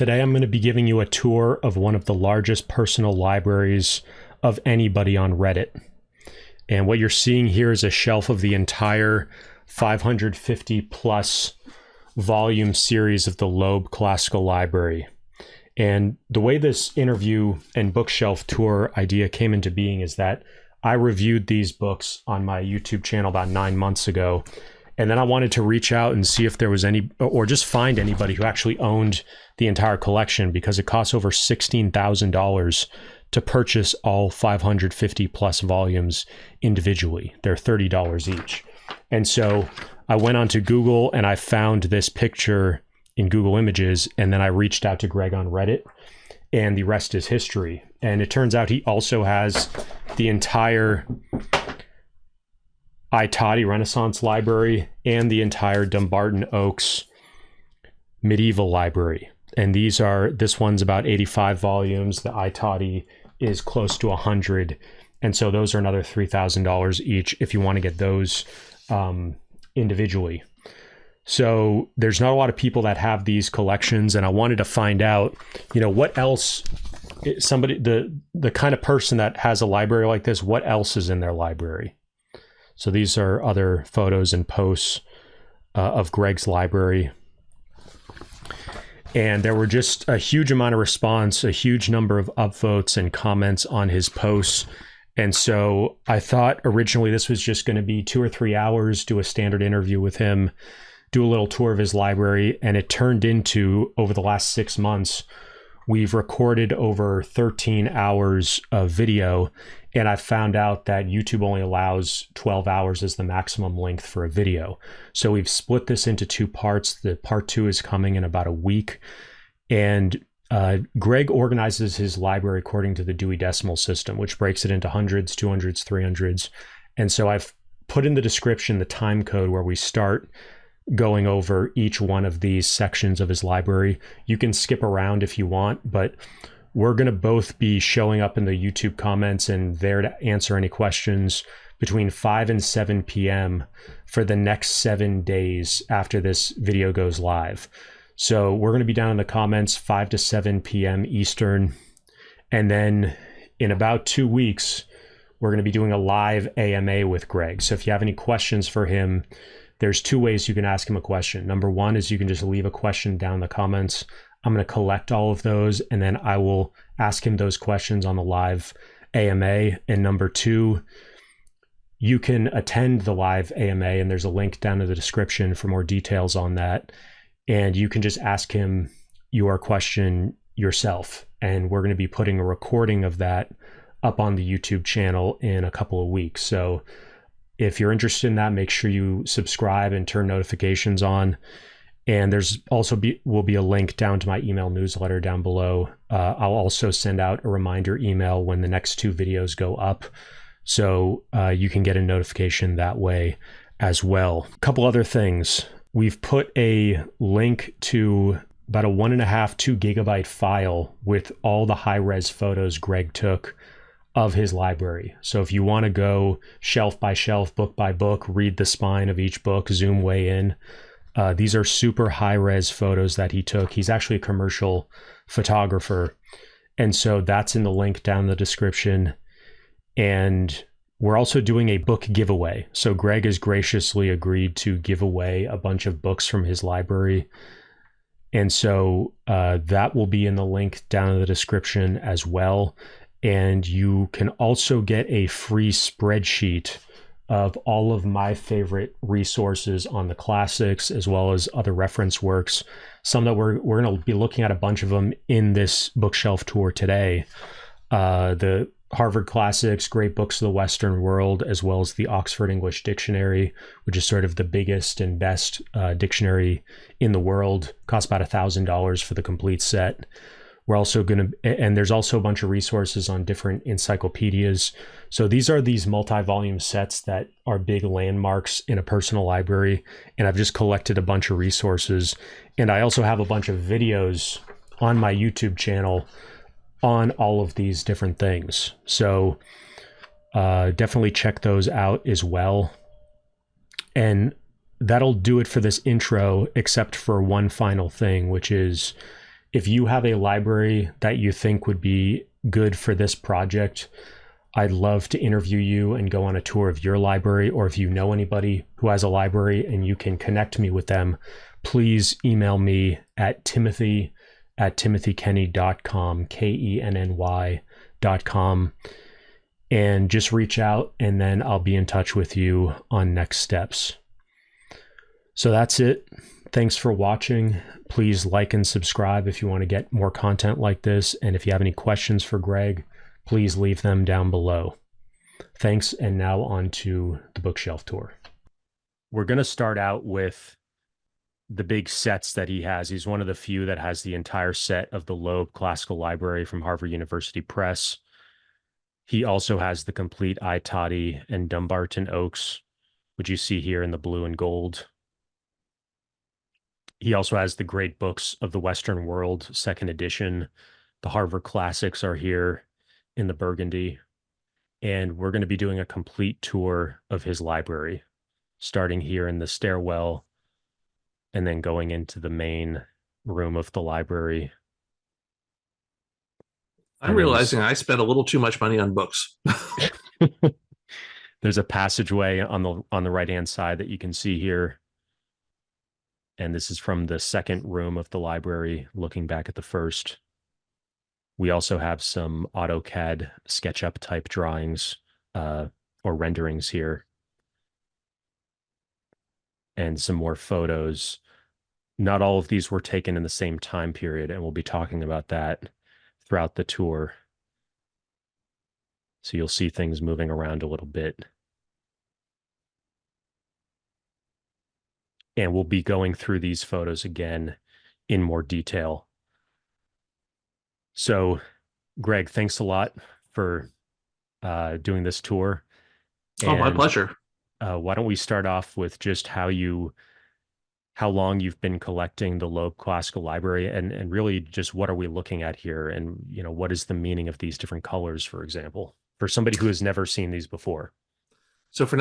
Today I'm going to be giving you a tour of one of the largest personal libraries of anybody on Reddit. And what you're seeing here is a shelf of the entire 550 plus volume series of the Loeb Classical Library. And the way this interview and bookshelf tour idea came into being is that I reviewed these books on my YouTube channel about 9 months ago. And then I wanted to reach out and see if there was any, or just find anybody who actually owned the entire collection, because it costs over $16,000 to purchase all 550 plus volumes individually. They're $30 each. And so I went onto Google and I found this picture in Google Images, and then I reached out to Greg on Reddit, and the rest is history. And it turns out he also has the entire I Tatti Renaissance Library and the entire Dumbarton Oaks Medieval Library. And this one's about 85 volumes. The I Tatti is close to 100. And so those are another $3,000 each if you want to get those individually. So there's not a lot of people that have these collections, and I wanted to find out, what else the kind of person that has a library like this, what else is in their library? So these are other photos and posts of Greg's library. And there were just a huge amount of response, a huge number of upvotes and comments on his posts. And so I thought originally this was just going to be 2 or 3 hours, do a standard interview with him, do a little tour of his library. And it turned into, over the last 6 months, we've recorded over 13 hours of video. And I found out that YouTube only allows 12 hours as the maximum length for a video. So we've split this into 2 parts. The part 2 is coming in about a week. And Greg organizes his library according to the Dewey Decimal system, which breaks it into hundreds, 200s, 300s. And so I've put in the description the time code where we start going over each one of these sections of his library. You can skip around if you want, but we're going to both be showing up in the YouTube comments and there to answer any questions between 5 and 7 p.m. for the next 7 days after this video goes live. So we're going to be down in the comments 5 to 7 p.m. Eastern. And then in about 2 weeks, we're going to be doing a live AMA with Greg. So if you have any questions for him, there's 2 ways you can ask him a question. Number 1 is you can just leave a question down in the comments. I'm going to collect all of those, and then I will ask him those questions on the live AMA. And number 2, you can attend the live AMA, and there's a link down in the description for more details on that. And you can just ask him your question yourself. And we're going to be putting a recording of that up on the YouTube channel in a couple of weeks. So if you're interested in that, make sure you subscribe and turn notifications on. And there's also will be a link down to my email newsletter down below. I'll also send out a reminder email when the next 2 videos go up, so you can get a notification that way as well. A couple other things. We've put a link to about a 1.5 to 2 gigabyte file with all the high-res photos Greg took of his library. So if you want to go shelf by shelf, book by book, read the spine of each book, zoom way in, these are super high-res photos that he took. He's actually a commercial photographer. And so that's in the link down in the description. And we're also doing a book giveaway. So Greg has graciously agreed to give away a bunch of books from his library. And so that will be in the link down in the description as well. And you can also get a free spreadsheet of all of my favorite resources on the classics, as well as other reference works. Some that we're going to be looking at a bunch of them in this bookshelf tour today. The Harvard Classics, Great Books of the Western World, as well as the Oxford English Dictionary, which is sort of the biggest and best dictionary in the world. Costs about $1,000 for the complete set. We're also going to, and there's also a bunch of resources on different encyclopedias. So these are these multi-volume sets that are big landmarks in a personal library. And I've just collected a bunch of resources. And I also have a bunch of videos on my YouTube channel on all of these different things. So definitely check those out as well. And that'll do it for this intro, except for one final thing, which is if you have a library that you think would be good for this project, I'd love to interview you and go on a tour of your library. Or if you know anybody who has a library and you can connect me with them, please email me at timothy@timothykenny.com, KENNY.com, and just reach out, and then I'll be in touch with you on next steps. So that's it. Thanks for watching. Please like and subscribe if you want to get more content like this. And if you have any questions for Greg, please leave them down below. Thanks, and now on to the bookshelf tour. We're going to start out with the big sets that he has. He's one of the few that has the entire set of the Loeb Classical Library from Harvard University Press. He also has the complete I Tatti and Dumbarton Oaks, which you see here in the blue and gold. He also has the Great Books of the Western World, second edition. The Harvard Classics are here in the burgundy. And we're going to be doing a complete tour of his library, starting here in the stairwell and then going into the main room of the library. I'm realizing I spent a little too much money on books. There's a passageway on the right-hand side that you can see here. And this is from the second room of the library, looking back at the first. We also have some AutoCAD SketchUp type drawings or renderings here. And some more photos. Not all of these were taken in the same time period, and we'll be talking about that throughout the tour. So you'll see things moving around a little bit. And we'll be going through these photos again in more detail. So, Greg, thanks a lot for doing this tour. And, my pleasure. Why don't we start off with just how long you've been collecting the Loeb Classical Library, and really just what are we looking at here, and what is the meaning of these different colors, for example, for somebody who has never seen these before. So for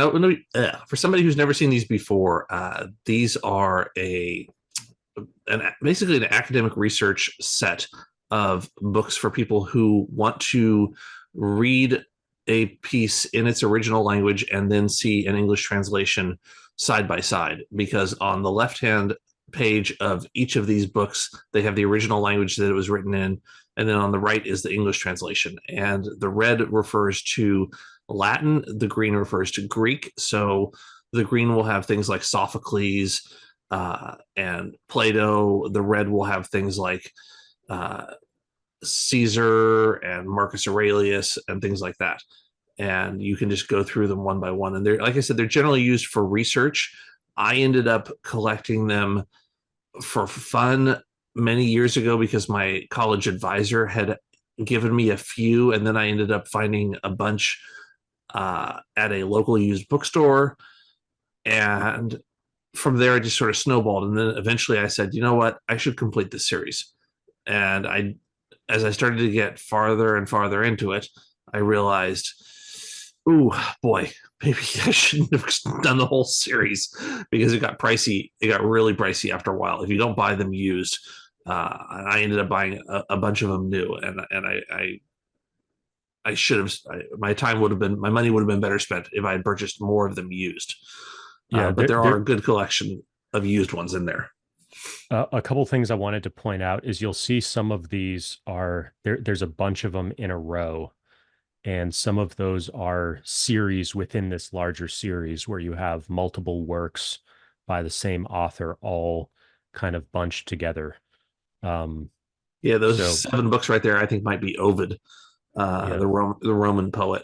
somebody who's never seen these before, these are basically an academic research set of books for people who want to read a piece in its original language and then see an English translation side by side. Because on the left-hand page of each of these books, they have the original language that it was written in, and then on the right is the English translation. And the red refers to Latin, the green refers to Greek. So the green will have things like Sophocles and Plato. The red will have things like Caesar and Marcus Aurelius and things like that. And you can just go through them one by one. And they're, like I said, they're generally used for research. I ended up collecting them for fun many years ago because my college advisor had given me a few, and then I ended up finding a bunch at a local used bookstore. And from there, I just sort of snowballed. And then eventually I said, you know what, I should complete this series. And as I started to get farther and farther into it, I realized, ooh, boy, maybe I shouldn't have done the whole series because it got pricey. It got really pricey after a while. If you don't buy them used, I ended up buying a bunch of them new, and I should have. My money would have been better spent if I had purchased more of them used. Yeah, but there are a good collection of used ones in there. A couple things I wanted to point out is you'll see some of these are there's a bunch of them in a row, and some of those are series within this larger series where you have multiple works by the same author all kind of bunched together. Yeah, those 7 books right there I think might be Ovid, the Roman poet,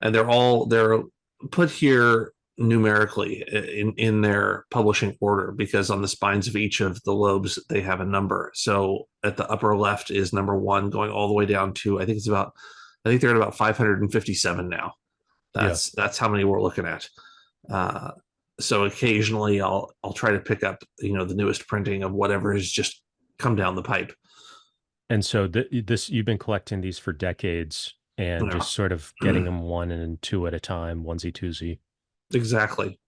and they're put here numerically in their publishing order because on the spines of each of the Loebs they have a number. So at the upper left is number 1 going all the way down to I think they're at about 557 now. That's how many we're looking at. So occasionally I'll try to pick up the newest printing of whatever has just come down the pipe. And so this you've been collecting these for decades and just sort of getting them 1 and 2 at a time, onesie twosie. Exactly.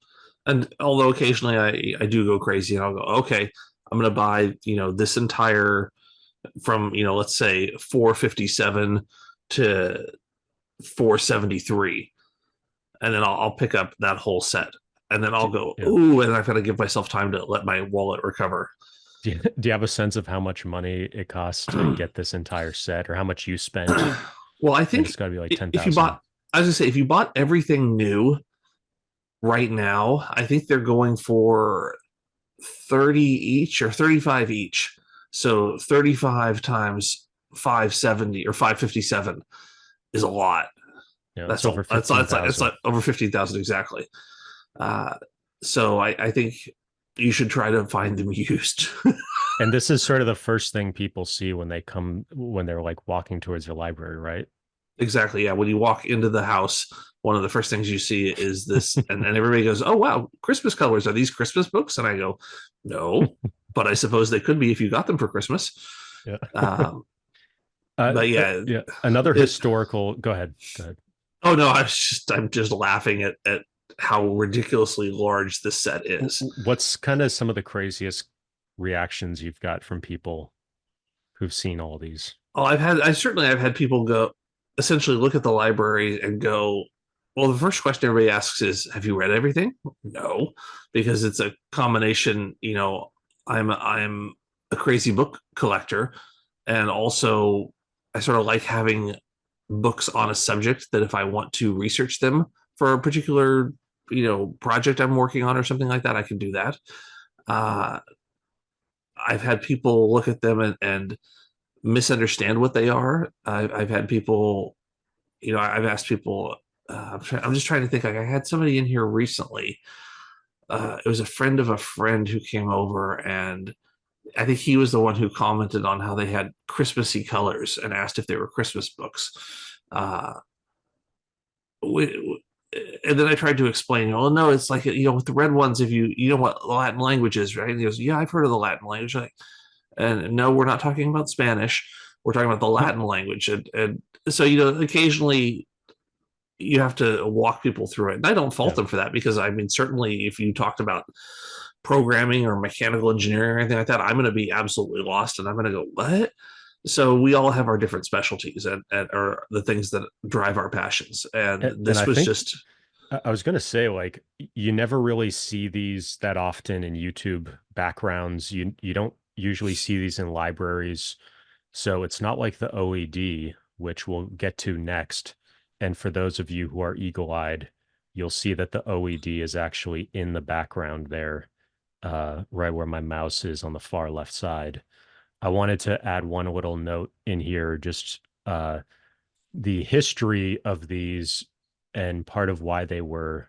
And although occasionally I do go crazy and I'll go, okay, I'm going to buy, this entire from, let's say 457 to 473. And then I'll pick up that whole set. And then I'll go, Yeah. ooh, and I've got to give myself time to let my wallet recover. Do you have a sense of how much money it costs to get this entire set, or how much you spent? Well, I Like, it's think got to be like if you 10,000. bought, I was gonna say, if you bought everything new right now, I think they're going for 30 each or 35 each. So 35 times 570 or 557 is a lot. Yeah, it's That's over all. It's like 15,000. over 50,000 exactly. Uh, so I think you should try to find them used. And this is sort of the first thing people see when they're like walking towards your library, right? Exactly. Yeah. When you walk into the house, one of the first things you see is this, and everybody goes, "Oh wow, Christmas colors! Are these Christmas books?" And I go, "No, but I suppose they could be if you got them for Christmas." Yeah. Um, but yeah, Yeah. Another it. historical. Go ahead. Go ahead. Oh no, I'm just laughing at how ridiculously large this set is. What's kind of some of the craziest reactions you've got from people who've seen all these? Oh, I've had people go essentially look at the library and go, well, the first question everybody asks is, have you read everything? No, because it's a combination. I'm a crazy book collector, and also I sort of like having books on a subject that if I want to research them for a particular project I'm working on or something like that, I can do that. Uh, I've had people look at them and misunderstand what they are. I've had people, I've asked people. I'm just trying to think. Like I had somebody in here recently. It was a friend of a friend who came over, and I think he was the one who commented on how they had Christmassy colors and asked if they were Christmas books. Uh, and then I tried to explain, well, no, it's like, with the red ones, if you know what Latin language is, right? And he goes, yeah, I've heard of the Latin language. And no, we're not talking about Spanish. We're talking about the Latin language. And so, occasionally you have to walk people through it. And I don't fault Yeah. them for that because, I mean, certainly if you talked about programming or mechanical engineering or anything like that, I'm going to be absolutely lost and I'm going to go, what? So we all have our different specialties and are the things that drive our passions. And And this I was think just, I was going to say, like, you never really see these that often in YouTube backgrounds. You don't usually see these in libraries. So it's not like the OED, which we'll get to next. And for those of you who are eagle-eyed, you'll see that the OED is actually in the background there, right where my mouse is on the far left side. I wanted to add one little note in here, just the history of these and part of why they were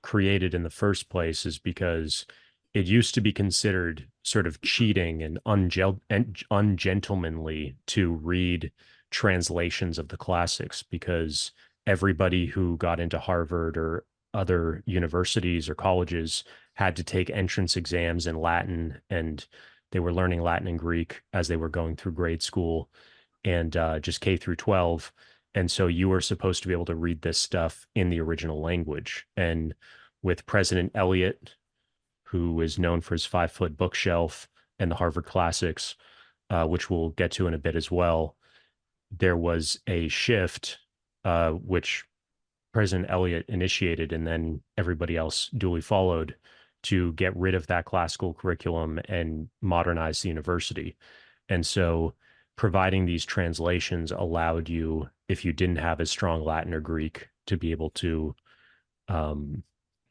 created in the first place is because it used to be considered sort of cheating and ungentlemanly to read translations of the classics because everybody who got into Harvard or other universities or colleges had to take entrance exams in Latin, and they were learning Latin and Greek as they were going through grade school and just K through 12. And so you were supposed to be able to read this stuff in the original language. And with President Eliot, who is known for his 5 foot bookshelf and the Harvard classics, which we'll get to in a bit as well, there was a shift, which President Eliot initiated, and then everybody else duly followed to get rid of that classical curriculum and modernize the university. And so providing these translations allowed you, if you didn't have as strong Latin or Greek, to be able to um,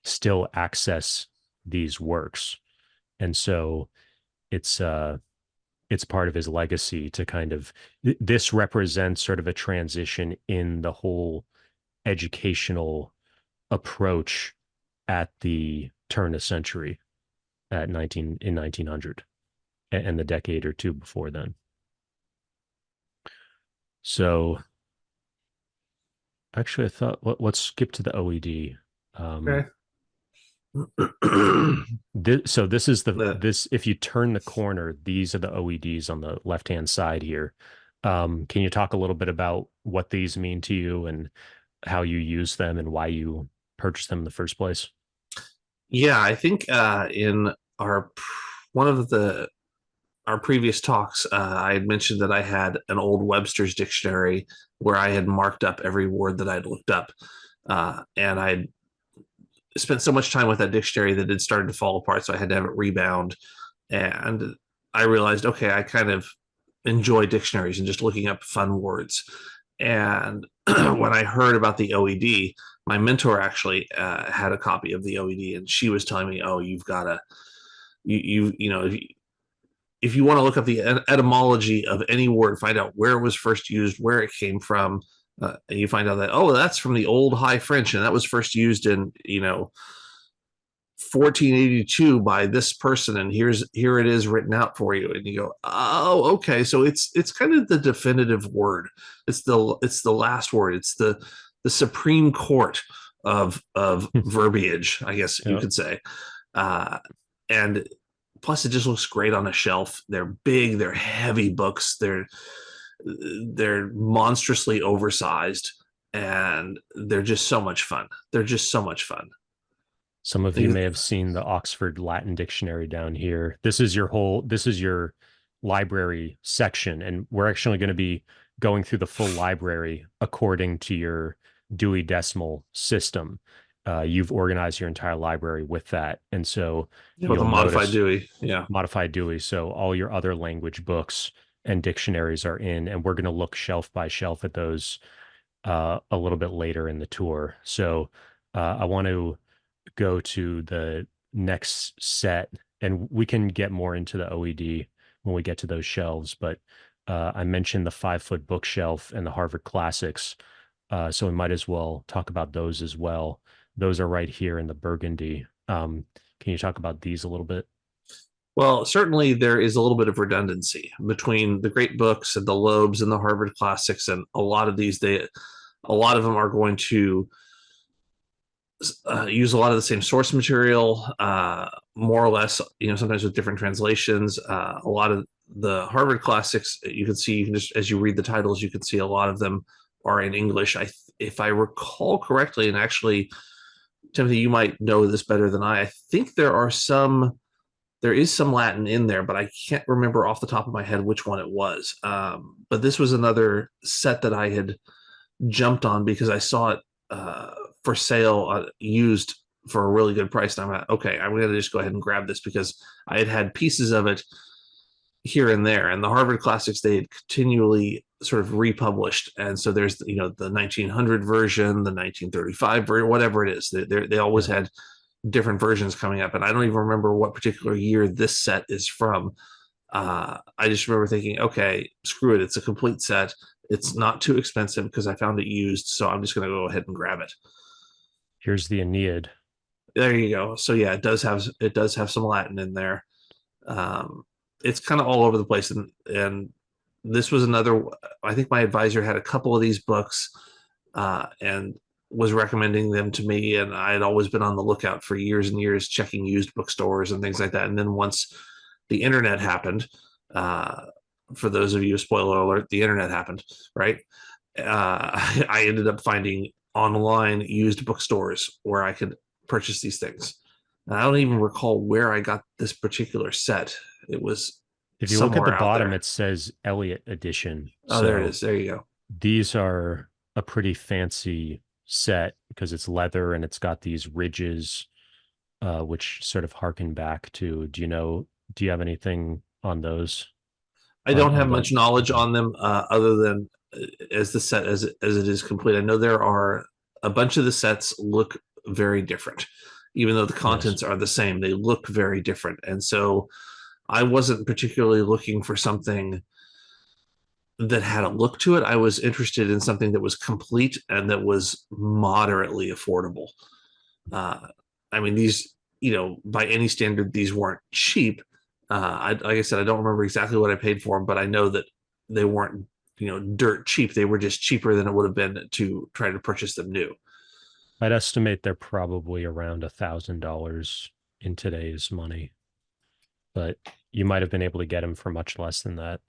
still access these works. And so it's it's part of his legacy to kind of this represents sort of a transition in the whole educational approach at the turn of century at 1900 and the decade or two before then. So actually, I thought let's skip to the OED. Um, okay. so this is The- this if you turn the corner, these are the OEDs on the left hand side here. Can you talk a little bit about what these mean to you and how you use them and why you purchased them in the first place? yeah, I think in our one of the our previous talks, I had mentioned that I had an old Webster's dictionary where I had marked up every word that I'd looked up. And I spent so much time with that dictionary that it started to fall apart. So I had to have it rebound. And I realized, okay, I kind of enjoy dictionaries and just looking up fun words. And when I heard about the OED, my mentor actually had a copy of the OED, and she was telling me, "Oh, you've got to, you know, if you want to look up the etymology of any word, find out where it was first used, where it came from, and you find out that that's from the Old High French, and that was first used in 1482 by this person, and here it is written out for you." And you go, oh, okay, so it's kind of the definitive word. It's the last word. It's the Supreme Court of verbiage, I guess you could say. And plus, it just looks great on a shelf. They're big, they're heavy books, they're monstrously oversized, and they're just so much fun. They're just so much fun. Some of you may have seen the Oxford Latin Dictionary down here. This is your library section, and we're actually going to be going through the full library according to your Dewey Decimal system. You've organized your entire library with that, and so With the modified Dewey, modified Dewey. So all your other language books and dictionaries are in, and we're going to look shelf by shelf at those a little bit later in the tour. So I want to go to the next set, and we can get more into the OED when we get to those shelves. But I mentioned the 5-foot bookshelf and the Harvard Classics, so we might as well talk about those as well. Those are right here in the burgundy. Can you talk about these a little bit? Well, certainly there is a little bit of redundancy between the great books and the Loebs and the Harvard Classics, and a lot of them are going to use a lot of the same source material, more or less, sometimes with different translations. A lot of the Harvard Classics, you can just, as you read the titles, you can see a lot of them are in English. If I recall correctly, and actually, Timothy, you might know this better than I think there is some Latin in there, but I can't remember off the top of my head which one it was. But this was another set that I had jumped on because I saw it for sale, used for a really good price. And I'm like, okay, I'm going to just go ahead and grab this because I had pieces of it here and there. And the Harvard Classics, they had continually sort of republished. And so there's, the 1900 version, the 1935 version, whatever it is. They always had different versions coming up. And I don't even remember what particular year this set is from. I just remember thinking, okay, screw it. It's a complete set. It's not too expensive because I found it used. So I'm just going to go ahead and grab it. Here's the Aeneid. There you go. So yeah, it does have some Latin in there. It's kind of all over the place, and this was another. I think my advisor had a couple of these books, and was recommending them to me, and I had always been on the lookout for years and years, checking used bookstores and things like that. And then once the internet happened, for those of you, spoiler alert, the internet happened, right? I ended up finding online used bookstores where I could purchase these things. And I don't even recall where I got this particular set. It was, if you look at the bottom, it says Eliot edition. Oh, so there it is. There you go. These are a pretty fancy set because it's leather and it's got these ridges, which sort of harken back to, do you have anything on those? I don't have much knowledge on them, other than as the set as it is complete. I know there are a bunch of the sets look very different, even though the contents are the same. They look very different, and so I wasn't particularly looking for something that had a look to it. I was interested in something that was complete and that was moderately affordable. I mean, these, by any standard, these weren't cheap. Like I said, I don't remember exactly what I paid for them, but I know that they weren't, dirt cheap. They were just cheaper than it would have been to try to purchase them new. I'd estimate they're probably around $1,000 in today's money, but you might have been able to get them for much less than that.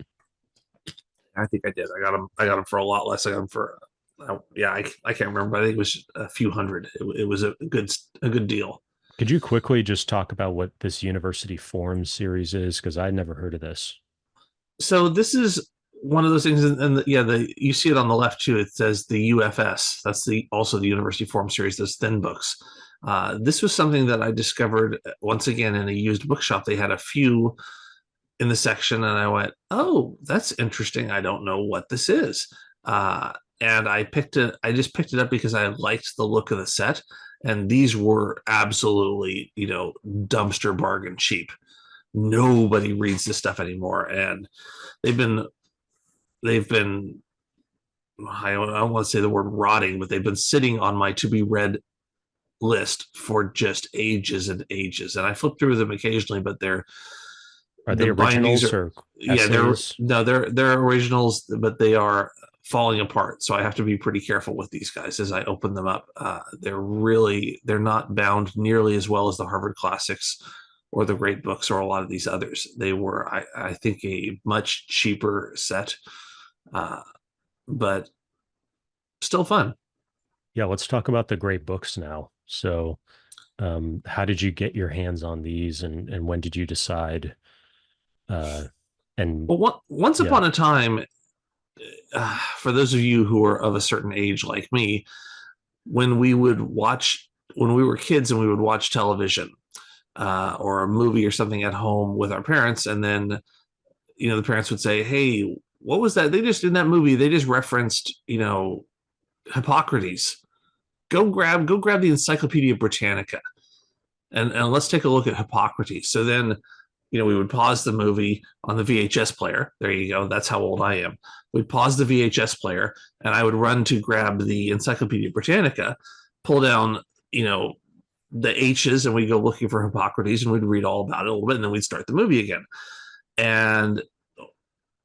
I think I did. I got them for a lot less. I got them for, I can't remember, but I think it was a few hundred. It was a good deal. Could you quickly just talk about what this University Forum series is? Because I'd never heard of this. So this is one of those things, and you see it on the left too. It says the UFS. That's the also the University Forum series. Those thin books. This was something that I discovered once again in a used bookshop. They had a few in the section, and I went, "Oh, that's interesting. I don't know what this is." And I picked it. I just picked it up because I liked the look of the set, and these were absolutely, dumpster bargain cheap. Nobody reads this stuff anymore, and they've been they've been I don't want to say the word rotting, but they've been sitting on my to be read list for just ages and ages. And I flip through them occasionally, but Are the they bindings originals are, or yeah, they're essays? no, they're originals, but they are falling apart. So I have to be pretty careful with these guys as I open them up. They're not bound nearly as well as the Harvard Classics or the Great Books or a lot of these others. They were, I think, a much cheaper set, uh, but still fun. Yeah, let's talk about the great books now. So, how did you get your hands on these, and when did you decide? Uh, and Once yeah, upon a time, for those of you who are of a certain age like me, when we would watch, when we were kids and we would watch television or a movie or something at home with our parents, and then, the parents would say, "Hey, what was that? They just in that movie, they just referenced, Hippocrates. Go grab the Encyclopedia Britannica and let's take a look at Hippocrates." So then, we would pause the movie on the VHS player. There you go. That's how old I am. We'd pause the VHS player, and I would run to grab the Encyclopedia Britannica, pull down, the H's, and we'd go looking for Hippocrates, and we'd read all about it a little bit, and then we'd start the movie again. And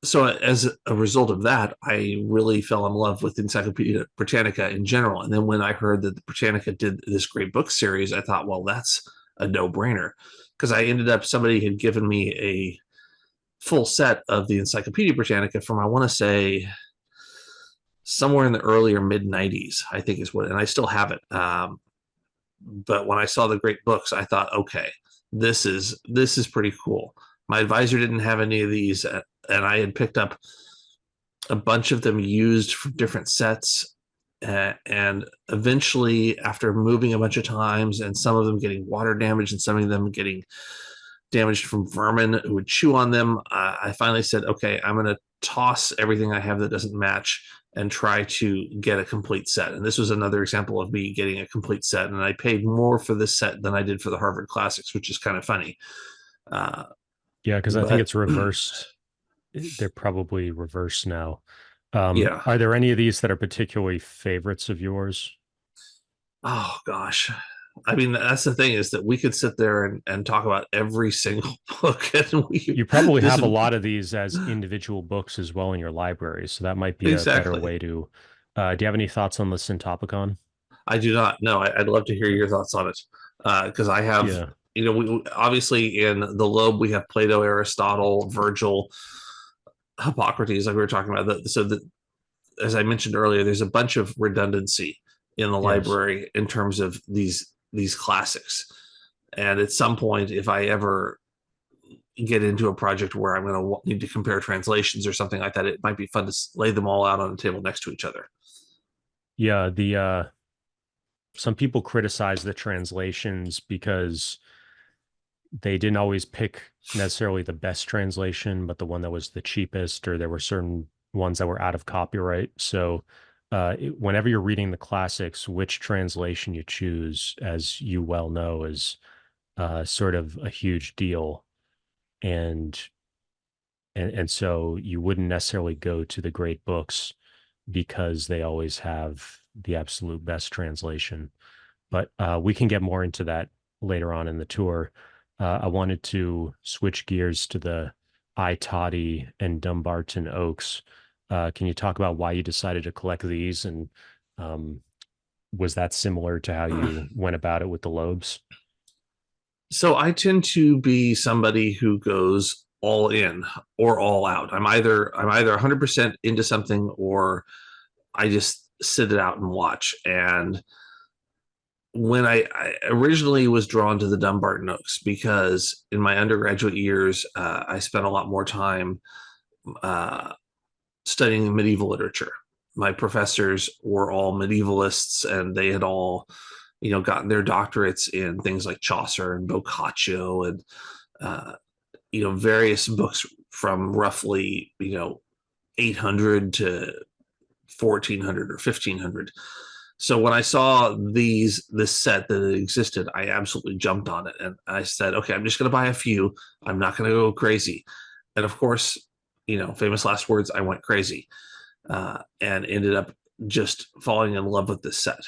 so as a result of that, I really fell in love with Encyclopedia Britannica in general. And then when I heard that the Britannica did this great book series, I thought, well, that's a no-brainer, because I ended up, somebody had given me a full set of the Encyclopedia Britannica from, I want to say, somewhere in the early or mid 90s, I think is what, and I still have it. But when I saw the great books, I thought, okay, this is pretty cool. My advisor didn't have any of these, and I had picked up a bunch of them used for different sets. And eventually, after moving a bunch of times and some of them getting water damage and some of them getting damaged from vermin who would chew on them, I finally said, okay, I'm going to toss everything I have that doesn't match and try to get a complete set. And this was another example of me getting a complete set. And I paid more for this set than I did for the Harvard Classics, which is kind of funny. Uh, yeah, because I think but it's reversed. They're probably reversed now. yeah. Are there any of these that are particularly favorites of yours? Oh gosh. I mean, that's the thing, is that we could sit there and talk about every single book, and we You probably this have a lot of these as individual books as well in your library, so that might be a better exactly. way to. Do you have any thoughts on the Syntopicon? I do not know. I'd love to hear your thoughts on it, because I have, Yeah, we obviously in the Loeb we have Plato, Aristotle, Virgil, Hippocrates, like we were talking about. As I mentioned earlier, there's a bunch of redundancy in the yes. library in terms of these classics. And at some point, if I ever get into a project where I'm going to need to compare translations or something like that, it might be fun to lay them all out on the table next to each other. Yeah, the some people criticize the translations because they didn't always pick necessarily the best translation, but the one that was the cheapest, or there were certain ones that were out of copyright. So, whenever you're reading the classics, which translation you choose, as you well know, is sort of a huge deal. And, and so you wouldn't necessarily go to the great books because they always have the absolute best translation. But we can get more into that later on in the tour. I wanted to switch gears to the I Tatti and Dumbarton Oaks. Can you talk about why you decided to collect these, and um, was that similar to how you went about it with the Loebs? So I tend to be somebody who goes all in or all out. I'm either 100% into something, or I just sit it out and watch. And when I originally was drawn to the Dumbarton Oaks because in my undergraduate years, I spent a lot more time uh, studying medieval literature. My professors were all medievalists, and they had all, gotten their doctorates in things like Chaucer and Boccaccio and uh, various books from roughly 800 to 1400 or 1500. So when I saw this set that existed, I absolutely jumped on it, and I said, okay, I'm just going to buy a few. I'm not going to go crazy. And of course, famous last words, I went crazy, and ended up just falling in love with this set.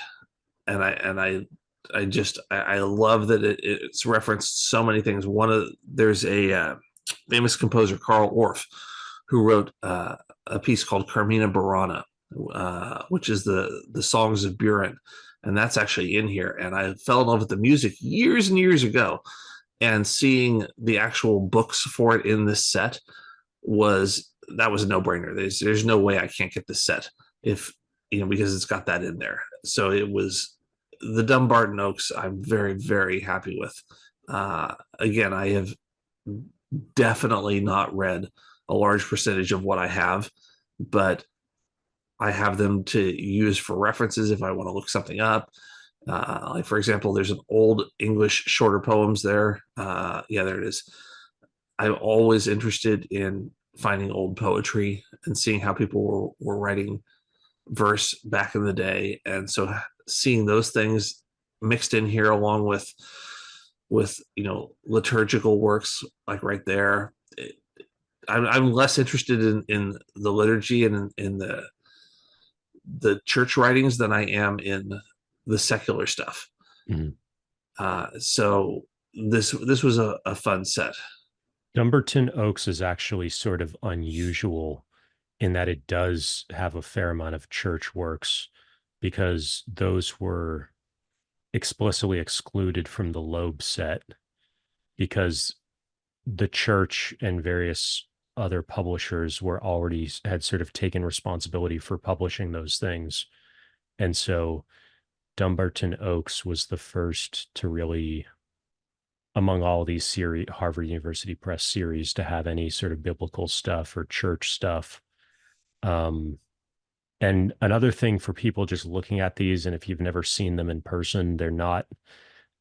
And I love that it's referenced so many things. There's a famous composer, Carl Orff, who wrote a piece called Carmina Burana, which is the songs of Durant, and that's actually in here. And I fell in love with the music years and years ago, and seeing the actual books for it in this set was a no brainer. There's no way I can't get this set if because it's got that in there. So it was the Dumbarton Oaks. I'm very very happy with. Again, I have definitely not read a large percentage of what I have, but I have them to use for references if I want to look something up. Like for example, there's an old English shorter poems there. Yeah, there it is. I'm always interested in finding old poetry and seeing how people were writing verse back in the day, and so seeing those things mixed in here along with liturgical works like right there. I'm less interested in the liturgy and in the church writings than I am in the secular stuff. Mhm. So this was a fun set. Dumbarton Oaks is actually sort of unusual in that it does have a fair amount of church works because those were explicitly excluded from the Loeb set because the church and various other publishers were already had sort of taken responsibility for publishing those things. And so Dumbarton Oaks was the first to really, among all these series, Harvard University Press series, to have any sort of biblical stuff or church stuff. Um, and another thing for people just looking at these, and if you've never seen them in person,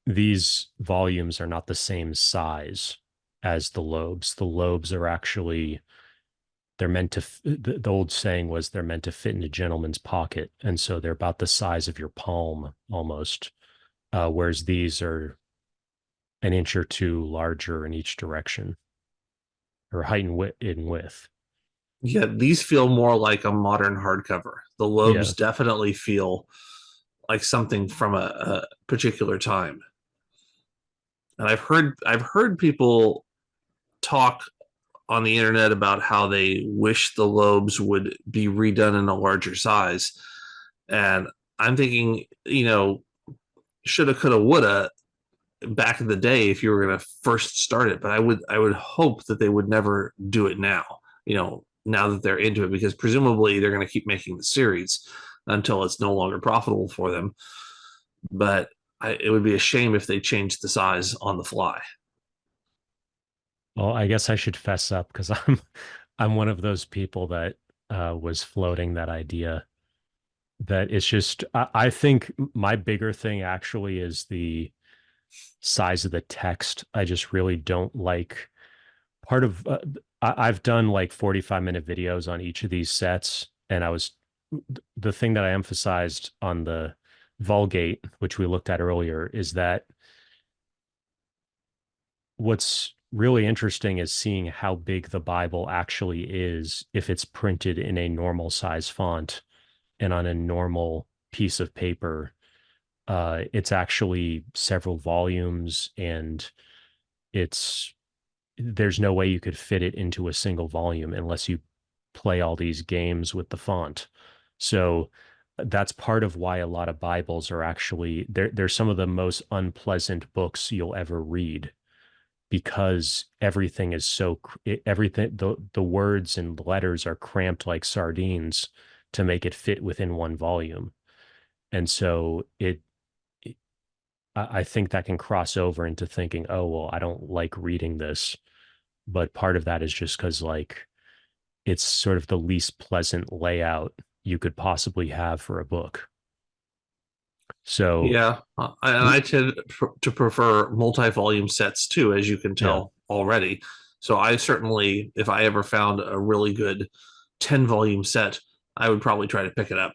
these volumes are not the same size as the Loebs. The Loebs are actually, they're meant to, the old saying was they're meant to fit in a gentleman's pocket. And so they're about the size of your palm almost. Whereas these are an inch or two larger in each direction, or height and width. Yeah, these feel more like a modern hardcover. The Yeah. Lobes definitely feel like something from a particular time. And I've heard people talk on the internet about how they wish the Lobes would be redone in a larger size. And I'm thinking, shoulda, coulda, woulda back in the day if you were going to first start it. But I would hope that they would never do it now. Now that they're into it, because presumably they're going to keep making the series until it's no longer profitable for them. But it would be a shame if they changed the size on the fly. Well, I guess I should fess up because I'm one of those people that was floating that idea that it's just I think my bigger thing actually is the size of the text. I just really don't like part of I've done like 45-minute videos on each of these sets, and the thing that I emphasized on the Vulgate, which we looked at earlier, is that what's really interesting is seeing how big the Bible actually is if it's printed in a normal size font and on a normal piece of paper. It's actually several volumes, and it's there's no way you could fit it into a single volume unless you play all these games with the font. So that's part of why a lot of Bibles are actually they're some of the most unpleasant books you'll ever read because everything is everything the words and letters are cramped like sardines to make it fit within one volume. And so I think that can cross over into thinking, oh, well, I don't like reading this. But part of that is just because, like, it's sort of the least pleasant layout you could possibly have for a book. So, Yeah, and I tend to prefer multi-volume sets too, as you can yeah. tell already. So I certainly, if I ever found a really good 10-volume set, I would probably try to pick it up.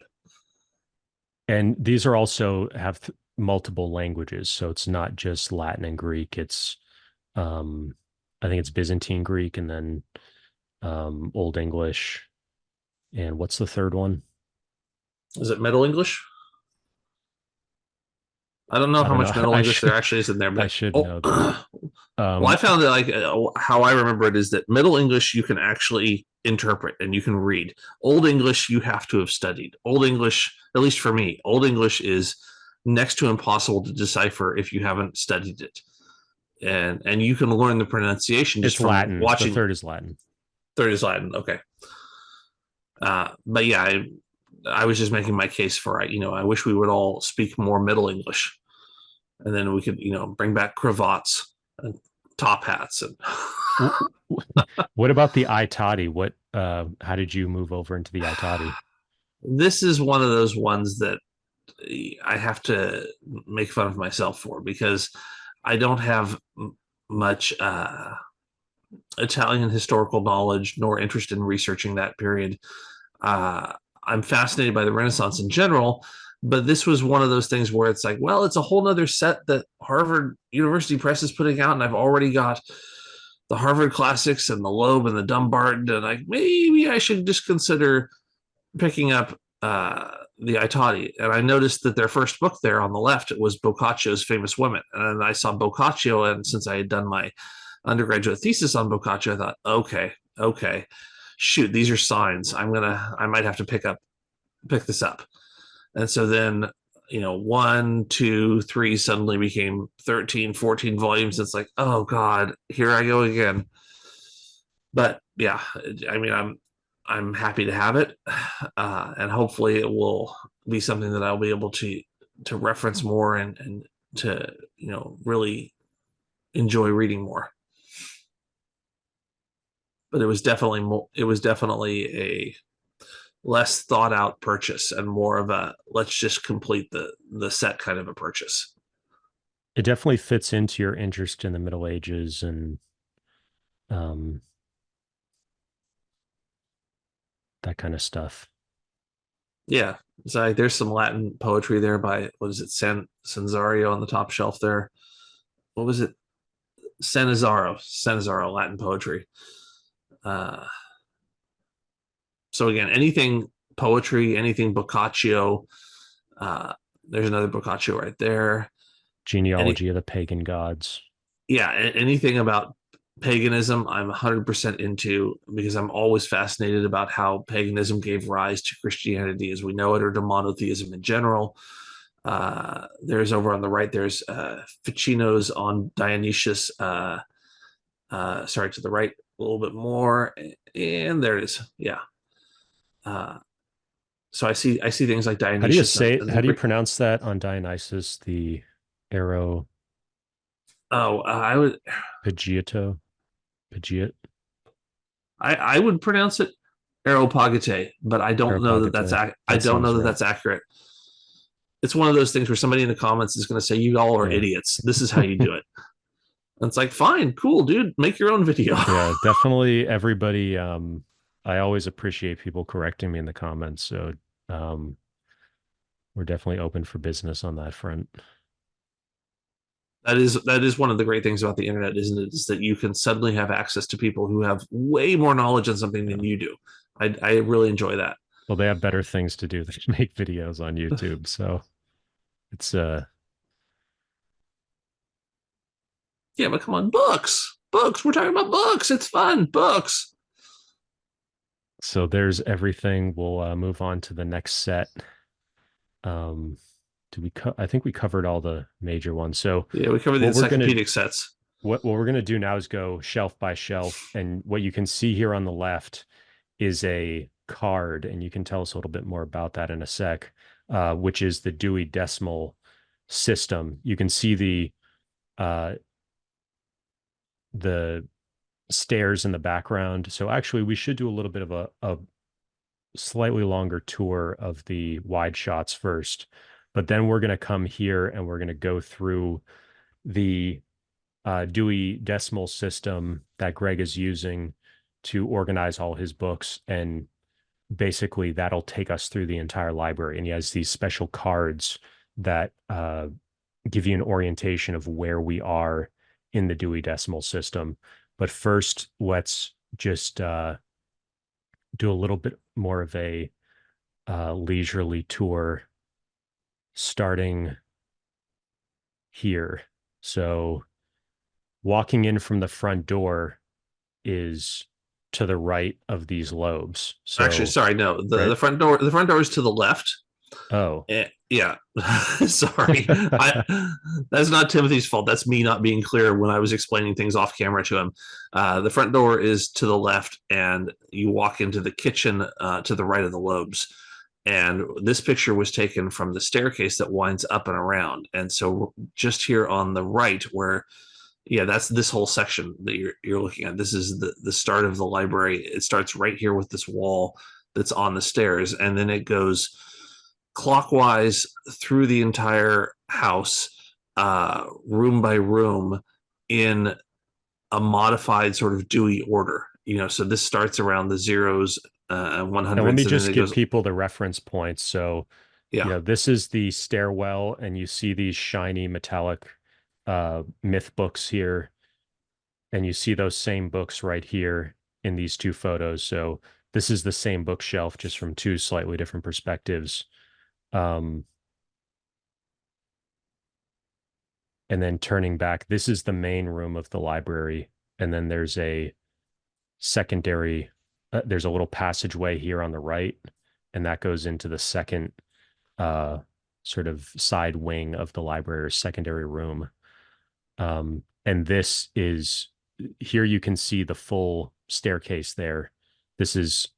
And these are also have multiple languages. So it's not just Latin and Greek. It's, um, I think it's Byzantine Greek and then Old English. And what's the third one? Is it Middle English? I don't know I how don't know. much Middle English there actually is in there, I but should know that. well, I Um, found that like how I remember it is that Middle English you can actually interpret and you can read. Old English you have to have studied. Old English, at least for me, Old English is next to impossible to decipher if you haven't studied it. And you can learn the pronunciation just it's from Latin. The watching. third is Latin. Third is Latin, okay. But yeah, I was just making my case for I wish we would all speak more Middle English, and then we could bring back cravats and top hats and What about the I Tatti? How did you move over into the I Tatti? this is one of those ones that I have to make fun of myself for because I don't have much Italian historical knowledge nor interest in researching that period. Uh, I'm fascinated by the Renaissance in general, but this was one of those things where it's like, well, it's a whole nother set that Harvard University Press is putting out, and I've already got the Harvard classics and the Loeb and the Dumbarton, and like maybe I should just consider picking up the I Tatti. And I noticed that their first book there on the left was Boccaccio's Famous Women, and I saw Boccaccio, and since I had done my undergraduate thesis on Boccaccio, I thought, okay, shoot, these are signs. I might have to pick this up. And so then, one, two, three suddenly became 13, 14 volumes. It's like, oh God, here I go again. But yeah, I mean, I'm happy to have it, and hopefully it will be something that I'll be able to reference more and to really enjoy reading more. But it was definitely a less thought out purchase and more of a let's just complete the set kind of a purchase. It definitely fits into your interest in the Middle Ages and um, that kind of stuff. Yeah, so like, there's some Latin poetry there by what is it, Sanzario on the top shelf there. What was it? Sannazaro, Latin poetry. Uh, so again, anything poetry, anything Boccaccio. Uh, there's another Boccaccio right there. Any Genealogy of the pagan gods. yeah, anything about paganism, I'm 100% into because I'm always fascinated about how paganism gave rise to Christianity as we know it, or to monotheism in general. There's over on the right, there's Ficino's on Dionysius. Sorry, to the right a little bit more, and there it is. Yeah. Uh, so I see things like How do you Dionysius say? and the How do you Greek. pronounce that on Dionysus? The arrow Oh, I would Pagito, Pagiot, I would pronounce it Aeropagite, but I don't know that Areopagite. I That don't know sounds that right. that's accurate. It's one of those things where somebody in the comments is going to say you all are Yeah, idiots. This is how you do it. And it's like, fine, cool, dude, make your own video. yeah, definitely. Everybody. I always appreciate people correcting me in the comments. So, um, we're definitely open for business on that front. That is one of the great things about the internet, isn't it? Is that you can suddenly have access to people who have way more knowledge on something than Yeah. you do. I really enjoy that. Well, they have better things to do than make videos on YouTube. So it's Yeah, but come on, books, books. We're talking about books. It's fun, books. so there's everything. We'll move on to the next set. Um, I think we covered all the major ones. So Yeah, we covered the what we're gonna encyclopedic sets. what we're gonna do now is go shelf by shelf, and what you can see here on the left is a card, and you can tell us a little bit more about that in a sec, which is the Dewey Decimal, system. You can see uh, the stairs in the background. So actually, we should do a little bit of a slightly longer tour of the wide shots first, but then we're going to come here and we're going to go through the Dewey Decimal system that Greg is using to organize all his books. And basically, that'll take us through the entire library. And he has these special cards that give you an orientation of where we are in the Dewey Decimal system. But first, let's just do a little bit more of a leisurely tour starting here. So walking in from the front door is to the right of these Loebs. So Actually, sorry, no. right? The front door is to the left. Oh, Yeah. Sorry. That's not Timothy's fault. That's me not being clear when I was explaining things off camera to him. The front door is to the left, and you walk into the kitchen to the right of the Loebs. And this picture was taken from the staircase that winds up and around. And so just here on the right, where yeah, that's this whole section that you're looking at. This is the start of the library. It starts right here with this wall that's on the stairs, and then it goes clockwise through the entire house, room by room, in a modified sort of Dewey order. So this starts around the zeros and 100s. and let me and just then it give goes, people the reference points. So, yeah, this is the stairwell, and you see these shiny metallic myth books here, and you see those same books right here in these two photos. So this is the same bookshelf, just from two slightly different perspectives. Um, and then turning back, this is the main room of the library. And then there's a secondary, there's a little passageway here on the right, and that goes into the second sort of side wing of the library, or secondary room. And this is, here you can see the full staircase there. This is,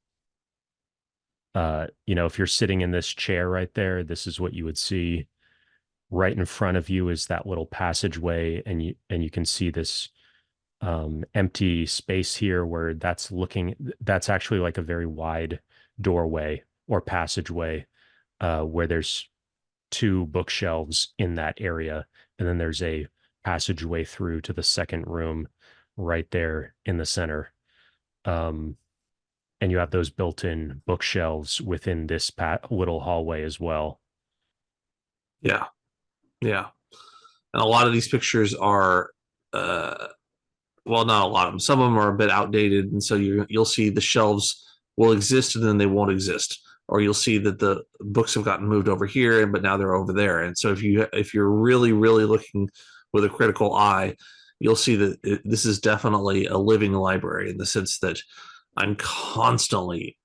if you're sitting in this chair right there, this is what you would see. Right in front of you is that little passageway, and you can see this empty space here where that's actually like a very wide doorway or passageway, where there's two bookshelves in that area, and then there's a passageway through to the second room right there in the center. And you have those built-in bookshelves within this little hallway as well. yeah, yeah. And a lot of these pictures are, well, not a lot of them. Some of them are a bit outdated, and so you'll see the shelves will exist and then they won't exist, or you'll see that the books have gotten moved over here, but now they're over there. And so if you're really really looking with a critical eye, you'll see that this is definitely a living library, in the sense that I'm constantly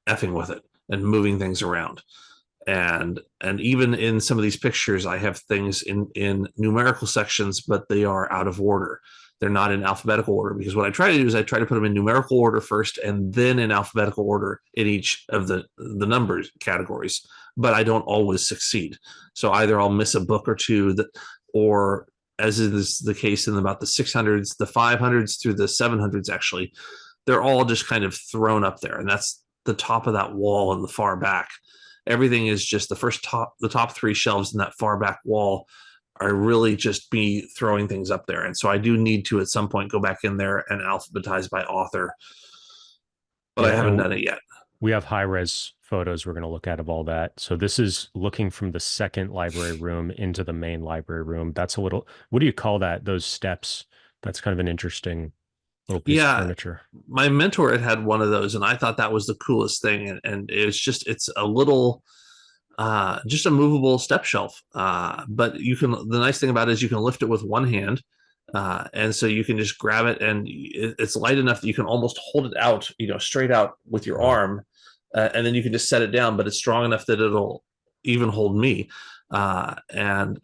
effing with it and moving things around. And even in some of these pictures, I have things in numerical sections, but they are out of order. They're not in alphabetical order, because what I try to do is I try to put them in numerical order first, and then in alphabetical order in each of the numbers categories. But I don't always succeed. So either I'll miss a book or two, or as is the case in about the 600s, the 500s through the 700s, actually, they're all just kind of thrown up there. And that's the top of that wall in the far back. Everything is just the top three shelves in that far back wall are really just me throwing things up there. And so I do need to at some point go back in there and alphabetize by author, but I Yeah, haven't and done it yet. we have high-res photos we're going to look at of all that. So this is looking from the second library room into the main library room. That's a little, what do you call that? Those steps? That's kind of an interesting little piece of Yeah, furniture. my mentor had one of those, and I thought that was the coolest thing. And it's a little, just a movable step shelf. But the nice thing about it is you can lift it with one hand. And so you can just grab it, and it's light enough that you can almost hold it out, straight out with your Wow. arm. And then you can just set it down, but it's strong enough that it'll even hold me. And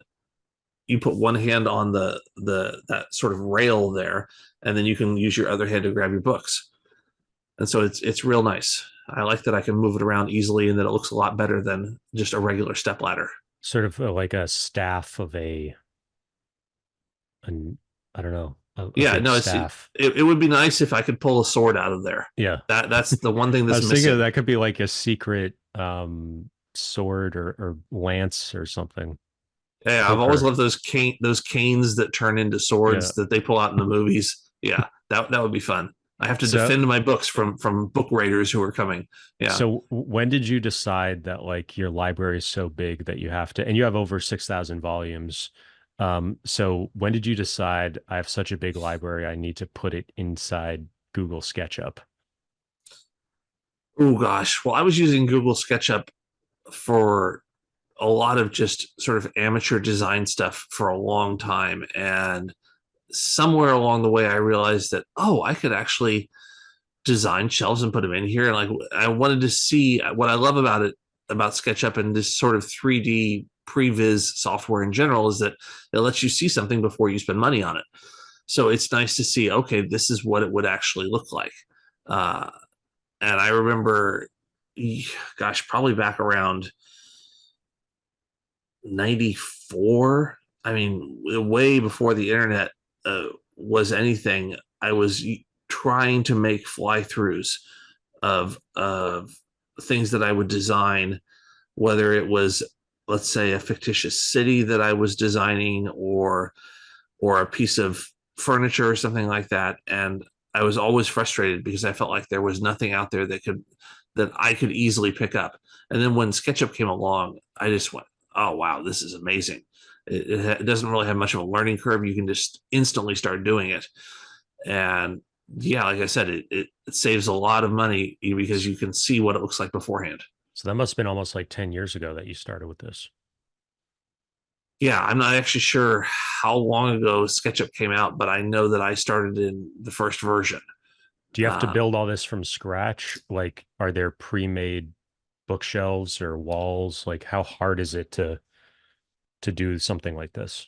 you put one hand on that sort of rail there, and then you can use your other hand to grab your books. And so it's real nice. I like that I can move it around easily, and that it looks a lot better than just a regular step ladder. Sort of like a staff of an I don't know, a Yeah, big no, staff. it would be nice if I could pull a sword out of there. Yeah. That's the one thing I that's was thinking missing. that could be like a secret sword or lance or something. Yeah, I've always Poker. loved those canes that turn into Yeah. swords that they pull out in the movies. Yeah, that would be fun. I have to So defend my books from book raiders who are coming. Yeah. when did you decide that like your library is so big that you have to, and you have over 6,000 volumes. So when did you decide I have such a big library, I need to put it inside Google SketchUp? Oh gosh. Well, I was using Google SketchUp for a lot of just sort of amateur design stuff for a long time, and somewhere along the way, I realized that I could actually design shelves and put them in here. And like I wanted to see what I love about it about SketchUp and this sort of 3D previs software in general is that it lets you see something before you spend money on it. So it's nice to see, okay, this is what it would actually look like. Uh, and I remember, gosh, probably back around 94. I mean, way before the internet was anything. I was trying to make fly throughs of things that I would design, whether it was, let's say, a fictitious city that I was designing, or a piece of furniture or something like that. And I was always frustrated because I felt like there was nothing out there that I could easily pick up. And then when SketchUp came along, I just went, "Oh wow, this is amazing." It doesn't really have much of a learning curve. You can just instantly start doing it, and yeah, like I said, it saves a lot of money because you can see what it looks like beforehand. So that must have been almost like 10 years ago that you started with this. Yeah, I'm not actually sure how long ago SketchUp came out, but I know that I started in the first version. Do you have to Uh, build all this from scratch? Like, are there pre-made bookshelves or walls? Like, how hard is it to do something like this?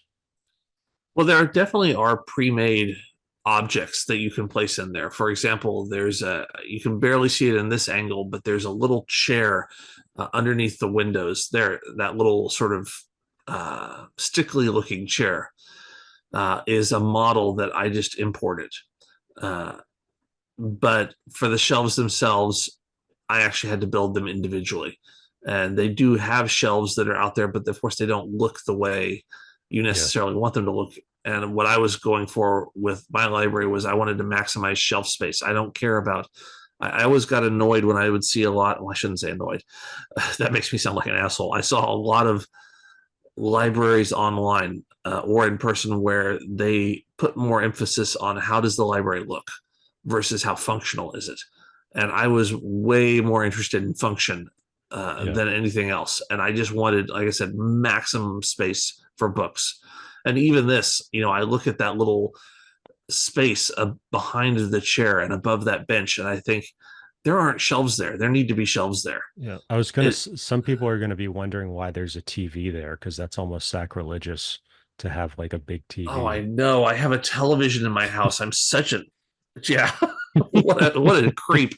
well, there definitely are pre-made objects that you can place in there. For example, you can barely see it in this angle, but there's a little chair underneath the windows there. That little sort of stickly looking chair is a model that I just imported. Uh, but for the shelves themselves, I actually had to build them individually. And they do have shelves that are out there, but of course they don't look the way you Yeah. necessarily want them to look. And what I was going for with my library was I wanted to maximize shelf space. I don't care about. I always got annoyed when I would see a lot. Well, I shouldn't say annoyed. That makes me sound like an asshole. I saw a lot of libraries online or in person where they put more emphasis on how does the library look versus how functional is it. And I was way more interested in function Yeah. than anything else. And I just wanted, like I said, maximum space for books. And even this, I look at that little space behind the chair and above that bench, and I think there aren't shelves there. There need to be shelves there. Yeah. I was gonna, It, some people are gonna be wondering why there's a TV there, because that's almost sacrilegious to have like a big oh, I TV. know. I have a television in my house. I'm such a yeah. What a creep.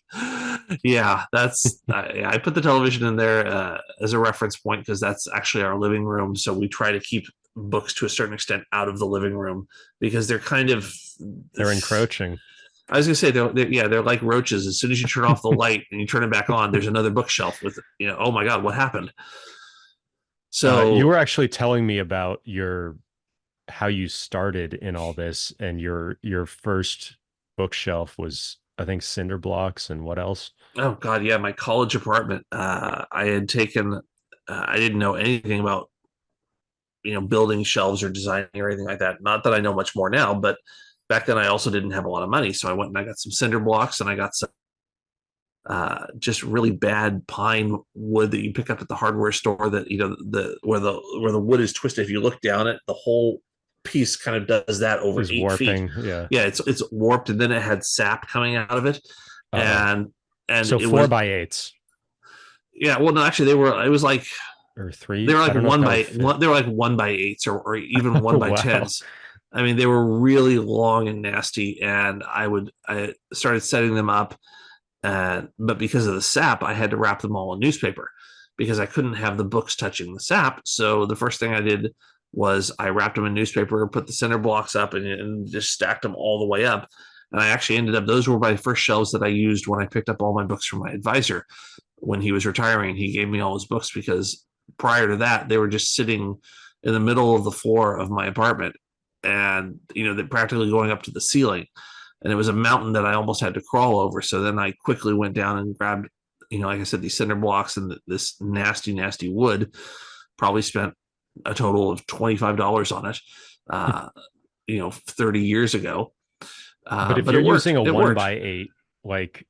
Yeah, that's I put the television in there as a reference point because that's actually our living room. So we try to keep books to a certain extent out of the living room because they're kind of. They're encroaching. I was gonna say they're like roaches. As soon as you turn off the light and you turn it back on, there's another bookshelf with oh my god, what happened? You So were actually telling me about your how you started in all this, and your first bookshelf was, I think, cinder blocks, and what else? oh god, yeah, my college apartment. I had taken. I didn't know anything about building shelves or designing or anything like that. Not that I know much more now, but back then I also didn't have a lot of money, so I went and I got some cinder blocks and I got some just really bad pine wood that you pick up at the hardware store. That the where the wood is twisted. If you look down it, the whole piece kind of does that over Is 8 feet. warping. Yeah. Yeah, it's warped, and then it had sap coming out of it, Uh-oh. and So it four was by eights yeah. Well, no, actually, they were. It was like or they three. were I like don't know if one that would by fit. one. They were like 1 by 8s or even one by Wow. tens. I mean, they were really long and nasty, and I started setting them up, but because of the sap, I had to wrap them all in newspaper because I couldn't have the books touching the sap. So the first thing I did was I wrapped them in newspaper, put the center blocks up, and just stacked them all the way up. And I actually ended up, those were my first shelves that I used when I picked up all my books from my advisor when he was retiring. He gave me all his books because prior to that, they were just sitting in the middle of the floor of my apartment, and they're practically going up to the ceiling. And it was a mountain that I almost had to crawl over. So then I quickly went down and grabbed, like I said, these cinder blocks and this nasty, nasty wood. Probably spent a total of $25 on it, 30 years ago. But if but you're it worked. using a It one worked. by eight, like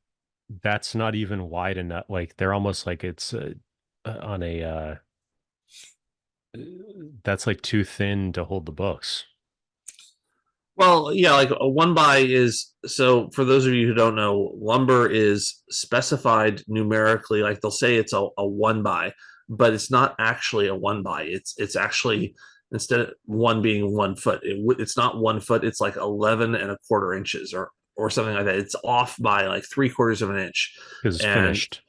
that's not even wide enough. Like they're almost like it's on a that's like too thin to hold the books. Well, yeah, like a one by is, so for those of you who don't know, lumber is specified numerically. Like they'll say it's a one by, but it's not actually a one by. It's actually, instead of one being 1 foot, it's not 1 foot. It's like 11 and a quarter inches or something like that. It's off by like 3/4 of an inch. Because it's And finished.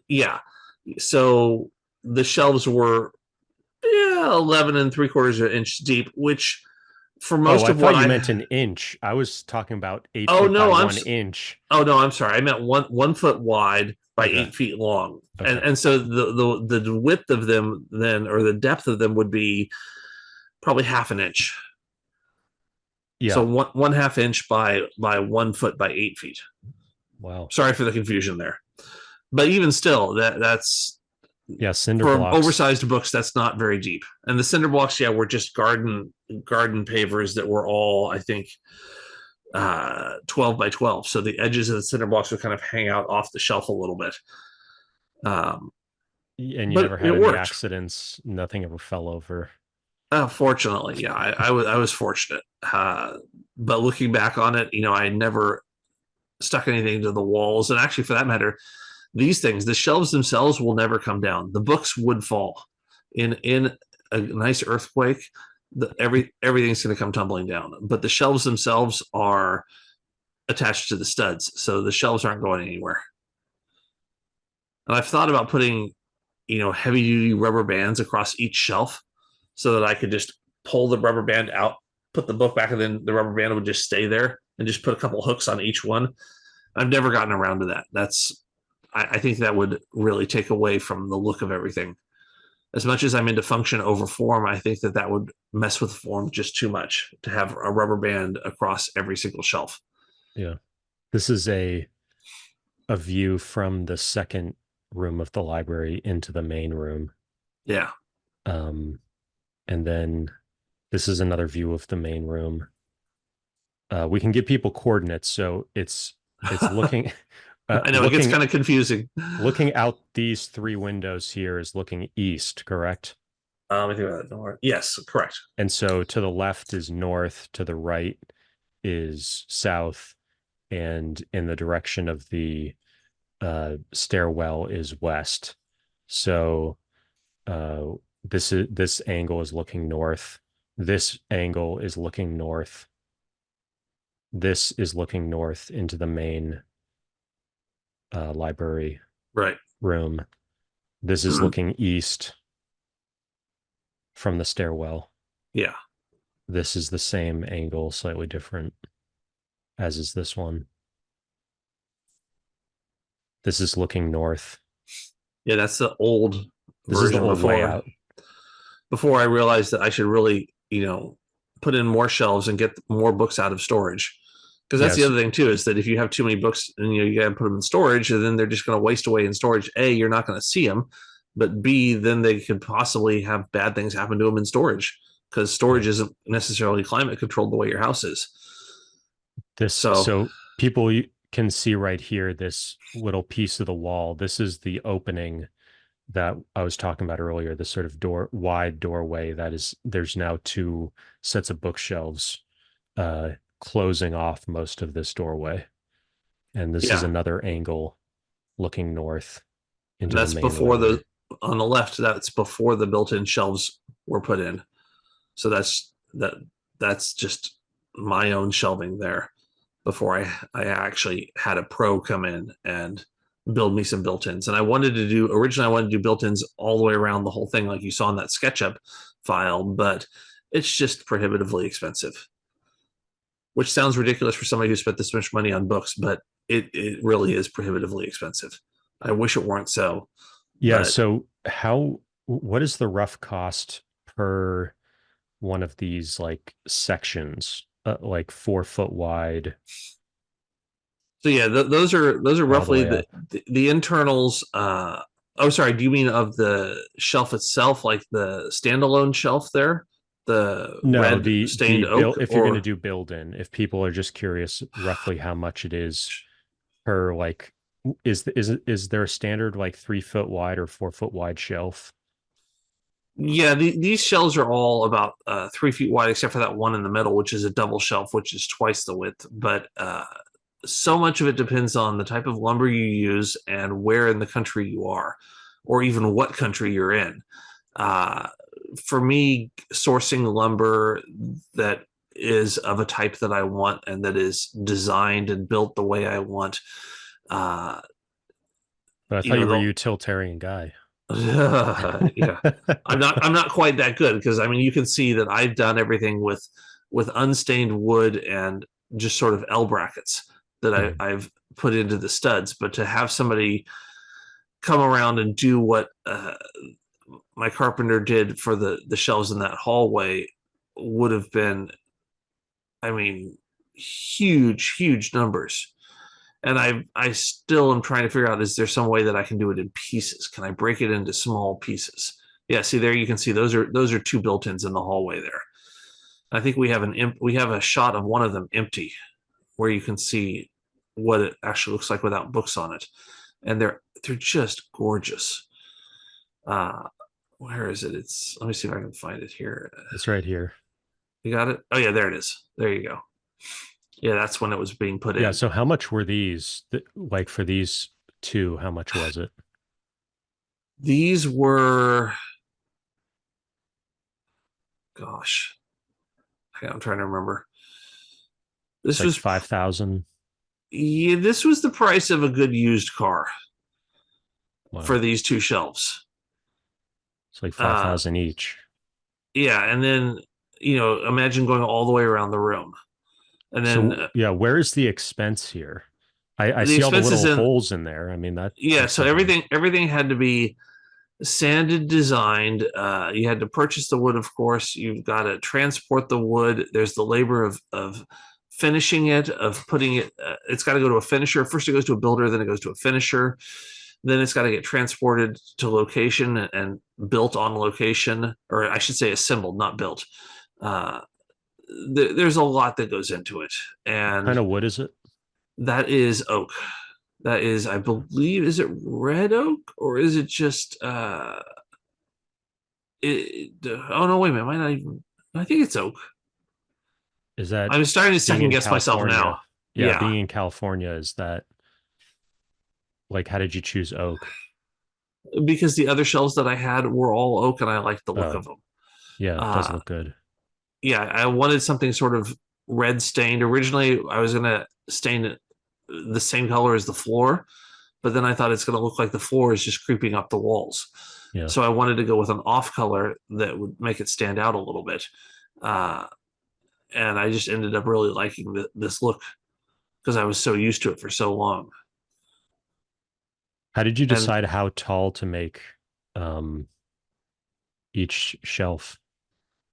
yeah, so the shelves were 11 and 3/4 of an inch deep, which for Oh, most I of what thought you I meant an inch. I was talking about eight oh foot by no, 1 inch. oh no, I'm sorry. I meant 1 foot wide by Okay. 8 feet long. And Okay. and so the width of them then, or the depth of them, would be probably half an inch. So Yeah. one half inch by 1 foot by 8 feet. Wow. Sorry for the confusion there. But even still, that's Yeah. Cinder for blocks. oversized books, that's not very deep. And the cinder blocks, yeah, were just garden pavers that were all, I think, 12 by 12. So the edges of the cinder blocks would kind of hang out off the shelf a little bit. Um, And you but never had it any worked. accidents. Nothing ever fell over. Fortunately, yeah, I was fortunate. But looking back on it, I never stuck anything to the walls. And actually, for that matter, these things, the shelves themselves will never come down. The books would fall in a nice earthquake. Everything's going to come tumbling down. But the shelves themselves are attached to the studs, so the shelves aren't going anywhere. And I've thought about putting, heavy duty rubber bands across each shelf so that I could just pull the rubber band out, put the book back, and then the rubber band would just stay there, and just put a couple hooks on each one. I've never gotten around to that. I think that would really take away from the look of everything. As much as I'm into function over form, I think that would mess with form just too much to have a rubber band across every single shelf. Yeah. This is a view from the second room of the library into the main room. Yeah. And then this is another view of the main room. We can give people coordinates, so it's looking I know it gets kind of confusing. Looking out these three windows here is looking east, correct? I think about that. Yes, correct. And so to the left is north, to the right is south, and in the direction of the stairwell is west. So this angle is looking north. This angle is looking north. This is looking north into the main library room. This is looking east from the stairwell. Yeah. This is the same angle, slightly different, as is this one. This is looking north. Yeah, that's the old This is the version old layout. Before I realized that I should really, put in more shelves and get more books out of storage. Because that's the other thing too, is that if you have too many books and you got to put them in storage, and then they're just going to waste away in storage. A, you're not going to see them, but B, then they could possibly have bad things happen to them in storage, because storage isn't necessarily climate controlled the way your house is. So people can see right here, this little piece of the wall. This is the opening that I was talking about earlier, this sort of wide doorway there's now two sets of bookshelves closing off most of this doorway. And this is another angle looking north into the main before library. On the left, that's before the built-in shelves were put in. So that's just my own shelving there before I actually had a pro come in and build me some built-ins. And originally I wanted to do built-ins all the way around the whole thing, like you saw in that SketchUp file, but it's just prohibitively expensive, which sounds ridiculous for somebody who spent this much money on books, but it really is prohibitively expensive. I wish it weren't so, Yeah. but So what is the rough cost per one of these like sections, like 4 foot wide so yeah, those are all the roughly way up? the internals. Oh, sorry. Do you mean of the shelf itself, like the standalone shelf there, the No, red the stained oak, build, if you're going to or do build in, if people are just curious roughly how much it is per like is there a standard like 3 foot wide or 4 foot wide shelf? yeah, these shelves are all about 3 feet wide, except for that one in the middle, which is a double shelf, which is twice the width. But so much of it depends on the type of lumber you use and where in the country you are, or even what country you're in. Uh, for me, sourcing lumber that is of a type that I want and that is designed and built the way I want, uh, But I you thought you know, were a utilitarian guy. yeah, I'm not quite that good, because I mean you can see that I've done everything with unstained wood and just sort of L brackets that Mhm. I've put into the studs. But to have somebody come around and do what my carpenter did for the shelves in that hallway would have been, I mean, huge numbers. And I still am trying to figure out, is there some way that I can do it in pieces? Can I break it into small pieces? Yeah, see there you can see those are two built-ins in the hallway there. I think we have a shot of one of them empty, where you can see what it actually looks like without books on it, and they're just gorgeous. Uh, where is it? It's Let me see if I can find it here. It's right here. You got it? Oh yeah, there it is. There you go. Yeah, that's when it was being put Yeah. in. So how much were these? Like for these two, how much was it? These were, gosh, I'm trying to remember. It's This like was 5,000. Yeah, this was the price of a good used car for Wow. these two shelves. It's like Uh, 5,000 each. yeah, and then imagine going all the way around the room, and then So yeah, where is the expense here? I the see all the expenses little in. holes in there. I mean, Yeah, that's so something. everything had to be sanded, designed. You had to purchase the wood, of course. You've got to transport the wood. There's the labor of finishing it, of putting it. It's got to go to a finisher. First, it goes to a builder, then it goes to a finisher. Then it's got to get transported to location and built on location, or I should say, assembled, not built. Uh, there's a lot that goes into it, What kind and of wood is it? that is oak. That is, I believe, is it red oak, or is it just oh no, wait a minute, might not even. I think it's oak. Is that I'm starting to being second in guess myself California? now. Yeah, Yeah, being in California, is that like how did you choose oak? because the other shelves that I had were all oak, and I liked the look Oh, of them. yeah, it does Uh, look good. yeah, I wanted something sort of red stained. Originally, I was gonna stain it the same color as the floor, but then I thought it's gonna look like the floor is just creeping up the walls. Yeah. So I wanted to go with an off color that would make it stand out a little bit. Uh, and I just ended up really liking this look because I was so used to it for so long. How did you And decide how tall to make um each shelf?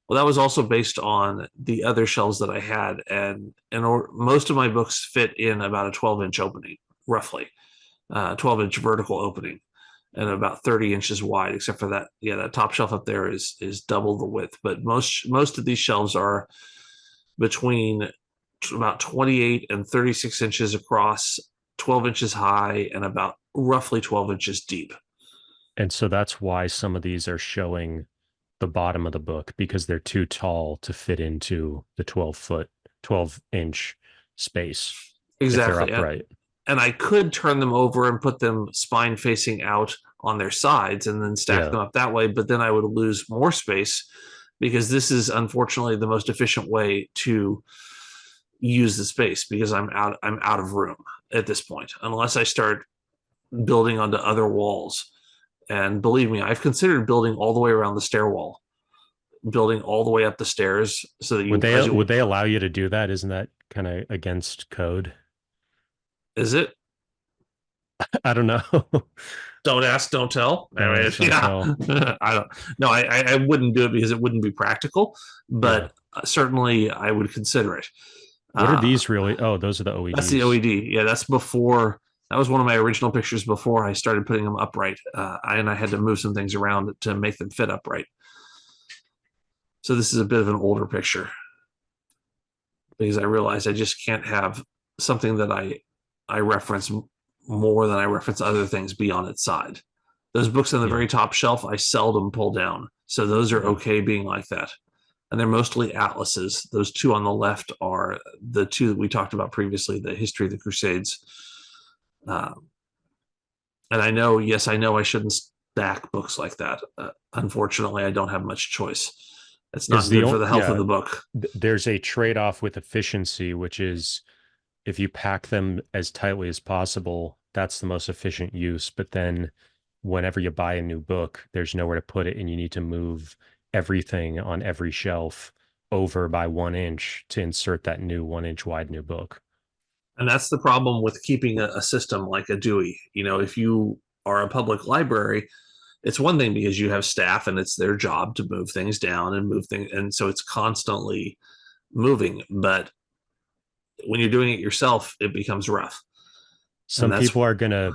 well, that was also based on the other shelves that I had, and most of my books fit in about a 12-inch opening, roughly, 12-inch vertical opening, and about 30 inches wide. Except for that, yeah, that top shelf up there is double the width. But most of these shelves are between about 28 and 36 inches across, 12 inches high, and about roughly 12 inches deep. And so that's why some of these are showing the bottom of the book because they're too tall to fit into the 12-inch space if they're Exactly. upright. And I could turn them over and put them spine facing out on their sides and then stack Yeah. them up that way, but then I would lose more space, because this is unfortunately the most efficient way to use the space, because I'm out of room at this point, unless I start building onto other walls. And believe me, I've considered building all the way around the stairwell, building all the way up the stairs so that Would you, they as you, would they allow you to do that? Isn't that kind of against code? is it? I don't know. Don't ask, don't tell. I Don't mean, ask, don't yeah, tell. I don't. No, I wouldn't do it because it wouldn't be practical. Yeah. But certainly, I would consider it. What are Uh, these really? Oh, those are the that's the OEDs. OED. Yeah, that's before. That was one of my original pictures before I started putting them upright. I had to move some things around to make them fit upright. So this is a bit of an older picture because I realized I just can't have something that I reference more than I reference other things be on its side. Those books on the Yeah. very top shelf, I seldom pull down. So those are Yeah. okay being like that. And they're mostly atlases. Those two on the left are the two that we talked about previously, the History of the Crusades. And I know, yes, I know I shouldn't stack books like that. Unfortunately, I don't have much choice. It's Because not good for the health of yeah, the book. there's a trade-off with efficiency, which is if you pack them as tightly as possible, that's the most efficient use. But then whenever you buy a new book, there's nowhere to put it, and you need to move everything on every shelf over by 1 inch to insert that new 1 inch wide new book. And that's the problem with keeping a system like a Dewey. If you are a public library, it's one thing because you have staff and it's their job to move things down and move things. And so it's constantly moving. But when you're doing it yourself, it becomes rough. And Some people are going to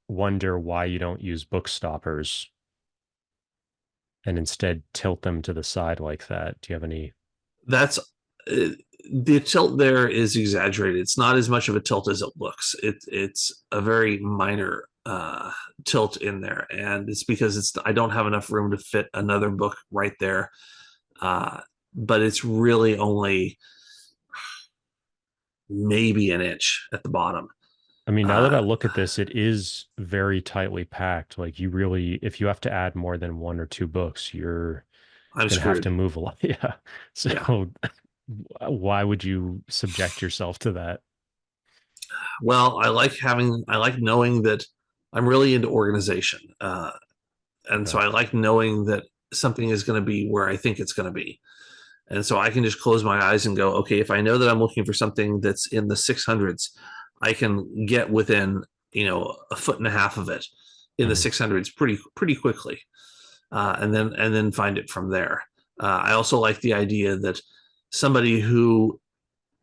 wonder why you don't use book stoppers and instead tilt them to the side like that. Do you have any? that's the tilt there is exaggerated. It's not as much of a tilt as it looks. It's a very minor tilt in there, and it's because I don't have enough room to fit another book right there. But it's really only maybe an inch at the bottom. I mean, now that I Uh, look at this, it is very tightly packed. Like you really, if you have to add more than one or two books, you're I'm gonna have to screwed. move a lot. Yeah. Yeah. So why would you subject yourself to that? Well, I like knowing that I'm really into organization. And Okay. so I like knowing that something is going to be where I think it's going to be. And so I can just close my eyes and go, okay, if I know that I'm looking for something that's in the 600s, I can get within, a foot and a half of it in the Mhm. 600s pretty quickly, and then find it from there. I also like the idea that somebody who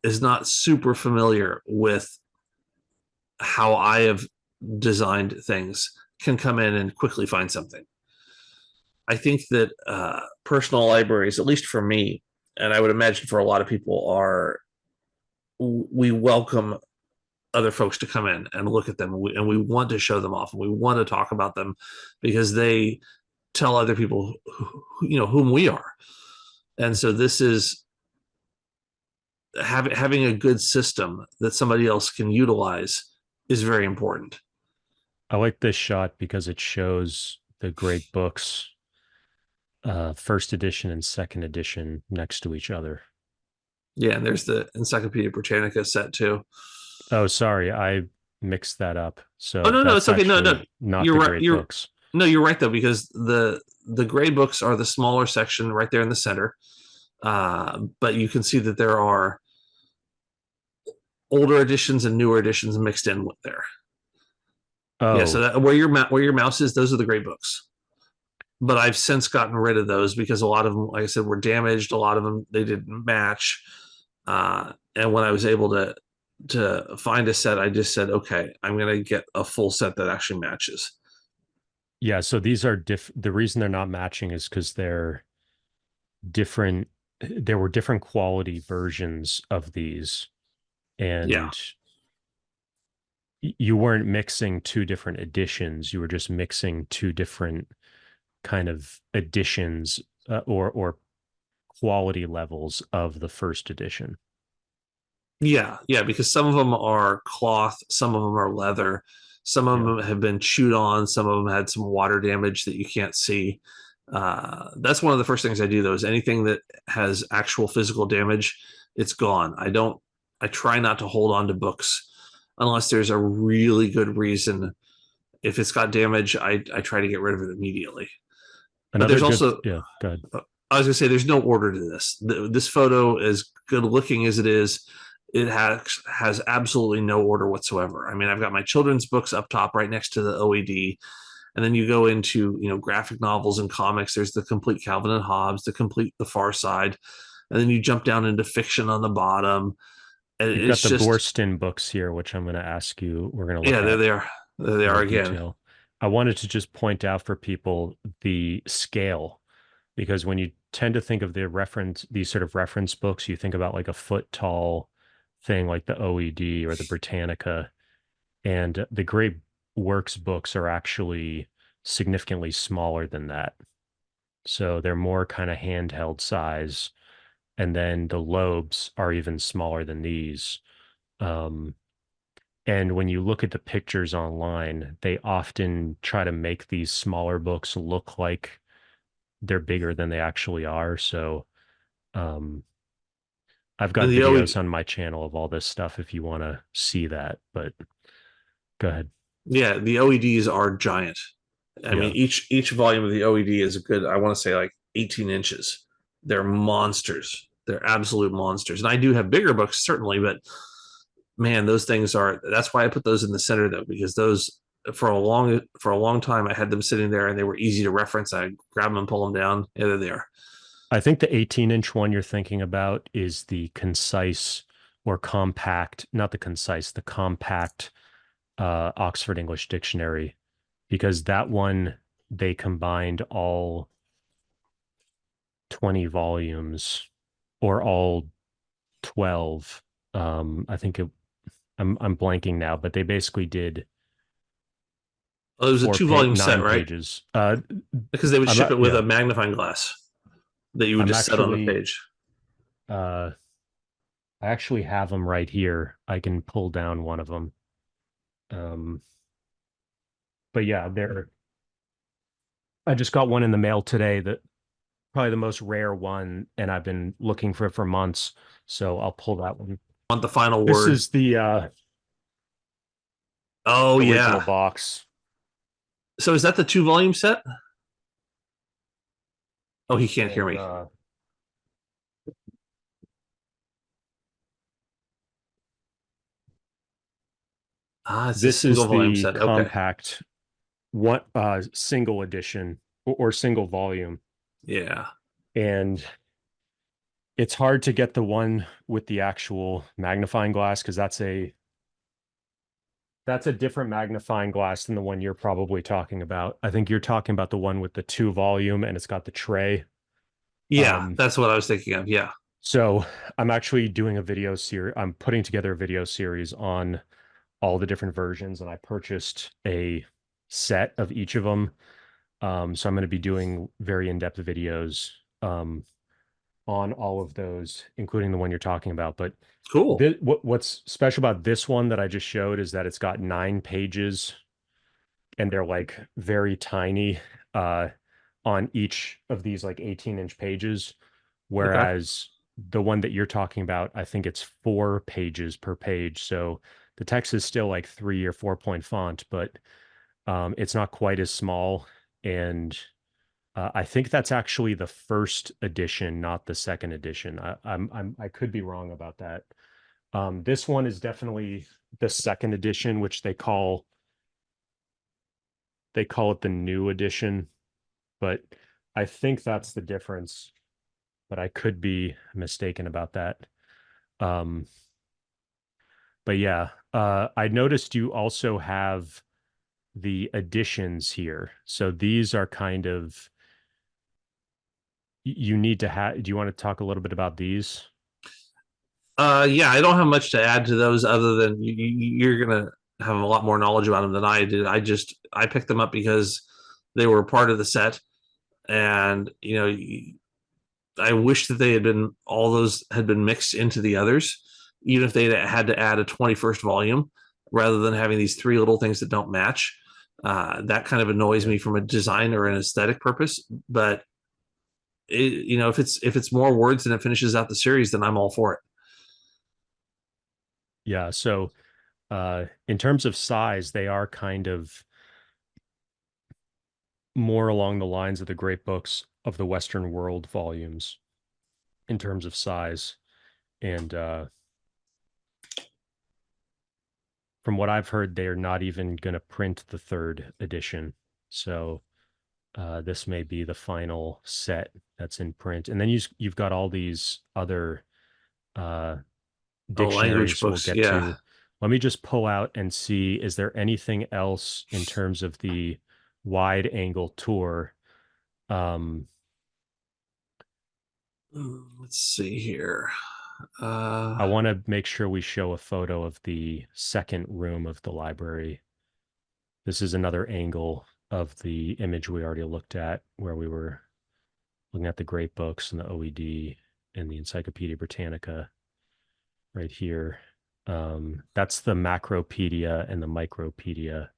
is not super familiar with how I have designed things can come in and quickly find something. I think that personal libraries, at least for me, and I would imagine for a lot of people, we welcome other folks to come in and look at them, and we want to show them off, and we want to talk about them because they tell other people, whom we are. And so this is having a good system that somebody else can utilize is very important. I like this shot because it shows the great books, first edition and second edition next to each other. Yeah, and there's the Encyclopedia Britannica set too. Oh, sorry, I mixed that up. Oh So no, no, that's it's okay. No, no, actually not you're the right. great books. No, you're right though, because the gray books are the smaller section right there in the center. But you can see that there are older editions and newer editions mixed in with there. Yeah, so Oh, that, where your mouse is, those are the gray books. But I've since gotten rid of those because a lot of them, like I said, were damaged. A lot of them they didn't match. And when I was able to find a set, I just said, okay, I'm going to get a full set that actually matches. yeah. So these are the reason they're not matching is because they're different. There were different quality versions of these, Yeah, and you weren't mixing two different editions. You were just mixing two different kind of editions, or quality levels of the first edition. yeah, because some of them are cloth, some of them are leather, some of Yeah. them have been chewed on, some of them had some water damage that you can't see. That's one of the first things I do, though, is anything that has actual physical damage, it's gone. I try not to hold on to books unless there's a really good reason. if it's got damage, I try to get rid of it immediately. But Another there's good, also, yeah, go ahead. I was gonna say, there's no order to this. This photo, as good looking as it is, it has absolutely no order whatsoever. I mean, I've got my children's books up top right next to the OED, and then you go into, graphic novels and comics. There's the complete Calvin and Hobbes, the complete The Far Side, and then you jump down into fiction on the bottom, and You've got it's the just, Borston books here, which I'm going to ask you, we're going to yeah, look there at they are. There they in are more again. detail. I wanted to just point out for people the scale, because when you tend to think of these sort of reference books, you think about like a foot tall thing like the OED or the Britannica, and the Great Works books are actually significantly smaller than that. So they're more kind of handheld size. And then the Loebs are even smaller than these. Um, and when you look at the pictures online, they often try to make these smaller books look like they're bigger than they actually are. So um, I've got And the OED, videos on my channel of all this stuff if you want to see that. But go ahead. yeah, the OEDs are giant. I mean, Yeah. each volume of the OED is a good, I want to say, like 18 inches. They're monsters. They're absolute monsters. And I do have bigger books, certainly, but man, those things are. That's why I put those in the center, though, because those, for a long time, I had them sitting there and they were easy to reference. I grab them and pull them down, and they're there. I think the 18-inch one you're thinking about is the concise or compact, not the concise, the compact Oxford English Dictionary, because that one they combined all 20 volumes or all 12. I think I'm blanking now, but they basically did Oh, it was a two-volume set, nine right? pages. Because they would I'm ship it with yeah, a magnifying glass that you would I'm just set on the actually page. uh I actually have them right here. I can pull down one of them. Um, but yeah, I just got one in the mail today that probably the most rare one, and I've been looking for it for months. So I'll pull that one. Want the final This word? is the Oh original yeah. box. So is that the two-volume set? Oh, he can't hear And me. Ah, it's a this is single-volume the set. Okay. compact one single edition or single volume. Yeah. And it's hard to get the one with the actual magnifying glass because that's a different magnifying glass than the one you're probably talking about. I think you're talking about the one with the two volume and it's got the tray. Yeah, Um, that's what I was thinking of. Yeah. so I'm actually doing a video series. I'm putting together a video series on all the different versions, and I purchased a set of each of them. So I'm going to be doing very in-depth videos on all of those, including the one you're talking about. But Cool. what's special about this one that I just showed is that it's got 9 pages and they're like very tiny uh, on each of these like 18-inch pages. Okay. Whereas the one that you're talking about, I think it's 4 pages per page. So the text is still like 3 or 4 point font, but it's not quite as small. And I think that's actually the first edition, not the second edition. I could be wrong about that. This one is definitely the second edition, which they call it the new edition, but I think that's the difference. But I could be mistaken about that. Um, but yeah, I noticed you also have the additions here. So these are kind of you need to have. Do you want to talk a little bit about these? Yeah, I don't have much to add to those other than you're gonna have a lot more knowledge about them than I did. I picked them up because they were part of the set, and I wish that they had been all those had been mixed into the others, even if they had to add a 21st volume rather than having these three little things that don't match. That kind of annoys Yeah. me from a design or an aesthetic purpose. But if it's more words and it finishes out the series, then I'm all for it. Yeah. So in terms of size, they are kind of more along the lines of the great books of the Western world volumes in terms of size. And from what I've heard, they are not even going to print the third edition. So this may be the final set that's in print. And then you've got all these other uh, Oh, language dictionaries we'll books. get Yeah. to. Let me just pull out and see, is there anything else in terms of the wide angle tour? Let's see here. I want to make sure we show a photo of the second room of the library. This is another angle of the image we already looked at, where we were looking at the great books and the OED and the Encyclopedia Britannica right here. That's the Macropedia and the Micropedia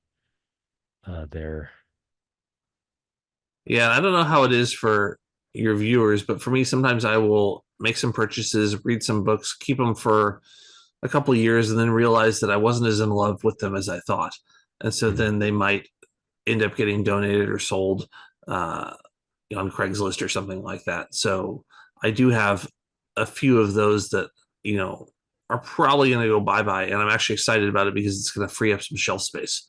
there. Yeah, I don't know how it is for your viewers, but for me, sometimes I will make some purchases, read some books, keep them for a couple of years, and then realize that I wasn't as in love with them as I thought. And so then they might end up getting donated or sold uh, on Craigslist or something like that. So I do have a few of those that, are probably going to go bye-bye. And I'm actually excited about it because it's going to free up some shelf space.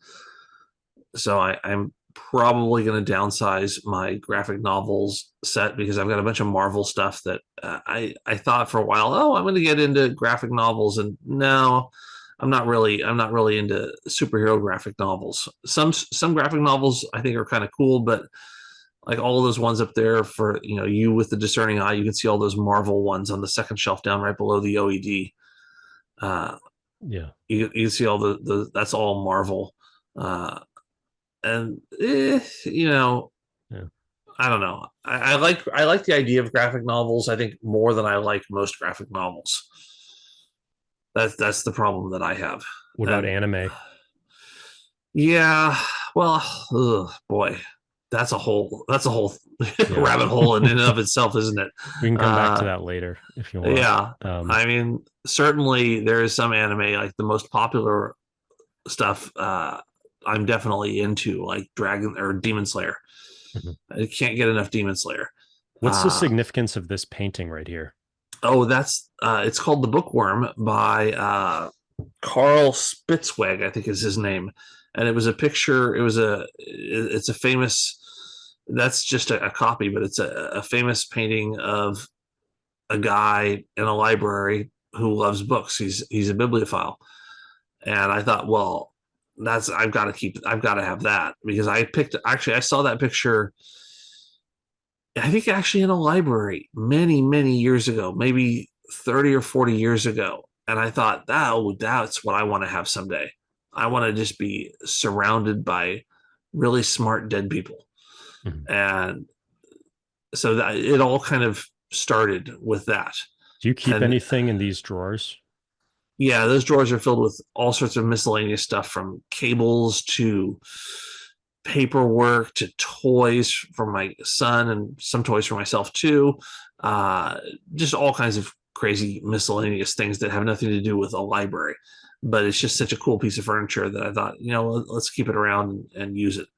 So I'm probably going to downsize my graphic novels set because I've got a bunch of Marvel stuff that I thought for a while, oh, I'm going to get into graphic novels, and no, I'm not really into superhero graphic novels. Some graphic novels I think are kind of cool, but like all of those ones up there for you with the discerning eye, you can see all those Marvel ones on the second shelf down right below the OED. Yeah. You see all the that's all Marvel. And Yeah. I don't know. I like the idea of graphic novels. I think more than I like most graphic novels. That's the problem that I have. What about And anime? yeah, well, boy, that's a whole Yeah. rabbit hole in and of itself, isn't it? We can come back to Uh, that later if you want. yeah, I mean, certainly there is some anime like the most popular stuff. I'm definitely into like Dragon or Demon Slayer. Mhm. I can't get enough Demon Slayer. What's the Uh, significance of this painting right here? oh, that's it's called The Bookworm by Carl Spitzweg, I think is his name, and it was a picture. It's a famous. That's just a copy, but it's a famous painting of a guy in a library who loves books. He's a bibliophile, and I thought, well, I've got to have that because I saw that picture. I think actually in a library many, many years ago, maybe 30 or 40 years ago. And I thought, oh, that's what I want to have someday. I want to just be surrounded by really smart dead people. Mhm. And so that it all kind of started with that. Do you keep And anything in these drawers? yeah, those drawers are filled with all sorts of miscellaneous stuff from cables to paperwork to toys for my son and some toys for myself too. Uh, just all kinds of crazy miscellaneous things that have nothing to do with a library. But it's just such a cool piece of furniture that I thought, let's keep it around and use it.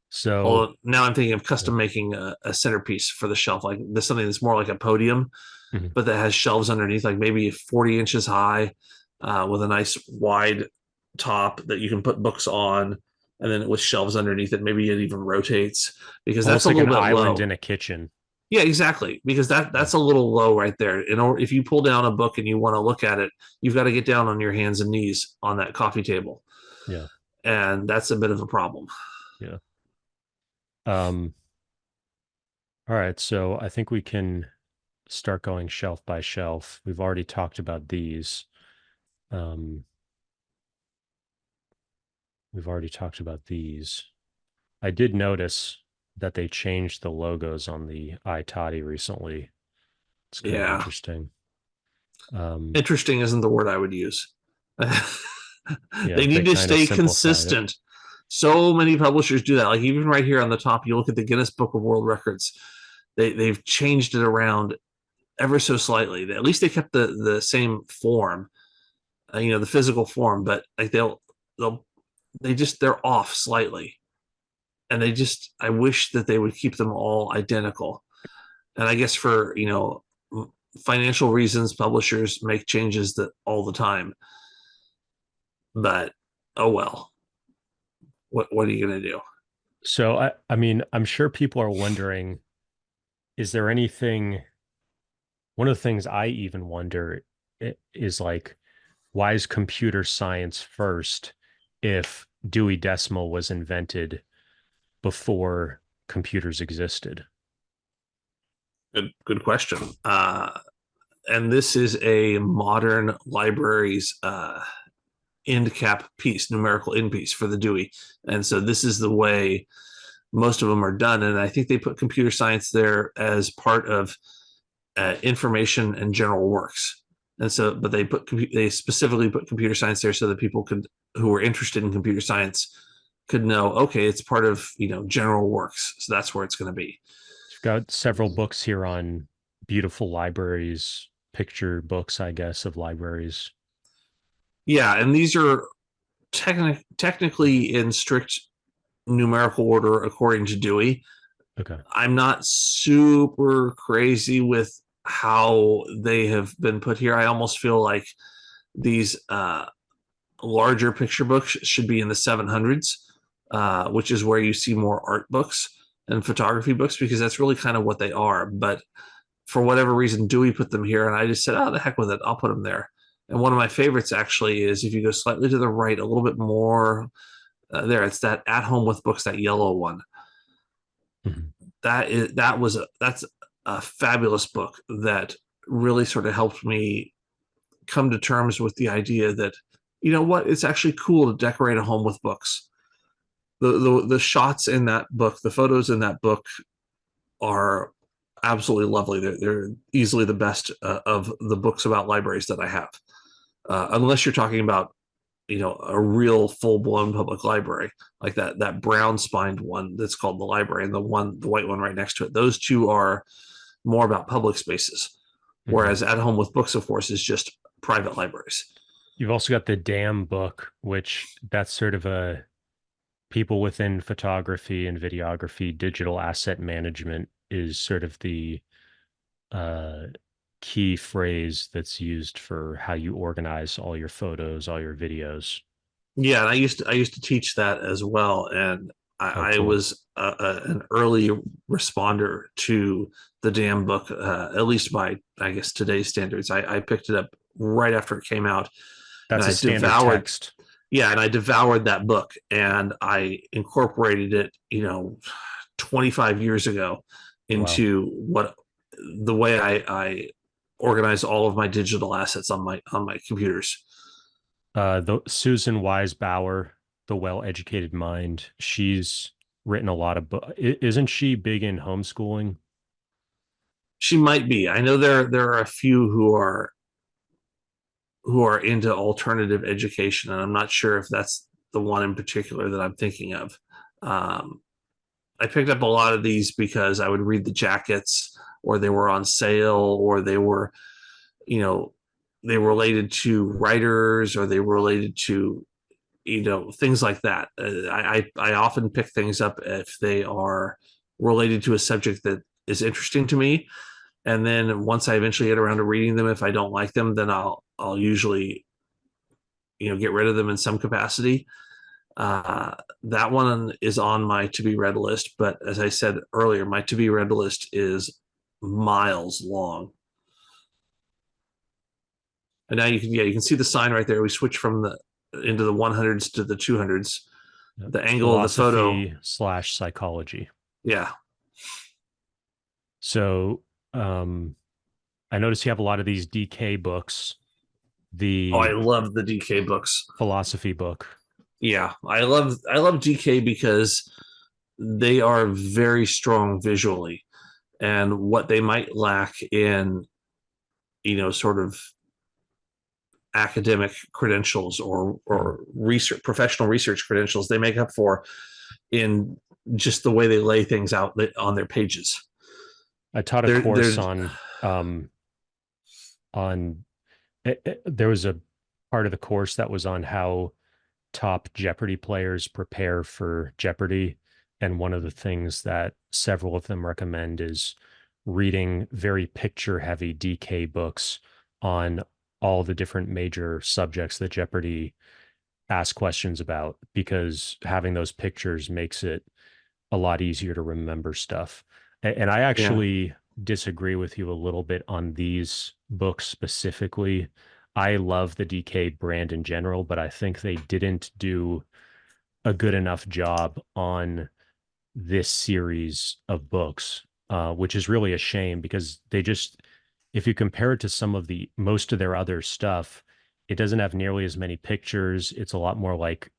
So, Although now I'm thinking of custom making a centerpiece for the shelf, like this something that's more like a podium, mhm. but that has shelves underneath, like maybe 40 inches high, with a nice wide top that you can put books on, and then with shelves underneath it. Maybe it even rotates because that's Almost a like little an bit island low. in a kitchen. Yeah, exactly. Because Yeah. that's a little low right there. If you pull down a book and you want to look at it, you've got to get down on your hands and knees on that coffee table, Yeah. and that's a bit of a problem. Yeah. Um, all right. So I think we can start going shelf by shelf. We've already talked about these. Um, we've already talked about these. I did notice that they changed the logos on the I Tatti recently. It's kind of Yeah, interesting. interesting isn't the word I would use. Yeah, They they need to kind of stay simplified it. consistent. So many publishers do that. Like even right here on the top, you look at the Guinness Book of World Records. They've changed it around ever so slightly. At least they kept the same form, the physical form, but like they're off slightly, and I wish that they would keep them all identical. And I guess for, financial reasons, publishers make changes that all the time. But oh well, what are you going to do? So I mean, I'm sure people are wondering, is there anything, one of the things I even wonder is like, why is computer science first if Dewey Decimal was invented before computers existed? Good question. And this is a modern library's end cap piece, numerical end piece for the Dewey. And so this is the way most of them are done. And I think they put computer science there as part of information and general works. And so, but they specifically put computer science there so that people who were interested in computer science could know, okay, it's part of, general works. So that's where it's going to be. You've got several books here on beautiful libraries, picture books, I guess, of libraries. Yeah. And these are technically in strict numerical order according to Dewey. Okay. I'm not super crazy with how they have been put here. I almost feel like these larger picture books should be in the 700s, which is where you see more art books and photography books, because that's really kind of what they are. But for whatever reason, Dewey put them here, and I just said, oh, the heck with it. I'll put them there. And one of my favorites actually is if you go slightly to the right, a little bit more there, it's that At Home with Books, that yellow one. Mm-hmm. That's a fabulous book that really sort of helped me come to terms with the idea that, it's actually cool to decorate a home with books. The shots in that book, the photos in that book are absolutely lovely. They're easily the best of the books about libraries that I have, unless you're talking about a real full-blown public library like that brown spined one that's called the library, and the white one right next to it. Those two are more about public spaces, whereas At Home with Books, of course, is just private libraries. You've also got the DAM book, which that's sort of a people within photography and videography, digital asset management is sort of the uh, key phrase that's used for how you organize all your photos, all your videos. Yeah, and I used to teach that as well, and Oh, I cool. was an early responder to the damn book, at least by, I guess, today's standards. I picked it up right after it came out, and That's a I standard devoured. text. Yeah, and I devoured that book, and I incorporated it, 25 years ago Wow. into the way I organize all of my digital assets on my computers. The Susan Wise Bauer, The Well-Educated Mind, she's written a lot of books. Isn't she big in homeschooling? She might be. I know there are a few who are into alternative education, and I'm not sure if that's the one in particular that I'm thinking of. Um, I picked up a lot of these because I would read the jackets, or they were on sale, or you know, they were related to writers, or they were related to, things like that. I often pick things up if they are related to a subject that is interesting to me, and then once I eventually get around to reading them, if I don't like them, then I'll usually get rid of them in some capacity. That one is on my to be read list, but as I said earlier, my to be read list is miles long. And now you can see the sign right there. We switch from the into the 100s to the 200s. The angle of the photo. Philosophy slash psychology. Yeah. So I notice you have a lot of these DK books, Oh, I the love the DK books. philosophy book. Yeah, I love DK because they are very strong visually, and what they might lack in sort of academic credentials or research professional research credentials, they make up for in just the way they lay things out on their pages. I taught a They're course um on there was a part of the course that was on how top Jeopardy players prepare for Jeopardy. And one of the things that several of them recommend is reading very picture heavy DK books on all the different major subjects that Jeopardy asks questions about, because having those pictures makes it a lot easier to remember stuff. And I Yeah. actually disagree with you a little bit on these books specifically. I love the DK brand in general, but I think they didn't do a good enough job on this series of books, which is really a shame because they just, if you compare it to some of the most of their other stuff, it doesn't have nearly as many pictures. It's a lot more like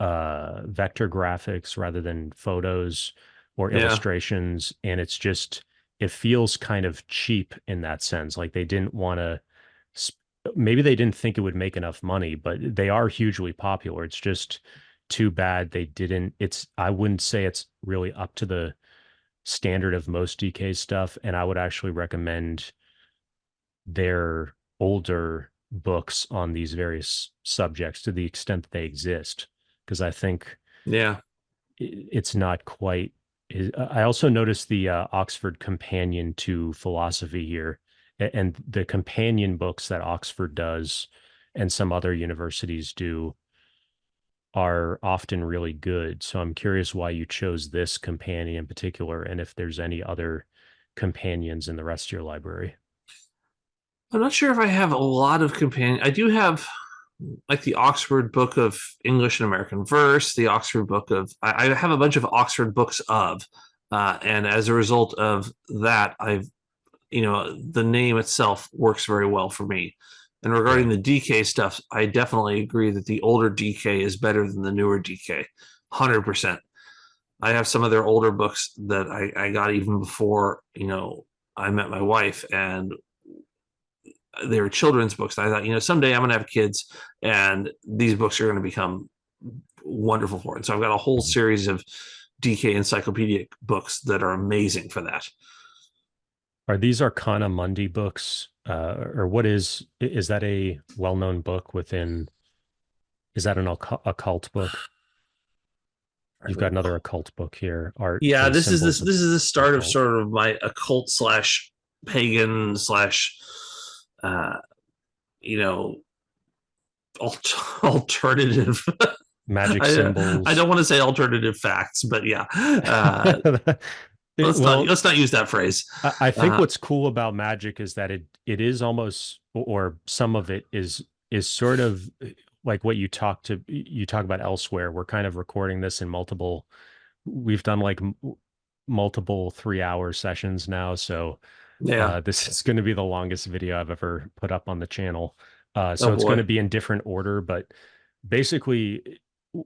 vector graphics rather than photos or Yeah. illustrations. And it's just, it feels kind of cheap in that sense. Like they didn't want to, maybe they didn't think it would make enough money, but they are hugely popular. It's just too bad they didn't. It's, I wouldn't say it's really up to the standard of most DK stuff. And I would actually recommend their older books on these various subjects to the extent that they exist, because I think Yeah. it's not quite. I also noticed the Oxford Companion to Philosophy here, and the companion books that Oxford does and some other universities do are often really good. So I'm curious why you chose this companion in particular, and if there's any other companions in the rest of your library. I'm not sure if I have a lot of companion. I do have like the Oxford Book of English and American Verse, the Oxford Book of, I have a bunch of Oxford books of, and as a result of that, the name itself works very well for me. And regarding Right. the DK stuff, I definitely agree that the older DK is better than the newer DK. 100%. I have some of their older books that I got even before, I met my wife, and they were children's books. And I thought, someday I'm going to have kids, and these books are going to become wonderful for it. So I've got a whole series of DK encyclopedic books that are amazing for that. Are these Arcana Mundi books, or what is that a well-known book within? Is that an occult book? You've got another occult book here, Art Yeah, and this is Symbols this of this is the the start of Occult. sort of my occult slash pagan slash uh you know alternative. Magic I symbols. don't want to say alternative facts, but yeah, let's not Well, let's not use that phrase. I think uh what's cool about magic is that it is almost, or some of it is sort of like what you talk about elsewhere. We're kind of recording this in multiple. We've done like multiple 3 hour sessions now, so yeah. this is going to be the longest video I've ever put up on the channel. Oh So it's going boy. to be in different order, but basically,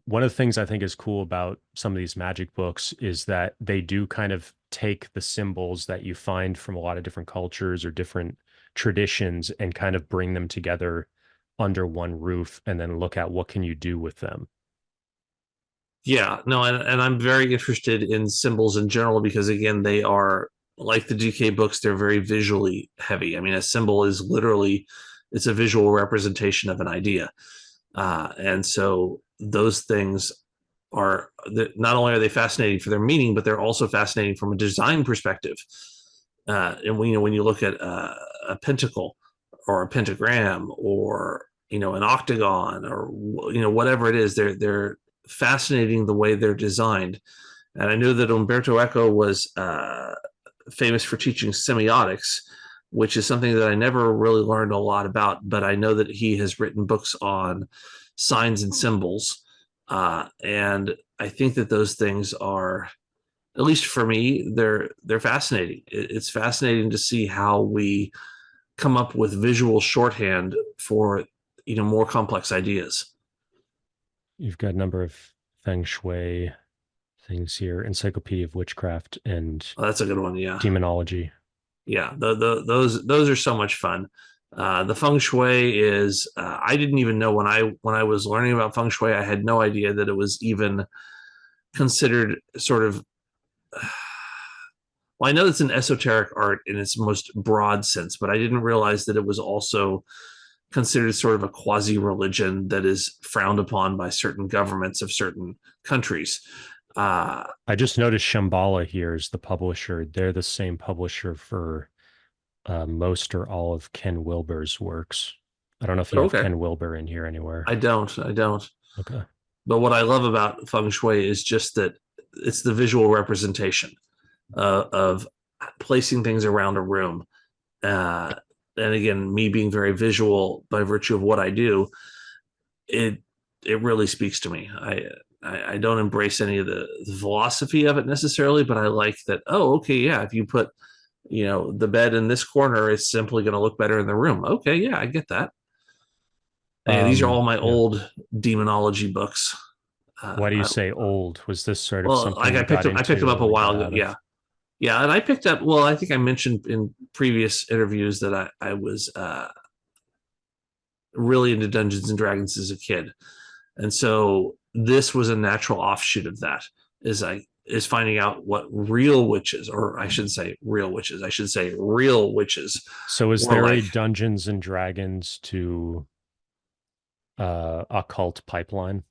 one of the things I think is cool about some of these magic books is that they do kind of take the symbols that you find from a lot of different cultures or different traditions and kind of bring them together under one roof and then look at what can you do with them. Yeah, no, and I'm very interested in symbols in general because again, they are like the DK books, they're very visually heavy. I mean, a symbol is literally it's a visual representation of an idea. And so those things are not only are they fascinating for their meaning, but they're also fascinating from a design perspective. And when you look at a pentacle or a pentagram or an octagon or whatever it is, they're fascinating the way they're designed. And I know that Umberto Eco was famous for teaching semiotics, which is something that I never really learned a lot about, but I know that he has written books on signs and symbols. And I think that those things are, at least for me, they're fascinating. It's fascinating to see how we come up with visual shorthand for more complex ideas. You've got a number of feng shui things here, Encyclopedia of Witchcraft and Oh, that's a good one. Yeah, Demonology. yeah. Those are so much fun. The feng shui is I didn't even know when I was learning about feng shui, I had no idea that it was even considered sort of. Well, I know it's an esoteric art in its most broad sense, but I didn't realize that it was also considered sort of a quasi religion that is frowned upon by certain governments of certain countries. I just noticed Shambhala here is the publisher. They're the same publisher for most or all of Ken Wilber's works. I don't know if you have Okay. Ken Wilber in here anywhere. I don't. Okay. But what I love about feng shui is just that it's the visual representation of placing things around a room. Uh, and again, me being very visual by virtue of what I do, it it really speaks to me. I don't embrace any of the philosophy of it necessarily, but I like that. Oh, okay, yeah. If you put the bed in this corner, it's simply going to look better in the room. Okay, yeah, I get that. And these are all my Yeah. old demonology books. Why do you I, say old? Was this sort of well, something like you got I picked them into up a or while got ago. out of? Yeah, yeah, and I picked up. Well, I think I mentioned in previous interviews that I was really into Dungeons and Dragons as a kid, and so this was a natural offshoot of that. Is finding out what real witches, or I should say real witches. I should say real witches So is were there a like. Dungeons and Dragons to occult pipeline?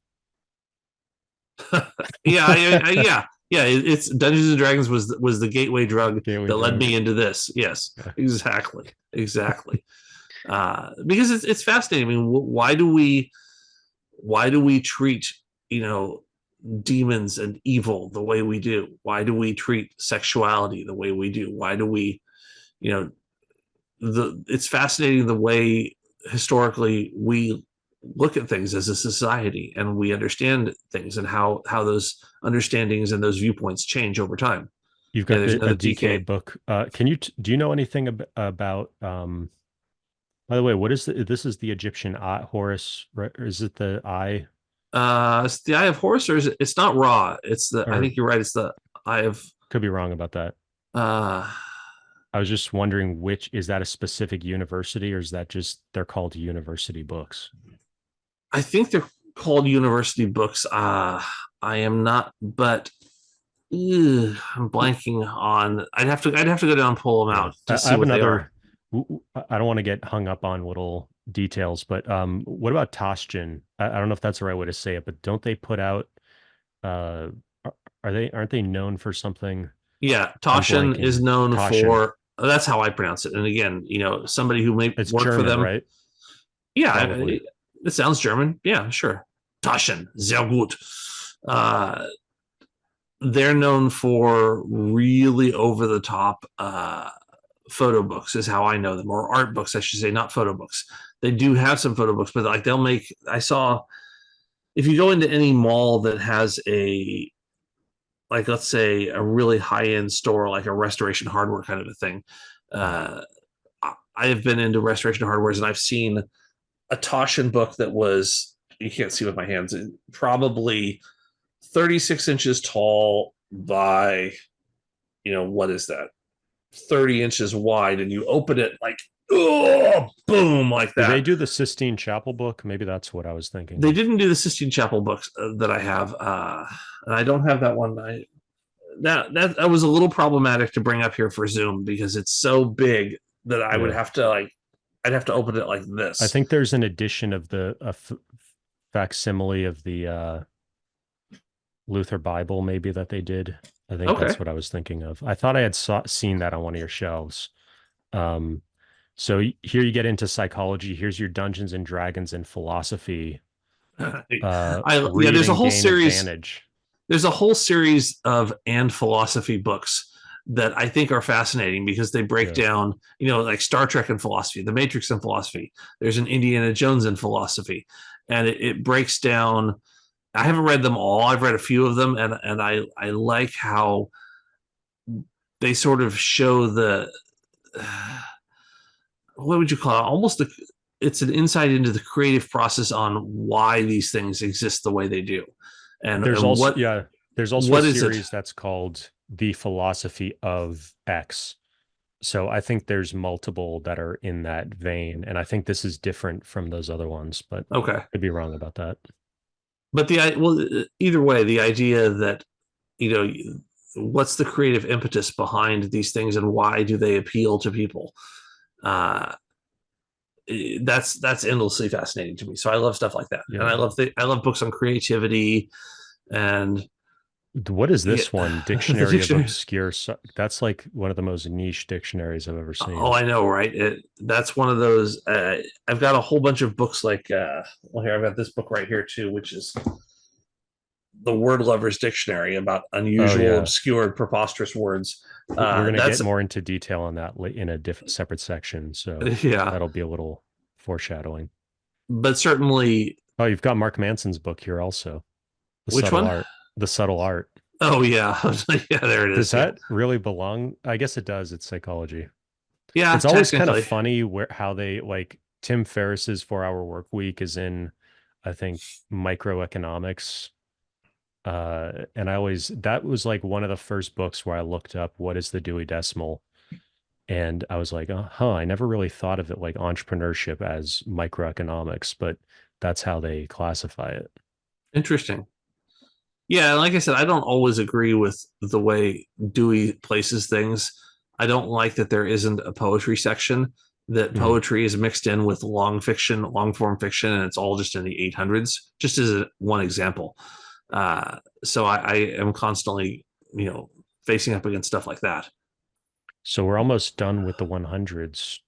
Yeah, yeah. It's Dungeons and Dragons was the gateway drug Gateway that led drug. me into this. Yes, Yeah. exactly. Because it's fascinating. I mean, why do we treat you know demons and evil the way we do? Why do we treat sexuality the way we do? Why do we you know it's fascinating the way historically we look at things as a society and we understand things and how those understandings and those viewpoints change over time. You've Yeah, got there's a another DK DK. book. Do you know anything about by the way, what is this is the Egyptian eye, Horus, right? Or is it the eye It's the Eye of Horus, or it's not Ra. I or think you're right. It's the Eye of. could be wrong about that. Uh, I was just wondering which is that a specific university or is that just they're called university books? I think they're called university books. I am not, but I'm blanking on. I'd have to go down and pull them Yeah. out to I see have what they are. another I don't want to get hung up on little details, but what about Toshjin? I don't know if that's the right way to say it, but don't they put out uh aren't they known for something? Yeah, I'm Toshin is blanking. known Toshin. for. That's how I pronounce it. And again, somebody who may It's work for German, them. right? Yeah, Probably. it sounds German. Yeah, sure. Taschen, sehr gut. Uh, they're known for really over the top photo books, is how I know them, or art books, I should say, not photo books. They do have some photo books, but like they'll make. I saw if you go into any mall that has a like let's say a really high end store, like a Restoration Hardware kind of a thing. Uh, I have been into Restoration Hardwares and I've seen a Toshin book that was you can't see with my hands, probably 36 inches tall by what is that 30 inches wide, and you open it like oh boom like Did they that. do the Sistine Chapel book? Maybe that's what I was thinking They of. didn't do the Sistine Chapel books that I have, and I don't have that one. That was a little problematic to bring up here for Zoom because it's so big that I would Yeah. have to I'd have to open it like I this. think there's an edition of the facsimile of the Luther Bible, maybe that they did. I think Okay. that's what I was thinking of. I thought I had seen that on one of your shelves. Um, so here you get into psychology. Here's your Dungeons and Dragons and philosophy. Yeah, Read and gain advantage. there's a whole series of and philosophy books that I think are fascinating because they break Yeah. down, like Star Trek and philosophy, The Matrix and philosophy. There's an Indiana Jones in philosophy, and it breaks down. I haven't read them all. I've read a few of them, and I like how they sort of show the what would you call it? It's an insight into the creative process on why these things exist the way they do, and There's and also what yeah, there's also a what is it? series that's called The Philosophy of X. So I think there's multiple that are in that vein, and I think this is different from those other ones, but Okay, I'd be wrong about that. but either way, the idea that you know what's the creative impetus behind these things and why do they appeal to people? Uh, that's endlessly fascinating to me. So I love stuff like that, and Yeah. I love books on creativity and What is Yeah, this one? the Dictionary of dictionary. Obscure. That's like one of the most niche dictionaries I've ever Oh, seen. I know, right? That's one of those. I've got a whole bunch of books like, well, here I've got this book right here too, which is the Word Lovers Dictionary about Oh unusual, yeah. obscure, preposterous words. We're going to get That's more into detail on that in a different separate section. So yeah, that'll be a little foreshadowing. but certainly, Oh, you've got Mark Manson's book here also. The which subtle one? art. The subtle art. Oh yeah, yeah, there it Does is. Yeah, that really belong? I guess it does. It's psychology. yeah, It's always kind of technically funny where how they like Tim Ferriss's 4 Hour Work Week is in, I think, microeconomics. And I always that was like one of the first books where I looked up what is the Dewey Decimal. And I was like, huh, I never really thought of it like entrepreneurship as microeconomics, but that's how they classify it. interesting. Yeah, like I said, I don't always agree with the way Dewey places things. I don't like that there isn't a poetry section, that Mm. poetry is mixed in with long fiction, long form fiction, and it's all just in the 800s, just as one example. So I am constantly, facing up against stuff like that. So we're almost done with the 100s.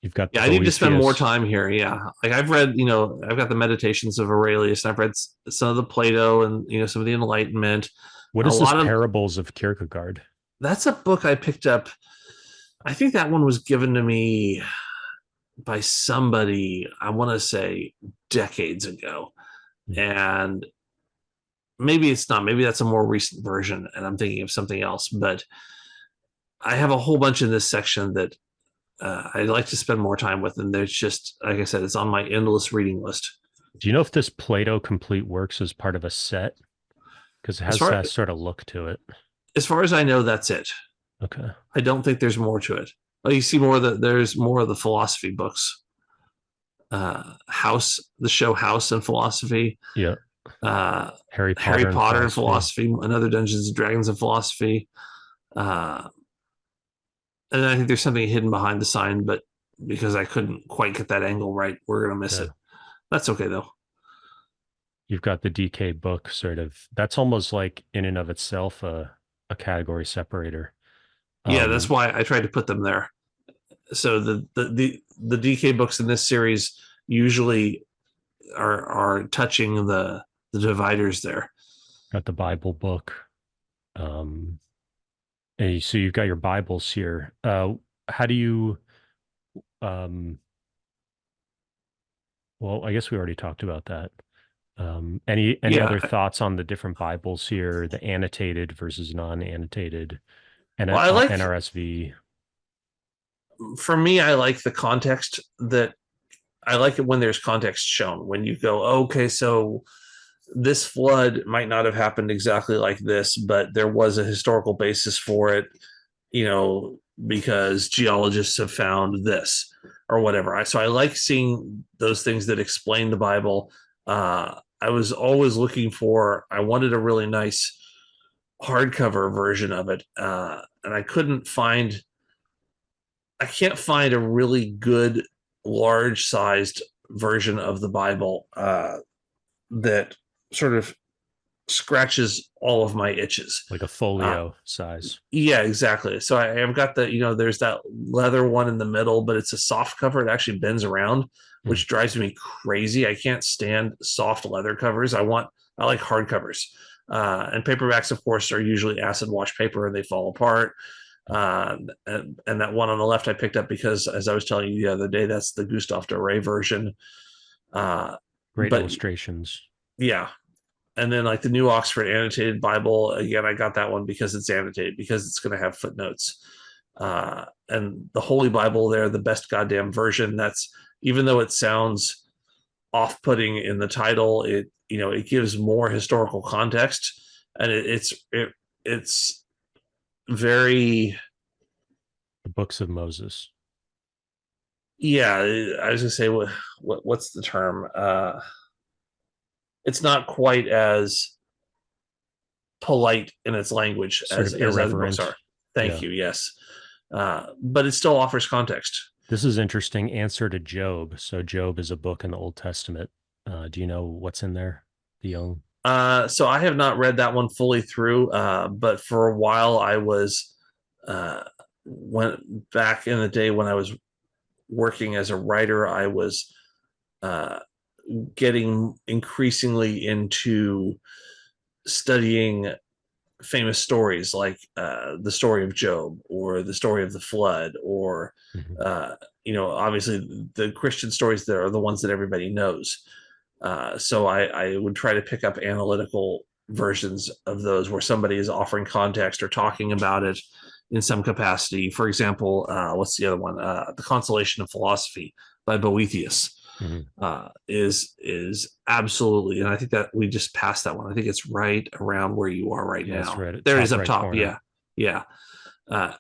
You've got the Yeah, I need to spend more Boethius. time here. Yeah, like I've read, I've got the Meditations of Aurelius, and I've read some of the Plato and some of the Enlightenment. What A is this lot of Parables of Kierkegaard? That's a book I picked up. I think that one was given to me by somebody, I want to say decades ago. Mm. And maybe it's not, maybe that's a more recent version and I'm thinking of something else. But I have a whole bunch in this section that I'd like to spend more time with. And there's just, like I said, it's on my endless reading list. Do you know if this Plato Complete Works is part of a set? Because it As has far that sort of look to it. as far as I know, that's it. Okay. I don't think there's more to it. Oh, you see there's more of the philosophy books. House, the show House and Philosophy, Yeah. uh, Harry Harry Potter and Potter and philosophy. philosophy, another Dungeons and Dragons and philosophy. Uh, and I think there's something hidden behind the sign, but because I couldn't quite get that angle right, we're gonna miss Yeah. it. That's okay though. You've got the DK book sort of. That's almost like in and of itself a category separator. Yeah, that's Um, why I tried to put them there. So the DK books in this series usually are touching the dividers there. got the Bible book. Um, and so you've got your Bibles here. How do you um well, I guess we already talked about that. Any other Yeah. thoughts on the different Bibles here, the annotated versus non-annotated, and Well, I like NRSV? for me, I like the context that I like it when there's context shown. When you go, okay, so this flood might not have happened exactly like this, but there was a historical basis for it, because geologists have found this or whatever. So I like seeing those things that explain the Bible. I was always looking for, I wanted a really nice hardcover version of it. And I can't find a really good large sized version of the Bible that sort of scratches all of my itches. Like a Uh, folio size. yeah, exactly. So I've got there's that leather one in the middle, but it's a soft cover. It actually bends around, Mm. which drives me crazy. I can't stand soft leather covers. I like hard covers. And paperbacks, of course, are usually acid wash paper and they fall apart. And that one on the left I picked up because, as I was telling you the other day, that's the Gustave Doré version. Uh, Great but illustrations. yeah, and then like the New Oxford Annotated Bible, again, I got that one because it's annotated, because it's going to have footnotes. And the Holy Bible there, the best goddamn version. That's, even though it sounds off-putting in the title, it gives more historical context, and it's very, The books of Moses. yeah. I was gonna say what's the term? It's not quite as polite in its language Sort as of other books irreverent. are. Thank Yeah. you. Yes, but it still offers context. This is interesting. Answer to Job. So Job is a book in the Old Testament. Do you know what's in there? The young. So I have not read that one fully through, but for a while I was uh, went back in the day when I was working as a writer. I was uh, getting increasingly into studying famous stories like the story of Job or the story of the flood or Mhm. uh, obviously the Christian stories that are the ones that everybody knows. So I would try to pick up analytical versions of those where somebody is offering context or talking about it in some capacity. For example, what's the other one? The Consolation of Philosophy by Boethius Mhm. is absolutely, and I think that we just passed that one. I think it's right around where you are right Yeah, it's now. right at There it is top up right top. corner. Yeah, yeah. Uh,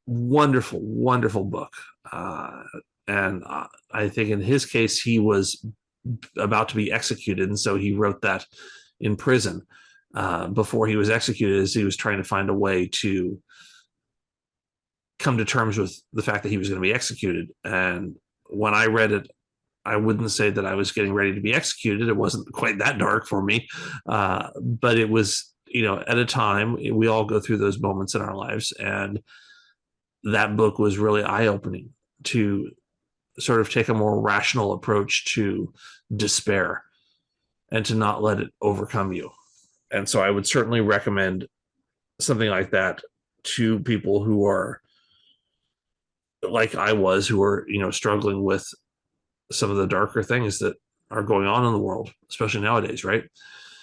Wonderful, wonderful book. Uh, and I think in his case, he was about to be executed, and so he wrote that in prison before he was executed, as he was trying to find a way to come to terms with the fact that he was going to be executed. And when I read it, I wouldn't say that I was getting ready to be executed. It wasn't quite that dark for me, but it was, at a time we all go through those moments in our lives, and that book was really eye opening to sort of take a more rational approach to despair and to not let it overcome you. And so I would certainly recommend something like that to people who are like I was, who are, struggling with some of the darker things that are going on in the world, especially nowadays, right?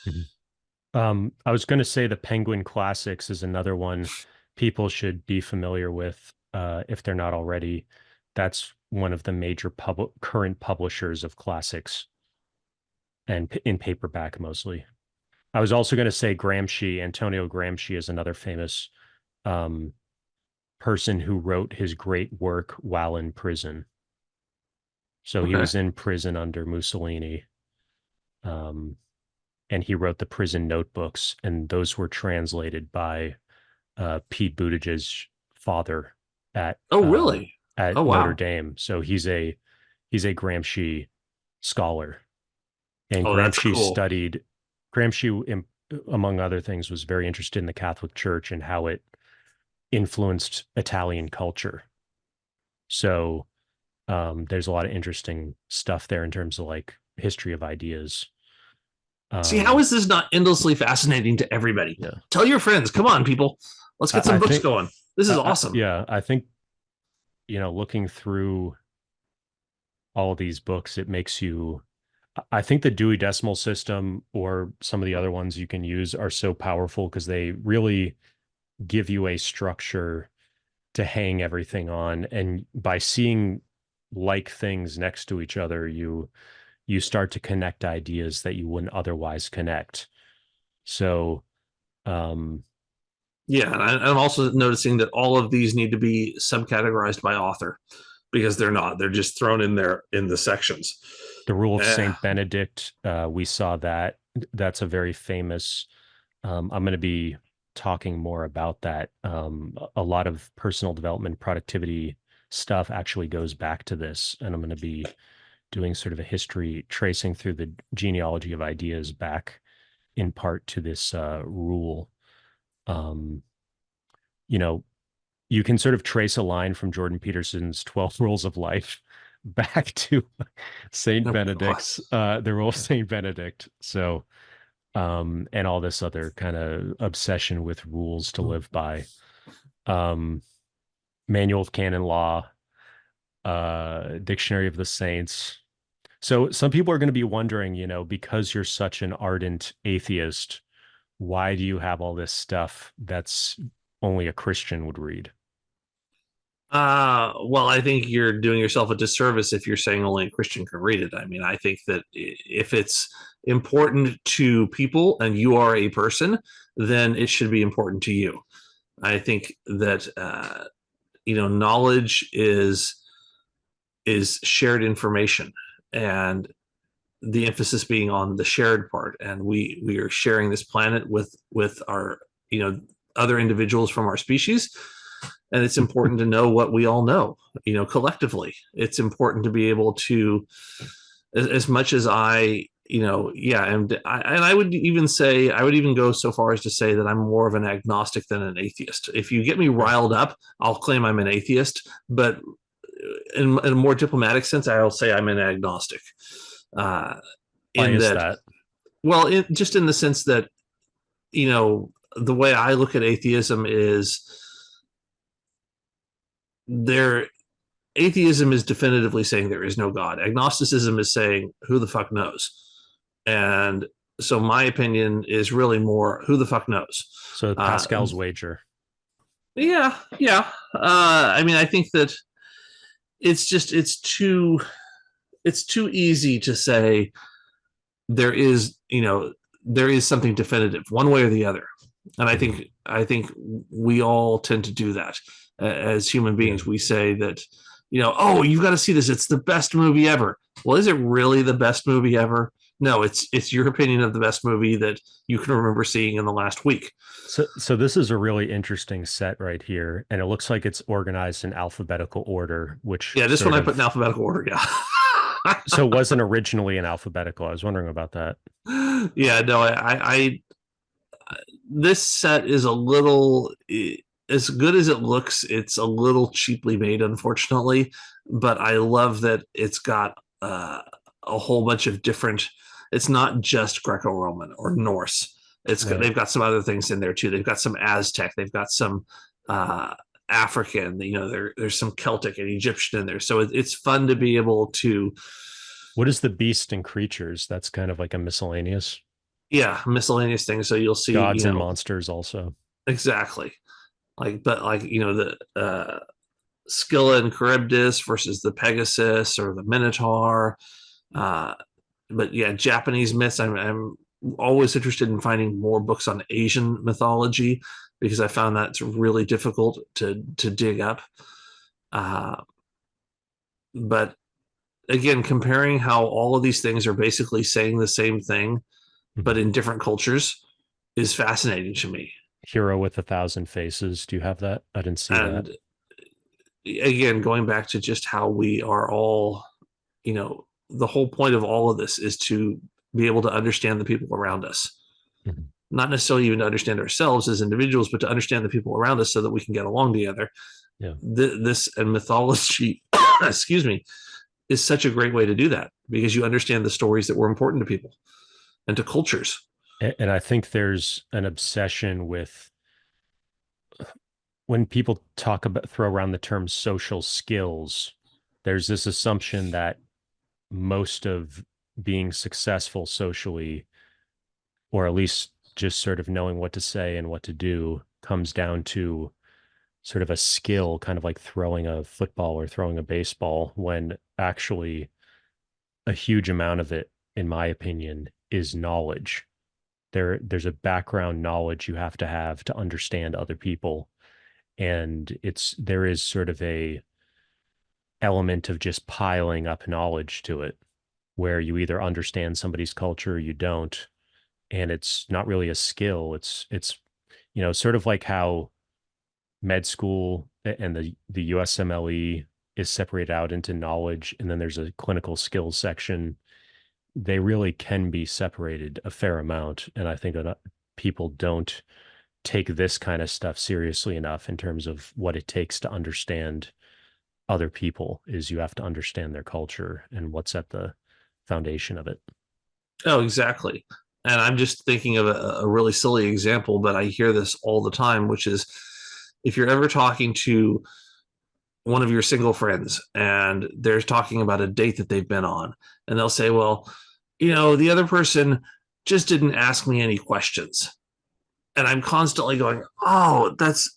Mhm. I was going to say the Penguin Classics is another one people should be familiar with if they're not already. That's one of the major current publishers of classics and in paperback mostly. I was also going to say Gramsci. Antonio Gramsci is another famous um, person who wrote his great work while in prison. So he Okay. was in prison under Mussolini, um, and he wrote the prison notebooks, and those were translated by Pete Buttigieg's father at Oh, um, really? at Oh, Notre wow. Dame. So he's a Gramsci scholar, and Oh, that's Gramsci cool. studied Gramsci, among other things, was very interested in the Catholic Church and how it influenced Italian culture. So there's a lot of interesting stuff there in terms of like history of ideas. See, how Um, is this not endlessly fascinating to everybody? yeah, Tell your friends. Come on, people. Let's get I some books think, going. This is awesome. yeah, I think looking through all of these books, it makes you. I think the Dewey Decimal System or some of the other ones you can use are so powerful because they really give you a structure to hang everything on, and by seeing like things next to each other, you start to connect ideas that you wouldn't otherwise connect. So, um, Yeah, and I'm also noticing that all of these need to be subcategorized by author because they're not. They're just thrown in there in the sections. the Rule of Eh, Saint Benedict, we saw that. That's a very famous. I'm going to be talking more about that. A lot of personal development, productivity stuff actually goes back to this, and I'm going to be doing sort of a history tracing through the genealogy of ideas back in part to this rule. Um, you know, you can sort of trace a line from Jordan Peterson's 12 Rules of Life back to Saint oh God. Benedict's, the Rule of Saint Benedict. So, and all this other kind of obsession with rules to live by. Um, Manual of Canon Law, Dictionary of the Saints. So some people are going to be wondering, because you're such an ardent atheist, why do you have all this stuff that's only a Christian would read? Well, I think you're doing yourself a disservice if you're saying only a Christian can read it. I mean, I think that if it's important to people and you are a person, then it should be important to you. I think that knowledge is shared information, and the emphasis being on the shared part. And we are sharing this planet with our other individuals from our species, and it's important to know what we all know, collectively. It's important to be able to, as much as I yeah, and I would even say, I would even go so far as to say that I'm more of an agnostic than an atheist. If you get me Sure. riled up, I'll claim I'm an atheist, but in a more diplomatic sense, I'll say I'm an agnostic. Uh, Why in is that, that? well, just in the sense that, the way I look at atheism is there. Atheism is definitively saying there is no God. Agnosticism is saying who the fuck knows. And so my opinion is really more who the fuck knows. So Uh, Pascal's wager. yeah, yeah. I mean, I think that it's too easy to say there is there is something definitive one way or the other, and Mhm. I think we all tend to do that as human Yeah. beings. We say that oh, you've got to see this, it's the best movie ever. Well, is it really the best movie ever? No, it's your opinion of the best movie that you can remember seeing in the last week. So this is a really interesting set right here, and it looks like it's organized in alphabetical order, which Yeah, this one sort I put in of alphabetical order. Yeah. so it wasn't originally in alphabetical. I was wondering about that. Yeah, no, I this set is a little, as good as it looks, it's a little cheaply made, unfortunately. But I love that it's got a whole bunch of different. It's not just Greco-Roman or Norse. Right. They've got some other things in there too. They've got some Aztec. They've got some uh, African. There's some Celtic and Egyptian in there. So it's fun to be able to, What is the beast and creatures? That's kind of like a miscellaneous yeah, miscellaneous things. So you'll see, gods and monsters also. exactly, like the Scylla and Charybdis versus the Pegasus or the Minotaur. Uh, but yeah, Japanese myths. I'm always interested in finding more books on Asian mythology because I found that's really difficult to dig up. Uh, but again, comparing how all of these things are basically saying the same thing but Mhm. in different cultures is fascinating to me. Hero with a Thousand Faces. Do you have that? I didn't see that. And again, going back to just how we are all, the whole point of all of this is to be able to understand the people around us, Mhm. not necessarily even to understand ourselves as individuals, but to understand the people around us so that we can get along together. Yeah. This and mythology, excuse me, is such a great way to do that because you understand the stories that were important to people and to cultures. And I think there's an obsession with when people talk about throw around the term social skills, there's this assumption that most of being successful socially, or at least just sort of knowing what to say and what to do, comes down to sort of a skill, kind of like throwing a football or throwing a baseball, when actually a huge amount of it, in my opinion, is knowledge. There's a background knowledge you have to understand other people. And there is sort of a element of just piling up knowledge to it, where you either understand somebody's culture or you don't, and it's not really a skill. It's sort of like how med school and the USMLE is separated out into knowledge, and then there's a clinical skills section. They really can be separated a fair amount, and I think that people don't take this kind of stuff seriously enough in terms of what it takes to understand other people. Is you have to understand their culture and what's at the foundation of it. Oh, exactly. And I'm just thinking of a really silly example, but I hear this all the time, which is if you're ever talking to one of your single friends and they're talking about a date that they've been on, and they'll say, well, the other person just didn't ask me any questions. And I'm constantly going, oh, that's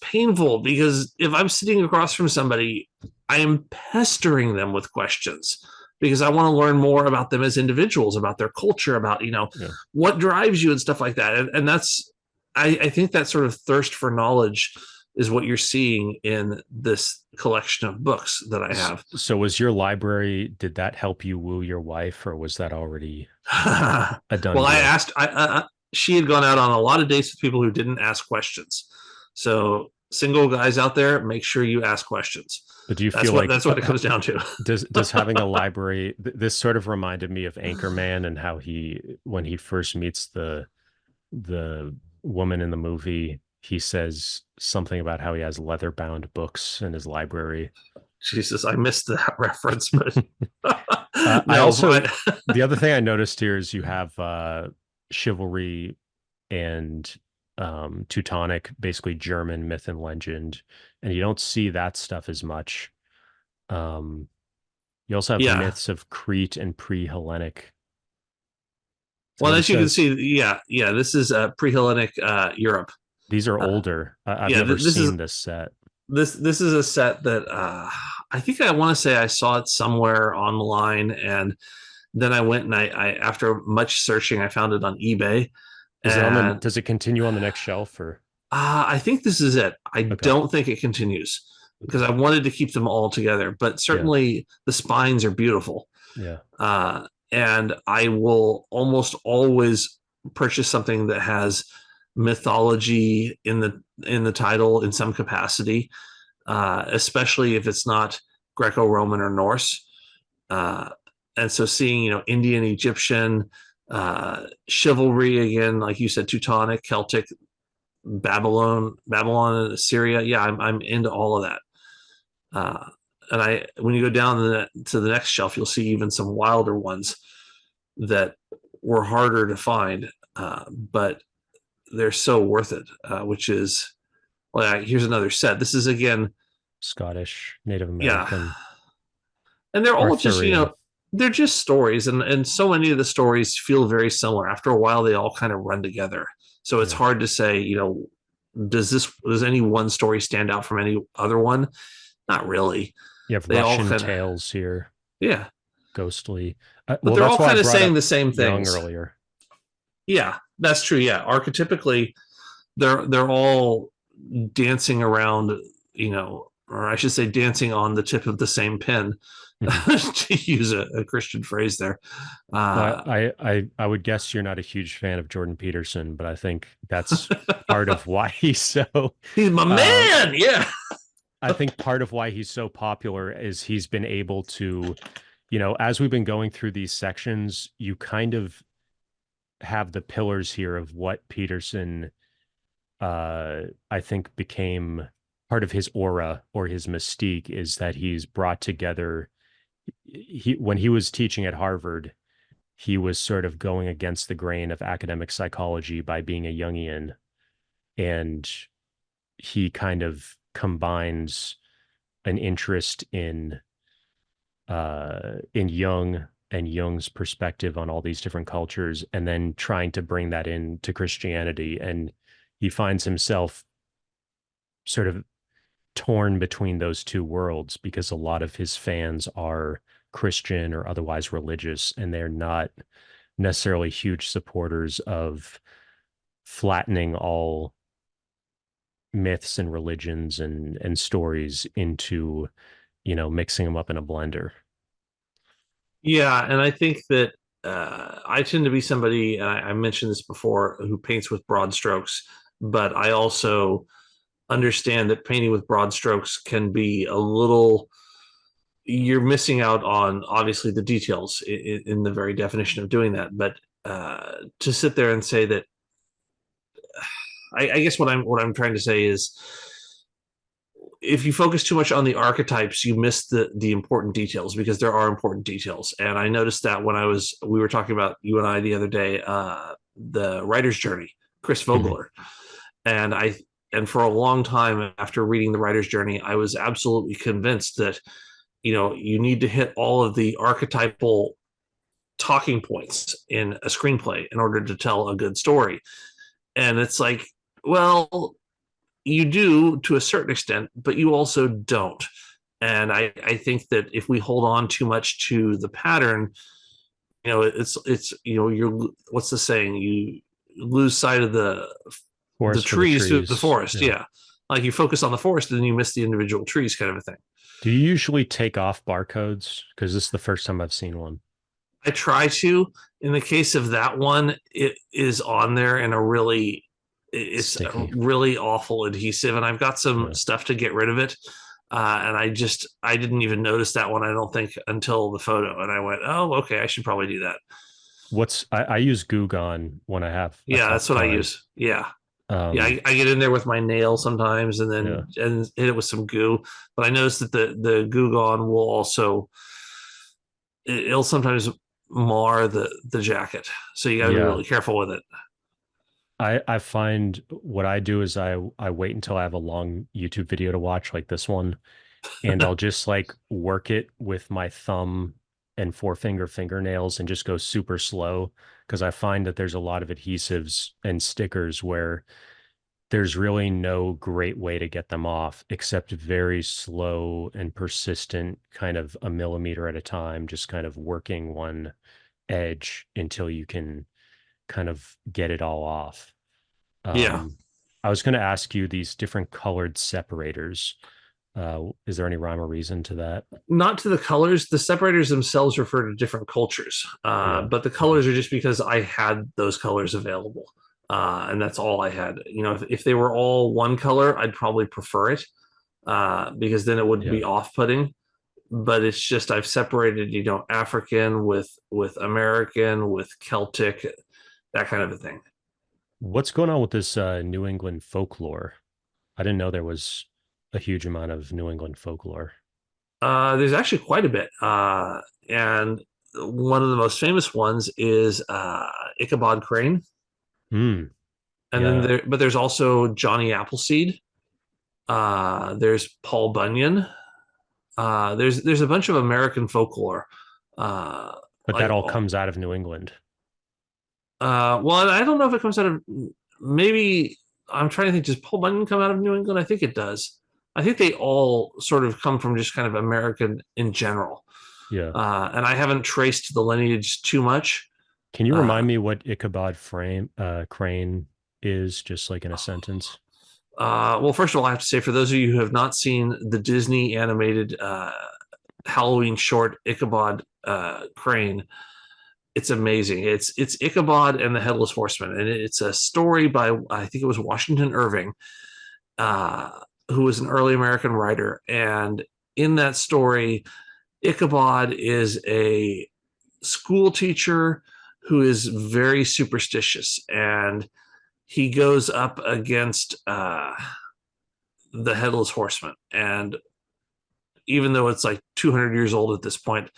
painful because if I'm sitting across from somebody, I am pestering them with questions because I want to learn more about them as individuals, about their culture, about Yeah. what drives you and stuff like that. And that's I think that sort of thirst for knowledge is what you're seeing in this collection of books that I have. So was your library, did that help you woo your wife, or was that already a done Well, I deal? asked. She had gone out on a lot of dates with people who didn't ask questions, so single guys out there, make sure you ask questions. But do you feel like That's what it comes down to. does having a library, this sort of reminded me of Anchorman, and how when he first meets the woman in the movie, he says something about how he has leather bound books in his library. Jesus, I missed that reference, but I no, also, but the other thing I noticed here is you have chivalry and Teutonic, basically German myth and legend, and you don't see that stuff as much. Um, you also have yeah. myths of Crete and pre-Hellenic. Is that Well, what it as you can says? see, yeah, this is pre-Hellenic Europe. These are Uh, older. I've yeah, never this is seen this set. this is a set that I think I want to say I saw it somewhere online, and then I went and I after much searching, I found it on eBay, Is it on the? and Does it continue on the next shelf or? I think this is it. I Okay. don't think it continues because Okay. I wanted to keep them all together, but Yeah. certainly the spines are beautiful. Yeah. And I will almost always purchase something that has mythology in the title in some capacity, especially if it's not Greco-Roman or Norse. Uh, and so seeing Indian, Egyptian, chivalry again, like you said, Teutonic, Celtic, Babylon, and Assyria. Yeah, I'm into all of that. Uh, and when you go down to the next shelf, you'll see even some wilder ones that were harder to find, but they're so worth it. Which is, well, here's another set. This is again, Scottish, Native yeah, American, and they're all just Arthurian. they're just stories, and so many of the stories feel very similar. After a while, they all kind of run together. So it's Yeah. hard to say, does any one story stand out from any other one? Not really. You have They all Russian kind of, tales here, yeah, ghostly. but Well, they're that's all why I kind of brought saying up the same Young things. earlier. Yeah, that's true. Yeah, archetypically, they're all dancing around, or I should say, dancing on the tip of the same pin, Mhm. to use a Christian phrase there. Well, Uh, I would guess you're not a huge fan of Jordan Peterson, but I think that's part of why he's so. he's my Uh, man. Yeah, I think part of why he's so popular is he's been able to, as we've been going through these sections, you kind of have the pillars here of what Peterson, I think, became part of his aura or his mystique, is that he's brought together. When he was teaching at Harvard, he was sort of going against the grain of academic psychology by being a Jungian, and he kind of combines an interest in Jung and Jung's perspective on all these different cultures, and then trying to bring that into Christianity. And he finds himself sort of torn between those two worlds because a lot of his fans are Christian or otherwise religious, and they're not necessarily huge supporters of flattening all myths and religions and stories into, mixing them up in a blender. yeah, and I think that I tend to be somebody, and I mentioned this before, who paints with broad strokes, but I also understand that painting with broad strokes can be a little, you're missing out on obviously the details in the very definition of doing that. But to sit there and say that, I guess what I'm trying to say is, if you focus too much on the archetypes, you miss the important details, because there are important details. And I noticed that when we were talking about, you and I, the other day, the writer's journey, Chris Mhm. Vogler. And for a long time after reading the writer's journey, I was absolutely convinced that, you need to hit all of the archetypal talking points in a screenplay in order to tell a good story. And it's like, well, you do to a certain extent, but you also don't. And I think that if we hold on too much to the pattern, it's you're, what's the saying, you lose sight of the Forest for the trees through the trees. forest. Yeah. Yeah, like you focus on the forest and then you miss the individual trees, kind of a thing. Do you usually take off barcodes? Because this is the first time I've seen one. I try to. In the case of that one, it is on there in a really it's a Sticky. really awful adhesive, and I've got some Yeah. stuff to get rid of it. And I didn't even notice that one, I don't think, until the photo. And I went, oh, okay, I should probably do that. I use Goo Gone when I have a Yeah, tough that's what I time. use. Yeah. Yeah, Um, I get in there with my nail sometimes and yeah. then and hit it with some goo. But I noticed that the Goo Gone will also it'll sometimes mar the jacket. So you got to be Yeah. really careful with it. I find what I do is I wait until I have a long YouTube video to watch like this one, and I'll just like work it with my thumb and forefinger fingernails and just go super slow because I find that there's a lot of adhesives and stickers where there's really no great way to get them off except very slow and persistent, kind of a millimeter at a time, just kind of working one edge until you can kind of get it all off. Yeah. Um, I was going to ask you these different colored separators. Is there any rhyme or reason to that? Not to the colors. The separators themselves refer to different cultures, Yeah. but the Okay. colors are just because I had those colors available, and that's all I had. You know, if they were all one color, I'd probably prefer it because then it would Yeah. be off-putting. But it's just I've separated, you know, African with American with Celtic, that kind of a thing. What's going on with this New England folklore? I didn't know there was a huge amount of New England folklore. There's actually quite a bit, and one of the most famous ones is Ichabod Crane, Hmm. and then Yeah. there's also Johnny Appleseed. There's Paul Bunyan. There's a bunch of American folklore. Uh, But that like, all comes out of New England. well, I don't know if it comes out of maybe. I'm trying to think. Does Paul Bunyan come out of New England? I think it does. I think they all sort of come from just kind of American in general. Yeah. And I haven't traced the lineage too much. Can you Uh, remind me what Crane is, just like in a sentence? well, first of all, I have to say, for those of you who have not seen the Disney animated Halloween short Ichabod Crane, it's amazing. It's Ichabod and the Headless Horseman, and it's a story by I think it was Washington Irving, uh, who was an early American writer. And in that story, Ichabod is a school teacher who is very superstitious, and he goes up against the Headless Horseman. And even though it's like 200 years old at this point,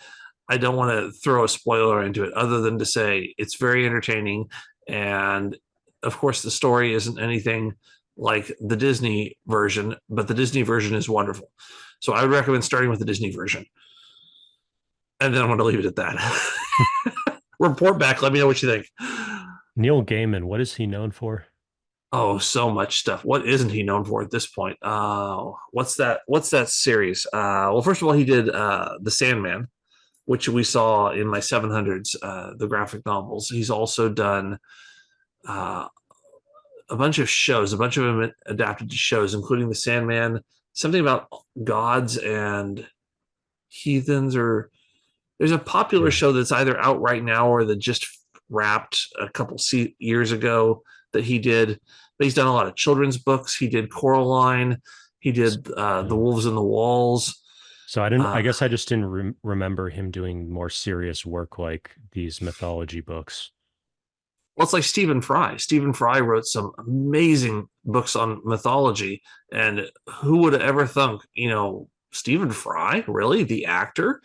I don't want to throw a spoiler into it other than to say it's very entertaining. And of course, the story isn't anything like the Disney version, but the Disney version is wonderful. So I would recommend starting with the Disney version. And then I'm going to leave it at that. Report back. Let me know what you think. Neil Gaiman, what is he known for? Oh, so much stuff. What isn't he known for at this point? What's that? What's that series? Well, first of all, he did The Sandman, which we saw in my 700s, the graphic novels. He's also done uh, a bunch of shows, a bunch of them adapted to shows, including The Sandman, something about gods and heathens, or there's a popular Yeah. show that's either out right now or that just wrapped a couple years ago that he did. But he's done a lot of children's books. He did Coraline. He did The Yeah. Wolves in the Walls. So I didn't. I Uh, guess I just didn't remember him doing more serious work like these mythology books. well, it's like Stephen Fry. Stephen Fry wrote some amazing books on mythology, and who would have ever thunk, you know, Stephen Fry, really, the actor?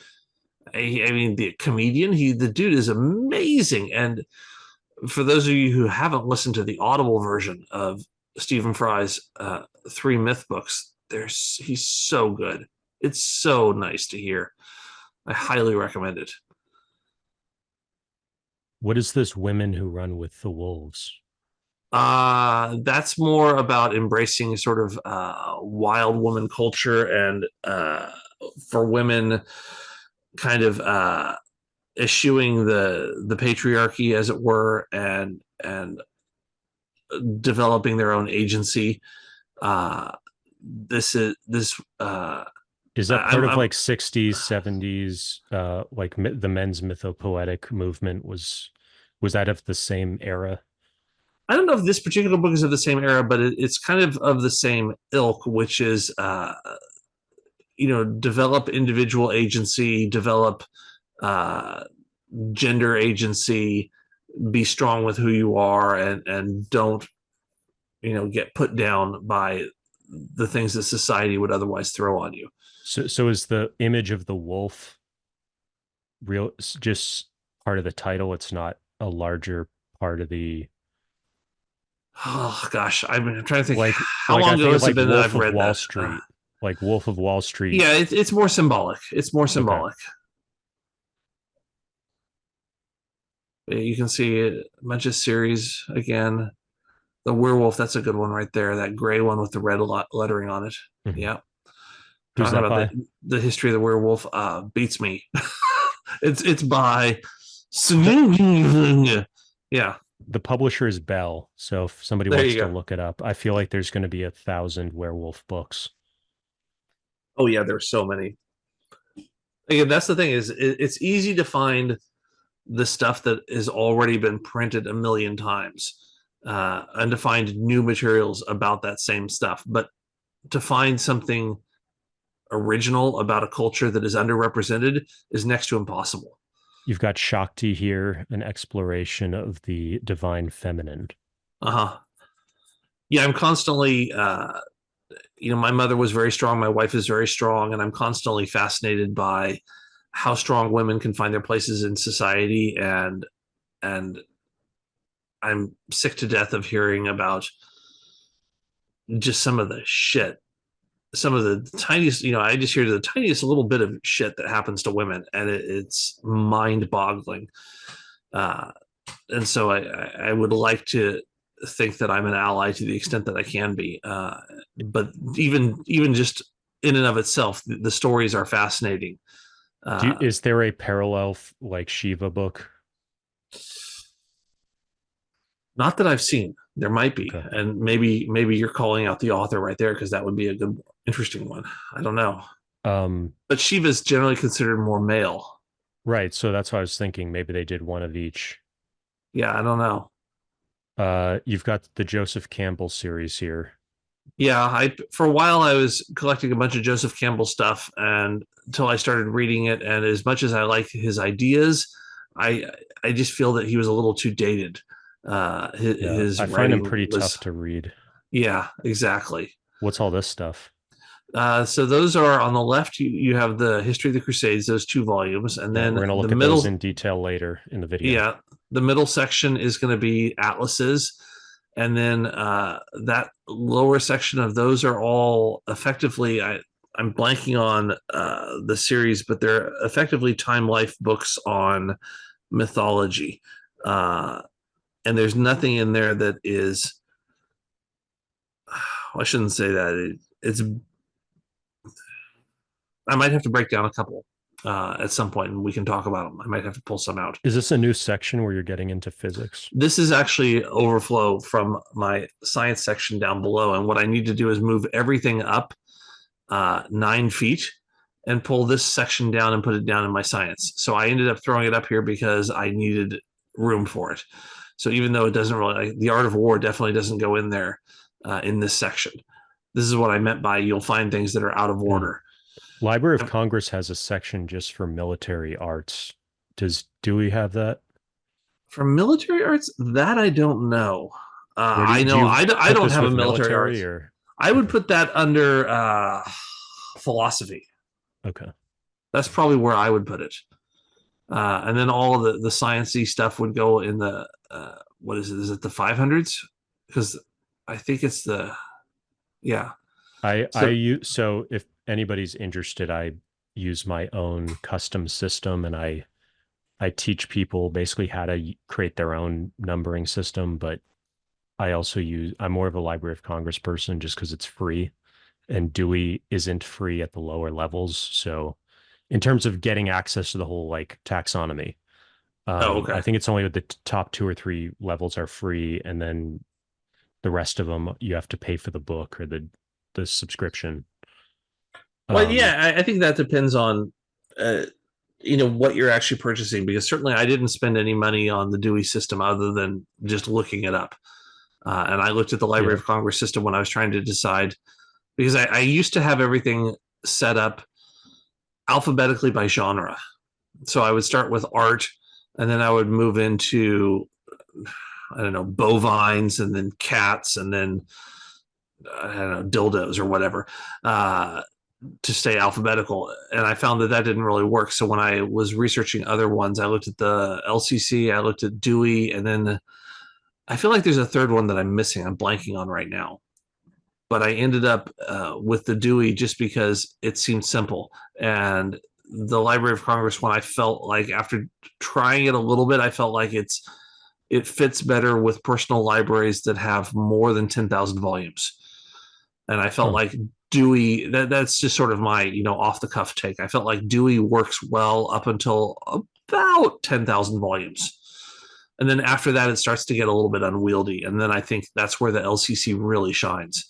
I mean, the comedian. The dude is amazing. And for those of you who haven't listened to the Audible version of Stephen Fry's three myth books, he's so good. It's so nice to hear. I highly recommend it. What is this Women Who Run with the Wolves? That's more about embracing sort of wild woman culture and for women kind of eschewing the patriarchy, as it were, and developing their own agency. Uh, this is this. Is that part of I'm like 60s, 70s, like the men's mythopoetic movement was that of the same era? I don't know if this particular book is of the same era, but it's kind of the same ilk, which is develop individual agency, develop uh, gender agency, be strong with who you are, and don't get put down by the things that society would otherwise throw on you. So is the image of the wolf real just part of the title? It's not a larger part of the Oh gosh, I'm trying to think. like How I long ago think of has it like been that Wolf I've of read Wall that? Street, like Wolf of Wall Street. Yeah, it's more symbolic. It's more Okay. symbolic. You can see a bunch of series again. The werewolf, that's a good one right there. That gray one with the red lettering on it. Mhm. Yeah. Who's Talking that about by? the history of the werewolf beats me. It's by The yeah. the publisher is Bell, so if somebody There wants you to go. look it up, I feel like there's going to be 1,000 werewolf books. Oh yeah, there's so many. Again, that's the thing is it's easy to find the stuff that has already been printed a million times, and to find new materials about that same stuff. But to find something original about a culture that is underrepresented is next to impossible. You've got Shakti here, an exploration of the divine feminine. Uh-huh. Yeah, I'm constantly my mother was very strong, my wife is very strong, and I'm constantly fascinated by how strong women can find their places in society, and I'm sick to death of hearing about just some of the shit, some of the tiniest, I just hear the tiniest little bit of shit that happens to women, and it's mind boggling. Uh, and so I would like to think that I'm an ally to the extent that I can be. But even just in and of itself, the stories are fascinating. Is there a parallel like Shiva book? Not that I've seen. There might be, Okay. and maybe you're calling out the author right there because that would be a good, interesting one. I don't know. Um, But Shiva's generally considered more male. right. So that's what I was thinking. Maybe they did one of each. Yeah, I don't know. You've got the Joseph Campbell series here. Yeah, I for a while I was collecting a bunch of Joseph Campbell stuff, and until I started reading it, and as much as I like his ideas, I I just feel that he was a little too dated. Yeah, His I find him writing pretty was, tough to read. yeah, exactly. What's all this stuff? So those are on the left. You have the History of the Crusades, those two volumes, and Yeah, then we're gonna the look at those middle, in detail later in the video. yeah, the middle section is going to be atlases, and then that lower section of those are all effectively. I'm blanking on the series, but they're effectively Time Life books on mythology, uh, and there's nothing in there that is. I shouldn't say that. It's. I might have to break down a couple at some point, and we can talk about them. I might have to pull some out. Is this a new section where you're getting into physics? This is actually overflow from my science section down below, and what I need to do is move everything up 9 feet and pull this section down and put it down in my science. So I ended up throwing it up here because I needed room for it. So even though it doesn't really, the art of war definitely doesn't go in there in this section. This is what I meant by you'll find things that are out of order. Library of Congress has a section just for military arts. Does Dewey have that? For military arts, that I don't know. Where I do know you I put don't this have a with military military arts. or I would okay. put that under philosophy. Okay. That's probably where I would put it. And then all of the sciencey stuff would go in the what is it? Is it the 500s? Because I think it's the yeah. I So use so if anybody's interested, I use my own custom system and I teach people basically how to create their own numbering system, but I'm more of a Library of Congress person just because it's free and Dewey isn't free at the lower levels. So in terms of getting access to the whole like taxonomy, okay. I think it's only the top two or three levels are free, and then the rest of them you have to pay for the book or the subscription. Well, Um, yeah, I think that depends on uh, what you're actually purchasing because certainly I didn't spend any money on the Dewey system other than just looking it up. And I looked at the Library Yeah. of Congress system when I was trying to decide, because I used to have everything set up alphabetically by genre. So I would start with art, and then I would move into, I don't know, bovines, and then cats, and then I don't know, dildos or whatever, to stay alphabetical. And I found that that didn't really work. So when I was researching other ones, I looked at the LCC, I looked at Dewey, and then I feel like there's a third one that I'm missing. I'm blanking on right now. But I ended up with the Dewey just because it seemed simple. And the Library of Congress, when I felt like after trying it a little bit, I felt like it fits better with personal libraries that have more than 10,000 volumes. And I felt Huh. like Dewey, that's just sort of my, off the cuff take. I felt like Dewey works well up until about 10,000 volumes. And then after that, it starts to get a little bit unwieldy. And then I think that's where the LCC really shines.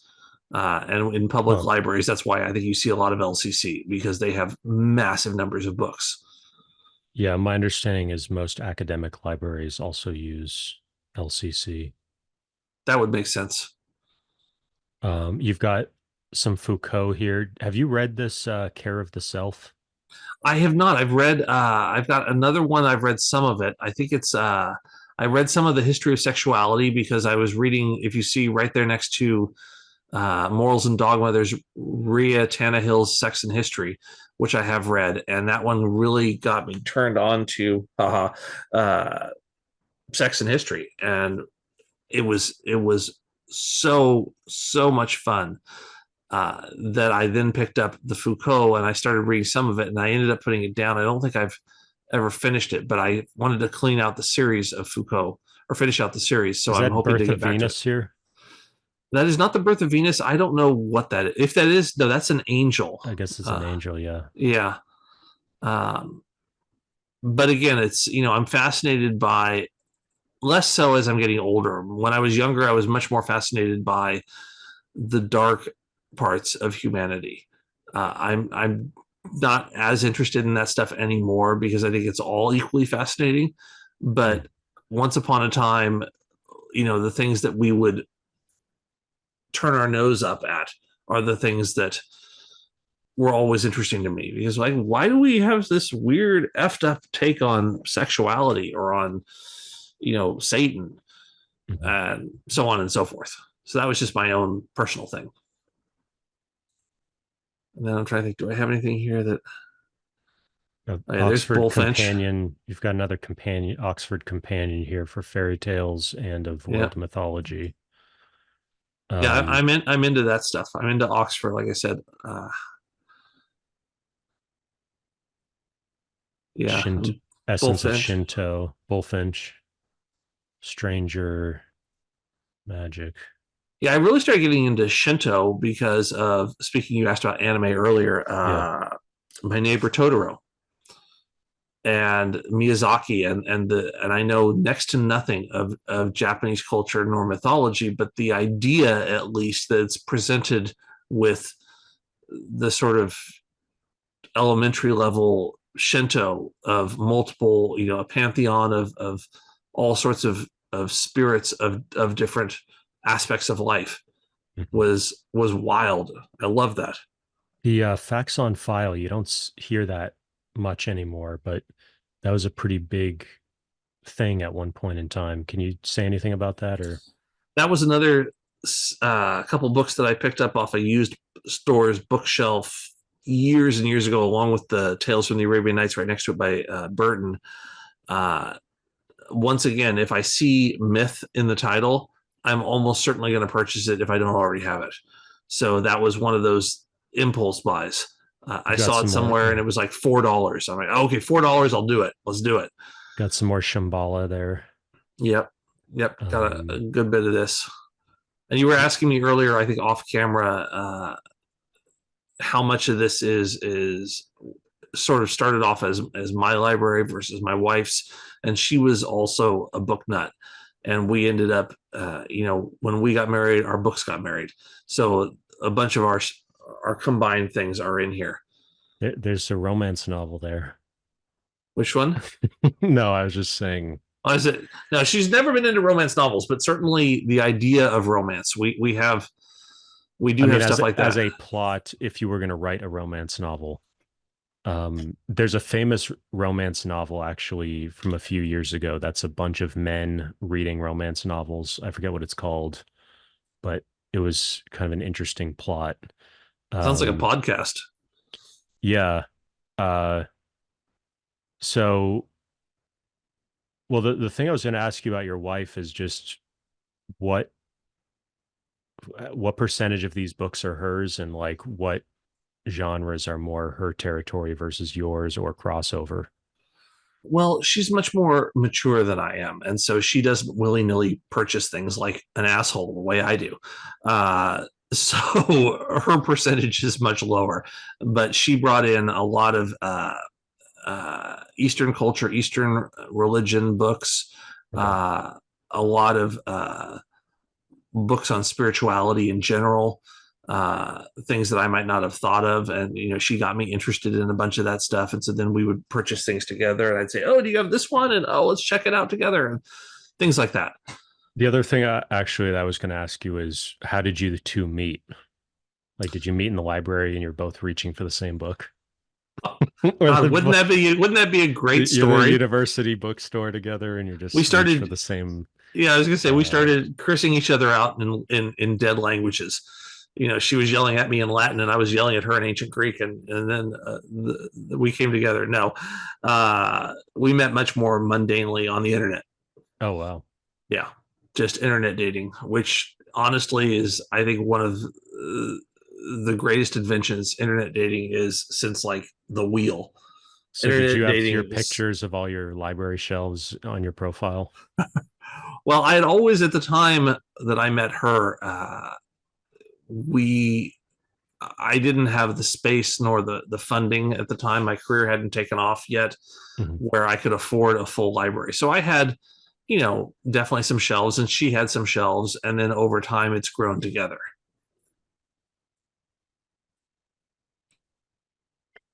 And in public Huh. libraries, that's why I think you see a lot of LCC, because they have massive numbers of books. Yeah, my understanding is most academic libraries also use LCC. That would make sense. You've got some Foucault here. Have you read this Care of the Self? I have not. I've got another one. I've read some of it. I think I read some of the history of sexuality because I was reading, if you see right there next to Morals and Dogma, there's Rhea Tannehill's Sex and History, which I have read. And that one really got me turned on to Sex and History. And it was so much fun, that I then picked up the Foucault and I started reading some of it, and I ended up putting it down. I don't think I've ever finished it, but I wanted to clean out the series of Foucault, or finish out the series. So Is I'm that hoping to Birth get of back to it. Venus here? That is not the Birth of Venus. I don't know what that is. If that is, no, that's an angel. I guess it's an Uh, angel, yeah. yeah. Um, but again, it's, I'm fascinated by, less so as I'm getting older. When I was younger, I was much more fascinated by the dark parts of humanity. I'm not as interested in that stuff anymore because I think it's all equally fascinating. Hmm. But once upon a time, the things that we would turn our nose up at are the things that were always interesting to me, because, like, why do we have this weird effed up take on sexuality, or on, Satan, Mhm. and so on and so forth. So that was just my own personal thing. And then I'm trying to think, do I have anything here that, oh yeah, there's Oxford Bullfinch. Companion. You've got another companion, Oxford Companion here for fairy tales and of Yeah. world mythology. Yeah, Um, I'm into that stuff. I'm into Oxford, like I said. Yeah, Shint Essence of Bullfinch. Shinto, Bullfinch, Stranger Magic. Yeah, I really started getting into Shinto because of, speaking, you asked about anime earlier, Yeah. My Neighbor Totoro and Miyazaki, and I know next to nothing of Japanese culture nor mythology, but the idea, at least, that it's presented with the sort of elementary level Shinto of multiple, a pantheon of all sorts of spirits of different aspects of life, Mhm. was wild. I love that. The facts on file, you don't hear that much anymore, but that was a pretty big thing at one point in time. Can you say anything about that or? That was another couple books that I picked up off a used store's bookshelf years and years ago, along with the Tales from the Arabian Nights right next to it by Burton. Uh, Once again, if I see myth in the title, I'm almost certainly going to purchase it if I don't already have it. So that was one of those impulse buys. I You've got saw it some more, somewhere and yeah. it was like $4. I'm like, oh, okay, $4, I'll do it. Let's do it. Got some more Shambhala there. Yep, yep, got a Um, good bit of this. And you were asking me earlier, I think off camera, how much of this is sort of started off as my library versus my wife's, and she was also a book nut, and we ended up, when we got married, our books got married, so a bunch of our combined things are in here. there's a romance novel there. Which one? No, I was just saying Oh, is it? No, she's never been into romance novels, but certainly the idea of romance. We I do mean, have stuff like as that. a plot, if you were going to write a romance novel, there's a famous romance novel actually from a few years ago. That's a bunch of men reading romance novels. I forget what it's called, but it was kind of an interesting plot. Sounds like a Um, podcast. yeah. Uh, so, well, the thing I was going to ask you about your wife is just what what percentage of these books are hers, and like what genres are more her territory versus yours or crossover. Well, she's much more mature than I am, and so she doesn't willy nilly purchase things like an asshole the way I do. So her percentage is much lower, but she brought in a lot of Eastern culture, Eastern religion books, Okay. a lot of books on spirituality in general, things that I might not have thought of. And, she got me interested in a bunch of that stuff. And so then we would purchase things together and I'd say, oh, do you have this one? And oh, let's check it out together and things like that. The other thing actually that I was going to ask you is how did you two meet? Like, did you meet in the library and you're both reaching for the same book? Or God, wouldn't that be a great you're the story? university bookstore together and you're We just reach for started the same. Yeah, I was gonna say we Uh, started cursing each other out in dead languages. She was yelling at me in Latin, and I was yelling at her in ancient Greek, and then we came together. No, we met much more mundanely on the internet. oh wow. Yeah, just internet dating, which honestly is, I think, one of the greatest inventions internet dating is since like the wheel. So did you Internet have your dating is pictures of all your library shelves on your profile? well, I had always at the time that I met her, we I didn't have the space nor the funding at the time. My career hadn't taken off yet, Mhm. where I could afford a full library. So I had, definitely some shelves, and she had some shelves, and then over time, it's grown together.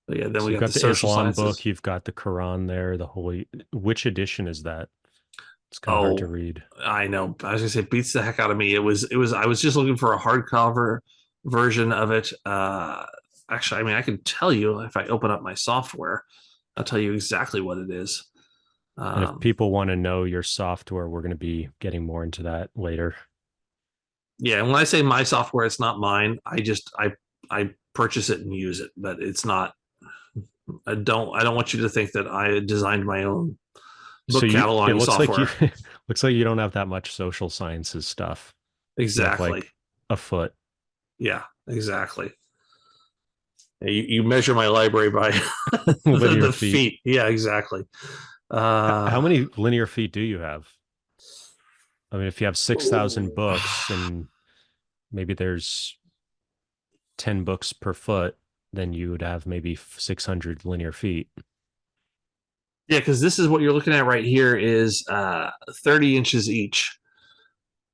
But yeah, then So we you've got got the the social Islam book, sciences. you've got the Quran there, the holy. Which edition is that? It's kind of hard to Oh, read. I know. I was gonna say, it beats the heck out of me. It was. I was just looking for a hardcover version of it. Actually, I mean, I can tell you if I open up my software, I'll tell you exactly what it is. And if Um, people want to know your software, we're going to be getting more into that later. yeah, and when I say my software, it's not mine. I purchase it and use it, but it's not. I don't want you to think that I designed my own So book it cataloging looks like you software. looks like you don't have that much social sciences stuff. You have Exactly. like a foot. Yeah, exactly. You measure my library by Linear the feet. feet. Yeah, exactly. How Uh, many linear feet do you have? I mean, if you have 6,000 books and maybe there's 10 books per foot, then you would have maybe 600 linear feet. yeah, because this is what you're looking at right here is 30 inches each.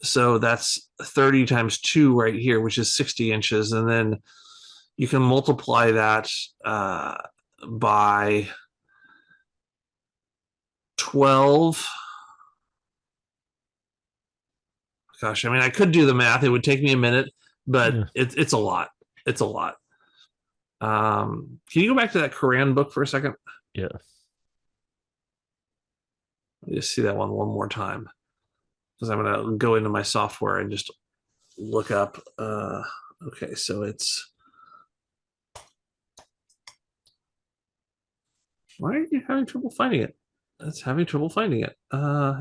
So that's 30 times 2 right here, which is 60 inches. And then you can multiply that by 12. Gosh, I mean, I could do the math. It would take me a minute, but Yeah. it's a lot. It's a lot. Can you go back to that Quran book for a second? Yeah. Just see that one more time because I'm going to go into my software and just look up. Okay, so it's. Why are you having trouble finding it? It's having trouble finding it.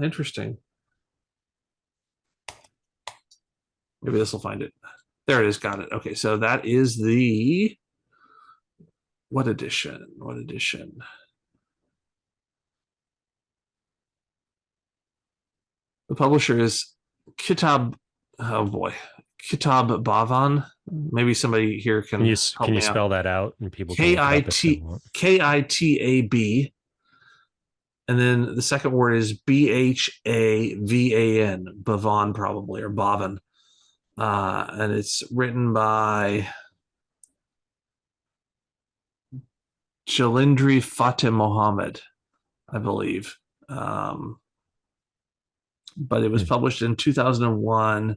Interesting. Maybe this will find it. There it is. Got it. Okay, so that is the what edition? What edition? The publisher is Kitab. Oh boy, Kitab Bavan. Maybe somebody here can Can help you me out. spell that out and people can K look it I up if they T want? K I T A B, and then the second word is Bhavan, Bavan probably or Bavan, and it's written by Jalindri Fateh Mohammed, I believe. Um, but it was Hmm. published in 2001,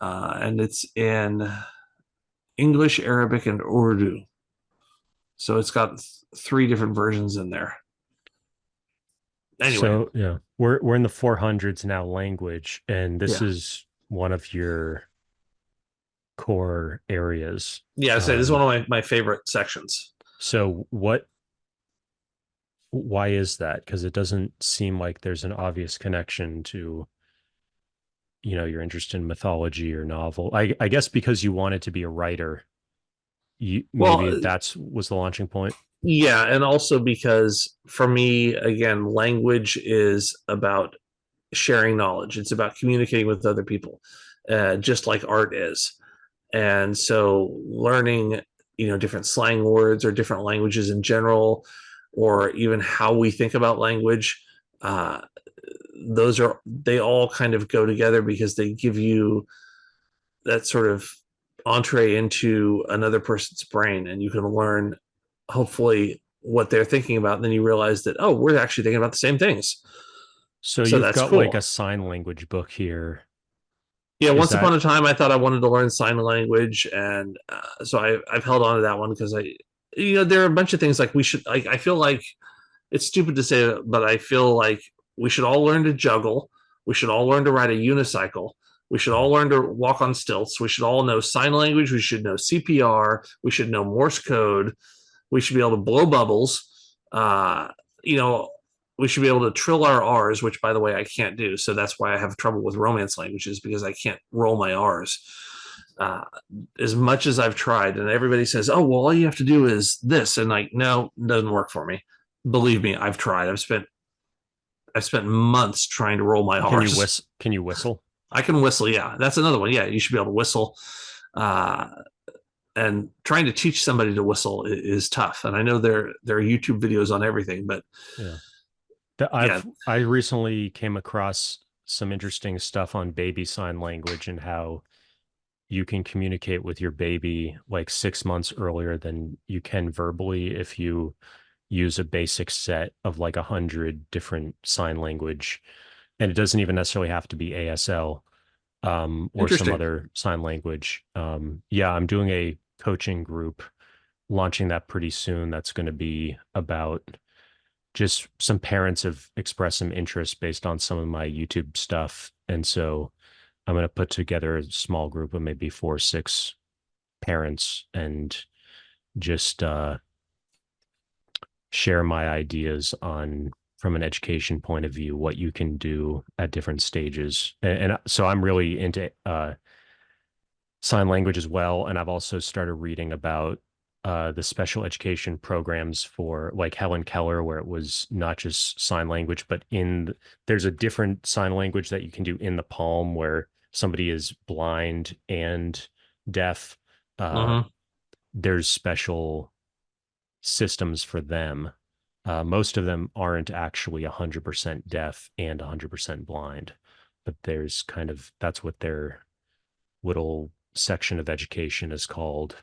and it's in English, Arabic, and Urdu. So it's got three different versions in there. Anyway, So yeah, we're in the 400s now language, and this yeah, is one of your core areas. yeah. I say this is one of my favorite sections. So why is that? Because it doesn't seem like there's an obvious connection to, your interest in mythology or novel. I guess because you wanted to be a writer, maybe Well, that's was the launching point. yeah, and also because for me, again, language is about sharing knowledge. It's about communicating with other people, just like art is. And so, learning, different slang words or different languages in general, or even how we think about language, uh, they all kind of go together because they give you that sort of entree into another person's brain, and you can learn hopefully what they're thinking about. And then you realize that, oh, we're actually thinking about the same things. So So you've that's got like cool. a sign language book here. Yeah, Is once upon that a time, I thought I wanted to learn sign language, and so I've held on to that one because there are a bunch of things like we should. Like, I feel like it's stupid to say it, but I feel like we should all learn to juggle. We should all learn to ride a unicycle. We should all learn to walk on stilts. We should all know sign language. We should know CPR. We should know Morse code. We should be able to blow bubbles. Uh, you know, we should be able to trill our R's, which, by the way, I can't do. So that's why I have trouble with Romance languages, because I can't roll my R's. Uh, as much as I've tried, and everybody says, "Oh, well, all you have to do is this," and like, no, it doesn't work for me. Believe me, I've tried. I've spent months trying to roll my can you R's. whistle? Can you whistle? I can whistle. Yeah, that's another one. Yeah, you should be able to whistle. Uh, and trying to teach somebody to whistle is tough. And I know there are YouTube videos on everything, but Yeah. yeah. I recently came across some interesting stuff on baby sign language and how you can communicate with your baby like 6 months earlier than you can verbally if you use a basic set of like 100 different sign language. And it doesn't even necessarily have to be ASL, or some Interesting. other sign language. Yeah, I'm doing a coaching group, launching that pretty soon. That's going to be about just some parents have expressed some interest based on some of my YouTube stuff. And so I'm going to put together a small group of maybe 4 or 6 parents and just share my ideas on, from an education point of view, what you can do at different stages. And so I'm really into sign language as well. And I've also started reading about the special education programs for like Helen Keller, where it was not just sign language, but there's a different sign language that you can do in the palm where somebody is blind and deaf. Uh, Mm-hmm. there's special systems for them. Most of them aren't actually 100% deaf and 100% blind, but there's kind of, that's what their little section of education is called.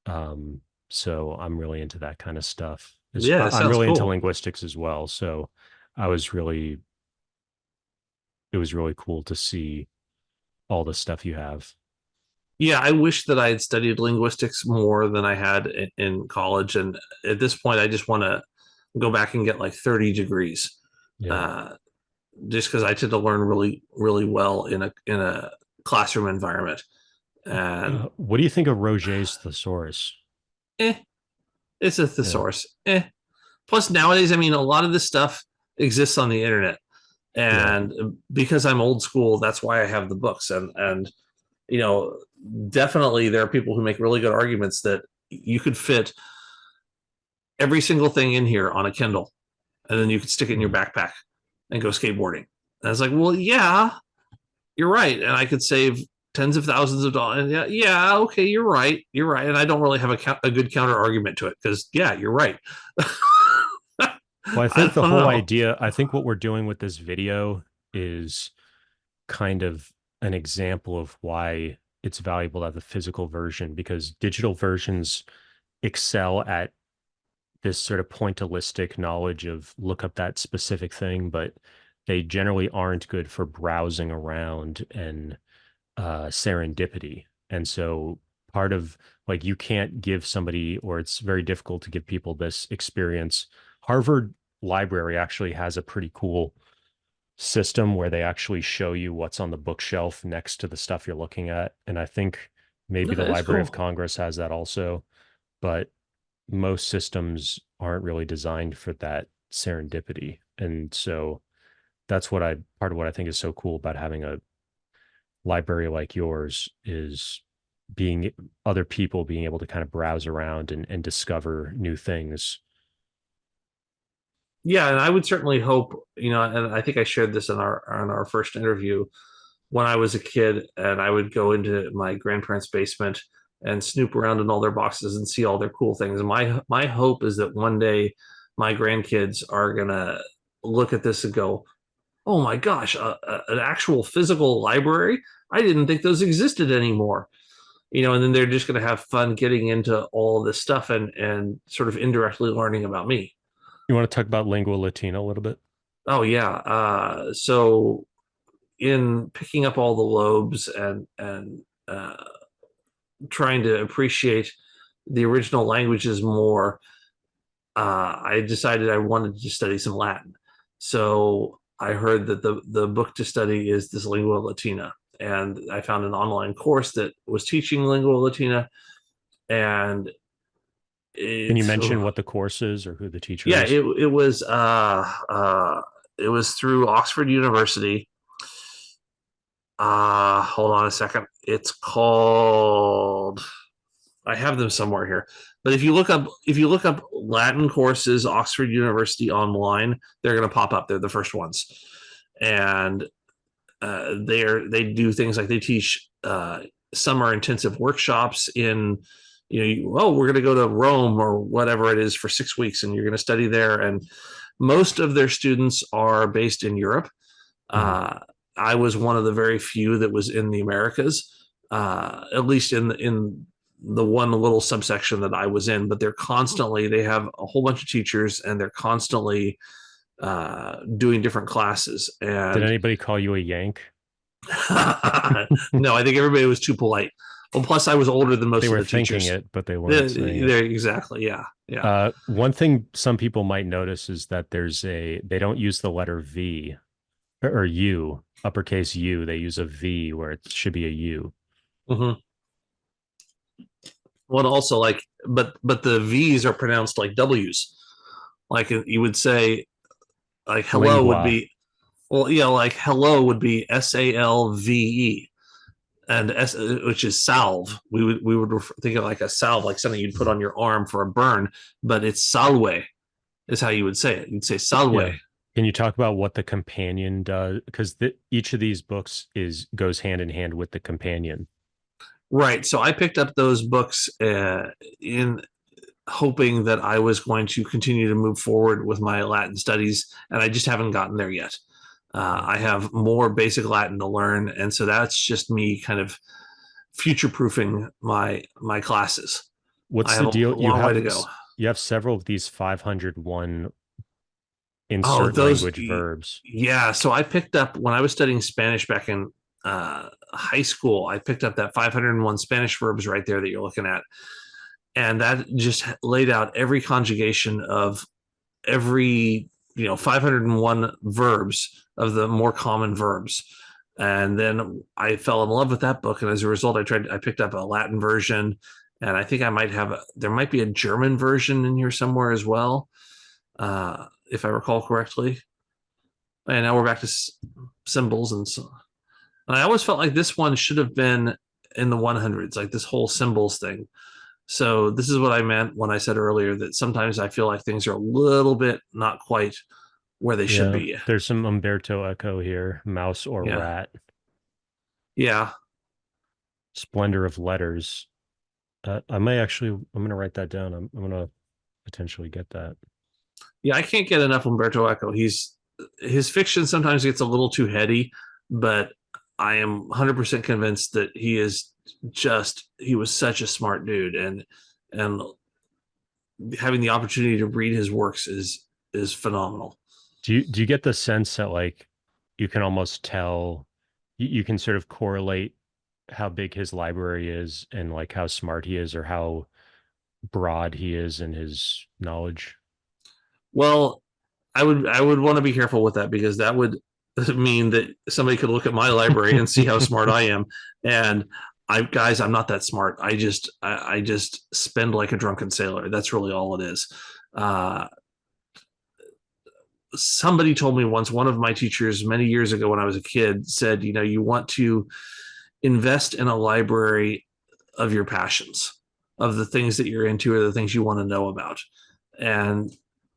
Um, so I'm really into that kind of stuff. Yeah, it I'm sounds really into cool. linguistics as well. So I was really, it was really cool to see all the stuff you have. Yeah, I wish that I had studied linguistics more than I had in college. And at this point, I just want to go back and get like 30 degrees, Yeah. uh, just because I tend to learn really, really well in a classroom environment. And What do you think of Roget's thesaurus? eh, it's a Yeah. thesaurus. Plus, nowadays, I mean, a lot of this stuff exists on the internet, Yeah. and because I'm old school, that's why I have the books. And you know, definitely there are people who make really good arguments that you could fit every single thing in here on a Kindle, and then you could stick it in your Hmm. backpack and go skateboarding. And I was like, well, yeah, you're right, and I could save tens of thousands of dollars. And yeah, yeah, okay, you're right, and I don't really have a good counter argument to it because yeah, you're right. Well, I I think the don't whole know. idea, I think what we're doing with this video is kind of an example of why it's valuable to have the physical version, because digital versions excel at this sort of pointillistic knowledge of look up that specific thing, but they generally aren't good for browsing around and serendipity. And so part of like you can't give somebody, or it's very difficult to give people this experience. Harvard Library actually has a pretty cool system where they actually show you what's on the bookshelf next to the stuff you're looking at. And I think maybe the Okay, that's Library of cool. Congress has that also, but most systems aren't really designed for that serendipity. And so that's what I part of what I think is so cool about having a library like yours is being other people being able to kind of browse around and discover new things. Yeah, and I would certainly hope, and I think I shared this in our first interview when I was a kid, and I would go into my grandparents' basement and snoop around in all their boxes and see all their cool things. And my hope is that one day my grandkids are gonna look at this and go, "Oh my gosh, an actual physical library? I didn't think those existed anymore." And then they're just gonna have fun getting into all this stuff and sort of indirectly learning about me. You want to talk about lingua latina a little bit? Oh yeah. So in picking up all the Loebs and trying to appreciate the original languages more, I decided I wanted to study some Latin. So I heard that the book to study is this Lingua Latina, and I found an online course that was teaching Lingua Latina, and Can you it's mention what the course is or who the teacher yeah, is? it was through Oxford University. Hold on a second. It's called, I have them somewhere here. But if you look up Latin courses, Oxford University online, they're going to pop up. They're the first ones, and they do things like they teach summer intensive workshops in, we're going to go to Rome or whatever it is for 6 weeks, and you're going to study there. And most of their students are based in Europe. Mhm. Uh, I was one of the very few that was in the Americas, at least in the one little subsection that I was in. But they have a whole bunch of teachers, and they're constantly doing different classes. Did And anybody call you a Yank? no, I think everybody was too polite. Well, plus I was older than They most of were the thinking teachers. it, but they weren't saying it. They're exactly, yeah, yeah. One thing some people might notice is that they don't use the letter V or U, uppercase U. They use a V where it should be a U. Mm-hmm. Well, also but the V's are pronounced like W's. Like you would say, like hello would Lingua. be, well, yeah, like hello would be Salve, and which is salve. We would think of like a salve, like something you'd put on your arm for a burn, but it's salve is how you would say it. You'd say salve. Yeah. Can you talk about what the companion does? Because each of these books is goes hand in hand with the companion. Right. So I picked up those books in hoping that I was going to continue to move forward with my Latin studies, and I just haven't gotten there yet. Yeah. I have more basic Latin to learn, and so that's just me kind of future proofing my classes. I What's have the a deal? long way to go. You have several of these 501 Oh, insert those, language verbs. yeah. So I picked up when I was studying Spanish back in high school. I picked up that 501 Spanish verbs right there that you're looking at, and that just laid out every conjugation of every 501 verbs of the more common verbs. And then I fell in love with that book, and as a result I picked up a Latin version, and I think there might be a German version in here somewhere as well, if I recall correctly. And now we're back to symbols, and I always felt like this one should have been in the 100s, like this whole symbols thing. So this is what I meant when I said earlier that sometimes I feel like things are a little bit not quite where they should Yeah. be. There's some Umberto Eco here, mouse or Yeah. rat. Yeah. Splendor of letters. I'm going to write that down. I'm going to potentially get that. Yeah. I can't get enough Umberto Eco. His fiction sometimes gets a little too heady, but I am 100% convinced that he was such a smart dude, and having the opportunity to read his works is phenomenal. Do you get the sense that like you can almost tell, you can sort of correlate how big his library is and like how smart he is or how broad he is in his knowledge. Well, I would want to be careful with that because that would mean that somebody could look at my library and see how smart I am. And I'm not that smart. I just spend like a drunken sailor. That's really all it is. Uh, Somebody told me once, one of my teachers many years ago when I was a kid said, you want to invest in a library of your passions, of the things that you're into or the things you want to know about. And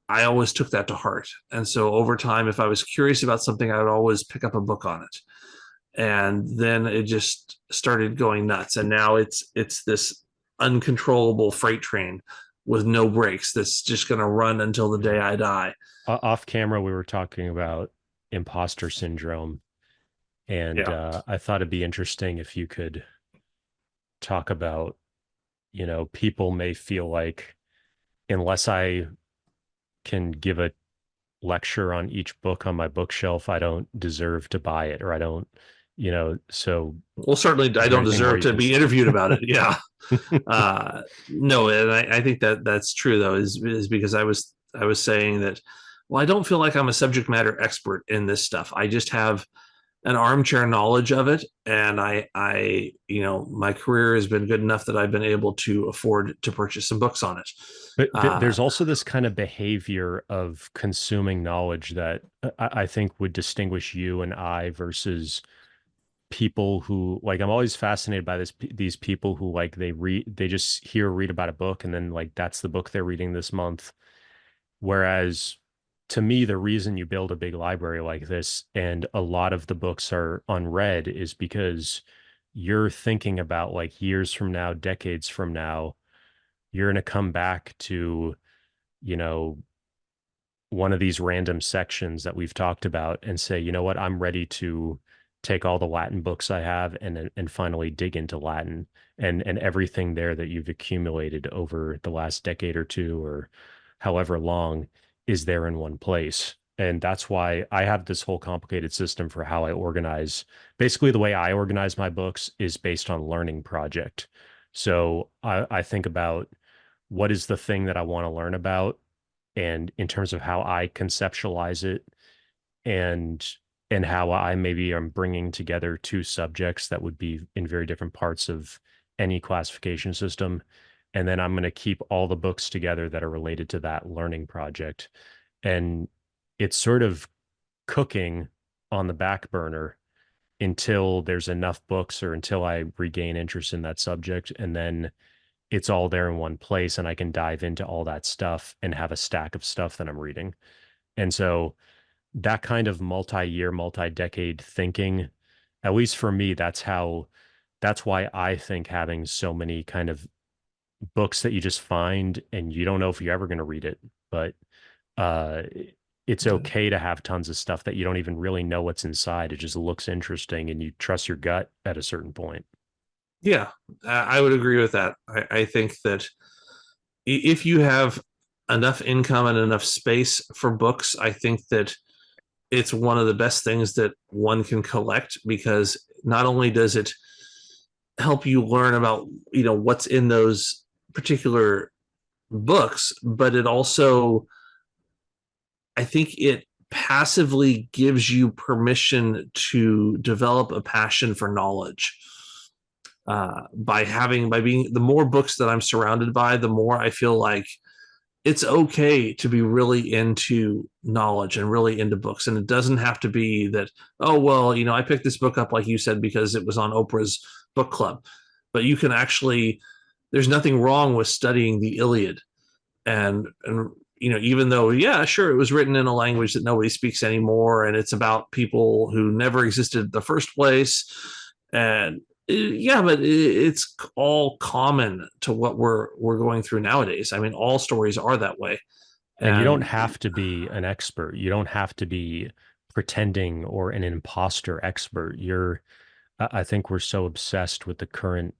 I always took that to heart. And so over time, if I was curious about something, I would always pick up a book on it. And then it just started going nuts. And now it's this uncontrollable freight train with no brakes that's just going to run until the day I die. Off camera, we were talking about imposter syndrome, and Yeah. I thought it'd be interesting if you could talk about, people may feel like unless I can give a lecture on each book on my bookshelf, I don't deserve to buy it, or I don't, so Well, certainly is I there don't anything more deserve you to can be say? interviewed about it. Yeah. No, and I think that that's true though, is because I was saying that, well, I don't feel like I'm a subject matter expert in this stuff. I just have an armchair knowledge of it, and my career has been good enough that I've been able to afford to purchase some books on it. But Uh, there's also this kind of behavior of consuming knowledge that I think would distinguish you and I versus people who like, I'm always fascinated by these people who like they just read about a book and then like that's the book they're reading this month. Whereas to me, the reason you build a big library like this and a lot of the books are unread is because you're thinking about like years from now, decades from now, you're going to come back to, you know, one of these random sections that we've talked about and say, you know what, I'm ready to take all the Latin books I have and finally dig into Latin and everything there that you've accumulated over the last decade or two or however long is there in one place. And that's why I have this whole complicated system for how I organize. Basically, the way I organize my books is based on learning project. So I think about what is the thing that I want to learn about and in terms of how I conceptualize it and how I maybe am bringing together two subjects that would be in very different parts of any classification system. And then I'm going to keep all the books together that are related to that learning project. And it's sort of cooking on the back burner until there's enough books or until I regain interest in that subject. And then it's all there in one place and I can dive into all that stuff and have a stack of stuff that I'm reading. And so that kind of multi-year, multi-decade thinking, at least for me, that's why I think having so many kind of books that you just find and you don't know if you're ever going to read it, but uh it's okay to have tons of stuff that you don't even really know what's inside. It just looks interesting and you trust your gut at a certain point. yeah, I would agree with that. I think that if you have enough income and enough space for books, I think that it's one of the best things that one can collect because not only does it help you learn about what's in those particular books, but it also, I think it passively gives you permission to develop a passion for knowledge. By being, the more books that I'm surrounded by, the more I feel like it's okay to be really into knowledge and really into books. And it doesn't have to be that, oh, well, I picked this book up, like you said, because it was on Oprah's book club. But you can actually, there's nothing wrong with studying the Iliad. And even though, yeah, sure, it was written in a language that nobody speaks anymore, and it's about people who never existed in the first place. And yeah, but it's all common to what we're going through nowadays. I mean, all stories are that way. And you don't And have to be an expert. You don't have to be pretending or an imposter expert. I think we're so obsessed with the current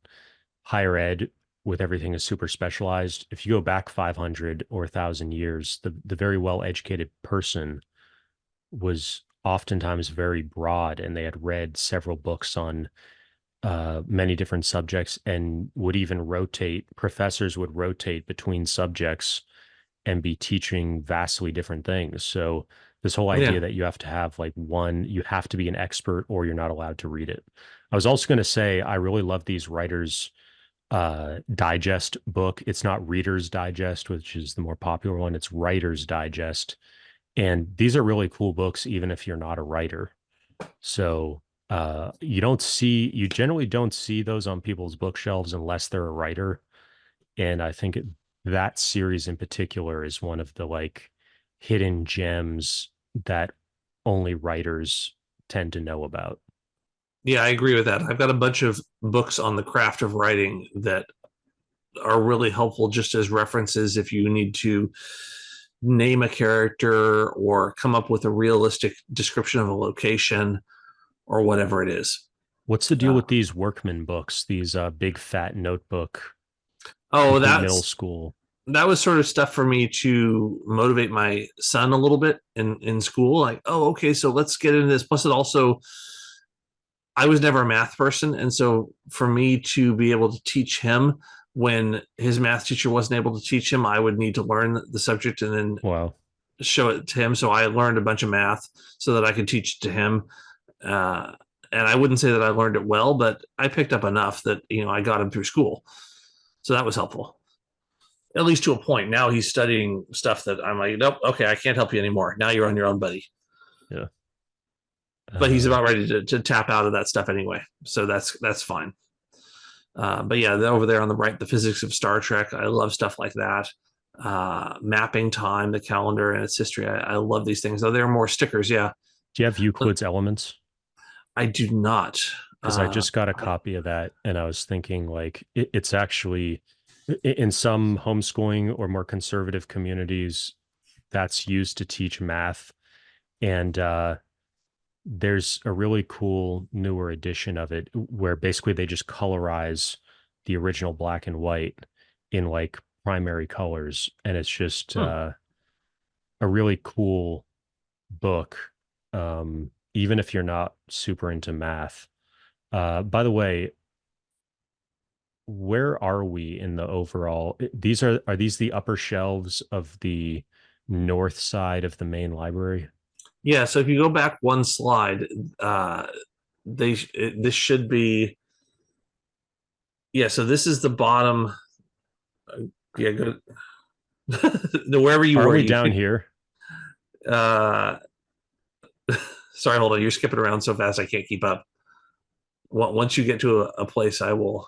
higher ed with everything is super specialized. If you go back 500 or 1,000 years, the very well educated person was oftentimes very broad, and they had read several books on many different subjects and would even rotate. Professors would rotate between subjects and be teaching vastly different things. So this whole idea Yeah. that you have to have like one, you have to be an expert or you're not allowed to read it. I was also going to say I really love these writers digest book. It's not Reader's Digest, which is the more popular one. It's Writer's Digest. And these are really cool books, even if you're not a writer. So you generally don't see those on people's bookshelves unless they're a writer. And I think that series in particular is one of the like hidden gems that only writers tend to know about. Yeah, I agree with that. I've got a bunch of books on the craft of writing that are really helpful just as references if you need to name a character or come up with a realistic description of a location or whatever it is. What's the deal Uh, with these workman books, these big fat notebook, oh, complete middle that's school? that was sort of stuff for me to motivate my son a little bit in school. Like, oh, okay, so let's get into this. Plus, it also I was never a math person, and so for me to be able to teach him when his math teacher wasn't able to teach him, I would need to learn the subject and then Wow. show it to him. So I learned a bunch of math so that I could teach it to him. Uh, and I wouldn't say that I learned it well, but I picked up enough that I got him through school. So that was helpful, at least to a point. Now he's studying stuff that I'm like, nope, okay, I can't help you anymore. Now you're on your own, buddy. Yeah. But he's Uh, about ready to tap out of that stuff anyway, so that's fine. But yeah, over there on the right, the physics of Star Trek. I love stuff like that. Mapping time, the calendar, and its history. I love these things. Though they're more stickers. Yeah, do you have Euclid's Elements? I do not. Because I Uh, just got a copy of that, and I was thinking like it's actually in some homeschooling or more conservative communities that's used to teach math. And there's a really cool newer edition of it where basically they just colorize the original black and white in like primary colors. And it's just hmm. a really cool book, even if you're not super into math. By the way, where are we in the overall? These are these the upper shelves of the north side of the main library? Yeah. So if you go back one slide, this should be. Yeah. So this is the bottom. Yeah. Go wherever you Are were. we You down could. here? Uh, sorry, hold on. You're skipping around so fast I can't keep up. Once you get to a place, I will.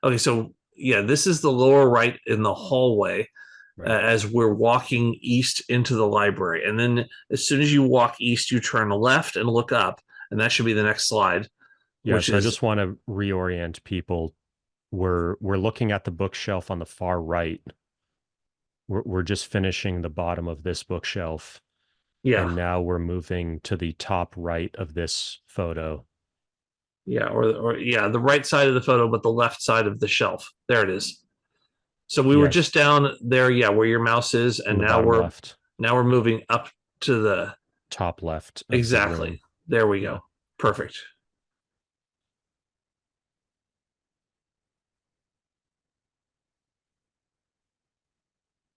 Okay, so yeah, this is the lower right in the hallway Right. as we're walking east into the library. And then as soon as you walk east, you turn left and look up, and that should be the next slide, Yeah, which so I is, just want to reorient people. We're looking at the bookshelf on the far right. We're just finishing the bottom of this bookshelf, yeah, and now we're moving to the top right of this photo. yeah, or yeah, the right side of the photo, but the left side of the shelf. There it is. So we were just Yes, down there, yeah, where your mouse is, in and the now bottom we're left, moving up to the top left of the exactly. room. There we Yeah. go. Perfect.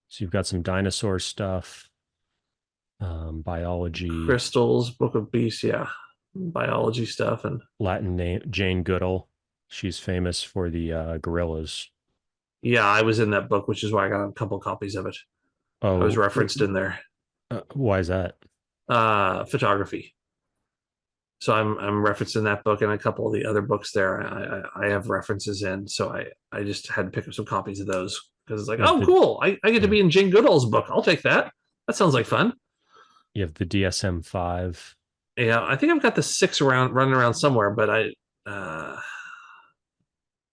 So you've got some dinosaur stuff, biology, Crystals, Book of Beasts, yeah, biology stuff, and Latin name Jane Goodall. She's famous for the gorillas. yeah, I was in that book, which is why I got a couple copies of it. I was Oh, referenced in there. why is that? Photography. So I'm referencing that book and a couple of the other books there. I have references in, so I just had to pick up some copies of those because it's like, You have oh, the cool! I get to yeah, be in Jane Goodall's book. I'll take that. That sounds like fun. you have the DSM-5. Yeah, I think I've got the six around running around somewhere, but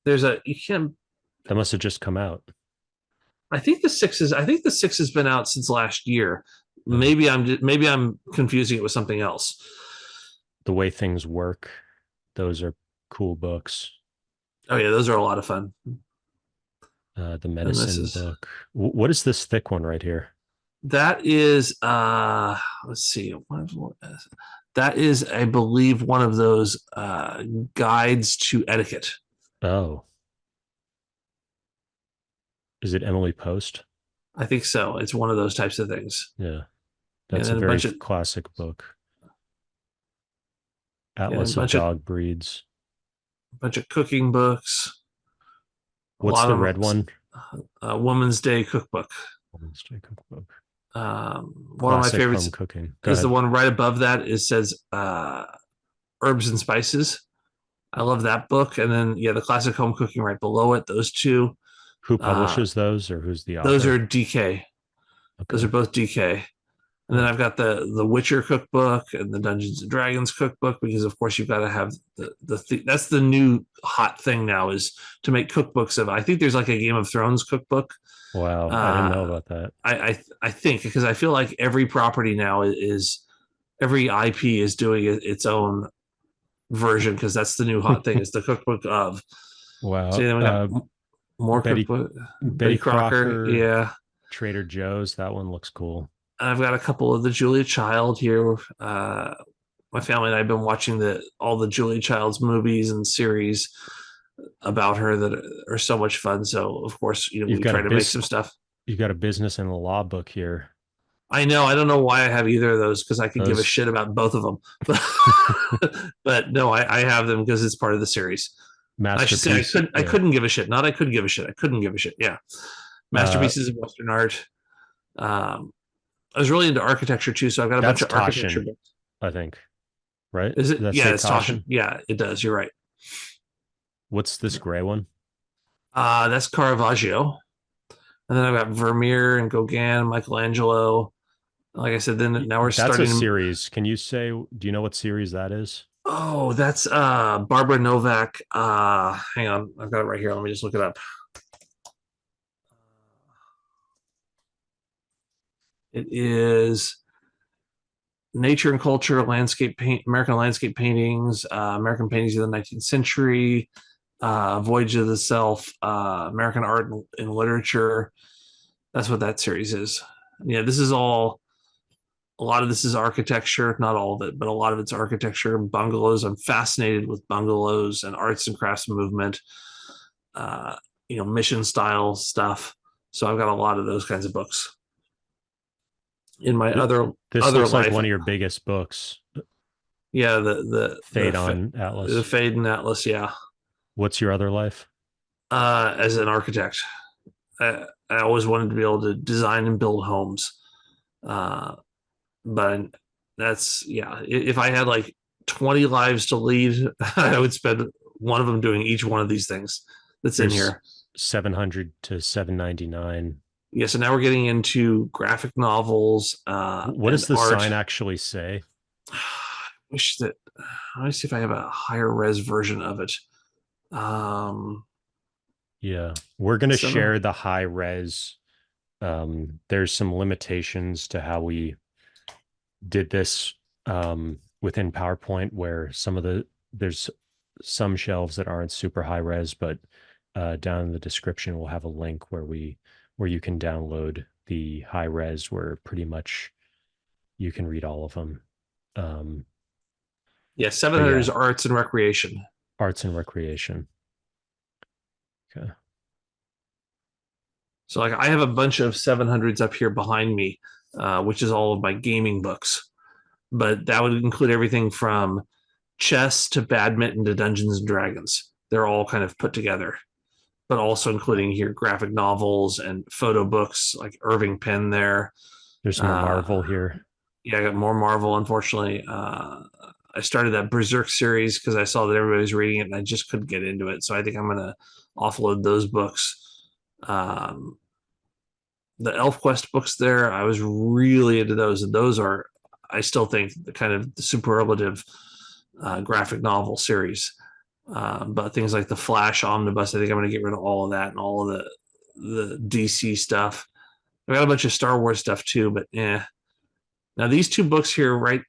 there's a you can't. That must have just come out. I think the six has been out since last year. Uh, Maybe I'm confusing it with something else. the Way Things Work. Those are cool books. Oh yeah, those are a lot of fun. The And this medicine is book. What is this thick one right here? That is let's see. That is, I believe, one of those guides to etiquette. Oh, is it Emily Post? I think so. It's one of those types of things. Yeah, And that's a then very classic book. a Atlas of bunch of Dog Breeds. cooking books. A What's lot the of red one? Woman's Day cookbook. Woman's Day Cookbook. One of my Classic favorites home cooking. Go is the ahead. one right above that. It says herbs and spices. I love that book. And then the classic home cooking right below it. Those two. Who Uh, publishes those, or who's the those author? are DK. Those Okay. are both DK. And then Huh. I've got the Witcher cookbook and the Dungeons and Dragons cookbook, because of course you've got to have that's the new hot thing now, is to make cookbooks of. I think there's like a Game of Thrones cookbook. Wow, I didn't know Uh, about that. I think, because I feel like every property now is every IP is doing its own version, because that's the new hot thing, is the cookbook of. So Wow. then we got more Betty cookbook. Betty Betty Crocker, Crocker, yeah. Trader Joe's. That one looks cool. I've got a couple of the Julia Child here. My family and I have been watching all the Julia Child's movies and series about her that are so much fun. So of course, You've we got a try to make some stuff. you've got a business and a law book here. I know. I don't know why I have either of those, because I could give a Those shit about both of them. But no, I have them because it's part of the series. I should say masterpiece. I Yeah. couldn't give a shit. Not I could give a shit. I couldn't give a shit. Yeah. Uh, Masterpieces of Western art. Um, I was really into architecture too, so I've got a bunch that's of architecture Toshin, books. I think. Right? Is Does it? that Yeah, say it's Tasha. Toshin? Yeah, it does. You're right. What's this gray one? That's Caravaggio. And then I've got Vermeer and Gauguin, Michelangelo. Like I said, then now we're That's a starting. series. Can you say, do you know what series that is? Oh, that's Barbara Novak. Hang on, I've got it right here. Let me just look it up. It is Nature and Culture, Landscape Paint, American Landscape Paintings, American Paintings of the 19th Century, Voyage of the Self, American Art and Literature. That's what that series is. Yeah, this is all. A lot of this is architecture, not all of it, but a lot of it's architecture. Bungalows. I'm fascinated with bungalows and arts and crafts movement. Uh, mission style stuff. So I've got a lot of those kinds of books in my This other looks like life. one of your biggest books, Yeah, Fade on the Atlas. Fade and Atlas. Yeah, What's your other life? as an architect, I always wanted to be able to design and build homes. Uh, but that's, yeah. If I had like 20 lives to lead, I would spend one of them doing each one of these things that's in There's here. 700 to 799. Yeah, so now we're getting into graphic novels What and does the art. sign actually say? I wish that. Let me see if I have a higher res version of it. Yeah, we're going to So share the high res. There's some limitations to how we did this within PowerPoint, where there's some shelves that aren't super high res, but down in the description we'll have a link where you can download the high res, where pretty much you can read all of them. yeah, 700 Yeah, is arts and recreation. arts and recreation. Okay. So like I have a bunch of 700s up here behind me, which is all of my gaming books. But that would include everything from chess to badminton to Dungeons and Dragons. They're all kind of put together, but also including here graphic novels and photo books like Irving Penn there. There's more Uh, Marvel here. yeah, I got more Marvel, unfortunately. I started that Berserk series because I saw that everybody was reading it and I just couldn't get into it. So I think I'm going to offload those books. Um, the ElfQuest books there, I was really into those. And those are, I still think, the kind of the superlative graphic novel series. But things like the Flash Omnibus, I think I'm going to get rid of all of that and all of the DC stuff. I got a bunch of Star Wars stuff too, but yeah. Now these two books here, right?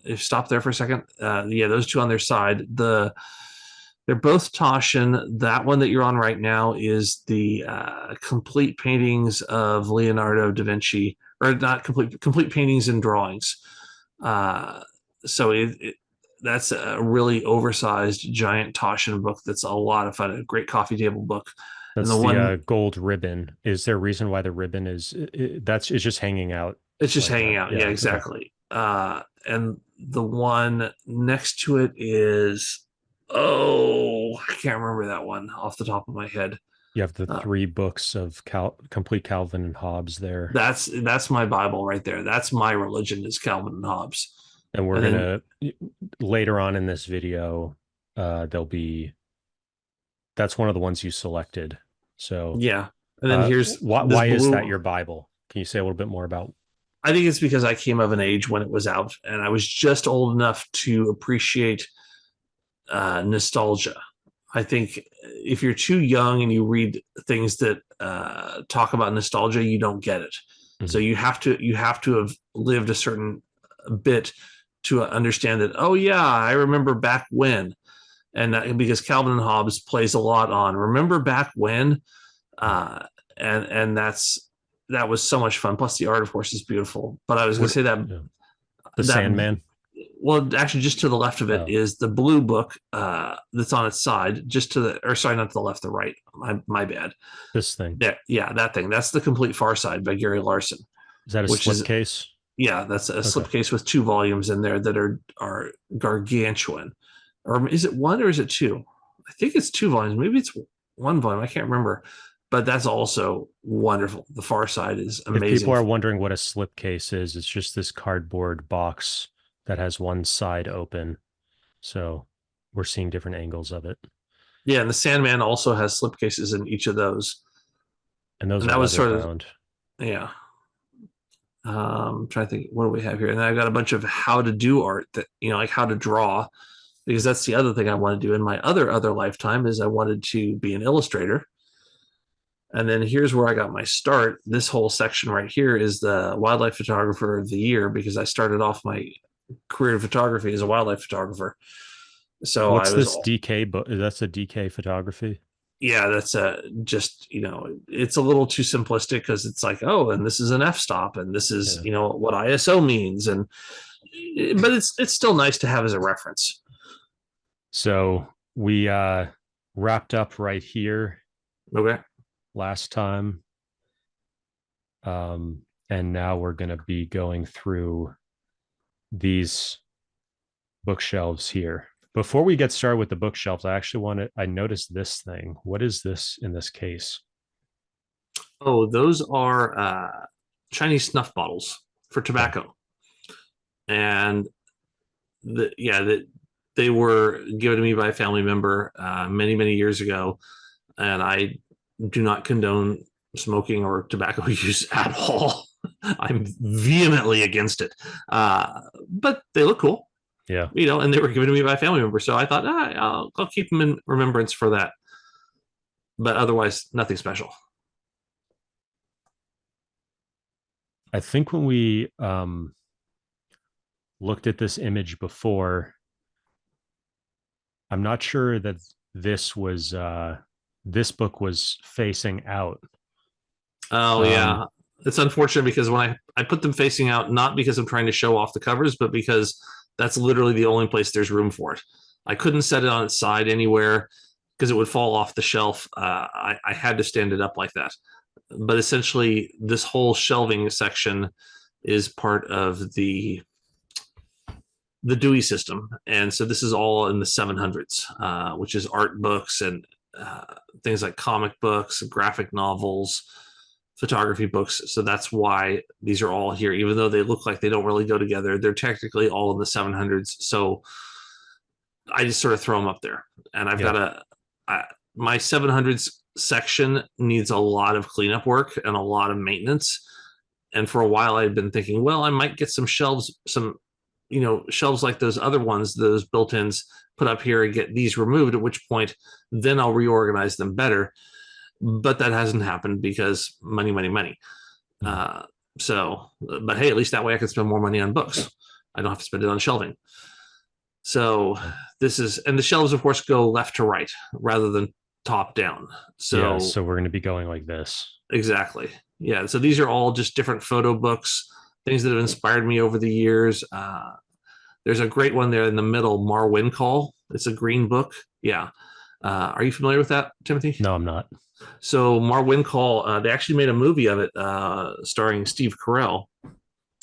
If stop there for a second, yeah, those two on their side. They're both Taschen. That one that you're on right now is the complete paintings of Leonardo da Vinci. or not complete paintings and drawings. So that's a really oversized giant Taschen book that's a lot of fun, a great coffee table book. And the That's the one, gold ribbon. Is there a reason why the ribbon that's it's just hanging out it's just like hanging that? out. Yeah, Yeah. Okay. exactly. And the one next to it is, oh, I can't remember that one off the top of my head. You have the Uh, 3 books of complete Calvin and Hobbes there. that's my Bible right there. That's my religion, is Calvin and Hobbes. And we're And then gonna later on in this video, there'll be that's one of the ones you selected. So yeah, and then here's this why is that blue. your Bible? Can you say a little bit more about? I think it's because I came of an age when it was out, and I was just old enough to appreciate nostalgia. I think if you're too young and you read things that talk about nostalgia, you don't get it. So Mhm. you have to have lived a certain bit to understand that. Oh yeah, I remember back when, and because Calvin and Hobbes plays a lot on remember back when, uh, and that was so much fun. Plus the art, of course, is beautiful. But I was going What to say that yeah. The that Sandman? well, actually, just to the left of it Oh, is the blue book that's on its side. Just to the, or sorry, not to the left, the right. My bad. this thing. Yeah, that thing. That's the Complete Far Side by Gary Larson, Is that a which is, slipcase? yeah, that's a Okay. slipcase with 2 volumes in there that are gargantuan. Or is it one or is it two? I think it's 2 volumes. Maybe it's 1 volume. I can't remember. But that's also wonderful. The Far Side is If people amazing. are wondering what a slipcase is, it's just this cardboard box that has one side open. So we're seeing different angles of it. Yeah, and the Sandman also has slipcases in each of those. And those And are that was leather sort of, bound. yeah. Trying to think, what do we have here? And then I've got a bunch of how to do art, that, like how to draw, because that's the other thing I want to do in my other lifetime, is I wanted to be an illustrator. And then here's where I got my start. This whole section right here is the wildlife photographer of the year, because I started off my career in photography as a wildlife photographer. So I What's was this all, DK book? That's a DK photography. yeah, that's just, it's a little too simplistic, because it's like, oh, and this is an f-stop, and this is, Yeah. what ISO means, and but it's still nice to have as a reference. So we wrapped up right here Okay. last time. And now we're going to be going through these bookshelves here. Before we get started with the bookshelves, I noticed this thing. What is this in this case? Oh, those are Chinese snuff bottles for Okay. tobacco, and that they were given to me by a family member many years ago, and I do not condone smoking or tobacco use at all. I'm vehemently against it, but they look cool, Yeah. and they were given to me by a family member, so I thought, I'll keep them in remembrance for that. But otherwise, nothing special. I think when we looked at this image before, I'm not sure that this book was facing out. Oh yeah, it's unfortunate, because when I put them facing out, not because I'm trying to show off the covers, but because that's literally the only place there's room for it. I couldn't set it on its side anywhere, because it would fall off the shelf. I had to stand it up like that. But essentially, this whole shelving section is part of the Dewey system, and so this is all in the 700s, which is art books and things like comic books, graphic novels, photography books. So that's why these are all here, even though they look like they don't really go together. They're technically all in the 700s. So I just sort of throw them up there, and I've Yeah. got my 700s section needs a lot of cleanup work and a lot of maintenance. And for a while, I'd been thinking, well, I might get some shelves, shelves like those other ones, those built-ins, put up here and get these removed, at which point then I'll reorganize them better. But that hasn't happened, because money, money, money. Mhm. But hey, at least that way I can spend more money on books. I don't have to spend it on shelving. So and the shelves, of course, go left to right rather than top down. Yeah. So So we're going to be going like this. exactly. Yeah, so these are all just different photo books, things that have inspired me over the years. There's a great one there in the middle, Mar Wincall. It's a green book. Yeah. Are you familiar with that, Timothy? No, I'm not. So Mar Wincall, they actually made a movie of it starring Steve Carell,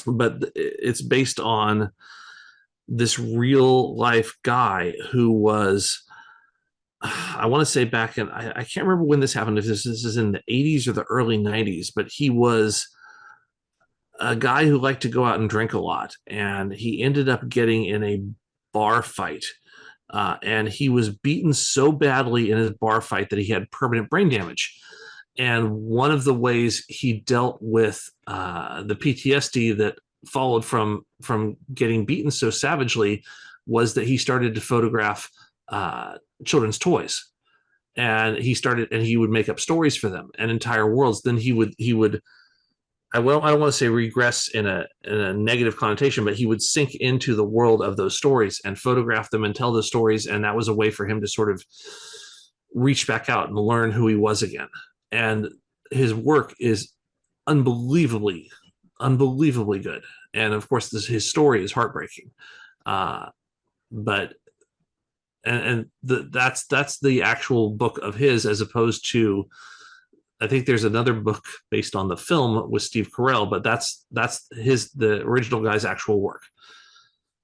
but it's based on this real life guy who was, I want to say back in, I can't remember when this happened, if this is in the 80s or the early 90s, but he was a guy who liked to go out and drink a lot. And he ended up getting in a bar fight. And he was beaten so badly in his bar fight that he had permanent brain damage. And one of the ways he dealt with the PTSD that followed from getting beaten so savagely was that he started to photograph children's toys, and he would make up stories for them and entire worlds. Then he would I don't want to say regress in a negative connotation, but he would sink into the world of those stories and photograph them and tell those stories, and that was a way for him to sort of reach back out and learn who he was again. And his work is unbelievably, unbelievably good. And of course, his story is heartbreaking. But that's the actual book of his, as opposed to, I think there's another book based on the film with Steve Carell, but that's the original guy's actual work.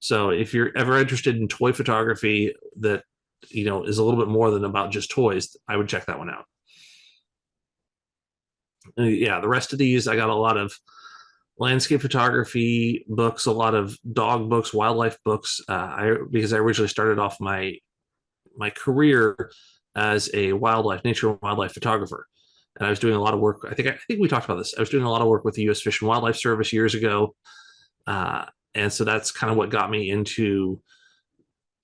So if you're ever interested in toy photography that is a little bit more than about just toys, I would check that one out. Yeah, the rest of these, I got a lot of landscape photography books, a lot of dog books, wildlife books. Because I originally started off my career as a nature and wildlife photographer, and I was doing a lot of work. I think we talked about this. I was doing a lot of work with the U.S. Fish and Wildlife Service years ago, and so that's kind of what got me into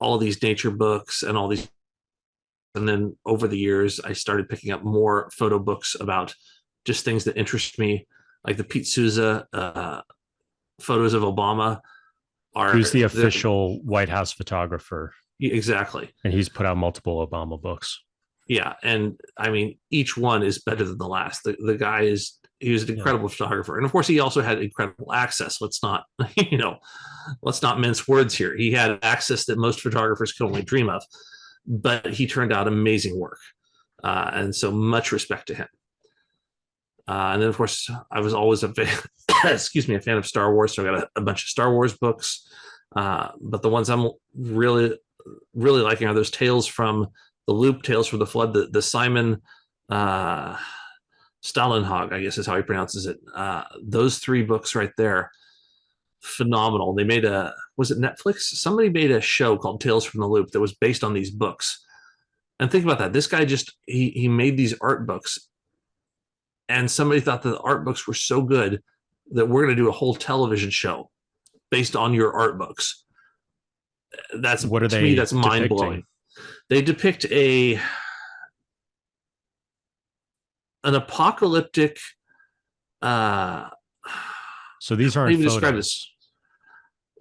all of these nature books and all these. And then over the years, I started picking up more photo books about just things that interest me, like the Pete Souza photos of Obama. Who's the official White House photographer? Exactly. And he's put out multiple Obama books. Yeah, and I mean, each one is better than the last. The guy he was an incredible photographer, and of course, he also had incredible access. Let's not mince words here. He had access that most photographers can only dream of, but he turned out amazing work, and so much respect to him. And then, of course, I was always a fan, a fan of Star Wars, so I got a bunch of Star Wars books. But the ones I'm really, really liking are those Tales from the Loop, Tales from the Flood, the Simon Stalenhag, I guess is how he pronounces it. Those three books right there, phenomenal. They made was it Netflix? Somebody made a show called Tales from the Loop that was based on these books. And think about that. This guy he made these art books, and somebody thought that the art books were so good that we're going to do a whole television show based on your art books. That's, what are to me, that's mind blowing. They depict an apocalyptic. So these aren't photos.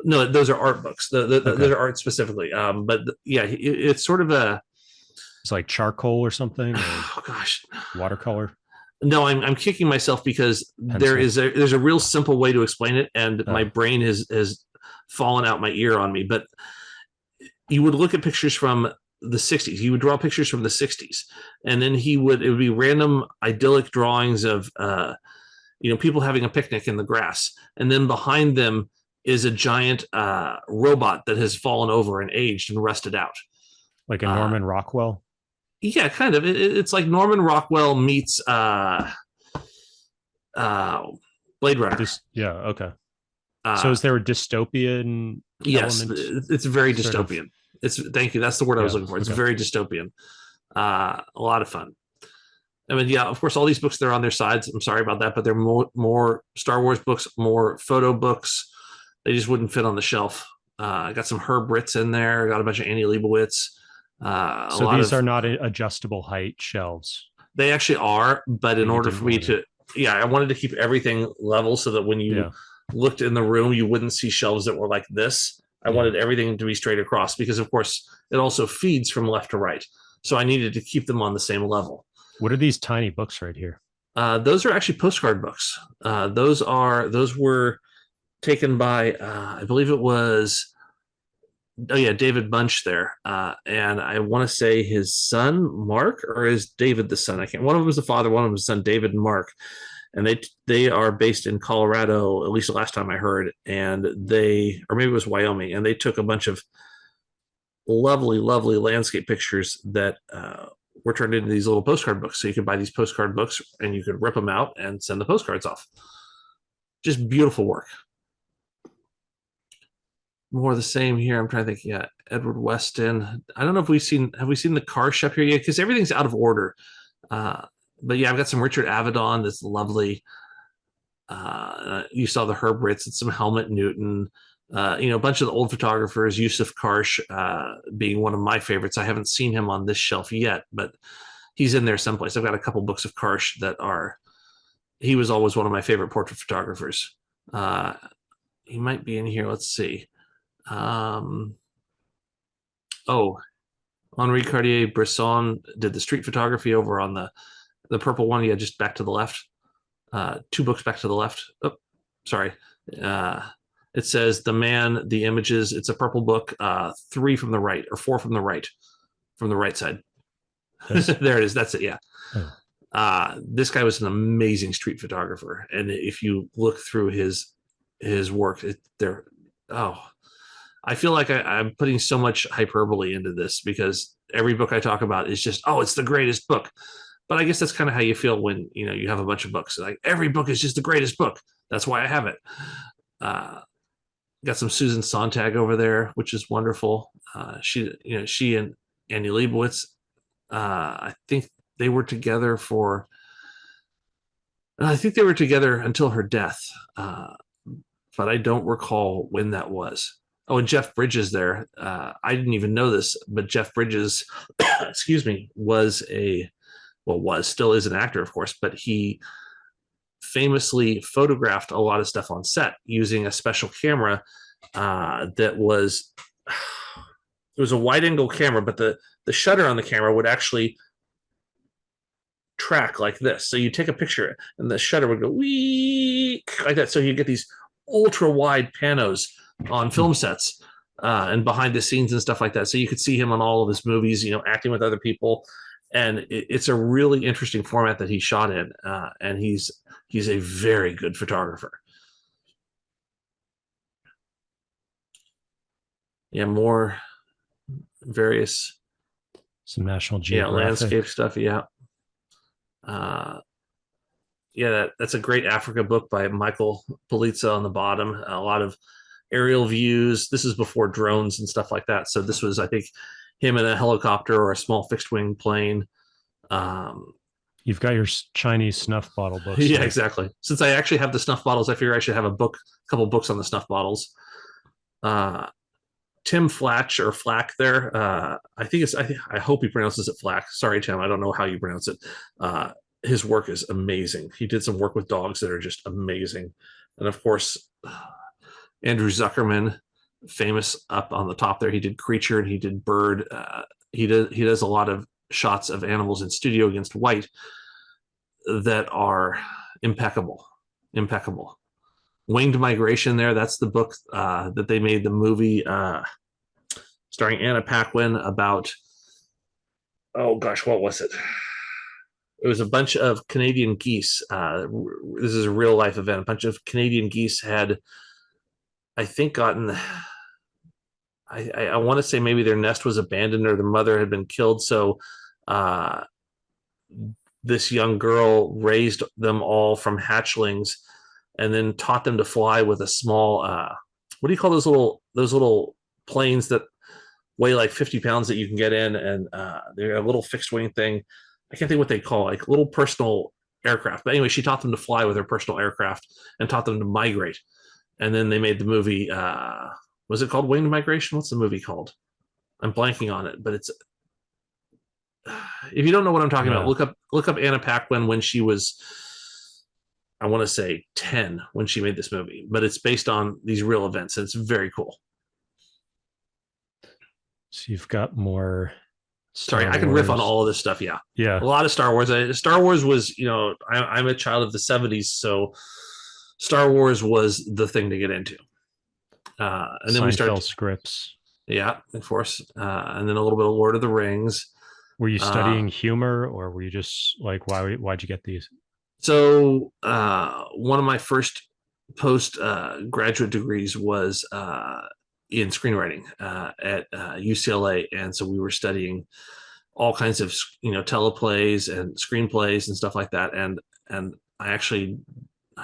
No, those are art books. Those are art specifically. But yeah, it's sort of it's like charcoal or something. Or oh gosh, watercolor. No, I'm kicking myself because there's a real simple way to explain it, and my brain has fallen out my ear on me. But you would look at pictures from the 60s. He would draw pictures from the 60s, and then it would be random idyllic drawings of people having a picnic in the grass, and then behind them is a giant robot that has fallen over and aged and rusted out, like a Norman Rockwell. Yeah, kind of. It's like Norman Rockwell meets Blade Runner. Yeah, okay. So is there a dystopian? Yes, it's very dystopian. Thank you. That's the word I was looking for. It's very dystopian. A lot of fun. I mean, yeah, of course, all these books, they're on their sides. I'm sorry about that, but they're more Star Wars books, more photo books. They just wouldn't fit on the shelf. I got some Herb Ritts in there. I got a bunch of Annie Leibovitz. So these are not adjustable height shelves. They actually are, but in order for me to, I wanted to keep everything level so that when you looked in the room, you wouldn't see shelves that were like this. I wanted everything to be straight across because, of course, it also feeds from left to right. So I needed to keep them on the same level. What are these tiny books right here? Those are actually postcard books. Those were taken by I believe it was, oh yeah, David Bunch there, and I want to say his son Mark, or is David the son? I can't. One of them is the father, one of them is the son, David and Mark, and they are based in Colorado. At least the last time I heard, and they, or maybe it was Wyoming, and they took a bunch of lovely, lovely landscape pictures that were turned into these little postcard books. So you could buy these postcard books and you could rip them out and send the postcards off. Just beautiful work. More of the same here. I'm trying to think. Yeah, Edward Weston. I don't know if have we seen the Karsh up here yet? Because everything's out of order. But yeah, I've got some Richard Avedon that's lovely. You saw the Herb Ritz and some Helmut Newton. A bunch of the old photographers, Yusuf Karsh being one of my favorites. I haven't seen him on this shelf yet, but he's in there someplace. I've got a couple books of Karsh he was always one of my favorite portrait photographers. He might be in here. Let's see. Henri Cartier-Bresson did the street photography over on the purple one. Yeah, just back to the left. Two books back to the left. Oh, sorry. It says The Man, the Images. It's a purple book, 3 from the right, or 4 from the right side. There it is. That's it. Yeah. Oh. This guy was an amazing street photographer. And if you look through his work, I feel like I'm putting so much hyperbole into this because every book I talk about is just, it's the greatest book. But I guess that's kind of how you feel when, you have a bunch of books. Like every book is just the greatest book. That's why I have it. Got some Susan Sontag over there, which is wonderful. She and Annie Leibovitz, I think they were together until her death. But I don't recall when that was. Oh, and Jeff Bridges there. I didn't even know this, but Jeff Bridges, excuse me, still is an actor, of course, but he famously photographed a lot of stuff on set using a special camera it was a wide angle camera, but the shutter on the camera would actually track like this. So you take a picture and the shutter would go wee like that. So you get these ultra wide panos on film sets and behind the scenes and stuff like that. So you could see him on all of his movies, acting with other people. And it's a really interesting format that he shot in. And he's a very good photographer. Yeah, more various, some National Geographic, landscape stuff. Yeah. That's a great Africa book by Michael Polizza on the bottom. A lot of aerial views. This is before drones and stuff like that. So this was, I think, him in a helicopter or a small fixed wing plane. You've got your Chinese snuff bottle books. Yeah, right? Exactly. Since I actually have the snuff bottles, I figure I should have a couple books on the snuff bottles. Tim Flatch or Flack there. I hope he pronounces it Flack. Sorry, Tim. I don't know how you pronounce it. His work is amazing. He did some work with dogs that are just amazing. And of course, Andrew Zuckerman, famous up on the top there. He did Creature and he did Bird. He does a lot of shots of animals in studio against Waite that are impeccable. Winged Migration there. That's the book that they made the movie starring Anna Paquin about, what was it? It was a bunch of Canadian geese. This is a real life event. A bunch of Canadian geese had, I think, gotten, I want to say maybe their nest was abandoned or the mother had been killed. So this young girl raised them all from hatchlings and then taught them to fly with a small, what do you call those little planes that weigh like 50 pounds that you can get in, and they're a little fixed wing thing. I can't think what they call, like little personal aircraft. But anyway, she taught them to fly with her personal aircraft and taught them to migrate. And then they made the movie. Was it called Winged Migration? What's the movie called? I'm blanking on it, but it's. If you don't know what I'm talking about, look up Anna Paquin when she was, I want to say 10 when she made this movie, but it's based on these real events. And it's very cool. So you've got more Sorry, Star I can riff on Wars. all of this stuff. Yeah, a Yeah. lot of Star Wars. Star Wars was, I'm a child of the '70s, so Star Wars was the thing to get into. And then we Seinfeld started, scripts. yeah, of course, and then a little bit of Lord of the Rings. Were you Uh, studying humor, or were you just like, why'd you get these? so one of my first post graduate degrees was in screenwriting at UCLA, and so we were studying all kinds of teleplays and screenplays and stuff like that. And I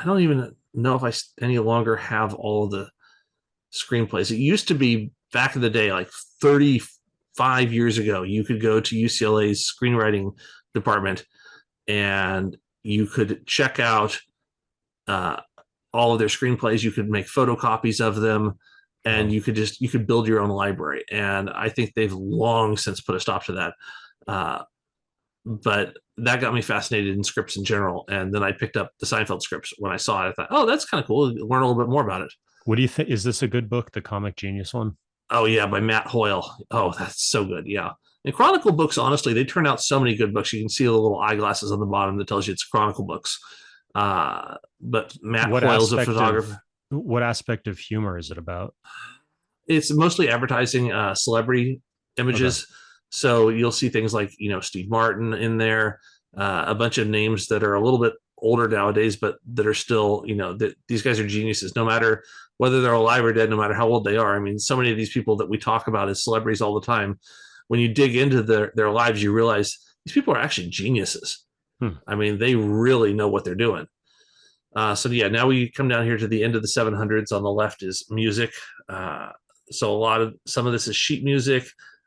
don't even know if I any longer have all the screenplays. It used to be back in the day, like 35 years ago, you could go to UCLA's screenwriting department and you could check out uh, all of their screenplays. You could make photocopies of them, and Oh. you could build your own library. And I think they've long since put a stop to that. But that got me fascinated in scripts in general. And then I picked up the Seinfeld scripts when I saw it. I thought, oh, that's kind of cool. Learn a little bit more about it. What do you think? Is this a good book, the Comic Genius one? Oh yeah, by Matt Hoyle. Oh, that's so good. Yeah. And Chronicle books, honestly, they turn out so many good books. You can see the little eyeglasses on the bottom that tells you it's Chronicle books. But Matt What Hoyle's a aspect of photographer. what aspect of humor is it about? It's mostly advertising celebrity Okay. images. So you'll see things like, Steve Martin in there, a bunch of names that are a little bit older nowadays, but that are still, that these guys are geniuses, no matter whether they're alive or dead, no matter how old they are. I mean, so many of these people that we talk about as celebrities all the time, when you dig into their lives, you realize these people are actually geniuses. Hmm. I mean, they really know what they're doing. So yeah, now we come down here to the end of the 700s. On the left is music. So some of this is sheet music.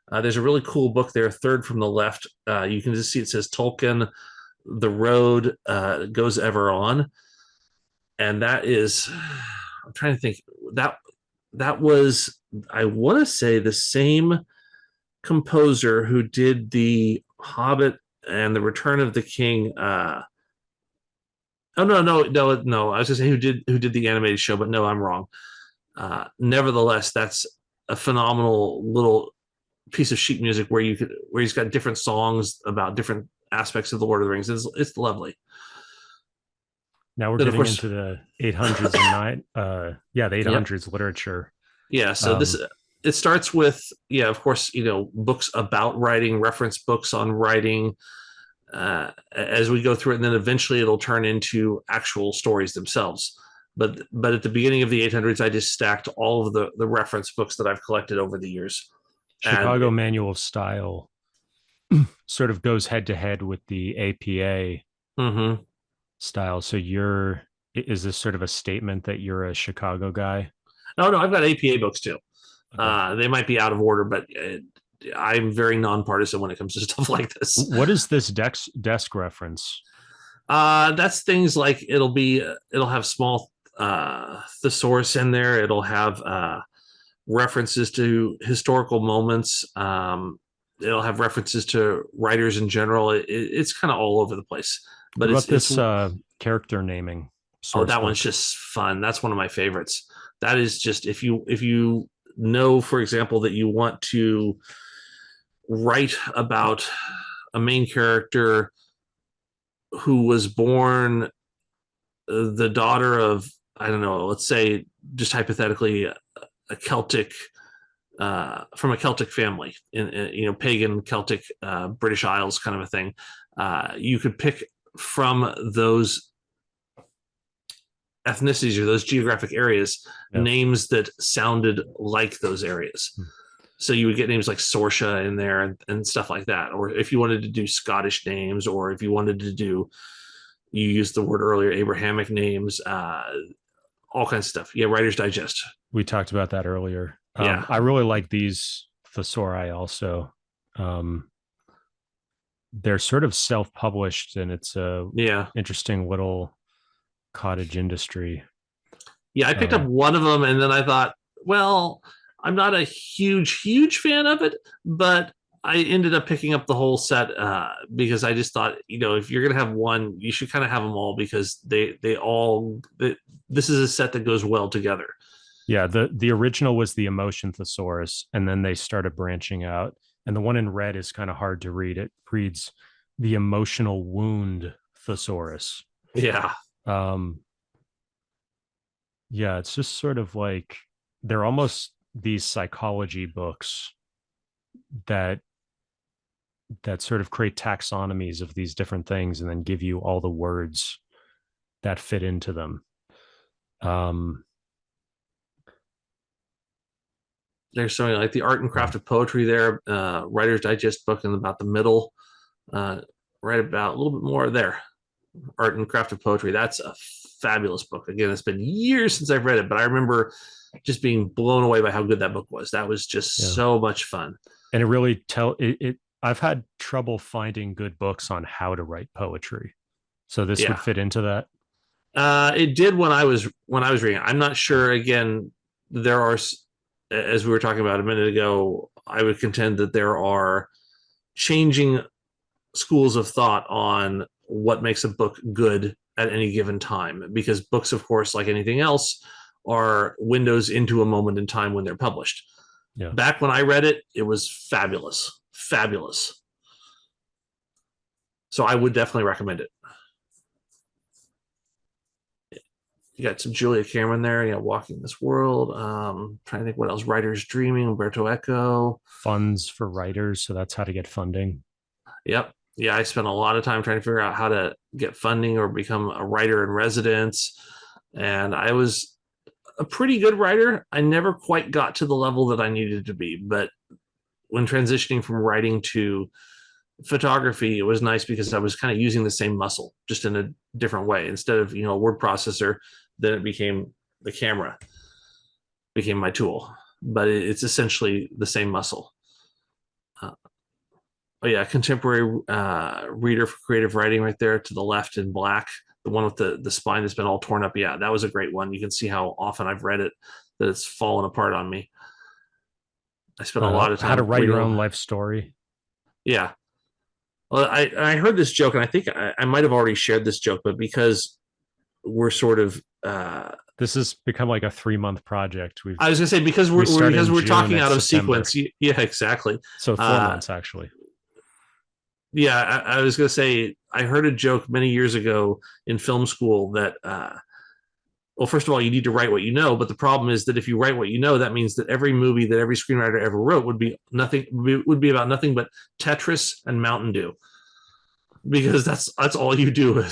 There's a really cool book there, third from the left. You can just see it says Tolkien, The Road Goes Ever On. And that is, I'm trying to think, that was, I want to say, the same composer who did the Hobbit and the Return of the King. Oh no! I was gonna say who did the animated show, but no, I'm wrong. Nevertheless, that's a phenomenal little piece of sheet music where he's got different songs about different aspects of the Lord of the Rings. It's lovely. Now we're Then of getting course, into the 800s and nine. Yeah, the yep, 800s literature. yeah. So this Um, it starts with, yeah, of course, books about writing, reference books on writing. As we go through it, and then eventually it'll turn into actual stories themselves. But at the beginning of the 800s, I just stacked all of the reference books that I've collected over the years, and Chicago Manual of Style sort of goes head to head with the APA mm-hmm. style. So is this sort of a statement that you're a Chicago guy? No, I've got APA books too. Okay. They might be out of order, but I'm very nonpartisan when it comes to stuff like this. What is this desk reference? That's things like it'll have small thesaurus in there. It'll have references to historical moments. It'll have references to writers in general. It's kind of all over the place. What But about it's this character naming oh, source that one's book? just fun. That's one of my favorites. That is just, if you know, for example, that you want to write about a main character who was born the daughter of, I don't know, let's say just hypothetically a Celtic from a Celtic family in pagan Celtic British Isles kind of a thing. You could pick from those ethnicities or those geographic areas Yeah. names that sounded like those areas. Hmm. So you would get names like Sorsha in there and stuff like that. Or if you wanted to do Scottish names, or if you wanted to do, you used the word earlier, Abrahamic names, all kinds of stuff. Yeah, Writer's Digest. We talked about that earlier. Yeah. I really like these thesauri also. Um, they're sort of self-published, and it's a Yeah. interesting little cottage industry. Yeah. I picked up Uh, one of them and then I thought, well, I'm not a huge fan of it, but I ended up picking up the whole set because I just thought, if you're gonna have one, you should kind of have them all because this is a set that goes well together. yeah, the original was the emotion thesaurus, and then they started branching out And the one in red is kind of hard to read. It reads The Emotional Wound Thesaurus. Yeah. Um, yeah, it's just sort of like they're almost these psychology books that sort of create taxonomies of these different things and then give you all the words that fit into them. Um, There's something like the art and craft of poetry there, Writer's Digest book in about the middle, right about a little bit more there. Art and Craft of Poetry. That's a fabulous book. Again, it's been years since I've read it, but I remember just being blown away by how good that book was. That was just so much fun. And it really I've had trouble finding good books on how to write poetry. So this would fit into that. It did when I was reading. I'm not sure. Again, there are, as we were talking about a minute ago, I would contend that there are changing schools of thought on what makes a book good at any given time, because books, of course, like anything else, are windows into a moment in time when they're published. Yeah. Back when I read it, it was fabulous. So I would definitely recommend it. You got some Julia Cameron there, Walking This World. Trying to think what else. Writer's Dreaming, Umberto Eco. Funds for writers. So that's how to get funding. Yep. Yeah, I spent a lot of time trying to figure out how to get funding or become a writer in residence. And I was a pretty good writer. I never quite got to the level that I needed to be. But when transitioning from writing to photography, it was nice because I was kind of using the same muscle, just in a different way. Instead of, a word processor, then it became the camera, became my tool. But it's essentially the same muscle. Oh yeah, contemporary reader for creative writing right there to the left in black, the one with the spine that's been all torn up. Yeah, that was a great one. You can see how often I've read it, that it's fallen apart on me. I spent a lot of time. How to write your own life story. Yeah. Well, I heard this joke, and I think I might have already shared this joke, but because we're sort of this has become like a 3-month project. I was gonna say because we're talking out of sequence. Yeah, exactly. So 4 months actually. Yeah, I was going to say, I heard a joke many years ago in film school that, well, first of all, you need to write what you know. But the problem is that if you write what you know, that means that every movie that every screenwriter ever wrote would be about nothing but Tetris and Mountain Dew. Because that's all you do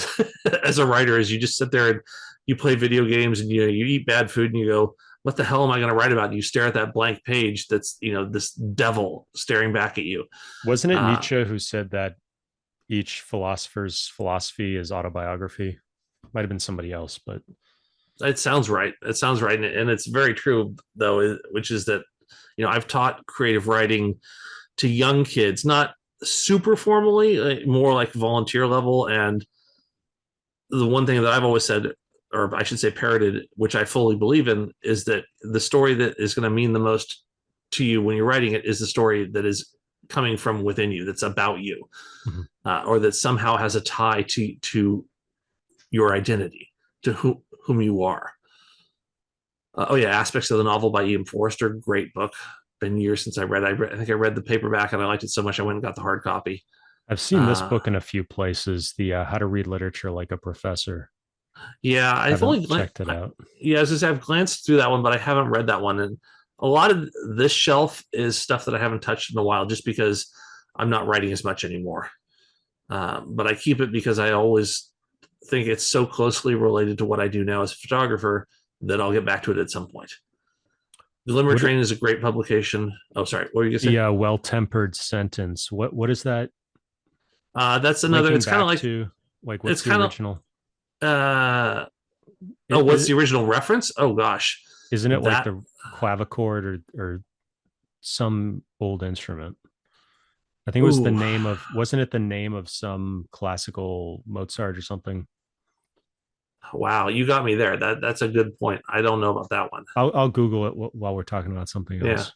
as a writer, is you just sit there and you play video games and you eat bad food and you go, what the hell am I going to write about? And you stare at that blank page that's, this devil staring back at you. Wasn't it Nietzsche who said that each philosopher's philosophy is autobiography? Might have been somebody else, but it sounds right. And it's very true, though, which is that, I've taught creative writing to young kids, not super formally, more like volunteer level. And the one thing that I've always said, or I should say parroted, which I fully believe in, is that the story that is going to mean the most to you when you're writing it is the story that is coming from within you, that's about you, or that somehow has a tie to your identity, to whom you are. Aspects of the Novel by Ian Forster, great book. Been years since I read. I think I read the paperback and I liked it so much I went and got the hard copy. I've seen this book in a few places. The How to Read Literature Like a Professor. Yeah, I've only checked it out. Yeah, as I say, I've glanced through that one, but I haven't read that one. And a lot of this shelf is stuff that I haven't touched in a while, just because I'm not writing as much anymore. But I keep it because I always think it's so closely related to what I do now as a photographer that I'll get back to it at some point. Glimmer Train is a great publication. Oh, sorry. What were you going to say? Yeah, Well-Tempered Sentence. What is that? That's another. It's kind of like what's the original? What's the original reference? Oh gosh, isn't it like the clavichord or some old instrument? I think it was the name of. Wasn't it the name of some classical Mozart or something? Wow, you got me there. That's a good point. I don't know about that one. I'll Google it while we're talking about something else. Yeah.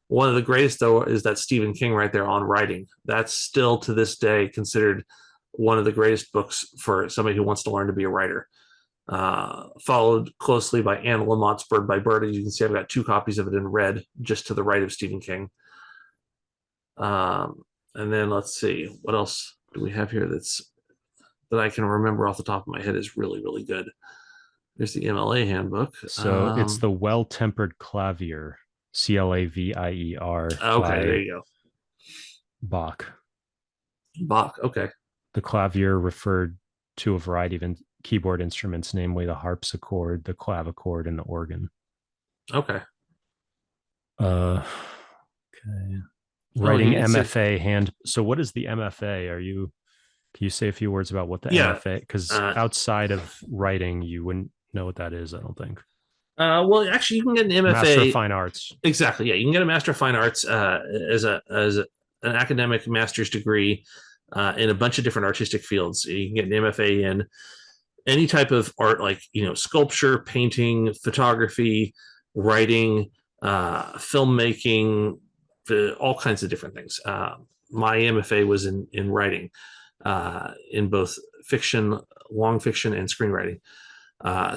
One of the greatest, though, is that Stephen King right there on writing. That's still to this day considered one of the greatest books for somebody who wants to learn to be a writer. Followed closely by Anne Lamott's Bird by Bird. As you can see, I've got 2 copies of it in red, just to the right of Stephen King. And then let's see, what else do we have here that I can remember off the top of my head is really, really good. There's the MLA handbook. So it's the Well-Tempered Clavier, Clavier, Okay, there by you go. Bach. Bach. Okay. The clavier referred to a variety of keyboard instruments, namely the harpsichord, the clavichord, and the organ. Okay. Okay. Oh, Writing MFA hand. So what is the MFA? Can you say a few words about what the yeah. MFA? Because outside of writing, you wouldn't know what that is, I don't think. Well, actually, you can get an MFA. Master of Fine Arts. Exactly. Yeah, you can get a Master of Fine Arts as an academic master's degree in a bunch of different artistic fields. You can get an MFA in any type of art, like sculpture, painting, photography, writing, filmmaking, all kinds of different things. My MFA was in writing, in both fiction, long fiction, and screenwriting.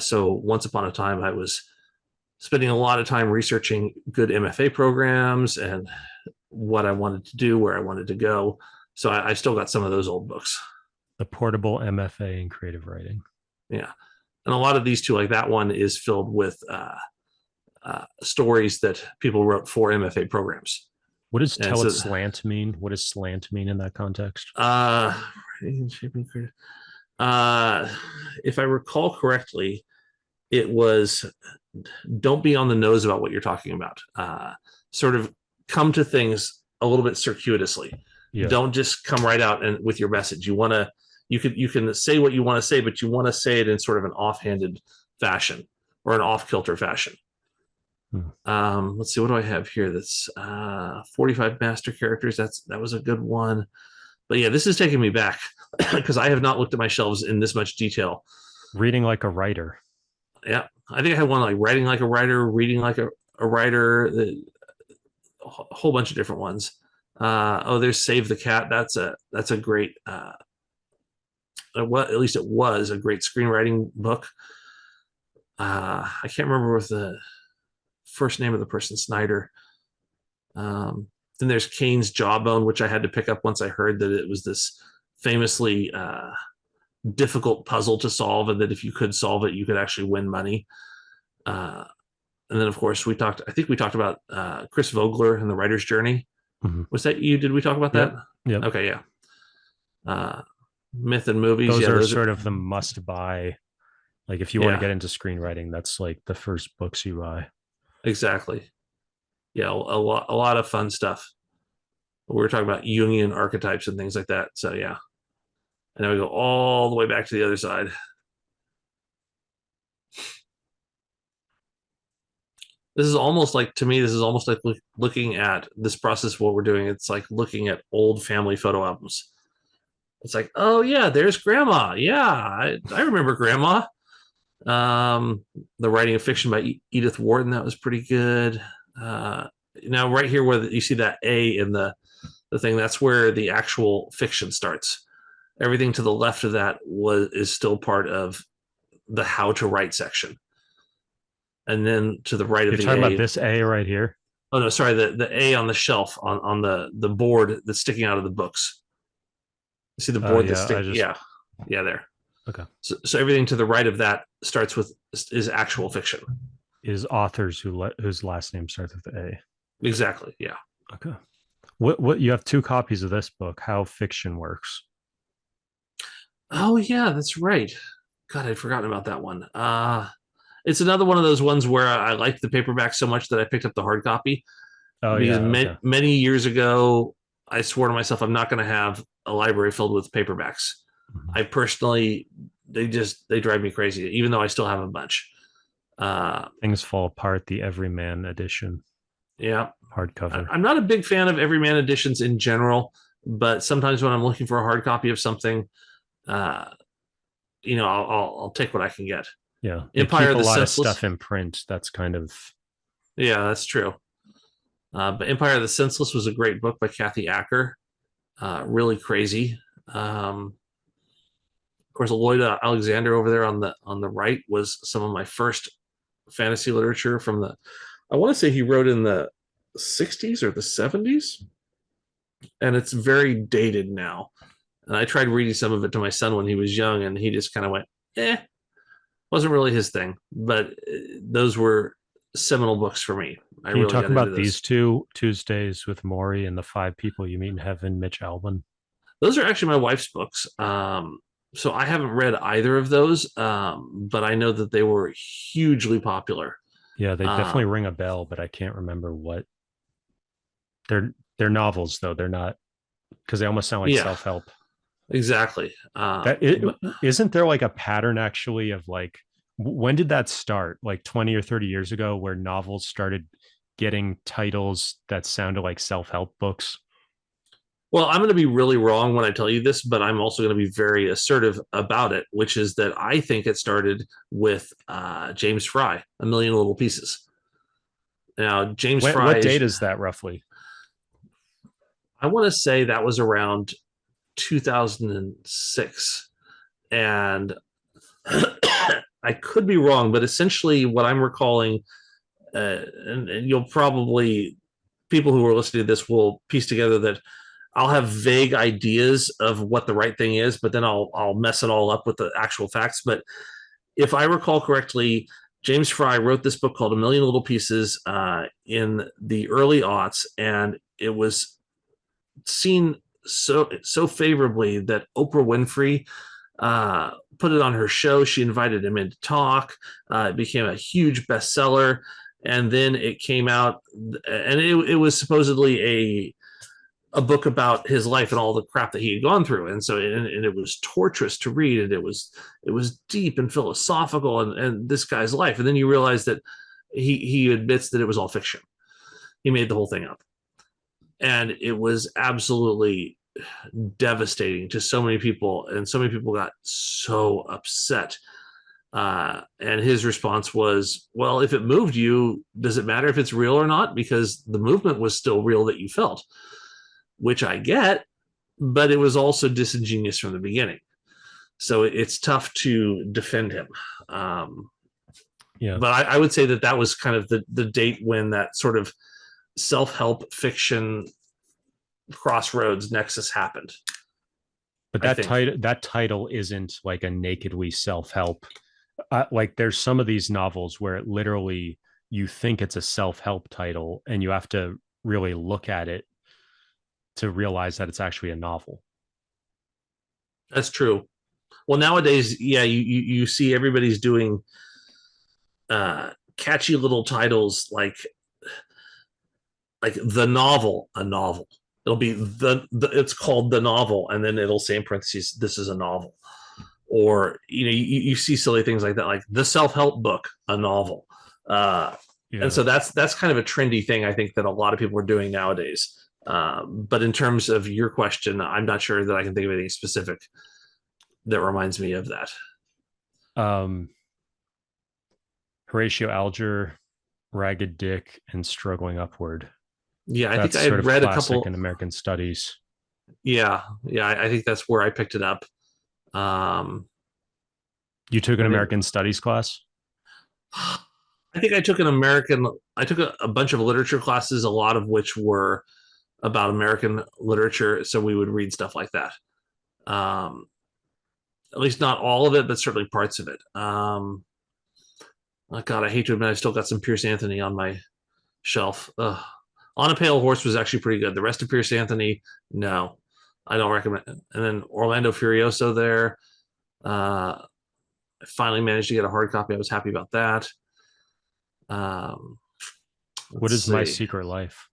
So once upon a time, I was spending a lot of time researching good MFA programs and what I wanted to do, where I wanted to go. So I still got some of those old books. The portable MFA in creative writing. Yeah. And a lot of these too, like that one is filled with stories that people wrote for MFA programs. What does tell it slant mean? What does slant mean in that context? If I recall correctly, it was don't be on the nose about what you're talking about. Sort of come to things a little bit circuitously. Yeah. Don't just come right out and with your message. You can say what you want to say, but you want to say it in sort of an offhanded fashion or an off-kilter fashion. Let's see, what do I have here? That's 45 master characters. That was a good one. But yeah, this is taking me back because I have not looked at my shelves in this much detail. Reading like a writer. Yeah, I think I had one like writing like a writer, reading like a writer, a whole bunch of different ones. There's Save the Cat. That's a great, at least it was a great screenwriting book. I can't remember what the first name of the person, Snyder. Then there's Kane's Jawbone, which I had to pick up once I heard that it was this famously difficult puzzle to solve, and that if you could solve it, you could actually win money. And then, of course, I think we talked about Chris Vogler and the Writer's Journey. Mm-hmm. Was that you? Did we talk about that? Yep. Okay, yeah. Myth and movies. Those are sort of the must-buy. Like if you want to get into screenwriting, that's like the first books you buy. Exactly. Yeah, a lot of fun stuff. We were talking about Jungian archetypes and things like that. So yeah. And then we go all the way back to the other side. This is almost like looking at this process. What we're doing, it's like looking at old family photo albums. It's like, oh yeah, there's grandma. Yeah, I remember grandma. The Writing of Fiction by Edith Wharton, that was pretty good. Now right here where you see that A in the thing, that's where the actual fiction starts. Everything to the left of that is still part of the how to write section. And then to the right of the A. You're talking about this A right here? Oh no, sorry, the A on the shelf on the board that's sticking out of the books. You see the board that's sticking? Yeah, there. Okay. So everything to the right of that starts with is actual fiction. Is authors whose last name starts with A. Exactly. Yeah. Okay. What you have two copies of this book, How Fiction Works. Oh yeah, that's right. God, I'd forgotten about that one. It's another one of those ones where I liked the paperback so much that I picked up the hard copy. Oh yeah. Many years ago, I swore to myself I'm not going to have a library filled with paperbacks. Mm-hmm. I personally, they drive me crazy, even though I still have a bunch. Things Fall Apart, the Everyman edition. Yeah. Hardcover. I'm not a big fan of Everyman editions in general, but sometimes when I'm looking for a hard copy of something, I'll take what I can get. Yeah. Empire, keep a lot of stuff in print. That's kind of. Yeah, that's true. But Empire of the Senseless was a great book by Kathy Acker. Really crazy. Of course, Lloyd Alexander over there on the right was some of my first fantasy literature from I want to say he wrote in the 60s or the 70s. and it's very dated now. And I tried reading some of it to my son when he was young, and he just kind of went, eh, wasn't really his thing. But those were seminal books for me. I Can you really talk got into about these this. two, Tuesdays with Maury and the Five People You Meet in Heaven, Mitch Albom? Those are actually my wife's books. So I haven't read either of those, but I know that they were hugely popular. Yeah, they definitely Um, ring a bell, but I can't remember what they're novels though. They're not, because they almost sound like yeah, self-help. exactly. That isn't there like a pattern actually of like when did that start? Like 20 or 30 years ago, where novels started getting titles that sounded like self-help books. Well, I'm going to be really wrong when I tell you this, but I'm also going to be very assertive about it, which is that I think it started with James Fry, A Million Little Pieces. Now, James Fry What date is, is that roughly? I want to say that was around 2006. And I could be wrong, but essentially what I'm recalling, and you'll probably, people who are listening to this will piece together that I'll have vague ideas of what the right thing is, but then I'll mess it all up with the actual facts. But if I recall correctly, James Fry wrote this book called A Million Little Pieces in the early aughts, and it was seen so favorably that Oprah Winfrey put it on her show. She invited him in to talk. It became a huge bestseller, and then it came out, and it was supposedly a book about his life and all the crap that he had gone through, and so and it was torturous to read, and it was deep and philosophical, and this guy's life, and then you realize that he admits that it was all fiction. He made the whole thing up, and it was absolutely devastating to so many people, and so many people got so upset. And his response was, well, if it moved you, does it matter if it's real or not? Because the movement was still real that you felt, which I get, but it was also disingenuous from the beginning. So it's tough to defend him. Yeah. But I would say that was kind of the date when that sort of self-help fiction crossroads nexus happened. But that title isn't like a nakedly self-help. Like there's some of these novels where it literally you think it's a self-help title and you have to really look at it to realize that it's actually a novel. That's true. Well, nowadays, yeah, you see everybody's doing catchy little titles like the novel, a novel. It'll be it's called the novel, and then it'll say in parentheses, this is a novel. Or you see silly things like that, like the self-help book, a novel. And so that's kind of a trendy thing I think that a lot of people are doing nowadays. But in terms of your question, I'm not sure that I can think of anything specific that reminds me of that. Horatio Alger, Ragged Dick, and Struggling Upward. Yeah, I That's think I sort had of read a classic couple in American studies. Yeah, I think that's where I picked it up. You took an American studies class? I think I took a bunch of literature classes, a lot of which were about American literature, so we would read stuff like that. At least not all of it, but certainly parts of it. Oh God, I hate to admit, I still got some Pierce Anthony on my shelf. Ugh. On a Pale Horse was actually pretty good. The rest of Pierce Anthony, no, I don't recommend it. And then Orlando Furioso there. I finally managed to get a hard copy. I was happy about that. What is My Secret Life?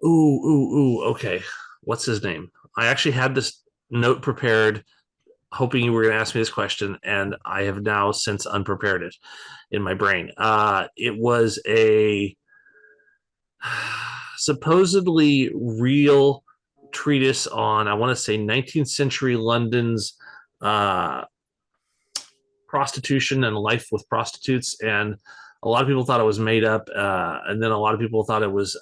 Ooh. Okay. What's his name? I actually had this note prepared, hoping you were going to ask me this question, and I have now since unprepared it in my brain. It was a supposedly real treatise on, I want to say, 19th century London's prostitution and life with prostitutes. And a lot of people thought it was made up. And then a lot of people thought it was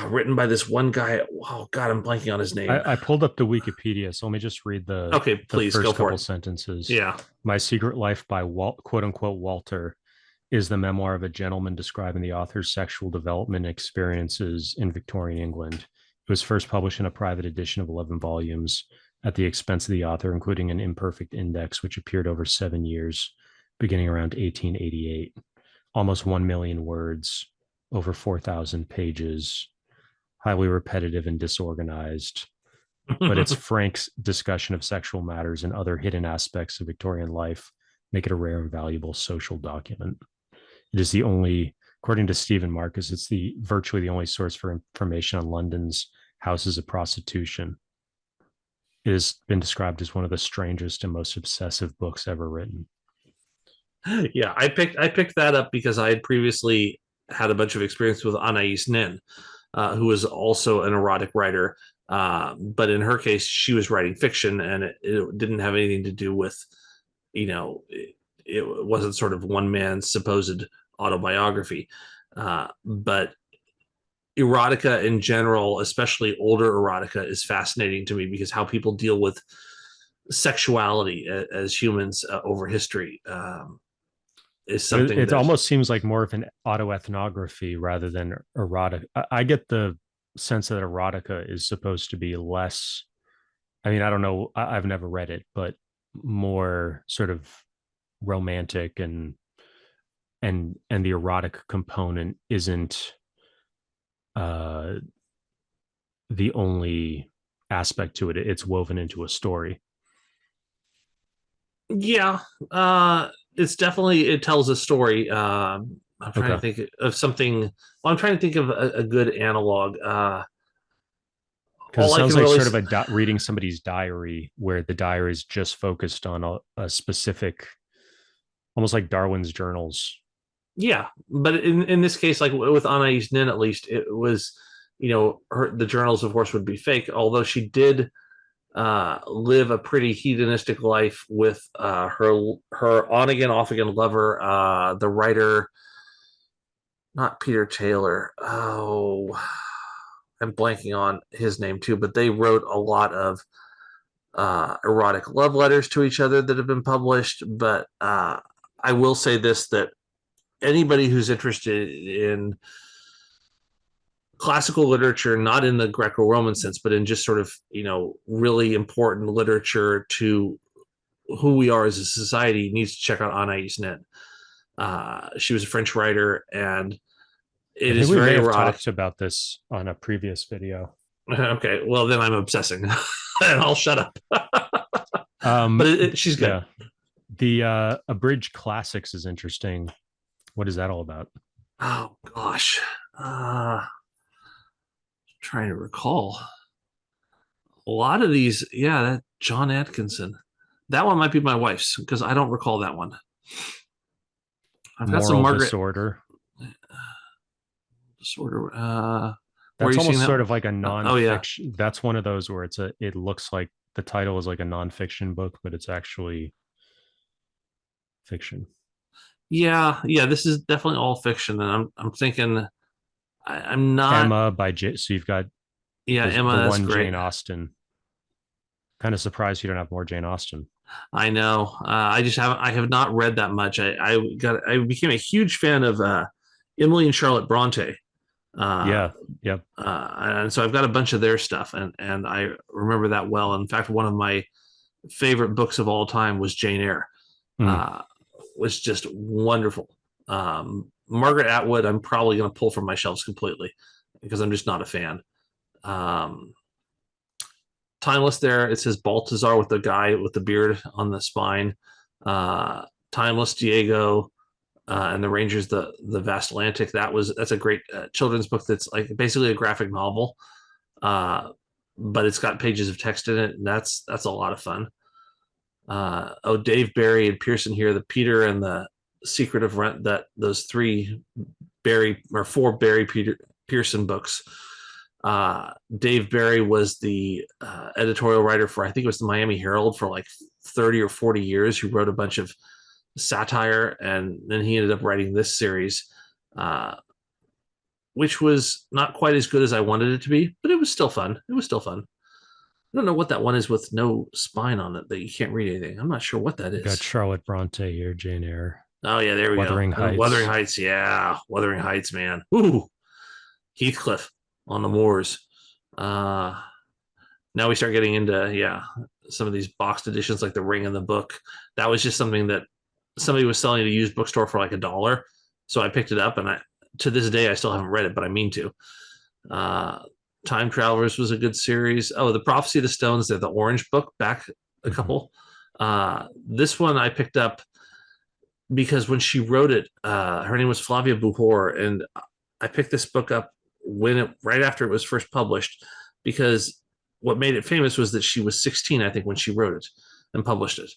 written by this one guy. Oh God, I'm blanking on his name. I pulled up the Wikipedia, so let me just read please the first go for couple it. sentences. Yeah. My Secret Life by quote unquote Walter is the memoir of a gentleman describing the author's sexual development experiences in Victorian England. It was first published in a private edition of 11 volumes at the expense of the author, including an imperfect index, which appeared over 7 years, beginning around 1888. Almost 1 million words, over 4,000 pages, highly repetitive and disorganized. But its frank discussion of sexual matters and other hidden aspects of Victorian life make it a rare and valuable social document. It is the only, according to Stephen Marcus, it's virtually the only source for information on London's houses of prostitution. It has been described as one of the strangest and most obsessive books ever written. Yeah, I picked that up because I had previously had a bunch of experience with Anais Nin, who was also an erotic writer. But in her case, she was writing fiction, and it didn't have anything to do with, it wasn't sort of one man's supposed autobiography. But erotica in general, especially older erotica, is fascinating to me because how people deal with sexuality as humans over history is something. It almost seems like more of an autoethnography rather than erotic. I get the sense that erotica is supposed to be less, I mean, I don't know, I've never read it, but more sort of romantic, and the erotic component isn't the only aspect to it. It's woven into a story. Yeah, it's definitely, it tells a story. I'm trying to think of something. Well, I'm trying to think of a good analog. Because it sounds like sort of reading somebody's diary, where the diary is just focused on a specific, almost like Darwin's journals. Yeah, but in this case, like with Anais Nin, at least it was, the journals, of course, would be fake. Although she did live a pretty hedonistic life with her on again, off again lover, the writer, not Peter Taylor. Oh, I'm blanking on his name too, but they wrote a lot of erotic love letters to each other that have been published. But I will say this, that anybody who's interested in classical literature, not in the Greco-Roman sense, but in just sort of, really important literature to who we are as a society, needs to check out Anais Nin. She was a French writer, and it is very erotic. We talked about this on a previous video. Okay, well then I'm obsessing, and I'll shut up. But she's good. Yeah. The abridged classics is interesting. What is that all about? Oh gosh, trying to recall. A lot of these, yeah, that John Atkinson. That one might be my wife's because I don't recall that one. I've got some Margaret disorder. That's almost sort of like a non-fiction. Oh, yeah. That's one of those where it looks like the title is like a non-fiction book, but it's actually fiction. Yeah, this is definitely all fiction, and I'm thinking, I'm not Emma by so you've got Emma, the one great. Jane Austen. Kind of surprised you don't have more Jane Austen. I know. I have not read that much. I became a huge fan of Emily and Charlotte Bronte. And so I've got a bunch of their stuff, and I remember that well. In fact, one of my favorite books of all time was Jane Eyre. Was just wonderful. Margaret Atwood, I'm probably going to pull from my shelves completely because I'm just not a fan. Timeless, there it says Balthazar with the guy with the beard on the spine. Timeless, Diego, and the Rangers, the Vast Atlantic. That's a great children's book that's like basically a graphic novel, but it's got pages of text in it, and that's a lot of fun. Dave Barry and Pearson here, the Peter and the Secret of Rent, that those four Barry Pearson books. Dave Barry was the editorial writer for, I think it was the Miami Herald for like 30 or 40 years, who wrote a bunch of satire, and then he ended up writing this series, which was not quite as good as I wanted it to be, but it was still fun. I don't know what that one is with no spine on it that you can't read anything. I'm not sure what that is. Got Charlotte Bronte here, Jane Eyre. Oh yeah, there we Wuthering go. Heights. Wuthering Heights, yeah, Wuthering Heights, man. Ooh, Heathcliff on the moors. Uh, Now we start getting into some of these boxed editions like The Ring and the Book. That was just something that somebody was selling at a used bookstore for like $1. So I picked it up, and I to this day I still haven't read it, but I mean to. Uh, Time Travelers was a good series. Oh, The Prophecy of the Stones, they're the orange book back a couple. This one I picked up because when she wrote it, her name was Flavia Buhor, and I picked this book up right after it was first published, because what made it famous was that she was 16, I think, when she wrote it and published it,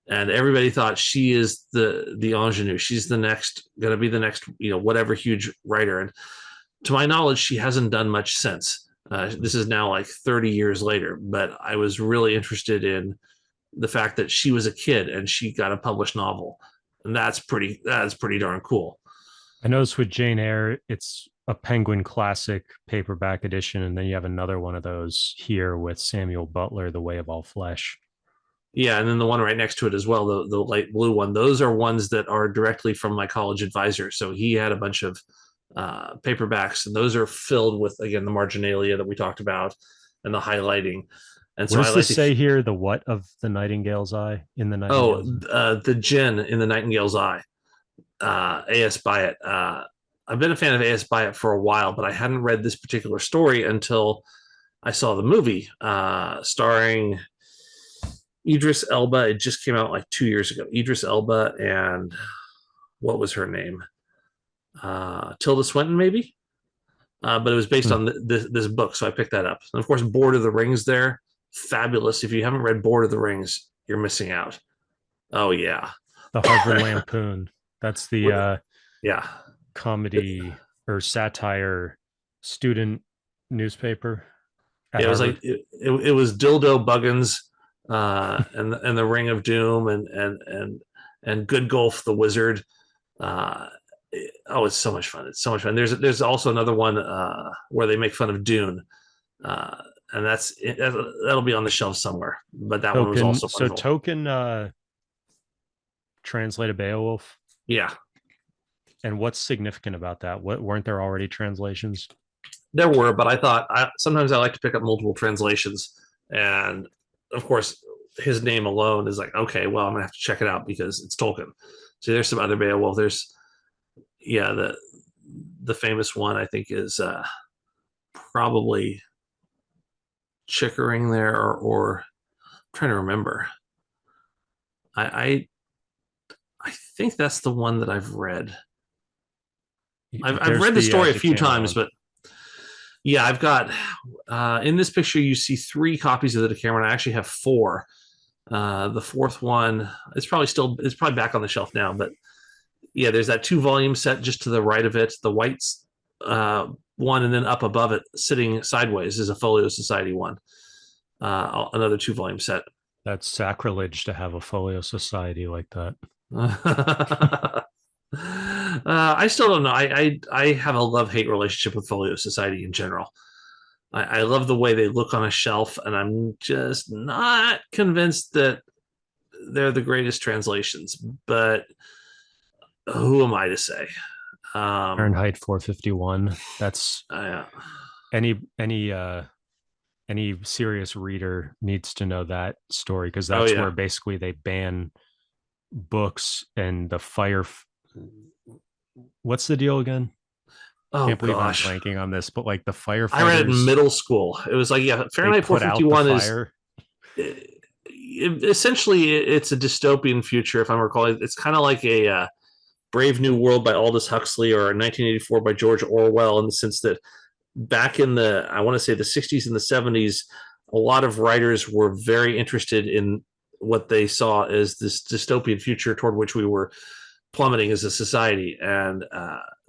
and everybody thought she is the ingenue. She's going to be the next, whatever huge writer. And to my knowledge, she hasn't done much since. This is now like 30 years later, but I was really interested in the fact that she was a kid and she got a published novel, and that's pretty darn cool. I noticed with Jane Eyre, it's a Penguin Classic paperback edition, and then you have another one of those here with Samuel Butler, The Way of All Flesh. Yeah, and then the one right next to it as well, the light blue one. Those are ones that are directly from my college advisor. So he had a bunch of paperbacks, and those are filled with, again, the marginalia that we talked about and the highlighting. And so what does this say here? The what of the Nightingale's Eye in the Nightingale's Eye? The Gin in the Nightingale's Eye. A.S. Byatt. I've been a fan of A.S. Byatt for a while, but I hadn't read this particular story until I saw the movie starring Idris Elba. It just came out like 2 years ago. Idris Elba and what was her name? Tilda Swinton, maybe? But it was based on this book, so I picked that up. And of course, Board of the Rings there. Fabulous. If you haven't read Board of the Rings, you're missing out. Oh, yeah. The Harvard Lampoon. That's the yeah comedy or satire student newspaper. It was like it was Dildo Buggins and the Ring of Doom and Good Golf the Wizard. It's so much fun. It's so much fun. There's also another one where they make fun of Dune, and that'll be on the shelf somewhere. But that one was also wonderful. So Tolkien translated Beowulf. Yeah. And what's significant about that? Weren't there already translations? There were, but I thought sometimes I like to pick up multiple translations, and of course his name alone is like, okay, well, I'm gonna have to check it out because it's Tolkien. So there's some other Beowulf. There's the famous one I think is probably Chickering there, or I'm trying to remember. I think that's the one that I've read. I've read the story a few times, but yeah, I've got in this picture you see 3 copies of the Decameron. I actually have 4. The 4th one, it's probably back on the shelf now, but yeah, there's that 2-volume set just to the right of it. The Waite's one, and then up above it, sitting sideways, is a Folio Society one. Another 2-volume set. That's sacrilege to have a Folio Society like that. I still don't know. I have a love-hate relationship with Folio Society in general. I love the way they look on a shelf, and I'm just not convinced that they're the greatest translations. But who am I to say? Fahrenheit 451. That's any serious reader needs to know that story, because that's where basically they ban books and the fire. What's the deal again? Oh, can't believe I'm blanking on this, but like the firefighters. I read it in middle school. It was like, Fahrenheit 451 is essentially it's a dystopian future, if I'm recalling. It's kind of like a Brave New World by Aldous Huxley or 1984 by George Orwell, in the sense that back in I want to say the 60s and the 70s, a lot of writers were very interested in what they saw as this dystopian future toward which we were plummeting as a society. And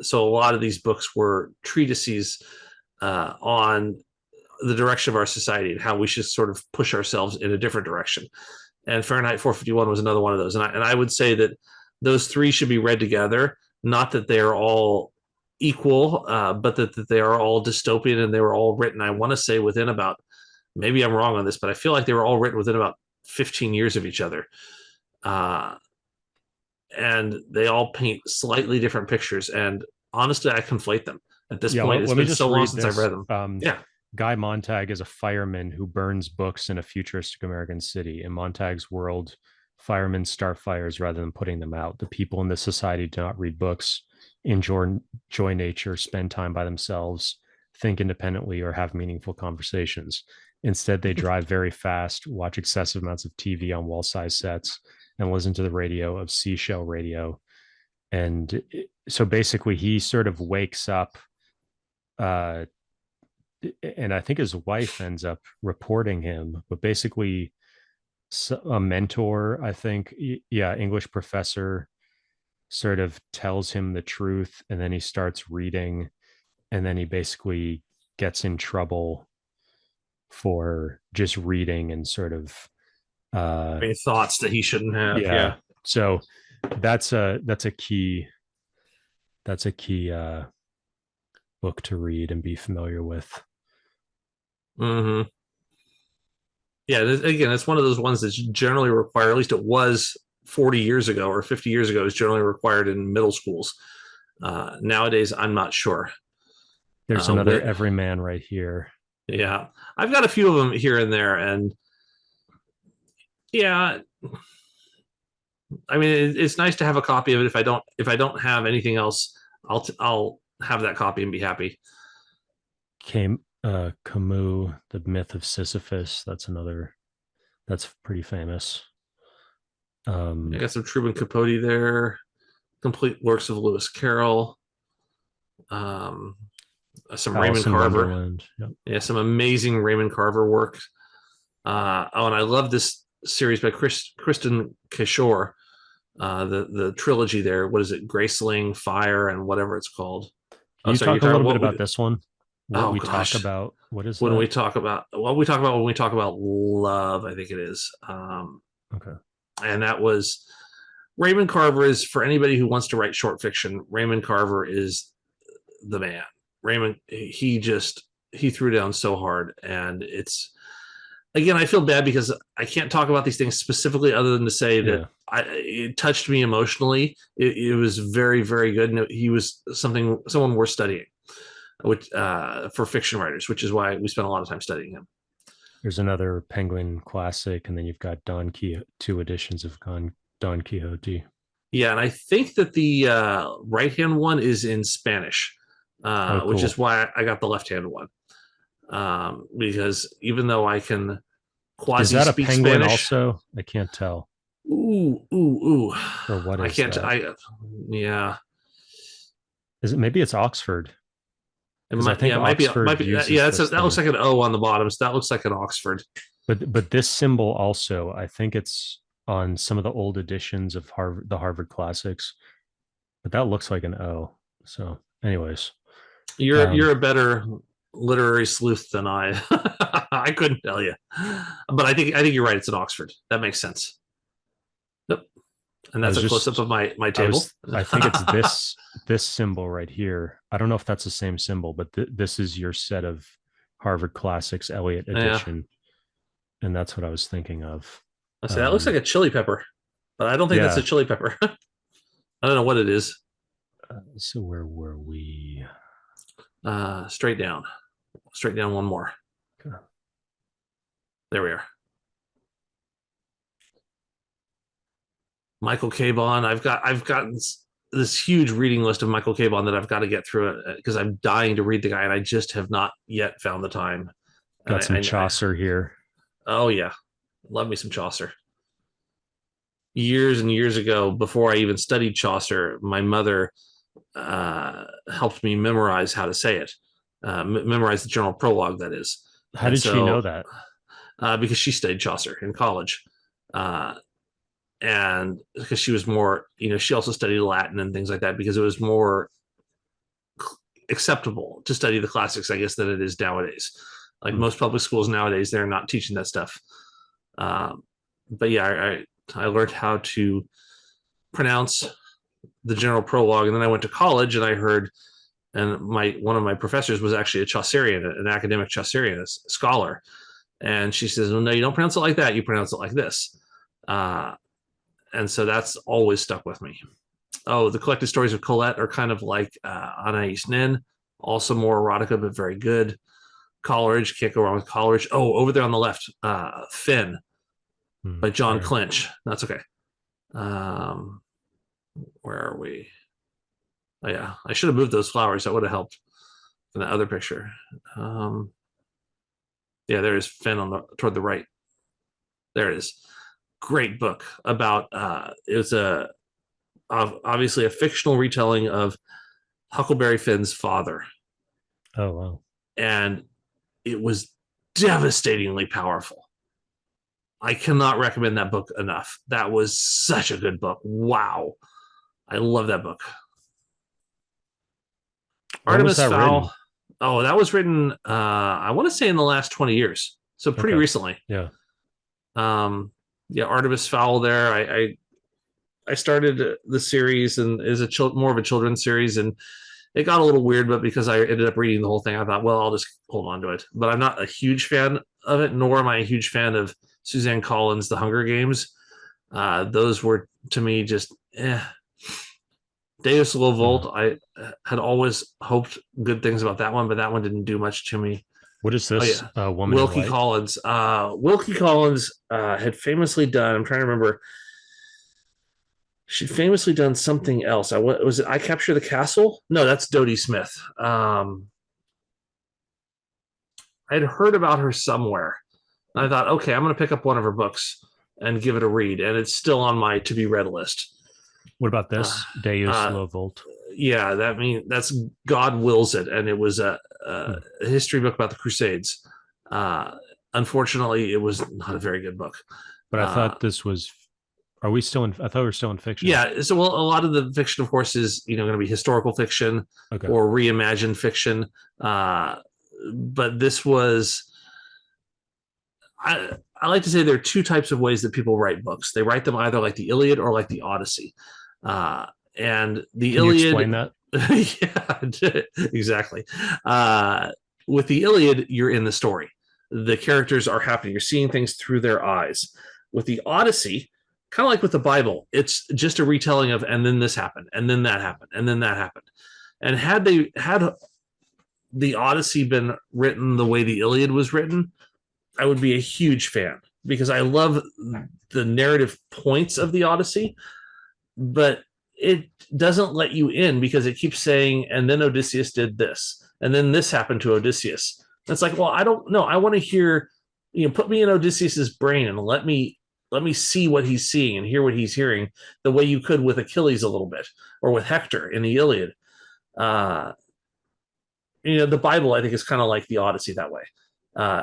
so a lot of these books were treatises on the direction of our society and how we should sort of push ourselves in a different direction. And Fahrenheit 451 was another one of those. And I would say that those 3 should be read together. Not that they're all equal, but that they are all dystopian, and they were all written, I want to say, within about, maybe I'm wrong on this, but I feel like they were all written within about 15 years of each other. and they all paint slightly different pictures. And honestly, I conflate them at this point. It's been so long since I've read them. Yeah. Guy Montag is a fireman who burns books in a futuristic American city. In Montag's world, firemen start fires rather than putting them out. The people in this society do not read books, enjoy nature, spend time by themselves, think independently, or have meaningful conversations. Instead, they drive very fast, watch excessive amounts of TV on wall-sized sets, and listen to the radio of seashell radio. And so basically, he sort of wakes up, and I think his wife ends up reporting him, but basically a mentor, I think, English professor, sort of tells him the truth, and then he starts reading, and then he basically gets in trouble for just reading and sort of thoughts that he shouldn't have. Yeah. So that's a key book to read and be familiar with. Mm-hmm. Yeah, again, it's one of those ones that's generally required, at least it was 40 years ago or 50 years ago, is generally required in middle schools. Nowadays, I'm not sure. There's another Everyman right here. Yeah, I've got a few of them here and there, and yeah, I mean, it's nice to have a copy of it. If I don't have anything else, I'll have that copy and be happy. Camus, The Myth of Sisyphus. That's pretty famous. I got some Truman Capote there. Complete works of Lewis Carroll. Some Raymond Carver. Yep. Yeah, some amazing Raymond Carver work. And I love this series by Kristen Kishore. The trilogy there. What is it? Graceling, Fire, and whatever it's called. Can you talk a little bit about this one? What we talk about? What is when we talk about when we talk about love? I think it is. Okay. And that was Raymond Carver. Is for anybody who wants to write short fiction, Raymond Carver is the man. Raymond, he threw down so hard, and it's, again, I feel bad because I can't talk about these things specifically other than to say that it touched me emotionally. It was very, very good, and he was someone worth studying, which for fiction writers, which is why we spent a lot of time studying him. There's another Penguin classic, and then you've got two editions of Don Quixote. Yeah, and I think that the right-hand one is in Spanish, cool. Which is why I got the left-hand one. Because even though I can quasi speak Spanish, is that a penguin also? I can't tell. Ooh. Or what is I can't. That? Yeah. Is it? Maybe it's Oxford. It might be. Yeah, that looks like an O on the bottom. So that looks like an Oxford. But this symbol also, I think it's on some of the old editions of the Harvard Classics. But that looks like an O. So, anyways, you're a better literary sleuth than I. I couldn't tell you, but I think you're right. It's an Oxford. That makes sense. Yep. And that's a close up of my table. I think it's this symbol right here. I don't know if that's the same symbol, but this is your set of Harvard Classics Eliot edition, and that's what I was thinking of. I say that looks like a chili pepper, but I don't think that's a chili pepper. I don't know what it is. So where were we? Straight down one more. Okay. There we are. Michael Cabon. I've gotten this huge reading list of Michael Cabon that I've got to get through it because I'm dying to read the guy, and I just have not yet found the time. Got some Chaucer here. Oh yeah, love me some Chaucer. Years and years ago, before I even studied Chaucer, my mother helped me memorize how to say it. Memorize the general prologue, that is. How did she know that? Because she studied Chaucer in college. And because she was more, she also studied Latin and things like that because it was more acceptable to study the classics, I guess, than it is nowadays. Like most public schools nowadays, they're not teaching that stuff. But yeah, I learned how to pronounce the general prologue, and then I went to college and I heard, and one of my professors was actually a Chaucerian, an academic Chaucerian, a scholar, and she says, "Well, no, you don't pronounce it like that. You pronounce it like this." and so that's always stuck with me. Oh, the collected stories of Colette are kind of like Anais Nin, also more erotica, but very good. Coleridge, can't go wrong with Coleridge. Oh, over there on the left, Finn by John Clinch. That's okay. Where are we? Oh yeah, I should have moved those flowers. That would have helped in the other picture. Yeah, there is Finn on the toward the right. There it is. Great book about it was obviously a fictional retelling of Huckleberry Finn's father. Oh wow. And it was devastatingly powerful. I cannot recommend that book enough. That was such a good book. Wow. I love that book. When Artemis was that Fowl. written? Oh, that was written I want to say in the last 20 years. So pretty recently. Yeah. Yeah, Artemis Fowl there. I started the series and is more of a children's series, and it got a little weird, but because I ended up reading the whole thing, I thought, well, I'll just hold on to it. But I'm not a huge fan of it, nor am I a huge fan of Suzanne Collins' The Hunger Games. Those were, to me, just Deus Le Volt. I had always hoped good things about that one, but that one didn't do much to me. What is this woman? Wilkie Collins. Wilkie Collins had famously done, I'm trying to remember, she'd famously done something else. Was it I Capture the Castle? No, that's Dodie Smith. I'd heard about her somewhere. And I thought, okay, I'm going to pick up one of her books and give it a read. And it's still on my to be read list. What about this? Deus Le Volt. Yeah, that's God Wills It. And it was a history book about the Crusades. Unfortunately, it was not a very good book. But I thought this was... Are we still in? I thought we were still in fiction. Yeah. So, well, a lot of the fiction, of course, is going to be historical fiction or reimagined fiction. But this was, I like to say there are two types of ways that people write books. They write them either like the Iliad or like the Odyssey. And the Can Iliad. You explain that? Yeah, exactly. With the Iliad, you're in the story. The characters are happening. You're seeing things through their eyes. With the Odyssey, kind of like with the Bible, it's just a retelling of, and then this happened, and then that happened, and then that happened. And had the Odyssey been written the way the Iliad was written, I would be a huge fan because I love the narrative points of the Odyssey, but it doesn't let you in because it keeps saying, and then Odysseus did this, and then this happened to Odysseus. And it's like, well, I don't know. I want to hear, put me in Odysseus's brain and let me see what he's seeing and hear what he's hearing the way you could with Achilles a little bit or with Hector in the Iliad. The Bible, I think, is kind of like the Odyssey that way.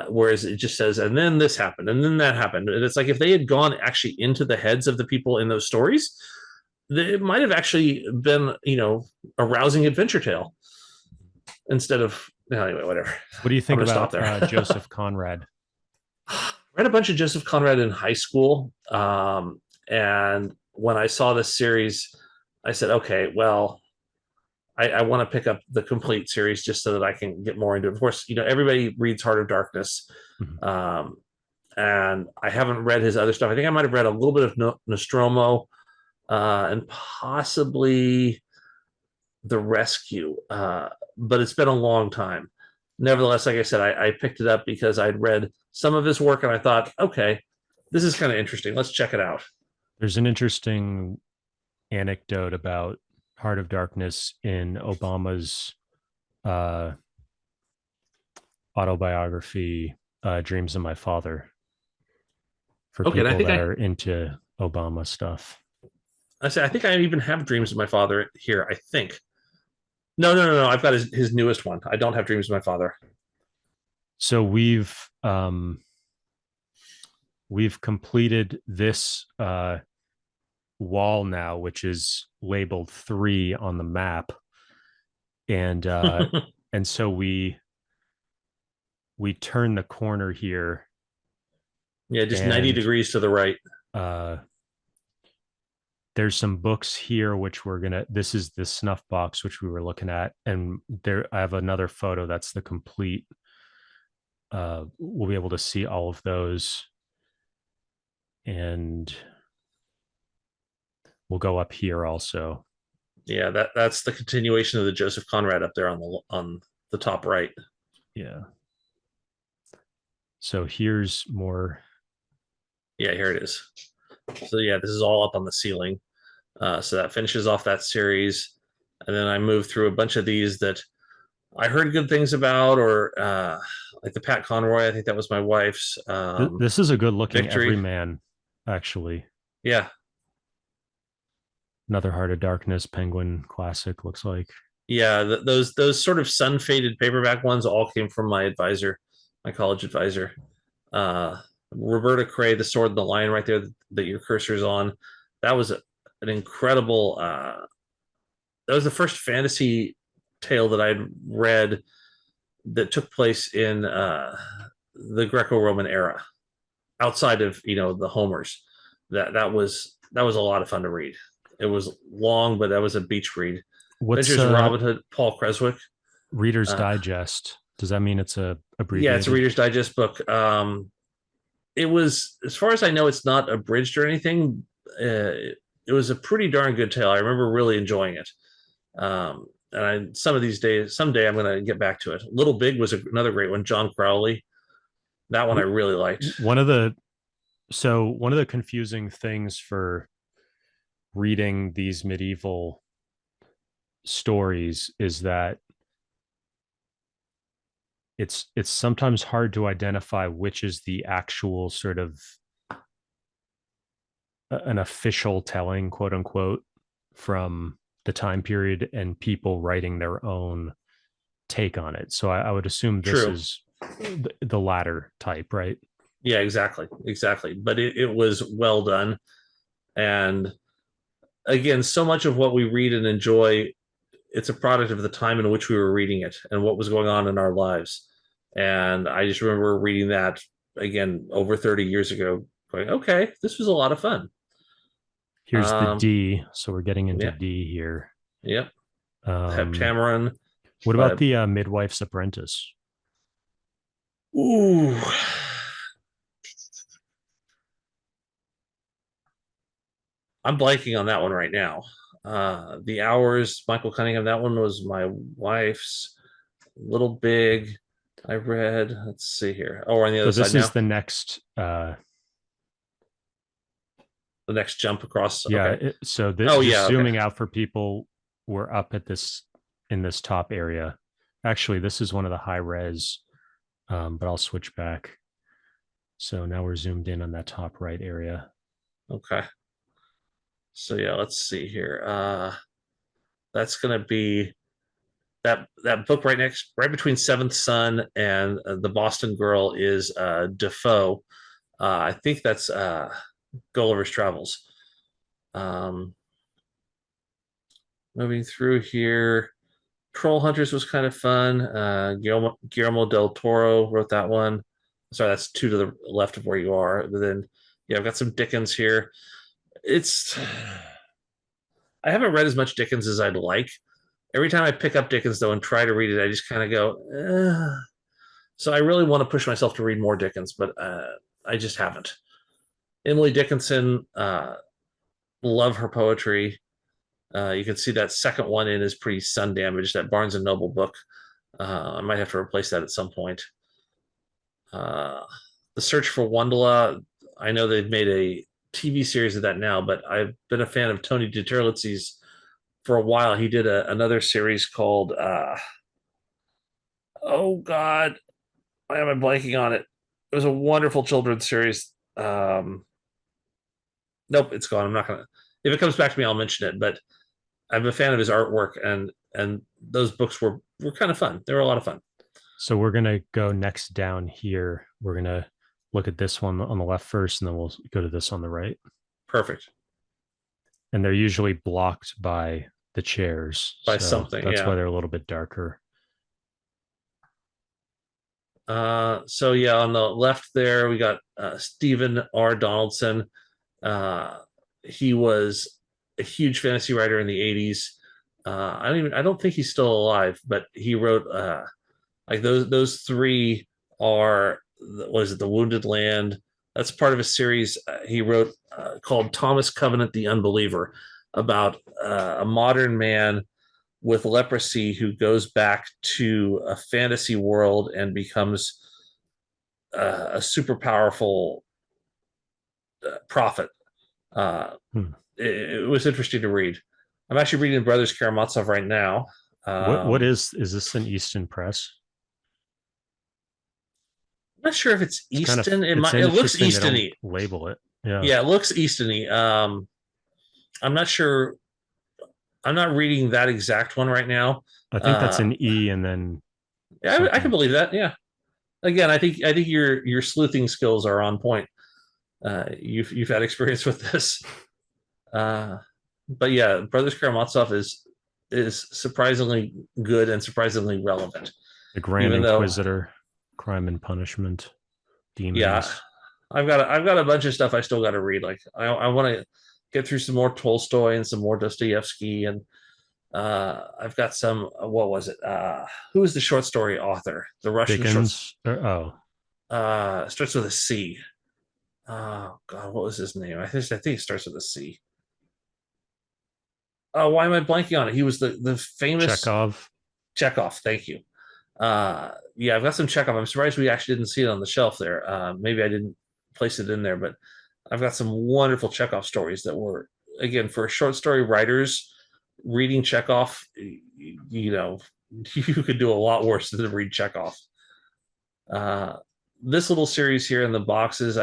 Whereas it just says, and then this happened, and then that happened. And it's like if they had gone actually into the heads of the people in those stories, it might have actually been, a rousing adventure tale instead of, anyway, whatever. What do you think about Joseph Conrad? Read a bunch of Joseph Conrad in high school. And when I saw this series, I said, okay, well, I want to pick up the complete series just so that I can get more into it. Of course, everybody reads Heart of Darkness. Mm-hmm. And I haven't read his other stuff. I think I might have read a little bit of Nostromo and possibly The Rescue. But it's been a long time. Nevertheless, like I said, I picked it up because I'd read some of his work and I thought, okay, this is kind of interesting. Let's check it out. There's an interesting anecdote about Heart of Darkness in Obama's autobiography, Dreams of My Father, for people that are into Obama stuff. I think I even have Dreams of My Father here, I think. No. I've got his newest one. I don't have Dreams of My Father. So we've completed this wall now, which is labeled 3 on the map, and and so we turn the corner here. Yeah, just 90 degrees to the right. There's some books here which this is the snuff box which we were looking at, and there I have another photo that's the complete. We'll be able to see all of those. And will go up here also. Yeah, that's the continuation of the Joseph Conrad up there on the top right. Yeah. So here's more. Yeah, here it is. So yeah, this is all up on the ceiling. So that finishes off that series. And then I moved through a bunch of these that I heard good things about, or like the Pat Conroy. I think that was my wife's. This is a good looking Victory. Everyman, actually. Yeah. Another Heart of Darkness Penguin classic, looks like. Yeah, those sort of sun faded paperback ones all came from my advisor, my college advisor. Roberta Cray, The Sword and the Lion, right there that your cursor's on. That was an incredible. That was the first fantasy tale that I'd read that took place in the Greco-Roman era, outside of the Homers. That was a lot of fun to read. It was long, but that was a beach read. What's Adventures of Robin Hood, Paul Creswick. Reader's Digest? Does that mean it's a abbreviated? Yeah, it's a Reader's Digest book. It was, as far as I know, it's not abridged or anything. It was a pretty darn good tale. I remember really enjoying it. And someday I'm going to get back to it. Little Big was another great one. John Crowley. That one I really liked. One of the confusing things for reading these medieval stories is that it's sometimes hard to identify which is the actual sort of an official telling, quote unquote, from the time period and people writing their own take on it. So I would assume this is the latter type, right? Yeah, exactly. But it was well done. And again, so much of what we read and enjoy, it's a product of the time in which we were reading it and what was going on in our lives. And I just remember reading that again over 30 years ago, going, okay, this was a lot of fun. Here's the D. So we're getting into D here. Yep. Heptameron. What about the Midwife's Apprentice? Ooh. I'm blanking on that one right now. The Hours, Michael Cunningham, that one was my wife's. Little Big, I read. Let's see here. Oh, we're on the other side now. So this is the next... the next jump across. Yeah. Okay. Zooming out for people, we're up at in this top area. Actually, this is one of the high res, but I'll switch back. So now we're zoomed in on that top right area. Okay. So yeah, let's see here. That's going to be that book right between Seventh Son and The Boston Girl is Defoe. I think that's Gulliver's Travels. Moving through here, Troll Hunters was kind of fun. Guillermo del Toro wrote that one. Sorry, that's two to the left of where you are. But then, yeah, I've got some Dickens here. I haven't read as much Dickens as I'd like. Every time I pick up Dickens, though, and try to read it, I just kind of go, So I really want to push myself to read more Dickens, but I just haven't. Emily Dickinson, love her poetry. You can see that second one in is pretty sun damaged, that Barnes and Noble book. I might have to replace that at some point. The Search for Wondla, I know they've made a TV series of that now, but I've been a fan of Tony DiTerlizzi's for a while. He did another series called, oh God, why am I blanking on it? It was a wonderful children's series. Nope, it's gone. I'm not going to, if it comes back to me, I'll mention it, but I'm a fan of his artwork, and those books were kind of fun. They were a lot of fun. So we're going to go next down here. We're going to look at this one on the left first, and then we'll go to this on the right. Perfect. And they're usually blocked by the chairs. By something, That's why they're a little bit darker. So yeah, on the left there, we got Stephen R. Donaldson. He was a huge fantasy writer in the 80s. I don't think he's still alive, but he wrote like those three are, what is it, The Wounded Land? That's part of a series he wrote called Thomas Covenant the Unbeliever. about a modern man with leprosy who goes back to a fantasy world and becomes a super powerful prophet. It was interesting to read. I'm actually reading Brothers Karamazov right now. What is this an Easton Press? I'm not sure if it's Easton. It looks Easton-y. Label it. Yeah, it looks Easton-y. I'm not sure. I'm not reading that exact one right now. I think that's an E, and then yeah, I can believe that. Yeah. Again, I think your sleuthing skills are on point. You've had experience with this. But yeah, Brothers Karamazov is surprisingly good and surprisingly relevant. The Grand Inquisitor, Crime and Punishment, Demons. Yeah, I've got a bunch of stuff I still got to read. Like I want to get through some more Tolstoy and some more Dostoevsky, and I've got some. What was it? Who was the short story author? The Russian Dickens? Starts with a C. Oh God, what was his name? I think it starts with a C. Oh, why am I blanking on it? He was the famous Chekhov. Thank you. Yeah, I've got some Chekhov. I'm surprised we actually didn't see it on the shelf there. Maybe I didn't place it in there, but I've got some wonderful Chekhov stories that were, again, for short story writers, reading Chekhov, you know, you could do a lot worse than read Chekhov. This little series here in the boxes,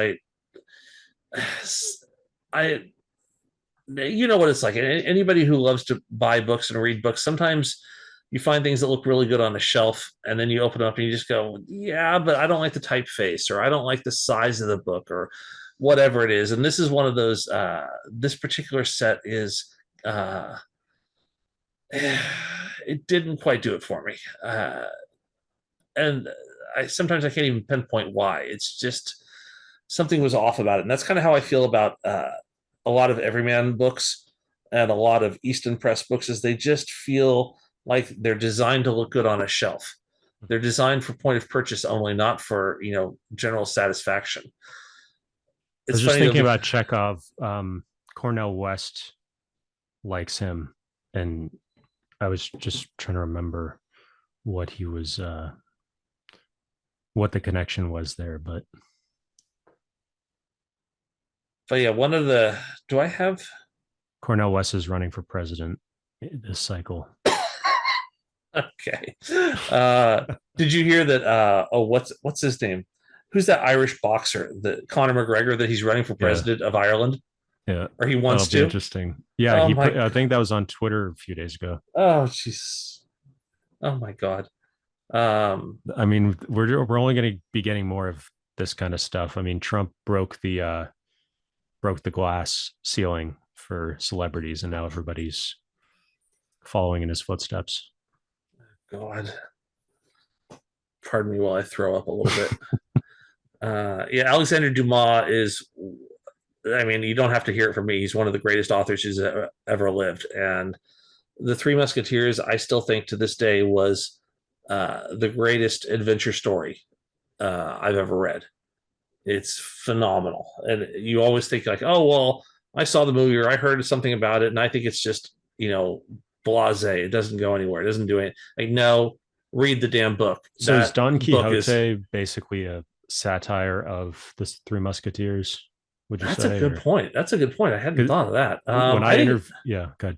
you know what it's like. Anybody who loves to buy books and read books, sometimes you find things that look really good on a shelf, and then you open it up and you just go, yeah, but I don't like the typeface, or I don't like the size of the book, or whatever it is. And this is one of those. This particular set is it didn't quite do it for me, and sometimes I can't even pinpoint why. It's just something was off about it, and that's kind of how I feel about a lot of Everyman books and a lot of Easton Press books. Is they just feel like they're designed to look good on a shelf. They're designed for point of purchase only, not for general satisfaction. I was just thinking about Chekhov. Cornel West likes him, and I was just trying to remember what he was, what the connection was there. But yeah, do I have? Cornel West is running for president this cycle. Okay. Did you hear that? What's his name? Who's that Irish boxer, the Conor McGregor, that he's running for president of Ireland? Yeah, or he wants to. Interesting. Yeah, I think that was on Twitter a few days ago. Oh jeez. Oh my God. I mean, we're only going to be getting more of this kind of stuff. I mean, Trump broke the glass ceiling for celebrities, and now everybody's following in his footsteps. God. Pardon me while I throw up a little bit. Yeah, Alexander Dumas is, I mean, you don't have to hear it from me. He's one of the greatest authors who's ever lived. And The Three Musketeers, I still think to this day, was the greatest adventure story I've ever read. It's phenomenal. And you always think like, oh, well, I saw the movie or I heard something about it, and I think it's just, blasé. It doesn't go anywhere. It doesn't do anything. Like, no, read the damn book. So is Don Quixote basically a satire of the Three Musketeers? Would you say? That's a good point. That's a good point. I hadn't thought of that. Yeah, good.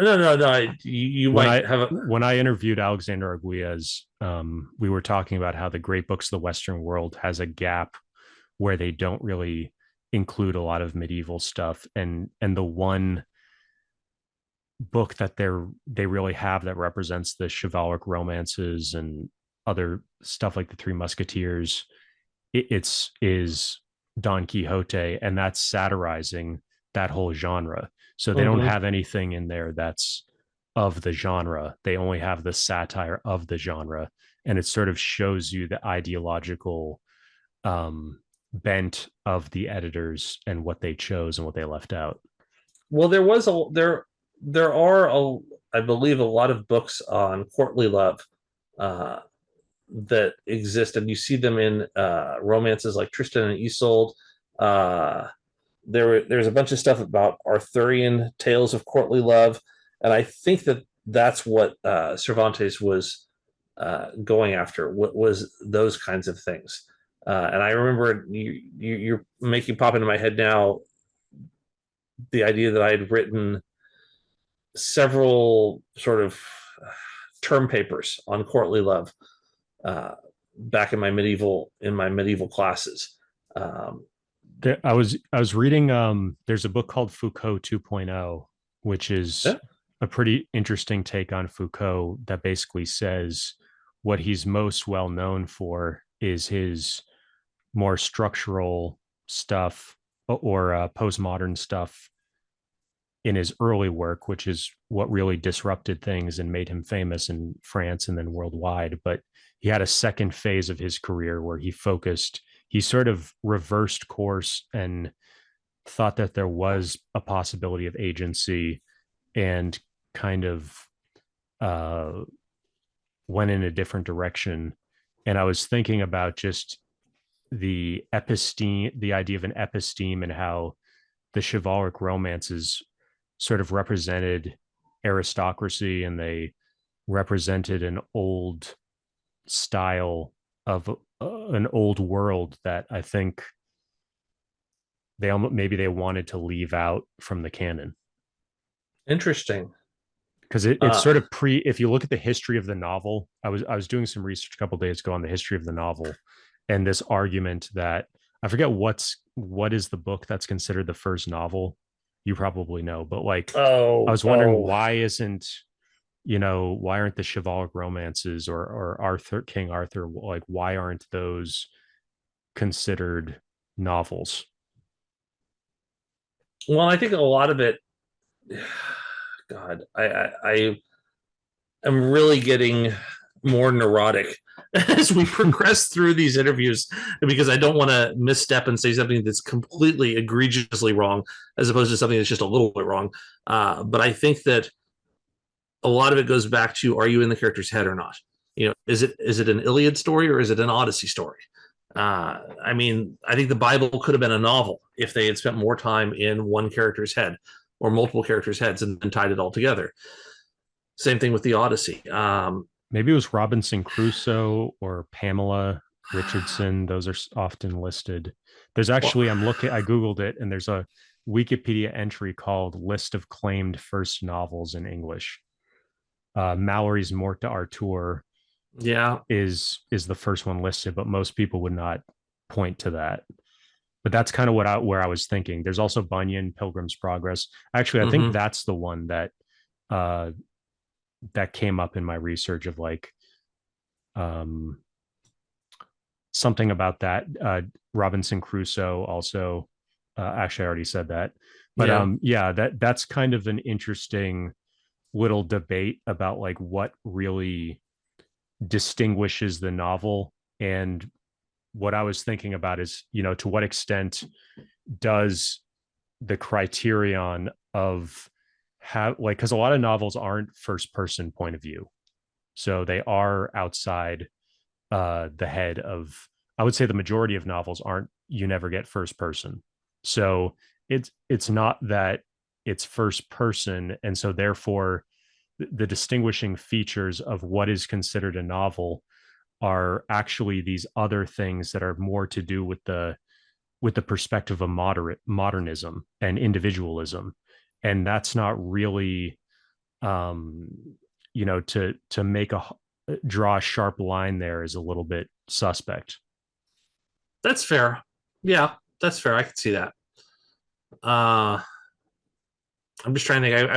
No. You might have when I interviewed Alexander Arguelles, we were talking about how the great books of the Western world has a gap where they don't really include a lot of medieval stuff, and the one book that they really have that represents the chivalric romances and other stuff like the Three Musketeers, is Don Quixote, and that's satirizing that whole genre. So they don't have anything in there that's of the genre. They only have the satire of the genre, and it sort of shows you the ideological bent of the editors and what they chose and what they left out. Well, there are I believe a lot of books on courtly love that exist, and you see them in romances like Tristan and Isolde, there's a bunch of stuff about Arthurian tales of courtly love, and I think that's what Cervantes was going after. What was those kinds of things? And I remember you're making pop into my head now the idea that I had written several sort of term papers on courtly love back in my medieval classes. I was reading there's a book called Foucault 2.0, which is a pretty interesting take on Foucault that basically says what he's most well known for is his more structural stuff or postmodern stuff in his early work, which is what really disrupted things and made him famous in France and then worldwide. But he had a second phase of his career where he sort of reversed course and thought that there was a possibility of agency and kind of went in a different direction. And I was thinking about just the idea of an episteme and how the chivalric romances sort of represented aristocracy, and they represented an old style of an old world that I think maybe they wanted to leave out from the canon. Interesting. Because it's sort of if you look at the history of the novel, I was doing some research a couple of days ago on the history of the novel, and this argument that I forget what is the book that's considered the first novel. You probably know, but like, I was wondering why aren't the chivalric romances or King Arthur, like, why aren't those considered novels? Well, I think a lot of it, God, I am really getting more neurotic as we progress through these interviews, because I don't want to misstep and say something that's completely egregiously wrong as opposed to something that's just a little bit wrong. But I think that a lot of it goes back to, are you in the character's head or not? Is it an Iliad story or is it an Odyssey story? I mean, I think the Bible could have been a novel if they had spent more time in one character's head or multiple characters' heads and then tied it all together. Same thing with the Odyssey. Maybe it was Robinson Crusoe or Pamela Richardson. Those are often listed. There's actually, I Googled it, and there's a Wikipedia entry called List of Claimed First Novels in English. Mallory's Morte d'Arthur is the first one listed, but most people would not point to that. But that's kind of where I was thinking. There's also Bunyan, Pilgrim's Progress. Actually, I think that's the one that that came up in my research of like something about that. Robinson Crusoe also. Actually, I already said that. But that's kind of an interesting little debate about like what really distinguishes the novel. And what I was thinking about is, to what extent does the criterion of because a lot of novels aren't first person point of view, so they are outside the head of, I would say the majority of novels aren't, you never get first person. So it's not that it's first person, and so therefore the distinguishing features of what is considered a novel are actually these other things that are more to do with the perspective of modernism and individualism. And that's not really to draw a sharp line there is a little bit suspect. That's fair. Yeah, that's fair. I can see that. I'm just trying to think.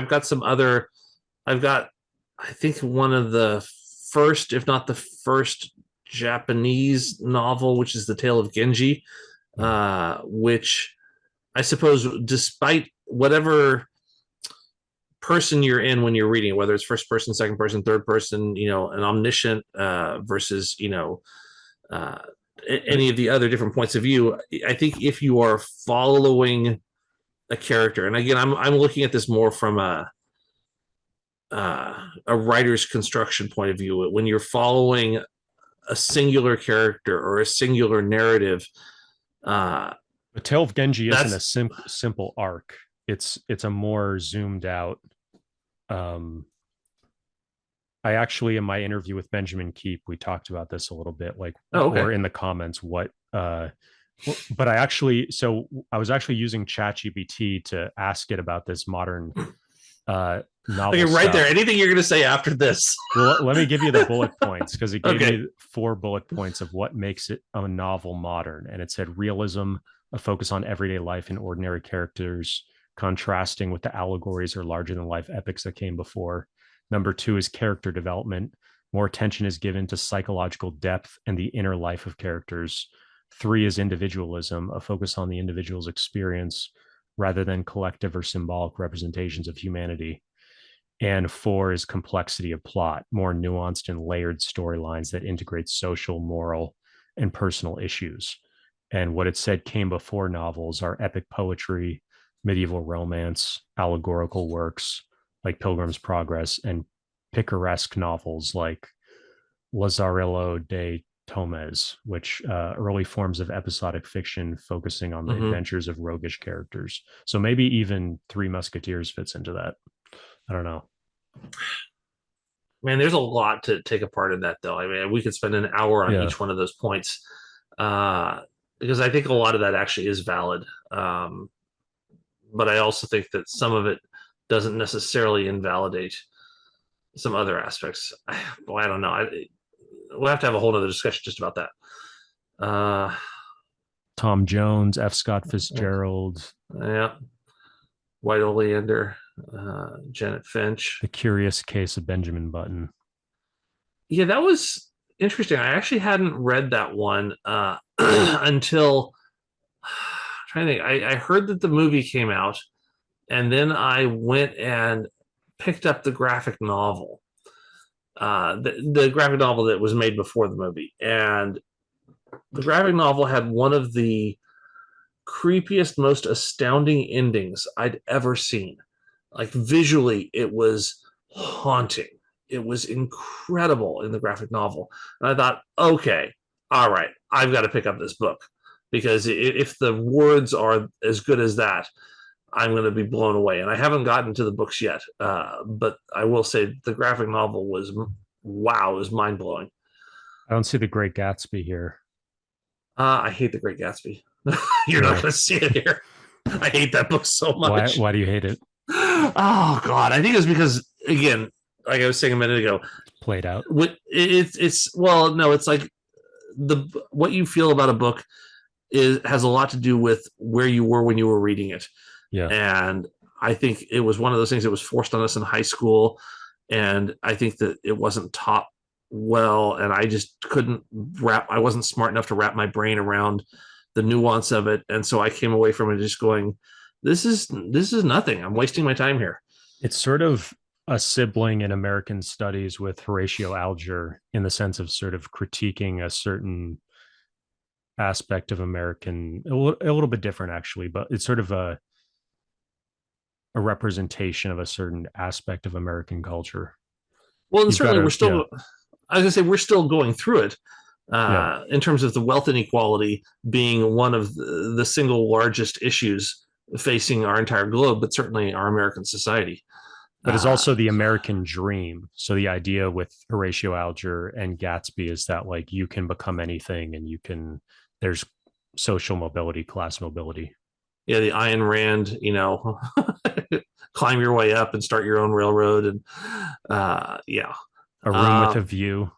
I think one of the first, if not the first, Japanese novel, which is The Tale of Genji, which I suppose, despite whatever person you're in when you're reading, whether it's first person, second person, third person, an omniscient versus, any of the other different points of view, I think if you are following a character, and again, I'm looking at this more from a writer's construction point of view, when you're following a singular character or a singular narrative, The Tale of Genji isn't That's a simple arc. It's a more zoomed out. Um, I actually, in my interview with Benjamin Keep, we talked about this a little bit, like, oh, okay. or in the comments, what, but I was actually using ChatGPT to ask it about this modern novel Okay, right there. stuff. Anything you're going to say after this? Well, let me give you the bullet points, because it gave Okay. me 4 bullet points of what makes it a novel modern. And it said realism, a focus on everyday life and ordinary characters, contrasting with the allegories or larger than life epics that came before. Number 2 is character development. More attention is given to psychological depth and the inner life of characters. 3 is individualism, a focus on the individual's experience rather than collective or symbolic representations of humanity. And 4 is complexity of plot, more nuanced and layered storylines that integrate social, moral, and personal issues. And what it said came before novels are epic poetry, medieval romance, allegorical works like Pilgrim's Progress, and picaresque novels like Lazarillo de Tomes, which early forms of episodic fiction focusing on the adventures of roguish characters. So maybe even Three Musketeers fits into that. I don't know. Man, there's a lot to take apart in that, though. I mean, we could spend an hour on each one of those points, because I think a lot of that actually is valid. But I also think that some of it doesn't necessarily invalidate some other aspects. Boy, I don't know. We'll have to have a whole other discussion just about that. Tom Jones, F. Scott Fitzgerald. Yeah. White Oleander, Janet Finch. The Curious Case of Benjamin Button. Yeah, that was interesting. I actually hadn't read that one until I'm trying to think. I heard that the movie came out, and then I went and picked up the graphic novel, the graphic novel that was made before the movie. And the graphic novel had one of the creepiest, most astounding endings I'd ever seen. Like visually, it was haunting. It was incredible in the graphic novel. And I thought, okay, all right, I've got to pick up this book, because if the words are as good as that, I'm going to be blown away. And I haven't gotten to the books yet, but I will say the graphic novel was, wow, it was mind blowing. I don't see The Great Gatsby here. I hate The Great Gatsby. You're not going to see it here. I hate that book so much. Why do you hate it? Oh God, I think it's because, again, like I was saying a minute ago, played out. It's well, no, it's like what you feel about a book has a lot to do with where you were when you were reading it. Yeah, and I think it was one of those things that was forced on us in high school, and I think that it wasn't taught well, and I just I wasn't smart enough to wrap my brain around the nuance of it, and so I came away from it just going, this is nothing. I'm wasting my time here. It's sort of a sibling in American studies with Horatio Alger, in the sense of sort of critiquing a certain aspect of American, a little bit different actually, but it's sort of a representation of a certain aspect of American culture. Well, and certainly we're still, I was gonna say, we're still going through it, in terms of the wealth inequality being one of the single largest issues facing our entire globe, but certainly our American society. But it's also the American dream. So the idea with Horatio Alger and Gatsby is that, like, you can become anything, and there's social mobility, class mobility. Yeah, the Ayn Rand, climb your way up and start your own railroad, and yeah. A Room with a View.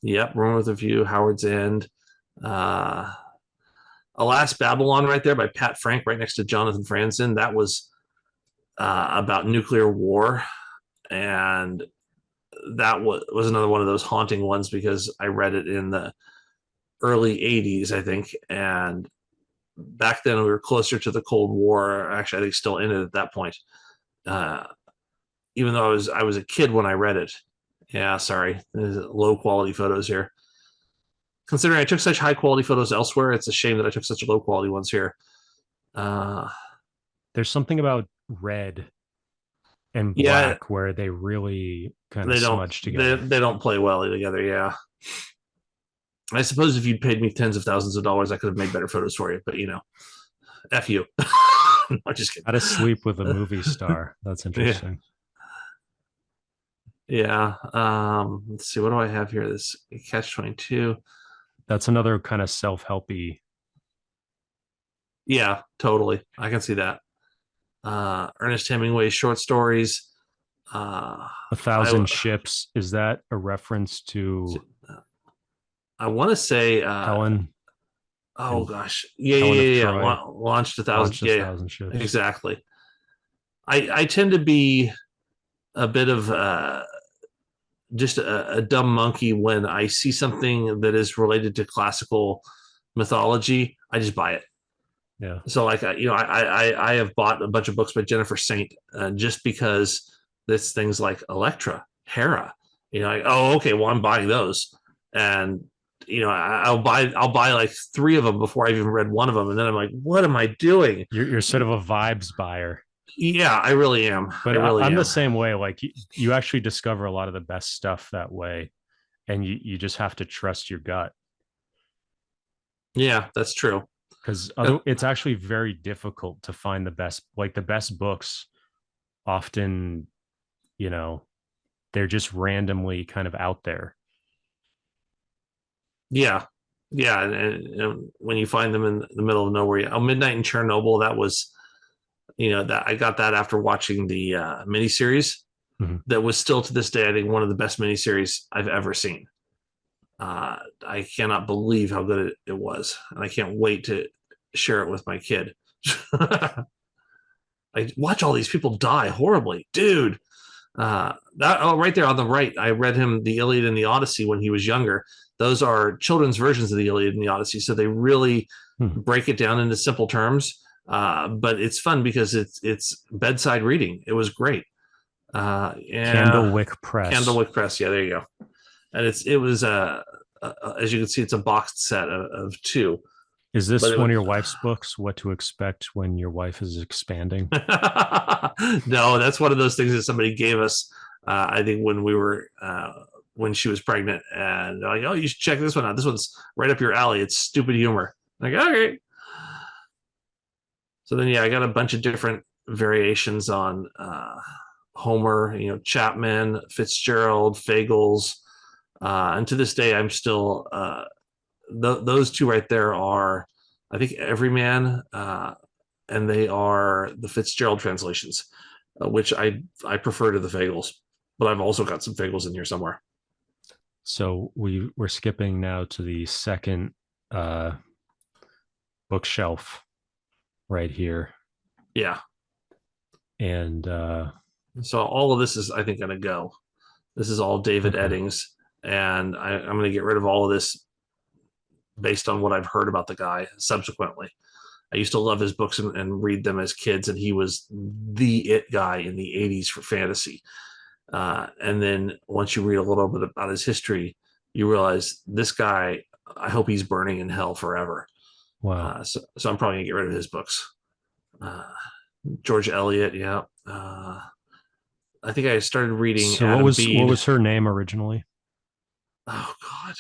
Yep, Room with a View, Howard's End. Alas, Babylon, right there by Pat Frank, right next to Jonathan Franzen. That was about nuclear war, and that was another one of those haunting ones, because I read it in the early 80s, I think, and back then we were closer to the Cold War. Actually, I think still in it at that point, even though I was a kid when I read it. Yeah, sorry, there's low quality photos here. Considering I took such high quality photos elsewhere, it's a shame that I took such low quality ones here. There's something about red and black where they really kind of smudge together. They don't play well together. Yeah. I suppose if you'd paid me tens of thousands of dollars, I could have made better photos for you, but F you. No, I'm just kidding. How to sleep with a movie star. That's interesting. Yeah. Let's see. What do I have here? This Catch-22. That's another kind of self-helpy. Yeah, totally. I can see that. Ernest Hemingway's short stories. A Thousand Ships. Is that a reference to I want to say Helen? Oh gosh, yeah, Helen yeah, of yeah, Troy. yeah. Launched a thousand. Launched a Yeah, thousand ships. exactly. I tend to be a bit of just a dumb monkey when I see something that is related to classical mythology. I just buy it. Yeah. So like I have bought a bunch of books by Jennifer Saint just because this things like Electra, Hera. Like, oh, okay, well I'm buying those, and I'll buy like 3 of them before I even read one of them, and then I'm like, what am I doing? You're sort of a vibes buyer. Yeah, I really am. But I'm am the same way. Like you actually discover a lot of the best stuff that way, and you just have to trust your gut. Yeah, that's true. Because it's actually very difficult to find the best books. Often, they're just randomly kind of out there. Yeah, yeah, and when you find them in the middle of nowhere, Midnight in Chernobyl. That was, that I got that after watching the miniseries. Mm-hmm. That was still to this day, I think, one of the best miniseries I've ever seen. I cannot believe how good it was, and I can't wait to share it with my kid. I watch all these people die horribly, dude. Right there on the right, I read him the Iliad and the Odyssey when he was younger. Those are children's versions of the Iliad and the Odyssey, so they really break it down into simple terms. But it's fun because it's bedside reading. It was great. Candlewick Press. Candlewick Press. Yeah, there you go. And it was as you can see, it's a boxed set of 2. Is this one of your wife's books? What to expect when your wife is expanding? No, that's one of those things that somebody gave us. I think when she was pregnant, and they're like, "Oh, you should check this one out. This one's right up your alley. It's stupid humor." I'm like, okay. So then, I got a bunch of different variations on Homer, Chapman, Fitzgerald, Fagles, and to this day, I'm still. Those 2 right there are, I think, Everyman, and they are the Fitzgerald translations, which I prefer to the Fagles, but I've also got some Fagles in here somewhere. So we're skipping now to the second bookshelf right here. Yeah. And so all of this is, I think, going to go. This is all David Eddings, and I'm going to get rid of all of this based on what I've heard about the guy subsequently. I used to love his books and read them as kids, and he was the it guy in the 80s for fantasy. And then once you read a little bit about his history, you realize this guy, I hope he's burning in hell forever. Wow. So I'm probably going to get rid of his books. George Eliot, yeah. I think I started reading. So what was her name originally? Oh God.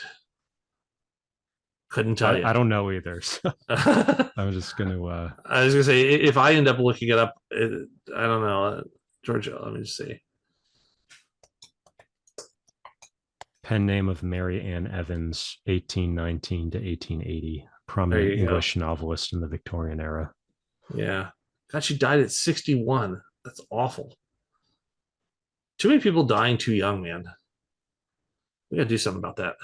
Couldn't tell you. I don't know either. So I'm just going to. I was going to say, if I end up looking it up, I don't know. Georgia, let me just see. Pen name of Mary Ann Evans, 1819 to 1880. Prominent English novelist in the Victorian era. Yeah. God, she died at 61. That's awful. Too many people dying too young, man. We got to do something about that.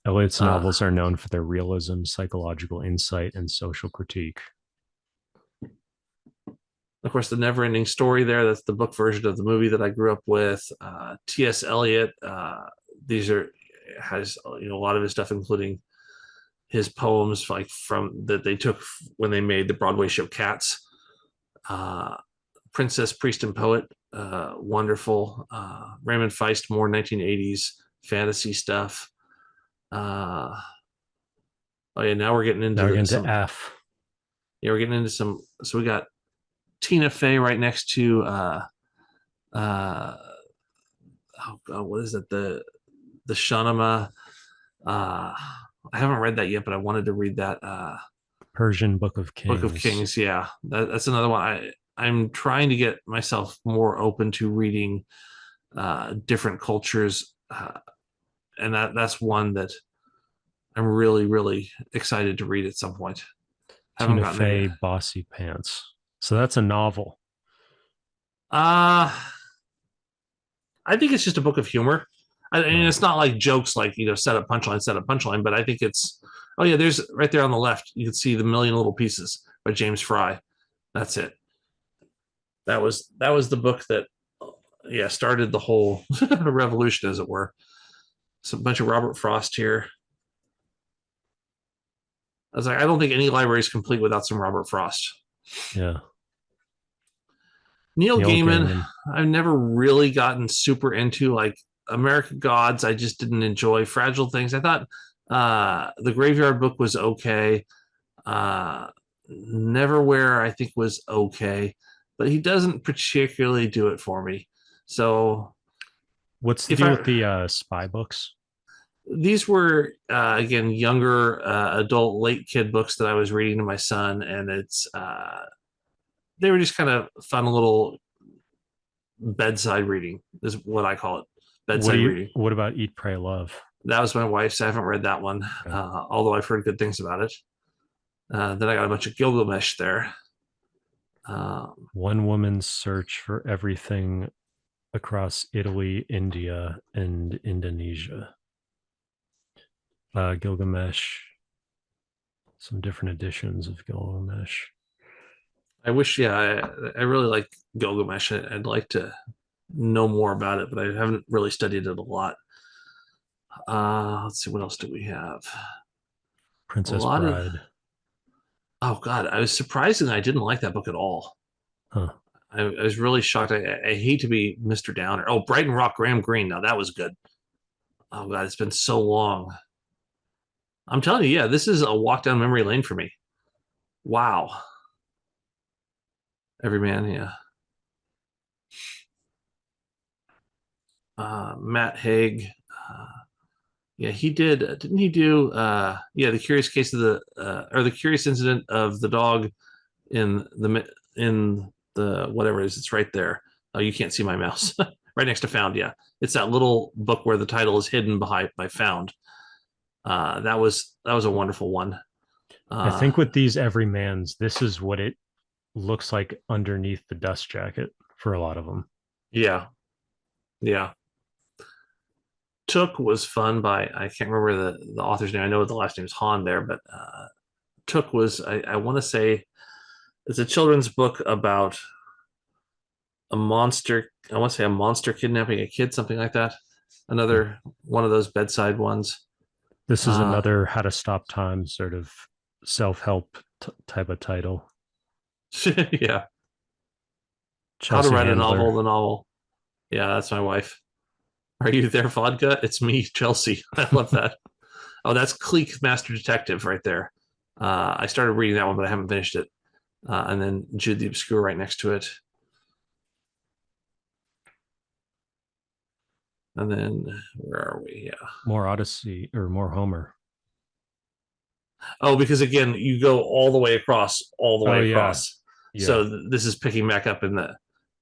Eliot's novels are known for their realism, psychological insight, and social critique. Of course, The Never-Ending Story there, that's the book version of the movie that I grew up with. T.S. Eliot, has a lot of his stuff, including his poems like from that they took when they made the Broadway show Cats. Princess, Priest, and Poet, wonderful. Raymond Feist, more 1980s fantasy stuff. Now we're getting into some F. Yeah, we're getting into some. So we got Tina Fey right next to oh God, what is it? The Shanama. I haven't read that yet, but I wanted to read that. Persian Book of Kings. Book of Kings, yeah, that's another one. I'm trying to get myself more open to reading different cultures, and that's one that I'm really, really excited to read at some point. Haven't Tina gotten there Fey, yet. Bossy Pants. So that's a novel. Uh I think it's just a book of humor. I mean, Right. it's not like jokes like, set up punchline, but I think it's, oh yeah, there's right there on the left, you can see The Million Little Pieces by James Fry. That's it. That was the book that, yeah, started the whole revolution, as it were. So a bunch of Robert Frost here. I was like, I don't think any library is complete without some Robert Frost. Yeah. Neil Neil Gaiman, Gaiman. I've never really gotten super into, like American Gods. I just didn't enjoy Fragile Things. I thought the Graveyard Book was okay. Uh, Neverwhere, I think, was okay, but he doesn't particularly do it for me. So What's the if deal I with the spy books? these were again younger adult late kid books that I was reading to my son, and they were just kind of fun little bedside reading is what I call it. Bedside reading. What about Eat, Pray, Love? That was my wife's. I haven't read that one, Okay. although I've heard good things about it. Then I got a bunch of Gilgamesh there. One Woman's Search for Everything Across Italy, India, and Indonesia. Gilgamesh. Some different editions of Gilgamesh. I wish, yeah, I really like Gilgamesh. I'd like to know more about it, but I haven't really studied it a lot. Let's see, what else do we have? A Princess lot of, Bride. oh God, I was surprised that I didn't like that book at all. Huh. I was really shocked. I hate to be Mr. Downer. Oh, Brighton Rock, Graham Greene. Now that was good. Oh God, it's been so long. I'm telling you, yeah, this is a walk down memory lane for me. Wow. Everyman, yeah. Matt Haig. Yeah, he did. Didn't he do? Yeah, the curious case of or the curious incident of the dog in the whatever it is. It's right there. Oh, you can't see my mouse. Right next to Found. Yeah, it's that little book where the title is hidden behind by Found. That was a wonderful one. I think with these Everymans, this is what it looks like underneath the dust jacket for a lot of them. Yeah, yeah. Took was fun by, I can't remember the author's name. I know the last name is Han there, but Took was, I want to say, it's a children's book about a monster. I want to say a monster kidnapping a kid, something like that. Another one of those bedside ones. This is another How to Stop Time sort of self-help type of title. Yeah. Chelsea How to Write Handler. a Novel, the novel. Yeah, that's my wife. Are you there, vodka? It's me, Chelsea. I love that. Oh, that's Cleek Master Detective right there. I started reading that one, but I haven't finished it. And then Jude the Obscure right next to it. And then where are we? Yeah. More Odyssey or more Homer. Oh, because again, you go all the way across, across. Yeah. So this is picking back up in the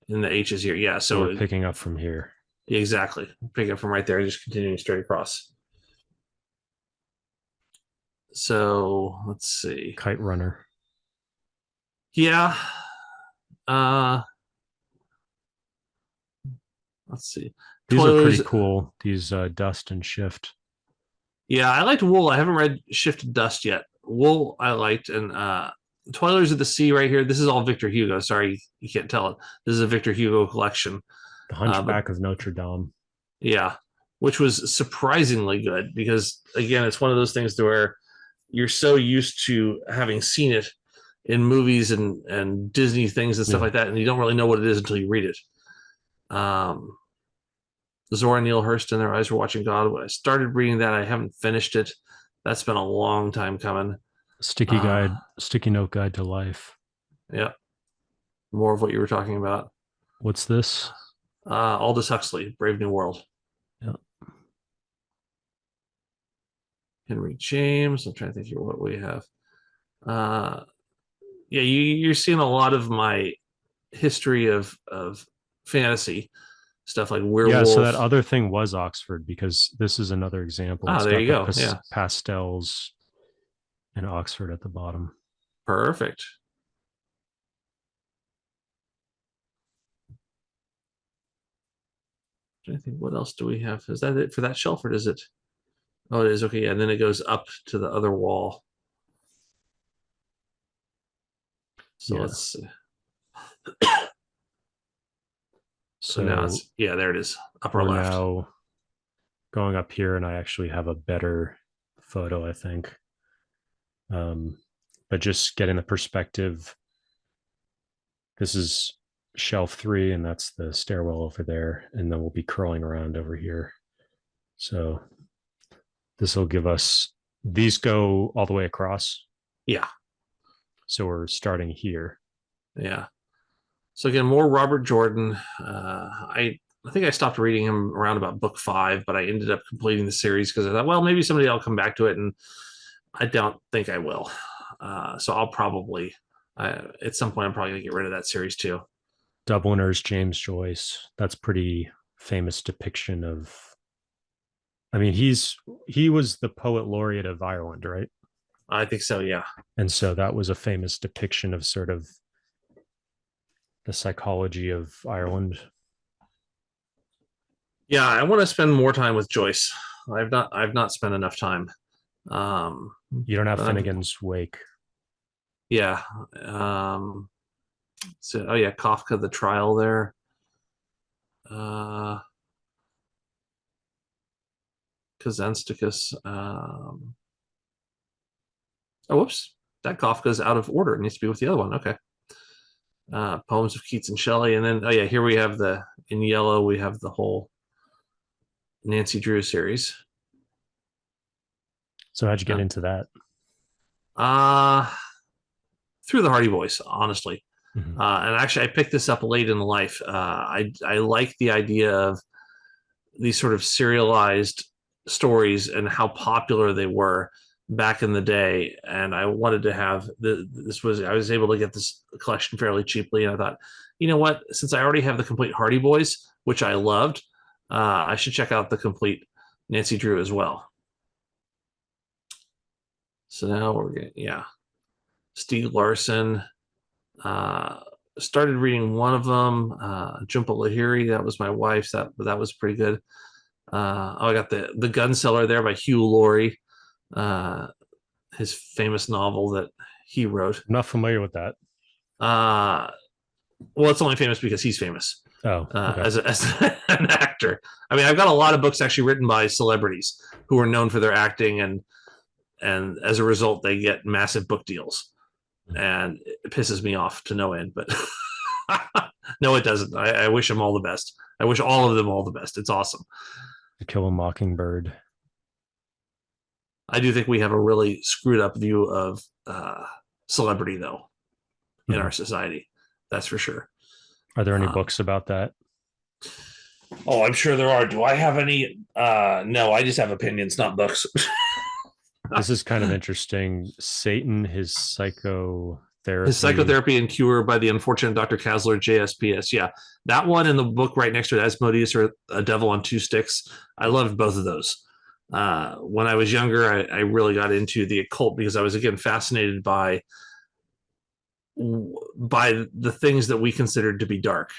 H's here. Yeah. So we're picking up from here. Exactly. Picking up from right there and just continuing straight across. So let's see. Kite Runner. Yeah. Let's see. These are pretty cool. These Dust and Shift. Yeah, I liked Wool. I haven't read Shift and Dust yet. Wool I liked, and Toilers of the Sea right here. This is all Victor Hugo. Sorry, you can't tell it. This is a Victor Hugo collection. The Hunchback of Notre Dame. Yeah, which was surprisingly good because again, it's one of those things to where you're so used to having seen it in movies and Disney things and stuff like that, and you don't really know what it is until you read it. Zora Neale Hurston, Their Eyes Were Watching God. When I started reading that, I haven't finished it. That's been a long time coming. Sticky Note Guide to Life. Yeah. More of what you were talking about. What's this? Aldous Huxley, Brave New World. Yeah. Henry James. I'm trying to think here what we have. Uh, yeah, you're seeing a lot of my history of fantasy stuff like Yeah, so that werewolf. other thing was Oxford, because this is another example. Ah, It's there got you the go. Yeah, pastels and Oxford at the bottom. perfect. I think what else do we have? Is that it for that shelf, or does it? Oh, it is. Okay, yeah, and then it goes up to the other wall. So Yeah. let's see. So now So it's, yeah, there it is, upper we're left. now going up here, and I actually have a better photo, I think. But just getting the perspective, this is shelf 3, and that's the stairwell over there, and then we'll be curling around over here. So this will give us, these go all the way across. Yeah, So we're starting here. yeah. So again, more Robert Jordan. I think I stopped reading him around about book 5, but I ended up completing the series because I thought, well, maybe someday I'll come back to it, and I don't think I will. So I'll probably at some point I'm probably gonna get rid of that series too. Dubliners, James Joyce. That's pretty famous depiction of. I mean, he was the poet laureate of Ireland, right? I think so. Yeah. And so that was a famous depiction of sort of the psychology of Ireland. Yeah, I want to spend more time with Joyce. I've not spent enough time. You don't have But Finnegan's Wake. yeah. So oh yeah, Kafka the trial there. Uh Kazansticus. Oh whoops. That Kafka's out of order. It needs to be with the other one. Okay. Poems of Keats and Shelley. And then oh yeah, here we have the in yellow, we have the whole Nancy Drew series. So how'd you get Uh, into that? uh through the Hardy Boys, honestly. Mm-hmm. And actually, I picked this up late in life. I like the idea of these sort of serialized stories and how popular they were back in the day. And I wanted to have I was able to get this collection fairly cheaply. And I thought, you know what? Since I already have the complete Hardy Boys, which I loved, I should check out the complete Nancy Drew as well. So now we're getting, yeah, Steve Larson. Uh, Started reading one of them, Jhumpa Lahiri. That was my wife's. That was pretty good. Oh, I got the Gun Seller there by Hugh Laurie, uh, his famous novel that he wrote. I'm not familiar with that. Well, it's only famous because he's famous Oh, okay. as an actor. I mean, I've got a lot of books actually written by celebrities who are known for their acting, and as a result, they get massive book deals, and it pisses me off to no end. But no, it doesn't. I wish them all the best. I wish all of them all the best. It's awesome. To Kill a Mockingbird. I do think we have a really screwed up view of celebrity, though, in our society. That's for sure. Are there any books about that? Oh, I'm sure there are. Do I have any? No, I just have opinions, not books. This is kind of interesting. Satan, his psychotherapy. His psychotherapy and cure by the unfortunate Dr. Kasler, JSPS. Yeah, that one and the book right next to it, Asmodeus or A Devil on Two Sticks. I loved both of those. When I was younger, I really got into the occult because I was again fascinated by the things that we considered to be dark.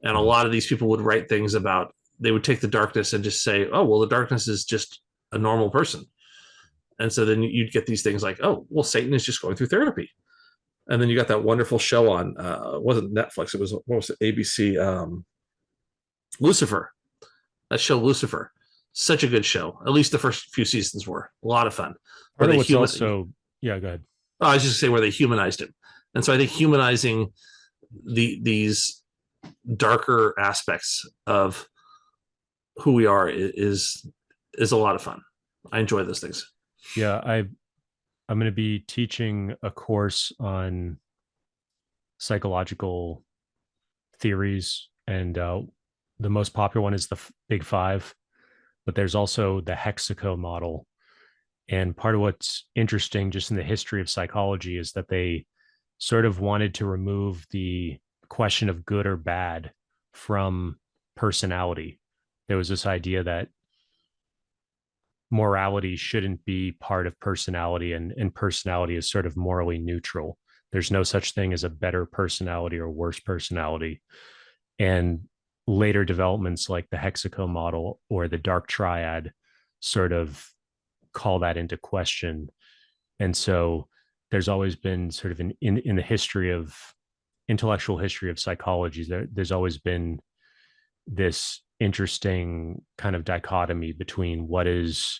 And a lot of these people would write things about, they would take the darkness and just say, oh, well, the darkness is just a normal person. And so then you'd get these things like, oh, well, Satan is just going through therapy. And then you got that wonderful show on, it wasn't Netflix, it was, what was it, ABC, Lucifer. That show, Lucifer. Such a good show. At least the first few seasons were a lot of fun. Part of what's also, yeah, go ahead. Oh, I was just saying where they humanized him. And so I think humanizing these darker aspects of who we are is a lot of fun. I enjoy those things. Yeah, I'm going to be teaching a course on psychological theories, and the most popular one is the Big Five, but there's also the Hexaco model, And part of what's interesting just in the history of psychology is that they sort of wanted to remove the question of good or bad from personality. There was this idea that morality shouldn't be part of personality, and personality is sort of morally neutral. There's no such thing as a better personality or worse personality. And later developments like the hexaco model or the dark triad sort of call that into question. And so there's always been sort of in the history of intellectual history of psychology, there's always been this interesting kind of dichotomy between what is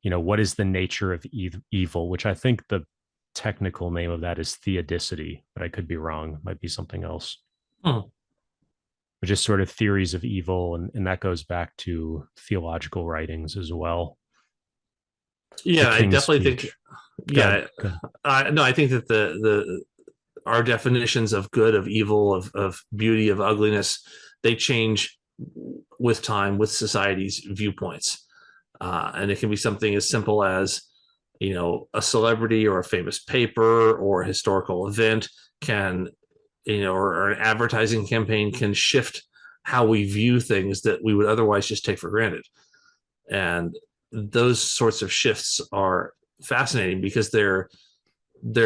the nature of evil, which I think the technical name of that is theodicity, but I could be wrong. It might be something else. But just sort of theories of evil, and that goes back to theological writings as well. Yeah, I definitely speech. think. Yeah, no, I think that the our definitions of good, of evil, of beauty, of ugliness, they change with time, with society's viewpoints. And it can be something as simple as, a celebrity or a famous paper or a historical event can, or an advertising campaign can shift how we view things that we would otherwise just take for granted. And those sorts of shifts are fascinating because they're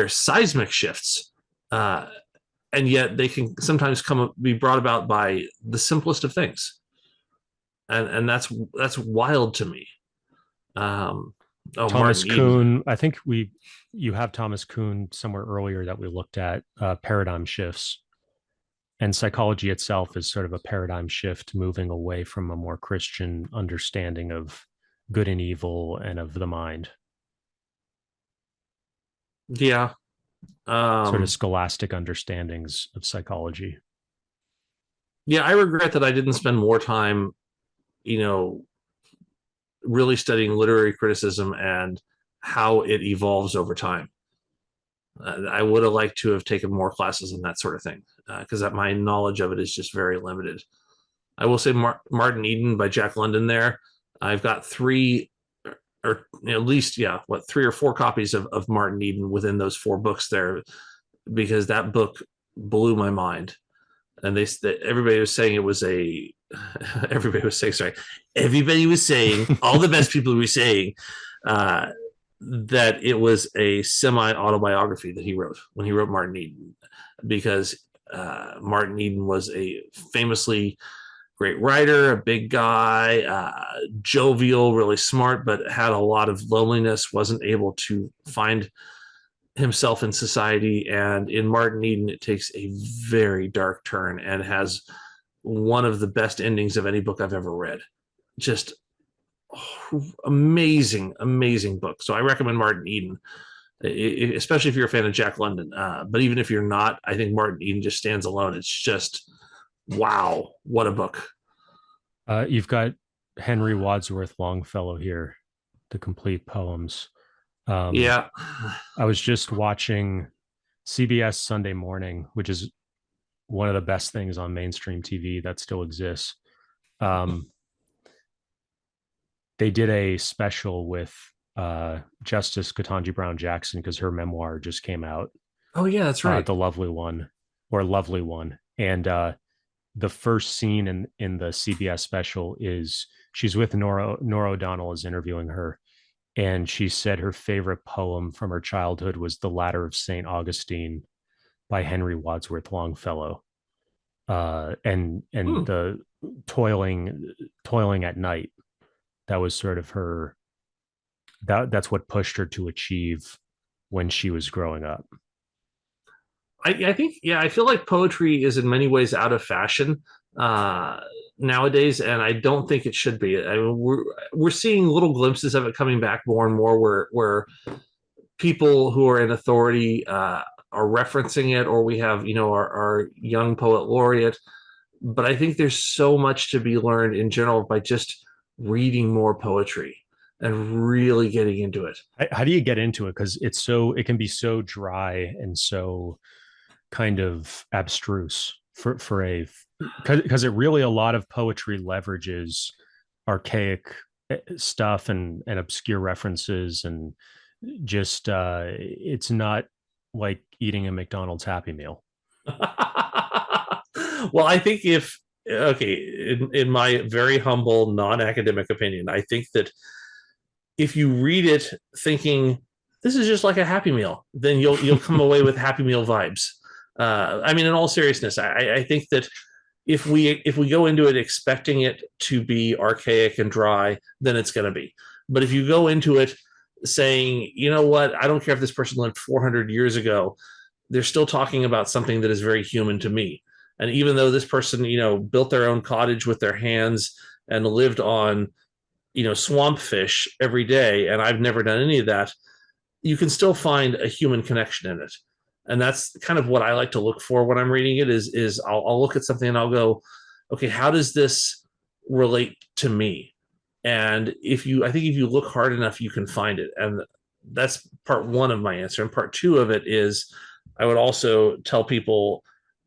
seismic shifts. And yet they can sometimes be brought about by the simplest of things. And that's wild to me. Thomas Kuhn, I think you have Thomas Kuhn somewhere earlier that we looked at, paradigm shifts, and psychology itself is sort of a paradigm shift, moving away from a more Christian understanding of good and evil and of the mind. Yeah. Sort of scholastic understandings of psychology. Yeah, I regret that I didn't spend more time, really studying literary criticism and how it evolves over time. I would have liked to have taken more classes in that sort of thing because my knowledge of it is just very limited. I will say Martin Eden by Jack London there. I've got three, or at least, 3 or 4 copies of Martin Eden within those 4 books there, because that book blew my mind. And everybody was saying it was everybody was saying, all the best people were saying that it was a semi-autobiography that he wrote when he wrote Martin Eden, because Martin Eden was a famously great writer, a big guy, jovial, really smart, but had a lot of loneliness, wasn't able to find himself in society. And in Martin Eden, it takes a very dark turn and has one of the best endings of any book I've ever read. Just amazing book. So I recommend Martin Eden, especially if you're a fan of Jack London. But even if you're not, I think Martin Eden just stands alone. It's just, wow, what a book. You've got Henry Wadsworth Longfellow here, the complete poems. Yeah. I was just watching CBS Sunday Morning, which is one of the best things on mainstream TV that still exists. They did a special with Justice Ketanji Brown Jackson because her memoir just came out. Oh yeah, that's right. The Lovely One. And the first scene in the CBS special is she's with Nora O'Donnell is interviewing her. And she said her favorite poem from her childhood was The Ladder of St. Augustine by Henry Wadsworth Longfellow. And the toiling at night, that was sort of her, that's what pushed her to achieve when she was growing up. I think, I feel like poetry is in many ways out of fashion nowadays, and I don't think it should be. I mean, we're seeing little glimpses of it coming back more and more, where people who are in authority are referencing it, or we have our young poet laureate. But I think there's so much to be learned in general by just reading more poetry and really getting into it. How do you get into it? Because it can be so dry and so kind of abstruse because it really, a lot of poetry leverages archaic stuff and obscure references, and just it's not like eating a McDonald's Happy Meal. Well, I think in my very humble, non-academic opinion, I think that if you read it thinking this is just like a Happy Meal, then you'll come away with Happy Meal vibes. I mean, in all seriousness, I think that if we go into it expecting it to be archaic and dry, then it's going to be. But if you go into it saying, you know what, I don't care if this person lived 400 years ago, they're still talking about something that is very human to me. And even though this person, built their own cottage with their hands and lived on, swamp fish every day, and I've never done any of that, you can still find a human connection in it. And that's kind of what I like to look for when I'm reading it is I'll look at something and I'll go, okay, how does this relate to me? And I think if you look hard enough, you can find it. And that's part one of my answer. And part two of it is I would also tell people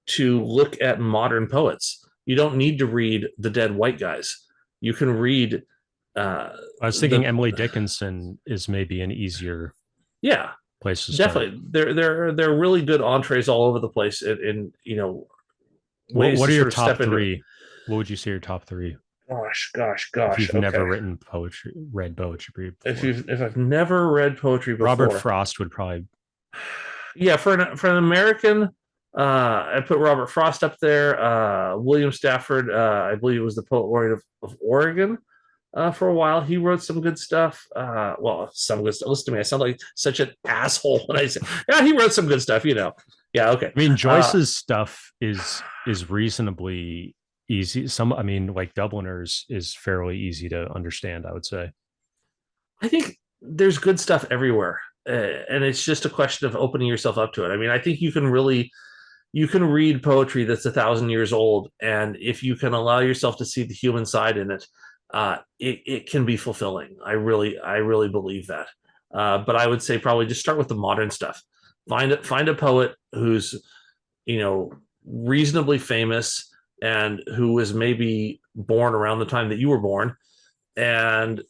to look at modern poets. You don't need to read the dead white guys. You can read. I was thinking Emily Dickinson is maybe an easier place to start. Definitely. They're really good entrees all over the place. In ways what are your top three? What would you say your top three? Gosh. If you've never read poetry before. If I've never read poetry before, Robert Frost would probably. Yeah, for an American, I put Robert Frost up there. William Stafford, I believe, was the poet laureate of Oregon for a while. He wrote some good stuff. Some good stuff. Listen to me, I sound like such an asshole when I say, yeah, he wrote some good stuff. Yeah, okay. I mean, Joyce's stuff is reasonably easy. Like Dubliners is fairly easy to understand, I would say. I think there's good stuff everywhere. And it's just a question of opening yourself up to it. I mean, I think you can read poetry that's 1,000 years old, and if you can allow yourself to see the human side in it, it can be fulfilling. I really believe that. But I would say probably just start with the modern stuff. Find a poet who's reasonably famous and who was maybe born around the time that you were born, and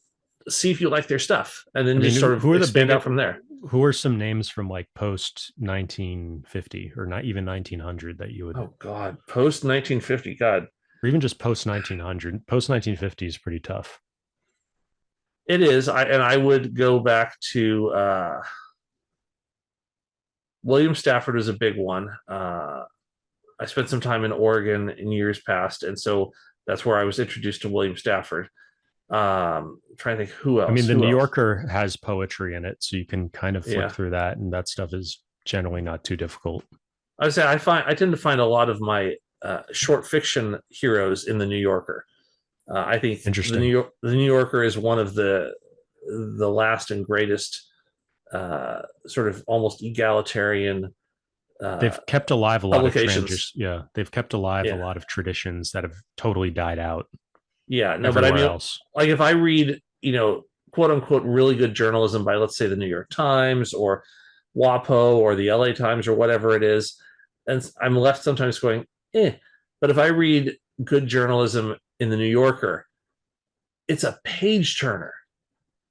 see if you like their stuff, and then just sort of expand out from there. Who are some names from like post 1950 or not even 1900 that you would? Oh God, post 1950, God, or even just post 1900. Post 1950 is pretty tough. It is. I would go back to William Stafford was a big one. I spent some time in Oregon in years past, and so that's where I was introduced to William Stafford. Trying to think who else. I mean, the New Yorker has poetry in it, so you can kind of flip through that, and that stuff is generally not too difficult. I would say I tend to find a lot of my short fiction heroes in the New Yorker. I think the New Yorker is one of the last and greatest sort of almost egalitarian. They've kept alive a lot of they've kept alive a lot of traditions that have totally died out. Yeah, no, but I mean, like if I read, quote unquote, really good journalism by, let's say, the New York Times or WAPO or the LA Times or whatever it is, and I'm left sometimes going, But if I read good journalism in the New Yorker, it's a page turner.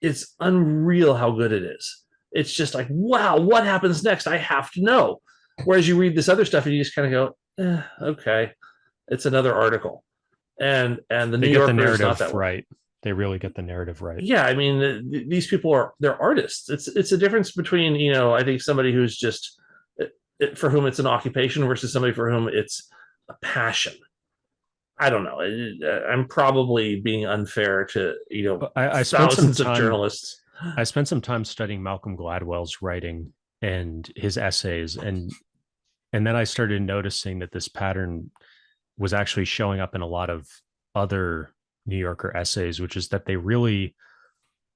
It's unreal how good it is. It's just like, wow, what happens next? I have to know. Whereas you read this other stuff and you just kind of go, okay, it's another article. And the New Yorker is not that right. They really get the narrative right. Yeah, I mean, these people they're artists. It's a difference between, I think somebody who's just for whom it's an occupation versus somebody for whom it's a passion. I don't know. I'm probably being unfair to I thousands of journalists. I spent some time studying Malcolm Gladwell's writing and his essays, and then I started noticing that this pattern was actually showing up in a lot of other New Yorker essays, which is that they really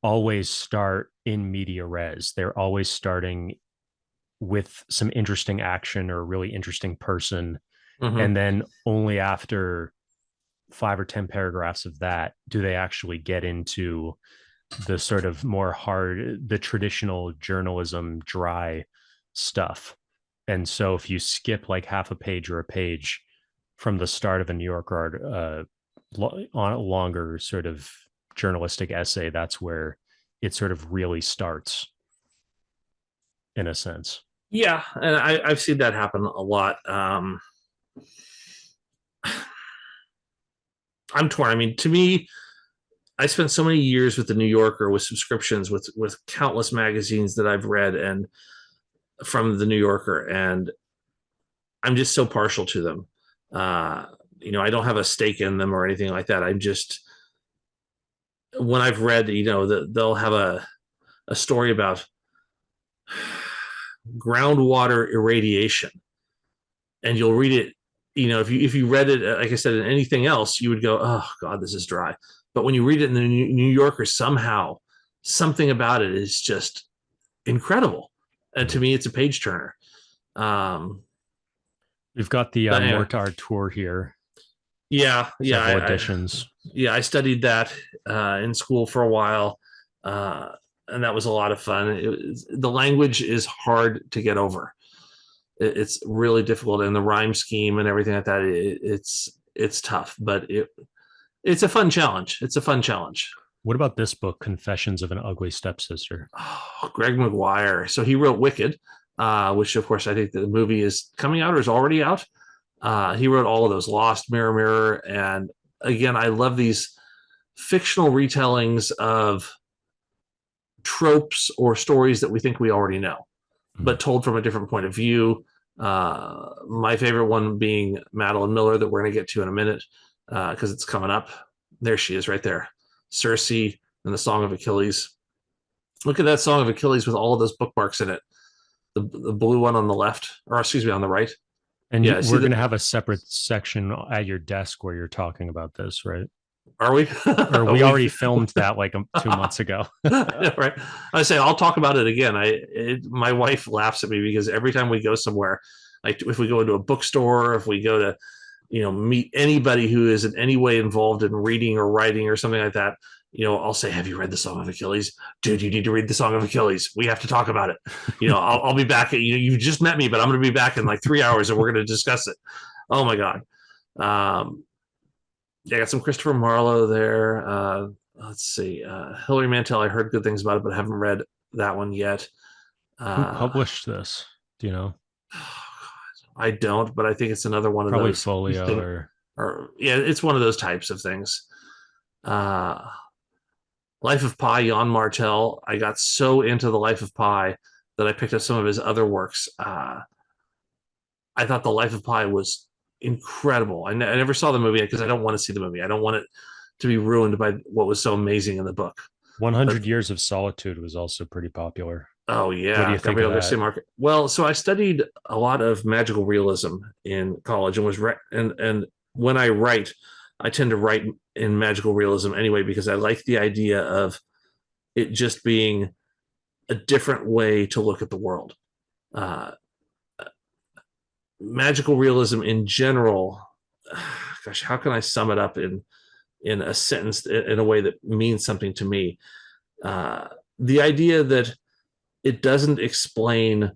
always start in media res. They're always starting with some interesting action or a really interesting person. Mm-hmm. And then only after 5 or 10 paragraphs of that do they actually get into the sort of more the traditional journalism, dry stuff. And so if you skip like half a page or a page from the start of a New Yorker on a longer sort of journalistic essay, that's where it sort of really starts, in a sense. Yeah, and I've seen that happen a lot. I'm torn. I mean, to me, I spent so many years with the New Yorker with subscriptions with countless magazines that I've read and from the New Yorker, and I'm just so partial to them. I don't have a stake in them or anything like that. I'm just, when I've read, they'll have a story about groundwater irradiation, and you'll read it. If you read it, like I said, in anything else, you would go, "Oh God, this is dry." But when you read it in the New Yorker, somehow something about it is just incredible, and to me, it's a page turner. We've got the Mortar tour here. Several editions. I studied that in school for a while, and that was a lot of fun. The language is hard to get over. It's really difficult, and the rhyme scheme and everything like that. It's tough, but it's a fun challenge. It's a fun challenge. What about this book, Confessions of an Ugly Stepsister? Oh, Greg McGuire. So he wrote Wicked, which of course I think the movie is coming out or is already out. He wrote all of those, Lost, Mirror, Mirror. And again, I love these fictional retellings of tropes or stories that we think we already know, but told from a different point of view. My favorite one being Madeline Miller, that we're going to get to in a minute because it's coming up. There she is right there. Circe and the Song of Achilles. Look at that Song of Achilles with all of those bookmarks in it. The blue one on the left, or excuse me, on the right. And we're going to have a separate section at your desk where you're talking about this, right? Are we? Or we already filmed that like 2 months ago. Right. I say I'll talk about it again. My wife laughs at me because every time we go somewhere, like if we go into a bookstore, if we go to, meet anybody who is in any way involved in reading or writing or something like that, I'll say, "Have you read the Song of Achilles? Dude, you need to read the Song of Achilles. We have to talk about it. I'll be back. You just met me, but I'm going to be back in like 3 hours and we're going to discuss it." Oh my God. I got some Christopher Marlowe there. Let's see. Hilary Mantel, I heard good things about it, but I haven't read that one yet. Who published this? Do you know? I don't, but I think it's another one of Probably those. Folio or it's one of those types of things. Life of Pi, Jan Martel. I got so into the Life of Pi that I picked up some of his other works. I thought the Life of Pi was incredible. I never saw the movie because I don't want to see the movie. I don't want it to be ruined by what was so amazing in the book. 100 Years of Solitude was also pretty popular. Oh yeah. What do you think of that? Well, so I studied a lot of magical realism in college and and when I write, I tend to write in magical realism anyway because I like the idea of it just being a different way to look at the world. Magical realism in general, gosh, how can I sum it up in a sentence in a way that means something to me? The idea that it doesn't explain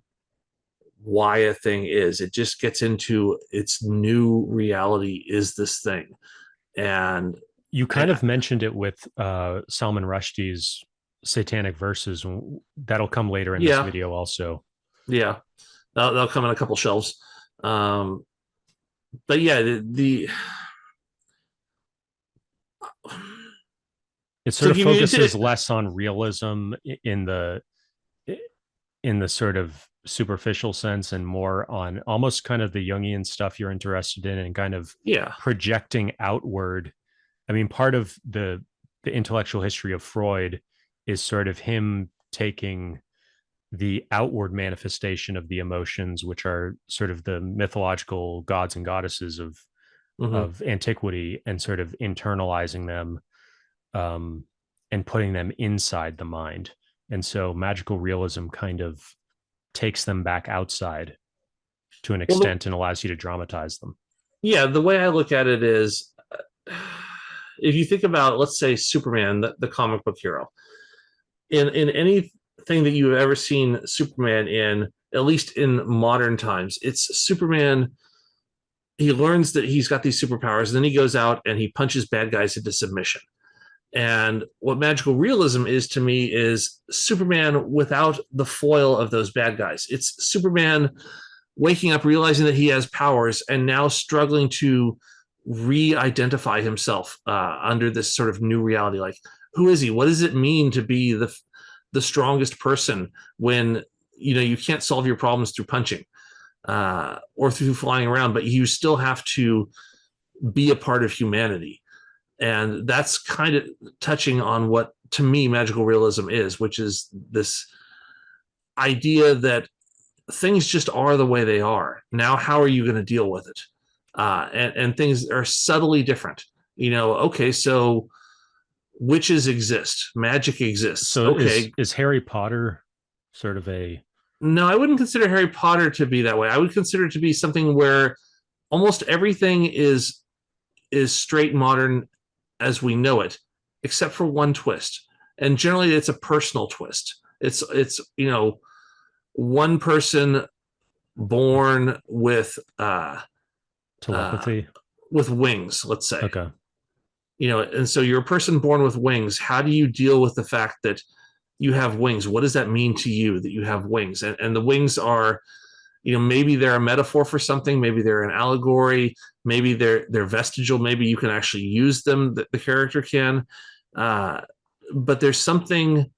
why a thing is. It just gets into its new reality is this thing. And you kind of mentioned it with Salman Rushdie's Satanic Verses. That'll come later in this video also. Yeah, that'll come in a couple shelves. But yeah, it sort of focuses less on realism in the sort of superficial sense and more on almost kind of the Jungian stuff you're interested in and kind of projecting outward. I mean, part of the intellectual history of Freud is sort of him taking the outward manifestation of the emotions, which are sort of the mythological gods and goddesses of antiquity, and sort of internalizing them and putting them inside the mind. And so magical realism kind of takes them back outside to an extent and allows you to dramatize them. Yeah, the way I look at it is, if you think about, let's say, Superman, the comic book hero, in anything that you've ever seen Superman in, at least in modern times, it's Superman. He learns that he's got these superpowers, and then he goes out and he punches bad guys into submission. And what magical realism is to me is Superman without the foil of those bad guys. It's Superman waking up, realizing that he has powers, and now struggling to re-identify himself under this sort of new reality. Like, who is he? What does it mean to be the strongest person when you can't solve your problems through punching or through flying around, but you still have to be a part of humanity? And that's kind of touching on what, to me, magical realism is, which is this idea that things just are the way they are. Now, how are you going to deal with it? And things are subtly different. Okay, so witches exist, magic exists. So okay, is Harry Potter sort of a... No, I wouldn't consider Harry Potter to be that way. I would consider it to be something where almost everything is straight modern as we know it, except for one twist. And generally it's a personal twist. It's one person born with telepathy, with wings, let's say. Okay. And so you're a person born with wings. How do you deal with the fact that you have wings? What does that mean to you that you have wings? And the wings are, maybe they're a metaphor for something, maybe they're an allegory, maybe they're vestigial, maybe you can actually use them, that the character can. But there's something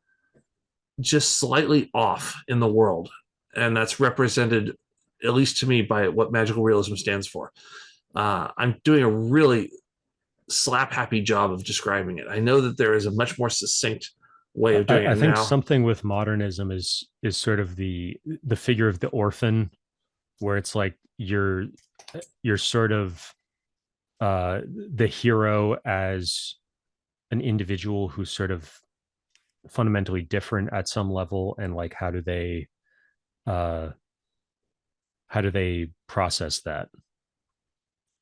just slightly off in the world, and that's represented, at least to me, by what magical realism stands for. I'm doing a really slap happy job of describing it. I know that there is a much more succinct way of doing it. I think now. Something with modernism is sort of the figure of the orphan, where it's like you're sort of the hero as an individual who's sort of fundamentally different at some level, and like how do they process that?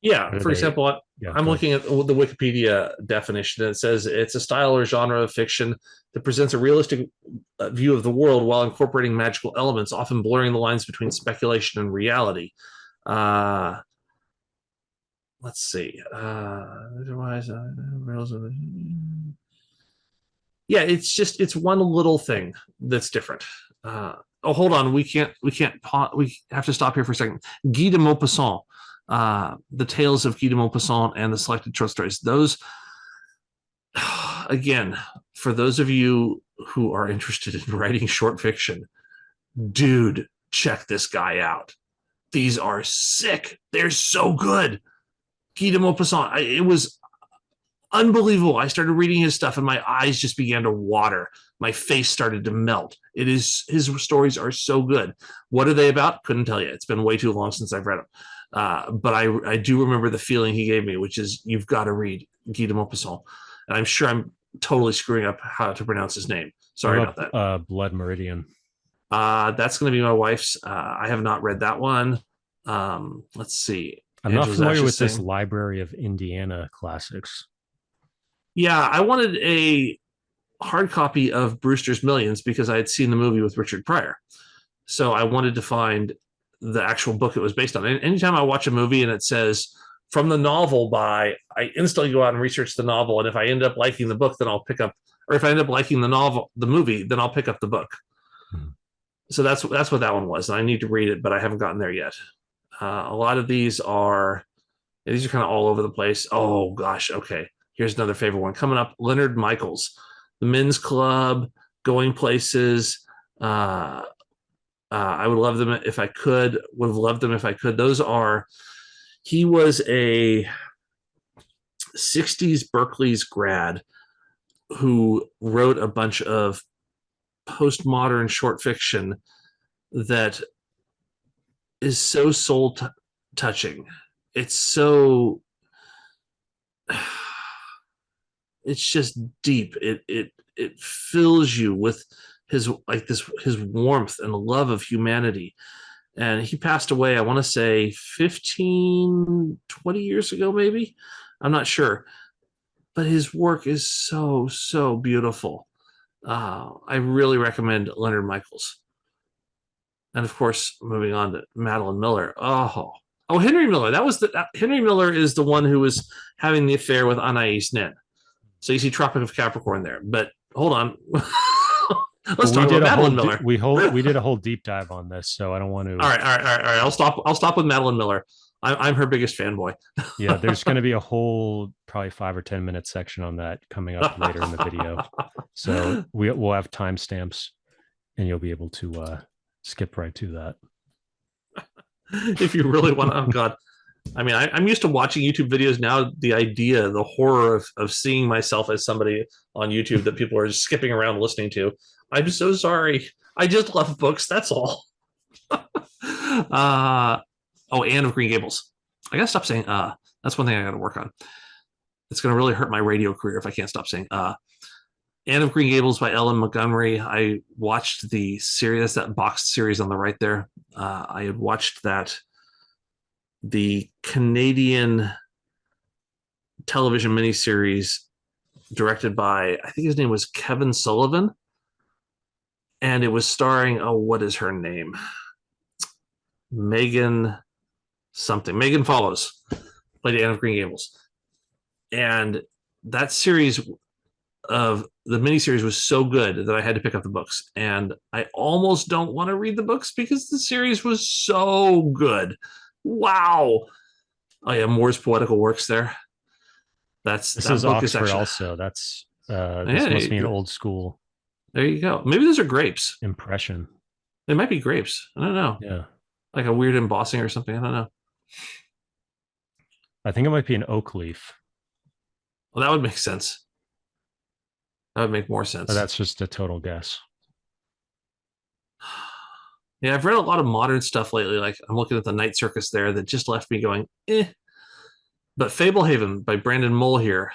Yeah, for example, I'm looking at the Wikipedia definition, and it says it's a style or genre of fiction that presents a realistic view of the world while incorporating magical elements, often blurring the lines between speculation and reality. Let's see. Yeah, it's one little thing that's different. Hold on, we have to stop here for a second. Guy de Maupassant. The Tales of Guy de Maupassant and the Selected Short Stories. Those, again, for those of you who are interested in writing short fiction, dude, check this guy out. These are sick. They're so good. Guy de Maupassant, it was unbelievable. I started reading his stuff and my eyes just began to water. My face started to melt. His stories are so good. What are they about? Couldn't tell you. It's been way too long since I've read them. But I do remember the feeling he gave me, which is, you've got to read Guy de Maupassant. And I'm sure I'm totally screwing up how to pronounce his name. Sorry about that. Blood Meridian. That's going to be my wife's. I have not read that one. Let's see. I'm not familiar with this library of Indiana classics. Yeah, I wanted a hard copy of Brewster's Millions because I had seen the movie with Richard Pryor. So I wanted to find the actual book it was based on. And anytime I watch a movie and it says from the novel by, I instantly go out and research the novel. And if I end up liking the book, then I'll pick up, or if I end up liking the movie, then I'll pick up the book. Hmm. So that's what that one was. And I need to read it, but I haven't gotten there yet. A lot of these are kind of all over the place. Oh gosh. Okay. Here's another favorite one coming up. Leonard Michaels, The Men's Club, Going Places. I would love them if I could. Would have loved them if I could. He was a 60s Berkeley's grad who wrote a bunch of postmodern short fiction that is so soul touching. It's just deep. It fills you with his warmth and love of humanity. And he passed away, I want to say 15, 20 years ago, maybe. I'm not sure. But his work is so, so beautiful. I really recommend Leonard Michaels. And of course, moving on to Madeline Miller. Oh, Henry Miller. Henry Miller is the one who was having the affair with Anais Nin. So you see Tropic of Capricorn there. But hold on. Let's Well, talk about Madeline Miller. We did a whole deep dive on this, so I don't want to. All right. I'll stop with Madeline Miller. I'm her biggest fanboy. Yeah, there's going to be a whole probably 5 or 10 minute section on that coming up later in the video. So we'll have timestamps, and you'll be able to skip right to that. If you really want to. Oh God. I mean, I'm used to watching YouTube videos now. The horror of seeing myself as somebody on YouTube that people are just skipping around listening to. I'm so sorry. I just love books. That's all. Anne of Green Gables. I gotta stop saying That's one thing I gotta work on. It's gonna really hurt my radio career if I can't stop saying Anne of Green Gables by Ellen Montgomery. I watched the series, that boxed series on the right there. I had watched the Canadian television miniseries directed by, I think his name was Kevin Sullivan. And it was starring, what is her name? Megan Follows, played Anne of Green Gables. And that series of the miniseries was so good that I had to pick up the books. And I almost don't want to read the books because the series was so good. Wow. Oh yeah, Moore's Poetical Works there. This is Oxford also. This must be an old school. There you go. Maybe those are grapes. Impression. They might be grapes. I don't know. Yeah. Like a weird embossing or something. I don't know. I think it might be an oak leaf. Well, that would make sense. That would make more sense. But that's just a total guess. Yeah, I've read a lot of modern stuff lately. Like I'm looking at the Night Circus there that just left me going, eh. But Fablehaven by Brandon Mull here.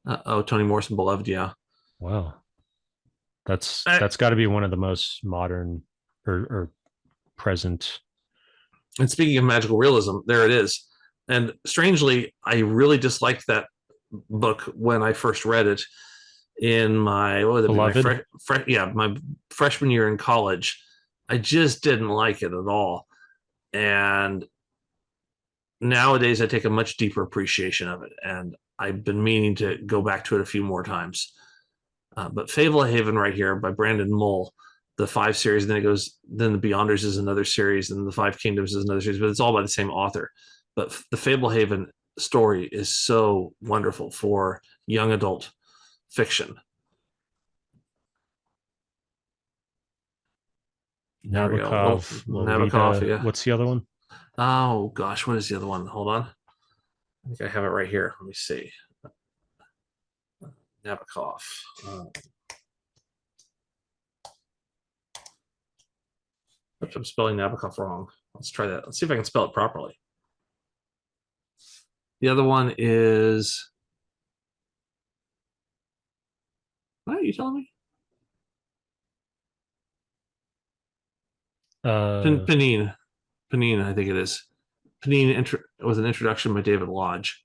Toni Morrison beloved, yeah. Wow. That's got to be one of the most modern or present. And speaking of magical realism, there it is. And strangely, I really disliked that book when I first read it in my my freshman year in college. I just didn't like it at all. And nowadays I take a much deeper appreciation of it. And I've been meaning to go back to it a few more times. But Fablehaven right here by Brandon Mull, the 5 series, then the Beyonders is another series, and the 5 Kingdoms is another series, but it's all by the same author. But the Fablehaven story is so wonderful for young adult fiction. Nabokov, yeah. What's the other one? Oh gosh, what is the other one? Hold on. I think I have it right here. Let me see. Nabokov. I'm spelling Nabokov wrong. Let's try that. Let's see if I can spell it properly. The other one is. What are you telling me? Panine, I think it is. Panine was an introduction by David Lodge.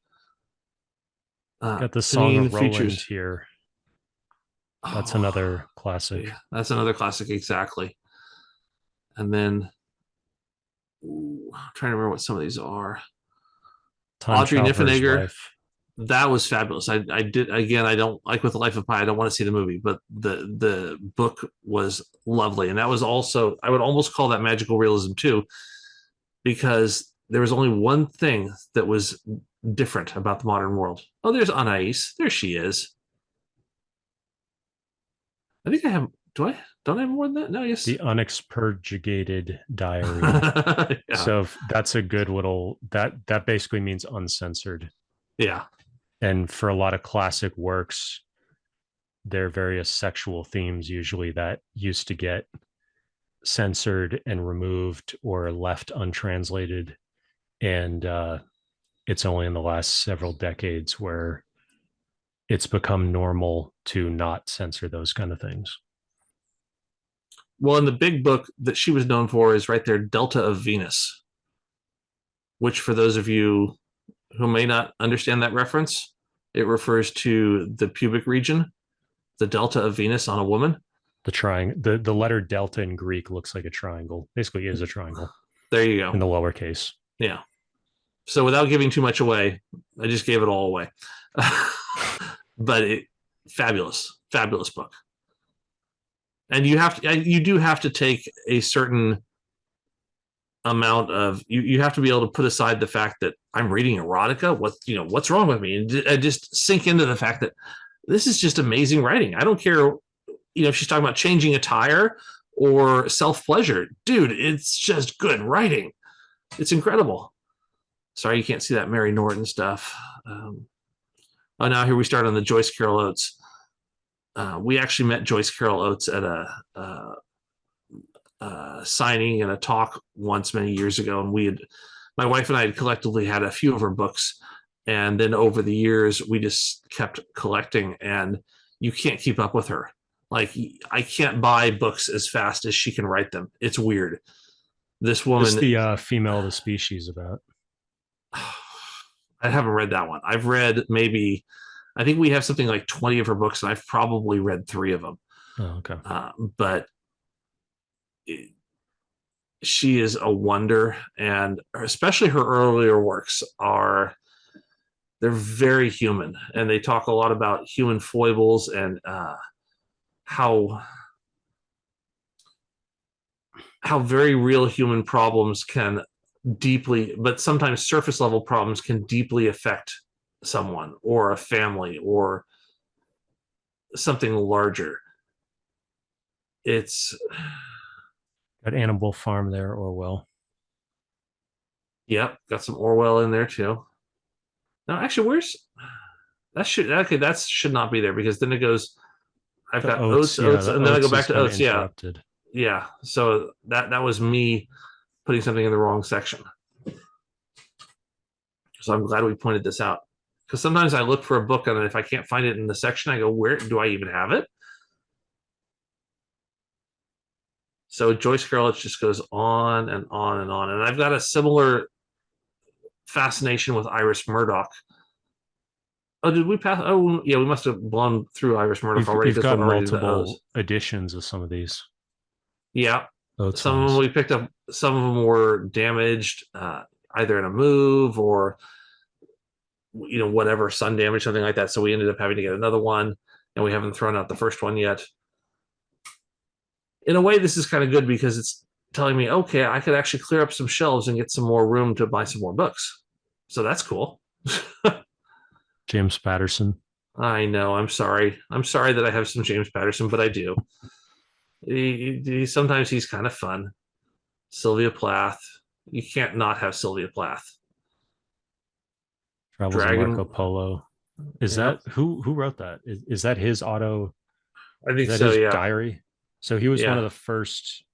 Got the Song of Roland here. That's another classic. Yeah, that's another classic, exactly. And then I'm trying to remember what some of these are. Audrey Niffenegger. That was fabulous. I did, again, I don't like With the Life of Pi. I don't want to see the movie, but the book was lovely. And that was also, I would almost call that magical realism too, because there was only one thing that was different about the modern world. Oh, there's Anais. There she is. I think I have, don't I have more than that? No, yes. The Unexpurgated Diary. Yeah. So that's a good little, that basically means uncensored. Yeah. And for a lot of classic works, there are various sexual themes usually that used to get censored and removed or left untranslated. And it's only in the last several decades where it's become normal to not censor those kind of things. Well, in the big book that she was known for is right there, Delta of Venus, which for those of you who may not understand that reference, it refers to the pubic region, the delta of Venus on a woman. The triangle, the letter delta in Greek looks like a triangle. Basically, it is a triangle. There you go. In the lowercase. Yeah. So without giving too much away, I just gave it all away. but fabulous book. And you do have to take a certain amount of, you have to be able to put aside the fact that I'm reading erotica. What's wrong with me? And just sink into the fact that this is just amazing writing. I don't care, if she's talking about changing a tire or self-pleasure. Dude, it's just good writing. It's incredible. Sorry, you can't see that Mary Norton stuff. Now here we start on the Joyce Carol Oates. We actually met Joyce Carol Oates at a signing and a talk once many years ago, and my wife and I had collectively had a few of her books, and then over the years we just kept collecting, and you can't keep up with her. Like, I can't buy books as fast as she can write them. It's weird. This woman. What's the Female of the Species about? I haven't read that one. I've read I think we have something like 20 of her books, and I've probably read 3 of them. Oh, okay. But she is a wonder, and especially her earlier works they're very human, and they talk a lot about human foibles and how very real human problems can deeply, but sometimes surface level problems can deeply affect someone or a family or something larger. It's got Animal Farm there, Orwell. Yep, got some Orwell in there too. Now, actually, that should not be there, because then it goes. I've got Oates, and then I go back to Oates. Yeah. So that was me putting something in the wrong section. So I'm glad we pointed this out, because sometimes I look for a book, and if I can't find it in the section, I go, where do I even have it? So Joyce Carol just goes on and on and on. And I've got a similar fascination with Iris Murdoch. Oh, did we pass? Oh, yeah, we must have blown through Iris Murdoch already. You've got multiple editions of some of these. Yeah. Some of them we picked up. Some of them were damaged, either in a move or, whatever, sun damage, something like that. So we ended up having to get another one, and we haven't thrown out the first one yet. In a way, this is kind of good, because it's telling me, okay, I could actually clear up some shelves and get some more room to buy some more books. So that's cool. James Patterson. I know. I'm sorry. I'm sorry that I have some James Patterson, but I do. Sometimes he's kind of fun. Sylvia Plath. You can't not have Sylvia Plath. Travels of Marco Polo. Is that who wrote that? Is that his auto? I think so. His yeah. diary. So he was one of the first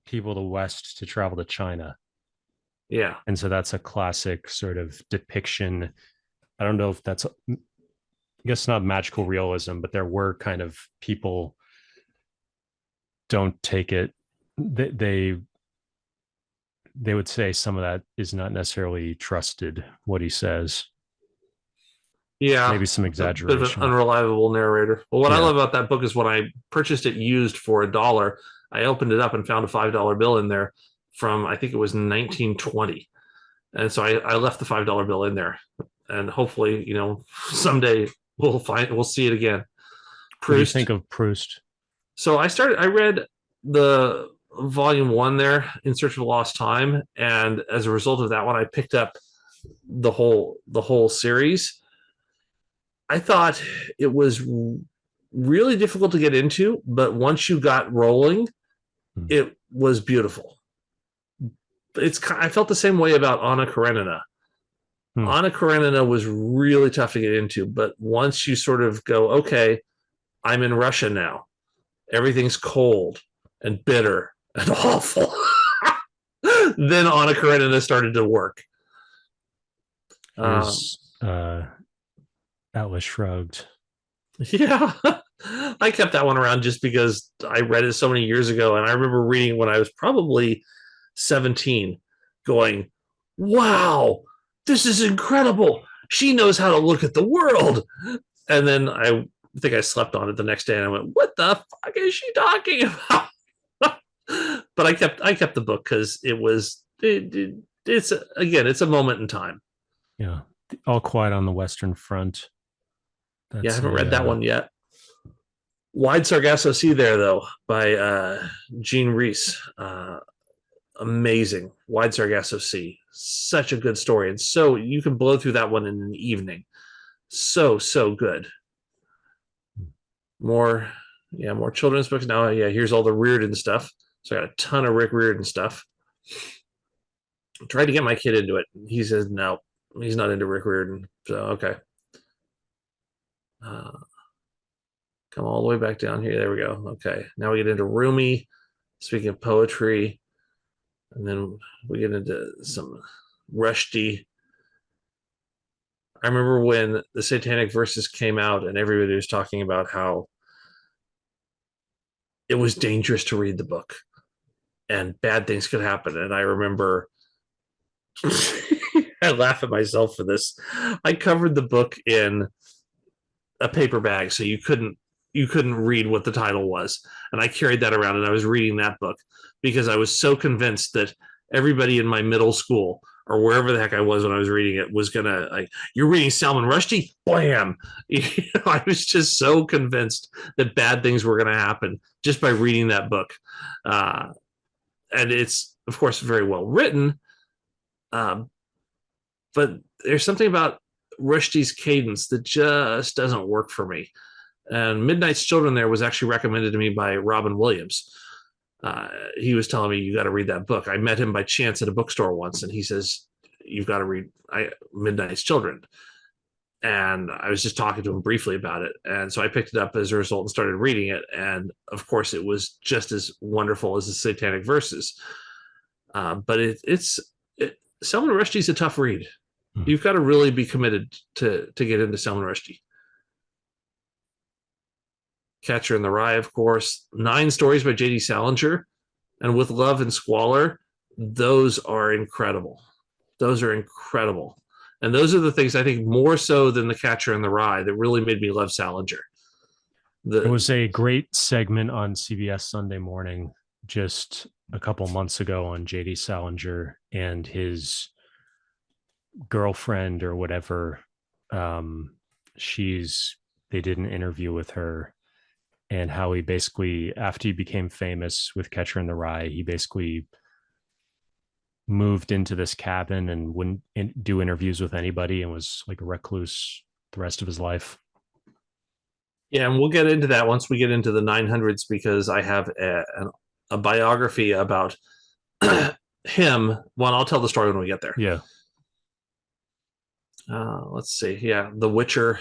people to West to travel to China. Yeah. And so that's a classic sort of depiction. I don't know if that's, I guess, not magical realism, but there were kind of people don't take it. They would say some of that is not necessarily trusted, what he says. Yeah. Maybe some exaggeration. A bit of an unreliable narrator. Well, what I love about that book is when I purchased it used for $1, I opened it up and found a $5 bill in there from, I think it was 1920. And so I left the $5 bill in there. And hopefully, someday we'll see it again. Proust. What do you think of Proust? So I read the volume 1 there, In Search of Lost Time. And as a result of that one, I picked up the whole series. I thought it was really difficult to get into, but once you got rolling, it was beautiful. I felt the same way about Anna Karenina. Anna Karenina was really tough to get into, but once you sort of go, okay, I'm in Russia now. Everything's cold and bitter and awful. Then Anna Karenina started to work. Atlas Shrugged. Yeah. I kept that one around just because I read it so many years ago, and I remember reading when I was probably 17, going, wow, this is incredible. She knows how to look at the world. And then I think I slept on it the next day, and I went, what the fuck is she talking about? But I kept the book because it's a moment in time. Yeah. All Quiet on the Western Front. Yeah, I haven't read that one yet. Wide Sargasso Sea there, though, by Jean Reese. Amazing. Wide Sargasso Sea. Such a good story. And so you can blow through that one in an evening. So good. More children's books. Now, here's all the Riordan stuff. So I got a ton of Rick Riordan stuff. I tried to get my kid into it. He says, no, he's not into Rick Riordan. So, okay. Come all the way back down here. There we go. Okay. Now we get into Rumi, speaking of poetry. And then we get into some Rushdie. I remember when the Satanic Verses came out and everybody was talking about how it was dangerous to read the book and bad things could happen. And I remember I laugh at myself for this. I covered the book in a paper bag so you couldn't read what the title was. And I carried that around and I was reading that book because I was so convinced that everybody in my middle school or wherever the heck I was when I was reading it was gonna, like, you're reading Salman Rushdie? Blam! I was just so convinced that bad things were gonna happen just by reading that book. And it's, of course, very well written. But there's something about Rushdie's cadence that just doesn't work for me. And Midnight's Children there was actually recommended to me by Robin Williams. He was telling me, you got to read that book. I met him by chance at a bookstore once, and he says, you've got to read Midnight's Children. And I was just talking to him briefly about it. And so I picked it up as a result and started reading it. And of course, it was just as wonderful as the Satanic Verses. But Salman Rushdie's a tough read. You've got to really be committed to get into Salman Rushdie. Catcher in the Rye, of course. 9 Stories by J.D. Salinger. And With Love and Squalor. Those are incredible. Those are incredible. And those are the things I think more so than The Catcher in the Rye that really made me love Salinger. There was a great segment on CBS Sunday Morning just a couple months ago on J.D. Salinger and his girlfriend or whatever. They did an interview with her, and how he basically, after he became famous with Catcher in the Rye, he basically moved into this cabin and wouldn't do interviews with anybody and was like a recluse the rest of his life. Yeah, and we'll get into that once we get into the 900s, because I have a biography about him. Well, I'll tell the story when we get there. Yeah. Let's see. Yeah, The Witcher.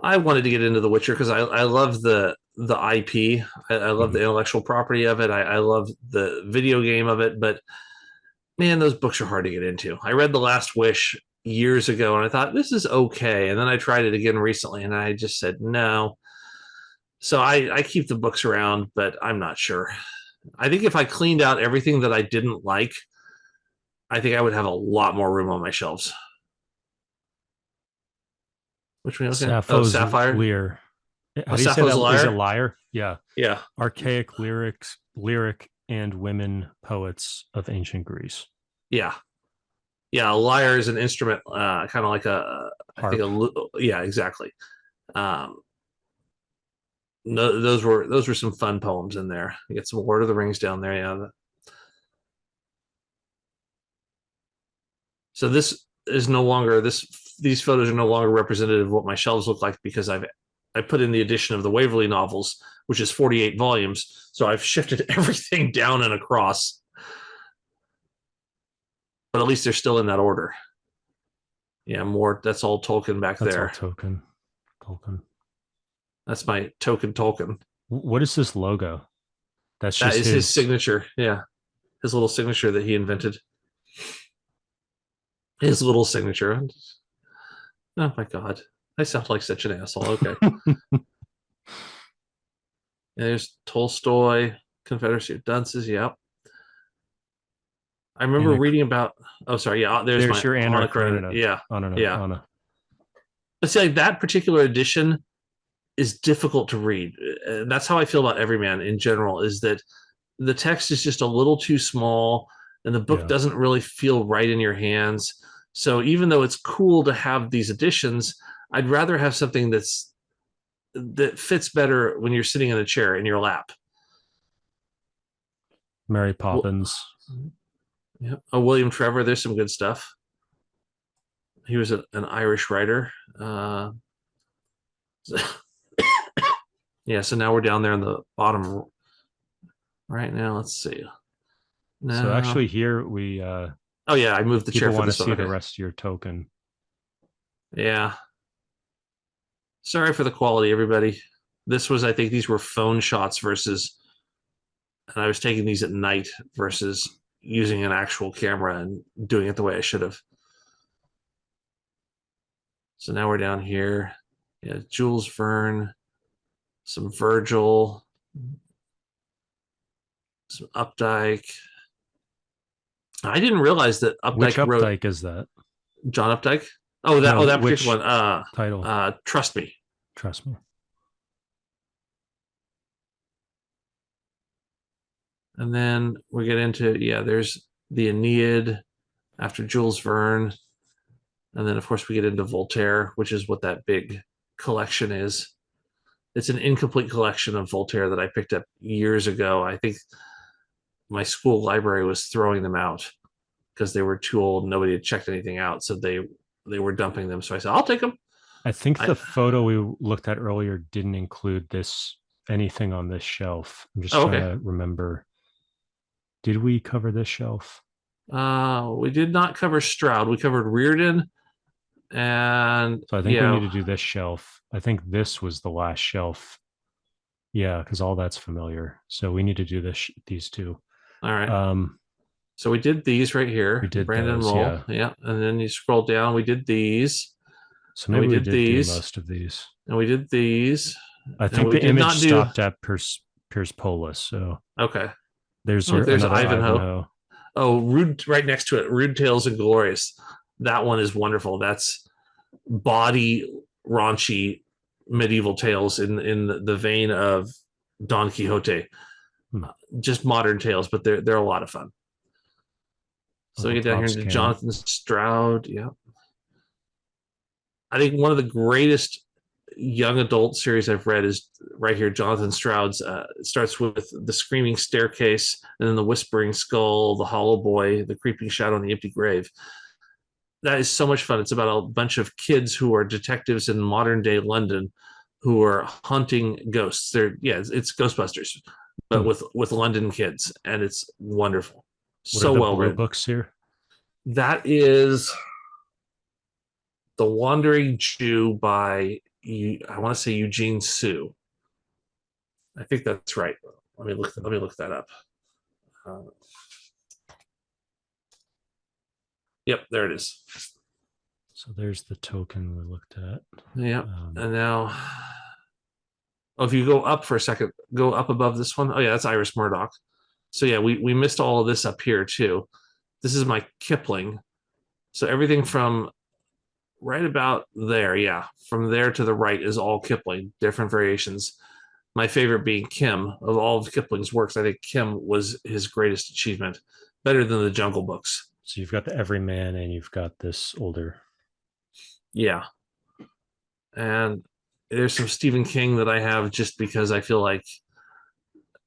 I wanted to get into The Witcher because I love the IP. I love the intellectual property of it. I love the video game of it. But man, those books are hard to get into. I read The Last Wish years ago and I thought, this is okay. And then I tried it again recently and I just said no. So I keep the books around, but I'm not sure. I think if I cleaned out everything that I didn't like, I think I would have a lot more room on my shelves. Which one? Sapphire. Lear. How do you say that? Liar? Is it liar? Yeah. Yeah. Archaic lyric and women poets of ancient Greece. Yeah. Yeah. A lyre is an instrument, kind of like yeah, exactly. No, those were some fun poems in there. You get some Lord of the Rings down there. Yeah. So this is no longer these photos are no longer representative of what my shelves look like, because I put in the edition of the Waverley novels, which is 48 volumes. So I've shifted everything down and across, but at least they're still in that order. Yeah, more. That's all Tolkien back there. That's all Tolkien. That's my Tolkien. What is this logo? That is his signature. Yeah, his little signature that he invented. His little signature. Oh my God, I sound like such an asshole. Okay. There's Tolstoy, Confederacy of Dunces. Yep. I remember reading about. Oh, sorry. Yeah, there's your Anna Karenina. Yeah, Anna. But see, like, that particular edition is difficult to read. And that's how I feel about Everyman in general. Is that the text is just a little too small, and the book doesn't really feel right in your hands. So even though it's cool to have these editions, I'd rather have something that's that fits better when you're sitting in a chair in your lap. Mary Poppins. Yeah. Oh, William Trevor. There's some good stuff. He was an Irish writer. Yeah. So now we're down there in the bottom right now. Let's see. No. So actually here we oh yeah, I moved the chair for want this to see one. the rest of your token. Yeah. Sorry for the quality, everybody. This was, I think these were phone shots versus, and I was taking these at night versus using an actual camera and doing it the way I should have. So now we're down here. Yeah, Jules Verne, some Virgil, some Updike. I didn't realize that Updike Which Updike wrote, is that? John Updike. Oh, that no, that particular one. Title. Trust Me. Trust Me. And then we get into, yeah, there's the Aeneid after Jules Verne. And then, of course, we get into Voltaire, which is what that big collection is. It's an incomplete collection of Voltaire that I picked up years ago. I think my school library was throwing them out because they were too old. Nobody had checked anything out. So they were dumping them. So I said, I'll take them. I think the photo we looked at earlier didn't include anything on this shelf. I'm just trying to remember. Did we cover this shelf? We did not cover Stroud. We covered Reardon. And so I think we need to do this shelf. I think this was the last shelf. Yeah, because all that's familiar. So we need to do these two. All right. So we did these right here. We did Brandon those, Roll. Yeah. And then you scroll down. We did these. So maybe we did these. Do most of these. And we did these. I think the image stopped at Pierce Polis. So okay. There's Ivanhoe. Oh, Rude right next to it. Rude Tales and Glorious. That one is wonderful. That's body raunchy medieval tales in the vein of Don Quixote. Just modern tales, but they're a lot of fun. So we get down here into Jonathan Stroud. Yeah. I think one of the greatest young adult series I've read is right here, Jonathan Stroud's. It starts with The Screaming Staircase, and then The Whispering Skull, The Hollow Boy, The Creeping Shadow, and The Empty Grave. That is so much fun. It's about a bunch of kids who are detectives in modern day London who are hunting ghosts. It's Ghostbusters, but with London kids, and it's wonderful. What are the well written books here. That is The Wandering Jew by, I want to say, Eugene Sue. I think that's right. Let me look that up. Yep, there it is. So there's the token we looked at. Yeah, and now, if you go up for a second, go up above this one. Oh yeah, that's Iris Murdoch. So yeah, we missed all of this up here too. This is my Kipling. So everything from right about there, yeah, from there to the right is all Kipling, different variations. My favorite being Kim. Of all of Kipling's works, I think Kim was his greatest achievement, better than the Jungle Books. So you've got the Everyman and you've got this older. Yeah. And there's some Stephen King that I have just because I feel like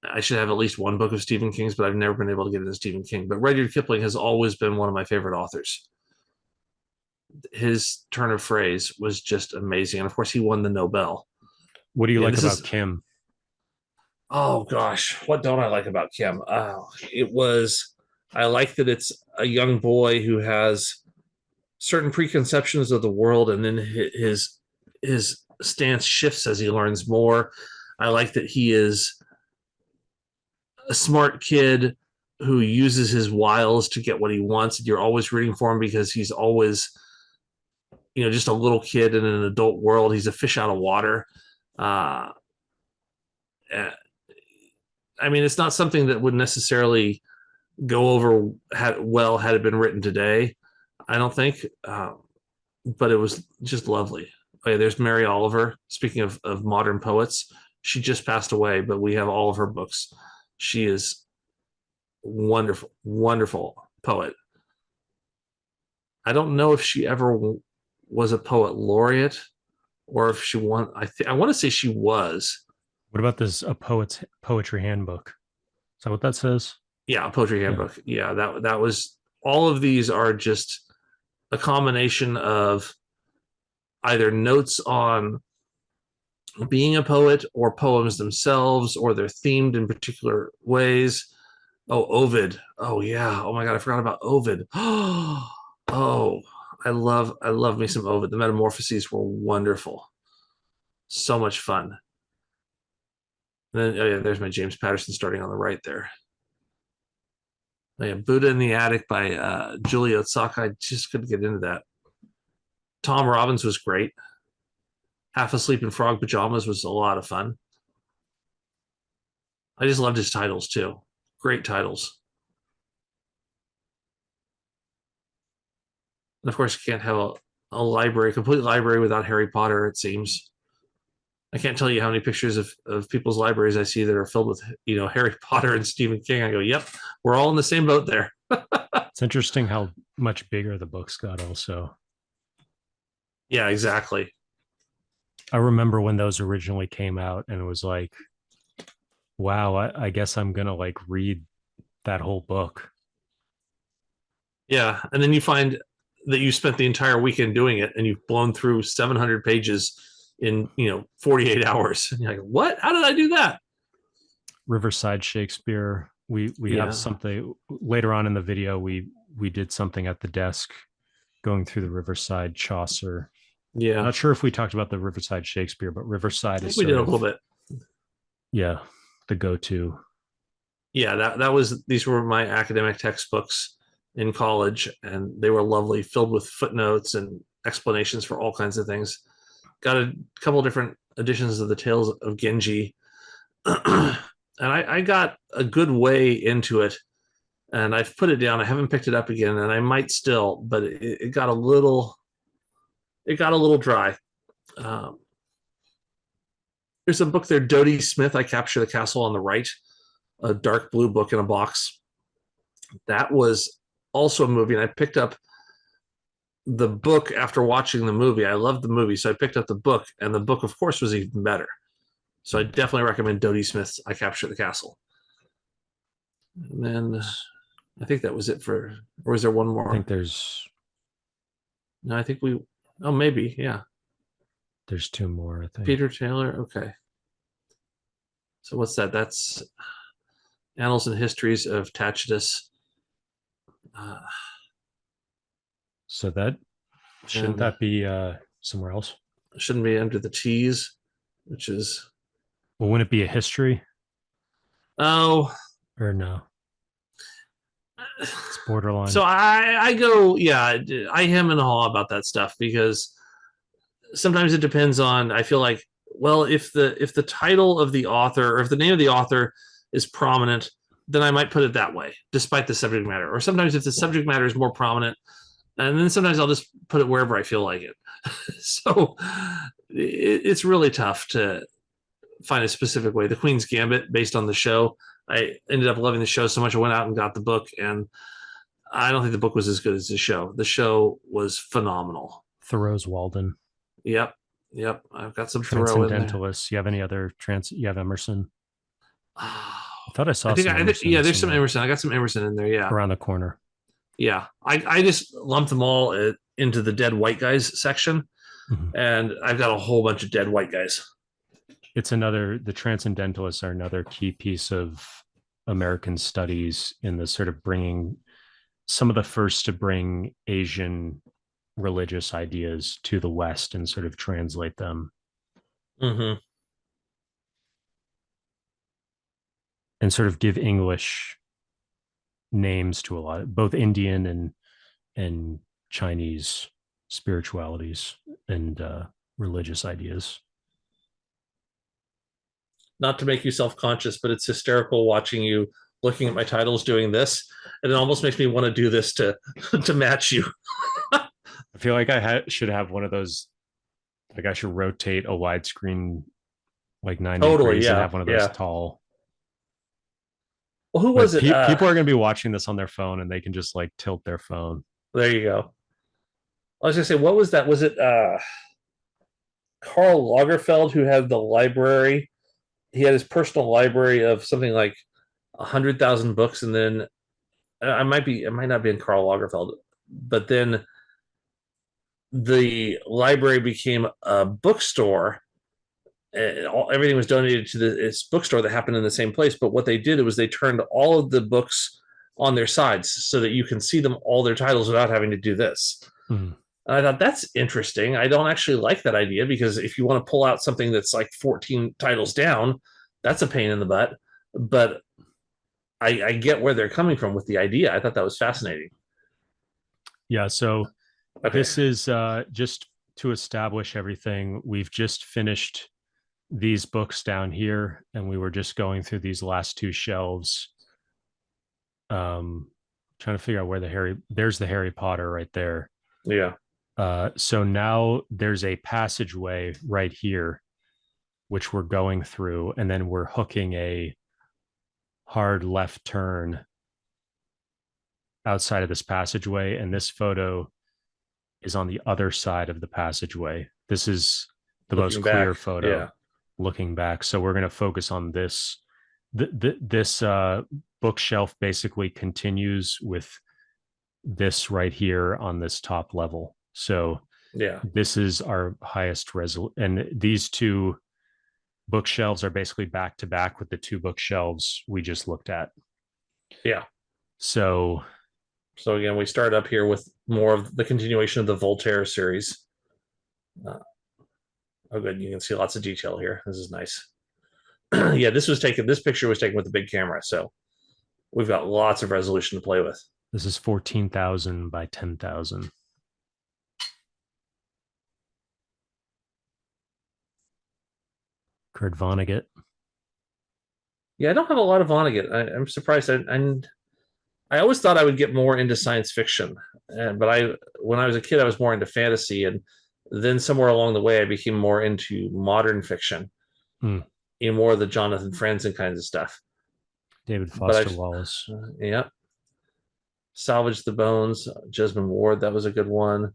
I should have at least one book of Stephen King's, but I've never been able to get into Stephen King. But Rudyard Kipling has always been one of my favorite authors. His turn of phrase was just amazing. And of course, he won the Nobel. What do you like about Kim? Oh, gosh. What don't I like about Kim? I like that it's a young boy who has certain preconceptions of the world, and then his stance shifts as he learns more. I like that he is a smart kid who uses his wiles to get what he wants. You're always rooting for him because he's always, just a little kid in an adult world. He's a fish out of water. It's not something that would necessarily go over had it been written today, I don't think, but it was just lovely. Okay, there's Mary Oliver. Speaking of modern poets, she just passed away, but we have all of her books. She is wonderful, wonderful poet. I don't know if she ever was a poet laureate, or if she won. I want to say she was. What about this a poet's poetry handbook? Is that what that says? Yeah, a poetry handbook. Yeah, that was. All of these are just a combination of either notes on being a poet or poems themselves, or they're themed in particular ways. Oh, Ovid. Oh yeah. Oh my God, I forgot about Ovid. Oh, I love me some Ovid. The Metamorphoses were wonderful. So much fun. And then, oh yeah, there's my James Patterson starting on the right there. Oh, yeah, Buddha in the Attic by Julia Otsaka. I just couldn't get into that. Tom Robbins was great. Half Asleep in Frog Pajamas was a lot of fun. I just loved his titles too. Great titles. And of course, you can't have a library, a complete library without Harry Potter, it seems. I can't tell you how many pictures of people's libraries I see that are filled with, Harry Potter and Stephen King. I go, yep, we're all in the same boat there. It's interesting how much bigger the books got also. Yeah, exactly. I remember when those originally came out and it was like, wow, I guess I'm going to like read that whole book. Yeah. And then you find that you spent the entire weekend doing it and you've blown through 700 pages in 48 hours. And you're like, what? How did I do that? Riverside Shakespeare. We have something later on in the video. We did something at the desk going through the Riverside Chaucer. Yeah. I'm not sure if we talked about the Riverside Shakespeare, but Riverside is we did a little bit. Yeah, the go-to. Yeah, these were my academic textbooks in college, and they were lovely, filled with footnotes and explanations for all kinds of things. Got a couple different editions of the Tales of Genji. And I got a good way into it, and I've put it down. I haven't picked it up again, and I might still, but it got a little dry. There's a book there, Dodie Smith, I Capture the Castle, on the right, a dark blue book in a box. That was also a movie, and I picked up the book after watching the movie. I loved the movie, so I picked up the book, and the book, of course, was even better. So I definitely recommend Dodie Smith's I Capture the Castle. And then I think that was it or is there one more? I think there's... No, I think maybe, yeah. There's two more, I think. Peter Taylor, okay. So what's that? That's Annals and Histories of Tacitus. So that shouldn't that be somewhere else? Shouldn't be under the T's, which is... Well, wouldn't it be a history? Oh. Or no? It's borderline. So I go, yeah, I hem and haw about that stuff, because sometimes it depends on, I feel like, well, if the title of the author, or if the name of the author is prominent, then I might put it that way, despite the subject matter. Or sometimes if the subject matter is more prominent, and then sometimes I'll just put it wherever I feel like it. So it's really tough to find a specific way. The Queen's Gambit, based on the show, I ended up loving the show so much I went out and got the book, and I don't think the book was as good as the show. The show was phenomenal. Thoreau's Walden. Yep. I've got some Thoreau in there. Transcendentalists. You have any other you have Emerson? I thought I saw yeah, there's some Emerson. I got some Emerson in there, yeah. Around the corner. Yeah. I just lumped them all into the dead white guys section, and I've got a whole bunch of dead white guys. The Transcendentalists are another key piece of American studies in the sort of bringing some of the first to bring Asian religious ideas to the West and sort of translate them. Mm-hmm. And sort of give English names to a lot, both Indian and Chinese spiritualities and religious ideas. Not to make you self-conscious, but it's hysterical watching you looking at my titles doing this, and it almost makes me want to do this to match you. I feel like I should have one of those, like I should rotate a widescreen like 90 degrees and have one of those tall. Well, who was it? People are going to be watching this on their phone, and they can just like tilt their phone. There you go. I was going to say, what was that? Was it Karl Lagerfeld, who had the library. He had his personal library of something like 100,000 books, and then it might not be in Karl Lagerfeld, but then the library became a bookstore. Everything was donated to this bookstore that happened in the same place. But what they did was they turned all of the books on their sides so that you can see them, all their titles, without having to do this. And I thought, that's interesting. I don't actually like that idea, because if you want to pull out something that's like 14 titles down, that's a pain in the butt. But I get where they're coming from with the idea. I thought that was fascinating. Yeah. So this is just to establish everything. We've just finished these books down here, and we were just going through these last two shelves. Trying to figure out where there's the Harry Potter right there. Yeah. So now there's a passageway right here, which we're going through, and then we're hooking a hard left turn outside of this passageway, and this photo is on the other side of the passageway. This is the most clear photo looking back. So we're going to focus on this. This bookshelf basically continues with this right here on this top level. So this is our highest resolution, and these two bookshelves are basically back to back with the two bookshelves we just looked at. Yeah. So again, we start up here with more of the continuation of the Voltaire series. Oh, good. You can see lots of detail here. This is nice. Yeah, this picture was taken with the big camera. So we've got lots of resolution to play with. This is 14,000 by 10,000. Kurt Vonnegut. Yeah, I don't have a lot of Vonnegut. I'm surprised. I always thought I would get more into science fiction, but when I was a kid, I was more into fantasy, and then somewhere along the way, I became more into modern fiction, in more of the Jonathan Franzen kinds of stuff. David Foster Wallace. Yeah. Salvage the Bones, Jesmond Ward, that was a good one.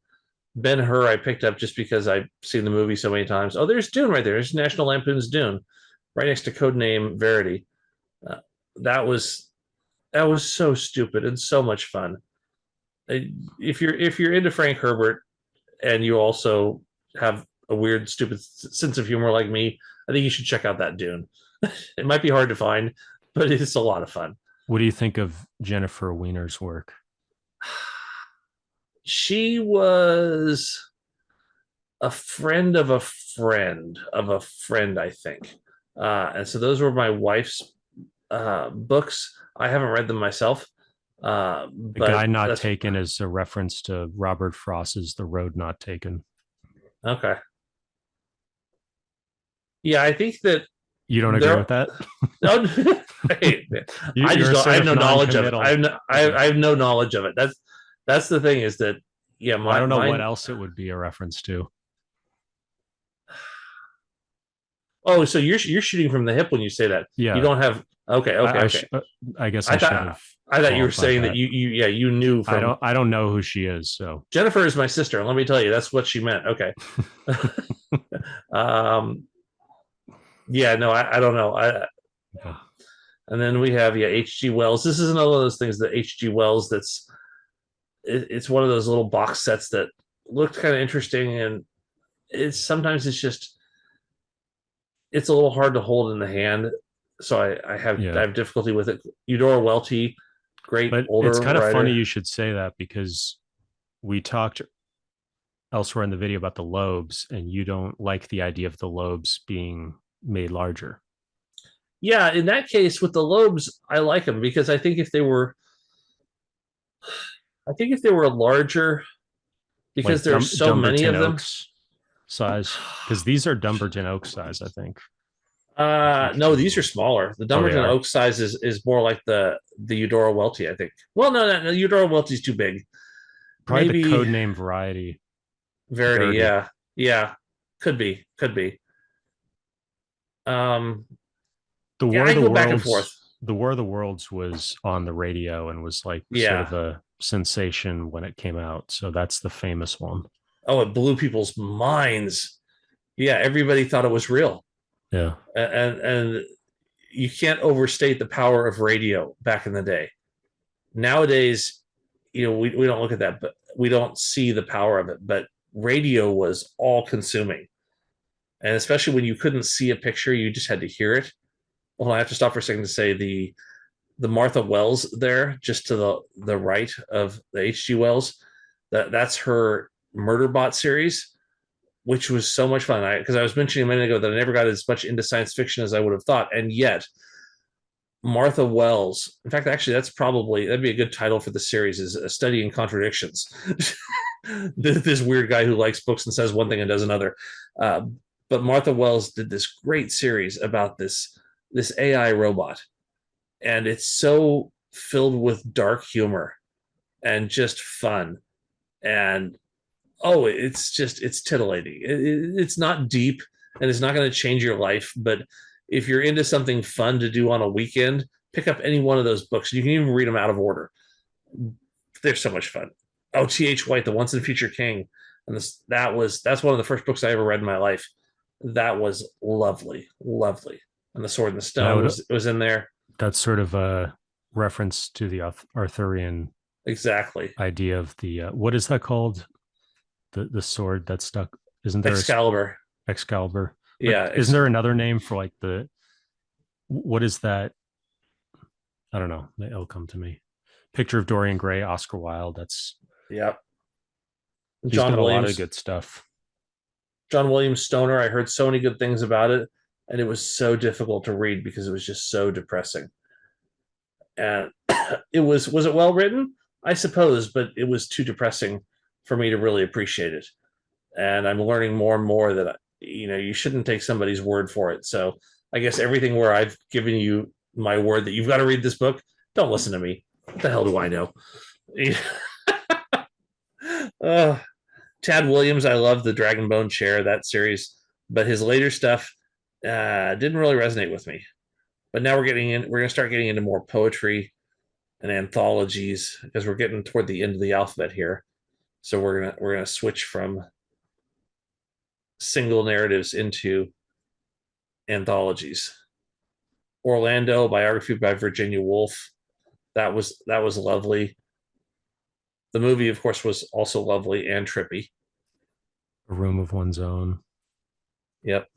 Ben-Hur I picked up just because I've seen the movie so many times. Oh, there's Dune right there. There's National Lampoon's Dune, right next to Codename Verity. That was so stupid and so much fun. If you're into Frank Herbert and you also have a weird, stupid sense of humor like me, I think you should check out that Dune. It might be hard to find, but it's a lot of fun. What do you think of Jennifer Weiner's work? She was a friend of a friend of a friend, I think. And so those were my wife's books. I haven't read them myself. The Guy Not Taken is a reference to Robert Frost's The Road Not Taken. Okay. Yeah, I think that you don't agree with that. No, I have no knowledge of it. I have no knowledge of it. That's the thing, is that I don't know what else it would be a reference to. Oh, so you're shooting from the hip when you say that. Yeah, you don't have. Okay. I guess I should have. I thought you were saying that you knew. From, I don't know who she is. So Jennifer is my sister, and let me tell you, that's what she meant. Okay. Yeah, no, I don't know. And then we have H.G. Wells. This is another one of those things that H.G. Wells. It's one of those little box sets that looked kind of interesting, and sometimes it's a little hard to hold in the hand. So I have difficulty with it. Eudora Welty, great, but older it's kind of writer. funny you should say that, because we talked elsewhere in the video about the Loebs, and you don't like the idea of the Loebs being made larger. Yeah, in that case with the Loebs, I like them because I think if they were larger, because like there's so many of them. Size, because these are Dumbarton Oak size, I think. No, these are smaller. The Dumbarton Oak size is more like the Eudora Welty, I think. Well, no, Eudora Welty's too big. Probably maybe the codename Verity. Yeah, could be. The War of the Worlds, back and forth. The War of the Worlds was on the radio and was like sort of a sensation when it came out. So that's the famous one. Oh, it blew people's minds. Yeah, everybody thought it was real. Yeah. And you can't overstate the power of radio back in the day. Nowadays, we don't look at that, but we don't see the power of it. But radio was all consuming. And especially when you couldn't see a picture, you just had to hear it. Well, I have to stop for a second to say the Martha Wells there, just to the right of the H.G. Wells, that's her Murderbot series, which was so much fun. Because I was mentioning a minute ago that I never got as much into science fiction as I would have thought, and yet Martha Wells. In fact, actually, that'd be a good title for the series: is a study in contradictions. This weird guy who likes books and says one thing and does another. Uh, but Martha Wells did this great series about this AI robot, and it's so filled with dark humor and just fun. And it's titillating. It's not deep, and it's not going to change your life, but if you're into something fun to do on a weekend, pick up any one of those books. You can even read them out of order. They're so much fun. Oh, T.H. Waite, The Once and Future King. And that's one of the first books I ever read in my life. That was lovely, lovely. And The Sword and the Stone was in there. That's sort of a reference to the Arthurian exactly idea of the what is that called? The sword that's stuck. Isn't there Excalibur? Excalibur. Yeah. Isn't there another name for like what is that? I don't know. It'll come to me. Picture of Dorian Gray, Oscar Wilde. That's yep. He's got a lot of good stuff. John Williams Stoner. I heard so many good things about it, and it was so difficult to read because it was just so depressing. And was it well written? I suppose, but it was too depressing for me to really appreciate it. And I'm learning more and more that you shouldn't take somebody's word for it. So I guess everything where I've given you my word that you've got to read this book, don't listen to me. What the hell do I know? Tad Williams, I love the Dragon Bone Chair, that series, but his later stuff didn't really resonate with me. But now we're going to start getting into more poetry and anthologies because we're getting toward the end of the alphabet here. So we're gonna switch from single narratives into anthologies. Orlando, biography by Virginia Woolf. That was lovely. The movie, of course, was also lovely and trippy. A Room of One's Own. Yep.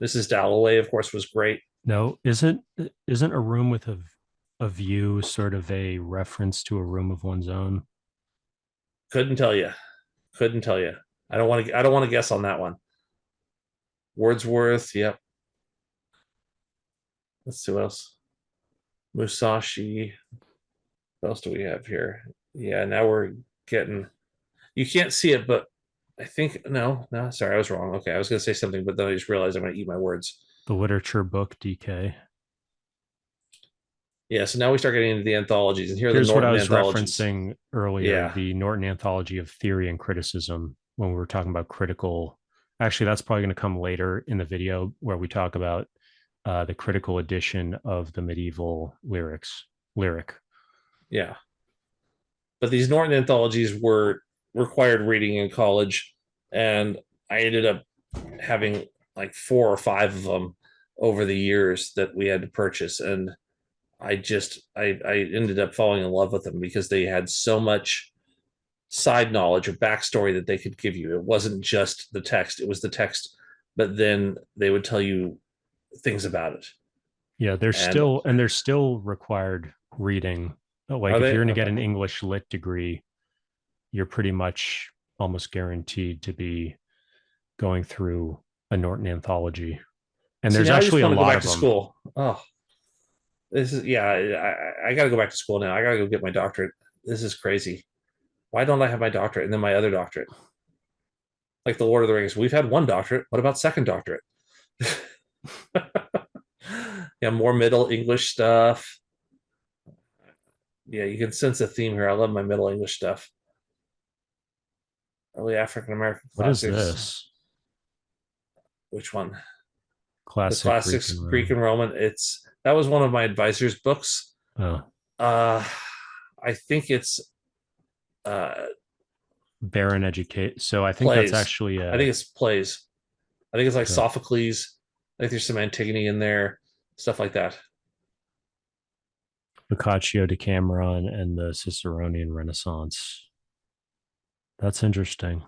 Mrs. Dalloway, of course, was great. No, isn't A Room with a View sort of a reference to A Room of One's Own? Couldn't tell you. I don't want to guess on that one. Wordsworth, yep. Let's see what else. Musashi. What else do we have here? Yeah, now we're getting. You can't see it, but I think no. Sorry, I was wrong. Okay, I was going to say something, but then I just realized I'm going to eat my words. The literature book, DK. Yeah, so now we start getting into the anthologies, and here's what I was referencing earlier: yeah. The Norton Anthology of Theory and Criticism. When we were talking about critical, actually, that's probably going to come later in the video where we talk about the critical edition of the medieval lyric. Yeah, but these Norton anthologies were required reading in college, and I ended up having like 4 or 5 of them over the years that we had to purchase, and I ended up falling in love with them because they had so much side knowledge or backstory that they could give you. It wasn't just the text, it was the text, but then they would tell you things about it. Yeah, there's still required reading. Like if you're going to get an English lit degree, you're pretty much almost guaranteed to be going through a Norton anthology. And there's actually a lot of them. School. Oh, this is I got to go back to school now. I got to go get my doctorate. This is crazy. Why don't I have my doctorate and then my other doctorate? Like the Lord of the Rings, we've had 1 doctorate. What about second doctorate? Yeah, more Middle English stuff. Yeah, you can sense a theme here. I love my Middle English stuff. Early African American classics. What is this? Which one? Classic the classics Greek and Roman. That was one of my advisor's books. Oh. I think it's Baron Educate. So I think plays. That's actually I think it's plays. I think it's like Okay. Sophocles. I think there's some Antigone in there, stuff like that. Boccaccio, Decameron, and the Ciceronian Renaissance. That's interesting.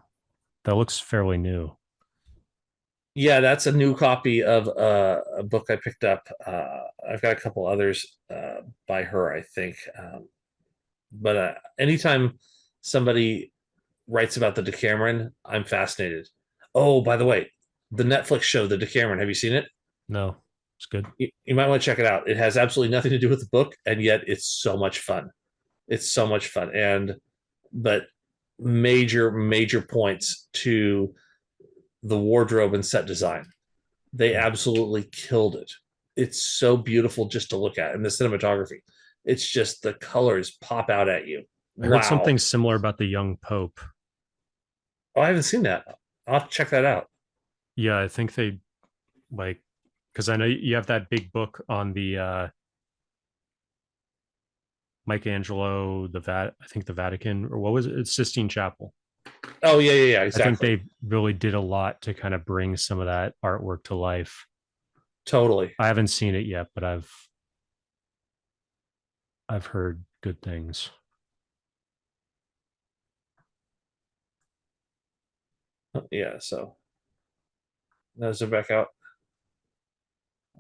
That looks fairly new. Yeah, that's a new copy of a book I picked up. I've got a couple others by her, I think. But anytime somebody writes about the Decameron, I'm fascinated. Oh, by the way, the Netflix show, The Decameron, have you seen it? No, it's good. You might want to check it out. It has absolutely nothing to do with the book, and yet it's so much fun. It's so much fun. But major points to the wardrobe and set design. They absolutely killed it. It's so beautiful just to look at, and the cinematography. It's just the colors pop out at you. I heard Wow. something similar about the young Pope. Oh, I haven't seen that. I'll have to check that out. Yeah, I think they like because I know you have that big book on the Michelangelo, I think the Vatican, or what was it? It's Sistine Chapel. Oh yeah, I think exactly. they really did a lot to kind of bring some of that artwork to life. Totally. I haven't seen it yet, but I've heard good things. Yeah, so those are back out.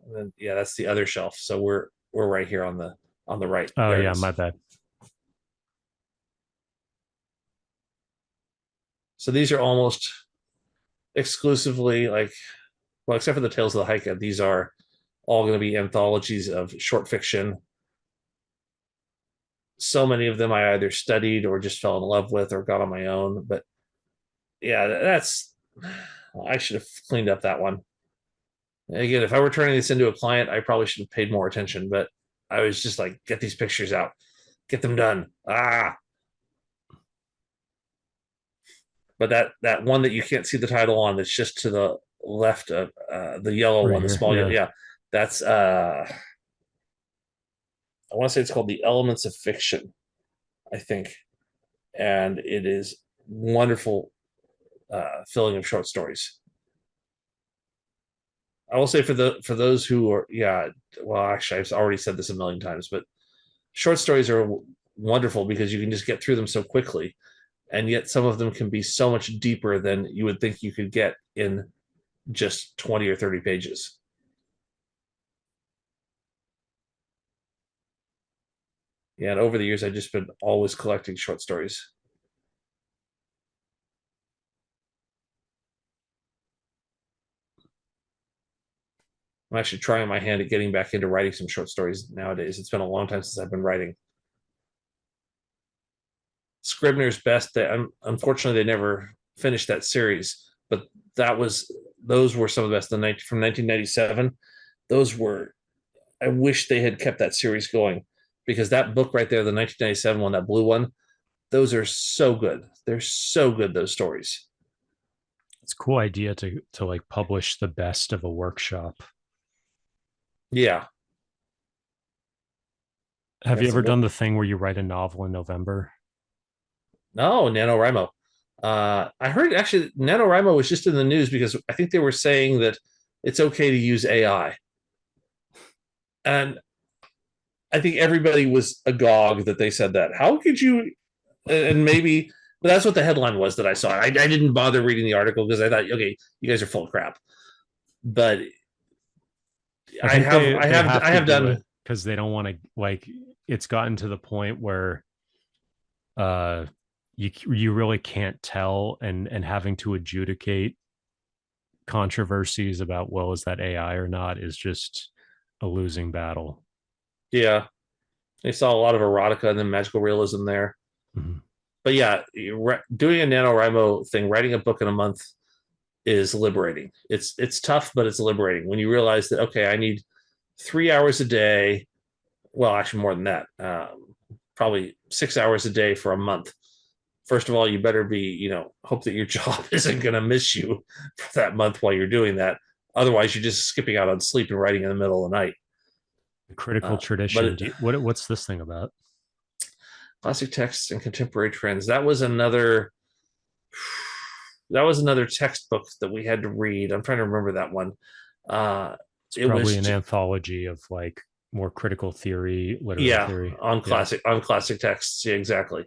And then yeah, that's the other shelf. So we're right here on the right. Oh There it yeah, my is. bad. So these are almost exclusively like, well, except for the Tales of the Heike, these are all going to be anthologies of short fiction. So many of them I either studied or just fell in love with or got on my own. But yeah, that's, I should have cleaned up that one. Again, if I were turning this into a client, I probably should have paid more attention. But I was just like, get these pictures out, get them done. But that one that you can't see the title on, that's just to the left of the yellow Right one, the here. small, Yeah. yeah, that's I want to say it's called The Elements of Fiction, I think, and it is wonderful filling of short stories. I will say for those who are, yeah, well, actually, I've already said this a million times, but short stories are wonderful because you can just get through them so quickly, and yet some of them can be so much deeper than you would think you could get in just 20 or 30 pages. Yeah, and over the years, I've just been always collecting short stories. I'm actually trying my hand at getting back into writing some short stories nowadays. It's been a long time since I've been writing. Scribner's Best, unfortunately, they never finished that series, but those were some of the best from 1997. Those were, I wish they had kept that series going because that book right there, the 1997 one, that blue one, those are so good. They're so good, those stories. It's a cool idea to like publish the best of a workshop. Yeah. Have you That's a ever book. done the thing where you write a novel in November? No, NaNoWriMo. I heard actually NaNoWriMo was just in the news because I think they were saying that it's okay to use AI. And I think everybody was agog that they said that. How could you? And maybe, but that's what the headline was that I saw. I didn't bother reading the article because I thought, okay, you guys are full of crap. But I think they I have to have do it done. because they don't want to like it's gotten to the point where uh you really can't tell and having to adjudicate controversies about, well, is that AI or not, is just a losing battle. Yeah, I saw a lot of erotica and then magical realism there. Mhm. But yeah, doing a NaNoWriMo thing, writing a book in a month is liberating. It's tough, but it's liberating when you realize that okay, I need 3 hours a day. Well, actually more than that. Probably 6 hours a day for a month. First of all, you better be, hope that your job isn't going to miss you for that month while you're doing that. Otherwise, you're just skipping out on sleep and writing in the middle of the night. Critical But tradition. What's this thing about? classic texts and contemporary trends. That was another. That was another textbook that we had to read. I'm trying to remember that one. It's probably an anthology of like more critical theory, literary theory. On classic texts. Yeah, exactly.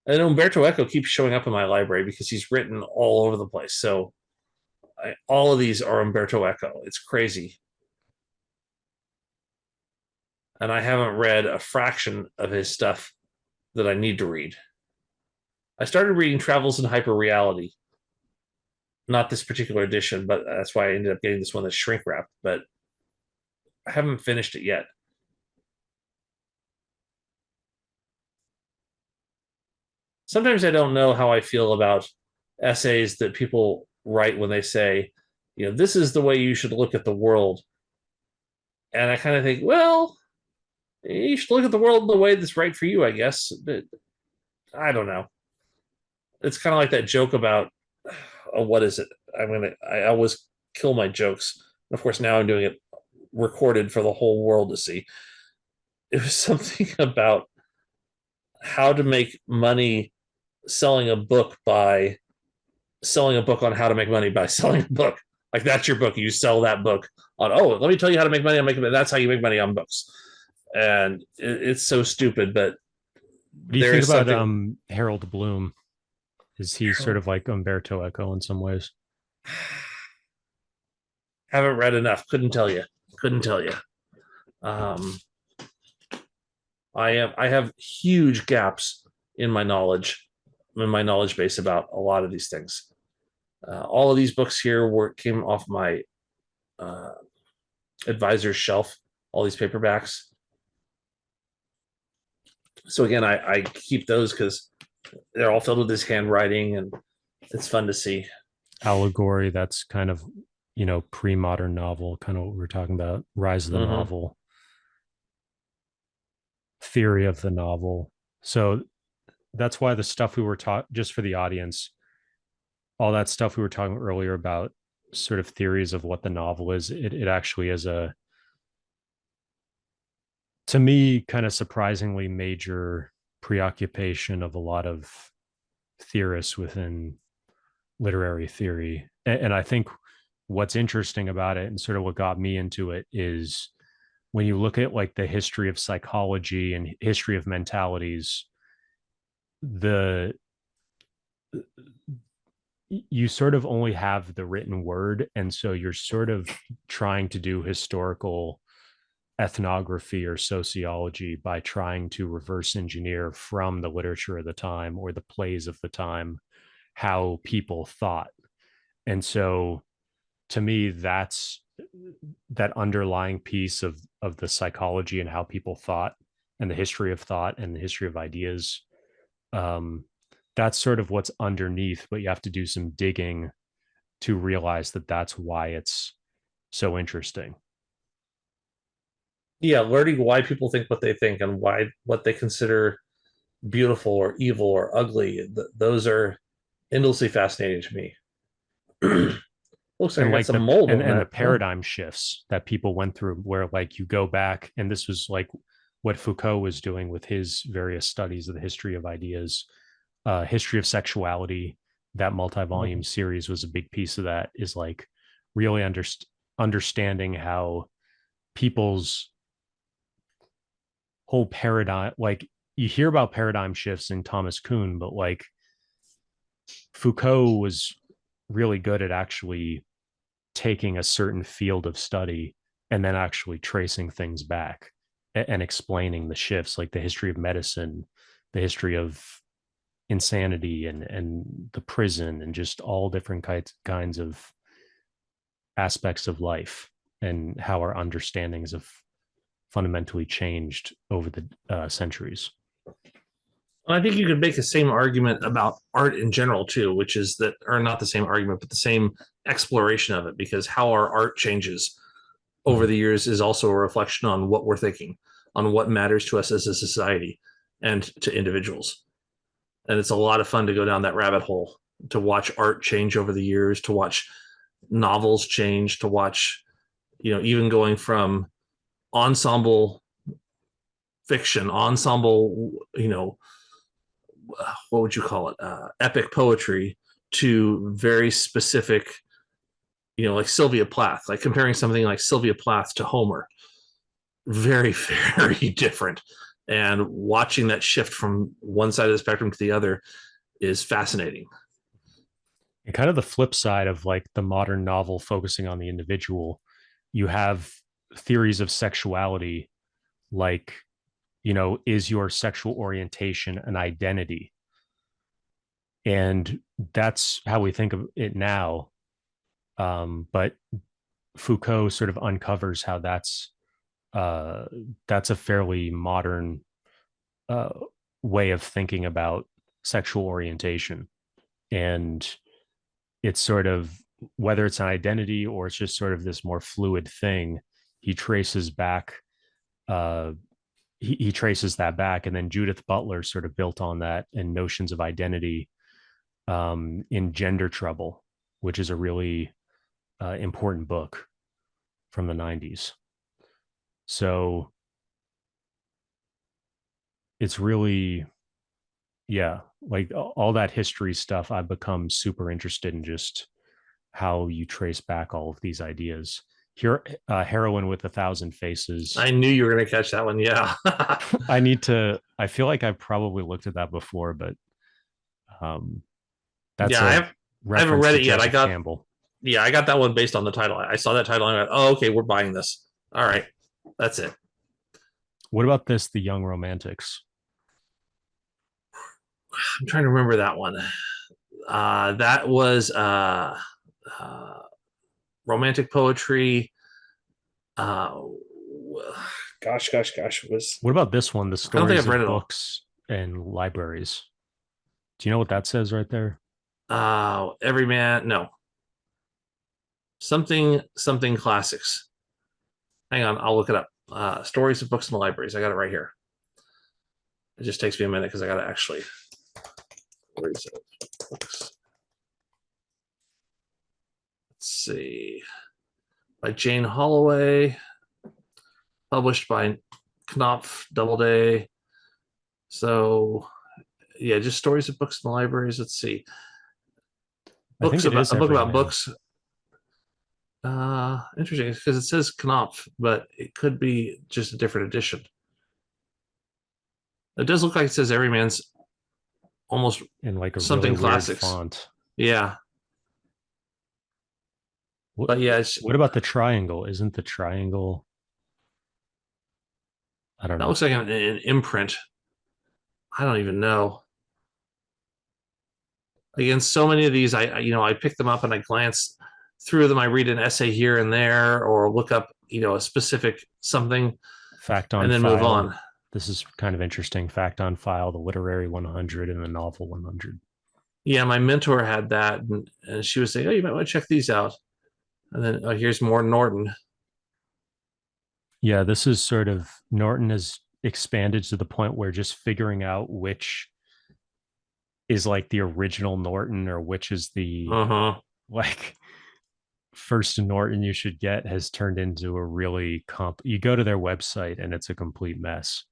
And Umberto Eco keeps showing up in my library because he's written all over the place. So all of these are Umberto Eco. It's crazy. And I haven't read a fraction of his stuff that I need to read. I started reading Travels in Hyperreality. Not this particular edition, but that's why I ended up getting this one that's shrink wrapped. But I haven't finished it yet. Sometimes I don't know how I feel about essays that people write when they say, this is the way you should look at the world. And I kind of think, well, you should look at the world in the way that's right for you, I guess. But I don't know. It's kind of like that joke about, what is it? I always kill my jokes. Of course, now I'm doing it recorded for the whole world to see. It was something about how to make money selling a book on how to make money by selling a book. Like, that's your book. You sell that book on, let me tell you how to make money on making it. That's how you make money on books. And it's so stupid, but what do you think about Harold Bloom? Is he sort of like Umberto Eco in some ways? Haven't read enough. Couldn't tell you. I have huge gaps in my knowledge base about a lot of these things. All of these books here came off my advisor's shelf, all these paperbacks. So again, I keep those because they're all filled with his handwriting, and it's fun to see. Allegory, that's kind of, pre-modern novel, kind of what we're talking about. Rise of the novel. Theory of the novel. So that's why the stuff we were just for the audience, all that stuff we were talking earlier about sort of theories of what the novel is, it actually is a, to me, kind of surprisingly major preoccupation of a lot of theorists within literary theory. And I think what's interesting about it and sort of what got me into it is when you look at like the history of psychology and history of mentalities, you sort of only have the written word. And so you're sort of trying to do historical ethnography or sociology by trying to reverse engineer from the literature of the time or the plays of the time how people thought. And so to me, that's that underlying piece of the psychology and how people thought and the history of thought and the history of ideas. That's sort of what's underneath, but you have to do some digging to realize that that's why it's so interesting. Yeah, learning why people think what they think and what they consider beautiful or evil or ugly, those are endlessly fascinating to me. Looks like, like some mold and the paradigm shifts that people went through, where like you go back, and this was like what Foucault was doing with his various studies of the history of ideas, history of sexuality. That multi-volume series was a big piece of that, is like really understanding how people's whole paradigm, like you hear about paradigm shifts in Thomas Kuhn, but like Foucault was really good at actually taking a certain field of study and then actually tracing things back and explaining the shifts, like the history of medicine, the history of insanity and the prison, and just all different kinds of aspects of life and how our understandings have fundamentally changed over the centuries. I think you could make the same argument about art in general too, which is that, or not the same argument, but the same exploration of it, because how our art changes over the years is also a reflection on what we're thinking, on what matters to us as a society and to individuals. And it's a lot of fun to go down that rabbit hole, to watch art change over the years, to watch novels change, to watch, even going from ensemble fiction, ensemble, what would you call it, epic poetry to very specific, like Sylvia Plath, like comparing something like Sylvia Plath to Homer. Very, very different. And watching that shift from one side of the spectrum to the other is fascinating. And kind of the flip side of like the modern novel focusing on the individual, you have theories of sexuality like, is your sexual orientation an identity? And that's how we think of it now. But Foucault sort of uncovers how that's a fairly modern way of thinking about sexual orientation. And it's sort of, whether it's an identity or it's just sort of this more fluid thing, he traces back he traces that back. And then Judith Butler sort of built on that and notions of identity in Gender Trouble, which is a really important book from the 90s. So it's really, like all that history stuff, I've become super interested in just how you trace back all of these ideas. Here, Heroine with 1,000 Faces. I knew you were going to catch that one. Yeah. I feel like I've probably looked at that before, but that's I haven't read it yet. Campbell. I got that one based on the title. I saw that title and I went, oh, okay, we're buying this. All right. That's it. What about this, The Young Romantics? I'm trying to remember that one. That was romantic poetry. Gosh. What about this one? The Stories of Books and Libraries. Do you know what that says right there? Every man, no. Something classics. Hang on, I'll look it up. Stories of Books and Libraries. I got it right here. It just takes me a minute because I got to actually. Stories of Books. Let's see. By Jane Holloway. Published by Knopf Doubleday. So, yeah, just Stories of Books and Libraries. Let's see. A book about books. Interesting, because it says Knopf, but it could be just a different edition. It does look like it says Everyman's almost in like a something really classics weird font. Yeah. But yeah, what about the triangle? Isn't the triangle? I don't know. That looks like an imprint. I don't even know. Again, so many of these, I pick them up and I glance through them. I read an essay here and there, or look up, a specific something, fact on and then file. Move on. This is kind of interesting. Fact on File, the literary 100 and the novel 100. Yeah, my mentor had that, and she was saying, "Oh, you might want to check these out." And then here's more Norton. Yeah, this is sort of, Norton has expanded to the point where just figuring out which is like the original Norton or which is the like first Norton you should get has turned into a really you go to their website and it's a complete mess.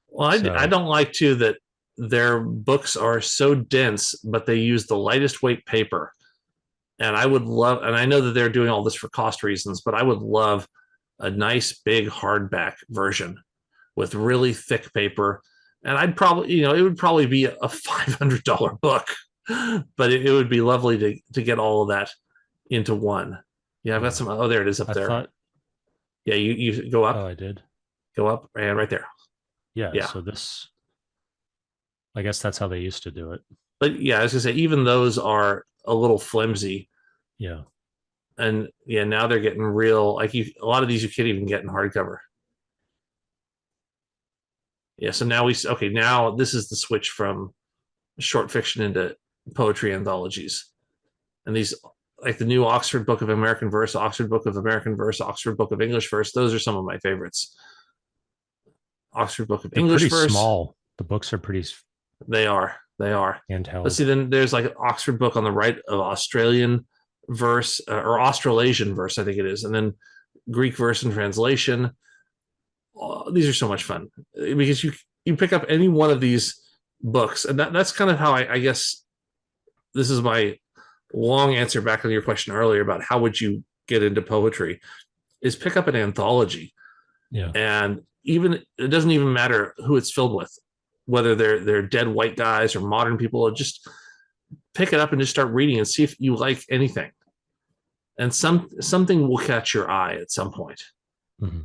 Well, I don't like too that their books are so dense, but they use the lightest weight paper. And I would love, and I know that they're doing all this for cost reasons, but I would love a nice big hardback version with really thick paper. And I'd probably, it would probably be a $500 book, but it would be lovely to get all of that into one. Yeah, I've got some. Oh, there it is up there. Yeah, you go up. Oh, I did. Go up and right there. Yeah. So this, I guess that's how they used to do it. But yeah, I was gonna say, even those are a little flimsy. Yeah. And yeah, now they're getting real. Like a lot of these you can't even get in hardcover. Yeah. So now now this is the switch from short fiction into poetry anthologies, and these, like the new Oxford Book of American Verse, Oxford Book of American Verse, Oxford Book of English Verse. Those are some of my favorites. Oxford Book of English Verse. Small. The books are pretty. They are. Handheld. Let's see. Then there's like an Oxford book on the right of Australian verse or Australasian verse, I think it is, and then Greek verse and translation. These are so much fun because you pick up any one of these books, and that's kind of how I guess this is my long answer back on your question earlier about how would you get into poetry, is pick up an anthology. Yeah. And even it doesn't even matter who it's filled with, whether they're dead white guys or modern people, or just pick it up and just start reading and see if you like anything. And something will catch your eye at some point. Mm-hmm.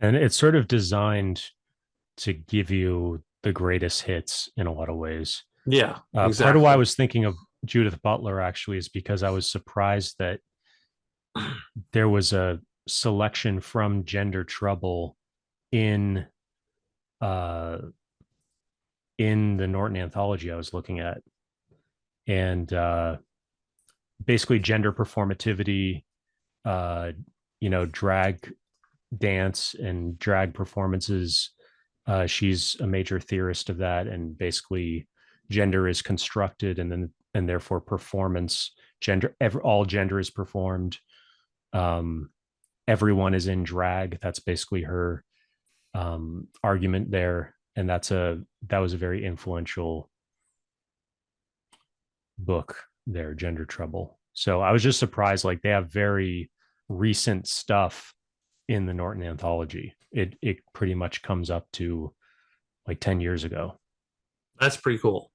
And it's sort of designed to give you the greatest hits in a lot of ways. Yeah, exactly. Part of why I was thinking of Judith Butler actually is because I was surprised that there was a selection from Gender Trouble in the Norton anthology I was looking at. And basically gender performativity, drag dance and drag performances. She's a major theorist of that, and basically gender is constructed and therefore performance, all gender is performed. Everyone is in drag. That's basically her argument there. And that was a very influential book there, Gender Trouble. So I was just surprised, like they have very recent stuff in the Norton anthology. It pretty much comes up to like 10 years ago. That's pretty cool.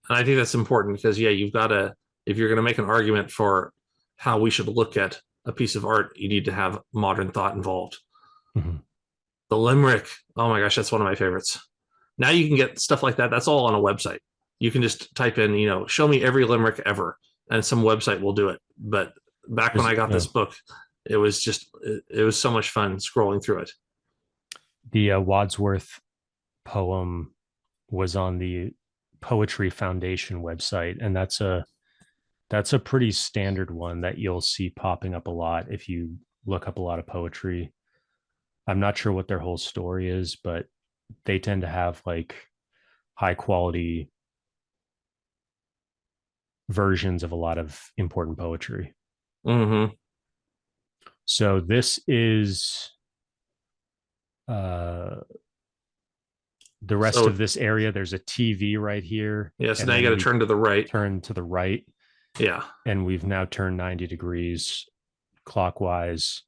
And I think that's important because you've got to, if you're going to make an argument for how we should look at a piece of art, you need to have modern thought involved. Mm-hmm. The limerick, oh my gosh, that's one of my favorites. Now you can get stuff like that. That's all on a website. You can just type in, show me every limerick ever, and some website will do it. But back when I got this book, it was so much fun scrolling through it. The Wadsworth poem was on the Poetry Foundation website, and that's a pretty standard one that you'll see popping up a lot if you look up a lot of poetry. I'm not sure what their whole story is, but they tend to have like high quality versions of a lot of important poetry. Mm-hmm. So this is the rest of this area. There's a TV right here. Yeah, so now you got to turn to the right. Turn to the right. Yeah. And we've now turned 90 degrees clockwise.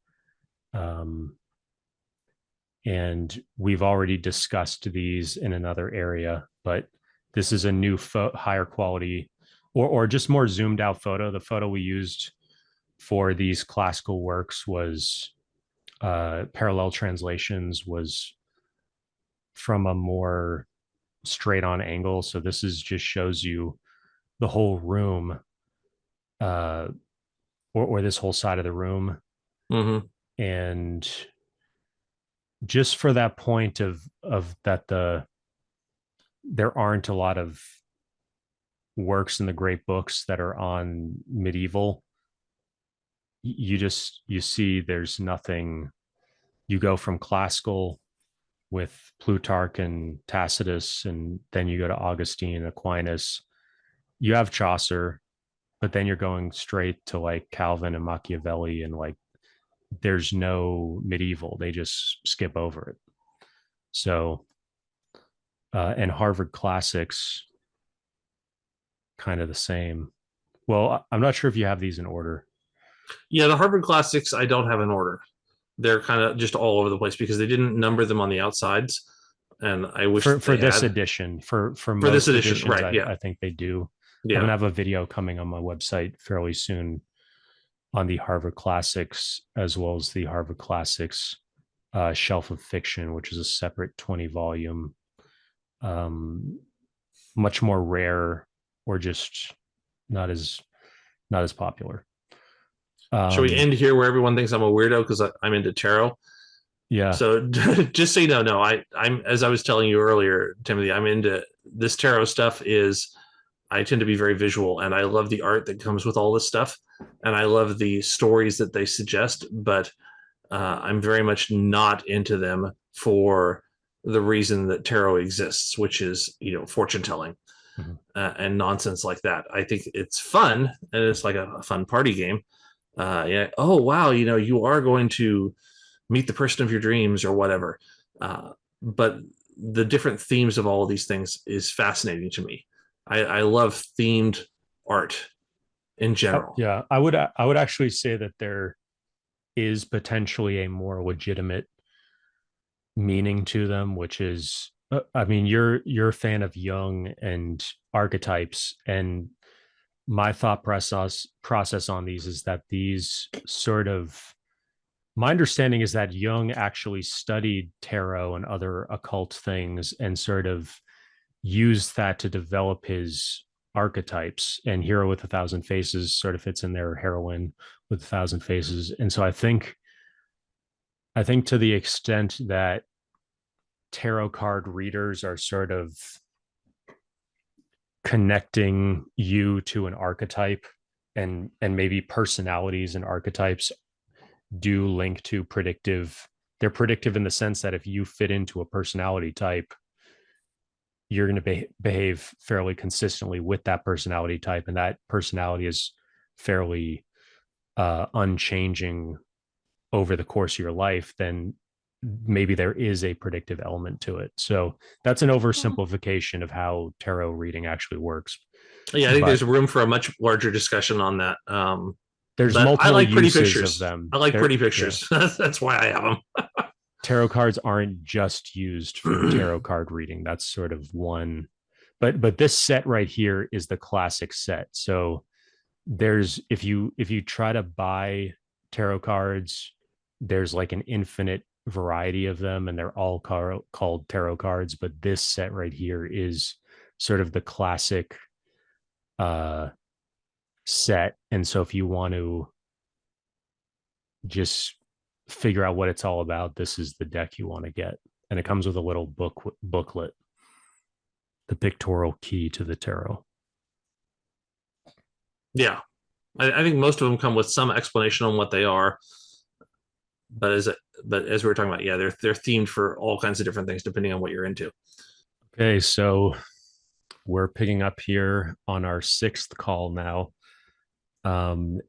And we've already discussed these in another area, but this is a new higher quality or just more zoomed out photo. The photo we used for these classical works was parallel translations, was from a more straight on angle. So this is just shows you the whole room, or this whole side of the room. Mm-hmm. And just for that point of that there aren't a lot of works in the great books that are on medieval. You see there's nothing. You go from classical with Plutarch and Tacitus, and then you go to Augustine, Aquinas. You have Chaucer, but then you're going straight to like Calvin and Machiavelli, and like there's no medieval. They just skip over it. So, and Harvard Classics, kind of the same. Well, I'm not sure if you have these in order. Yeah, the Harvard Classics, I don't have in order. They're kind of just all over the place because they didn't number them on the outsides. And I wish for this edition, for this edition, right? I think they do. Yeah. I'm gonna have a video coming on my website fairly soon on the Harvard Classics, as well as the Harvard Classics Shelf of Fiction, which is a separate 20-volume, much more rare, or just not as popular. Should we end here where everyone thinks I'm a weirdo because I'm into tarot? Yeah. So just so you know, no, I'm as I was telling you earlier, Timothy, I'm into this tarot stuff. I tend to be very visual, and I love the art that comes with all this stuff, and I love the stories that they suggest, but I'm very much not into them for the reason that tarot exists, which is, fortune telling. Mm-hmm. And nonsense like that. I think it's fun, and it's like a fun party game. Oh wow, you are going to meet the person of your dreams or whatever. But the different themes of all of these things is fascinating to me. I love themed art in general. Yeah, I would actually say that there is potentially a more legitimate meaning to them, which is, I mean, you're a fan of Jung and archetypes, and my thought process on these is that these sort of, my understanding is that Jung actually studied tarot and other occult things and sort of used that to develop his archetypes, and Hero with a Thousand Faces sort of fits in there, Heroine with a Thousand Faces. And so I think to the extent that tarot card readers are sort of connecting you to an archetype, and maybe personalities and archetypes do link to predictive. They're predictive in the sense that if you fit into a personality type, you're going to behave fairly consistently with that personality type, and that personality is fairly unchanging over the course of your life, then maybe there is a predictive element to it. So that's an oversimplification of how tarot reading actually works. Yeah, I think there's room for a much larger discussion on that. There's multiple I like pretty uses pictures. of them. I like pretty pictures. Yeah. That's why I have them. Tarot cards aren't just used for tarot card reading. That's sort of one, but this set right here is the classic set. So there's, if you try to buy tarot cards, there's like an infinite variety of them, and they're all called tarot cards. But this set right here is sort of the classic set. And so if you want to just figure out what it's all about, this is the deck you want to get. And it comes with a little booklet, the pictorial key to the tarot. Yeah, I think most of them come with some explanation on what they are. But as we were talking about, yeah, they're themed for all kinds of different things depending on what you're into. Okay, so we're picking up here on our 6th call now.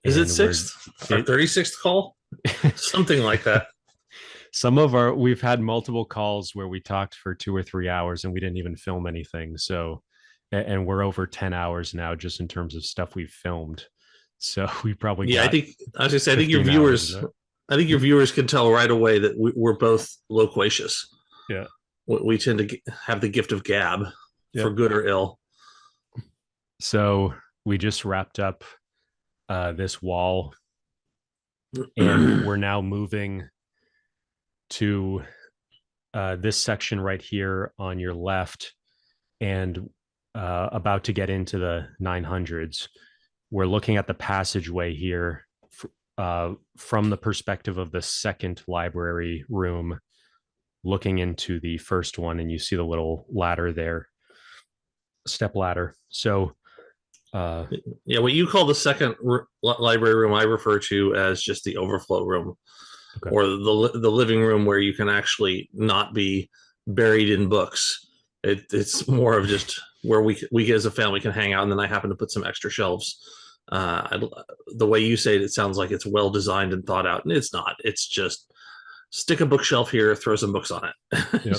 Is it 6th? Our 36th call? Something like that. We've had multiple calls where we talked for 2 or 3 hours and we didn't even film anything. So, and we're over 10 hours now just in terms of stuff we've filmed. So we probably I think your viewers can tell right away that we're both loquacious. Yeah, we tend to have the gift of gab, for good or ill. So we just wrapped up this wall, and we're now moving to this section right here on your left, and about to get into the 900s. We're looking at the passageway here from the perspective of the second library room, looking into the first one, and you see the little ladder there, step ladder. So what you call the second library room, I refer to as just the overflow room. Okay. Or the living room where you can actually not be buried in books. It's more of just where we as a family can hang out, and then I happen to put some extra shelves. The way you say it, it sounds like it's well designed and thought out, and it's not. It's just stick a bookshelf here, throw some books on it. Yep.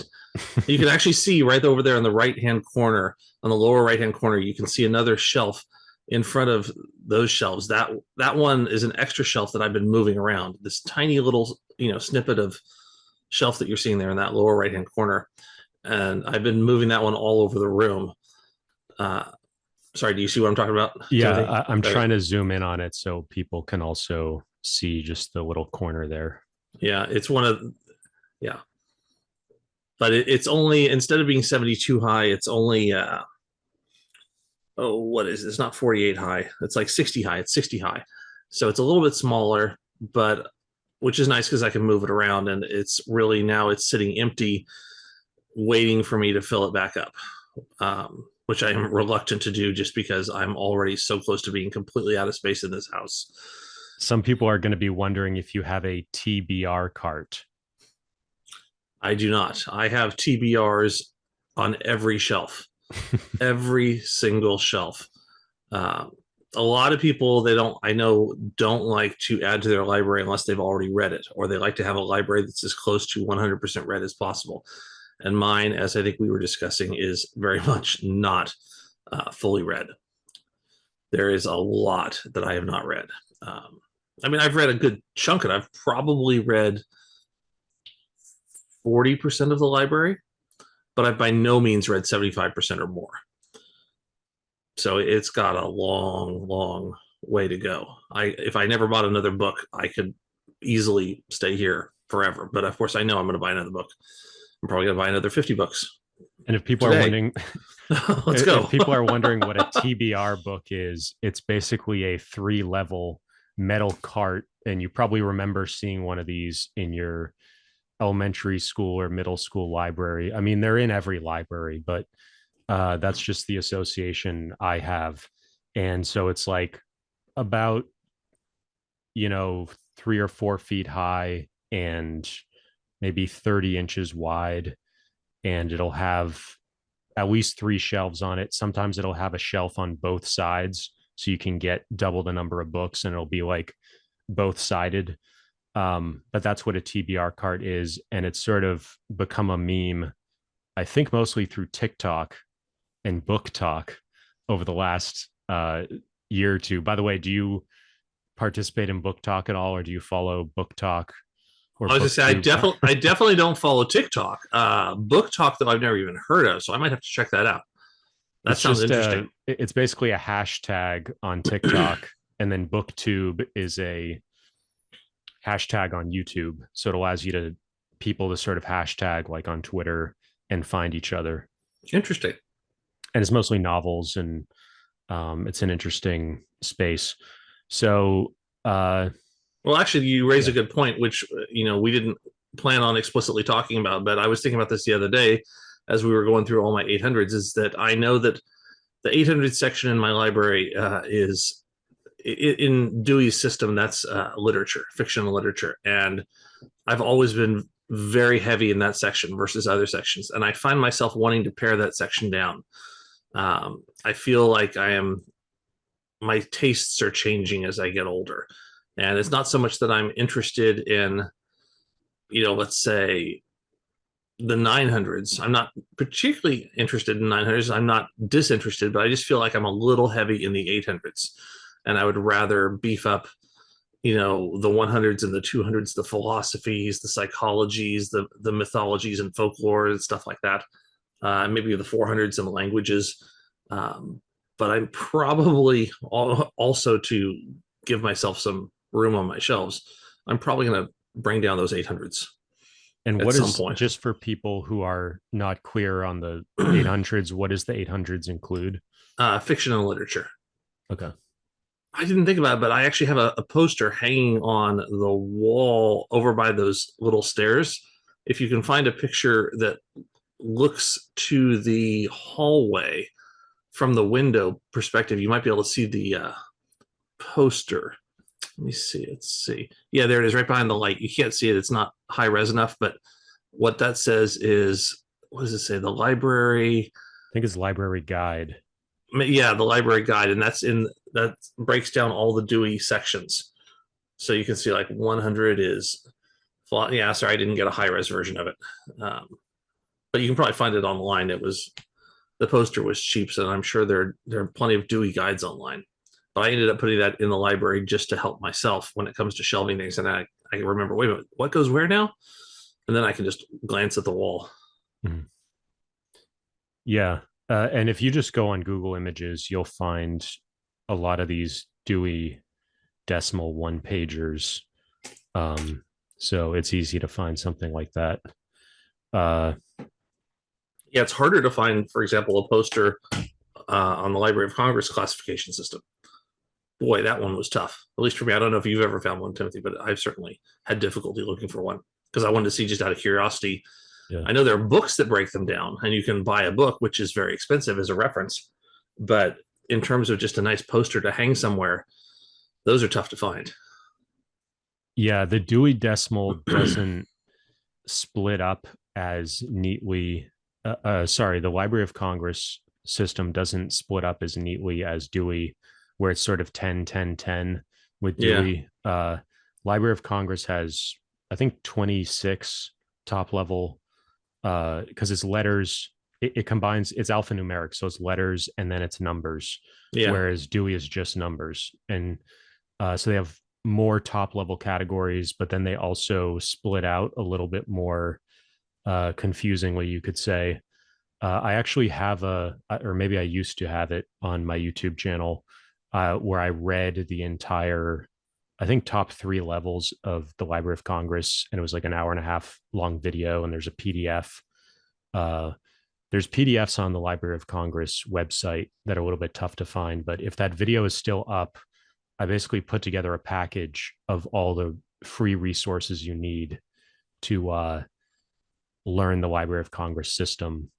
You can actually see right over there on the right-hand corner, on the lower right-hand corner, you can see another shelf in front of those shelves. That one is an extra shelf that I've been moving around. This tiny little, snippet of shelf that you're seeing there in that lower right-hand corner. And I've been moving that one all over the room. Sorry, do you see what I'm talking about? Yeah, I'm trying to zoom in on it so people can also see just the little corner there. Yeah, it's but it's only, instead of being 72 high, it's only what is it? It's not 48 high. It's like 60 high. It's 60 high. So it's a little bit smaller, but which is nice because I can move it around, and it's really, now it's sitting empty, waiting for me to fill it back up, which I am reluctant to do just because I'm already so close to being completely out of space in this house. Some people are going to be wondering if you have a TBR cart. I do not. I have TBRs on every shelf, every single shelf. A lot of people, don't like to add to their library unless they've already read it, or they like to have a library that's as close to 100% read as possible. And mine, as I think we were discussing, is very much not fully read. There is a lot that I have not read. I mean, I've read a good chunk of it. I've probably read 40% of the library, but I've by no means read 75% or more. So it's got a long, long way to go. If I never bought another book, I could easily stay here forever. But of course, I know I'm going to buy another book. I'm probably going to buy another 50 books. And if people are wondering, let's go. If people are wondering what a TBR book is, it's basically a 3-level metal cart. And you probably remember seeing one of these in your elementary school or middle school library. I mean, they're in every library, but that's just the association I have. And so it's like about, 3 or 4 feet high and maybe 30 inches wide. And it'll have at least 3 shelves on it. Sometimes it'll have a shelf on both sides, so you can get double the number of books, and it'll be like both sided. But that's what a TBR cart is. And it's sort of become a meme, I think mostly through TikTok and Book Talk over the last year or two. By the way, do you participate in Book Talk at all, or do you follow Book Talk? I was going to say, I definitely don't follow TikTok. Book Talk, though, I've never even heard of, so I might have to check that out. That sounds interesting. It's basically a hashtag on TikTok, and then BookTube is a hashtag on YouTube. So it allows people to sort of hashtag like on Twitter and find each other. Interesting. And it's mostly novels, and it's an interesting space. So, well, actually, you raise a good point, which, we didn't plan on explicitly talking about, but I was thinking about this the other day as we were going through all my 800s, is that I know that the 800 section in my library is in Dewey's system. That's literature, fictional literature. And I've always been very heavy in that section versus other sections. And I find myself wanting to pare that section down. I feel like my tastes are changing as I get older. And it's not so much that I'm interested in, let's say the 900s. I'm not particularly interested in 900s. I'm not disinterested, but I just feel like I'm a little heavy in the 800s. And I would rather beef up, the 100s and the 200s, the philosophies, the psychologies, the mythologies and folklore and stuff like that. Maybe the 400s and the languages. But I'm probably also, to give myself some room on my shelves, I'm probably going to bring down those 800s. And what is, just for people who are not clear on the 800s, what does the 800s include? Fiction and literature. Okay. I didn't think about it, but I actually have a poster hanging on the wall over by those little stairs. If you can find a picture that looks to the hallway from the window perspective, you might be able to see the poster. Let me see. Let's see. Yeah, there it is, right behind the light. You can't see it. It's not high res enough, but what that says is, what does it say? The library. I think it's library guide. Yeah, the library guide. And that breaks down all the Dewey sections. So you can see like 100 is, yeah, sorry, I didn't get a high res version of it. But you can probably find it online. The poster was cheap, so I'm sure there are plenty of Dewey guides online. But I ended up putting that in the library just to help myself when it comes to shelving things. And I remember, wait a minute, what goes where now? And then I can just glance at the wall. Mm-hmm. Yeah. And if you just go on Google Images, you'll find a lot of these Dewey Decimal one-pagers. So it's easy to find something like that. Yeah, it's harder to find, for example, a poster on the Library of Congress classification system. Boy, that one was tough. At least for me. I don't know if you've ever found one, Timothy, but I've certainly had difficulty looking for one because I wanted to see, just out of curiosity. Yeah. I know there are books that break them down, and you can buy a book, which is very expensive as a reference. But in terms of just a nice poster to hang somewhere, those are tough to find. Yeah, the Dewey Decimal doesn't split up as neatly. The Library of Congress system doesn't split up as neatly as Dewey, where it's sort of 10, 10, 10 with Dewey. Yeah. Library of Congress has, I think, 26 top level because it's letters. It combines, it's alphanumeric, so it's letters and then it's numbers. Yeah. Whereas Dewey is just numbers, and so they have more top level categories, but then they also split out a little bit more confusingly, you could say. I actually have or maybe I used to have it on my YouTube channel, where I read the entire, I think, top 3 levels of the Library of Congress, and it was like an hour and a half long video, and there's a PDF. There's PDFs on the Library of Congress website that are a little bit tough to find, but if that video is still up, I basically put together a package of all the free resources you need to learn the Library of Congress system.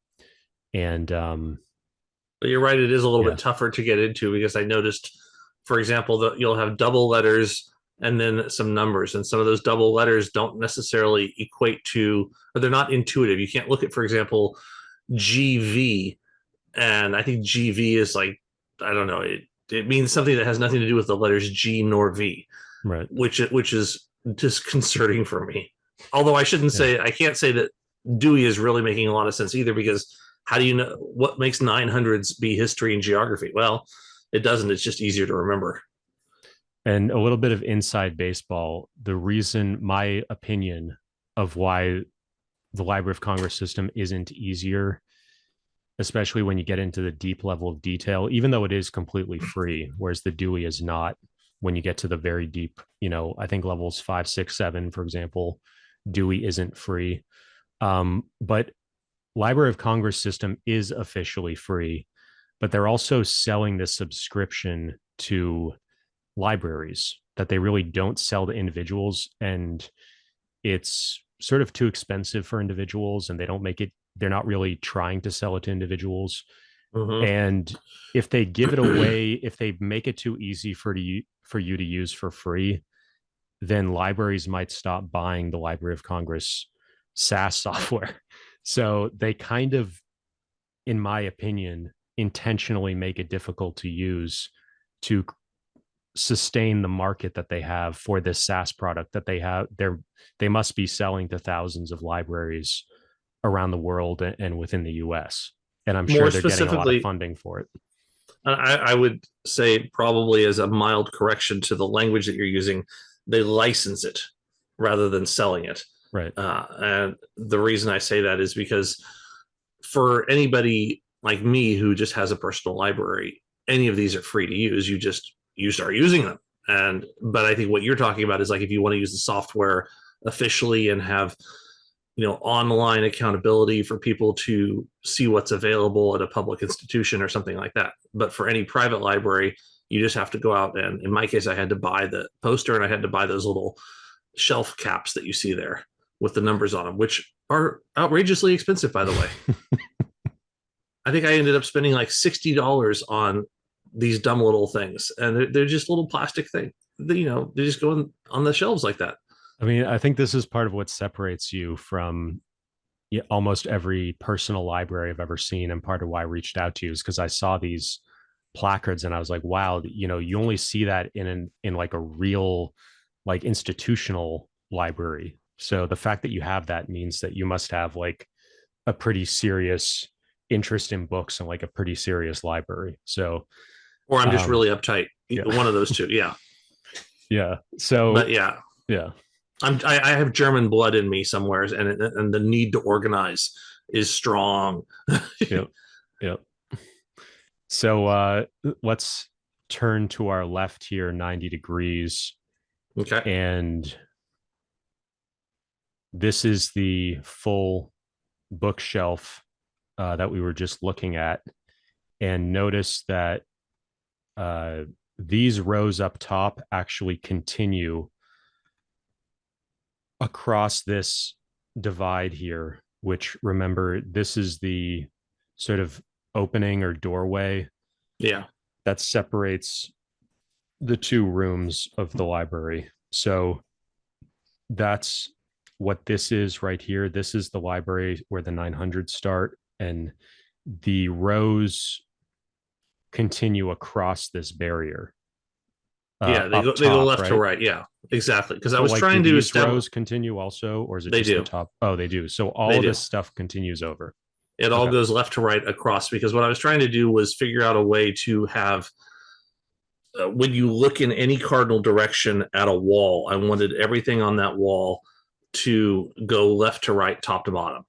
And but you're right, it is a little bit tougher to get into, because I noticed, for example, that you'll have double letters and then some numbers, and some of those double letters don't necessarily equate to, or they're not intuitive. You can't look at, for example, GV, and I think GV is like, I don't know, it means something that has nothing to do with the letters G nor V, right, which is disconcerting for me. Although I shouldn't say, I can't say that Dewey is really making a lot of sense either, because how do you know what makes 900s be history and geography? Well, it doesn't. It's just easier to remember. And a little bit of inside baseball. The reason, my opinion of why the Library of Congress system isn't easier, especially when you get into the deep level of detail, even though it is completely free, whereas the Dewey is not. When you get to the very deep, I think levels 5, 6, 7, for example, Dewey isn't free. But Library of Congress system is officially free, but they're also selling this subscription to libraries that they really don't sell to individuals, and it's sort of too expensive for individuals, and they're not really trying to sell it to individuals. Mm-hmm. And if they give it away, if they make it too easy for you to use for free, then libraries might stop buying the Library of Congress SaaS software. So they kind of, in my opinion, intentionally make it difficult to use to sustain the market that they have for this SaaS product that they have. They must be selling to thousands of libraries around the world and within the US. And I'm sure they're getting a lot of funding for it. I would say, probably as a mild correction to the language that you're using, they license it rather than selling it. Right. And the reason I say that is because for anybody like me who just has a personal library, any of these are free to use. You start using them. But I think what you're talking about is like, if you want to use the software officially and have, online accountability for people to see what's available at a public institution or something like that. But for any private library, you just have to go out, and in my case, I had to buy the poster, and I had to buy those little shelf caps that you see there with the numbers on them, which are outrageously expensive, by the way. I think I ended up spending like $60 on these dumb little things, and they're just little plastic thing. They just go on the shelves like that. I mean, I think this is part of what separates you from almost every personal library I've ever seen, and part of why I reached out to you is because I saw these placards and I was like, wow, you only see that in like a real, like, institutional library. So the fact that you have that means that you must have like a pretty serious interest in books and like a pretty serious library. So, or I'm just really uptight. Yeah. One of those two. Yeah. Yeah. So, but yeah. I have German blood in me somewhere, and the need to organize is strong. Yep. So let's turn to our left here, 90 degrees. Okay. And this is the full bookshelf that we were just looking at. And notice that these rows up top actually continue across this divide here, which, remember, this is the sort of opening or doorway that separates the two rooms of the library. So that's what this is right here. This is the library where the 900s start, and the rows continue across this barrier. Yeah, they up go top, left to right? right. Yeah, exactly. Because I So was like, do trying to these establish. rows continue also, or is it They just the do. top? Oh, they do. So all They of do. this stuff continues over. It all Okay. goes left to right across, because what I was trying to do was figure out a way to have, when you look in any cardinal direction at a wall, I wanted everything on that wall to go left to right, top to bottom.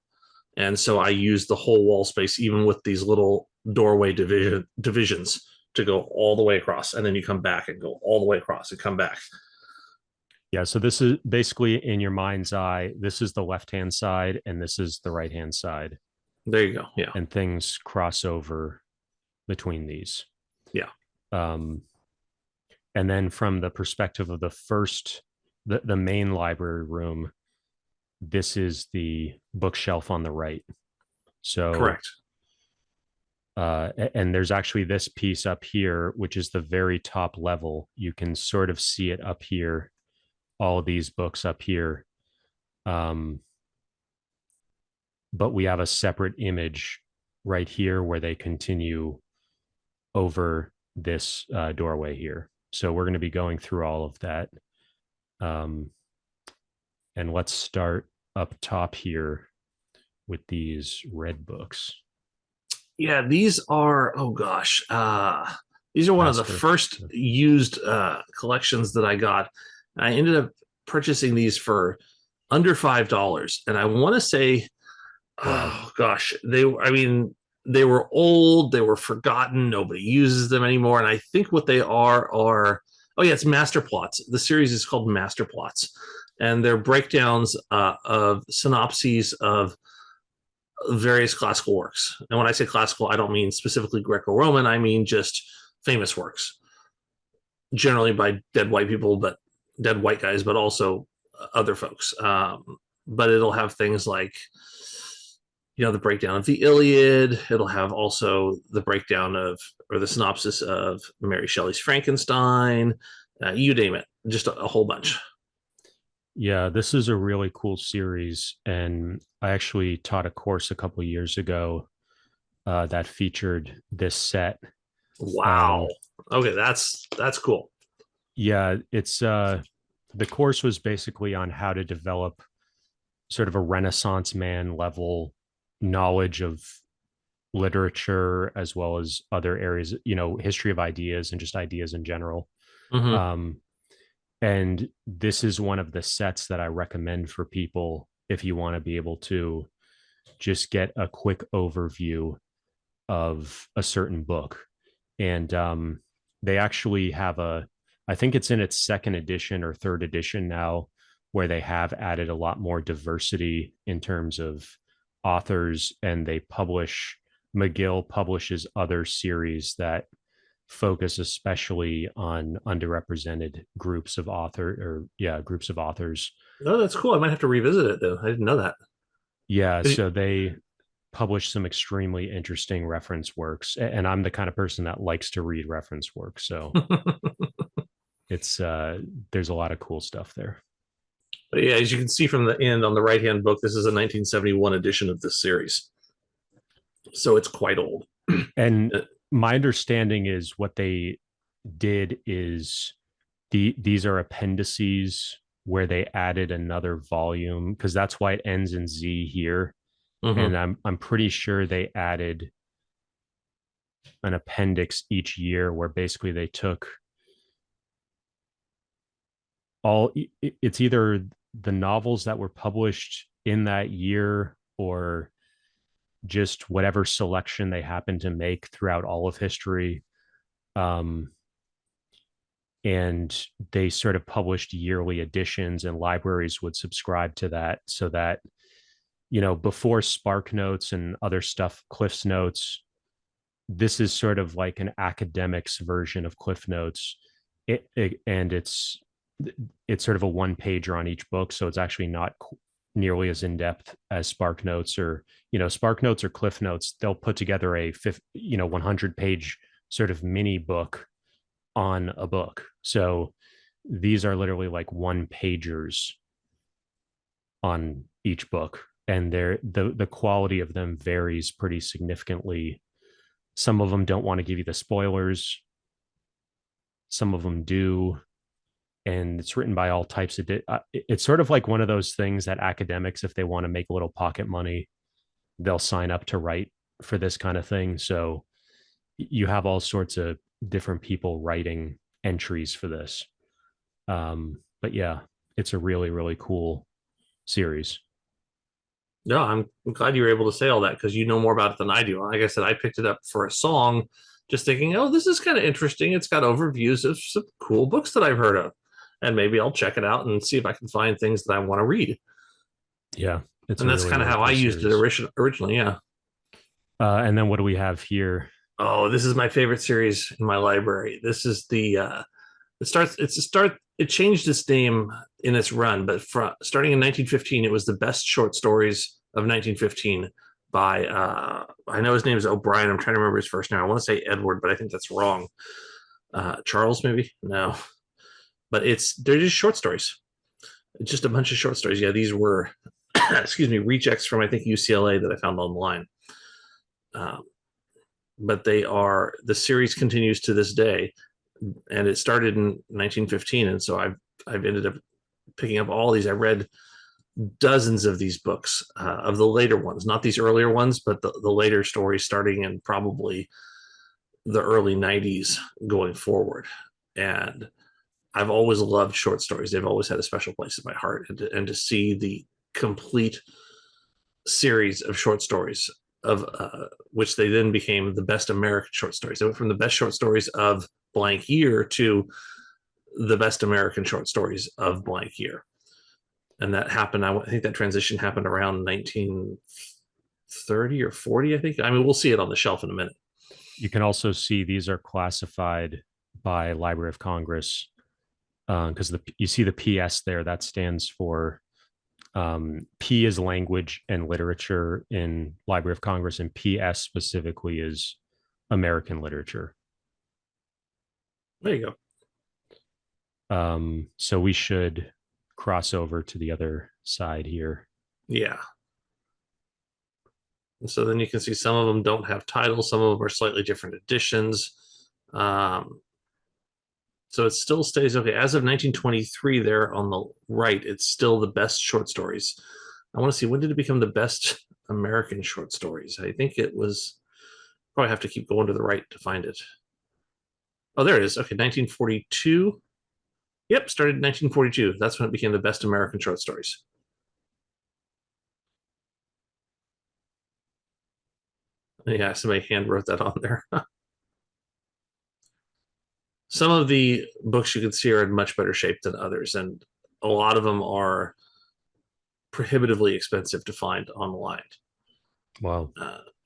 And so I used the whole wall space, even with these little doorway divisions, to go all the way across. And then you come back and go all the way across and come back. Yeah. So this is basically, in your mind's eye, this is the left-hand side and this is the right-hand side. There you go. Yeah. And things cross over between these. Yeah. And then from the perspective of the main library room, this is the bookshelf on the right. So correct. And there's actually this piece up here, which is the very top level. You can sort of see it up here, all of these books up here. But we have a separate image right here where they continue over this doorway here. So we're going to be going through all of that. And let's start up top here with these red books. Yeah, these are, oh gosh, these are one of the first used collections that I got. I ended up purchasing these for under $5, and I want to say, oh gosh, they were old, they were forgotten, nobody uses them anymore, and I think what they are, oh yeah, it's Masterplots. The series is called Masterplots, and they're breakdowns of synopses of various classical works. And when I say classical, I don't mean specifically Greco-Roman. I mean just famous works, generally by dead white people, but dead white guys, but also other folks. But it'll have things like, the breakdown of the Iliad. It'll have also the breakdown of, or the synopsis of Mary Shelley's Frankenstein. You name it, just a whole bunch. Yeah, this is a really cool series, and I actually taught a course a couple of years ago that featured this set. Wow. Okay, that's cool. Yeah, it's the course was basically on how to develop sort of a Renaissance man level knowledge of literature, as well as other areas, history of ideas and just ideas in general. Mm-hmm. And this is one of the sets that I recommend for people if you want to be able to just get a quick overview of a certain book. And they actually have I think it's in its second edition or third edition now, where they have added a lot more diversity in terms of authors, and McGill publishes other series that focus especially on underrepresented groups of authors. Oh, that's cool. I might have to revisit it though. I didn't know that. Yeah, so they publish some extremely interesting reference works, and I'm the kind of person that likes to read reference work, so it's there's a lot of cool stuff there. But yeah, as you can see from the end on the right hand book, this is a 1971 edition of this series, so it's quite old. And my understanding is what they did is these are appendices where they added another volume, because that's why it ends in Z here. Mm-hmm. And I'm pretty sure they added an appendix each year where basically they took it's either the novels that were published in that year or just whatever selection they happened to make throughout all of history. And they sort of published yearly editions, and libraries would subscribe to that, so that, before Spark Notes and other stuff, Cliff's Notes, this is sort of like an academic's version of Cliff Notes. And it's sort of a one pager on each book. So it's actually not nearly as in-depth as Spark Notes, or, Spark Notes or Cliff Notes. They'll put together a 100 page sort of mini book on a book. So these are literally like one pagers on each book, and the quality of them varies pretty significantly. Some of them don't want to give you the spoilers. some of them do, and it's written by all types of it's sort of like one of those things that academics, if they want to make a little pocket money, they'll sign up to write for this kind of thing. So you have all sorts of different people writing entries for this. But yeah, it's a really, really cool series. No, I'm glad you were able to say all that because you know more about it than I do. Like I said, I picked it up for a song, just thinking, oh, this is kind of interesting. It's got overviews of some cool books that I've heard of, and maybe I'll check it out and see if I can find things that I want to read. Yeah, it's And a that's really, kind of really how cool I used it series. originally. Yeah. And then what do we have here? Oh, this is my favorite series in my library. This is the it changed its name in its run, but starting in 1915, it was the best short stories of 1915 by I know his name is O'Brien. I'm trying to remember his first name. I want to say Edward, but I think that's wrong. Charles, maybe? No. But they're just short stories. It's just a bunch of short stories. Yeah, these were excuse me, rejects from I think UCLA that I found online. Um, but the series continues to this day, and it started in 1915, and so I've ended up picking up all these. I read dozens of these books, of the later ones, not these earlier ones, but the later stories starting in probably the early 90s going forward. And I've always loved short stories. They've always had a special place in my heart, and to see the complete series of short stories of which they then became the best American short stories. They went from the best short stories of blank year to the best American short stories of blank year. And that happened, I think that transition happened around 1930 or 40, I think. I mean, we'll see it on the shelf in a minute. You can also see these are classified by Library of Congress, because you see the PS there, that stands for P is language and literature in Library of Congress, and PS specifically is American literature. There you go. So we should cross over to the other side here. Yeah. And so then you can see some of them don't have titles, some of them are slightly different editions. So it still stays okay. As of 1923, there on the right, it's still the best short stories. I want to see, when did it become the best American short stories? I think it was, probably have to keep going to the right to find it. Oh, there it is. Okay, 1942. Yep, started in 1942. That's when it became the best American short stories. Yeah, somebody hand wrote that on there. Some of the books you can see are in much better shape than others, and a lot of them are prohibitively expensive to find online. Wow.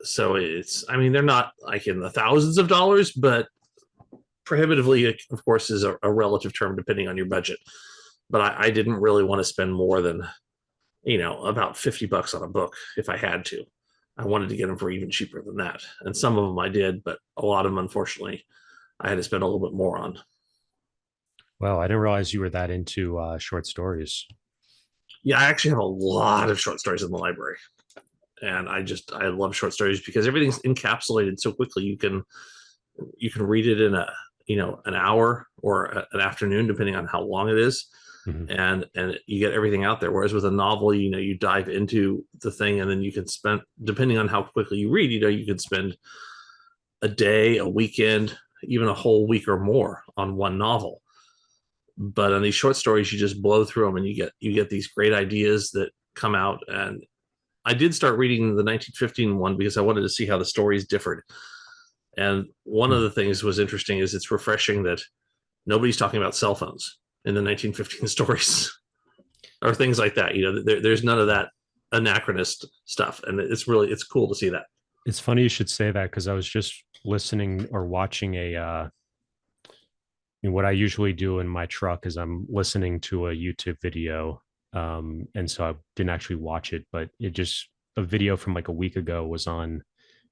So I mean, they're not like in the thousands of dollars, but prohibitively, of course, is a relative term depending on your budget. But I didn't really want to spend more than, about $50 on a book if I had to. I wanted to get them for even cheaper than that. And some of them I did, but a lot of them, unfortunately, I had to spend a little bit more on. Well, I didn't realize you were that into short stories. Yeah, I actually have a lot of short stories in the library. And I love short stories because everything's encapsulated so quickly. You can read it in an hour or an afternoon, depending on how long it is. Mm-hmm. And you get everything out there. Whereas with a novel, you dive into the thing, and then you can spend, depending on how quickly you read, you can spend a day, a weekend, even a whole week or more on one novel. But on these short stories, you just blow through them, and you get these great ideas that come out. And I did start reading the 1915 one because I wanted to see how the stories differed. And one of the things was interesting is it's refreshing that nobody's talking about cell phones in the 1915 stories or things like that. There's none of that anachronist stuff. And it's cool to see that. It's funny you should say that, because I was just listening or watching what I usually do in my truck is I'm listening to a YouTube video. And so I didn't actually watch it, but a video from like a week ago was on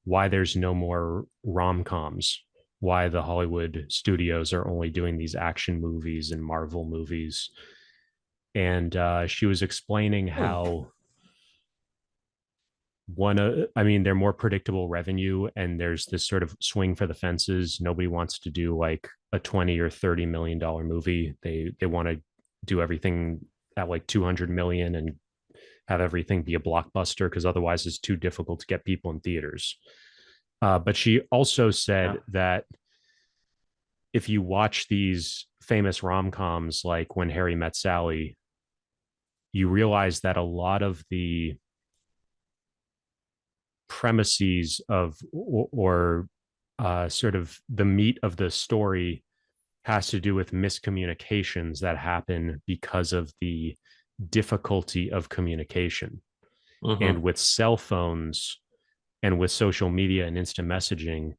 why there's no more rom-coms, why the Hollywood studios are only doing these action movies and Marvel movies. And she was explaining how I mean, they're more predictable revenue, and there's this sort of swing for the fences. Nobody wants to do like a 20 or $30 million movie. They want to do everything at like 200 million and have everything be a blockbuster, because otherwise it's too difficult to get people in theaters. But she also said that if you watch these famous rom-coms like When Harry Met Sally, you realize that a lot of the premises of or sort of the meat of the story has to do with miscommunications that happen because of the difficulty of communication. Mm-hmm. And with cell phones and with social media and instant messaging,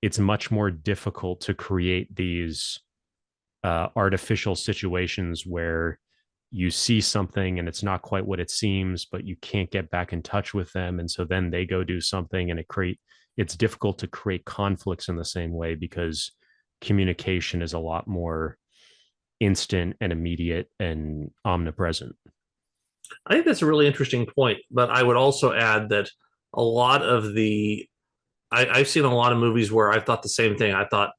it's much more difficult to create these artificial situations where you see something and it's not quite what it seems, but you can't get back in touch with them. And so then they go do something, and it's difficult to create conflicts in the same way because communication is a lot more instant and immediate and omnipresent. I think that's a really interesting point, but I would also add that a lot of I've seen a lot of movies where I thought the same thing. I thought,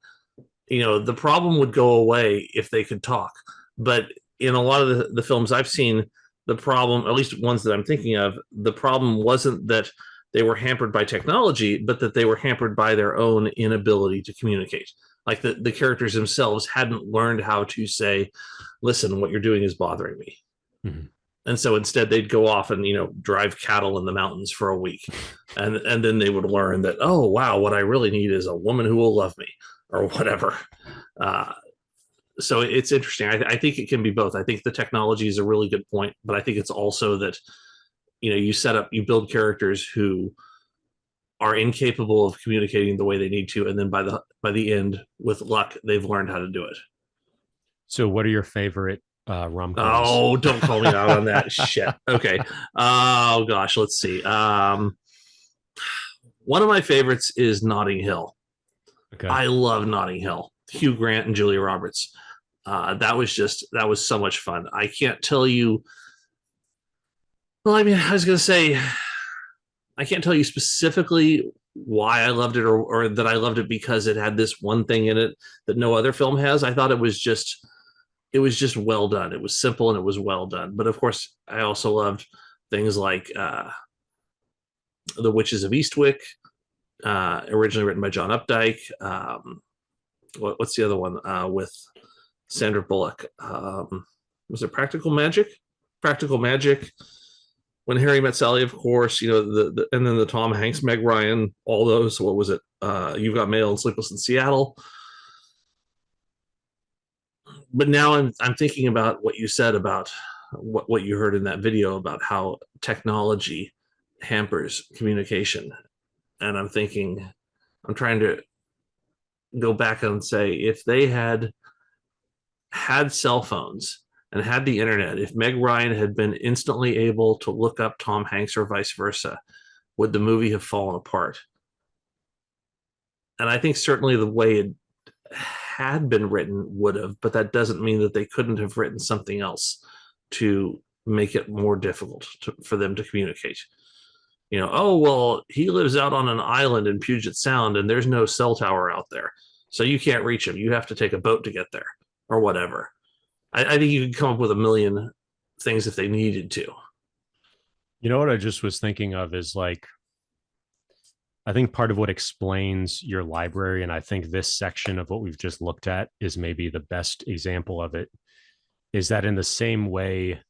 the problem would go away if they could talk. But in a lot of the films I've seen, the problem, at least ones that I'm thinking of, the problem wasn't that they were hampered by technology, but that they were hampered by their own inability to communicate. Like the characters themselves hadn't learned how to say, listen, what you're doing is bothering me. Mm-hmm. And so instead they'd go off and, drive cattle in the mountains for a week. And then they would learn that, oh, wow, what I really need is a woman who will love me or whatever. So it's interesting. I think it can be both. I think the technology is a really good point, but I think it's also that, you build characters who are incapable of communicating the way they need to. And then by the end, with luck, they've learned how to do it. So what are your favorite rom-coms? Oh, don't call me out on that. Shit. Okay. Oh gosh, let's see. One of my favorites is Notting Hill. Okay. I love Notting Hill. Hugh Grant and Julia Roberts. That was so much fun. I can't tell you. Well, I mean, I was going to say, I can't tell you specifically why I loved it or that I loved it because it had this one thing in it that no other film has. I thought it was just well done. It was simple and it was well done. But of course, I also loved things like The Witches of Eastwick, originally written by John Updike. What's the other one with Sandra Bullock? Was it Practical Magic? Practical Magic. When Harry Met Sally, of course, and then the Tom Hanks, Meg Ryan, all those. What was it? You've Got Mail and Sleepless in Seattle. But now I'm thinking about what you said about what you heard in that video about how technology hampers communication. And I'm trying to go back and say, if they had cell phones and had the internet, if Meg Ryan had been instantly able to look up Tom Hanks or vice versa, would the movie have fallen apart? And I think certainly the way it had been written would have, but that doesn't mean that they couldn't have written something else to make it more difficult for them to communicate. Oh, well, he lives out on an island in Puget Sound and there's no cell tower out there, so you can't reach him. You have to take a boat to get there or whatever. I think you could come up with a million things if they needed to. What I just was thinking of is like, I think part of what explains your library, and I think this section of what we've just looked at is maybe the best example of it, is that in the same way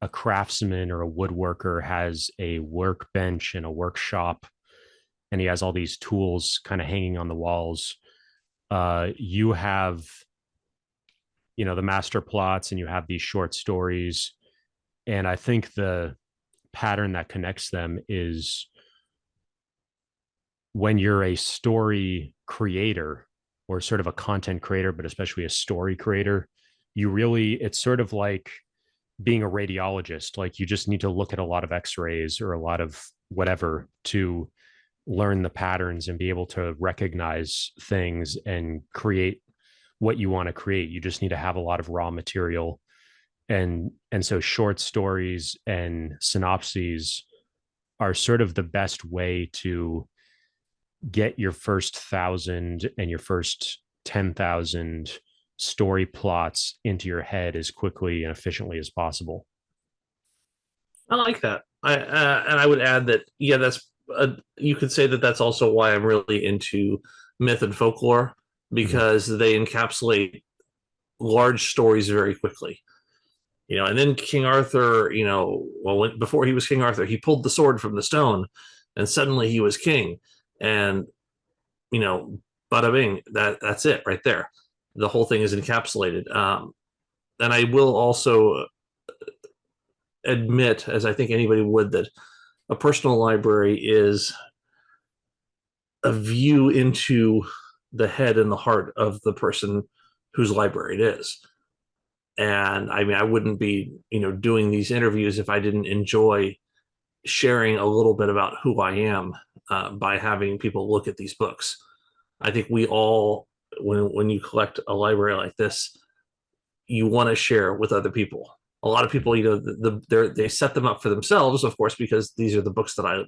a craftsman or a woodworker has a workbench and a workshop, and he has all these tools kind of hanging on the walls, you have the Masterplots and you have these short stories. And I think the pattern that connects them is when you're a story creator or sort of a content creator, but especially a story creator, it's sort of like being a radiologist. Like you just need to look at a lot of x-rays or a lot of whatever to learn the patterns and be able to recognize things and create what you want to create. You just need to have a lot of raw material. And so short stories and synopses are sort of the best way to get your first 1,000 and your first 10,000 story plots into your head as quickly and efficiently as possible. I like that. And I would add that, yeah, that's you could say that that's also why I'm really into myth and folklore, because they encapsulate large stories very quickly. And then King Arthur, before he was King Arthur, he pulled the sword from the stone, and suddenly he was king. And bada bing, that's it right there. The whole thing is encapsulated. And I will also admit, as I think anybody would, that a personal library is a view into the head and the heart of the person whose library it is. And I mean, I wouldn't be, doing these interviews if I didn't enjoy sharing a little bit about who I am by having people look at these books. I think we all, when you collect a library like this, you want to share with other people. A lot of people, they set them up for themselves, of course, because these are the books that I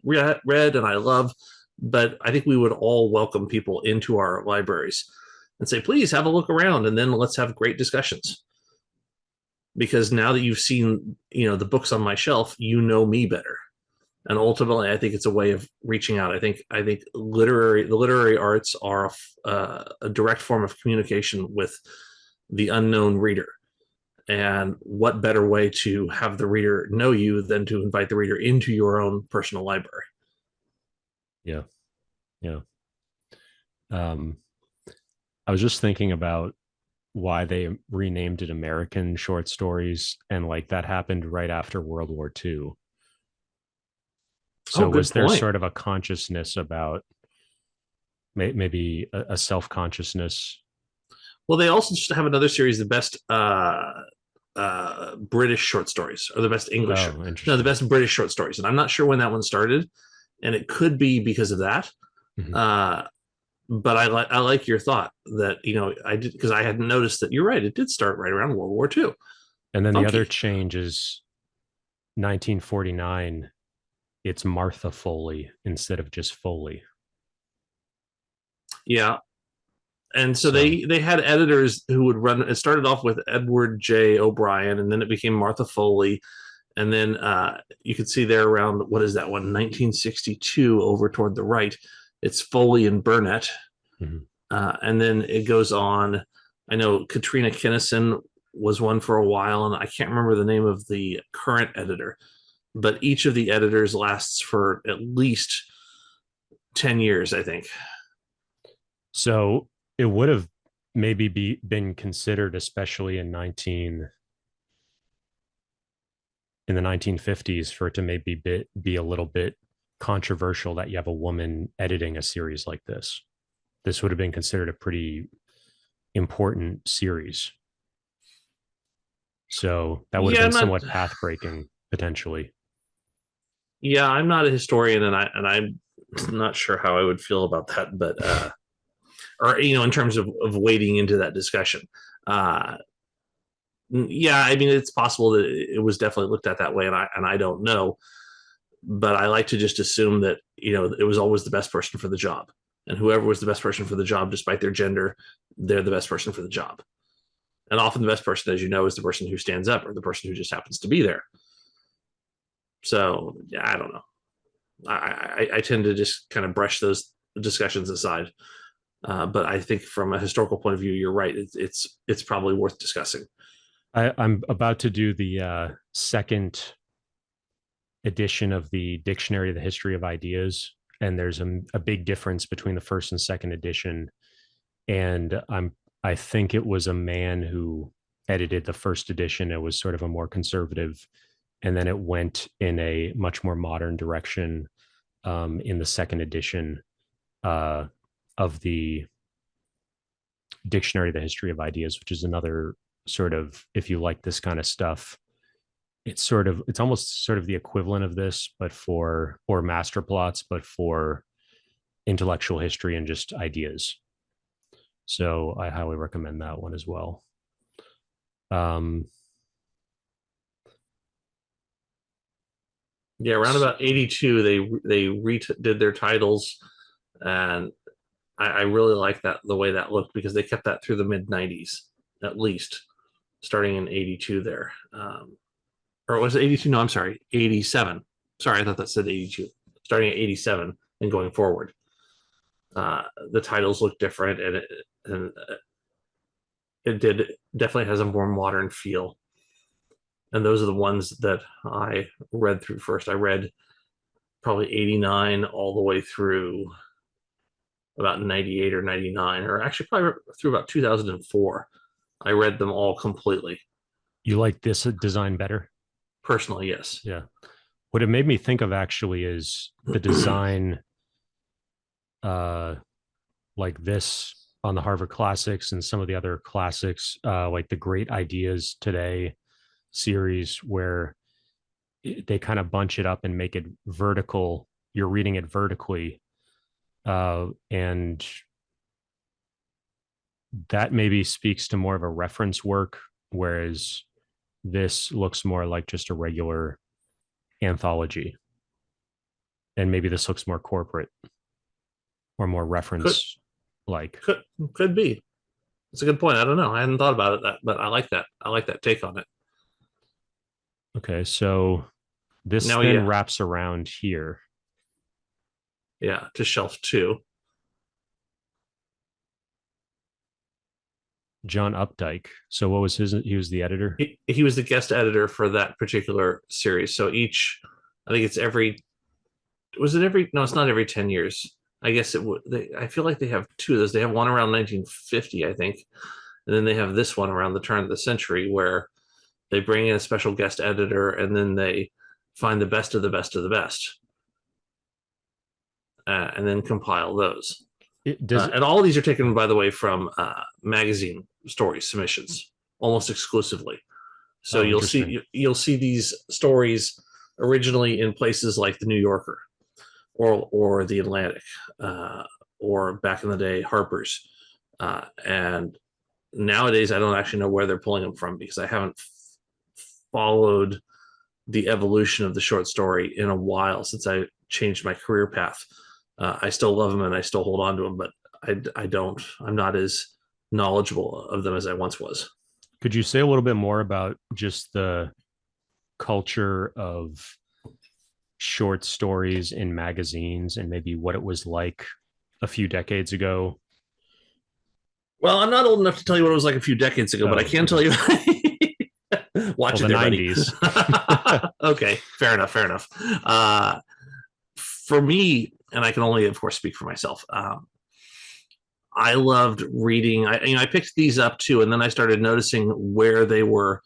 read and I love. But I think we would all welcome people into our libraries and say, please have a look around, and then let's have great discussions. Because now that you've seen, the books on my shelf, you know me better. And ultimately, I think it's a way of reaching out. I think the literary arts are a direct form of communication with the unknown reader. And what better way to have the reader know you than to invite the reader into your own personal library? Yeah. I was just thinking about why they renamed it American Short Stories, and like that happened right after World War II. So was there sort of a consciousness about maybe a self-consciousness? Well, they also just have another series, the best British short stories, or the best English. No, the best British short stories. And I'm not sure when that one started, and it could be because of that. But I like your thought that, I did, because I hadn't noticed that. You're right. It did start right around World War II. And then the other change is 1949. It's Martha Foley instead of just Foley. Yeah. And so they had editors who would run. It started off with Edward J. O'Brien, and then it became Martha Foley. And then you could see there around, what is that one, 1962, over toward the right, it's Foley and Burnett. And then it goes on. I know Katrina Kinnison was one for a while, and I can't remember the name of the current editor, but each of the editors lasts for at least 10 years, I think. So it would have maybe been considered, especially in the 1950s, for it to maybe be a little bit controversial that you have a woman editing a series like this. This would have been considered a pretty important series. So that would have been somewhat path-breaking, potentially. Yeah, I'm not a historian, and I'm not sure how I would feel about that, but or in terms of wading into that discussion. Yeah, I mean, it's possible that it was definitely looked at that way, and I don't know, but I like to just assume that it was always the best person for the job, and whoever was the best person for the job, despite their gender, they're the best person for the job. And often the best person, as you know, is the person who stands up, or the person who just happens to be there. So yeah, I don't know. I tend to just kind of brush those discussions aside. But I think from a historical point of view, you're right. It's probably worth discussing. I'm about to do the second edition of the Dictionary of the History of Ideas, and there's a big difference between the first and second edition. And I think it was a man who edited the first edition. It was sort of a more conservative, and then it went in a much more modern direction in the second edition of the Dictionary of the History of Ideas, which is another sort of, if you like this kind of stuff, it's almost sort of the equivalent of this, but or Masterplots, but for intellectual history and just ideas. So I highly recommend that one as well. Yeah, around about 82, they did their titles, and I really like that the way that looked because they kept that through the mid 90s at least, starting in 82 there. Or was it 82? No, I'm sorry, 87. Sorry, I thought that said 82. Starting at 87 and going forward, the titles look different, and it did definitely has a more modern feel. And those are the ones that I read through first. I read probably 89 all the way through about 98 or 99, or actually probably through about 2004. I read them all completely. You like this design better? Personally, yes. Yeah. What it made me think of actually is the design like this on the Harvard Classics and some of the other classics, like the Great Ideas Today series, where they kind of bunch it up and make it vertical. You're reading it vertically. And that maybe speaks to more of a reference work, whereas this looks more like just a regular anthology. And maybe this looks more corporate or more reference like. Could be. It's a good point. I don't know. I hadn't thought about it but I like that. I like that take on it. Okay, so this now, then wraps around here. Yeah, to shelf 2. John Updike. So what was his? He was the editor. He was the guest editor for that particular series. So each, I think it's every. Was it every? No, it's not every 10 years. I guess it would. I feel like they have two of those. They have one around 1950, I think, and then they have this one around the turn of the century where they bring in a special guest editor and then they find the best of the best of the best, and then compile those. And all of these are taken, by the way, from magazine stories submissions almost exclusively. So you'll see these stories originally in places like the New Yorker or the Atlantic, or back in the day Harper's, and nowadays I don't actually know where they're pulling them from because I haven't followed the evolution of the short story in a while since I changed my career path. I still love them and I still hold on to them, but I'm not as knowledgeable of them as I once was. Could you say a little bit more about just the culture of short stories in magazines and maybe what it was like a few decades ago? Well, I'm not old enough to tell you what it was like a few decades ago, but I can tell you. Watch it, the 90s. Okay, fair enough. For me, and I can only, of course, speak for myself. I loved reading. I picked these up too, and then I started noticing where they were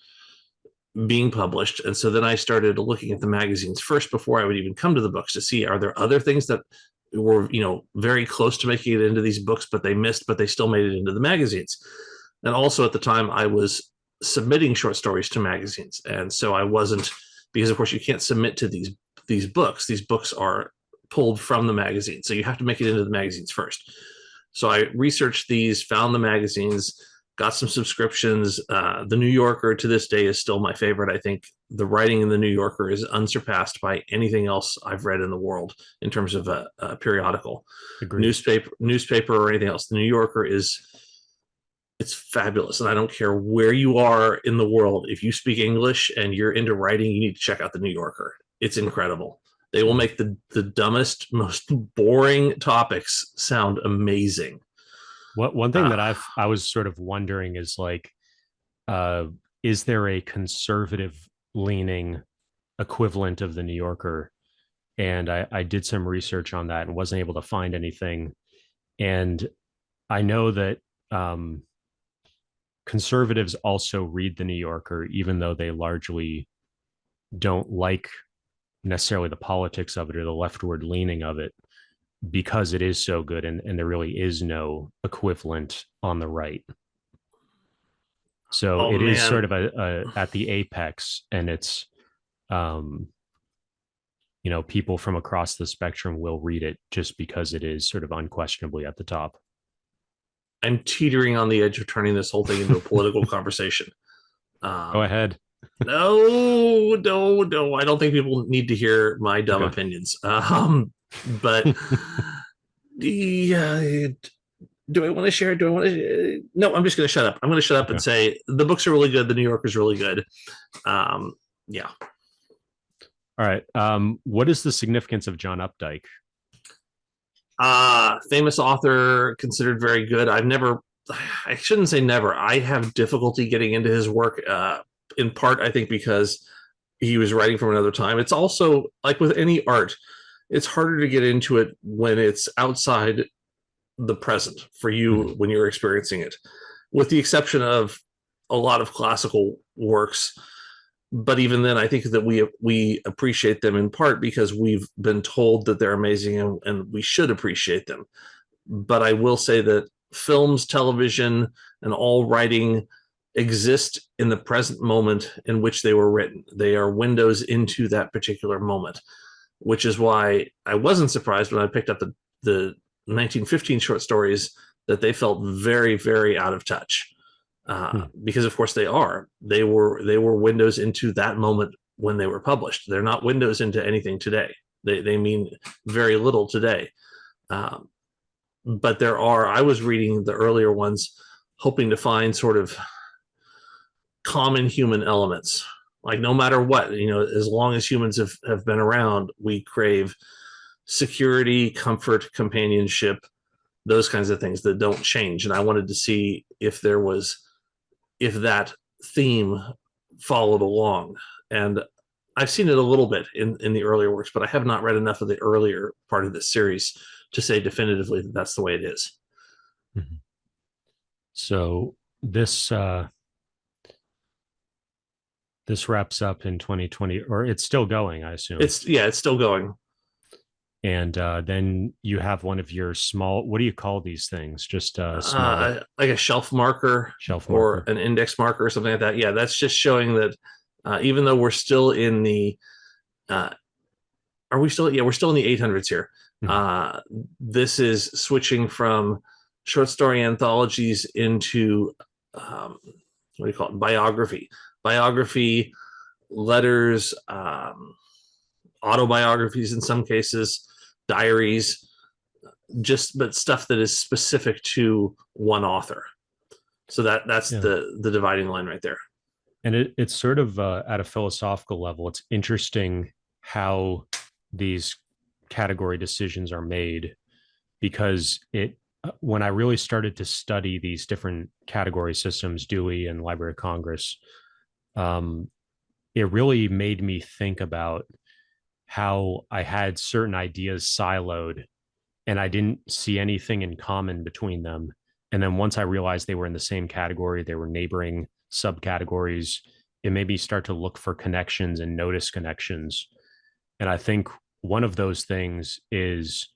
being published, and so then I started looking at the magazines first before I would even come to the books to see are there other things that were very close to making it into these books, but they missed, but they still made it into the magazines. And also at the time, I was submitting short stories to magazines, and so I wasn't, because of course you can't submit to these books. These books are pulled from the magazine, so you have to make it into the magazines first. So I researched these, found the magazines, got some subscriptions. The New Yorker to this day is still my favorite. I think the writing in the New Yorker is unsurpassed by anything else I've read in the world in terms of a periodical. Agreed. Newspaper or anything else. The New Yorker it's fabulous. And I don't care where you are in the world. If you speak English and you're into writing, you need to check out the New Yorker. It's incredible. They will make the dumbest, most boring topics sound amazing. One thing that I was sort of wondering is like, is there a conservative leaning equivalent of the New Yorker? And I did some research on that and wasn't able to find anything. And I know that conservatives also read the New Yorker, even though they largely don't like necessarily the politics of it or the leftward leaning of it, because it is so good, and there really is no equivalent on the right. So it is sort of a at the apex, and it's people from across the spectrum will read it just because it is sort of unquestionably at the top. I'm teetering on the edge of turning this whole thing into a political conversation. Go ahead. No. I don't think people need to hear my dumb Okay. opinions. But the do I want to share? Do I want to? No, I'm just going to shut up. I'm going to shut up and say the books are really good. The New Yorker's really good. Yeah. All right. What is the significance of John Updike? Famous author, considered very good. I shouldn't say never. I have difficulty getting into his work, in part, I think, because he was writing from another time. It's also like with any art, it's harder to get into it when it's outside the present for you when you're experiencing it, with the exception of a lot of classical works. But even then, I think that we appreciate them in part because we've been told that they're amazing, and we should appreciate them. But I will say that films, television, and all writing exist in the present moment in which they were written. They are windows into that particular moment, which is why I wasn't surprised when I picked up the 1915 short stories that they felt very, very out of touch. Because of course they are. They were windows into that moment when they were published. They're not windows into anything today. They mean very little today. But there are. I was reading the earlier ones, hoping to find sort of common human elements. Like no matter what, as long as humans have been around, we crave security, comfort, companionship, those kinds of things that don't change. And I wanted to see if that theme followed along. And I've seen it a little bit in the earlier works, but I have not read enough of the earlier part of this series to say definitively that that's the way it is. Mm-hmm. So this wraps up in 2020, or it's still going, I assume. It's still going. And then you have one of your small, what do you call these things? Just small, like a shelf marker, or an index marker or something like that. Yeah, that's just showing that even though we're still in the we're still in the 800s here. This is switching from short story anthologies into what do you call it? Biography, letters, autobiographies in some cases, diaries, but stuff that is specific to one author. So that's the dividing line right there. And it's sort of at a philosophical level, it's interesting how these category decisions are made, because when I really started to study these different category systems, Dewey and Library of Congress, it really made me think about how I had certain ideas siloed and I didn't see anything in common between them. And then once I realized they were in the same category, they were neighboring subcategories, it made me start to look for connections and notice connections. And I think one of those things is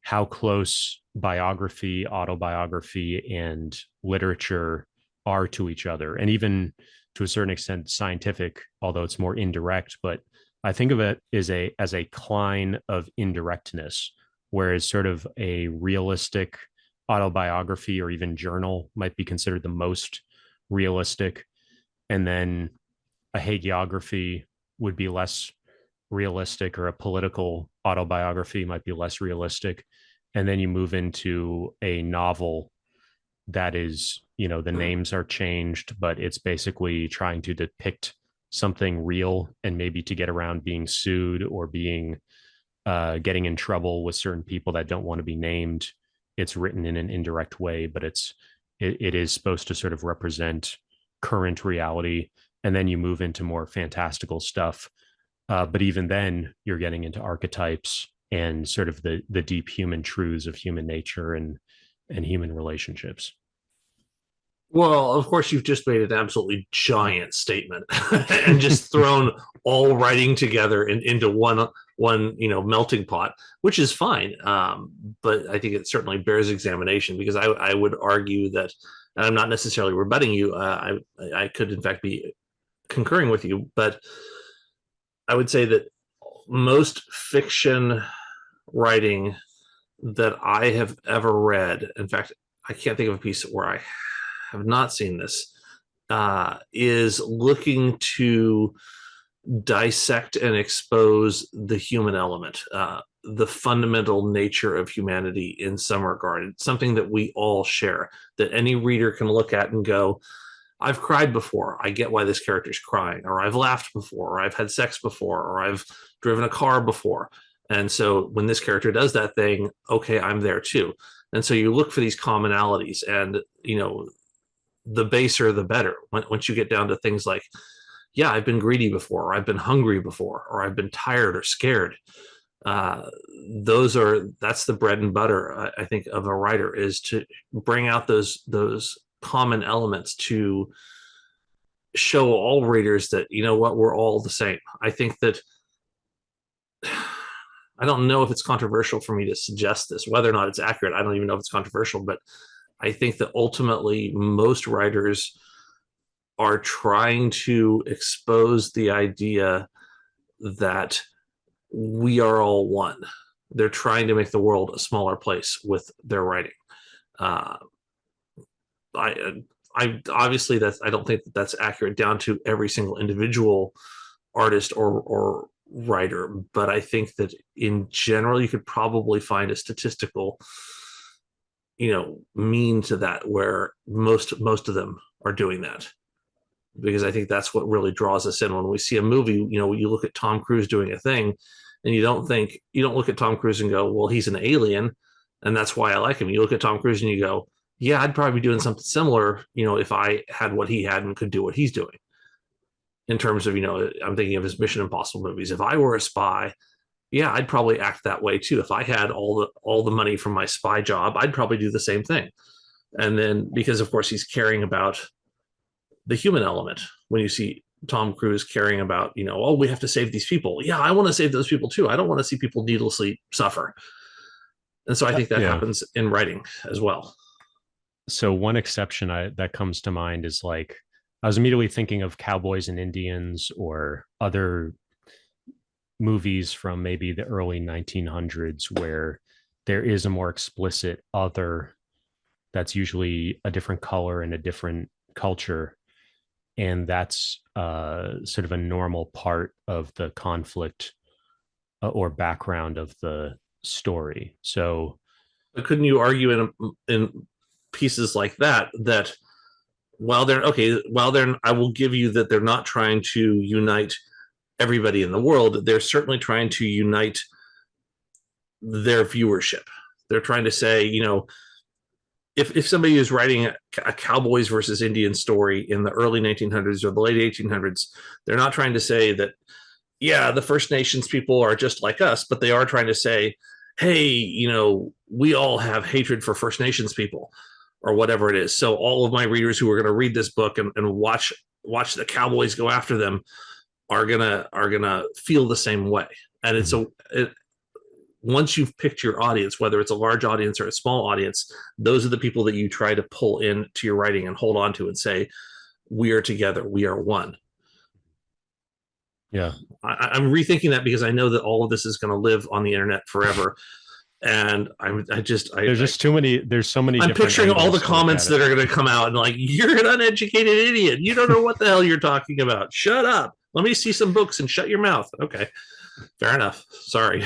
how close biography, autobiography, and literature are to each other. And even to a certain extent, scientific, although it's more indirect. But I think of it as a Klein of indirectness, whereas sort of a realistic autobiography or even journal might be considered the most realistic. And then a hagiography would be less realistic, or a political autobiography might be less realistic. And then you move into a novel that is, the names are changed, but it's basically trying to depict something real, and maybe to get around being sued or being getting in trouble with certain people that don't want to be named. It's written in an indirect way, but it is supposed to sort of represent current reality. And then you move into more fantastical stuff. But even then, you're getting into archetypes and sort of the deep human truths of human nature and human relationships. Well, of course, you've just made an absolutely giant statement and just thrown all writing together into one melting pot, which is fine. But I think it certainly bears examination, because I would argue that, and I'm not necessarily rebutting you. I could in fact be concurring with you, but I would say that most fiction writing that I have ever read, in fact, I can't think of a piece where I have not seen this, is looking to dissect and expose the human element, the fundamental nature of humanity in some regard. It's something that we all share, that any reader can look at and go, I've cried before. I get why this character's crying, or I've laughed before, or I've had sex before, or I've driven a car before. And so when this character does that thing, okay, I'm there too. And so you look for these commonalities, and the baser the better. Once you get down to things like, yeah, I've been greedy before, or I've been hungry before, or I've been tired or scared. That's the bread and butter, I think, of a writer, is to bring out those common elements to show all readers that, we're all the same. I think that I don't know if it's controversial for me to suggest this, whether or not it's accurate. I don't even know if it's controversial, but I think that ultimately most writers are trying to expose the idea that we are all one. They're trying to make the world a smaller place with their writing. I obviously I don't think that's accurate down to every single individual artist or writer, but I think that in general you could probably find a statistical mean to that, where most of them are doing that, because I think that's what really draws us in. When we see a movie, you look at Tom Cruise doing a thing, and you don't look at Tom Cruise and go, well, he's an alien and that's why I like him. You look at Tom Cruise and you go, yeah, I'd probably be doing something similar, if I had what he had and could do what he's doing. In terms of, I'm thinking of his Mission Impossible movies. If I were a spy, yeah, I'd probably act that way too. If I had all the money from my spy job, I'd probably do the same thing. And then, because of course he's caring about the human element, when you see Tom Cruise caring about, oh, we have to save these people. Yeah, I want to save those people too. I don't want to see people needlessly suffer. And so I think that happens in writing as well. So one exception that comes to mind is, like, I was immediately thinking of Cowboys and Indians or other movies from maybe the early 1900s where there is a more explicit other that's usually a different color and a different culture. And that's sort of a normal part of the conflict or background of the story. So, but couldn't you argue in pieces like that I will give you that they're not trying to unite everybody in the world. They're certainly trying to unite their viewership. They're trying to say, if somebody is writing a Cowboys versus Indian story in the early 1900s or the late 1800s, they're not trying to say that, yeah, the First Nations people are just like us, but they are trying to say, hey, we all have hatred for First Nations people, or whatever it is. So all of my readers who are going to read this book and watch the Cowboys go after them are gonna feel the same way. And it's once you've picked your audience, whether it's a large audience or a small audience, those are the people that you try to pull into your writing and hold on to and say, we are together, we are one. Yeah, I'm rethinking that because I know that all of this is going to live on the internet forever. And there's so many. I'm picturing all the comments that are going to come out and like, you're an uneducated idiot. You don't know what the hell you're talking about. Shut up. Let me see some books and shut your mouth. Okay, fair enough. Sorry.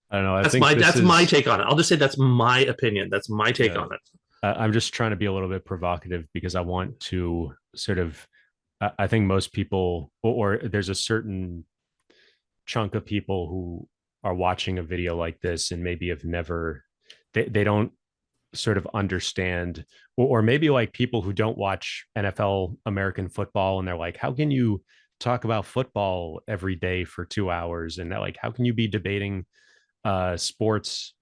I don't know. That's my take on it. I'll just say that's my opinion. That's my take on it. I'm just trying to be a little bit provocative because I want to sort of. I think most people, or there's a certain chunk of people who are watching a video like this and maybe have never, they don't sort of understand, or maybe like people who don't watch NFL American football and they're like, how can you talk about football every day for 2 hours? And they're like, how can you be debating sports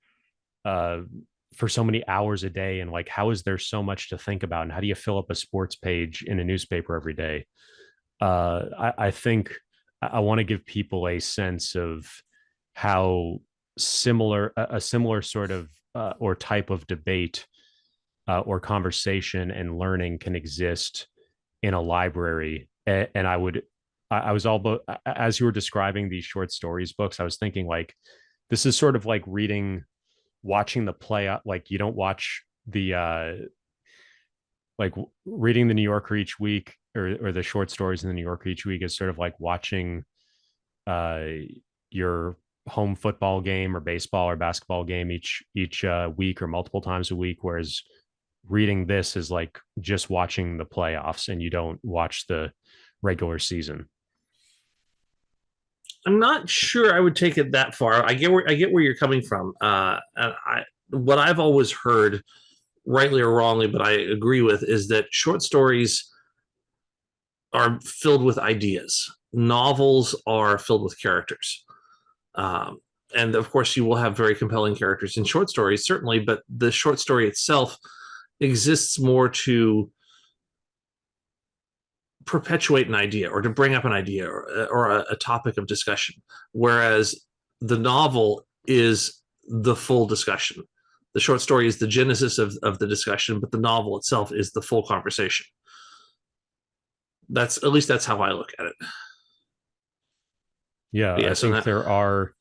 for so many hours a day? And like, how is there so much to think about? And how do you fill up a sports page in a newspaper every day? I think I want to give people a sense of how a similar sort of or type of debate or conversation and learning can exist in a library. And I was all, as you were describing these short stories books, I was thinking like, this is sort of like watching the play out. Like you don't watch the like reading the New Yorker each week, or the short stories in the New Yorker each week, is sort of like watching uh, your home football game or baseball or basketball game each week or multiple times a week, whereas reading this is like just watching the playoffs and you don't watch the regular season. I'm not sure I would take it that far. I get where you're coming from. And what I've always heard, rightly or wrongly, but I agree with, is that short stories are filled with ideas. Novels are filled with characters. And of course, you will have very compelling characters in short stories, certainly, but the short story itself exists more to perpetuate an idea or to bring up an idea or a topic of discussion, whereas the novel is the full discussion. The short story is the genesis of the discussion, but the novel itself is the full conversation. That's, at least that's how I look at it. Yeah, I think there are.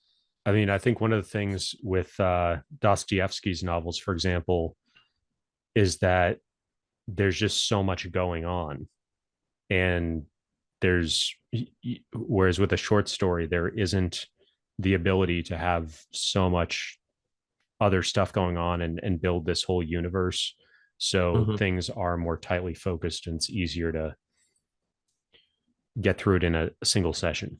I mean, I think one of the things with Dostoevsky's novels, for example, is that there's just so much going on. And whereas with a short story, there isn't the ability to have so much other stuff going on and build this whole universe. So things are more tightly focused and it's easier to get through it in a single session.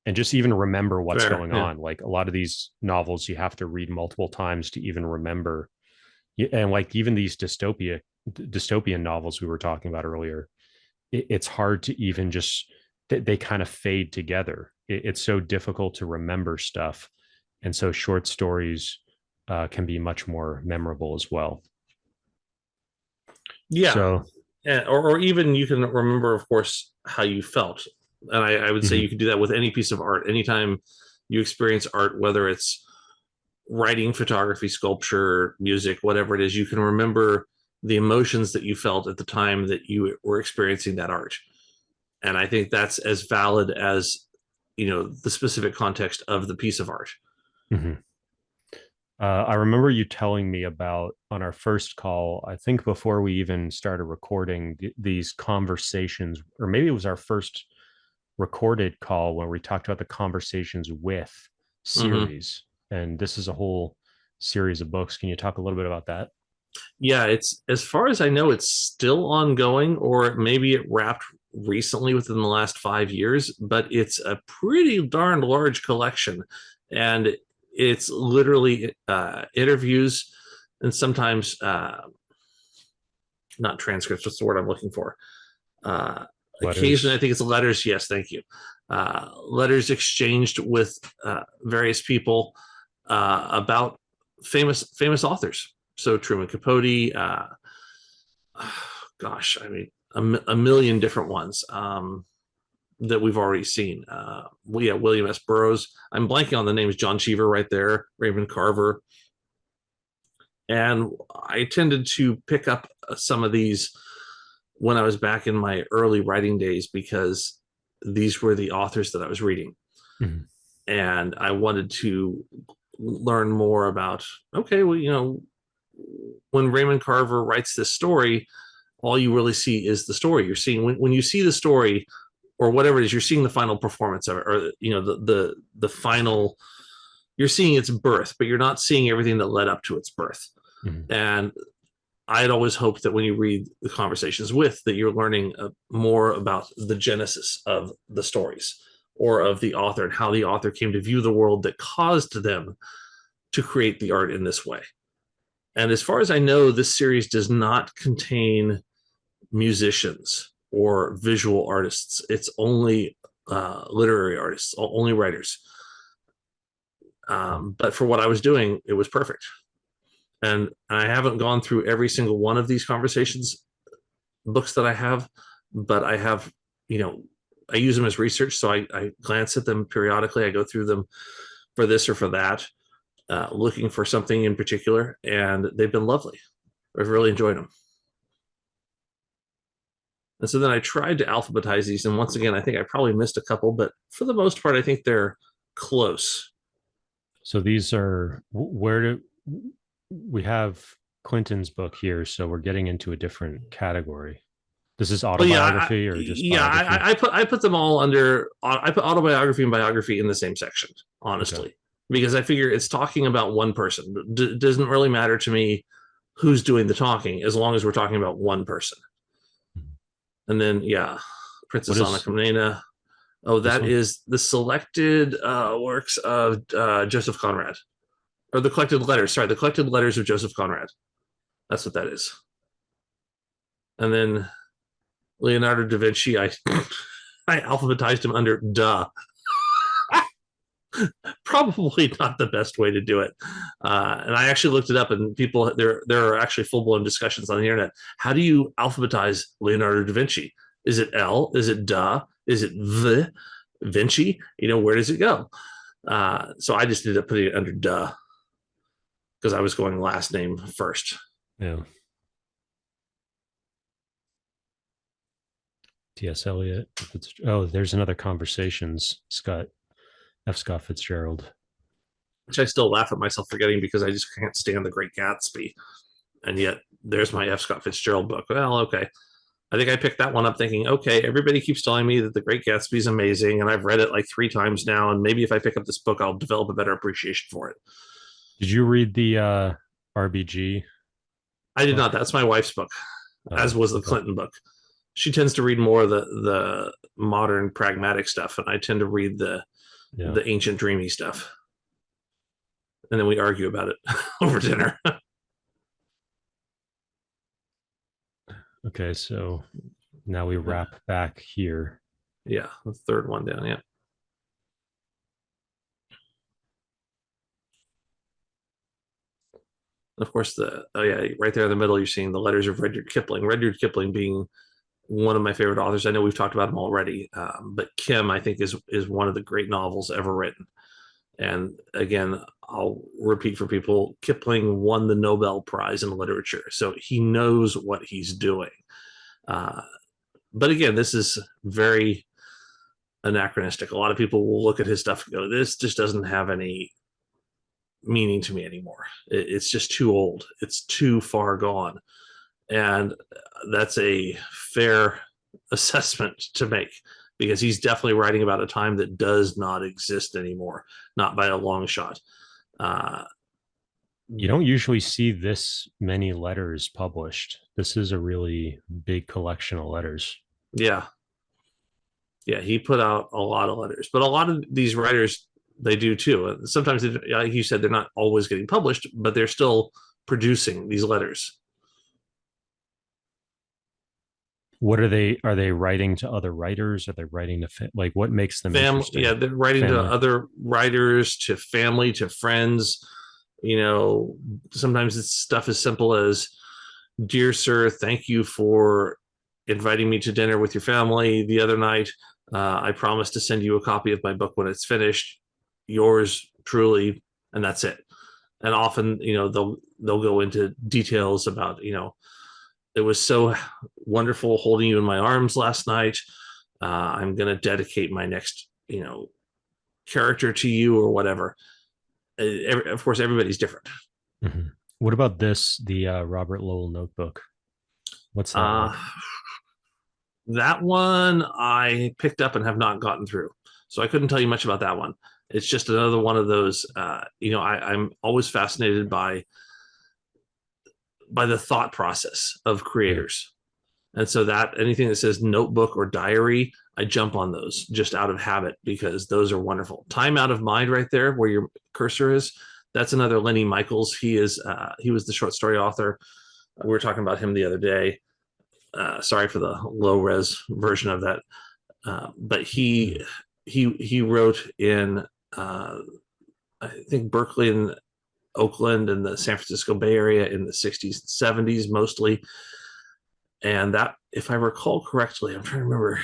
And just even remember what's going on. Like a lot of these novels, you have to read multiple times to even remember. And like even these dystopian novels we were talking about earlier, it's hard to even just, they kind of fade together. It's so difficult to remember stuff. And so short stories can be much more memorable as well. Yeah. So, or even you can remember, of course, how you felt. And I would say you can do that with any piece of art. Anytime you experience art, whether it's writing, photography, sculpture, music, whatever it is, you can remember the emotions that you felt at the time that you were experiencing that art. And I think that's as valid as, the specific context of the piece of art. I remember you telling me about, on our first call, I think before we even started recording, these conversations, or maybe it was our first recorded call where we talked about the conversations with series. And this is a whole series of books. Can you talk a little bit about that? Yeah, it's, as far as I know, it's still ongoing, or maybe it wrapped recently within the last 5 years, but it's a pretty darn large collection. And it's literally interviews and sometimes not transcripts. What's the word I'm looking for? Occasionally, I think it's letters. Yes, thank you. Letters exchanged with various people about famous authors. So Truman Capote, gosh, I mean, a million different ones that we've already seen. William S. Burroughs. I'm blanking on the names. John Cheever right there. Raymond Carver. And I tended to pick up some of these when I was back in my early writing days, because these were the authors that I was reading. And I wanted to learn more about, okay, well, when Raymond Carver writes this story, all you really see is the story. You're seeing, when you see the story or whatever it is, you're seeing the final performance of it, or the final, you're seeing its birth, but you're not seeing everything that led up to its birth. And I had always hoped that when you read the conversations with, that you're learning more about the genesis of the stories or of the author and how the author came to view the world that caused them to create the art in this way. And as far as I know, this series does not contain musicians or visual artists. It's only literary artists, only writers. But for what I was doing, it was perfect. And I haven't gone through every single one of these conversations books that I have, but I have, I use them as research. So I glance at them periodically. I go through them for this or for that, looking for something in particular, and they've been lovely. I've really enjoyed them. And so then I tried to alphabetize these, and once again, I think I probably missed a couple, but for the most part, I think they're close. So these are, where do we have Clinton's book here, so we're getting into a different category. This is But autobiography or just biography? I put them all under. I put autobiography and biography in the same section, honestly, Okay. because I figure it's talking about one person. Doesn't really matter to me who's doing the talking as long as we're talking about one person. And then Princess Anna Karenina. Oh, that is the selected works of Joseph Conrad, or the collected letters. Sorry, the collected letters of Joseph Conrad. That's what that is. And then Leonardo da Vinci, I alphabetized him under duh. Probably not the best way to do it. And I actually looked it up, and people there are actually full blown discussions on the internet. How do you alphabetize Leonardo da Vinci? Is it L? Is it duh? Is it the Vinci? Where does it go? So I just ended up putting it under duh because I was going last name first. Yeah. T.S. Eliot. Oh, there's another Conversations. F. Scott Fitzgerald. Which I still laugh at myself forgetting because I just can't stand The Great Gatsby. And yet there's my F. Scott Fitzgerald book. Well, okay. I think I picked that one up thinking, okay, everybody keeps telling me that The Great Gatsby is amazing, and I've read it like 3 times now, and maybe if I pick up this book, I'll develop a better appreciation for it. Did you read the RBG? I did not. That's my wife's book, as was the Clinton book. She tends to read more of the modern pragmatic stuff, and I tend to read the ancient dreamy stuff. And then we argue about it over dinner. Okay, so now we wrap back here. Yeah, the third one down, yeah. Of course, right there in the middle, you're seeing the letters of Rudyard Kipling. Rudyard Kipling being one of my favorite authors. I know we've talked about him already, but Kim, I think, is one of the great novels ever written. And again, I'll repeat for people, Kipling won the Nobel Prize in literature, so he knows what he's doing. But again, this is very anachronistic. A lot of people will look at his stuff and go, this just doesn't have any meaning to me anymore. It's just too old. It's too far gone. And that's a fair assessment to make, because he's definitely writing about a time that does not exist anymore, not by a long shot. You don't usually see this many letters published. This is a really big collection of letters. Yeah. Yeah, he put out a lot of letters, but a lot of these writers, they do too. And sometimes, like you said, they're not always getting published, but they're still producing these letters. What are they writing to other writers? Are they writing to like, what makes them interesting? Yeah, they're writing to other writers, to family, to friends. Sometimes it's stuff as simple as, dear sir, thank you for inviting me to dinner with your family the other night. I promise to send you a copy of my book when it's finished. Yours truly. And that's it. And often, they'll go into details about, it was so wonderful holding you in my arms last night. I'm going to dedicate my next, character to you, or whatever. Of course, everybody's different. Mm-hmm. What about the Robert Lowell notebook? What's that like? That one I picked up and have not gotten through, so I couldn't tell you much about that one. It's just another one of those. I'm always fascinated by the thought process of creators. And so that anything that says notebook or diary, I jump on those just out of habit, because those are wonderful. Time Out of Mind, right there where your cursor is, that's another Lenny Michaels. He was the short story author. We were talking about him the other day. Sorry for the low res version of that. But he wrote in I think Berkeley and Oakland and the San Francisco Bay Area in the 60s and 70s mostly. And that, if I recall correctly, I'm trying to remember,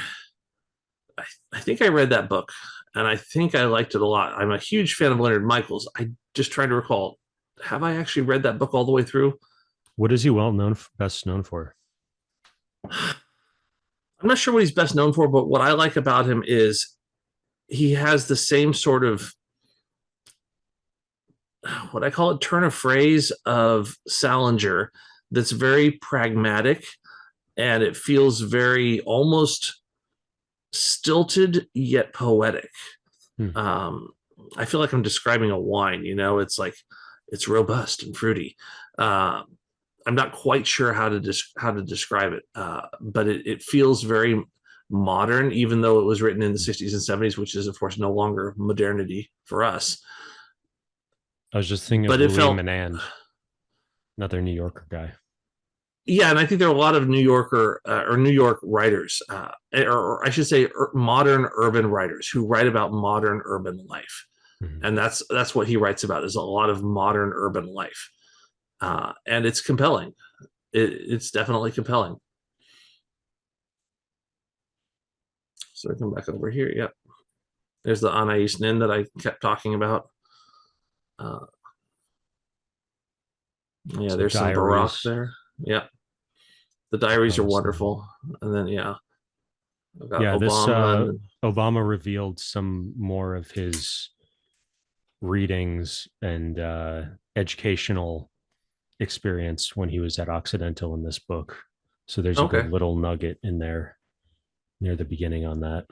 I think I read that book and I think I liked it a lot. I'm a huge fan of Leonard Michaels. I just trying to recall, have I actually read that book all the way through? What is he best known for? I'm not sure what he's best known for, but what I like about him is he has the same sort of what I call a turn of phrase of Salinger that's very pragmatic, and it feels very almost stilted yet poetic. Hmm. I feel like I'm describing a wine. It's like it's robust and fruity. I'm not quite sure how to describe it, but it feels very modern, even though it was written in the 60s and 70s, which is of course no longer modernity for us. I was just thinking of But it Louis felt, Manand, another New Yorker guy. yeah, and I think there are a lot of New Yorker or New York writers, or I should say, modern urban writers who write about modern urban life, Mhm. and that's what he writes about, is a lot of modern urban life, and it's compelling. It's definitely compelling. So I come back over here. Yep, there's the Anais Nin that I kept talking about. Yeah, So there's some Baroque diaries. there. Yeah, the diaries are Donaldson. wonderful, and then yeah, I've got Yeah, this Obama, and Obama revealed some more of his readings and educational experience when he was at Occidental in this book. So there's a good okay. little nugget in there near the beginning on that.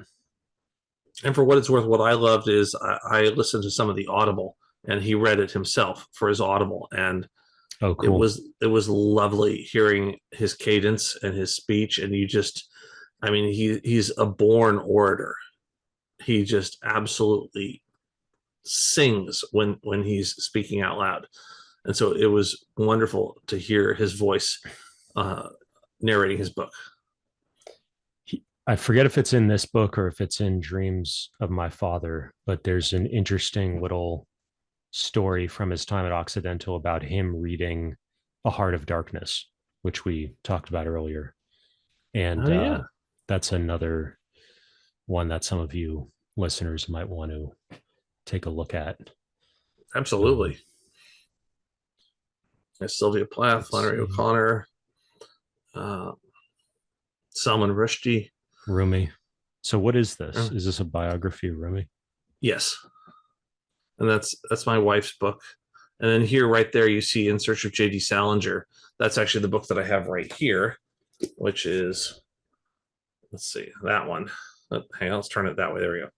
And for what it's worth, what I loved is I listened to some of the Audible, and he read it himself for his Audible, and Oh, it cool. was it was lovely hearing his cadence and his speech, and I mean, he's a born orator. He just absolutely sings when he's speaking out loud, and so it was wonderful to hear his voice uh, narrating his book. I forget if it's in this book or if it's in Dreams of My Father, but there's an interesting little story from his time at Occidental about him reading A Heart of Darkness, which we talked about earlier. And Oh yeah, that's another one that some of you listeners might want to take a look at. Um, absolutely. There's Sylvia Plath, let's Flannery see. O'Connor, uh, Salman Rushdie. Rumi. So what is Uh, this? Is this a biography of Rumi? yes, and that's my wife's book. And then here, right there, you see In Search of J.D. Salinger. That's actually the book that I have right here, which is, let's see, that one. Hang on, let's turn it that way. There we go.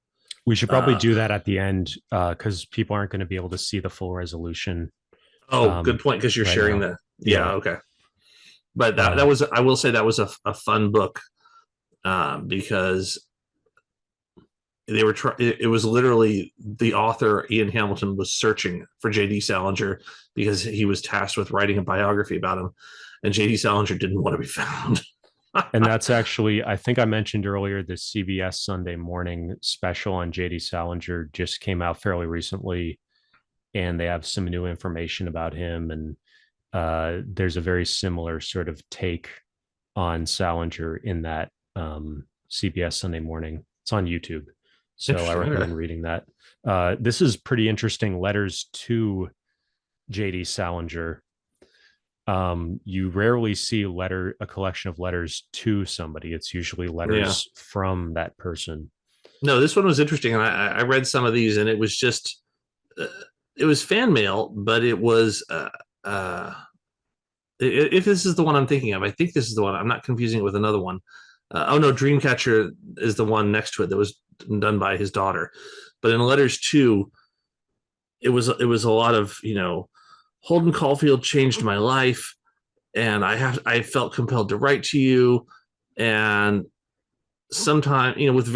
We should probably Uh, do that at the end because people aren't going to be able to see the full resolution oh, good point, because you're right sharing now. the. Yeah, Yeah. okay. But that Um, was, I will say, that was a fun book, because they were it was literally the author Ian Hamilton was searching for J.D. Salinger because he was tasked with writing a biography about him, and J.D. Salinger didn't want to be found. and that's actually, I think I mentioned earlier, the CBS Sunday morning special on JD Salinger just came out fairly recently, and they have some new information about him. And there's a very similar sort of take on Salinger in that CBS Sunday morning. It's on YouTube. So I Interesting. Okay. recommend reading that. This is pretty interesting. Letters to JD Salinger. You rarely see a collection of letters to somebody. It's usually Yeah. letters from that person. No, this one was interesting, and I read some of these, and it was just uh, it was fan mail, but it was if this is the one I'm thinking of, I think this is the one. I'm not confusing it with another one. Oh no, Dreamcatcher is the one next to it that was done by his daughter. But in letters two, it was a lot of Holden Caulfield changed my life, and I felt compelled to write to you, and sometimes with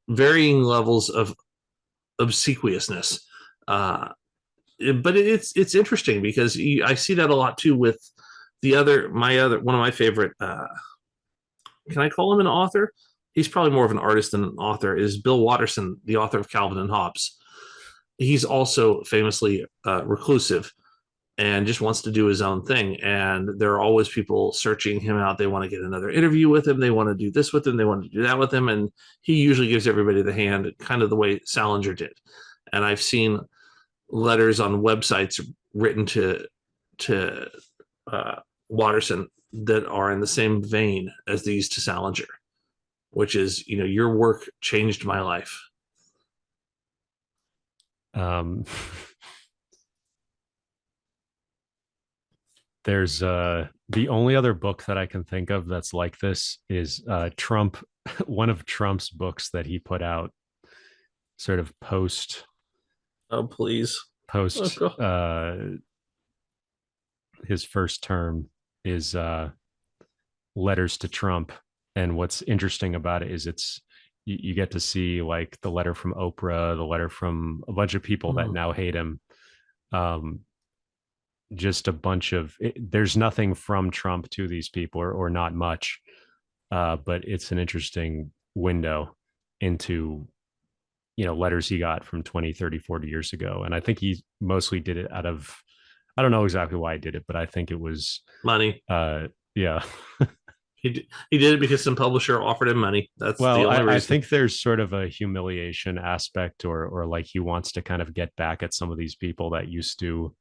varying levels of obsequiousness. Uh, but it's interesting because I see that a lot too with the other my other one of my favorite. Can I call him an author? He's probably more of an artist than an author. Is Bill Watterson, the author of Calvin and Hobbes? He's also famously reclusive and just wants to do his own thing. And there are always people searching him out. They want to get another interview with him. They want to do this with him. They want to do that with him. And he usually gives everybody the hand, kind of the way Salinger did. And I've seen letters on websites written to uh, Watterson that are in the same vein as these to Salinger, which is, your work changed my life. Um, There's the only other book that I can think of that's like this is Trump, one of Trump's books that he put out sort of post Oh, please. post his first term is letters to Trump. And what's interesting about it is you get to see like the letter from Oprah, the letter from a bunch of people that now hate him. Just a bunch of there's nothing from Trump to these people or not much, but it's an interesting window into letters he got from 20, 30, 40 years ago. And I think he mostly did it out of, I don't know exactly why he did it, but I think it was money. Yeah. He did it because some publisher offered him money. That's the only reason. I think there's sort of a humiliation aspect or like he wants to kind of get back at some of these people that used to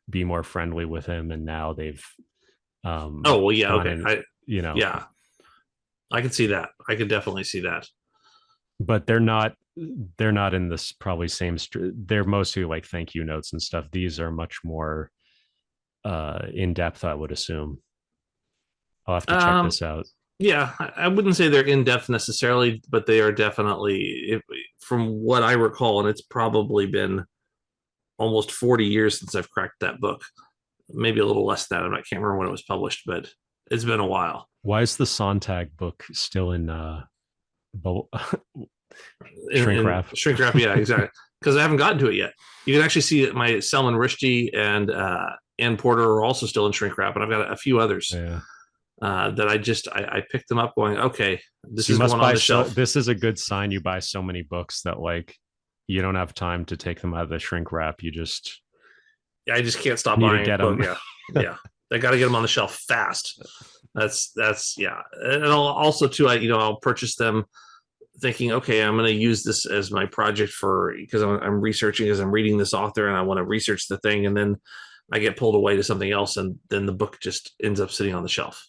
be more friendly with him, and now they've oh well, yeah, okay, yeah, I can see that. I could definitely see that. But they're not in this probably same they're mostly like thank you notes and stuff. These are much more in depth, I would assume. I'll have to check this out. Yeah, I wouldn't say they're in depth necessarily, but they are definitely, from what I recall, and it's probably been almost 40 years since I've cracked that book. Maybe a little less than that. I can't remember when it was published, but it's been a while. Why is the Sontag book still in shrink wrap? Shrink wrap, yeah, exactly. Because I haven't gotten to it yet. You can actually see that my Salman Rushdie and Ann Porter are also still in shrink wrap, and I've got a few others. Yeah. That I picked them up going, okay, this is going on the shelf. This is a good sign you buy so many books that like you don't have time to take them out of the shrink wrap. You just I just can't stop buying them. Yeah. I got to get them on the shelf fast. That's yeah. And also too, I'll purchase them thinking, okay, I'm going to use this as my project because I'm researching as I'm reading this author and I want to research the thing, and then I get pulled away to something else, and then the book just ends up sitting on the shelf.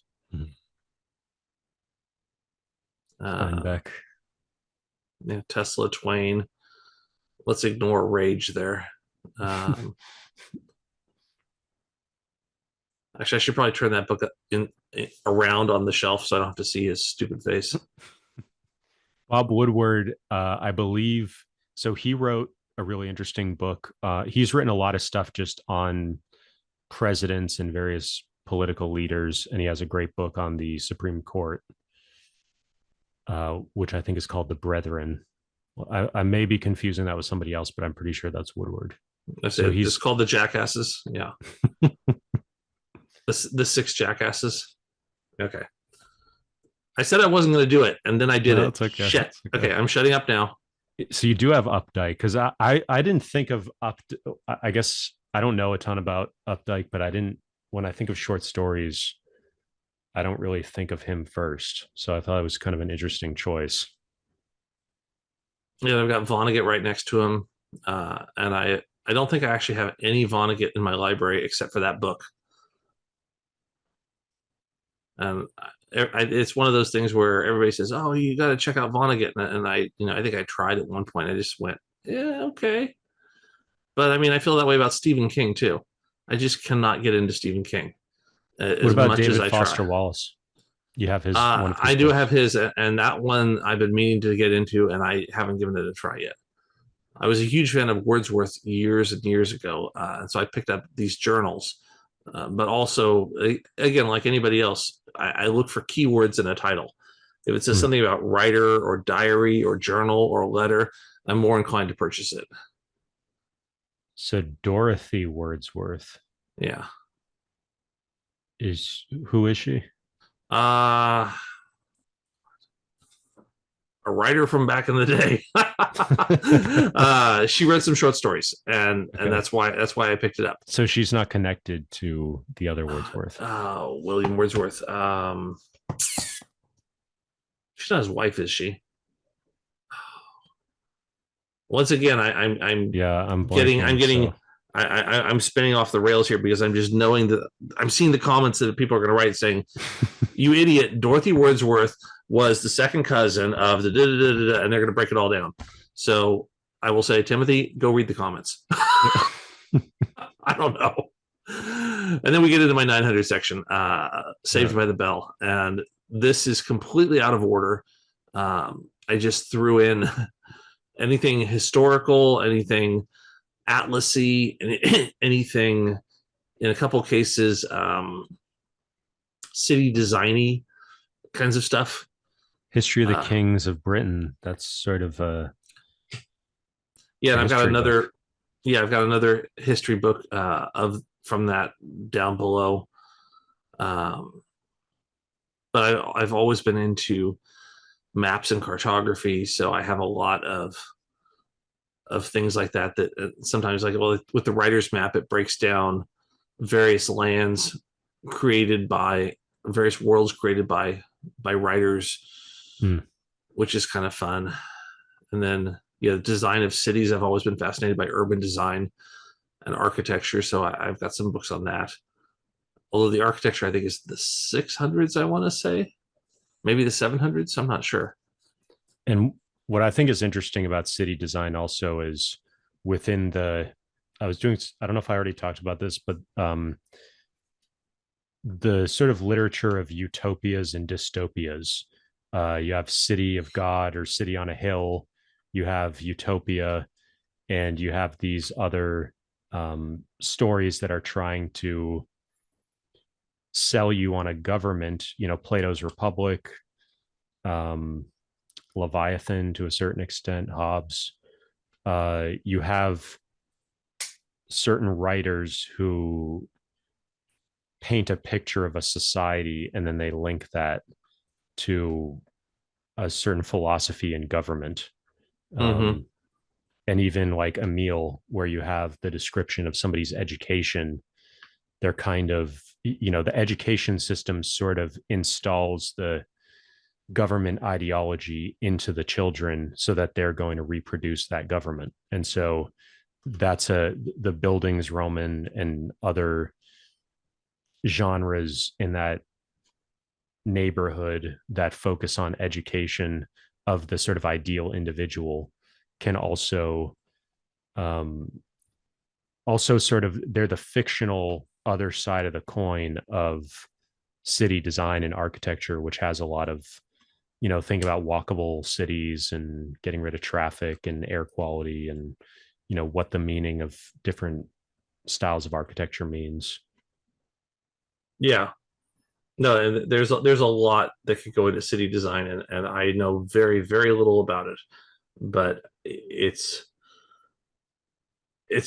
Steinbeck. Yeah, Tesla, Twain. Let's ignore Rage there. Actually, I should probably turn that book around on the shelf so I don't have to see his stupid face. Bob Woodward, I believe. So he wrote a really interesting book. He's written a lot of stuff just on presidents and various political leaders, and he has a great book on the Supreme Court, which I think is called The Brethren. Well, I may be confusing that with somebody else, but I'm pretty sure that's Woodward. So it's called The Jackasses. Yeah. the Six Jackasses. Okay. I said I wasn't going to do it, and then I did it. Okay. Shit. Okay, I'm shutting up now. So you do have Updike, because I didn't think of I guess I don't know a ton about Updike, but when I think of short stories, I don't really think of him first. So I thought it was kind of an interesting choice. Yeah, I've got Vonnegut right next to him. And I don't think I actually have any Vonnegut in my library except for that book. And it's one of those things where everybody says, oh, you got to check out Vonnegut. And I think I tried at one point. I just went, yeah, okay. But I mean, I feel that way about Stephen King too. I just cannot get into Stephen King. What about David Foster Wallace? You have his one. I do have his, and that one I've been meaning to get into, and I haven't given it a try yet. I was a huge fan of Wordsworth years and years ago, and so I picked up these journals. But also, again, like anybody else, I look for keywords in a title. If it says something about writer or diary or journal or letter, I'm more inclined to purchase it. So Dorothy Wordsworth. Yeah. Who is she? A writer from back in the day. She read some short stories, and that's why I picked it up. So she's not connected to the other Wordsworth. William Wordsworth. She's not his wife, is she? Once again, I'm spinning off the rails here because I'm just knowing that I'm seeing the comments that people are going to write saying, "You idiot! Dorothy Wordsworth was the second cousin of the da-da-da-da-da," and they're going to break it all down. So I will say, Timothy, go read the comments. I don't know. And then we get into my 900 section, Saved by the Bell. And this is completely out of order. I just threw in anything historical, anything atlasy, anything, in a couple cases, city designy kinds of stuff. History of the Kings of Britain. That's sort of a and I've got another book. I've got another history book from that down below. But I've always been into maps and cartography, so I have a lot of things like that sometimes, like, well, with the writer's map, it breaks down various lands created by various worlds created by writers, which is kind of fun. And then the design of cities. I've always been fascinated by urban design and architecture, so I've got some books on that. Although the architecture, I think, is the 600s, I want to say, maybe the 700s, I'm not sure. And what I think is interesting about city design also is within I don't know if I already talked about this, but the sort of literature of utopias and dystopias. You have City of God or City on a Hill, you have Utopia, and you have these other stories that are trying to sell you on a government, Plato's Republic, Leviathan to a certain extent, Hobbes. You have certain writers who paint a picture of a society and then they link that to a certain philosophy in government. And even like Emile, where you have the description of somebody's education, they're kind of, the education system sort of installs the government ideology into the children so that they're going to reproduce that government. And so that's the Bildungsroman and other genres in that neighborhood that focus on education of the sort of ideal individual can also sort of, they're the fictional other side of the coin of city design and architecture, which has a lot of, think about walkable cities and getting rid of traffic and air quality and, what the meaning of different styles of architecture means. Yeah. No, and there's a lot that could go into city design, and I know very, very little about it, but it's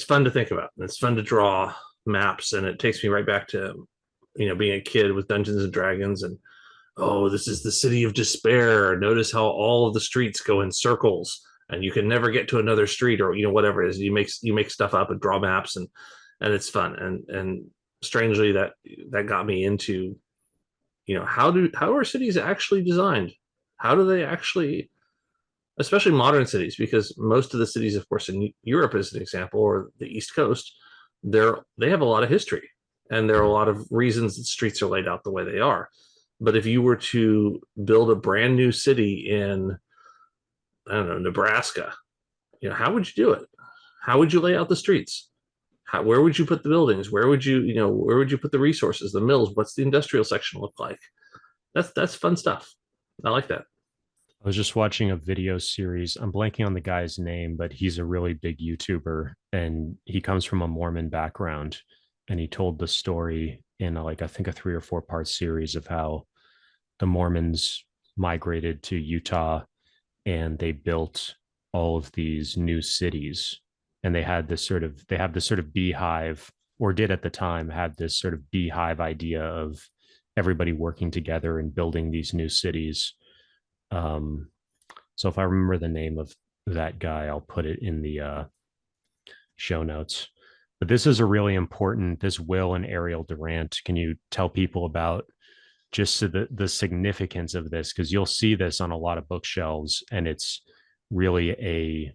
fun to think about. It's fun to draw maps, and it takes me right back to, being a kid with Dungeons and Dragons, and this is the city of despair. Notice how all of the streets go in circles, and you can never get to another street, or whatever it is. You make stuff up and draw maps, and it's fun. And strangely, that got me into, how are cities actually designed? How do they actually, especially modern cities, because most of the cities, of course, in Europe, as an example, or the East Coast, they have a lot of history, and there are a lot of reasons that streets are laid out the way they are. But if you were to build a brand new city in, I don't know, Nebraska, how would you do it? How would you lay out the streets? Where would you put the buildings? Where would you put the resources, the mills? What's the industrial section look like? That's fun stuff. I like that. I was just watching a video series. I'm blanking on the guy's name, but he's a really big YouTuber, and he comes from a Mormon background. And he told the story in I think a 3 or 4 part series of how the Mormons migrated to Utah and they built all of these new cities. And they have this sort of beehive, or did at the time had this sort of beehive idea of everybody working together and building these new cities. So if I remember the name of that guy, I'll put it in the show notes. But this is a really important, this Will and Ariel Durant. Can you tell people about just the significance of this? Because you'll see this on a lot of bookshelves, and it's really a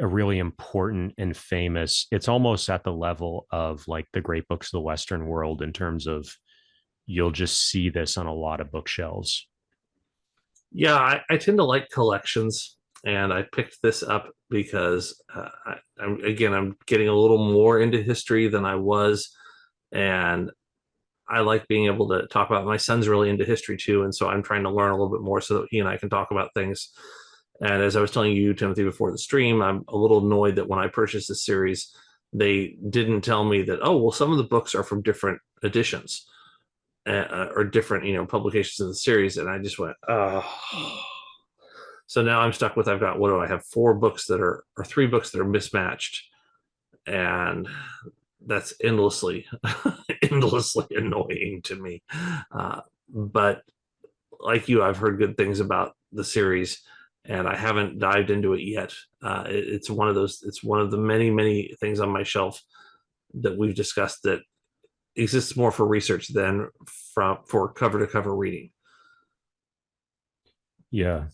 really important and famous. It's almost at the level of like the great books of the Western world in terms of you'll just see this on a lot of bookshelves. Yeah, I tend to like collections. and I picked this up because I'm getting a little more into history than I was, and I like being able to talk about. My son's really into history too, and so I'm trying to learn a little bit more so that he and I can talk about things. And as I was telling you, Timothy, before the stream, I'm a little annoyed that when I purchased this series, they didn't tell me that, oh, well, some of the books are from different editions or different, publications of the series. And I just went, oh. So now I'm stuck with, I've got, what do I have? 4 books that are, or 3 books that are mismatched. And that's endlessly, endlessly annoying to me. But like you, I've heard good things about the series, and I haven't dived into it yet. It's one of those. It's one of the many, many things on my shelf that we've discussed that exists more for research than for cover to cover reading. Yeah.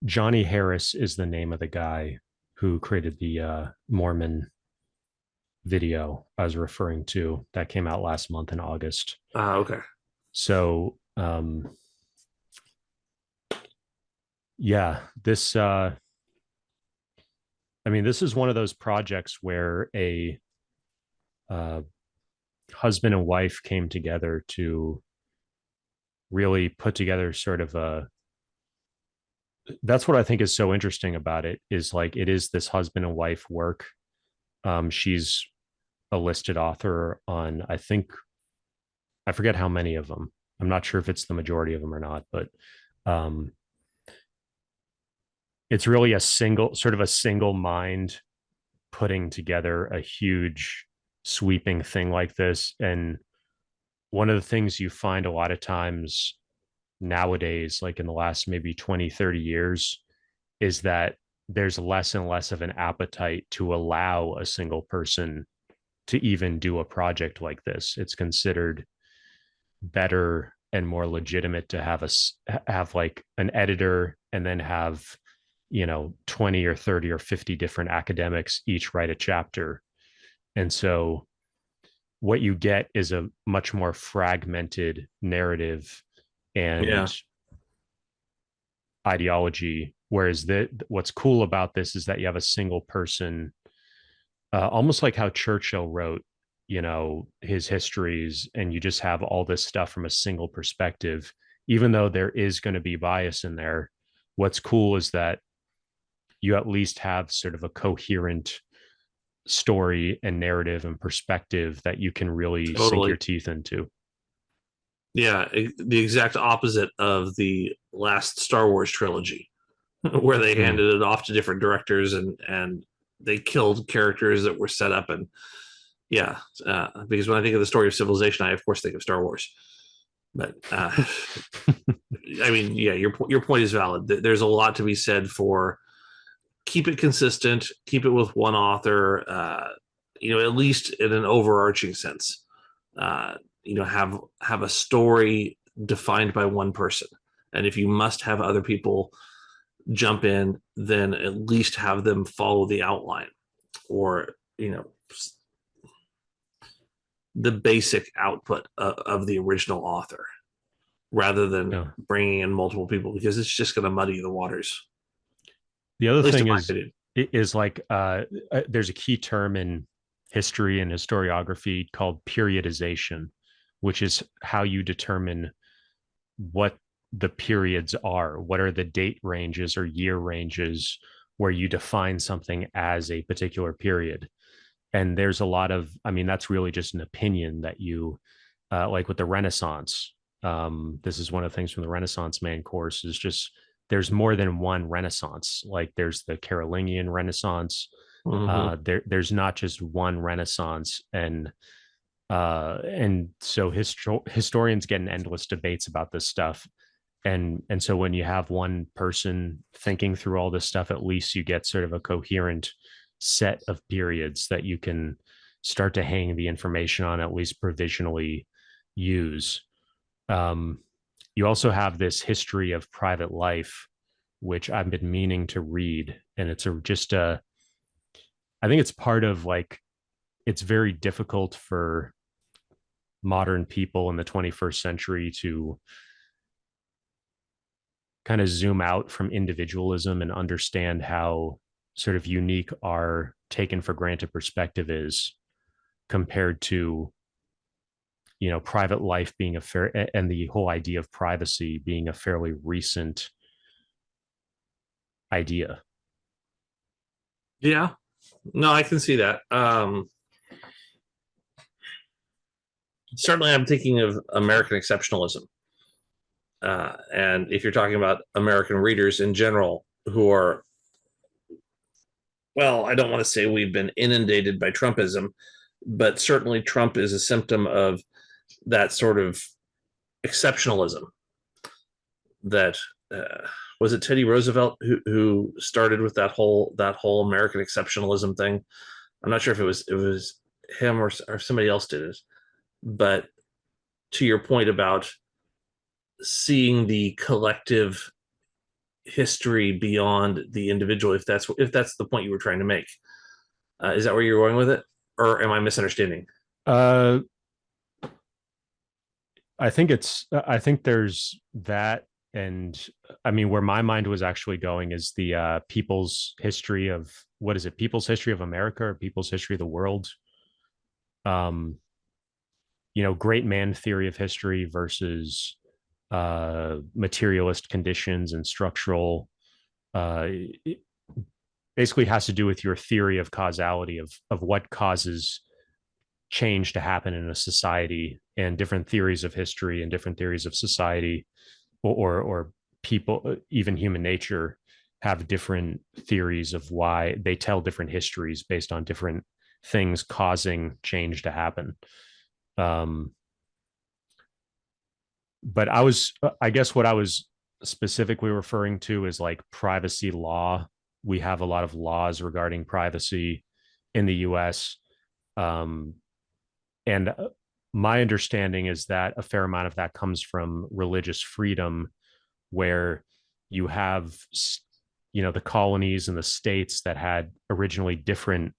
Johnny Harris is the name of the guy who created the Mormon video I was referring to that came out last month in August. Okay. So, yeah, this, I mean, this is one of those projects where a husband and wife came together to really put together sort of a, that's what I think is so interesting about it, is like it is this husband and wife work. She's a listed author on, I think, I forget how many of them. I'm not sure if it's the majority of them or not, but it's really a single mind putting together a huge sweeping thing like this. And one of the things you find a lot of times nowadays, like in the last maybe 20, 30 years, is that there's less and less of an appetite to allow a single person to even do a project like this. It's considered better and more legitimate to have like an editor and then have 20 or 30 or 50 different academics each write a chapter. And so what you get is a much more fragmented narrative and ideology. Whereas what's cool about this is that you have a single person, almost like how Churchill wrote, his histories, and you just have all this stuff from a single perspective. Even though there is going to be bias in there, what's cool is that you at least have sort of a coherent story and narrative and perspective that you can really sink your teeth into. Yeah, the exact opposite of the last Star Wars trilogy, where they handed it off to different directors and they killed characters that were set up. And because when I think of the story of civilization, I of course think of Star Wars. But I mean, your point is valid. There's a lot to be said for keep it consistent, keep it with one author, at least in an overarching sense. Have a story defined by one person. And if you must have other people jump in, then at least have them follow the outline or, the basic output of the original author rather than bringing in multiple people, because it's just going to muddy the waters. The other thing is like there's a key term in history and historiography called periodization, which is how you determine what the periods are. What are the date ranges or year ranges where you define something as a particular period? And there's a lot of, I mean, that's really just an opinion that you, like with the Renaissance. This is one of the things from the Renaissance main course is just, there's more than one Renaissance. Like there's the Carolingian Renaissance. There's not just one Renaissance. And so historians get in endless debates about this stuff. And so when you have one person thinking through all this stuff, at least you get sort of a coherent set of periods that you can start to hang the information on, at least provisionally use. You also have this history of private life, which I've been meaning to read. And it's I think it's part of like, it's very difficult for modern people in the 21st century to kind of zoom out from individualism and understand how sort of unique our taken for granted perspective is compared to, private life being a fair, and the whole idea of privacy being a fairly recent idea. Yeah, no, I can see that. Certainly I'm thinking of American exceptionalism. And if you're talking about American readers in general who are, well, I don't want to say we've been inundated by Trumpism, but certainly Trump is a symptom of that sort of exceptionalism that was it Teddy Roosevelt who started with that whole American exceptionalism thing. I'm not sure if it was him or somebody else did it, but to your point about seeing the collective history beyond the individual, if that's the point you were trying to make, is that where you're going with it, or am I misunderstanding? I think there's that, and I mean, where my mind was actually going is the people's history of, what is it, people's history of America or people's history of the world. Great man theory of history versus materialist conditions and structural. It basically has to do with your theory of causality of what causes change to happen in a society, and different theories of history and different theories of society, or people, even human nature, have different theories of why they tell different histories based on different things causing change to happen. But I guess what I was specifically referring to is like privacy law. We have a lot of laws regarding privacy in the US. And my understanding is that a fair amount of that comes from religious freedom, where you have, the colonies and the states that had originally different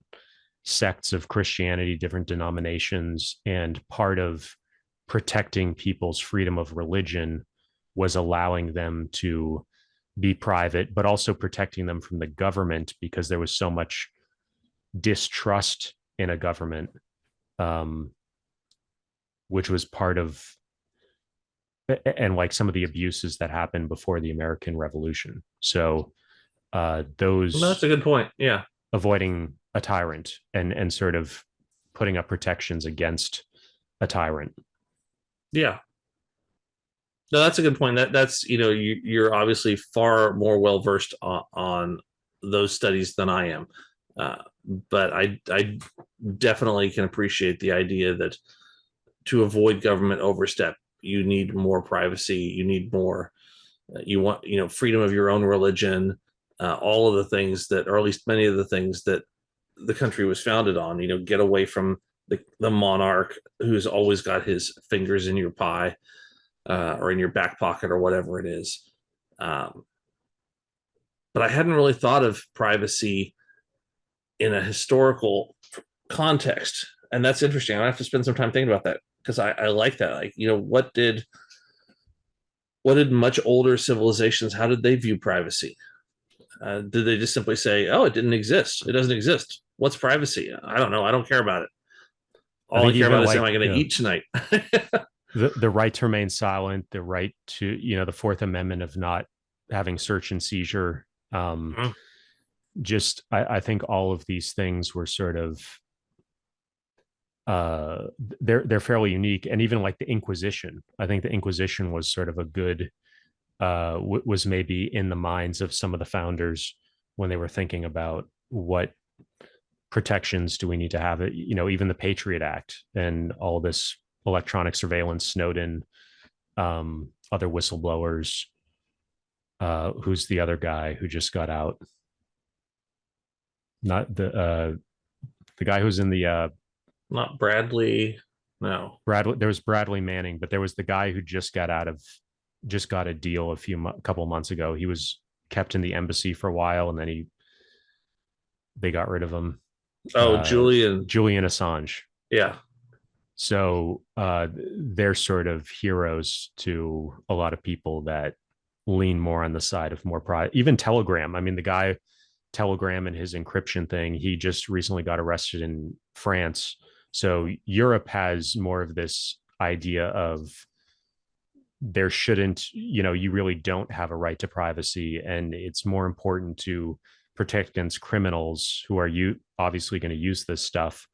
sects of Christianity, different denominations, and part of protecting people's freedom of religion was allowing them to be private, but also protecting them from the government, because there was so much distrust in a government, which was part of, and like some of the abuses that happened before the American Revolution. So those, Well, that's a good point. Yeah, avoiding a tyrant and sort of putting up protections against a tyrant. Yeah. No, that's a good point. That's you're obviously far more well versed on those studies than I am, but I definitely can appreciate the idea that to avoid government overstep, you need more privacy. You need more. You want freedom of your own religion, all of the things that, or at least many of the things that the country was founded on. Get away from the monarch who's always got his fingers in your pie, or in your back pocket or whatever it is. But I hadn't really thought of privacy in a historical context. And that's interesting. I have to spend some time thinking about that, because I like that. Like, what did much older civilizations, how did they view privacy? Did they just simply say, oh, it didn't exist? It doesn't exist. What's privacy? I don't know. I don't care about it. All I care about is, am I going to eat tonight? the right to remain silent, the right to, the Fourth Amendment of not having search and seizure. Just, I think all of these things were sort of, they're fairly unique. And even like the Inquisition, I think the Inquisition was sort of a good, was maybe in the minds of some of the founders when they were thinking about what protections do we need to have. It, even the Patriot Act and all this electronic surveillance, Snowden, other whistleblowers. Who's the other guy who just got out? Not the guy who's in the not Bradley. No, Bradley. There was Bradley Manning, but there was the guy who just got a deal a couple months ago. He was kept in the embassy for a while, and then they got rid of him. Oh, Julian Assange. Yeah. So they're sort of heroes to a lot of people that lean more on the side of more private. Even Telegram. I mean, the guy Telegram and his encryption thing, he just recently got arrested in France. So Europe has more of this idea of there shouldn't, you really don't have a right to privacy, and it's more important to protect against criminals who are obviously going to use this stuff.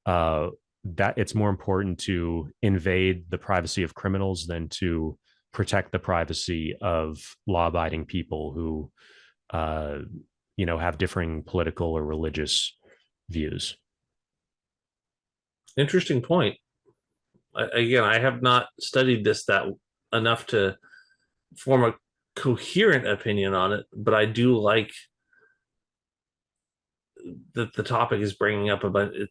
That it's more important to invade the privacy of criminals than to protect the privacy of law-abiding people who have differing political or religious views. Interesting point. Again, I have not studied this that enough to form a coherent opinion on it, but I do like that the topic is bringing up about it.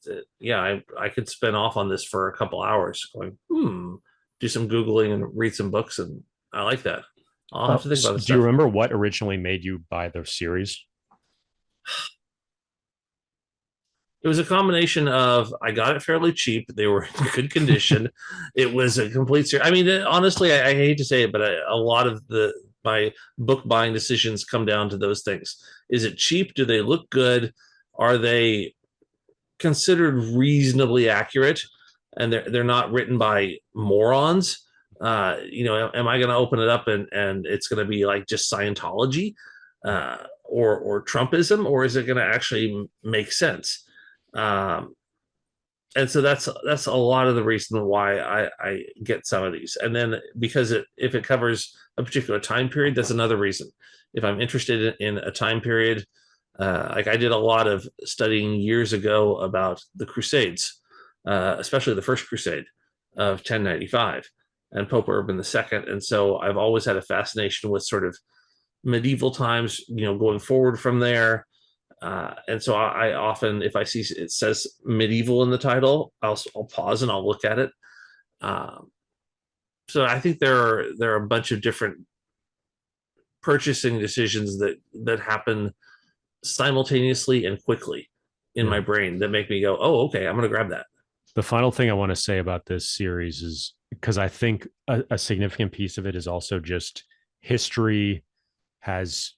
I could spin off on this for a couple hours going, do some Googling and read some books. And I like that. I'll have to think about this. Do you remember what originally made you buy the series? It was a combination of, I got it fairly cheap. They were in good condition. It was a complete series. I mean, honestly, I hate to say it, but a lot of my book buying decisions come down to those things. Is it cheap? Do they look good? Are they considered reasonably accurate? And they're not written by morons. Am I going to open it up and it's going to be like just Scientology or Trumpism, or is it going to actually make sense? And so that's a lot of the reason why I get some of these. And then because if it covers a particular time period, that's another reason. If I'm interested in a time period, like I did a lot of studying years ago about the Crusades, especially the First Crusade of 1095 and Pope Urban II. And so I've always had a fascination with sort of medieval times, going forward from there. And so I often, if I see it says medieval in the title, I'll pause and I'll look at it. So I think there are a bunch of different purchasing decisions that happen simultaneously and quickly in my brain that make me go, oh, okay, I'm going to grab that. The final thing I want to say about this series is because I think a significant piece of it is also just history has,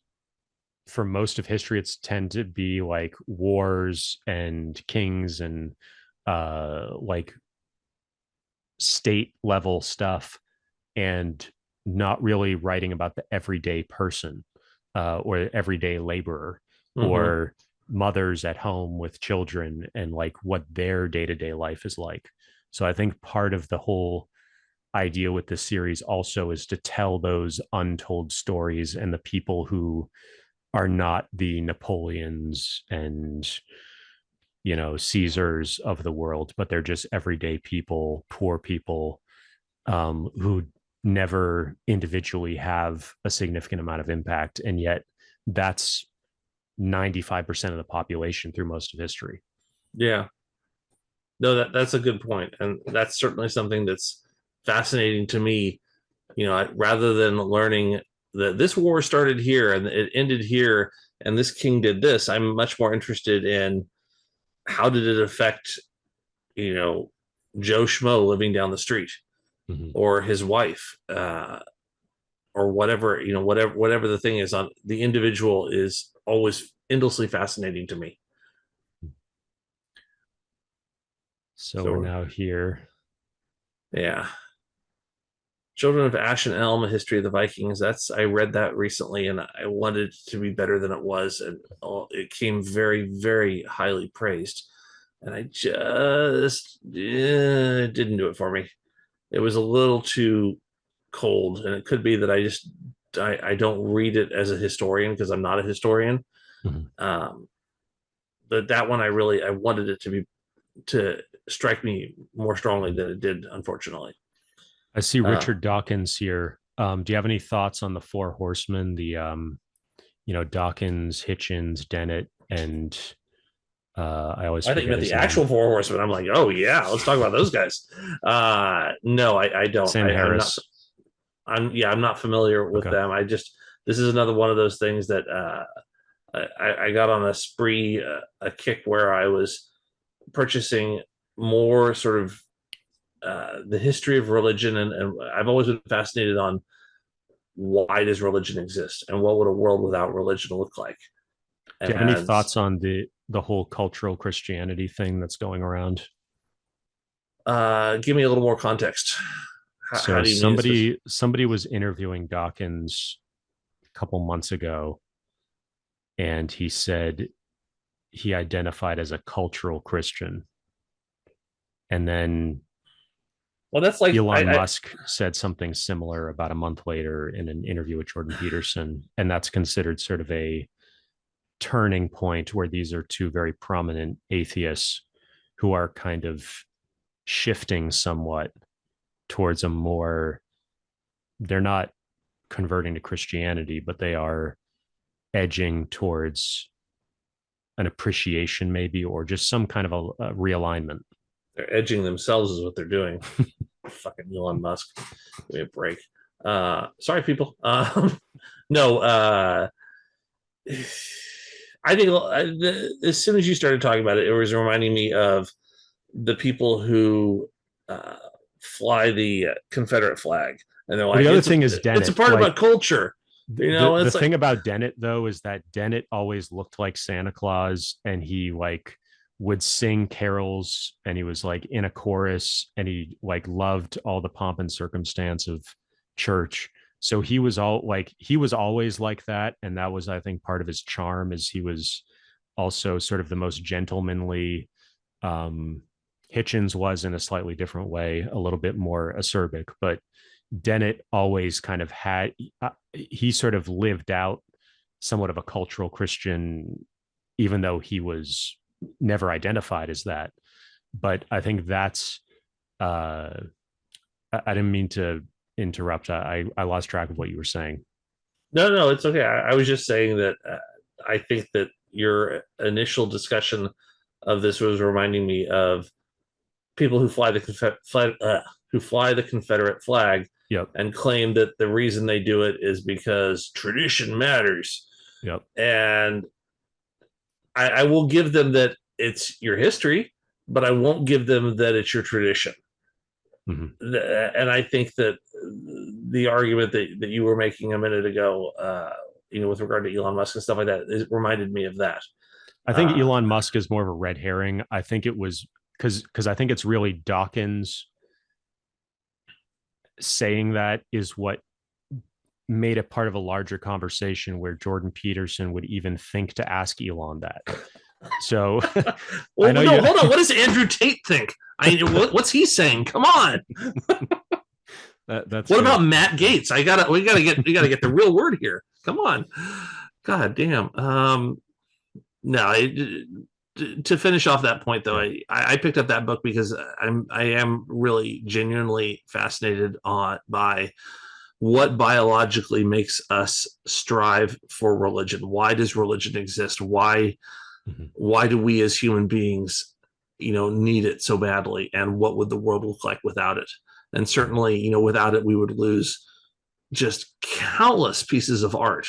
for most of history, it's tend to be like wars and kings and like state level stuff, and not really writing about the everyday person or everyday laborer or mothers at home with children and like what their day-to-day life is like. So I think part of the whole idea with this series also is to tell those untold stories and the people who are not the Napoleons and Caesars of the world, but they're just everyday people, poor people who never individually have a significant amount of impact, and yet that's 95% of the population through most of history. Yeah, no, that's a good point, and that's certainly something that's fascinating to me. Rather than learning that this war started here and it ended here and this king did this, I'm much more interested in how did it affect Joe Schmo living down the street or his wife or whatever whatever the thing is. On the individual is always endlessly fascinating to me. So we're now here. Yeah. Children of Ash and Elm, A History of the Vikings. I read that recently and I wanted it to be better than it was. And it came very, very highly praised. And I just didn't do it for me. It was a little too cold. And it could be that I don't read it as a historian because I'm not a historian. But that one, I wanted it to strike me more strongly than it did, unfortunately. I see Richard Dawkins here. Do you have any thoughts on the Four Horsemen? The Dawkins, Hitchens, Dennett, and I think about the actual Four Horsemen. I'm like, oh yeah, let's talk about those guys. No, I don't. Sam Harris. I'm not familiar with them. This is another one of those things that I got on a spree, a kick where I was purchasing more sort of the history of religion, and I've always been fascinated on why does religion exist, and what would a world without religion look like? Do you have any thoughts on the whole cultural Christianity thing that's going around? Give me a little more context. How do you somebody was interviewing Dawkins a couple months ago, and he said he identified as a cultural Christian. And then that's like Elon Musk said something similar about a month later in an interview with Jordan Peterson. And that's considered sort of a turning point where these are two very prominent atheists who are kind of shifting somewhat towards a more, they're not converting to Christianity, but they are edging towards an appreciation maybe, or just some kind of a realignment. They're edging themselves is what they're doing. Fucking Elon Musk. Give me a break. Sorry, people. No, I think as soon as you started talking about it, it was reminding me of the people who fly the Confederate flag. And they're like, well, the other thing is Dennett. It's a part of my culture. You know, the thing about Dennett, though, is that Dennett always looked like Santa Claus, and he like would sing carols, and he was like in a chorus, and he like loved all the pomp and circumstance of church. So he was always like that, and that was, I think, part of his charm. Is he was also sort of the most gentlemanly. Hitchens was, in a slightly different way, a little bit more acerbic, but Dennett always kind of had, he sort of lived out somewhat of a cultural Christian, even though he was never identified as that. But I think that's, I didn't mean to interrupt. I lost track of what you were saying. No, it's okay. I was just saying that I think that your initial discussion of this was reminding me of people who fly the Confederate flag. Yep. And claim that the reason they do it is because tradition matters. Yep. And I will give them that it's your history, but I won't give them that it's your tradition. Mm-hmm. And I think that the argument that you were making a minute ago, with regard to Elon Musk and stuff like that, it reminded me of that. I think Elon Musk is more of a red herring. I think it was because I think it's really Dawkins saying that is what made it part of a larger conversation where Jordan Peterson would even think to ask Elon that. So hold on. What does Andrew Tate think? What's he saying? Come on. That's what about Matt Gaetz? We gotta get the real word here. Come on. God damn. To finish off that point, though, I picked up that book because I am really genuinely fascinated by what biologically makes us strive for religion. Why does religion exist? Why do we as human beings, need it so badly? And what would the world look like without it? And certainly, without it, we would lose just countless pieces of art,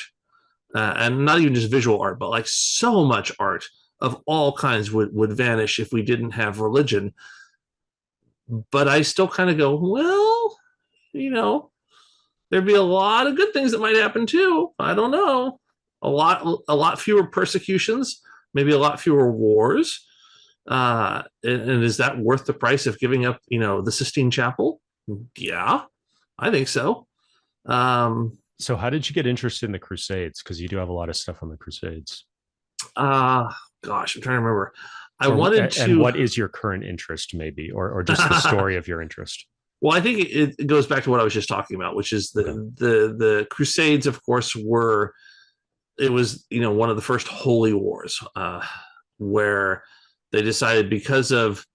and not even just visual art, but like so much art of all kinds would vanish if we didn't have religion. But I still kind of go, well, there'd be a lot of good things that might happen too. I don't know. A lot fewer persecutions, maybe a lot fewer wars. And is that worth the price of giving up, the Sistine Chapel? Yeah, I think so. So how did you get interested in the Crusades? Because you do have a lot of stuff on the Crusades. Gosh, I'm trying to remember. And what is your current interest, maybe, or just the story of your interest? Well, I think it goes back to what I was just talking about, which is the Crusades, of course, it was one of the first holy wars, where they decided because of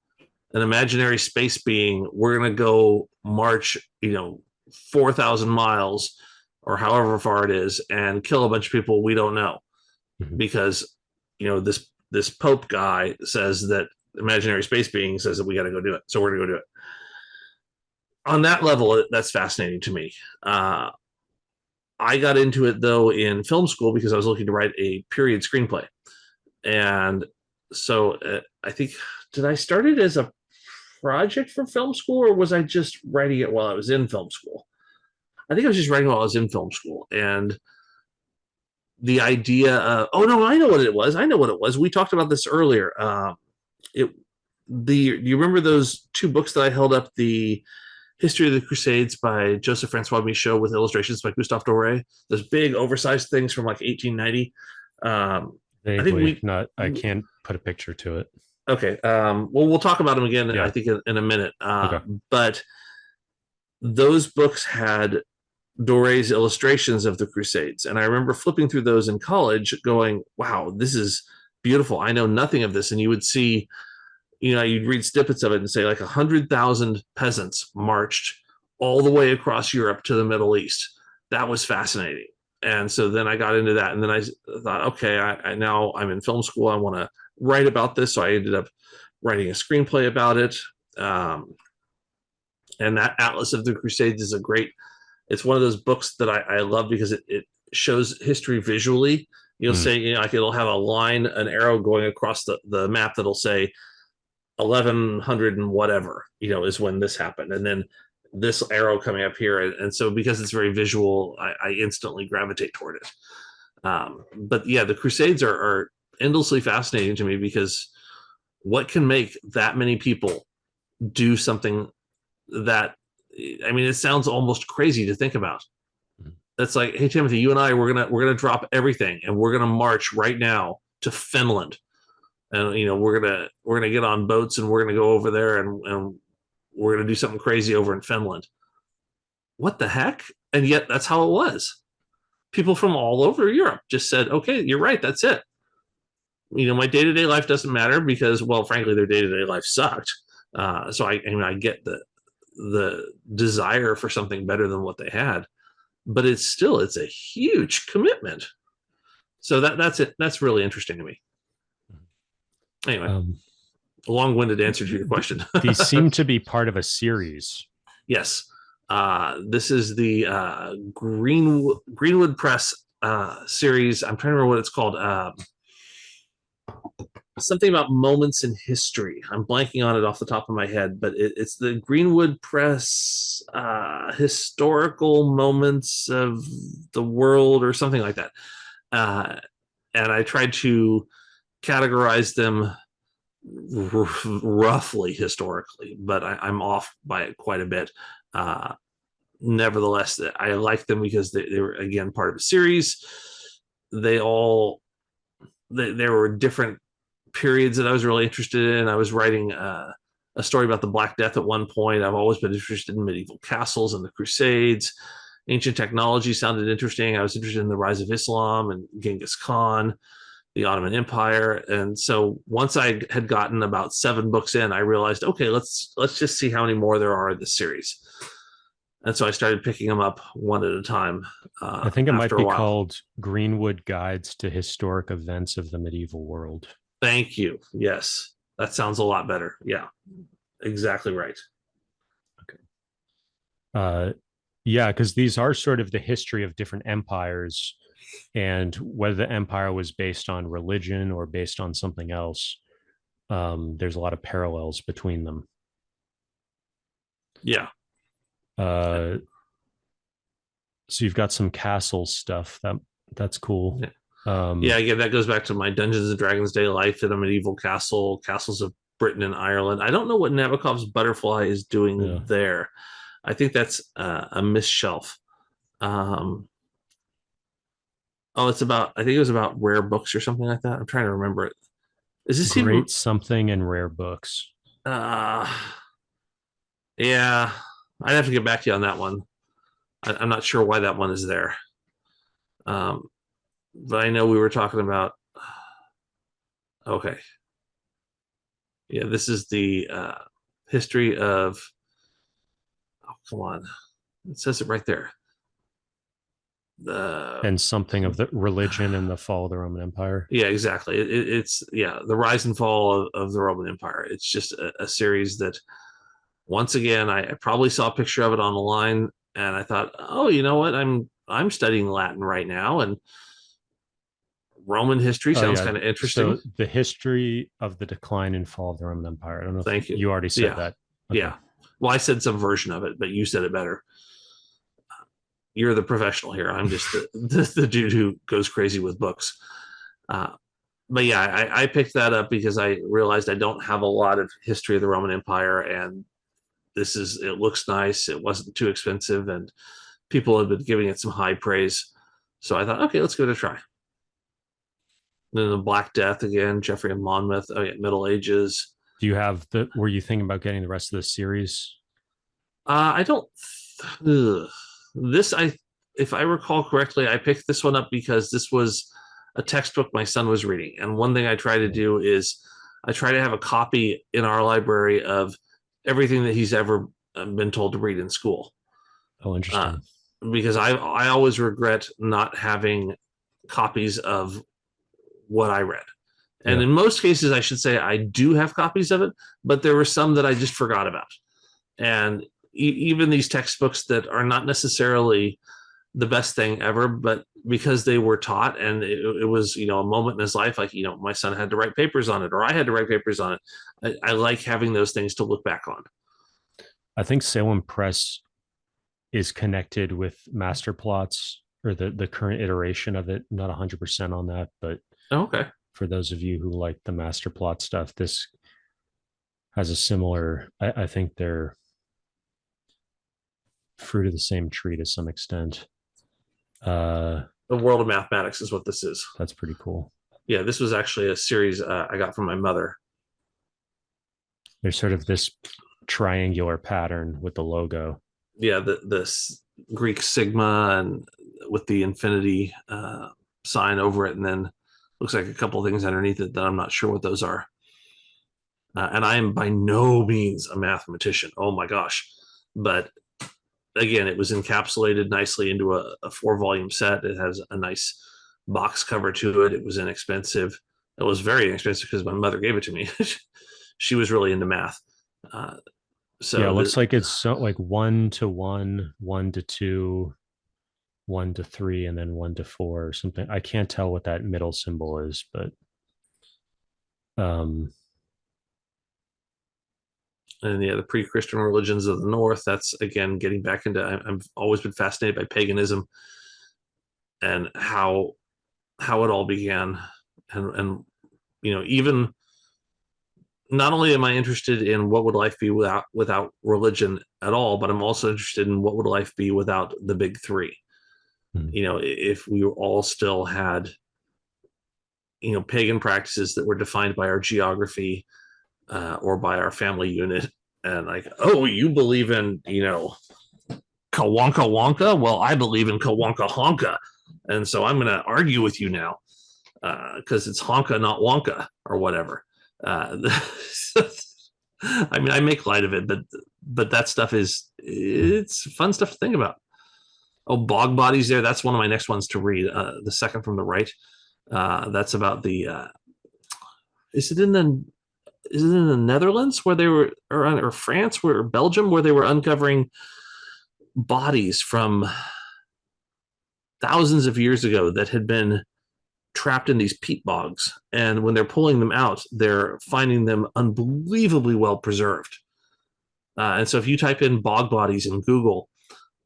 an imaginary space being, we're going to go march 4,000 miles or however far it is and kill a bunch of people we don't know, because this Pope guy says that imaginary space being says that we got to go do it. So we're going to go do it. On that level, that's fascinating to me. I got into it, though, in film school because I was looking to write a period screenplay. And so I think, did I start it as a project for film school, or was I just writing it while I was in film school? I think I was just writing while I was in film school, and the idea of, oh no, I know what it was. I know what it was. We talked about this earlier. Do you remember those two books that I held up, the History of the Crusades by Joseph Francois Michaud with illustrations by Gustave Doré? Those big oversized things from like 1890. Vaguely, I think I can't put a picture to it. Okay. Well, we'll talk about them again, Yeah. I think, in a minute. Okay. But those books had Doré's illustrations of the Crusades. And I remember flipping through those in college going, wow, this is beautiful. I know nothing of this. And you would see, you'd read snippets of it and say like 100,000 peasants marched all the way across Europe to the Middle East. That was fascinating. And so then I got into that. And then I thought, okay, now I'm in film school. I want to write about this. So I ended up writing a screenplay about it. And that Atlas of the Crusades is it's one of those books that I love because it shows history visually. You'll say, like it'll have a line, an arrow going across the map that'll say 1100 and whatever, is when this happened. And then this arrow coming up here. And so because it's very visual, I instantly gravitate toward it. But yeah, the Crusades are endlessly fascinating to me because what can make that many people do something that, it sounds almost crazy to think about. That's like, hey, Timothy, you and I, we're gonna drop everything and we're gonna march right now to Finland, and we're gonna get on boats and we're gonna go over there and we're gonna do something crazy over in Finland. What the heck? And yet that's how it was. People from all over Europe just said, okay, you're right, that's it. My day-to-day life doesn't matter because, well, frankly, their day-to-day life sucked. So I get the desire for something better than what they had, but it's a huge commitment. So that's it. That's really interesting to me. Anyway, a long-winded answer to your question. These seem to be part of a series. Yes. This is the Greenwood Press series. I'm trying to remember what it's called. Something about moments in history. I'm blanking on it off the top of my head, but it's the Greenwood Press historical moments of the world or something like that. And I tried to categorize them roughly historically, but I'm off by it quite a bit. Nevertheless, I like them because they were, again, part of a series. There were different periods that I was really interested in. I was writing a story about the Black Death at one point. I've always been interested in medieval castles and the Crusades. Ancient technology sounded interesting. I was interested in the rise of Islam and Genghis Khan, the Ottoman Empire. And so once I had gotten about 7 books in, I realized, okay, let's just see how many more there are in this series. And so I started picking them up one at a time. I think it might be called Greenwood Guides to Historic Events of the Medieval World. Thank you. Yes, that sounds a lot better. Yeah, exactly right. Okay. Yeah, because these are sort of the history of different empires, and whether the empire was based on religion or based on something else, there's a lot of parallels between them. Yeah. So you've got some castle stuff. That's cool. Yeah. Again, that goes back to my Dungeons and Dragons day life in a medieval castle, castles of Britain and Ireland. I don't know what Nabokov's Butterfly is doing there. I think that's a missed shelf. I think it was about rare books or something like that. I'm trying to remember it. Is this great something in rare books? Yeah, I'd have to get back to you on that one. I'm not sure why that one is there. But I know we were talking about. Okay. Yeah, this is the history of. Oh, come on. It says it right there. And something of the religion and the fall of the Roman Empire. Yeah, exactly. It's the rise and fall of the Roman Empire. It's just a series that, once again, I probably saw a picture of it on the line, and I thought, oh, you know what? I'm studying Latin right now, and Roman history sounds kind of interesting. So the history of the decline and fall of the Roman Empire. I don't know. Thank you. You already said that. Okay. Yeah. Well, I said some version of it, but you said it better. you're the professional here. I'm just the dude who goes crazy with books. But yeah, I picked that up because I realized I don't have a lot of history of the Roman Empire, and it looks nice. It wasn't too expensive, and people have been giving it some high praise. So I thought, okay, let's give it a try. Then the Black Death again, Geoffrey of Monmouth. Oh yeah, Middle Ages. Do you have were you thinking about getting the rest of the series? I don't. Ugh. This if I recall correctly, I picked this one up because this was a textbook my son was reading, and one thing I try to do is I try to have a copy in our library of everything that he's ever been told to read in school. Oh, interesting. Because I always regret not having copies of what I read. And in most cases, I should say I do have copies of it, but there were some that I just forgot about. And even these textbooks that are not necessarily the best thing ever, but because they were taught and it was, a moment in his life, like, my son had to write papers on it, or I had to write papers on it. I like having those things to look back on. I think Salem Press is connected with Masterplots, or the current iteration of it. Not 100% on that, but okay. For those of you who like the Masterplot stuff, this has a similar, I think they're fruit of the same tree to some extent. The World of Mathematics is what this is. That's pretty cool. Yeah, this was actually a series I got from my mother. There's sort of this triangular pattern with the logo. Yeah, this Greek sigma and with the infinity sign over it, and then looks like a couple of things underneath it that I'm not sure what those are. And I am by no means a mathematician. Oh my gosh. But again, it was encapsulated nicely into a 4-volume set. It has a nice box cover to it. It was inexpensive. It was very inexpensive because my mother gave it to me. She was really into math. So yeah, it looks like it's like 1 to 1, 1 to 2, 1 to 3, and then 1 to 4 or something. I can't tell what that middle symbol is, but and yeah, the pre-Christian religions of the North. That's again getting back into. I've always been fascinated by paganism and how it all began, and even not only am I interested in what would life be without religion at all, but I'm also interested in what would life be without the big three. If we all still had pagan practices that were defined by our geography or by our family unit, and like, oh, you believe in Kawonka Wonka? Well, I believe in Kawonka Honka, and so I'm going to argue with you now because it's Honka, not Wonka, or whatever. I mean, I make light of it, but that stuff it's fun stuff to think about. Oh, Bog Bodies there. That's one of my next ones to read. The second from the right. That's about the. Is it in the Netherlands where they were, or France, or Belgium, where they were uncovering bodies from thousands of years ago that had been trapped in these peat bogs, and when they're pulling them out, they're finding them unbelievably well preserved. And so if you type in bog bodies in Google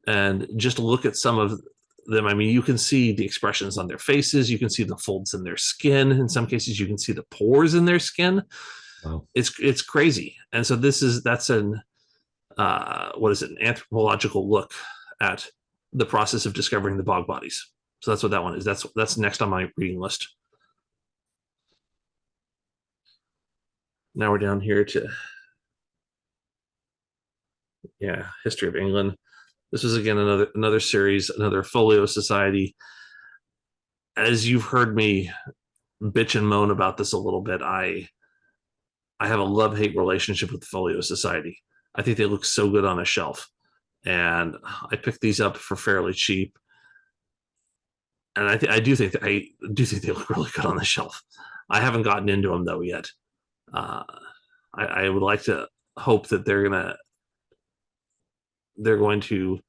and just look at some of them, I mean, you can see the expressions on their faces, you can see the folds in their skin, in some cases you can see the pores in their skin. Wow. It's crazy. And so that's an an anthropological look at the process of discovering the bog bodies. So that's what that one is. That's next on my reading list. Now we're down here to History of England. This was again another series, another folio society. As you've heard me bitch and moan about this a little bit, I have a love-hate relationship with the Folio Society. I think they look so good on a shelf, and I picked these up for fairly cheap. And I do think they look really good on the shelf. I haven't gotten into them though yet. I would like to hope that they're going to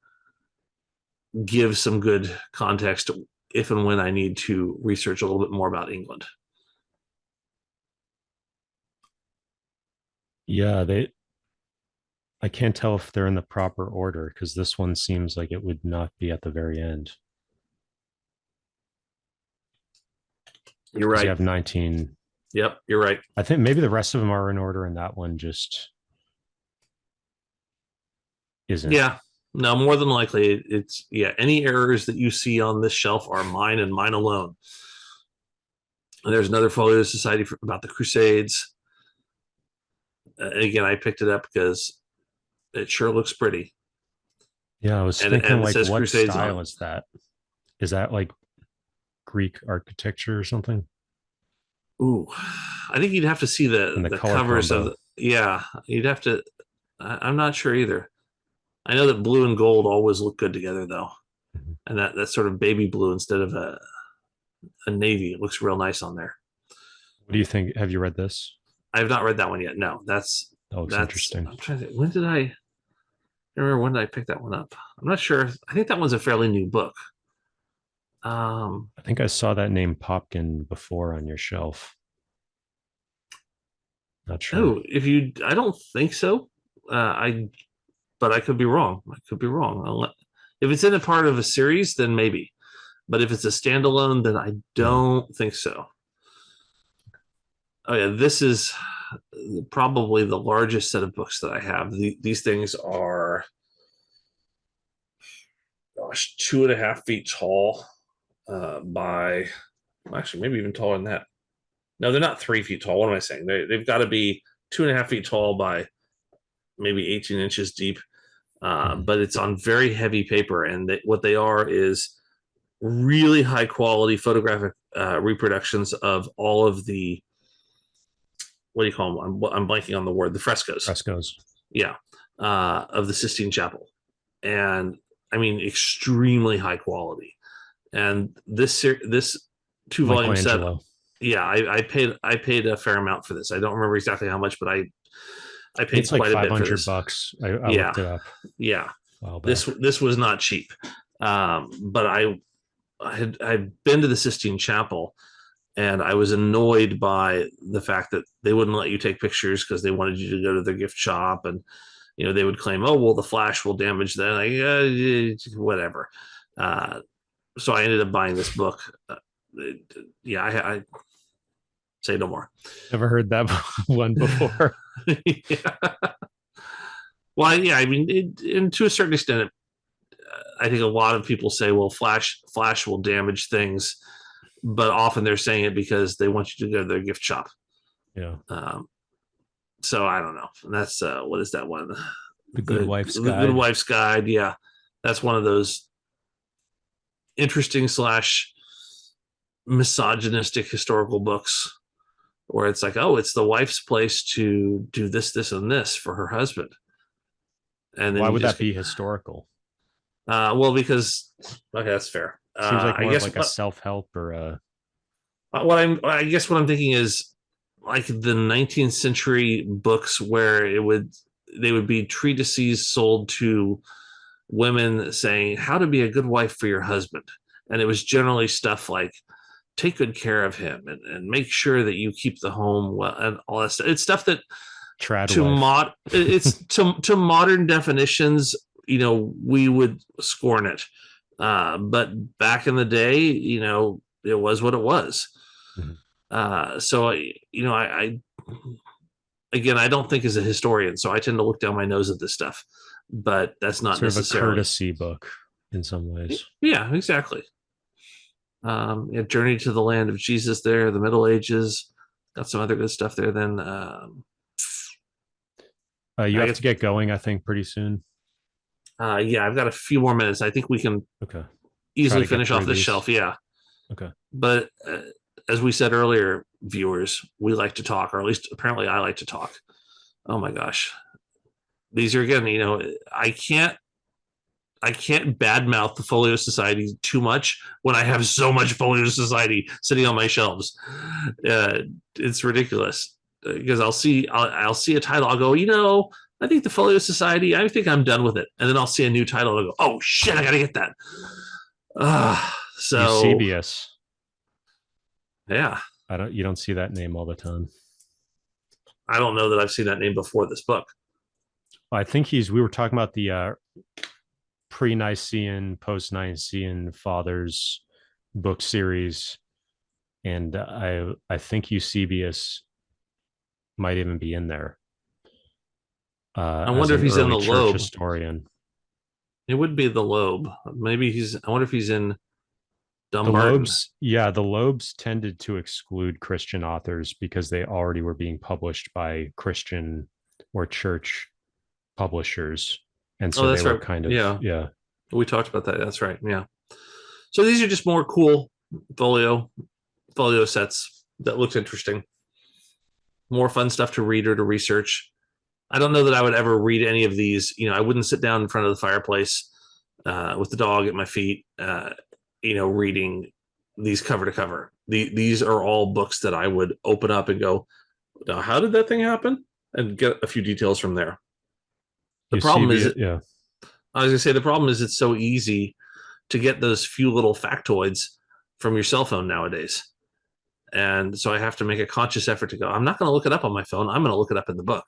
give some good context if and when I need to research a little bit more about England. Yeah, I can't tell if they're in the proper order because this one seems like it would not be at the very end. You're 'Cause right. you have 19. Yep, you're right. I think maybe the rest of them are in order and that one just isn't. Yeah. No, more than likely, it's yeah. Any errors that you see on this shelf are mine and mine alone. And there's another folio society about the Crusades. Again, I picked it up because it sure looks pretty. Yeah, I was And thinking it like says what Crusades style on. is that? Is that like Greek architecture or something? Ooh, I think you'd have to see And the the color covers of combo. the, yeah. You'd have to. I'm not sure either. I know that blue and gold always look good together though, Mhm. and that sort of baby blue instead of a navy. It looks real nice on there. What do you think? Have you read this? I have not read that one yet. No, That looks that's. interesting. I'm trying to. When did I remember when did I pick that one up? I'm not sure. I think that one's a fairly new book. I think I saw that name Popkin before on your shelf. Not sure. Oh, if you, I don't think so. But I could be wrong. I could be wrong. If it's in a part of a series, then maybe. But if it's a standalone, then I Yeah. don't think so. Oh yeah, this is probably the largest set of books that I have. These things are, gosh, 2.5 feet tall by, actually maybe even taller than that. No, they're not 3 feet tall. What am I saying? They've got to be 2.5 feet tall by maybe 18 inches deep. But it's on very heavy paper, and what they are is really high quality photographic reproductions of all of the, what do you call them? I'm blanking on the word. The frescoes. Frescoes. Yeah, of the Sistine Chapel, and I mean extremely high quality. And this 2 volume set, yeah, I paid a fair amount for this. I don't remember exactly how much, but I paid It's like quite a bit for this. $500. I Yeah, looked it up. yeah. This was not cheap, but I'd been to the Sistine Chapel, and I was annoyed by the fact that they wouldn't let you take pictures because they wanted you to go to their gift shop, and they would claim, oh well, the flash will damage that. Whatever. Uh, so I ended up buying this book. Yeah, I say no more. Never heard that one before. Yeah. Well, yeah, I mean, and to a certain extent, I think a lot of people say, well, flash will damage things, but often they're saying it because they want you to go to their gift shop. Yeah. So I don't know. That's what is that one? The Good Wife's the Guide. Good Wife's Guide. Yeah, that's one of those interesting / misogynistic historical books where it's like, oh, it's the wife's place to do this, this, and this for her husband. And then why would that be historical? Well, because okay, that's fair. Seems like more I guess like a self-help or a. I guess what I'm thinking is like the 19th century books where they would be treatises sold to women saying how to be a good wife for your husband, and it was generally stuff like take good care of him and make sure that you keep the home well and all that stuff. It's stuff that to modern definitions, we would scorn it. But back in the day, it was what it was. Mm-hmm. So, I again, I don't think as a historian, so I tend to look down my nose at this stuff, but that's not sort necessarily of a courtesy book in some ways. Yeah, exactly. Journey to the Land of Jesus there, the Middle Ages, got some other good stuff there. Then you have to get going, I think, pretty soon. Yeah, I've got a few more minutes. I think we can easily finish off this shelf. Yeah. Okay. But as we said earlier, viewers, we like to talk, or at least apparently I like to talk. Oh my gosh. These are, again, I can't badmouth the Folio Society too much when I have so much Folio Society sitting on my shelves. It's ridiculous because I'll see a title. I'll go, I think the Folio Society, I think I'm done with it. And then I'll see a new title and I'll go, oh shit, I got to get that. So Eusebius. Yeah. You don't see that name all the time. I don't know that I've seen that name before this book. I think we were talking about the pre-Nicene, post-Nicene fathers book series, and I think Eusebius might even be in there. I wonder if he's in the church Loeb historian. It would be the Loeb. Maybe I wonder if he's in The Dumbarton. the Loebs tended to exclude Christian authors because they already were being published by Christian or church publishers. And so that's they were right. kind of, yeah. We talked about that. That's right. Yeah. So these are just more cool folio sets that looks interesting. More fun stuff to read or to research. I don't know that I would ever read any of these. I wouldn't sit down in front of the fireplace with the dog at my feet, reading these cover to cover. These are all books that I would open up and go, now, how did that thing happen? And get a few details from there. The problem is, yeah. I was going to say, the problem is it's so easy to get those few little factoids from your cell phone nowadays. And so I have to make a conscious effort to go, I'm not going to look it up on my phone. I'm going to look it up in the book.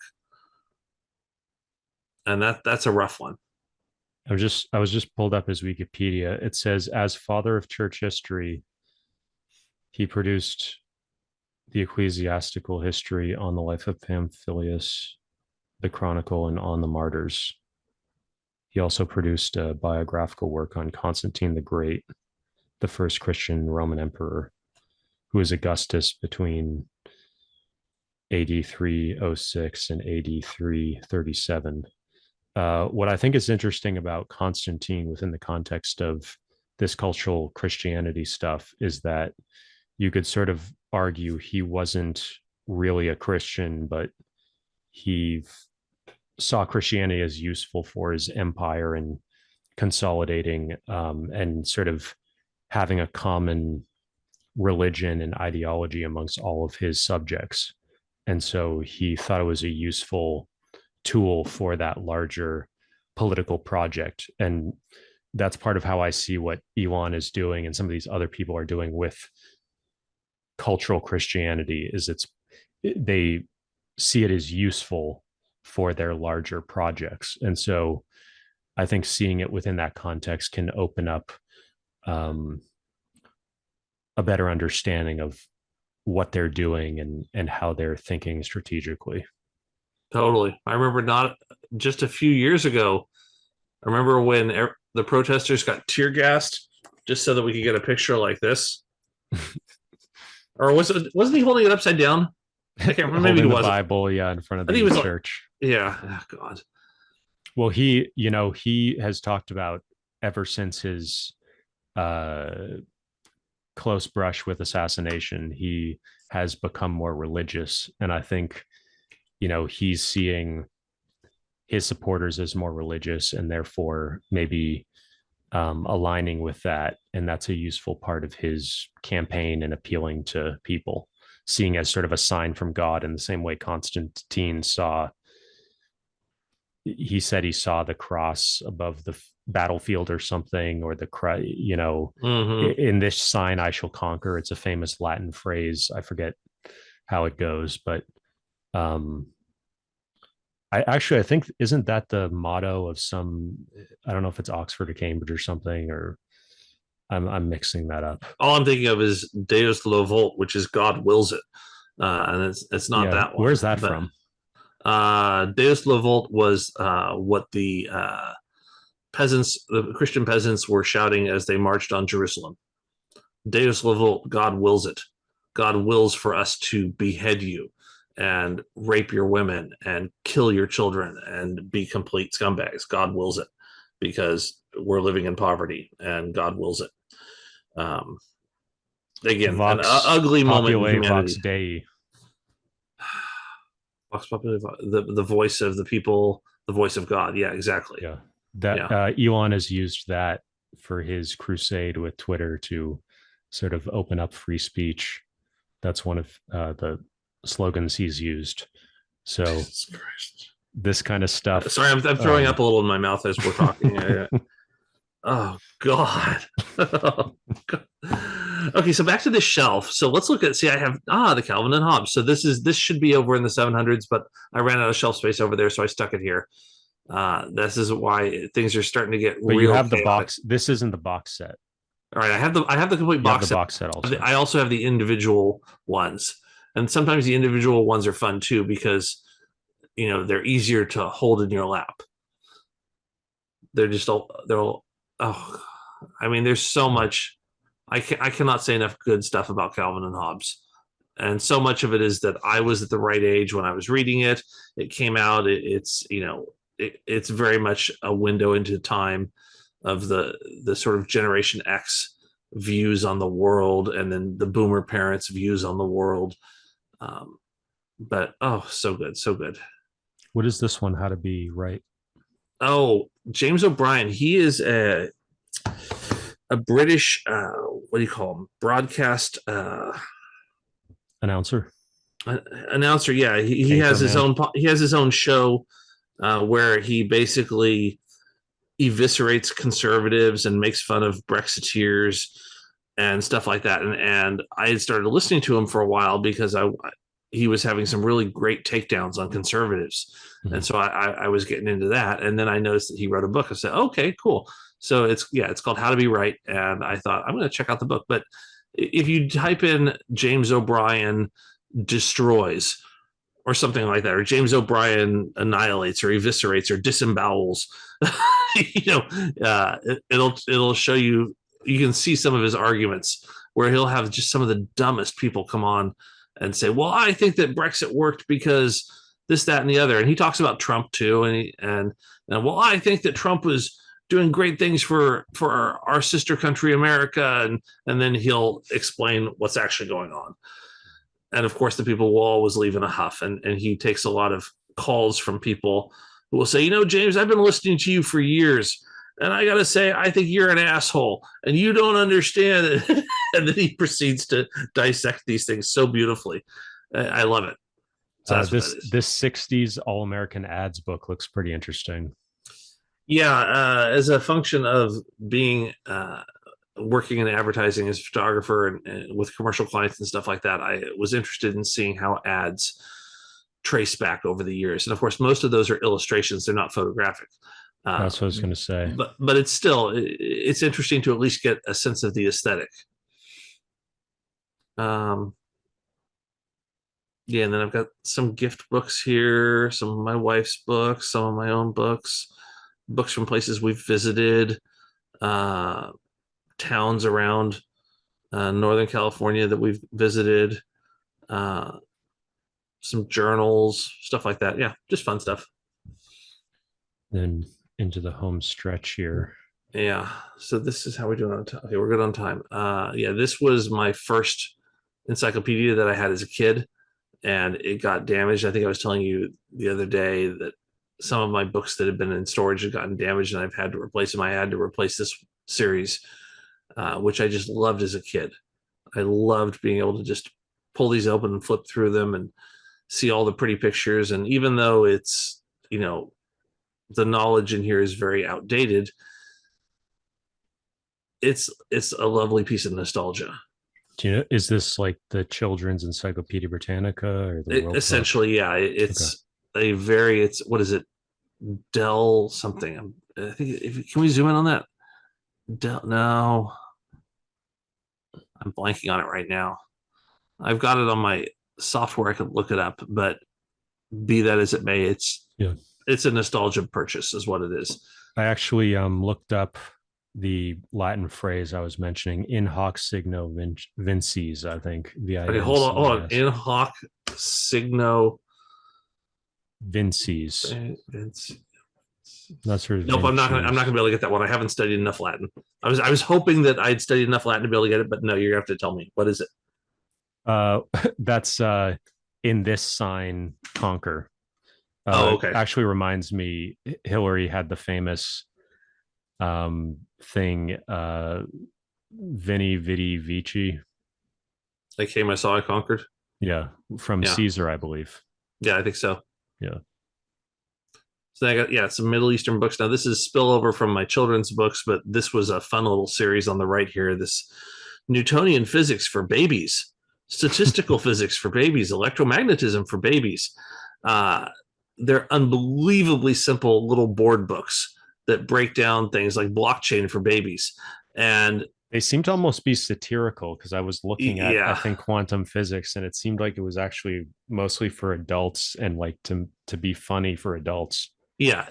And that's a rough one. I was just pulled up his Wikipedia. It says, as father of church history, he produced the ecclesiastical history on the life of Pamphilus, the Chronicle, and on the martyrs. He also produced a biographical work on Constantine the Great, the first Christian Roman emperor, who was Augustus between AD 306 and AD 337. What I think is interesting about Constantine within the context of this cultural Christianity stuff is that you could sort of argue he wasn't really a Christian, but he saw Christianity as useful for his empire and consolidating and sort of having a common religion and ideology amongst all of his subjects. And so he thought it was a useful tool for that larger political project. And that's part of how I see what Elon is doing and some of these other people are doing with cultural Christianity is they see it as useful for their larger projects. And so I think seeing it within that context can open up a better understanding of what they're doing and how they're thinking strategically. Totally. I remember not just a few years ago, I remember when the protesters got tear gassed just so that we could get a picture like this. Or wasn't he holding it upside down? I can't remember. Maybe he was. Bible, in front of the church. Yeah. Oh, God. Well, he has talked about ever since his close brush with assassination, he has become more religious. And I think, he's seeing his supporters as more religious and therefore maybe aligning with that. And that's a useful part of his campaign and appealing to people, seeing as sort of a sign from God in the same way Constantine said he saw the cross above the battlefield or something, or the in this sign I shall conquer. It's a famous Latin phrase. I forget how it goes, but I think, isn't that the motto of I don't know if it's Oxford or Cambridge or something, or I'm mixing that up. All I'm thinking of is Deus lo volt, which is God wills it. And it's not that one. Where's that from? Deus lo volt was what the Christian peasants were shouting as they marched on Jerusalem. Deus lo volt, God wills it. God wills for us to behead you and rape your women and kill your children and be complete scumbags. God wills it because we're living in poverty and God wills it. Again, an ugly moment in humanity. Vox Dei. Vox Populi, the voice of the people, the voice of God. Yeah, exactly. Yeah. Elon has used that for his crusade with Twitter to sort of open up free speech. That's one of the slogans he's used. So this kind of stuff. Sorry, I'm throwing up a little in my mouth as we're talking. Yeah. Oh God. Okay, so back to the shelf. So let's look at. I have the Calvin and Hobbes. So this should be over in the 700s, but I ran out of shelf space over there, so I stuck it here. This is why things are starting to get But real you have chaotic. the box. This isn't the box set. All right, I have the complete You have box the box set also. I also have the individual ones, and sometimes the individual ones are fun too because they're easier to hold in your lap. They're just all oh, I mean, there's so much. I cannot say enough good stuff about Calvin and Hobbes, and so much of it is that I was at the right age when I was reading it. It came out. It's very much a window into time of the sort of Generation X views on the world, and then the Boomer parents' views on the world. But so good, so good. What is this one? How to Be Right? Oh, James O'Brien. He is a British what do you call him? Broadcast Announcer. Announcer. Yeah, he has his own. He has his own show where he basically eviscerates conservatives and makes fun of Brexiteers and stuff like that. And I had started listening to him for a while because he was having some really great takedowns on conservatives. Mm-hmm. And so I was getting into that. And then I noticed that he wrote a book. I said, okay, cool. So it's called How to Be Right. And I thought, I'm going to check out the book. But if you type in James O'Brien destroys or something like that, or James O'Brien annihilates or eviscerates or disembowels, it'll show you can see some of his arguments where he'll have just some of the dumbest people come on and say, well, I think that Brexit worked because this, that, and the other. And he talks about Trump too. And well, I think that Trump was doing great things for our sister country, America. And then he'll explain what's actually going on. And of course, the people will always leave in a huff. And he takes a lot of calls from people who will say, James, I've been listening to you for years. And I got to say, I think you're an asshole and you don't understand it. And then he proceeds to dissect these things so beautifully. I love it. So this 60s All-American Ads book looks pretty interesting. Yeah. As a function of being working in advertising as a photographer and with commercial clients and stuff like that, I was interested in seeing how ads trace back over the years. And of course, most of those are illustrations. They're not photographic. That's what I was going to say. But it's interesting to at least get a sense of the aesthetic. And then I've got some gift books here, some of my wife's books, some of my own books from places we've visited, towns around Northern California that we've visited, some journals, stuff like that. Yeah, just fun stuff. Then into the home stretch here. Yeah. So this is how we're doing on time. Okay, we're good on time. This was my first encyclopedia that I had as a kid, and it got damaged. I think I was telling you the other day that some of my books that had been in storage had gotten damaged, and I've had to replace them. I had to replace this series, which I just loved as a kid. I loved being able to just pull these open and flip through them and see all the pretty pictures. And even though it's, the knowledge in here is very outdated, it's a lovely piece of nostalgia. Do you know, is this like the Children's Encyclopedia Britannica or the World essentially Book? Yeah, it's okay. It's what is it, Dell something. I think can we zoom in on that? Dell, no, I'm blanking on it right now. I've got it on my software. I could look it up, but be that as it may, it's a nostalgia purchase is what it is. I actually looked up the Latin phrase I was mentioning, in hoc signo vinces, I think. Okay, hold on. In hoc signo vinces. That's her. Nope, I'm not gonna be able to get that one. I haven't studied enough Latin. I was hoping that I'd studied enough Latin to be able to get it, but no, you're gonna have to tell me. What is it? That's in this sign conquer. Okay. Actually reminds me, Hillary had the famous thing, Veni Vidi Vici. I came, I saw, I conquered. Yeah, from Caesar, I believe. Yeah, I think so. Yeah. So I got some Middle Eastern books. Now this is spillover from my children's books, but this was a fun little series on the right here. This Newtonian physics for babies, statistical physics for babies, electromagnetism for babies. they're unbelievably simple little board books that break down things like blockchain for babies. And they seem to almost be satirical, because I was looking at, I yeah, think, quantum physics, and it seemed like it was actually mostly for adults and like to be funny for adults. yeah,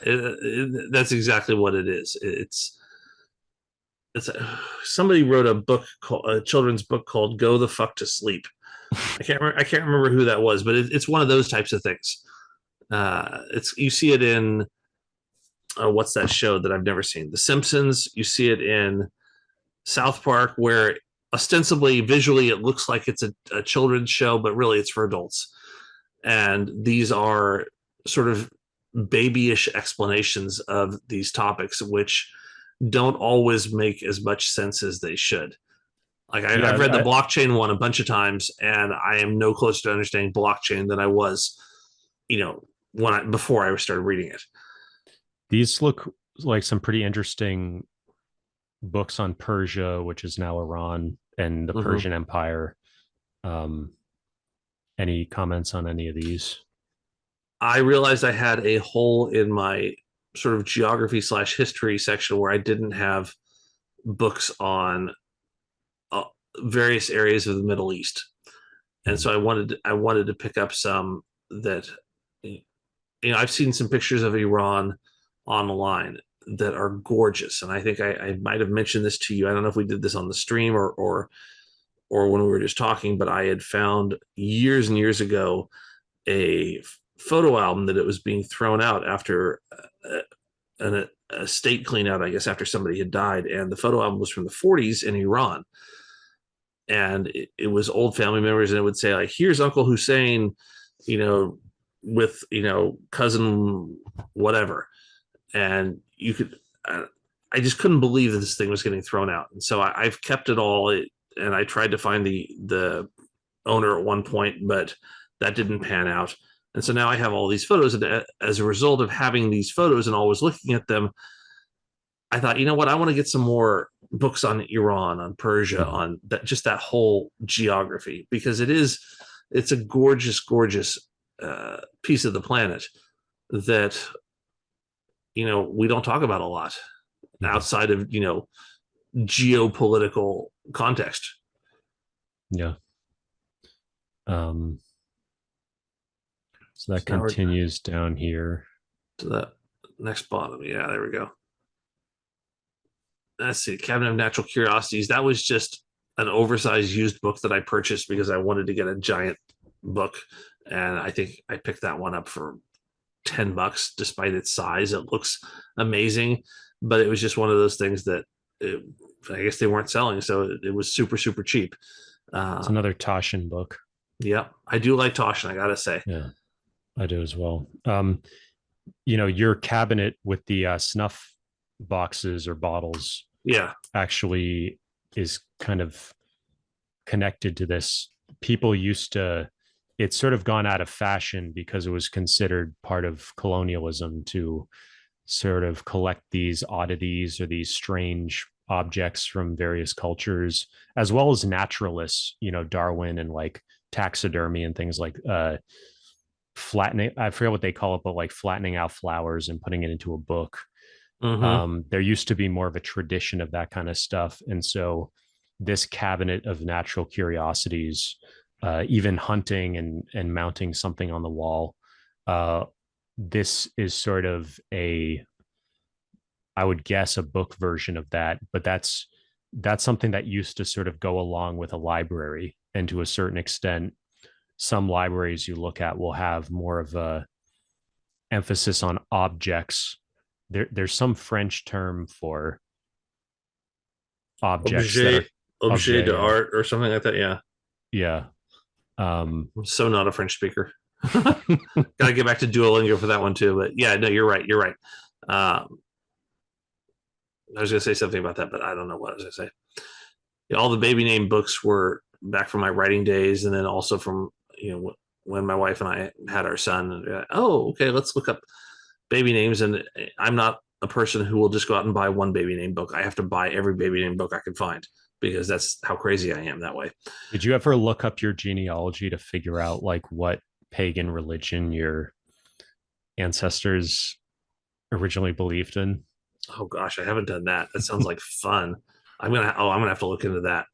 that's exactly what it is. Somebody wrote a book a children's book called "Go the Fuck to Sleep." I can't remember who that was, but it's one of those types of things. It's you see it in what's that show that I've never seen? The Simpsons. You see it in South Park, where ostensibly visually it looks like it's a children's show, but really it's for adults. And these are sort of babyish explanations of these topics, which don't always make as much sense as they should. Like I've read the blockchain one a bunch of times, and I am no closer to understanding blockchain than I was, before I started reading it. These look like some pretty interesting books on Persia, which is now Iran, and the Persian Empire. Any comments on any of these? I realized I had a hole in my sort of geography / history section where I didn't have books on various areas of the Middle East, and so I wanted to pick up some that, I've seen some pictures of Iran online that are gorgeous, and I think I might have mentioned this to you. I don't know if we did this on the stream or when we were just talking, but I had found years and years ago a photo album that it was being thrown out after a state clean out, I guess, after somebody had died, and the photo album was from the 40s in Iran, and it was old family members, and it would say like, here's Uncle Hussein, with cousin whatever, and you could I just couldn't believe that this thing was getting thrown out, and so I've kept it all, and I tried to find the owner at one point, but that didn't pan out. And so now I have all these photos, and as a result of having these photos and always looking at them, I thought, you know what, I want to get some more books on Iran, on Persia, on that, just that whole geography, because it's a gorgeous, gorgeous piece of the planet that we don't talk about a lot outside of geopolitical context. Yeah. So that continues down here to the next bottom. Yeah, there we go. Let's see, Cabinet of Natural Curiosities. That was just an oversized used book that I purchased because I wanted to get a giant book, and I think I picked that one up for $10 despite its size. It looks amazing, but it was just one of those things that I guess they weren't selling, so it was super, super cheap. It's another Taschen book. Yeah, I do like Taschen, I gotta say. Yeah, I do as well. Your cabinet with the snuff boxes or bottles, yeah, actually is kind of connected to this. People used to, it's sort of gone out of fashion because it was considered part of colonialism to sort of collect these oddities or these strange objects from various cultures, as well as naturalists, Darwin and like taxidermy and things like flattening, I forget what they call it, but like flattening out flowers and putting it into a book. There used to be more of a tradition of that kind of stuff. And so this cabinet of natural curiosities, even hunting and mounting something on the wall, this is sort of I would guess a book version of that, but that's something that used to sort of go along with a library. And to a certain extent, some libraries you look at will have more of a emphasis on objects. There's some French term for objects, objet d'art or something like that. Yeah. Yeah. I'm so not a French speaker. Gotta get back to Duolingo for that one too. But yeah, no, you're right. I was gonna say something about that, but I don't know what I was gonna say. Yeah, all the baby name books were back from my writing days, and then also from when my wife and I had our son. Oh, okay, let's look up baby names. And I'm not a person who will just go out and buy one baby name book. I have to buy every baby name book I can find, because that's how crazy I am that way. Did you ever look up your genealogy to figure out like what pagan religion your ancestors originally believed in? Oh gosh, I haven't done that. That sounds like fun. I'm gonna have to look into that.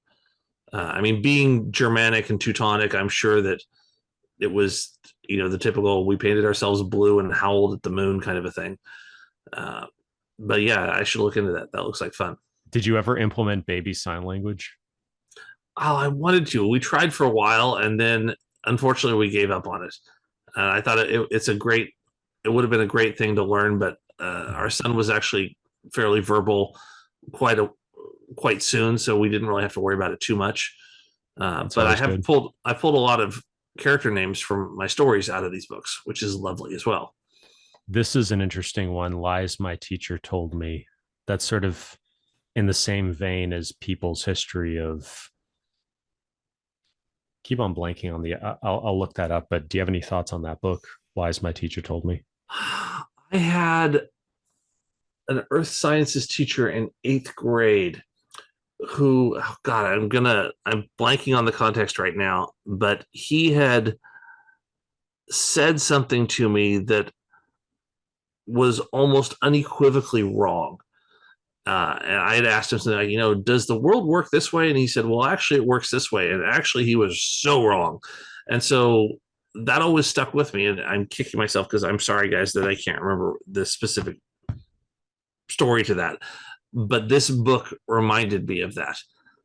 I mean, being Germanic and Teutonic, I'm sure that it was, the typical we painted ourselves blue and howled at the moon kind of a thing. Uh, but yeah, I should look into that. That looks like fun. Did you ever implement baby sign language? Oh, I wanted to. We tried for a while, and then unfortunately we gave up on it. I thought it would have been a great thing to learn, but our son was actually fairly verbal quite soon, so we didn't really have to worry about it too much. But I pulled a lot of character names from my stories out of these books, which is lovely as well. This is an interesting one. Lies my teacher told me. That's sort of in the same vein as people's history of. Keep on blanking on the. I'll look that up. But do you have any thoughts on that book? Lies my teacher told me. I had an earth sciences teacher in 8th grade who, oh God, I'm blanking on the context right now, but he had said something to me that was almost unequivocally wrong. And I had asked him something like, does the world work this way? And he said, well, actually, it works this way. And actually, he was so wrong. And so that always stuck with me. And I'm kicking myself because I'm sorry, guys, that I can't remember the specific story to that. But this book reminded me of that.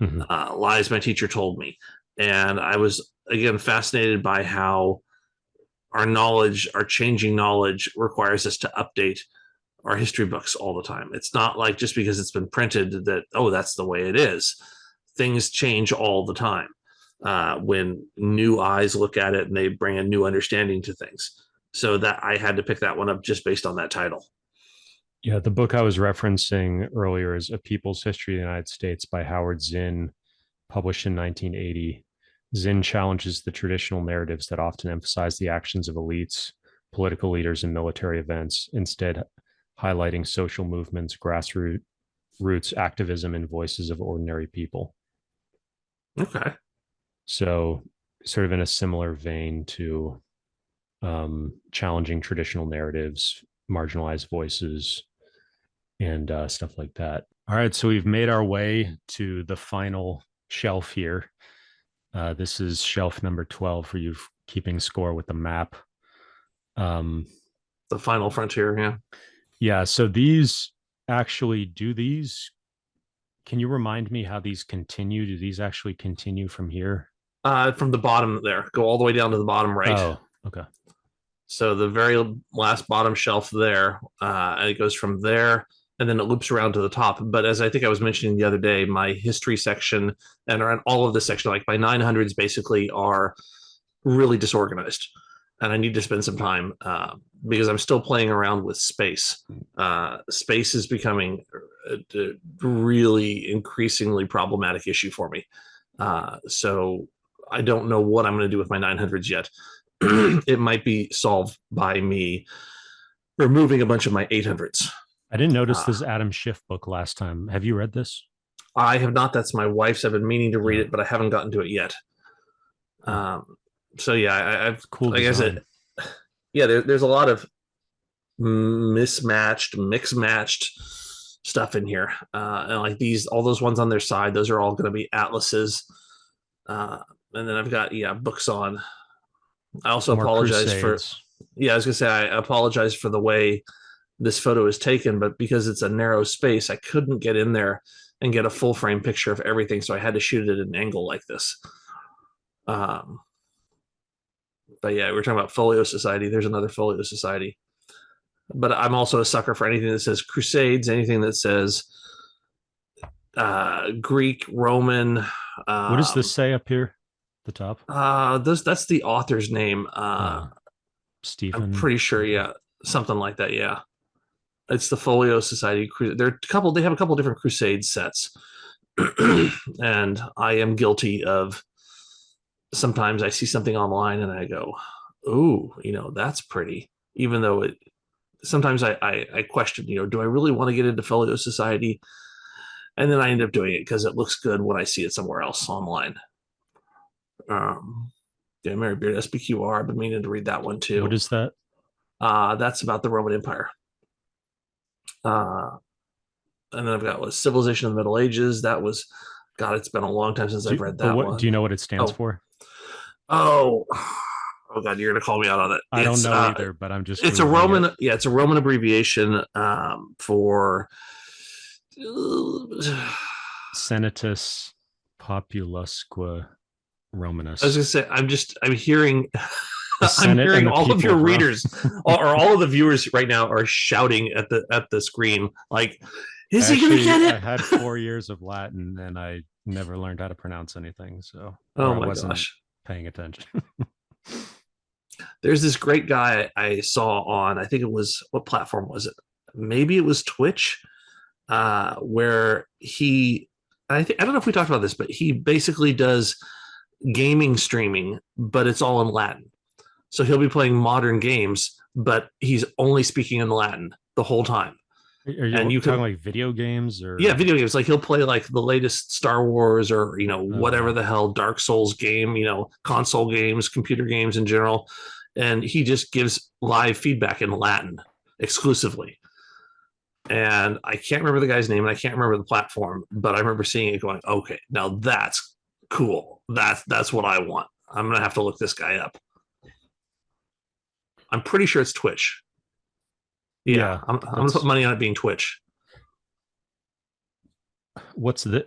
Mm-hmm. Lies my teacher told me. And I was, again, fascinated by how our changing knowledge requires us to update our history books all the time. It's not like just because it's been printed that, that's the way it is. Things change all the time when new eyes look at it and they bring a new understanding to things. So that I had to pick that one up just based on that title. Yeah, the book I was referencing earlier is A People's History of the United States by Howard Zinn, published in 1980. Zinn challenges the traditional narratives that often emphasize the actions of elites, political leaders, and military events, instead highlighting social movements, grassroots activism, and voices of ordinary people. Okay. So sort of in a similar vein to challenging traditional narratives, marginalized voices, and stuff like that. All right, so we've made our way to the final shelf here. This is shelf number 12 for you keeping score with the map. The final frontier, yeah. Yeah, so these actually can you remind me how these continue? Do these actually continue from here? From the bottom there. Go all the way down to the bottom right. Oh, okay. So the very last bottom shelf there, and it goes from there, and then it loops around to the top. But as I think I was mentioning the other day, my history section and around all of this section, like my 900s basically are really disorganized. And I need to spend some time because I'm still playing around with space. Space is becoming a really increasingly problematic issue for me. So I don't know what I'm going to do with my 900s yet. It might be solved by me removing a bunch of my 800s. I didn't notice this Adam Schiff book last time. Have you read this? I have not. That's my wife's. I've been meaning to read it, but I haven't gotten to it yet. So yeah, I've cool. Like design. I said, yeah, there's a lot of mixed matched stuff in here, and like all those ones on their side, those are all going to be atlases. And then I've got books on. I also apologize Crusades. I was gonna say I apologize for the way this photo is taken, but because it's a narrow space, I couldn't get in there and get a full frame picture of everything, so I had to shoot it at an angle like this. But yeah, we're talking about Folio Society. There's another Folio Society. But I'm also a sucker for anything that says Crusades, anything that says Greek, Roman. What does this say up here? The top? That's the author's name. Stephen. I'm pretty sure, yeah. Something like that, yeah. It's the Folio Society. They have a couple different Crusade sets. And I am guilty of sometimes I see something online and I go, ooh, that's pretty. Even though sometimes I question, do I really want to get into Folio Society? And then I end up doing it because it looks good when I see it somewhere else online. Mary Beard SPQR. I've been meaning to read that one too. What is that? That's about the Roman Empire. And then I've got Civilization of the Middle Ages. That was, God, it's been a long time since I've read that one. Do you know what it stands for? Oh, oh God, you're gonna call me out on it. I don't know either, but I'm just. It's a Roman. Yeah, it's a Roman abbreviation for Senatus Populusque Romanus. I was gonna say, I'm hearing. I'm hearing all of your readers or all of the viewers right now are shouting at the screen like, is he going to get it? I had 4 years of Latin and I never learned how to pronounce anything, so I wasn't paying attention. There's this great guy I saw on, I think it was, what platform was it? Maybe it was Twitch, where I don't know if we talked about this, but he basically does gaming streaming, but it's all in Latin. So he'll be playing modern games, but he's only speaking in Latin the whole time. Are you talking like video games or? Yeah, video games. Like he'll play like the latest Star Wars or, whatever the hell Dark Souls game, console games, computer games in general. And he just gives live feedback in Latin exclusively. And I can't remember the guy's name and I can't remember the platform, but I remember seeing it going, okay, now that's cool. That's what I want. I'm going to have to look this guy up. I'm pretty sure it's Twitch. Yeah, I'm going to put money on it being Twitch. What's the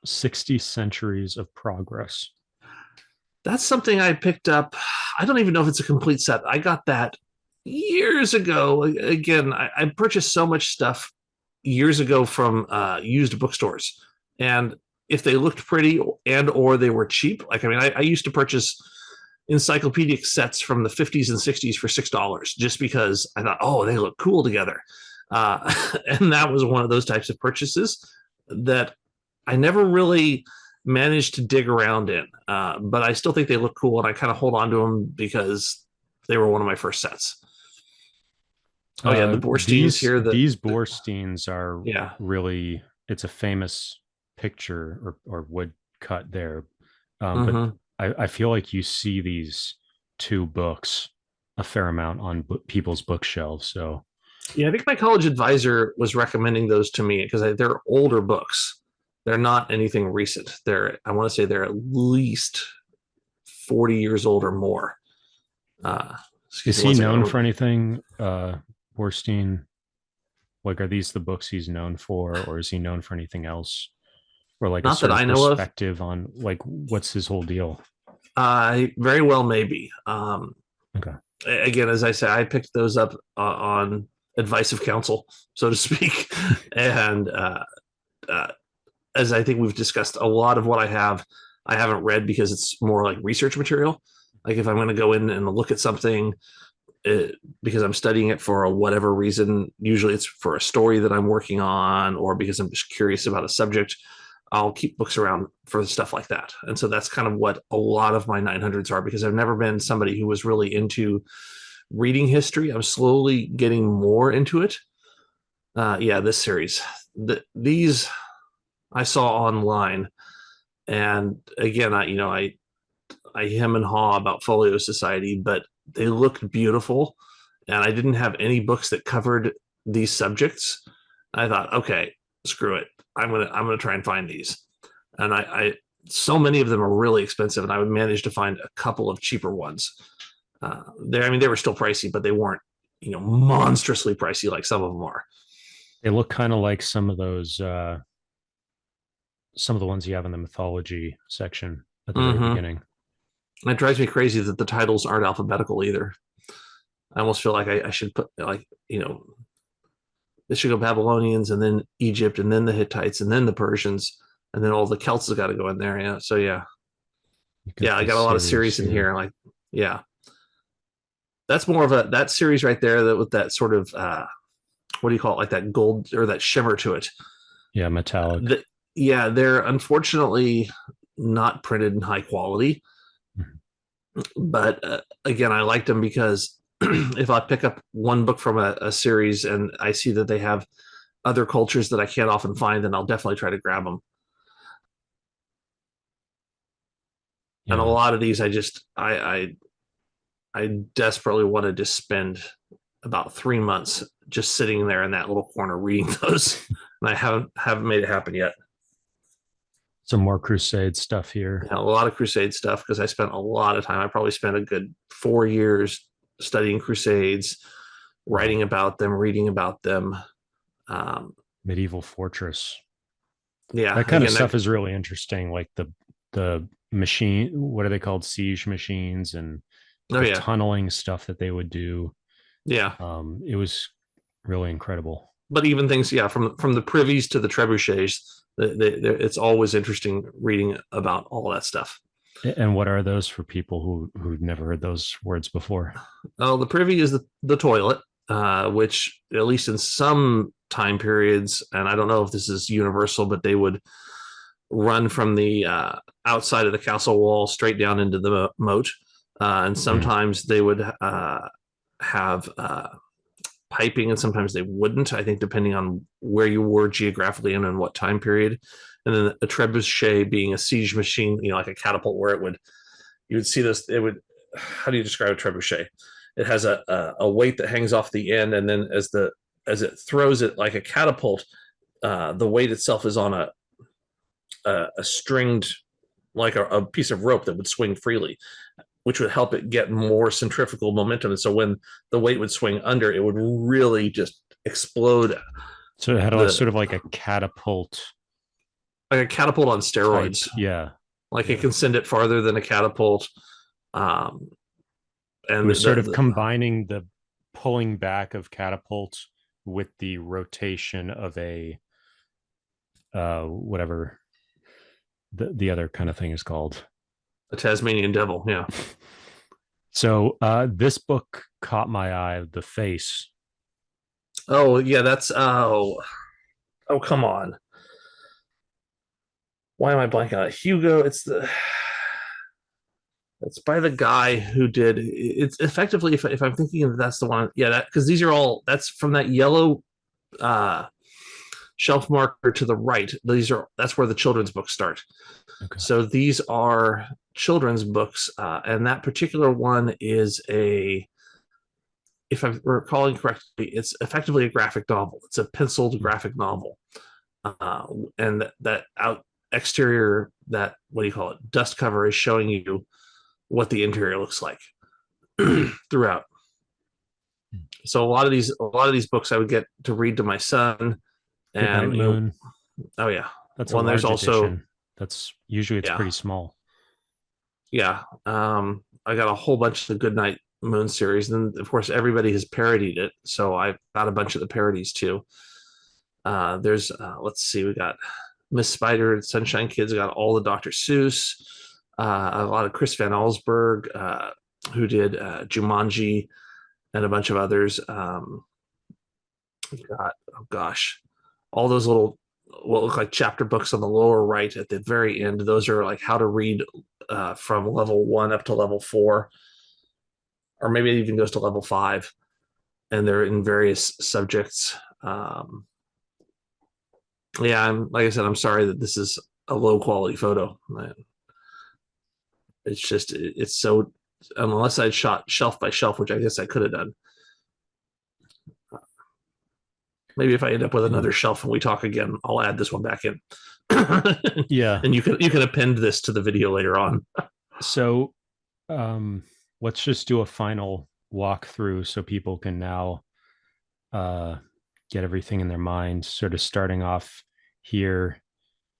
60 Centuries of Progress? That's something I picked up. I don't even know if it's a complete set. I got that years ago. Again, I purchased so much stuff years ago from used bookstores. And if they looked pretty and or they were cheap, I used to purchase encyclopedic sets from the 50s and 60s for $6 just because I thought, oh, they look cool together. And that was one of those types of purchases that I never really managed to dig around in. But I still think they look cool and I kind of hold on to them because they were one of my first sets. Oh yeah, the Borsteins here. These Borsteins are really, it's a famous picture or wood cut there. But I feel like you see these two books a fair amount on people's bookshelves. So yeah, I think my college advisor was recommending those to me because they're older books. They're not anything recent. I want to say they're at least 40 years old or more. Is he known for anything, Borstein? Like, are these the books he's known for, or is he known for anything else? Or like not that I know of. Perspective on like what's his whole deal? Very well, maybe. Okay. Again, as I said, I picked those up on advice of counsel, so to speak, and as I think we've discussed, a lot of what I haven't read because it's more like research material. Like if I'm going to go in and look at something because I'm studying it for whatever reason, usually it's for a story that I'm working on or because I'm just curious about a subject, I'll keep books around for stuff like that. And so that's kind of what a lot of my 900s are, because I've never been somebody who was really into reading history. I'm slowly getting more into it. This series, these I saw online, and again, I hem and haw about Folio Society, but they looked beautiful, and I didn't have any books that covered these subjects. I thought, okay, screw it. I'm gonna try and find these, and I so many of them are really expensive, and I would manage to find a couple of cheaper ones. They were still pricey, but they weren't monstrously pricey like some of them are. They look kind of like some of those some of the ones you have in the mythology section at the very beginning. And it drives me crazy that the titles aren't alphabetical either. I almost feel like I should put they should go Babylonians and then Egypt and then the Hittites and then the Persians and then all the Celts has got to go in there. Yeah. So I got a lot of series in here. Like, yeah, that's more of that series right there that with that sort of, what do you call it? Like that gold or that shimmer to it. Yeah. Metallic. They're unfortunately not printed in high quality, but again, I liked them because if I pick up one book from a series and I see that they have other cultures that I can't often find, then I'll definitely try to grab them. Yeah. And a lot of these, I I desperately wanted to spend about 3 months just sitting there in that little corner reading those, and I haven't made it happen yet. Some more Crusade stuff here. A lot of Crusade stuff because I spent a lot of time. I probably spent a good 4 years studying Crusades, writing about them, reading about them. Medieval Fortress. Yeah, that kind of stuff is really interesting. Like the machine, what are they called? Siege machines and tunneling stuff that they would do. Yeah, it was really incredible. But even things, from the privies to the trebuchets, it's always interesting reading about all that stuff. And what are those for people who've never heard those words before? Oh, the privy is the toilet, which at least in some time periods, and I don't know if this is universal, but they would run from the outside of the castle wall straight down into the moat, and sometimes they would have piping, and sometimes they wouldn't. I think depending on where you were geographically and in what time period. And then a trebuchet being a siege machine, like a catapult, where you would see this. It would. How do you describe a trebuchet? It has a weight that hangs off the end, and then as it throws it like a catapult, the weight itself is on a stringed, like a piece of rope that would swing freely, which would help it get more centrifugal momentum. And so when the weight would swing under, it would really just explode. So it had sort of like a catapult. Like a catapult on steroids. Type. Yeah. Like it can send it farther than a catapult. And it was sort of combining the pulling back of catapult with the rotation of a whatever the other kind of thing is called. A Tasmanian devil, yeah. So this book caught my eye, The Face. Oh, yeah, that's oh come on. Why am I blanking on it? Hugo, it's by the guy who did it's effectively, if I'm thinking that's the one, that because these are all, that's from that yellow shelf marker to the right. That's where the children's books start. Okay. So these are children's books, and that particular one is if I'm recalling correctly, it's effectively a graphic novel. It's a penciled graphic novel, and that exterior, that, what do you call it, dust cover, is showing you what the interior looks like throughout. So a lot of these books I would get to read to my son. And Moon. Oh yeah, that's one. There's also edition. That's usually it's pretty small. Yeah, I got a whole bunch of the Goodnight Moon series, and of course everybody has parodied it, so I've got a bunch of the parodies too. There's let's see, we got Miss Spider and Sunshine Kids. Got all the Dr. Seuss, a lot of Chris Van Allsburg, who did Jumanji, and a bunch of others. We got, oh gosh, all those little, what look like chapter books on the lower right at the very end. Those are like how to read from level 1 up to level 4, or maybe it even goes to level 5, and they're in various subjects. Like I said, I'm sorry that this is a low quality photo. It's just, it's so, unless I'd shot shelf by shelf, which I guess I could have done. Maybe if I end up with another shelf and we talk again, I'll add this one back in. Yeah. And you can append this to the video later on. So let's just do a final walkthrough so people can now get everything in their mind. Sort of starting off here,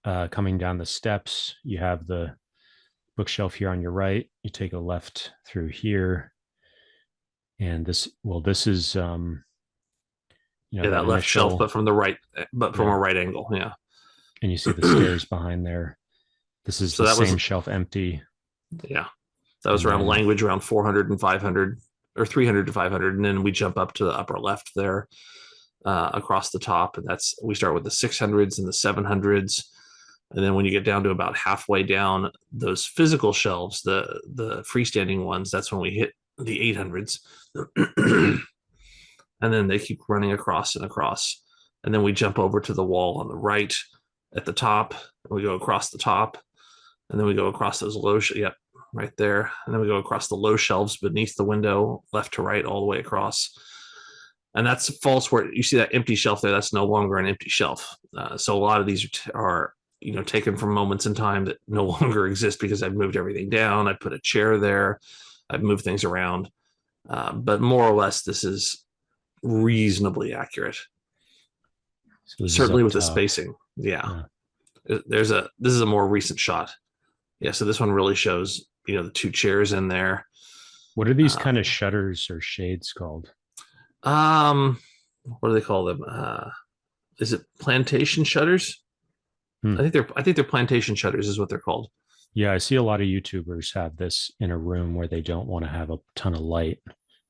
coming down the steps, you have the bookshelf here on your right. You take a left through here. And this is that left shelf, but from the right, but from a right angle. Yeah. And you see the stairs behind there. This is the same shelf empty. Yeah. That was around language, around 400 and 500, or 300 to 500. And then we jump up to the upper left there, across the top. And we start with the 600s and the 700s. And then when you get down to about halfway down those physical shelves, the freestanding ones, that's when we hit the 800s. And then they keep running across and across. And then we jump over to the wall on the right at the top. And we go across the top. And then we go across those low. Yep. right there. And then we go across the low shelves beneath the window, left to right, all the way across. And that's false where you see that empty shelf there. That's no longer an empty shelf. So a lot of these are taken from moments in time that no longer exist because I've moved everything down. I put a chair there. I've moved things around. But more or less, this is reasonably accurate. So certainly with the spacing. Yeah. This is a more recent shot. Yeah. So this one really shows, the two chairs in there. What are these kind of shutters or shades called? What do they call them? Is it plantation shutters? I think they're plantation shutters is what they're called. Yeah, I see a lot of YouTubers have this in a room where they don't want to have a ton of light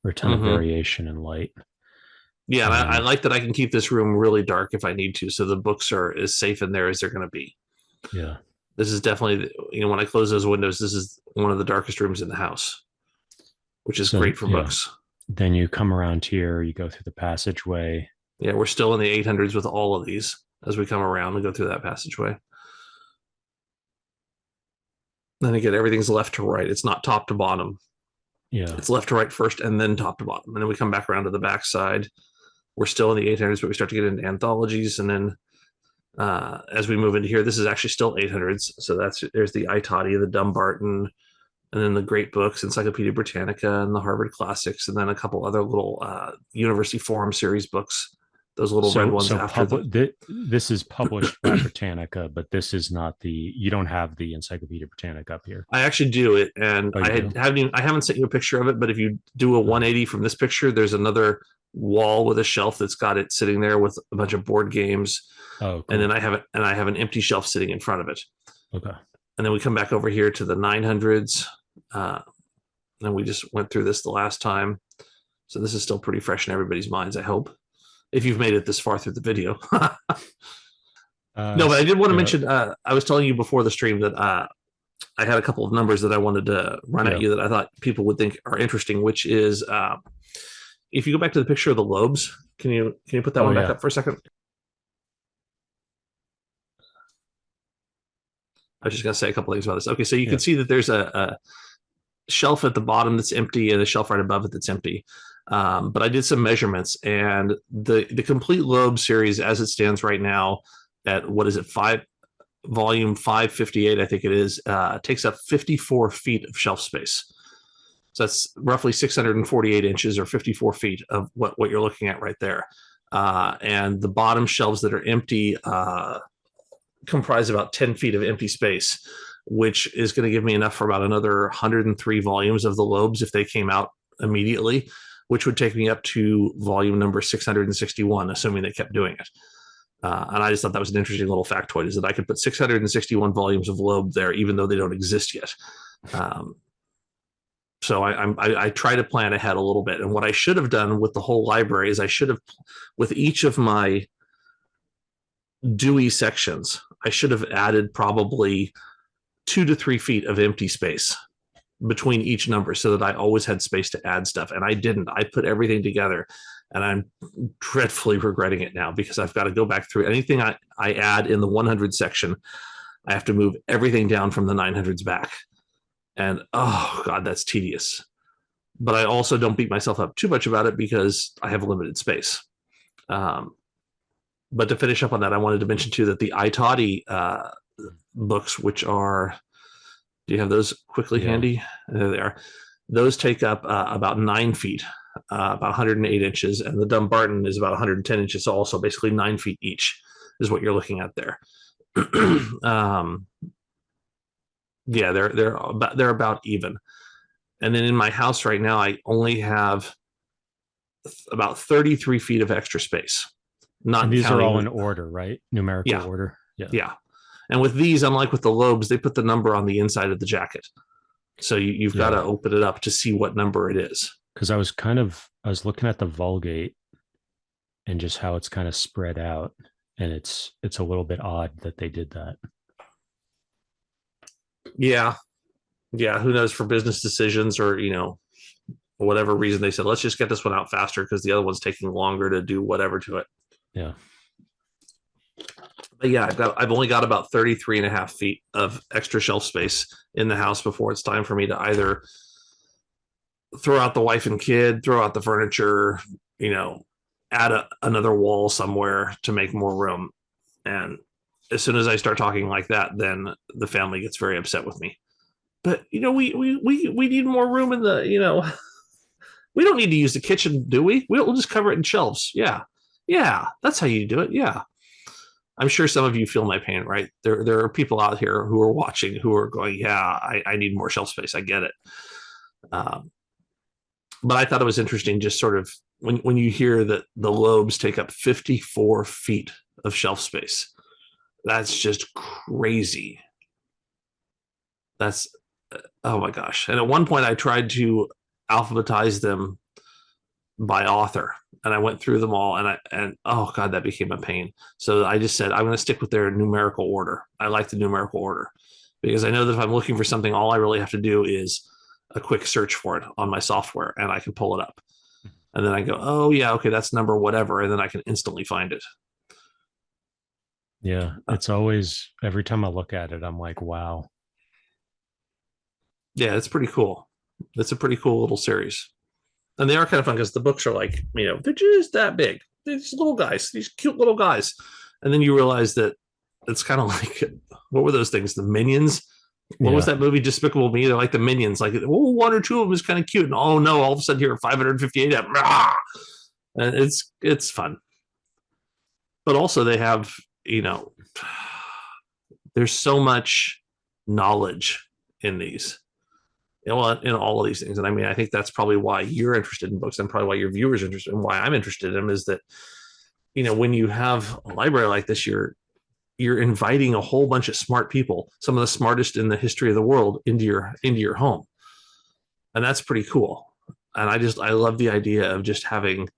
or a ton of variation in light. Yeah, and I like that I can keep this room really dark if I need to, so the books are as safe in there as they're going to be. Yeah. This is definitely, when I close those windows, this is one of the darkest rooms in the house, which is great for books. Then you come around here, you go through the passageway. Yeah, we're still in the 800s with all of these. As we come around, we go through that passageway. Then again, everything's left to right. It's not top to bottom. Yeah. It's left to right first and then top to bottom. And then we come back around to the back side. We're still in the 800s, but we start to get into anthologies. And then as we move into here, this is actually still 800s. So there's the I Tatti, the Dumbarton, and then the great books, Encyclopedia Britannica and the Harvard Classics, and then a couple other little University Forum series books. Those little red ones after this is published by Britannica, but this is not you don't have the Encyclopedia Britannica up here. I actually do it, and I haven't sent you a picture of it, but if you do a 180 from this picture, there's another wall with a shelf that's got it sitting there with a bunch of board games. Oh, cool. And then I have an empty shelf sitting in front of it. Okay. And then we come back over here to the 900s. And we just went through this the last time. So this is still pretty fresh in everybody's minds, I hope, if you've made it this far through the video. No, but I did want to mention, I was telling you before the stream that I had a couple of numbers that I wanted to run at you that I thought people would think are interesting, which is if you go back to the picture of the Loebs, can you put that one back up for a second? I was just going to say a couple things about this. Okay, so you can see that there's a shelf at the bottom that's empty and a shelf right above it that's empty. But I did some measurements, and the complete Loeb series as it stands right now at, what is it, volume 558, I think it is, takes up 54 feet of shelf space. So that's roughly 648 inches or 54 feet of what you're looking at right there. And the bottom shelves that are empty comprise about 10 feet of empty space, which is going to give me enough for about another 103 volumes of the Loebs if they came out immediately, which would take me up to volume number 661, assuming they kept doing it. And I just thought that was an interesting little factoid, is that I could put 661 volumes of Loeb there, even though they don't exist yet. So I try to plan ahead a little bit. And what I should have done with the whole library is I should have, with each of my Dewey sections, I should have added probably 2 to 3 feet of empty space between each number so that I always had space to add stuff. And I didn't. I put everything together, and I'm dreadfully regretting it now because I've got to go back through anything I add in the 100 section. I have to move everything down from the 900s back. And oh God, that's tedious. But I also don't beat myself up too much about it because I have limited space. But to finish up on that, I wanted to mention too that the I Tatti books, which are, do you have those quickly handy? There they are. Those take up about 9 feet, about 108 inches, and the Dumbarton is about 110 inches, so also basically 9 feet each is what you're looking at there. Yeah, they're about even. And then in my house right now, I only have about 33 feet of extra space. And these are all in order, right? Numerical order. Yeah. And with these, unlike with the Loebs, they put the number on the inside of the jacket. So you've got to open it up to see what number it is. Because I was looking at the Vulgate and just how it's kind of spread out. And it's a little bit odd that they did that. Yeah. Yeah. Who knows, for business decisions or, whatever reason they said, let's just get this one out faster because the other one's taking longer to do whatever to it. Yeah. But yeah, I've only got about 33 and a half feet of extra shelf space in the house before it's time for me to either throw out the wife and kid, throw out the furniture, add another wall somewhere to make more room. And as soon as I start talking like that, then the family gets very upset with me. But we need more room in the we don't need to use the kitchen, do we? We'll just cover it in shelves. Yeah, that's how you do it. Yeah, I'm sure some of you feel my pain, right? There are people out here who are watching who are going, yeah, I need more shelf space. I get it. But I thought it was interesting, just sort of when you hear that the Loebs take up 54 feet of shelf space. That's just crazy. That's, oh my gosh. And at one point I tried to alphabetize them by author, and I went through them all, and oh god, that became a pain. So I just said I'm going to stick with their numerical order. I like the numerical order because I know that if I'm looking for something, all I really have to do is a quick search for it on my software, and I can pull it up, and then I go, oh yeah, okay, that's number whatever, and then I can instantly find it. Yeah, it's always, every time I look at it, I'm like, wow. Yeah, it's pretty cool. It's a pretty cool little series. And they are kind of fun because the books are like, they're just that big. They're just little guys, these cute little guys. And then you realize that it's kind of like, what were those things? The Minions? What was that movie, Despicable Me? They're like the Minions. Like, one or two of them is kind of cute. And oh no, all of a sudden here are 558 of them. And it's fun. But also they have, there's so much knowledge in these. In all of these things. And I mean, I think that's probably why you're interested in books, and probably why your viewers are interested, and why I'm interested in them, is that, when you have a library like this, you're inviting a whole bunch of smart people, some of the smartest in the history of the world, into your home. And that's pretty cool. And I love the idea of just having,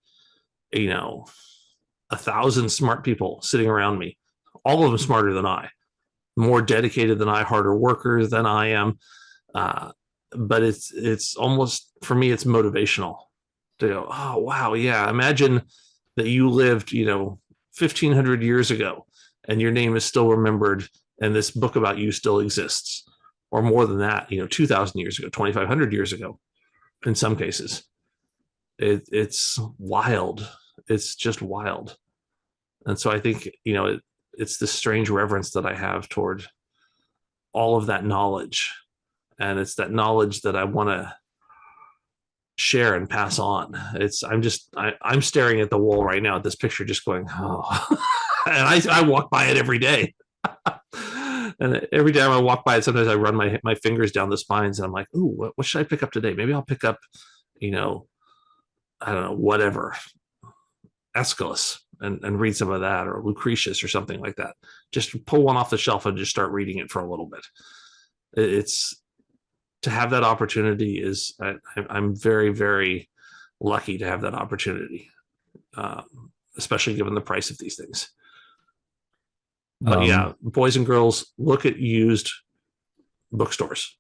1,000 smart people sitting around me, all of them smarter than I, more dedicated than I, harder workers than I am. But it's almost, for me, it's motivational to go, oh wow, yeah, imagine that you lived 1,500 years ago and your name is still remembered and this book about you still exists, or more than that, 2,000 years ago, 2,500 years ago in some cases. It's wild. It's just wild. And so I think it's this strange reverence that I have toward all of that knowledge. And it's that knowledge that I want to share and pass on. I'm staring at the wall right now at this picture, just going, oh, and I walk by it every day. And every time I walk by it, sometimes I run my fingers down the spines, and I'm like, ooh, what should I pick up today? Maybe I'll pick up, I don't know, whatever, Aeschylus, and read some of that, or Lucretius or something like that. Just pull one off the shelf and just start reading it for a little bit. It's, to have that opportunity is, I'm very, very lucky to have that opportunity, especially given the price of these things. But yeah, boys and girls, look at used bookstores.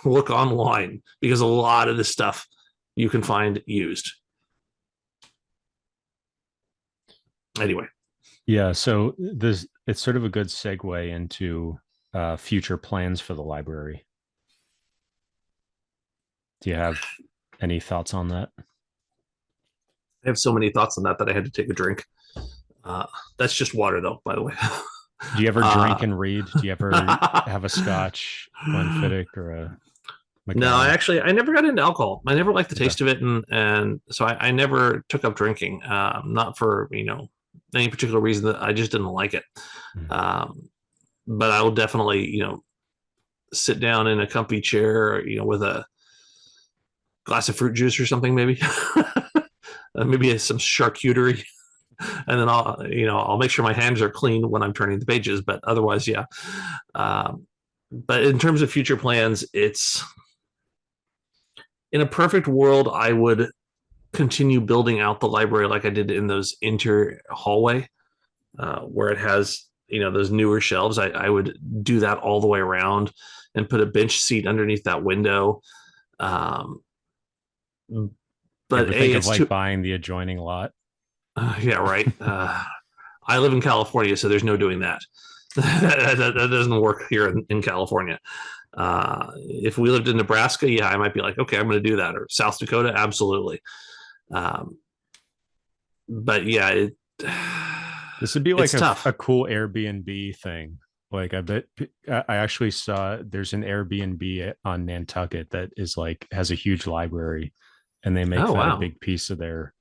Look online, because a lot of this stuff you can find used. Anyway. Yeah, so it's sort of a good segue into future plans for the library. Do you have any thoughts on that? I have so many thoughts on that I had to take a drink. That's just water, though, by the way. Do you ever drink and read? Do you ever have a Scotch, Glenfiddich, or a McDonald's? No, I never got into alcohol. I never liked the taste of it, and so I never took up drinking. Not for any particular reason, that I just didn't like it. But I will definitely sit down in a comfy chair, with a glass of fruit juice or something, maybe. Maybe some charcuterie. And then I'll make sure my hands are clean when I'm turning the pages, but otherwise, yeah. But in terms of future plans, it's, in a perfect world, I would continue building out the library like I did in those interior hallway, where it has, those newer shelves. I would do that all the way around and put a bench seat underneath that window. But think of buying the adjoining lot. Yeah, right. I live in California, so there's no doing that. That doesn't work here in California. If we lived in Nebraska, yeah, I might be like, okay, I'm going to do that. Or South Dakota, absolutely. But yeah, this would be like tough. A cool Airbnb thing. Like I bet I actually saw there's an Airbnb on Nantucket that is like has a huge library, and they make that a big piece of their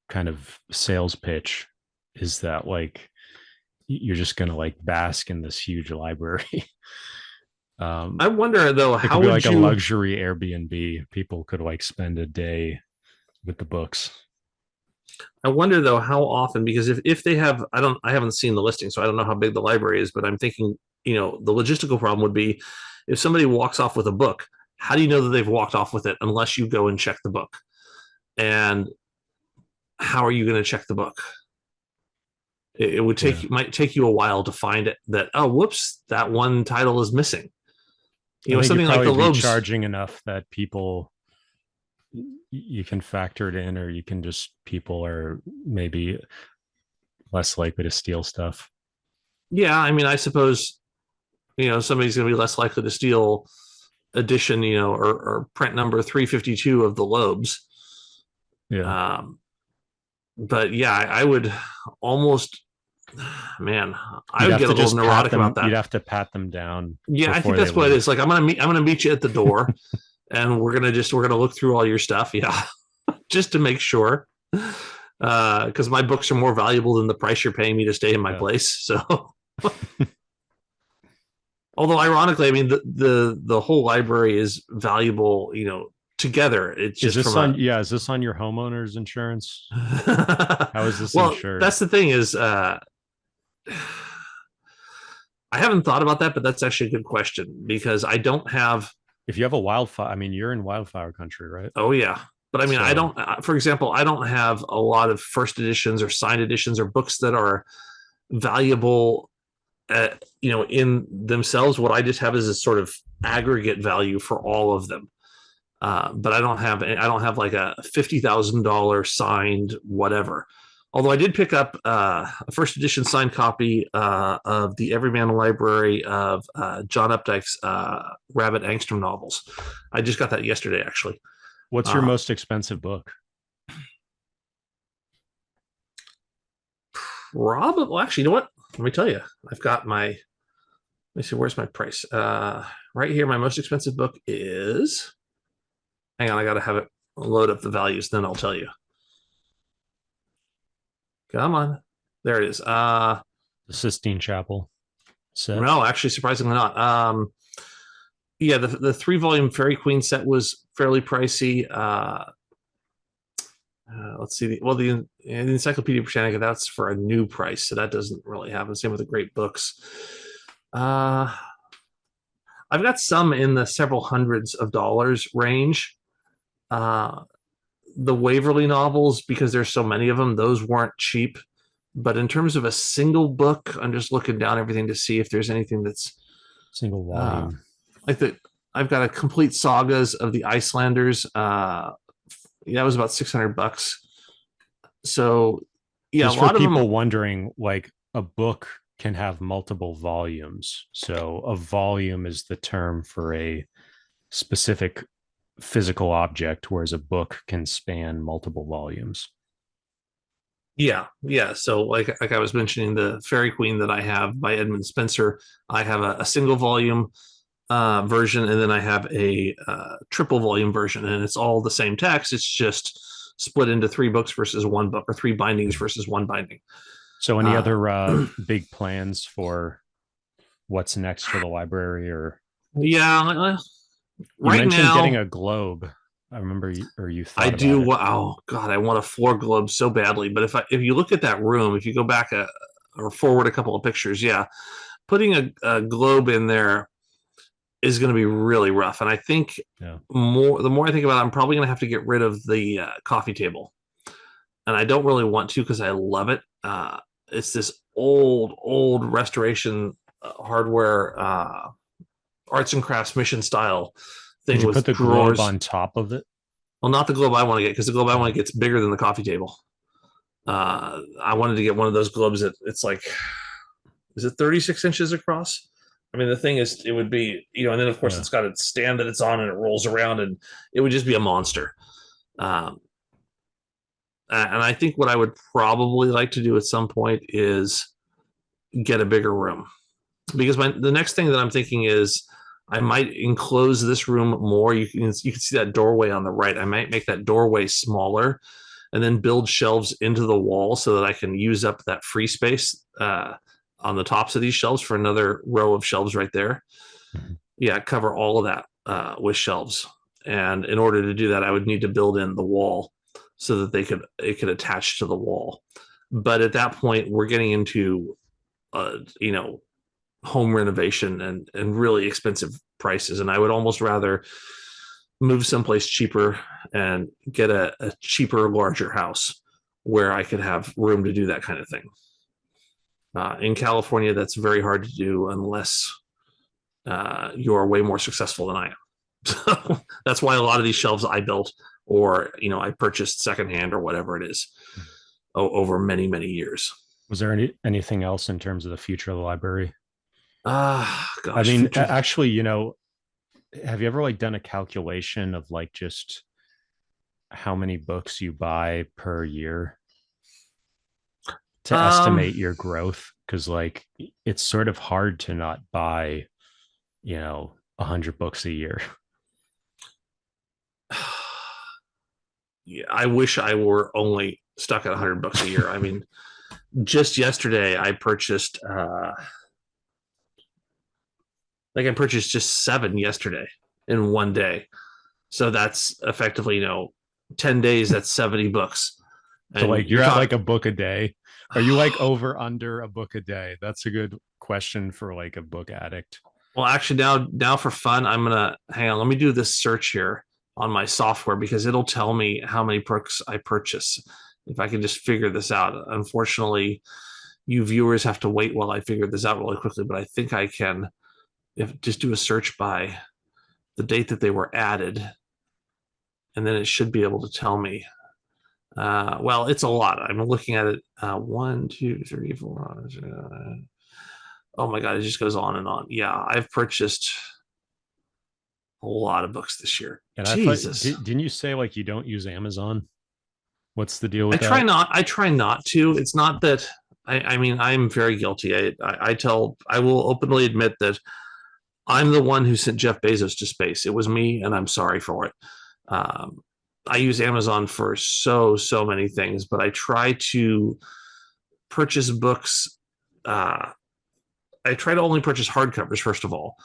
kind of sales pitch is that like you're just gonna like bask in this huge library. I wonder though, how would like a luxury Airbnb? People could like spend a day with the books. I wonder though how often, because if they have, I haven't seen the listing, so I don't know how big the library is, but I'm thinking, the logistical problem would be if somebody walks off with a book, how do you know that they've walked off with it unless you go and check the book? And how are you going to check the book? It would might take you a while to find it that, oh, whoops, that one title is missing. Something like the Loeb's charging enough that people, you can factor it in, or you can just, people are maybe less likely to steal stuff. Yeah, I mean, I suppose, somebody's going to be less likely to steal edition, or print number 352 of the Loeb's. Yeah. But yeah, I would almost, man, I would get a little neurotic about that. You'd have to pat them down. Yeah, I think that's what it is. Like, I'm gonna meet you at the door, and we're gonna look through all your stuff. Yeah, just to make sure, because my books are more valuable than the price you're paying me to stay in my place. So, although ironically, I mean the whole library is valuable, together. It's just is this on your homeowner's insurance? How is this insured? That's the thing is, I haven't thought about that, but that's actually a good question, because I don't have. If you have a wildfire, I mean, you're in wildfire country, right? Oh yeah, but I mean, I don't. For example, I don't have a lot of first editions or signed editions or books that are valuable, in themselves. What I just have is a sort of aggregate value for all of them. But I don't have like a $50,000 signed whatever. Although I did pick up a first edition signed copy of the Everyman Library of John Updike's Rabbit Angstrom novels. I just got that yesterday, actually. What's your most expensive book? Probably. Well, actually, you know what? Let me tell you. I've got my. Let me see. Where's my price? Right here. My most expensive book is. Hang on, I got to have it load up the values, then I'll tell you. Come on. There it is. The Sistine Chapel set. No, actually, surprisingly not. Yeah, the 3-volume Fairy Queen set was fairly pricey. Let's see. The Encyclopedia Britannica, that's for a new price, so that doesn't really happen. Same with the great books. I've got some in the several hundreds of dollars range. The Waverly novels, because there's so many of them, those weren't cheap. But in terms of a single book, I'm just looking down everything to see if there's anything that's single volume. I've got a complete sagas of the Icelanders. That was about $600. So yeah, just a lot for people of them, wondering, like, a book can have multiple volumes. So a volume is the term for a specific physical object, whereas a book can span multiple volumes. Yeah. So like I was mentioning, the Fairy Queen that I have by Edmund Spencer, I have a single volume version, and then I have a triple volume version, and it's all the same text. It's just split into 3 books versus 1 book, or 3 bindings versus 1 binding. So any other big plans for what's next for the library? Or right now, getting a globe. I remember you thought I do. It. Oh God, I want a floor globe so badly. But if you look at that room, if you go back or forward a couple of pictures, putting a globe in there is going to be really rough. And I think the more I think about it, I'm probably going to have to get rid of the coffee table. And I don't really want to, because I love it. It's this old restoration hardware, arts and crafts mission style thing. Did you with put the drawers globe on top of it? Well, not the globe I want to get, because the globe I want to get is bigger than the coffee table. I wanted to get one of those globes that it's like, is it 36 inches across? I mean, the thing is, it would be, and then of course it's got a stand that it's on and it rolls around, and it would just be a monster. And I think what I would probably like to do at some point is get a bigger room, because the next thing that I'm thinking is I might enclose this room more. You can see that doorway on the right. I might make that doorway smaller, and then build shelves into the wall so that I can use up that free space on the tops of these shelves for another row of shelves right there. Mm-hmm. Yeah, cover all of that with shelves. And in order to do that, I would need to build in the wall so that it could attach to the wall. But at that point, we're getting into home renovation and really expensive prices. And I would almost rather move someplace cheaper and get a cheaper, larger house where I could have room to do that kind of thing. In California, that's very hard to do unless you're way more successful than I am. So that's why a lot of these shelves I built, or I purchased secondhand or whatever it is, over many, many years. Was there anything else in terms of the future of the library? Gosh, I mean, actually, have you ever done a calculation of just how many books you buy per year to estimate your growth? Because it's sort of hard to not buy 100 books a year. Yeah, I wish I were only stuck at 100 books a year. I mean, just yesterday I purchased I purchased just 7 yesterday in one day. So that's effectively 10 days, that's 70 books. And so you're at a book a day. Are you over under a book a day? That's a good question for a book addict. Well, actually, now for fun, I'm gonna hang on. Let me do this search here on my software, because it'll tell me how many books I purchase if I can just figure this out. Unfortunately, you viewers have to wait while I figure this out really quickly, but I think I can just do a search by the date that they were added, and then it should be able to tell me. Well, it's a lot. I'm looking at it. 1, 2, 3, 4. Oh my God, it just goes on and on. Yeah, I've purchased a lot of books this year. And Jesus. Didn't you say you don't use Amazon? What's the deal with that? I try not to. It's not that I mean, I'm very guilty. I will openly admit that I'm the one who sent Jeff Bezos to space. It was me, and I'm sorry for it. I use Amazon for so many things, but I try to purchase books. I try to only purchase hardcovers, first of all,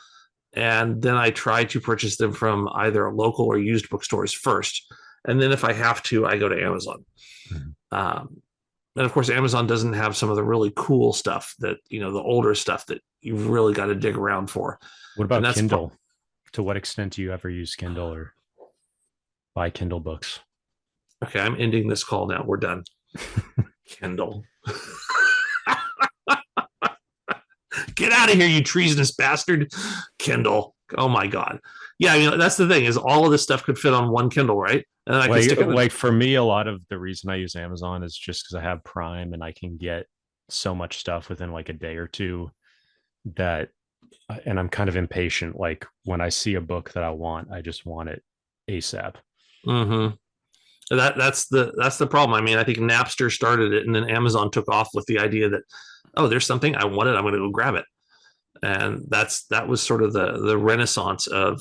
and then I try to purchase them from either local or used bookstores first, and then if I have to, I go to Amazon. Mm-hmm. And of course, Amazon doesn't have some of the really cool stuff that the older stuff that you've really got to dig around for. What about Kindle? To what extent do you ever use Kindle or buy Kindle books? Okay, I'm ending this call now. We're done. Kindle. Get out of here, you treasonous bastard. Kindle. Oh my God. Yeah, that's the thing, is all of this stuff could fit on one Kindle, right? And I can stick it for me, a lot of the reason I use Amazon is just because I have Prime and I can get so much stuff within a day or two that, and I'm kind of impatient. When I see a book that I want, I just want it ASAP. Mm-hmm. That's the problem. I mean, I think Napster started it, and then Amazon took off with the idea that, oh, there's something I wanted, I'm going to go grab it. And that was sort of the renaissance of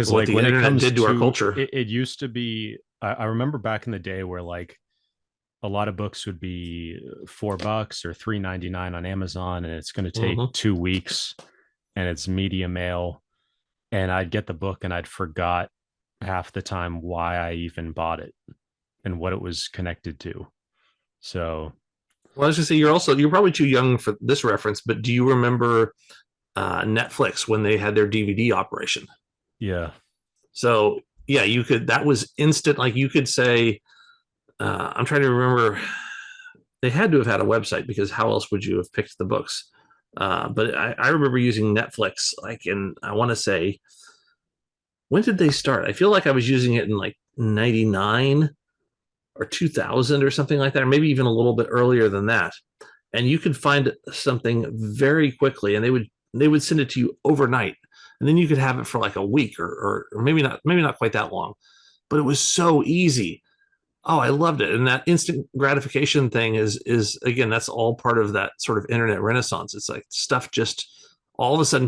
what the internet did to our culture. It used to be, I remember back in the day where a lot of books would be $4 or $3.99 on Amazon, and it's going to take 2 weeks, and it's media mail, and I'd get the book and I'd forgot half the time why I even bought it and what it was connected to. So, well, I was gonna say, you're probably too young for this reference, but do you remember Netflix when they had their DVD operation? Yeah. So yeah, that was instant. You could say, I'm trying to remember, they had to have had a website, because how else would you have picked the books? But I remember using Netflix, I want to say, when did they start? I feel like I was using it in 99, or 2000 or something like that, or maybe even a little bit earlier than that. And you could find something very quickly, and they would send it to you overnight, and then you could have it for like a week or maybe not quite that long. But it was so easy. Oh, I loved it. And that instant gratification thing is again, that's all part of that sort of internet renaissance. It's like stuff just all of a sudden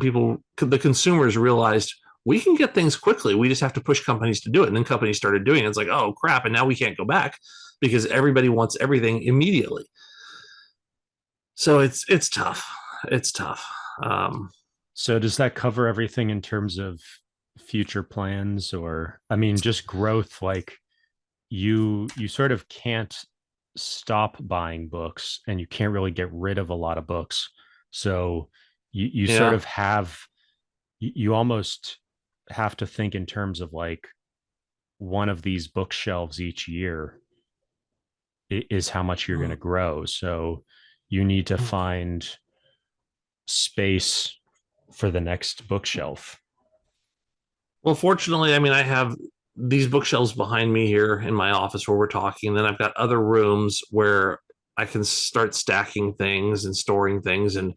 the consumers realized we can get things quickly. We just have to push companies to do it. And then companies started doing it. It's like, oh crap. And now we can't go back because everybody wants everything immediately. So it's tough. It's tough. So does that cover everything in terms of future plans, or I mean just growth? Like you sort of can't stop buying books, and you can't really get rid of a lot of books. So you sort of have, you almost have to think in terms of like one of these bookshelves each year is how much you're going to grow. So you need to find space for the next bookshelf. Well, fortunately, I mean, I have these bookshelves behind me here in my office where we're talking. Then I've got other rooms where I can start stacking things and storing things. And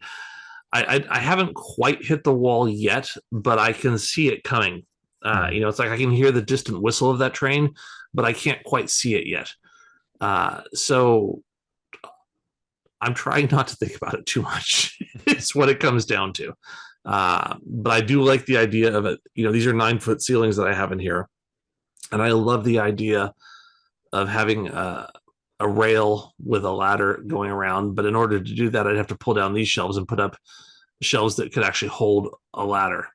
I haven't quite hit the wall yet, but I can see it coming. It's like I can hear the distant whistle of that train, but I can't quite see it yet. So I'm trying not to think about it too much. It's what it comes down to. But I do like the idea of it. These are 9-foot ceilings that I have in here. And I love the idea of having a rail with a ladder going around. But in order to do that, I'd have to pull down these shelves and put up shelves that could actually hold a ladder.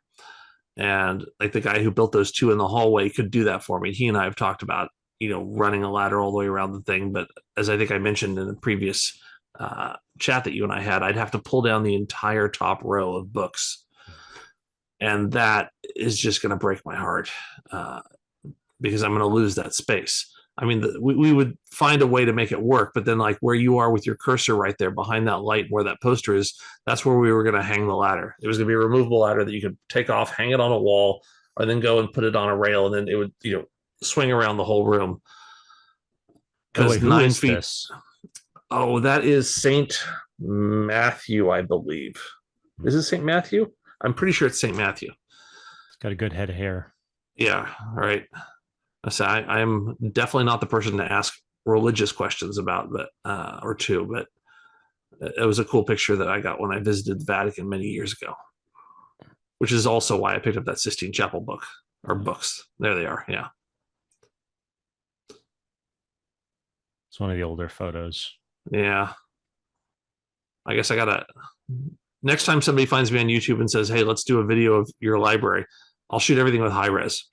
And like the guy who built those 2 in the hallway could do that for me. He and I have talked about, running a ladder all the way around the thing. But as I think I mentioned in the previous chat that you and I had, I'd have to pull down the entire top row of books. And that is just going to break my heart because I'm going to lose that space. I mean, we would find a way to make it work, but then like where you are with your cursor right there behind that light where that poster is, that's where we were going to hang the ladder. It was going to be a removable ladder that you could take off, hang it on a wall, or then go and put it on a rail, and then it would, swing around the whole room. Because 9 feet. This? Oh, that is St. Matthew, I believe. Is it St. Matthew? I'm pretty sure it's St. Matthew. It's got a good head of hair. Yeah, right. So I'm definitely not the person to ask religious questions about, but but it was a cool picture that I got when I visited the Vatican many years ago, which is also why I picked up that Sistine Chapel book or books. There they are. Yeah. It's one of the older photos. Yeah. I guess next time somebody finds me on YouTube and says, hey, let's do a video of your library, I'll shoot everything with high res.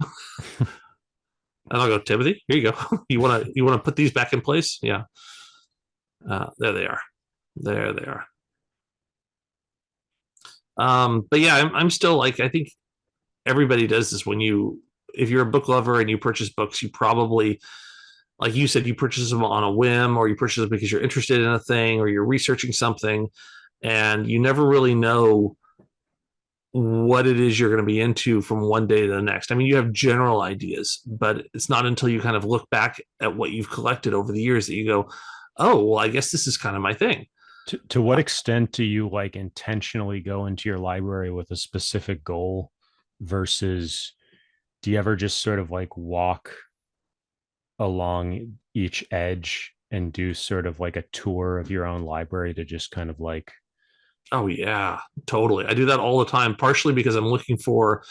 And I'll go, Timothy, here you go. You want to put these back in place? Yeah. There they are. There they are. But yeah, I'm still like, I think everybody does this if you're a book lover and you purchase books, you probably, like you said, you purchase them on a whim, or you purchase them because you're interested in a thing, or you're researching something, and you never really know what it is you're going to be into from one day to the next. I mean, you have general ideas, but it's not until you kind of look back at what you've collected over the years that you go, oh, well, I guess this is kind of my thing. To what extent do you like intentionally go into your library with a specific goal versus do you ever just sort of like walk along each edge and do sort of like a tour of your own library to just kind of like, oh yeah, totally. I do that all the time, partially because I'm looking for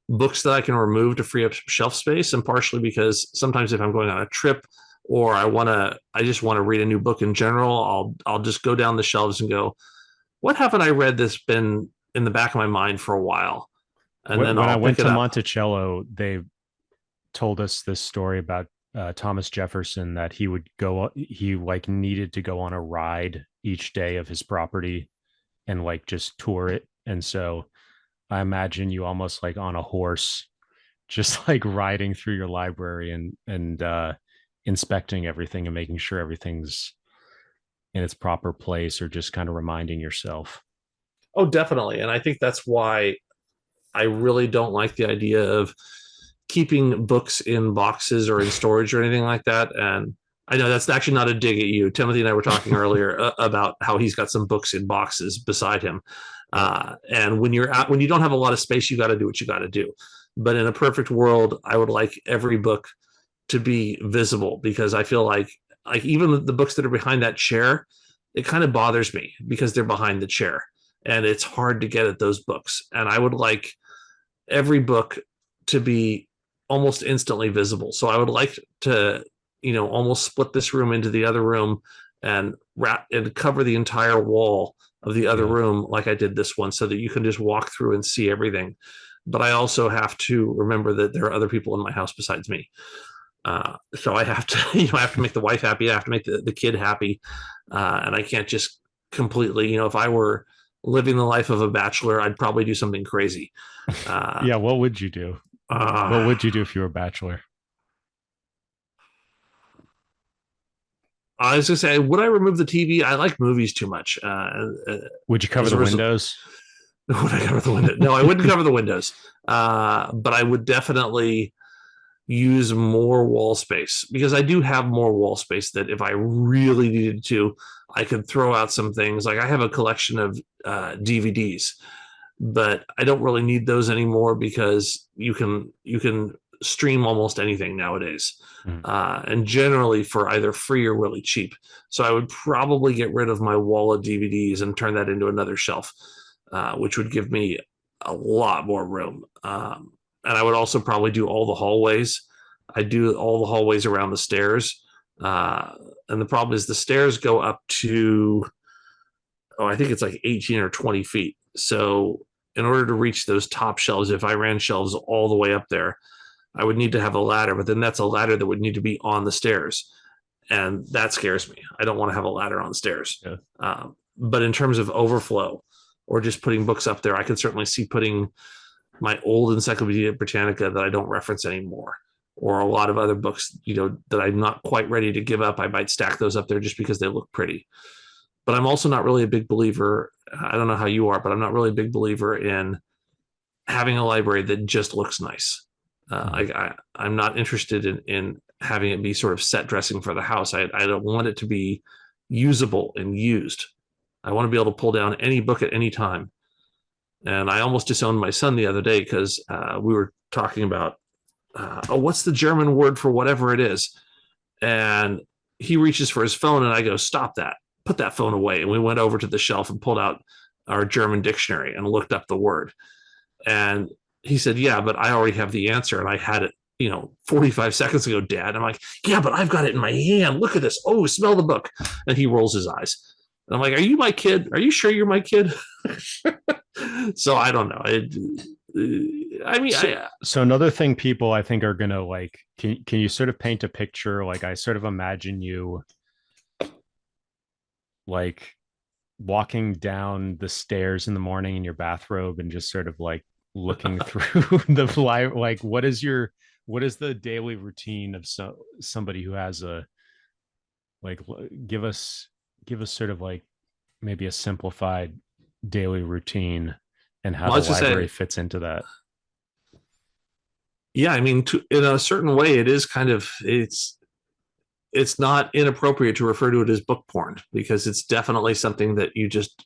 books that I can remove to free up shelf space, and partially because sometimes if I'm going on a trip or I just want to read a new book in general, I'll just go down the shelves and go, what haven't I read that's been in the back of my mind for a while? And when I went to Monticello, they told us this story about Thomas Jefferson, that he like needed to go on a ride each day of his property and like just tour it. And so I imagine you almost like on a horse, just like riding through your library and inspecting everything and making sure everything's in its proper place, or just kind of reminding yourself. Oh, definitely. And I think that's why I really don't like the idea of keeping books in boxes or in storage or anything like that. And I know that's actually not a dig at you. Timothy and I were talking earlier about how he's got some books in boxes beside him. And when you don't have a lot of space, you got to do what you got to do. But in a perfect world, I would like every book to be visible, because I feel like even the books that are behind that chair, it kind of bothers me because they're behind the chair and it's hard to get at those books. And I would like every book to be almost instantly visible. So I would like to, almost split this room into the other room and wrap and cover the entire wall of the other room like I did this one, so that you can just walk through and see everything. But I also have to remember that there are other people in my house besides me. So I have to, I have to make the wife happy. I have to make the kid happy. And I can't just completely, if I were living the life of a bachelor, I'd probably do something crazy. Yeah. What would you do? What would you do if you were a bachelor? I was going to say, would I remove the TV? I like movies too much. Would you cover the windows? Would I cover the window? No, I wouldn't cover the windows. But I would definitely use more wall space, because I do have more wall space that if I really needed to, I could throw out some things. Like I have a collection of DVDs, but I don't really need those anymore because you can stream almost anything nowadays, and generally for either free or really cheap. So I would probably get rid of my wall of DVDs and turn that into another shelf, which would give me a lot more room. And I would also probably do all the hallways. I do all the hallways around the stairs. And the problem is the stairs go up to, I think it's like 18 or 20 feet. So in order to reach those top shelves, if I ran shelves all the way up there, I would need to have a ladder, but then that's a ladder that would need to be on the stairs. And that scares me. I don't want to have a ladder on the stairs. Yeah. But in terms of overflow or just putting books up there, I can certainly see putting my old Encyclopedia Britannica that I don't reference anymore, or a lot of other books, that I'm not quite ready to give up. I might stack those up there just because they look pretty. But I'm also not really a big believer. I don't know how you are, but I'm not really a big believer in having a library that just looks nice. I'm not interested in having it be sort of set dressing for the house. I don't want it to be usable and used. I want to be able to pull down any book at any time. And I almost disowned my son the other day because we were talking about, what's the German word for whatever it is? And he reaches for his phone and I go, stop that, put that phone away. And we went over to the shelf and pulled out our German dictionary and looked up the word. And he said, yeah, but I already have the answer. And I had it, 45 seconds ago, Dad. I'm like, yeah, but I've got it in my hand. Look at this. Oh, smell the book. And he rolls his eyes. And I'm like, are you my kid? Are you sure you're my kid? So I don't know. So another thing people I think are gonna like, can you sort of paint a picture? Like I sort of imagine you like walking down the stairs in the morning in your bathrobe and just sort of like looking through the fly. Like what is the daily routine of somebody who has a, like, give us sort of like maybe a simplified daily routine and how the library fits into that. Yeah, I mean, in a certain way, it is kind of, it's not inappropriate to refer to it as book porn, because it's definitely something that you just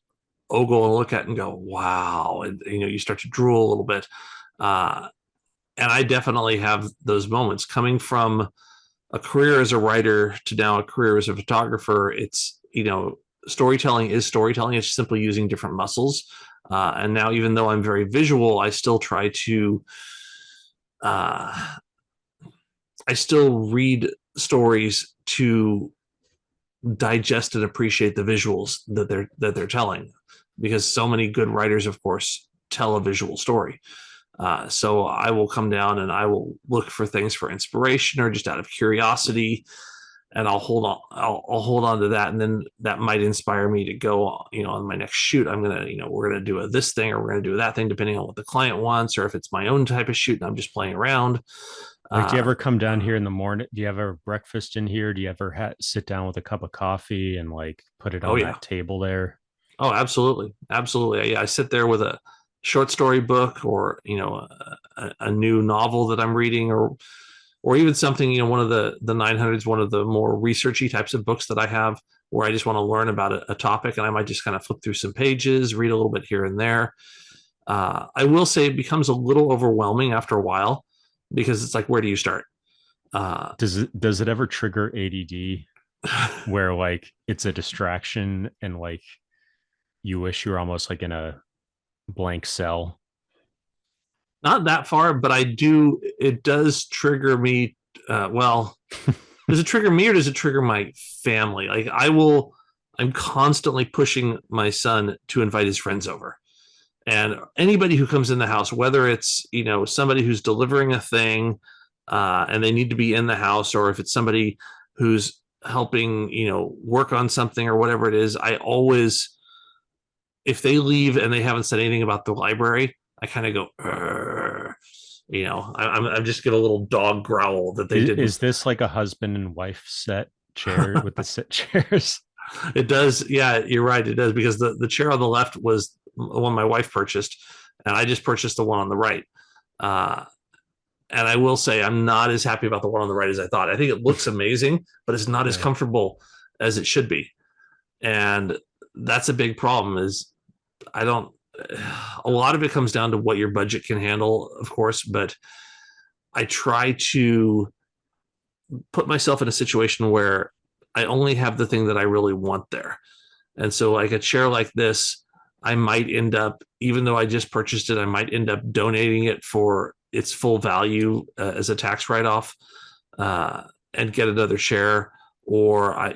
ogle and look at and go, wow, and you start to drool a little bit. And I definitely have those moments coming from a career as a writer to now a career as a photographer. It's, storytelling is storytelling. It's simply using different muscles. And now, even though I'm very visual, I still try to, I still read stories to digest and appreciate the visuals that they're telling, because so many good writers, of course, tell a visual story. So I will come down and I will look for things for inspiration or just out of curiosity, and I'll hold on to that, and then that might inspire me to go, on my next shoot. I'm gonna, we're gonna do this thing or we're gonna do that thing, depending on what the client wants, or if it's my own type of shoot and I'm just playing around. Like, do you ever come down here in the morning? Do you ever breakfast in here? Do you ever sit down with a cup of coffee and like put it on that table there? Oh, absolutely, absolutely. Yeah, I sit there with a short story book or a new novel that I'm reading, or or even something, one of the 900s, one of the more researchy types of books that I have, where I just want to learn about a topic, and I might just kind of flip through some pages, read a little bit here and there. I will say it becomes a little overwhelming after a while, because it's like, where do you start? Does it ever trigger ADD where like it's a distraction and like you wish you were almost like in a blank cell? Not that far, but it does trigger me. Well, does it trigger me or does it trigger my family? Like I'm constantly pushing my son to invite his friends over. And anybody who comes in the house, whether it's, somebody who's delivering a thing and they need to be in the house, or if it's somebody who's helping, work on something or whatever it is, I always, if they leave and they haven't said anything about the library, I kind of go, I'm just get a little dog growl that they didn't. Is this like a husband and wife set chair with the sit chairs? It does. Yeah, you're right. It does, because the chair on the left was the one my wife purchased, and I just purchased the one on the right. And I will say I'm not as happy about the one on the right as I thought. I think it looks amazing, but it's not as comfortable as it should be. And that's a big problem. Is a lot of it comes down to what your budget can handle, of course, but I try to put myself in a situation where I only have the thing that I really want there. And so like a chair like this, I might end up, even though I just purchased it, I might end up donating it for its full value as a tax write-off and get another chair, or I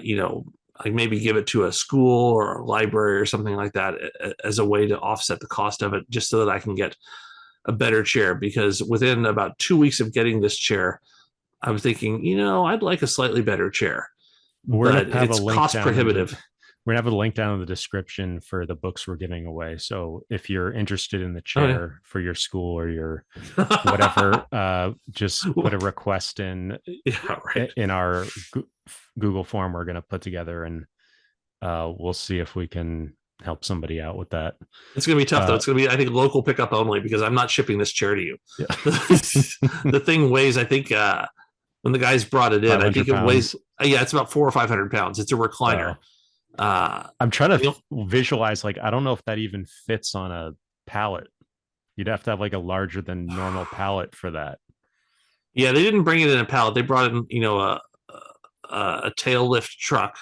maybe give it to a school or a library or something like that as a way to offset the cost of it, just so that I can get a better chair. Because within about 2 weeks of getting this chair, I'm thinking, I'd like a slightly better chair. But it's cost prohibitive. We're gonna have a link down in the description for the books we're giving away. So if you're interested in the chair for your school or your whatever, just put a request in our Google form we're gonna put together, and we'll see if we can help somebody out with that. It's gonna be tough though. It's gonna be, I think, local pickup only, because I'm not shipping this chair to you. Yeah. The thing weighs, I think, when the guys brought it in, I think it weighs, it's about 400 or 500 pounds. It's a recliner. I'm trying to visualize, like, I don't know if that even fits on a pallet. You'd have to have like a larger than normal pallet for that. Yeah, they didn't bring it in a pallet. They brought in, a tail lift truck.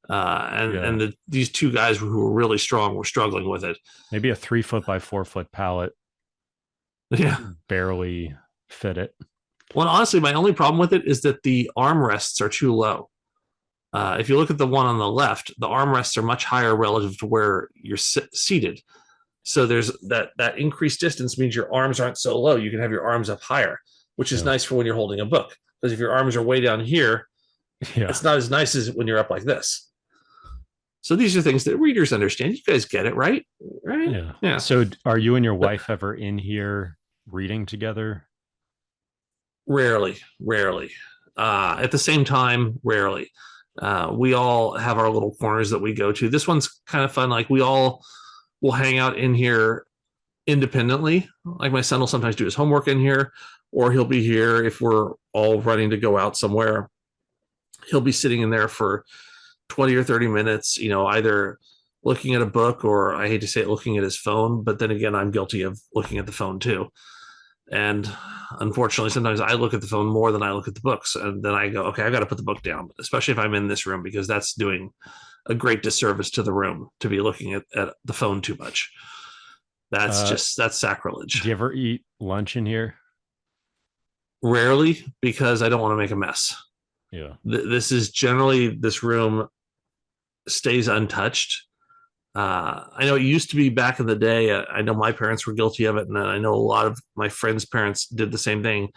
And these two guys who were really strong were struggling with it. Maybe a 3 foot by 4 foot pallet. Yeah. Barely fit it. Well, honestly, my only problem with it is that the armrests are too low. If you look at the one on the left, the armrests are much higher relative to where you're seated. So there's that increased distance means your arms aren't so low. You can have your arms up higher, which is nice for when you're holding a book. Because if your arms are way down here, it's not as nice as when you're up like this. So these are things that readers understand. You guys get it, right? Right? Yeah. So are you and your wife ever in here reading together? Rarely. At the same time, rarely. We all have our little corners that we go to. This one's kind of fun. Like, we all will hang out in here independently. Like, my son will sometimes do his homework in here, or he'll be here if we're all running to go out somewhere. He'll be sitting in there for 20 or 30 minutes, either looking at a book, or, I hate to say it, looking at his phone. But then again, I'm guilty of looking at the phone too. And unfortunately, sometimes I look at the phone more than I look at the books. And then I go, okay, I've got to put the book down, especially if I'm in this room, because that's doing a great disservice to the room to be looking at the phone too much. That's sacrilege. Do you ever eat lunch in here? Rarely, because I don't want to make a mess. Yeah. This room stays untouched. I know it used to be back in the day. I know my parents were guilty of it, and I know a lot of my friends' parents did the same thing,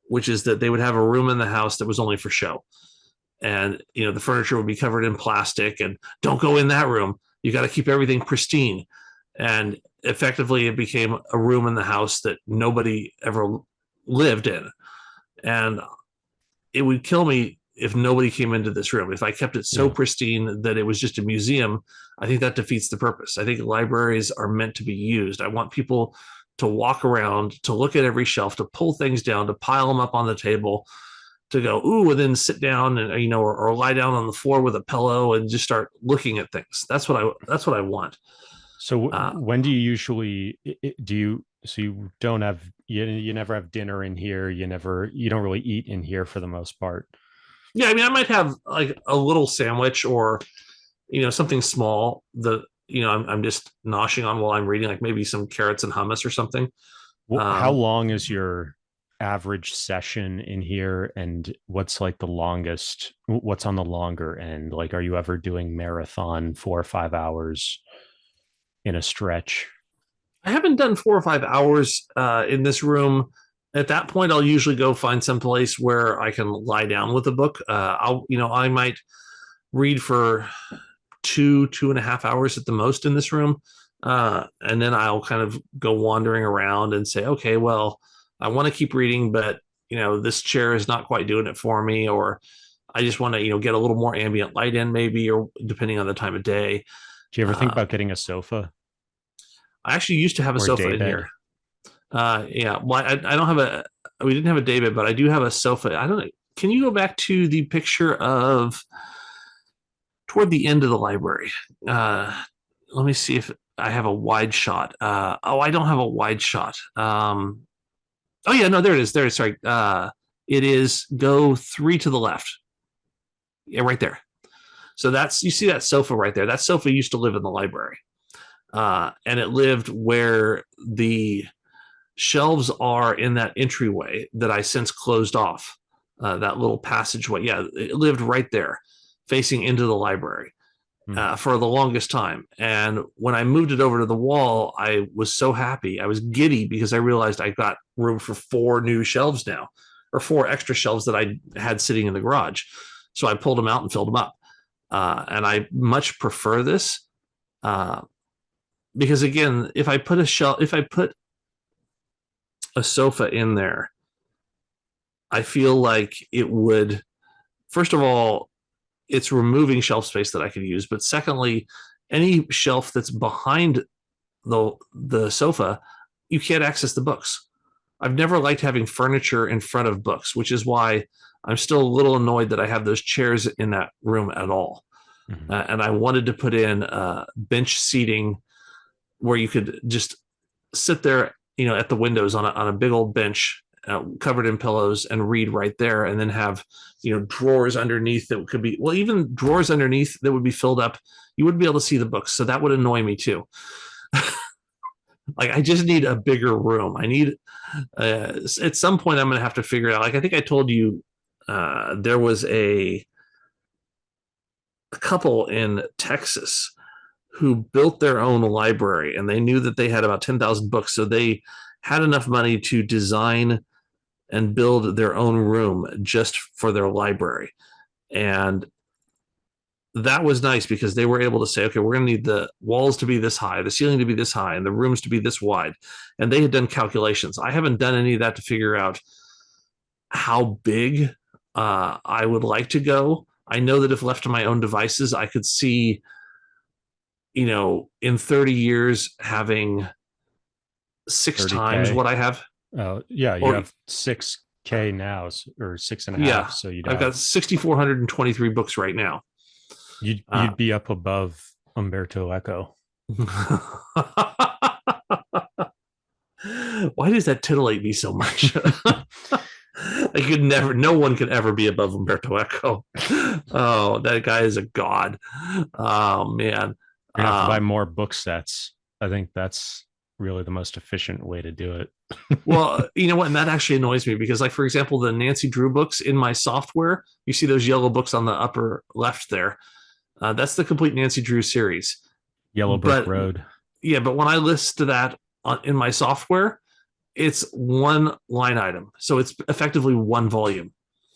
which is that they would have a room in the house that was only for show. And, the furniture would be covered in plastic, and don't go in that room. You got to keep everything pristine. And effectively, it became a room in the house that nobody ever lived in. And it would kill me if nobody came into this room. If I kept it so pristine that it was just a museum, I think that defeats the purpose. I think libraries are meant to be used. I want people to walk around, to look at every shelf, to pull things down, to pile them up on the table, to go, ooh, and then sit down and, you know, or lie down on the floor with a pillow and just start looking at things. That's what I want. So when do you usually, so you don't have, you never have dinner in here. You don't really eat in here for the most part. Yeah. I mean, I might have like a little sandwich or, you know, something small that, you know, I'm just noshing on while I'm reading, like maybe some carrots and hummus or something. How long is your average session in here, and what's like the longest, what's on the longer end? Like, are you ever doing marathon 4 or 5 hours in a stretch? I haven't done 4 or 5 hours in this room. At that point, I'll usually go find some place where I can lie down with a book. I might read for 2.5 hours at the most in this room. And then I'll kind of go wandering around and say, okay, well, I want to keep reading, but, you know, this chair is not quite doing it for me, or I just want to, you know, get a little more ambient light in maybe, or depending on the time of day. Do you ever think about getting a sofa? I actually used to have a sofa in here. Yeah. Well, I don't have we didn't have a daybed, but I do have a sofa. I don't know. Can you go back to the picture of toward the end of the library? Let me see if I have a wide shot. I don't have a wide shot. Oh yeah, no, there it is. There it is. Sorry. It is go 3 to the left. Yeah, right there. So you see that sofa right there. That sofa used to live in the library. And it lived where the shelves are in that entryway that I since closed off, that little passageway. Yeah, it lived right there, facing into the library for the longest time. And when I moved it over to the wall, I was so happy. I was giddy because I realized I got room for 4 new shelves now, or 4 extra shelves that I had sitting in the garage. So I pulled them out and filled them up. And I much prefer this. Because again, if I put a sofa in there, I feel like it would, first of all, it's removing shelf space that I could use. But secondly, any shelf that's behind the sofa, you can't access the books. I've never liked having furniture in front of books, which is why I'm still a little annoyed that I have those chairs in that room at all. Mm-hmm. And I wanted to put in bench seating where you could just sit there, you know, at the windows on a big old bench covered in pillows and read right there, and then have, you know, drawers underneath that could be, well, even drawers underneath that would be filled up. You wouldn't be able to see the books, so that would annoy me too. Like, I just need a bigger room. I need at some point I'm going to have to figure it out. Like, I think I told you there was a couple in Texas who built their own library, and they knew that they had about 10,000 books. So they had enough money to design and build their own room just for their library. And that was nice because they were able to say, okay, we're going to need the walls to be this high, the ceiling to be this high, and the rooms to be this wide. And they had done calculations. I haven't done any of that to figure out how big I would like to go. I know that if left to my own devices, I could see, you know, in 30 years having 6 times what I have. Oh, yeah, you have 6K now, or 6.5. Yeah, so I've got 6,423 books right now. You'd be up above Umberto Eco. Why does that titillate me so much? I could never, no one could ever be above Umberto Eco. Oh, that guy is a god. Oh man. You're gonna have to buy more book sets. I think that's really the most efficient way to do it. Well, you know what? And that actually annoys me because, like, for example, the Nancy Drew books in my software, you see those yellow books on the upper left there. That's the complete Nancy Drew series. Yellow Brick Road. Yeah, but when I list that in my software, it's one line item. So it's effectively one volume.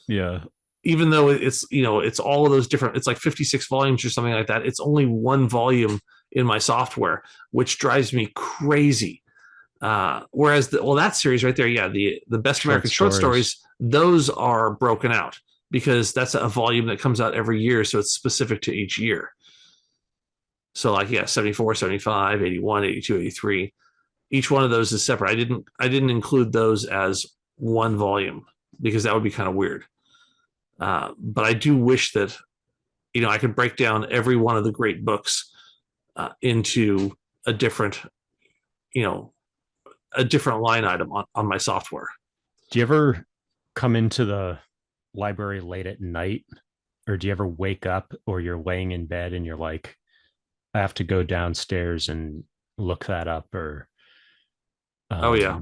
Yeah. Even though it's, you know, it's all of those different, it's like 56 volumes or something like that. It's only one volume in my software, which drives me crazy. Whereas that series right there, yeah, the Best American Short Stories, those are broken out because that's a volume that comes out every year. So it's specific to each year. So like, yeah, 74, 75, 81, 82, 83. each one of those is separate. I didn't include those as one volume because that would be kind of weird. But I do wish that, I could break down every one of the great books into a different, a different line item on my software. Do you ever come into the library late at night, or do you ever wake up, or you're laying in bed and you're like, I have to go downstairs and look that up? Or oh yeah.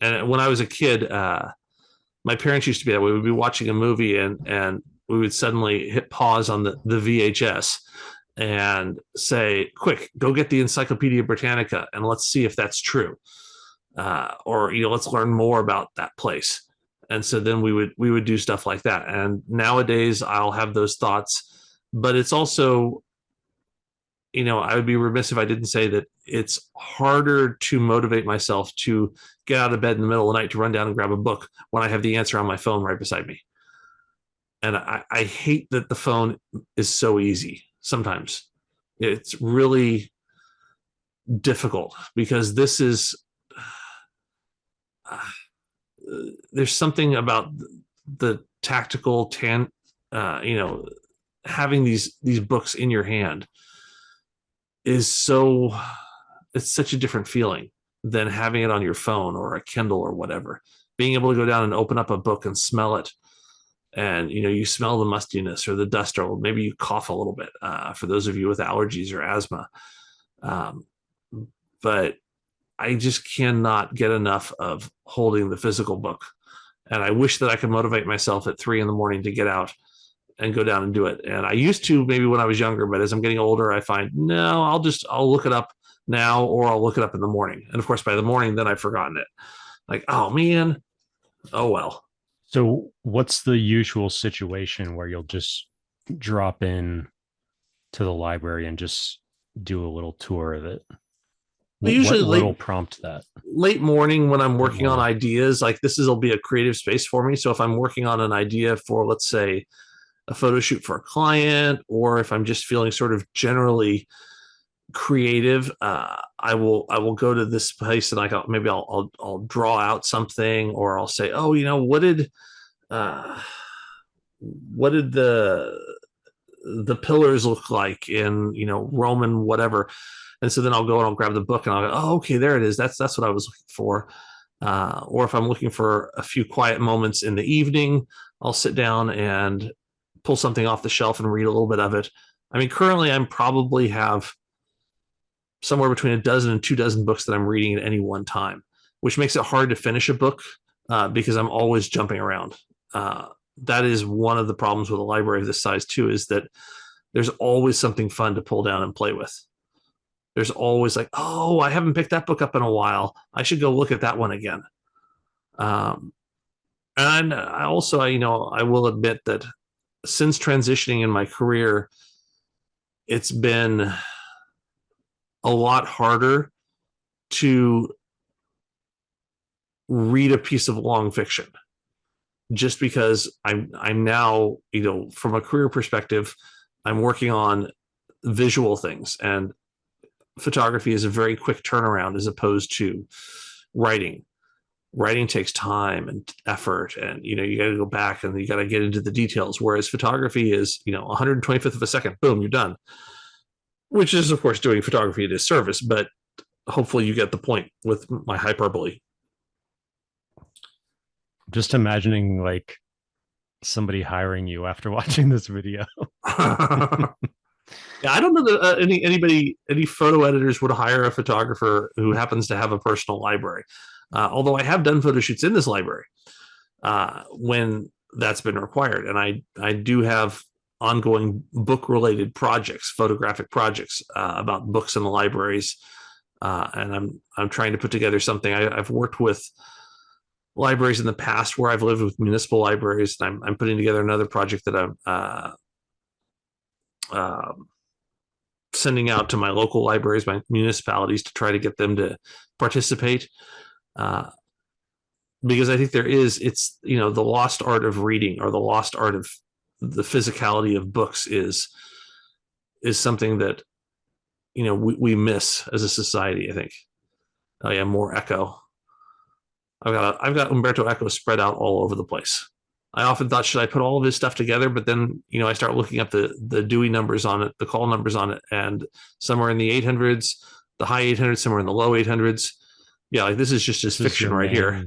And when I was a kid, my parents used to be that way. We'd be watching a movie and we would suddenly hit pause on the VHS and say, quick, go get the Encyclopedia Britannica and let's see if that's true. Or let's learn more about that place. And so then we would do stuff like that. And nowadays I'll have those thoughts, but it's also, I would be remiss if I didn't say that it's harder to motivate myself to get out of bed in the middle of the night to run down and grab a book when I have the answer on my phone right beside me. And I hate that the phone is so easy. Sometimes it's really difficult because this is, there's something about the tactical having these books in your hand is it's such a different feeling than having it on your phone or a Kindle or whatever. Being able to go down and open up a book and smell it, and you smell the mustiness or the dust, or maybe you cough a little bit, for those of you with allergies or asthma. But I just cannot get enough of holding the physical book. And I wish that I could motivate myself at 3 a.m. to get out and go down and do it. And I used to, maybe when I was younger, but as I'm getting older, I find, no, I'll look it up now, or I'll look it up in the morning. And of course, by the morning, then I've forgotten it. Like, oh man, oh well. So what's the usual situation where you'll just drop in to the library and just do a little tour of it? Usually what prompt that? Late morning when I'm working on ideas, like will be a creative space for me. So if I'm working on an idea for, let's say, a photo shoot for a client, or if I'm just feeling sort of generally creative, I will go to this place and I'll draw out something, or I'll say, oh, what did the pillars look like in Roman whatever. And so then I'll go and I'll grab the book and I'll go, oh, okay, there it is. That's what I was looking for. Or if I'm looking for a few quiet moments in the evening, I'll sit down and pull something off the shelf and read a little bit of it. I mean, currently I'm probably have somewhere between a dozen and 24 books that I'm reading at any one time, which makes it hard to finish a book because I'm always jumping around. That is one of the problems with a library of this size too, is that there's always something fun to pull down and play with. There's always like, oh, I haven't picked that book up in a while. I should go look at that one again. And I also, I will admit that since transitioning in my career, it's been a lot harder to read a piece of long fiction, just because I'm now, from a career perspective, I'm working on visual things, and photography is a very quick turnaround as opposed to writing. Writing takes time and effort, and you got to go back and you got to get into the details, whereas photography is 125th of a second, boom, you're done, which is of course doing photography a disservice, but hopefully you get the point with my hyperbole. Just imagining like somebody hiring you after watching this video. Yeah, I don't know that any photo editors would hire a photographer who happens to have a personal library. Although I have done photo shoots in this library when that's been required, and I do have ongoing book-related projects, photographic projects about books in the libraries, and I'm trying to put together something. I've worked with libraries in the past where I've lived with municipal libraries, and I'm putting together another project that I'm sending out to my local libraries, my municipalities, to try to get them to participate. Because I think it's the lost art of reading, or the lost art of the physicality of books is something that we miss as a society, I think. Oh yeah, more Eco. I've got Umberto Eco spread out all over the place. I often thought, should I put all of his stuff together? But then, I start looking up the Dewey numbers on it, the call numbers on it, and somewhere in the 800s, the high 800s, somewhere in the low 800s. Yeah, like this is just his fiction right here.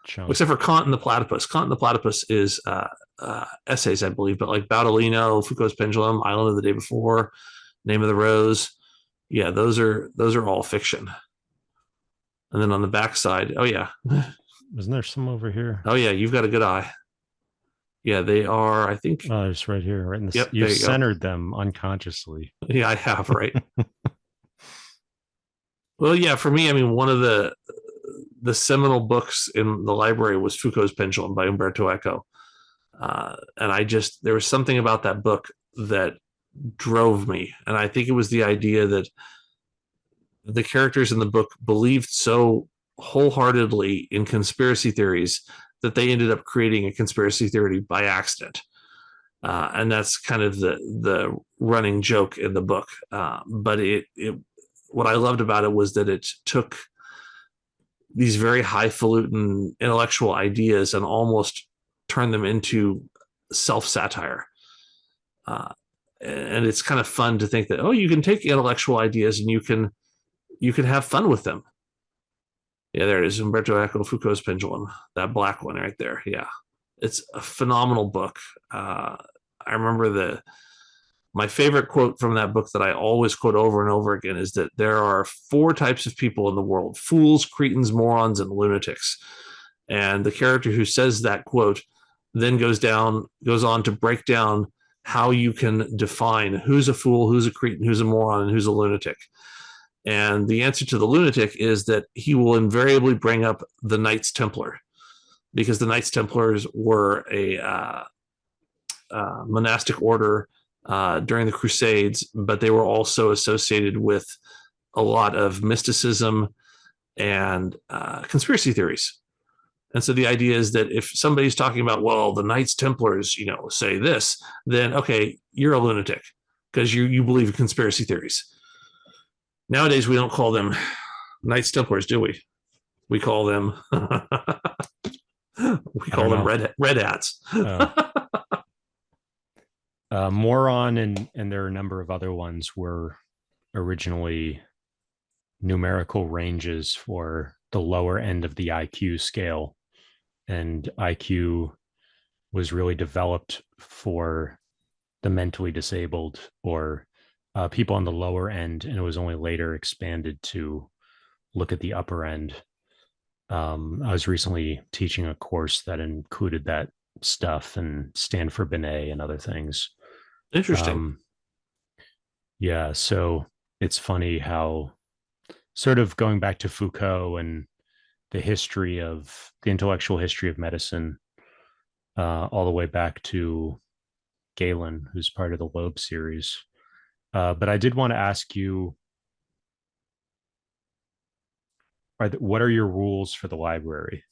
Chunk. Except for Kant and the Platypus. Kant and the Platypus is essays, I believe, but like Baudolino, Foucault's Pendulum, Island of the Day Before, Name of the Rose. Yeah, those are all fiction. And then on the back side, oh yeah. Isn't there some over here? Oh yeah, you've got a good eye. Yeah, they are, I think. Oh, it's right here, right in the. Yep, you've centered them unconsciously. Yeah, I have, right? Well, yeah, for me, I mean, one of the seminal books in the library was Foucault's Pendulum by Umberto Eco. And there was something about that book that drove me. And I think it was the idea that the characters in the book believed so wholeheartedly in conspiracy theories that they ended up creating a conspiracy theory by accident. And that's kind of the running joke in the book. But what I loved about it was that it took these very highfalutin intellectual ideas and almost turned them into self-satire. And it's kind of fun to think that, you can take intellectual ideas and you can have fun with them. Yeah, there it is. Umberto Eco, Foucault's Pendulum, that black one right there. Yeah, it's a phenomenal book. I remember my favorite quote from that book that I always quote over and over again is that there are 4 types of people in the world: fools, cretins, morons, and lunatics. And the character who says that quote then goes on to break down how you can define who's a fool, who's a cretin, who's a moron, and who's a lunatic. And the answer to the lunatic is that he will invariably bring up the Knights Templar, because the Knights Templars were a monastic order during the Crusades, but they were also associated with a lot of mysticism and conspiracy theories. And so the idea is that if somebody's talking about, well, the Knights Templars, say this, then, okay, you're a lunatic because you believe in conspiracy theories. Nowadays, we don't call them Knights Templars, do we? We call them red hats. Moron and there are a number of other ones were originally numerical ranges for the lower end of the IQ scale. And IQ was really developed for the mentally disabled or people on the lower end, and it was only later expanded to look at the upper end. I was recently teaching a course that included that stuff and Stanford Binet and other things. Interesting. Yeah, so it's funny how, sort of going back to Foucault and the intellectual history of medicine, all the way back to Galen, who's part of the Loeb series. But I did want to ask you, what are your rules for the library?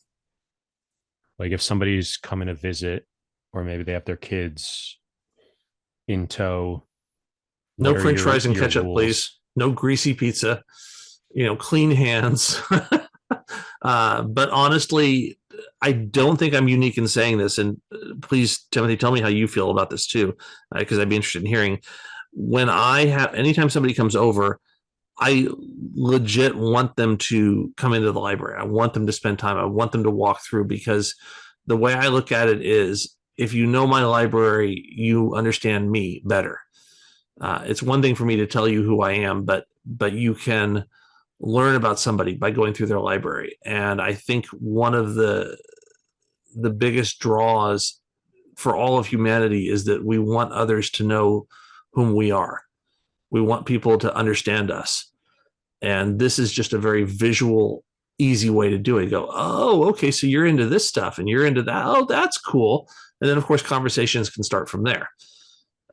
Like if somebody's coming to visit, or maybe they have their kids in tow. No French fries and ketchup, please. No greasy pizza. Clean hands. But honestly, I don't think I'm unique in saying this. And please, Timothy, tell me how you feel about this too, because I'd be interested in hearing. Anytime somebody comes over, I legit want them to come into the library. I want them to spend time. I want them to walk through, because the way I look at it is, if you know my library, you understand me better. It's one thing for me to tell you who I am, but you can learn about somebody by going through their library. And I think one of the biggest draws for all of humanity is that we want others to know whom we are. We want people to understand us. And this is just a very visual, easy way to do it. Go, oh, okay, so you're into this stuff and you're into that. Oh, that's cool. And then, of course, conversations can start from there.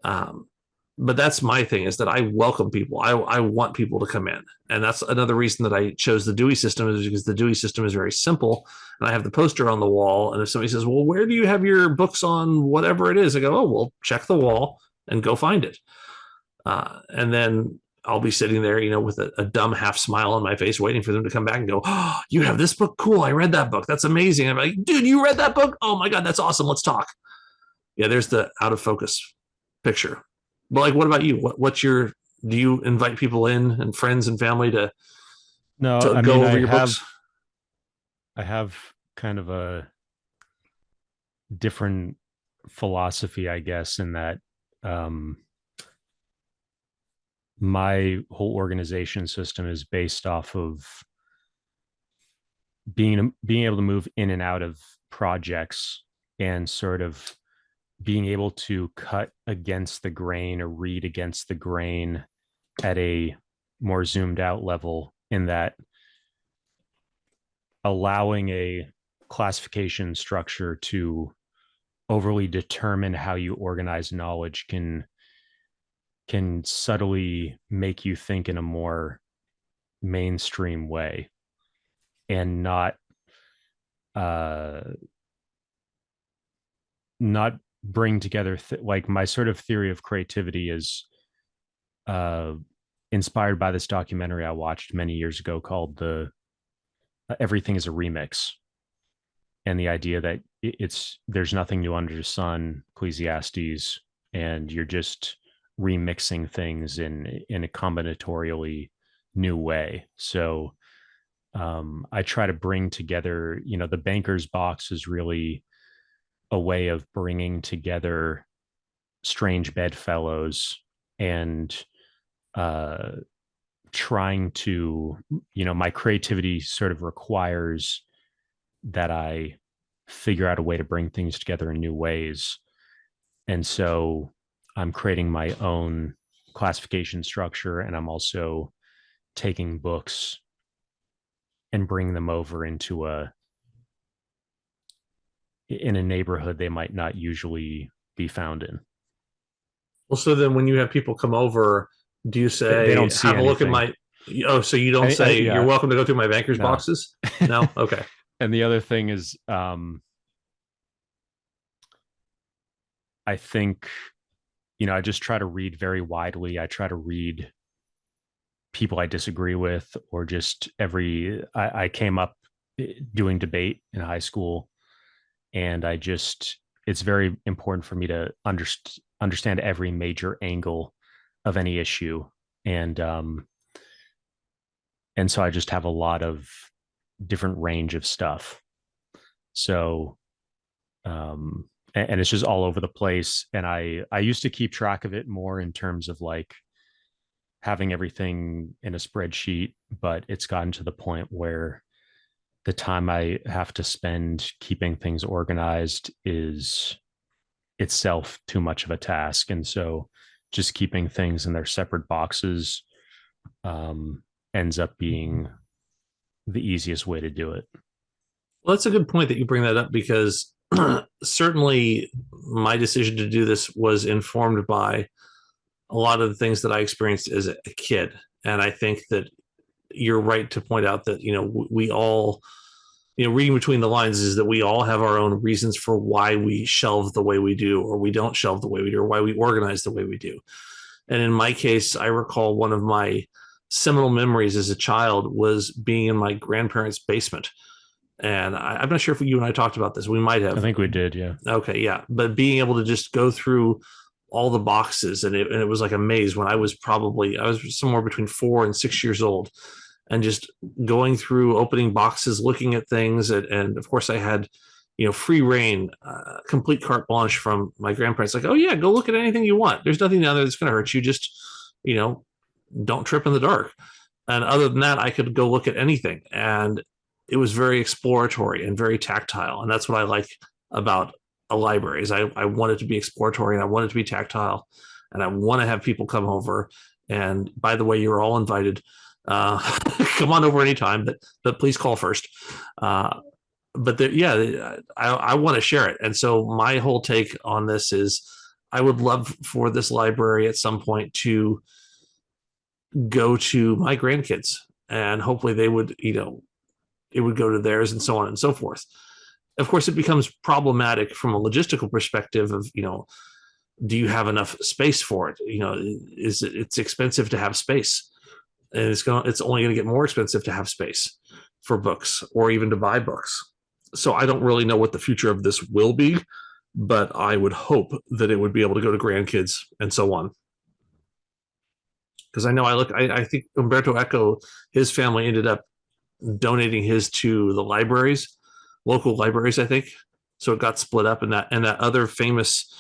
But that's my thing, is that I welcome people. I want people to come in. And that's another reason that I chose the Dewey system, is because the Dewey system is very simple. And I have the poster on the wall. And if somebody says, well, where do you have your books on whatever it is? I go, oh, well, check the wall and go find it. And then I'll be sitting there, with a dumb half smile on my face, waiting for them to come back and go, "Oh, you have this book? Cool. I read that book. That's amazing." I'm like, "Dude, you read that book? Oh my God, that's awesome. Let's talk." Yeah, there's the out of focus picture. But like, what about you? Do you invite people in and friends and family to No, I go mean, over your books? I have kind of a different philosophy, I guess, in that um, my whole organization system is based off of being able to move in and out of projects and sort of being able to cut against the grain or read against the grain at a more zoomed out level, in that allowing a classification structure to overly determine how you organize knowledge can subtly make you think in a more mainstream way and uh not bring together like my sort of theory of creativity is uh inspired by this documentary I watched many years ago called the Everything is a Remix, and the idea that there's nothing new under the sun, Ecclesiastes, and you're just remixing things in a combinatorially new way. So I try to bring together, the banker's box is really a way of bringing together strange bedfellows and trying to, my creativity sort of requires that I figure out a way to bring things together in new ways. And so I'm creating my own classification structure, and I'm also taking books and bringing them over into in a neighborhood they might not usually be found in. Well, so then when you have people come over, do you say, they don't see have a look at anything. my, oh, so you don't say, yeah. "You're welcome to go through my banker's No. boxes"? No. Okay. And the other thing is, I think, I just try to read very widely. I try to read people I disagree with, or just I came up doing debate in high school, and it's very important for me to understand every major angle of any issue. And so I just have a lot of different range of stuff. So, and it's just all over the place. And I used to keep track of it more in terms of like having everything in a spreadsheet, but it's gotten to the point where the time I have to spend keeping things organized is itself too much of a task. And so just keeping things in their separate boxes ends up being the easiest way to do it. Well, that's a good point that you bring that up, because certainly my decision to do this was informed by a lot of the things that I experienced as a kid. And I think that you're right to point out that, we all, reading between the lines is that we all have our own reasons for why we shelve the way we do, or we don't shelve the way we do, or why we organize the way we do. And in my case, I recall one of my seminal memories as a child was being in my grandparents' basement. And I'm not sure if you and I talked about this. We might have. I think we did, yeah. Okay, yeah. But being able to just go through all the boxes, and it was like a maze when I was somewhere between 4 and 6 years old, and just going through, opening boxes, looking at things. And of course I had, free reign, complete carte blanche from my grandparents. Like, "Oh yeah, go look at anything you want. There's nothing down there that's going to hurt you. Just, don't trip in the dark." And other than that, I could go look at anything. And it was very exploratory and very tactile. And that's what I like about a library is I want it to be exploratory, and I want it to be tactile, and I want to have people come over. And by the way, you're all invited. Come on over anytime, but please call first. I want to share it. And so my whole take on this is I would love for this library at some point to go to my grandkids, and hopefully they would, it would go to theirs, and so on and so forth. Of course, it becomes problematic from a logistical perspective of, do you have enough space for it? It's expensive to have space, and it's only going to get more expensive to have space for books or even to buy books. So I don't really know what the future of this will be, but I would hope that it would be able to go to grandkids and so on. Because I know I think Umberto Eco, his family ended up donating his to the libraries, local libraries, I think. So it got split up, and that other famous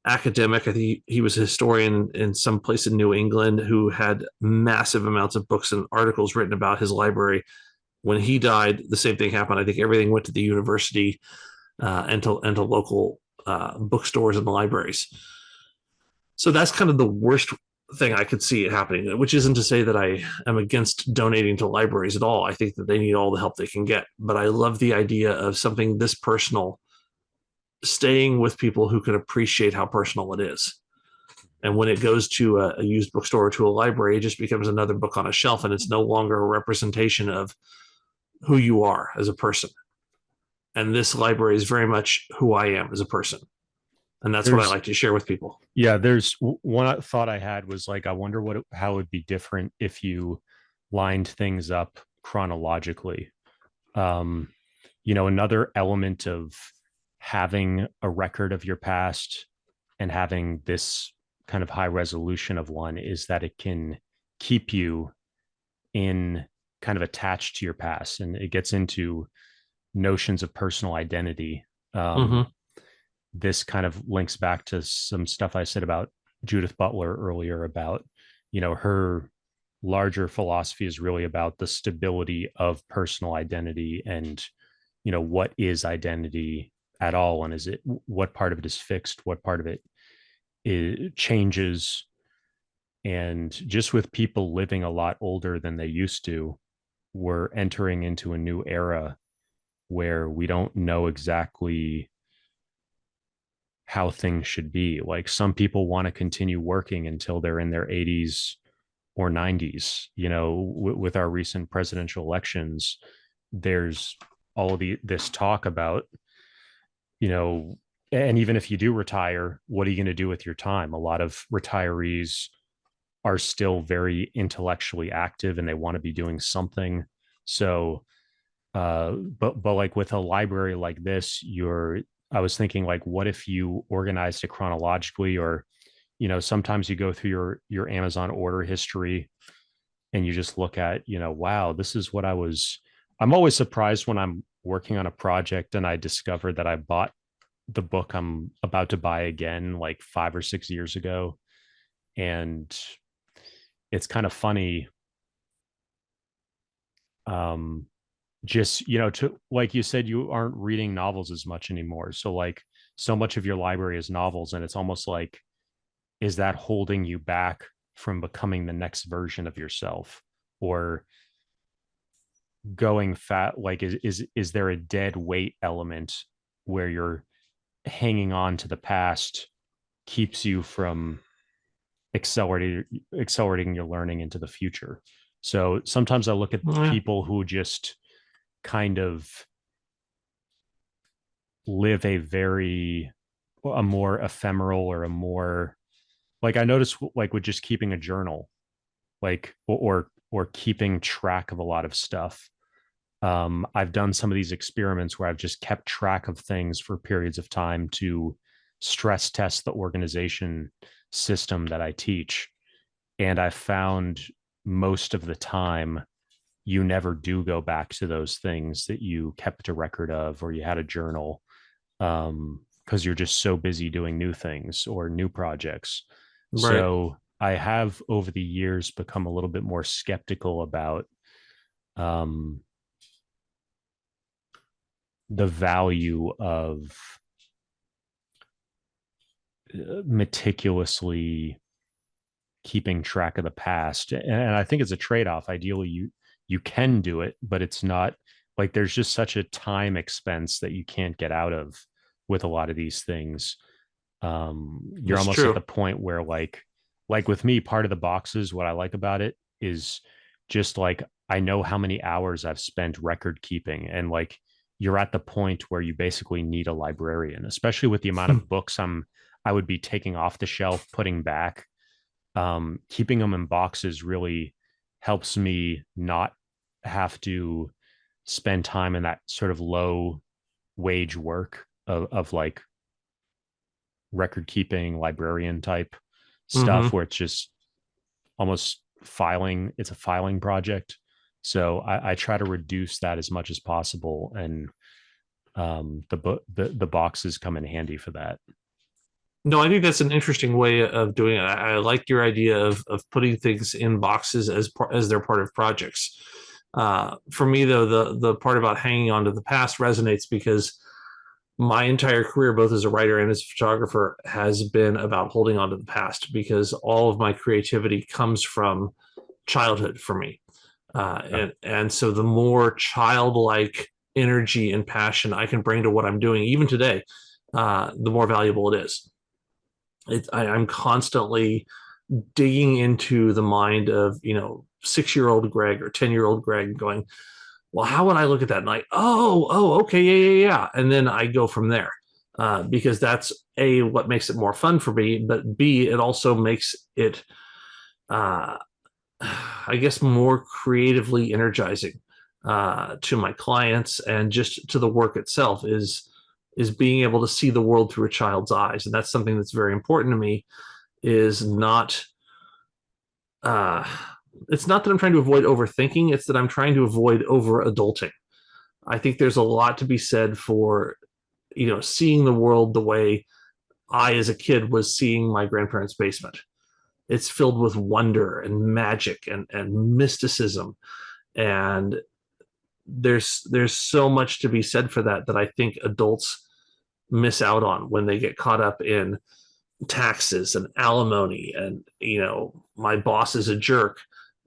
academic, I think he was a historian in some place in New England who had massive amounts of books and articles written about his library. When he died, the same thing happened. I think everything went to the university and to local bookstores and libraries. So that's kind of the worst thing I could see it happening, which isn't to say that I am against donating to libraries at all. I think that they need all the help they can get. But I love the idea of something this personal staying with people who can appreciate how personal it is. And when it goes to a used bookstore or to a library, it just becomes another book on a shelf, and it's no longer a representation of who you are as a person. And this library is very much who I am as a person. And that's what I like to share with people. Yeah, there's one thought I had was like, I wonder how it would be different if you lined things up chronologically. Another element of having a record of your past and having this kind of high resolution of one is that it can keep you in kind of attached to your past, and it gets into notions of personal identity. This kind of links back to some stuff I said about Judith Butler earlier about, her larger philosophy is really about the stability of personal identity and, what is identity at all? And what part of it is fixed? What part of it changes? And just with people living a lot older than they used to, we're entering into a new era where we don't know exactly how things should be. Like some people want to continue working until they're in their 80s or 90s. With our recent presidential elections, there's all this talk about, and even if you do retire, what are you going to do with your time? A lot of retirees are still very intellectually active and they want to be doing something. So, but like with a library like this, I was thinking like, what if you organized it chronologically, or, sometimes you go through your Amazon order history and you just look at, wow, this is what I'm always surprised when I'm working on a project and I discover that I bought the book I'm about to buy again, like 5 or 6 years ago. And it's kind of funny. Just, to, like you said, you aren't reading novels as much anymore. So like so much of your library is novels, and it's almost like, is that holding you back from becoming the next version of yourself, or going fat? Like, is there a dead weight element where you're hanging on to the past keeps you from accelerating your learning into the future? So sometimes I look at people who just kind of live a more ephemeral, or a more, like I noticed, like with just keeping a journal, like or keeping track of a lot of stuff. I've done some of these experiments where I've just kept track of things for periods of time to stress test the organization system that I teach. And I found most of the time you never do go back to those things that you kept a record of or you had a journal, because you're just so busy doing new things or new projects. Right. So I have over the years become a little bit more skeptical about the value of meticulously keeping track of the past. And I think it's a trade-off. Ideally, you can do it, but it's not, like, there's just such a time expense that you can't get out of with a lot of these things. You're almost at the point where like with me, part of the boxes, what I like about it is just like, I know how many hours I've spent record keeping, and like, you're at the point where you basically need a librarian, especially with the amount of books I'm I would be taking off the shelf, putting back. Keeping them in boxes really helps me not have to spend time in that sort of low wage work of like record keeping librarian type stuff, where it's just almost filing. It's a filing project. So I try to reduce that as much as possible, and the boxes come in handy for that. No, I think that's an interesting way of doing it. I like your idea of putting things in boxes as they're part of projects. For me, though, the part about hanging on to the past resonates because my entire career, both as a writer and as a photographer, has been about holding on to the past, because all of my creativity comes from childhood for me. And so the more childlike energy and passion I can bring to what I'm doing, even today, the more valuable it is. I'm constantly digging into the mind of 6-year-old Greg or 10-year-old Greg, going, well, how would I look at that? And like, okay, yeah. And then I go from there, because that's A, what makes it more fun for me, but B, it also makes it, I guess, more creatively energizing to my clients, and just to the work itself is being able to see the world through a child's eyes. And that's something that's very important to me, is not, it's not that I'm trying to avoid overthinking, it's that I'm trying to avoid over adulting. I think there's a lot to be said for, seeing the world the way I, as a kid, was seeing my grandparents' basement. It's filled with wonder and magic and mysticism. And there's so much to be said for that I think adults miss out on when they get caught up in taxes and alimony and my boss is a jerk.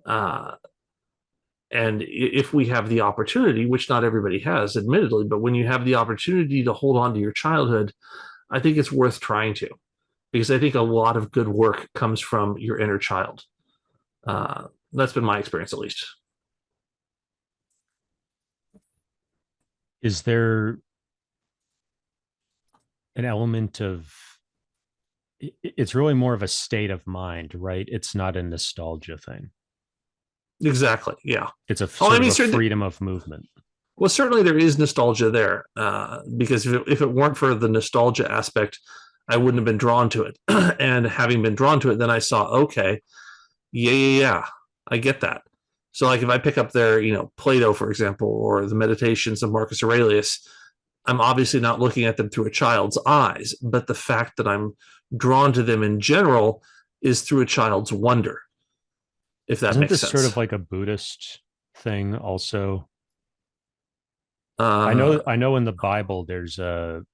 And if we have the opportunity, which not everybody has, admittedly, but when you have the opportunity to hold on to your childhood, I think it's worth trying to, because I think a lot of good work comes from your inner child. That's been my experience, at least. Is there an element of, it's really more of a state of mind, right? It's not a nostalgia thing. Exactly. Yeah. It's a freedom of movement. Well, certainly there is nostalgia there, because if it weren't for the nostalgia aspect, I wouldn't have been drawn to it. And having been drawn to it, then I saw, okay, yeah, I get that. So like if I pick up their, Plato, for example, or the Meditations of Marcus Aurelius, I'm obviously not looking at them through a child's eyes, but the fact that I'm drawn to them in general is through a child's wonder, if that makes sense. Isn't this sort of like a Buddhist thing also? I know in the Bible there is a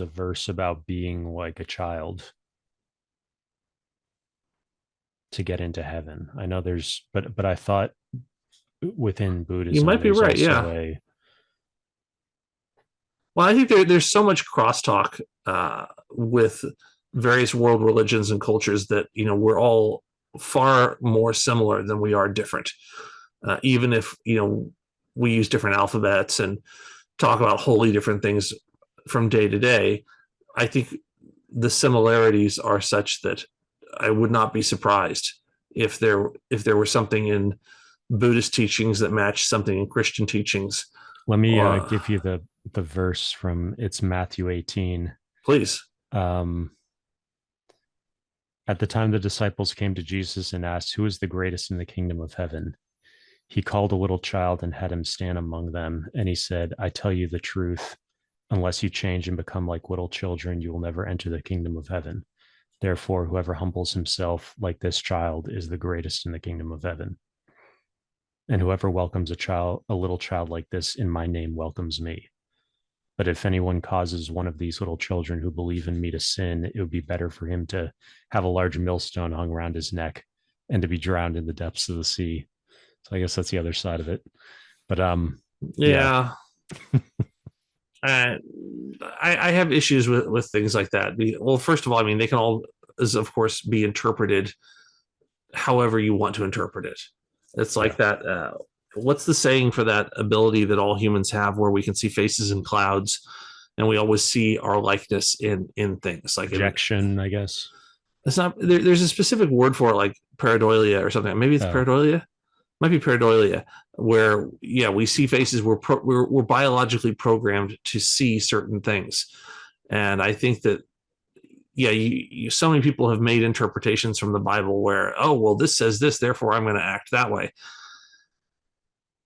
verse about being like a child to get into heaven. I know there's, but I thought within Buddhism you might be right. Yeah. Well, I think there's so much crosstalk with various world religions and cultures that we're all far more similar than we are different. Even if we use different alphabets and talk about wholly different things from day to day, I think the similarities are such that I would not be surprised if there were something in Buddhist teachings that matched something in Christian teachings. Let me give you the verse from, it's Matthew 18. Please. At the time the disciples came to Jesus and asked, who is the greatest in the kingdom of heaven? He called a little child and had him stand among them. And he said, I tell you the truth, unless you change and become like little children, you will never enter the kingdom of heaven. Therefore, whoever humbles himself like this child is the greatest in the kingdom of heaven. And whoever welcomes a little child like this in my name welcomes me. But if anyone causes one of these little children who believe in me to sin, it would be better for him to have a large millstone hung around his neck and to be drowned in the depths of the sea. So I guess that's the other side of it. But yeah. I have issues with things like that. Well, first of all, I mean, they can all, of course, be interpreted however you want to interpret it. It's like that. What's the saying for that ability that all humans have where we can see faces in clouds? and we always see our likeness in things like projection, I guess. It's not there's a specific word for it, like pareidolia or something. Maybe it's pareidolia. Might be pareidolia, where we see faces. We're biologically programmed to see certain things, and I think that so many people have made interpretations from the Bible where, oh well, this says this, therefore I'm going to act that way,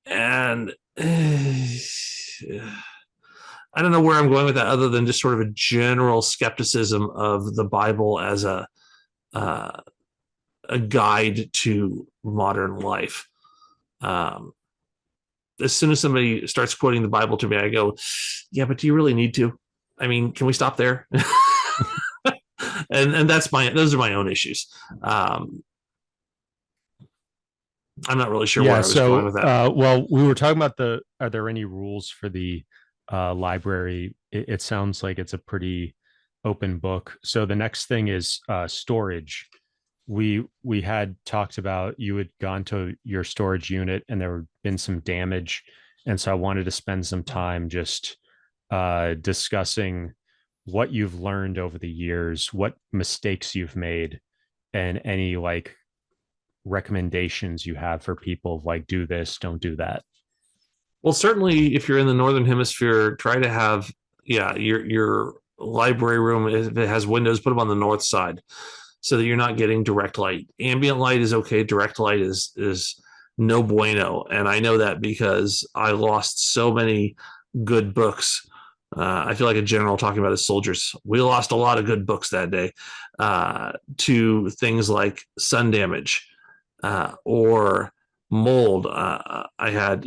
and I don't know where I'm going with that, other than just sort of a general skepticism of the Bible as a guide to modern life. As soon as somebody starts quoting the Bible to me, I go, yeah, but do you really need to? I mean, can we stop there? and those are my own issues. I'm not really sure where I was going with that. Well, we were talking about are there any rules for the library? It sounds like it's a pretty open book. So the next thing is storage. We had talked about you had gone to your storage unit and there had been some damage, and so I wanted to spend some time just discussing what you've learned over the years, what mistakes you've made, and any like recommendations you have for people, like do this, don't do that. Well, certainly if you're in the Northern Hemisphere, try to have your library room, if it has windows, put them on the north side so that you're not getting direct light. Ambient light is okay. Direct light is no bueno. And I know that because I lost so many good books. I feel like a general talking about his soldiers. We lost a lot of good books that day to things like sun damage or mold. I had,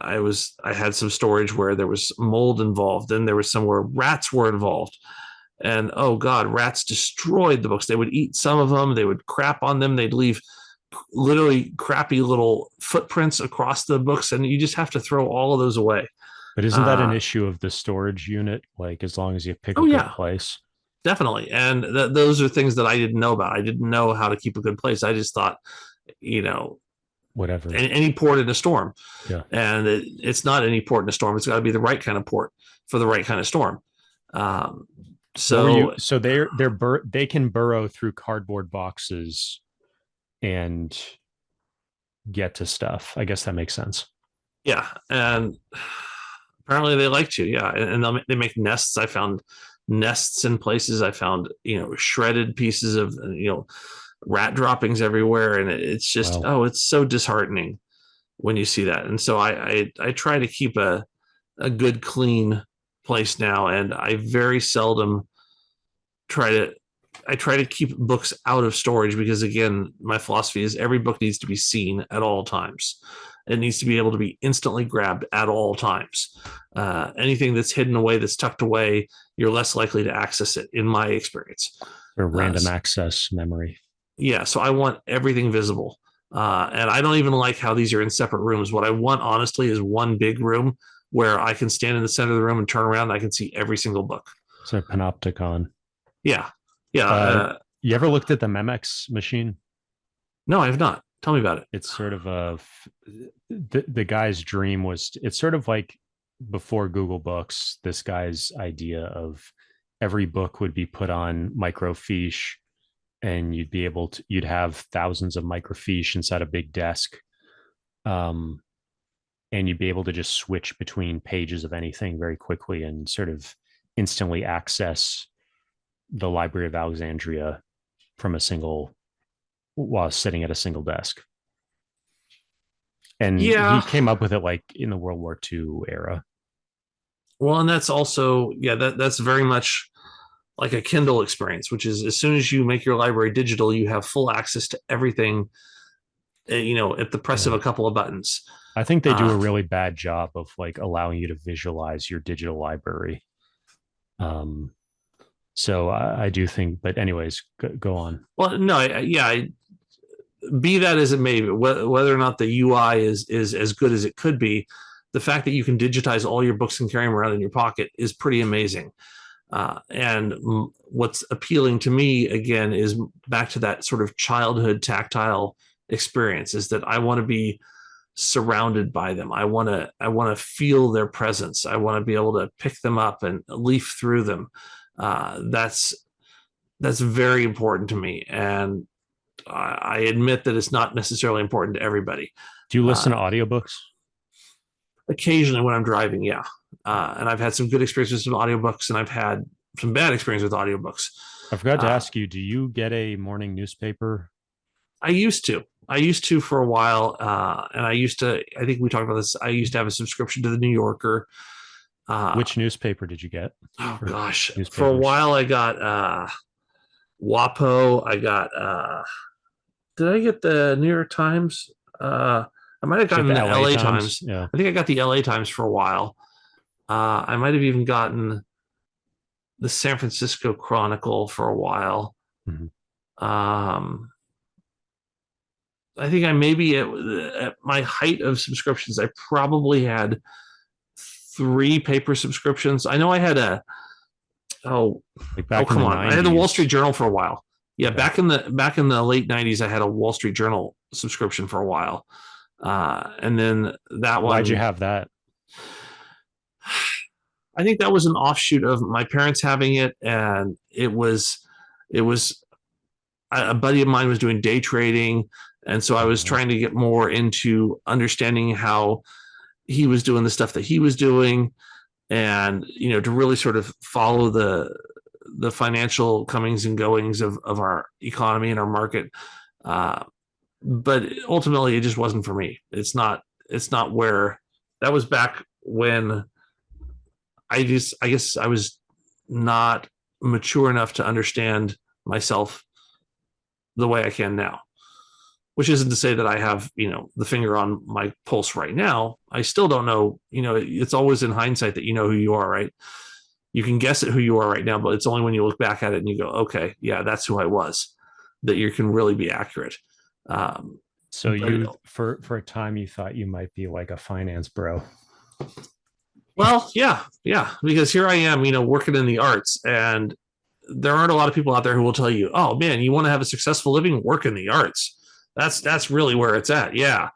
I had some storage where there was mold involved, and there was some where rats were involved. And oh God, rats destroyed the books. They would eat some of them. They would crap on them. They'd leave literally crappy little footprints across the books, and you just have to throw all of those away. But isn't that an issue of the storage unit? Like, as long as you pick a good place? Definitely. And those are things that I didn't know about. I didn't know how to keep a good place. I just thought, whatever. Any port in a storm. Yeah. And it's not any port in a storm. It's got to be the right kind of port for the right kind of storm. So they can burrow through cardboard boxes and get to stuff. I guess that makes sense. Yeah. And apparently they like to. Yeah. And they make nests. I found nests in places. I found, shredded pieces of, rat droppings everywhere. And it's just, it's so disheartening when you see that. And so I try to keep a good, clean place now. And I very seldom try to keep books out of storage, because again, my philosophy is every book needs to be seen at all times. It needs to be able to be instantly grabbed at all times. Anything that's hidden away, that's tucked away, you're less likely to access it, in my experience. Or random access memory. Yeah, so I want everything visible. And I don't even like how these are in separate rooms. What I want, honestly, is one big room where I can stand in the center of the room and turn around and I can see every single book. So panopticon. Yeah. You ever looked at the Memex machine? No, I have not. Tell me about it. It's sort of the guy's dream was, it's sort of like before Google Books, this guy's idea of every book would be put on microfiche, and you'd have thousands of microfiche inside a big desk. And you'd be able to just switch between pages of anything very quickly and sort of instantly access the Library of Alexandria while sitting at a single desk. And he came up with it like in the World War II era. Well, and that's also, that's very much like a Kindle experience, which is as soon as you make your library digital, you have full access to everything, at the press of a couple of buttons. I think they do a really bad job of like allowing you to visualize your digital library. So I do think, but anyways, go on. Well, no, be that as it may, whether or not the UI is as good as it could be, the fact that you can digitize all your books and carry them around in your pocket is pretty amazing. And what's appealing to me, again, is back to that sort of childhood tactile experience, is that I want to be surrounded by them. I want to feel their presence. I want to be able to pick them up and leaf through them. That's very important to me, and I admit that it's not necessarily important to everybody. Do you listen to audiobooks? Occasionally when I'm driving, yeah. And I've had some good experiences with audiobooks, and I've had some bad experience with audiobooks. I forgot to ask you, do you get a morning newspaper? I used to for a while. And I think we talked about this. I used to have a subscription to the New Yorker. Which newspaper did you get? Oh gosh. For a while I got WAPO. I got did I get the New York Times? I might have gotten the LA Times. Yeah. I think I got the LA Times for a while. I might have even gotten the San Francisco Chronicle for a while. Mm-hmm. I think I maybe at my height of subscriptions, I probably had 3 paper subscriptions. I know I had I had the Wall Street Journal for a while. Yeah, back in the late 90s, I had a Wall Street Journal subscription for a while. And then that one. Why'd you have that? I think that was an offshoot of my parents having it, and it was a buddy of mine was doing day trading, and so I was trying to get more into understanding how he was doing the stuff that he was doing, and to really sort of follow the financial comings and goings of our economy and our market. But ultimately, it just wasn't for me. It's not where that was back when. I guess I was not mature enough to understand myself the way I can now, which isn't to say that I have, the finger on my pulse right now. I still don't know, it's always in hindsight that you know who you are, right? You can guess at who you are right now, but it's only when you look back at it and you go, okay, yeah, that's who I was, that you can really be accurate. So you, for a time, you thought you might be like a finance bro. Well, yeah, because here I am, working in the arts, and there aren't a lot of people out there who will tell you, "Oh man, you want to have a successful living, work in the arts." That's really where it's at. Yeah,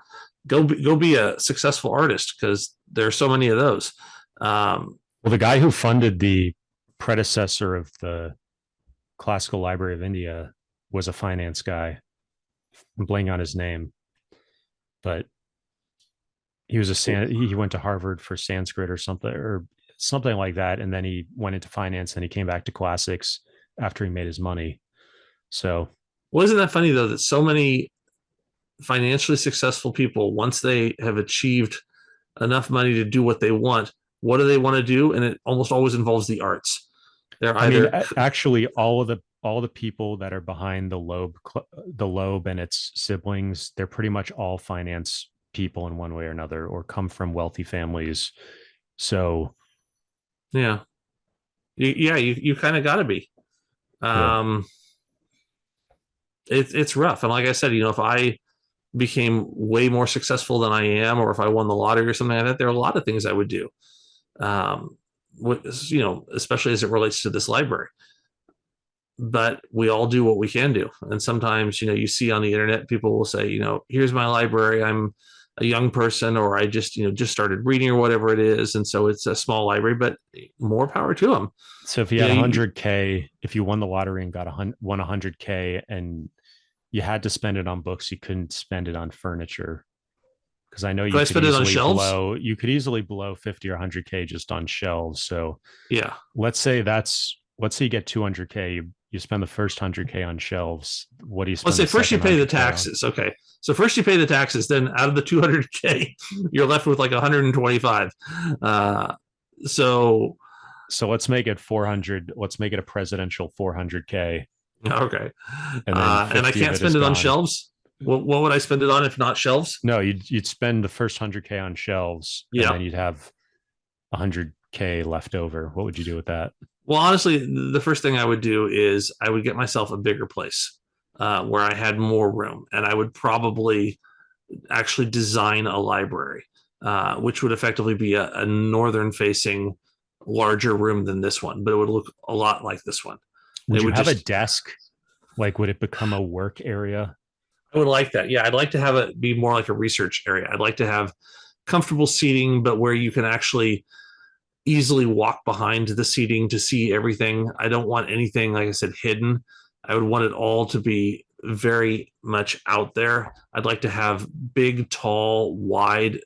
go be a successful artist, because there are so many of those. Well, the guy who funded the predecessor of the Classical Library of India was a finance guy. I'm blanking on his name, but he went to Harvard for Sanskrit or something like that, and then he went into finance, and he came back to classics after he made his money. So, well, isn't that funny though, that so many financially successful people, once they have achieved enough money to do what they want, what do they want to do? And it almost always involves the arts. Actually, all the people that are behind the Loeb and its siblings, they're pretty much all finance people in one way or another, or come from wealthy families. So you kind of got to be. It's rough, and like I said, if I became way more successful than I am, or if I won the lottery or something like that, there are a lot of things I would do, especially as it relates to this library. But we all do what we can do, and sometimes you see on the internet, people will say, here's my library, I'm a young person, or I just started reading, or whatever it is, and so it's a small library, but more power to them. So if you had 100K, if you won the lottery and won 100K, and you had to spend it on books, you couldn't spend it on furniture, because I know you could easily blow 50 or 100K just on shelves. So yeah, let's say you get 200K, you spend the first 100K on shelves. What do you spend? Let's say first you pay the taxes. Okay. So first you pay the taxes, then out of the 200K, you're left with like 125. So let's make it 400. Let's make it a presidential 400K. Okay. And I can't spend it on shelves. What would I spend it on if not shelves? No, you'd spend the first 100K on shelves, and then you'd have 100K left over. What would you do with that? Well, honestly, the first thing I would do is I would get myself a bigger place where I had more room, and I would probably actually design a library, which would effectively be a northern-facing, larger room than this one, but it would look a lot like this one. Would you have a desk? Like, would it become a work area? I would like that. Yeah, I'd like to have it be more like a research area. I'd like to have comfortable seating, but where you can actually easily walk behind the seating to see everything. I don't want anything, like I said, hidden. I would want it all to be very much out there. I'd like to have big, tall, wide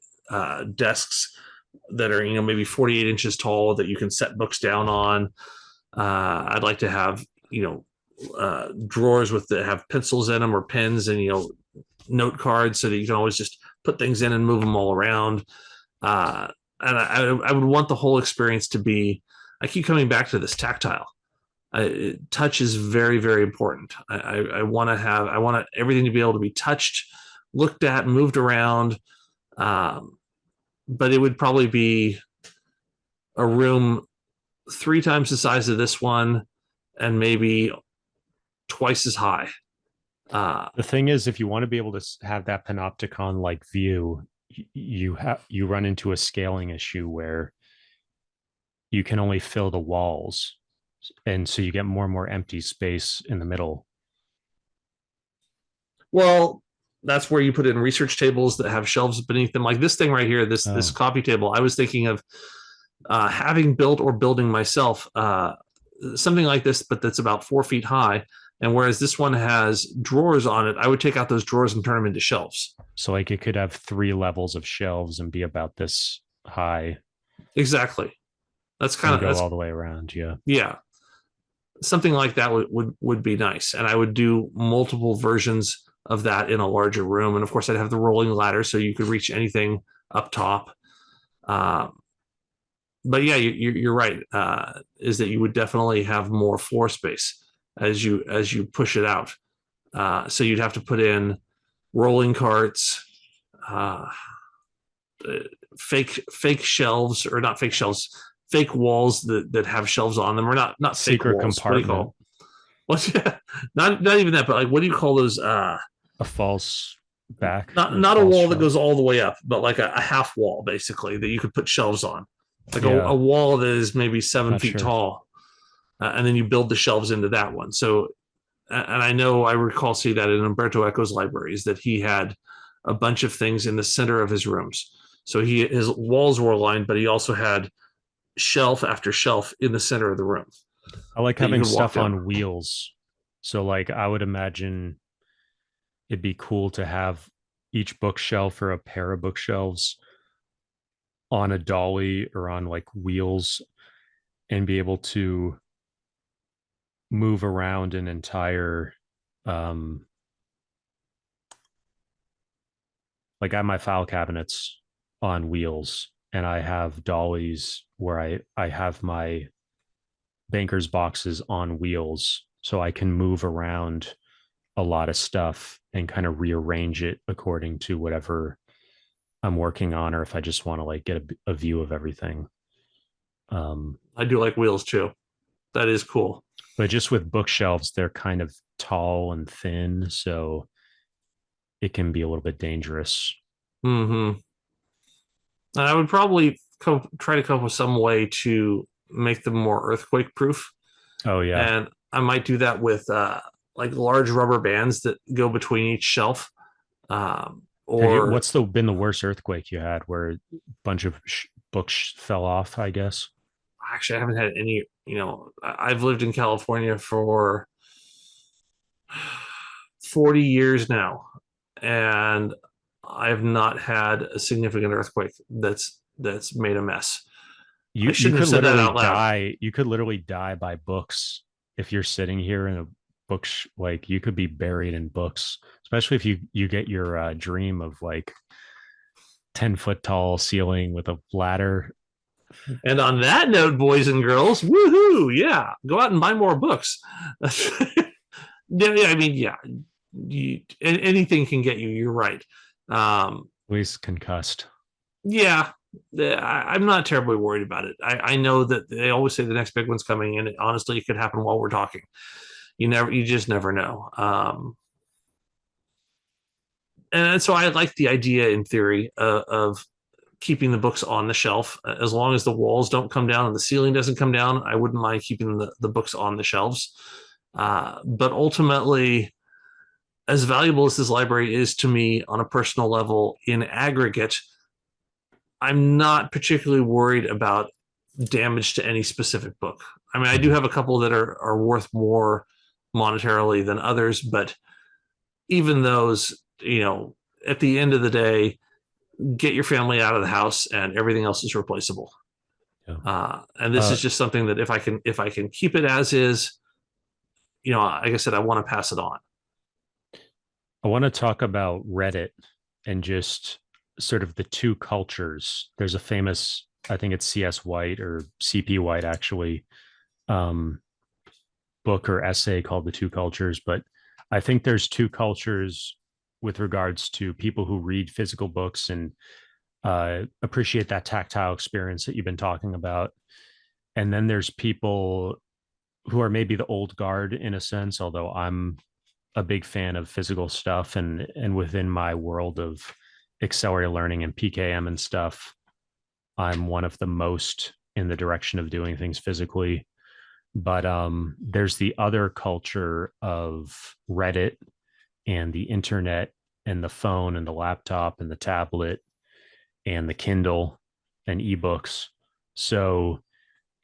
desks that are, maybe 48 inches tall that you can set books down on. I'd like to have, drawers that have pencils in them or pens and, note cards so that you can always just put things in and move them all around. And I would want the whole experience to be, I keep coming back to this, tactile. Touch is very, very important. I want everything to be able to be touched, looked at, moved around. But it would probably be a room 3 times the size of this one and maybe twice as high. The thing is, if you want to be able to have that panopticon like view, you run into a scaling issue where you can only fill the walls, and so you get more and more empty space in the middle. Well, that's where you put in research tables that have shelves beneath them, like this thing right here, this coffee table. I was thinking of having built or building myself something like this, but that's about 4 feet high. And whereas this one has drawers on it, I would take out those drawers and turn them into shelves. So like it could have 3 levels of shelves and be about this high. Exactly. That's kind of go all the way around. Yeah. Yeah. Something like that would be nice. And I would do multiple versions of that in a larger room. And of course I'd have the rolling ladder so you could reach anything up top. But yeah, you're right. Is that you would definitely have more floor space as you push it out. So you'd have to put in rolling carts, fake shelves, or not fake shelves, fake walls that have shelves on them, or not secret fake walls. compartment. What's not even that, but like, what do you call those? A false back. Not a wall that goes all the way up, but like a half wall, basically, that you could put shelves on. Like a wall that is maybe 7 feet tall. And then you build the shelves into that one. So, and I recall seeing that in Umberto Eco's libraries, that he had a bunch of things in the center of his rooms. So his walls were aligned, but he also had shelf after shelf in the center of the room. I like having stuff on wheels. So like I would imagine it'd be cool to have each bookshelf or a pair of bookshelves on a dolly or on like wheels and be able to move around an entire like I have my file cabinets on wheels and I have dollies where I have my banker's boxes on wheels so I can move around a lot of stuff and kind of rearrange it according to whatever I'm working on, or if I just want to like get a view of everything. I do like wheels too. That is cool. But just with bookshelves, they're kind of tall and thin, so it can be a little bit dangerous. Mm-hmm. And I would probably try to come up with some way to make them more earthquake proof. Oh yeah. And I might do that with like large rubber bands that go between each shelf. Or what's been the worst earthquake you had where a bunch of books fell off, I guess? Actually, I haven't had any, I've lived in California for 40 years now, and I have not had a significant earthquake that's made a mess. You could literally die. You could literally die by books if you're sitting here in a book. Like you could be buried in books, especially if you get your dream of like 10-foot tall ceiling with a ladder. And on that note, boys and girls, woohoo! Yeah, go out and buy more books. I mean, yeah, anything can get you. You're right. At least concussed. Yeah, I'm not terribly worried about it. I know that they always say the next big one's coming, and honestly, it could happen while we're talking. You just never know. And so I like the idea in theory of keeping the books on the shelf. As long as the walls don't come down and the ceiling doesn't come down, I wouldn't mind keeping the books on the shelves. But ultimately, as valuable as this library is to me on a personal level in aggregate, I'm not particularly worried about damage to any specific book. I mean, I do have a couple that are worth more monetarily than others, but even those, at the end of the day, get your family out of the house and everything else is replaceable. Yeah. And this is just something that if I can keep it as is, like I said, I want to pass it on. I want to talk about Reddit and just sort of the two cultures. There's a famous, I think it's C.S. White or C.P. White actually, book or essay called The Two Cultures. But I think there's two cultures with regards to people who read physical books and appreciate that tactile experience that you've been talking about. And then there's people who are maybe the old guard in a sense, although I'm a big fan of physical stuff and within my world of accelerated learning and PKM and stuff, I'm one of the most in the direction of doing things physically. But there's the other culture of Reddit and the internet and the phone and the laptop and the tablet and the Kindle and ebooks. So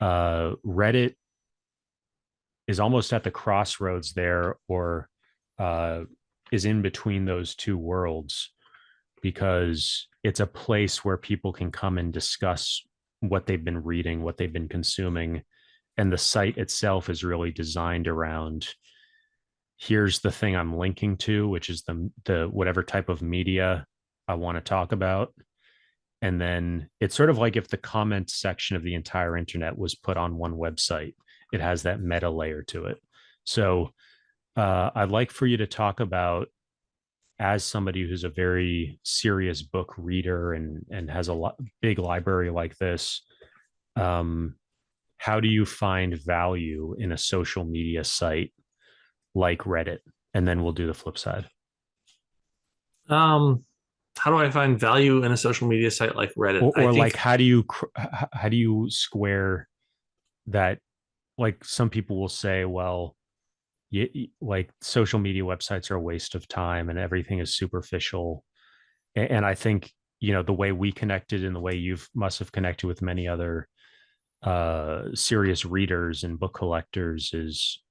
Reddit is almost at the crossroads there, or is in between those two worlds, because it's a place where people can come and discuss what they've been reading, what they've been consuming. And the site itself is really designed around, here's the thing I'm linking to, which is the whatever type of media I want to talk about. And then it's sort of like if the comments section of the entire internet was put on one website, it has that meta layer to it. So I'd like for you to talk about, as somebody who's a very serious book reader and has a big library like this, how do you find value in a social media site like Reddit? And then we'll do the flip side. How do I find value in a social media site like Reddit? Or like, how do you square that? Like, some people will say, well, like social media websites are a waste of time and everything is superficial. And I think, the way we connected and the way you must have connected with many other serious readers and book collectors is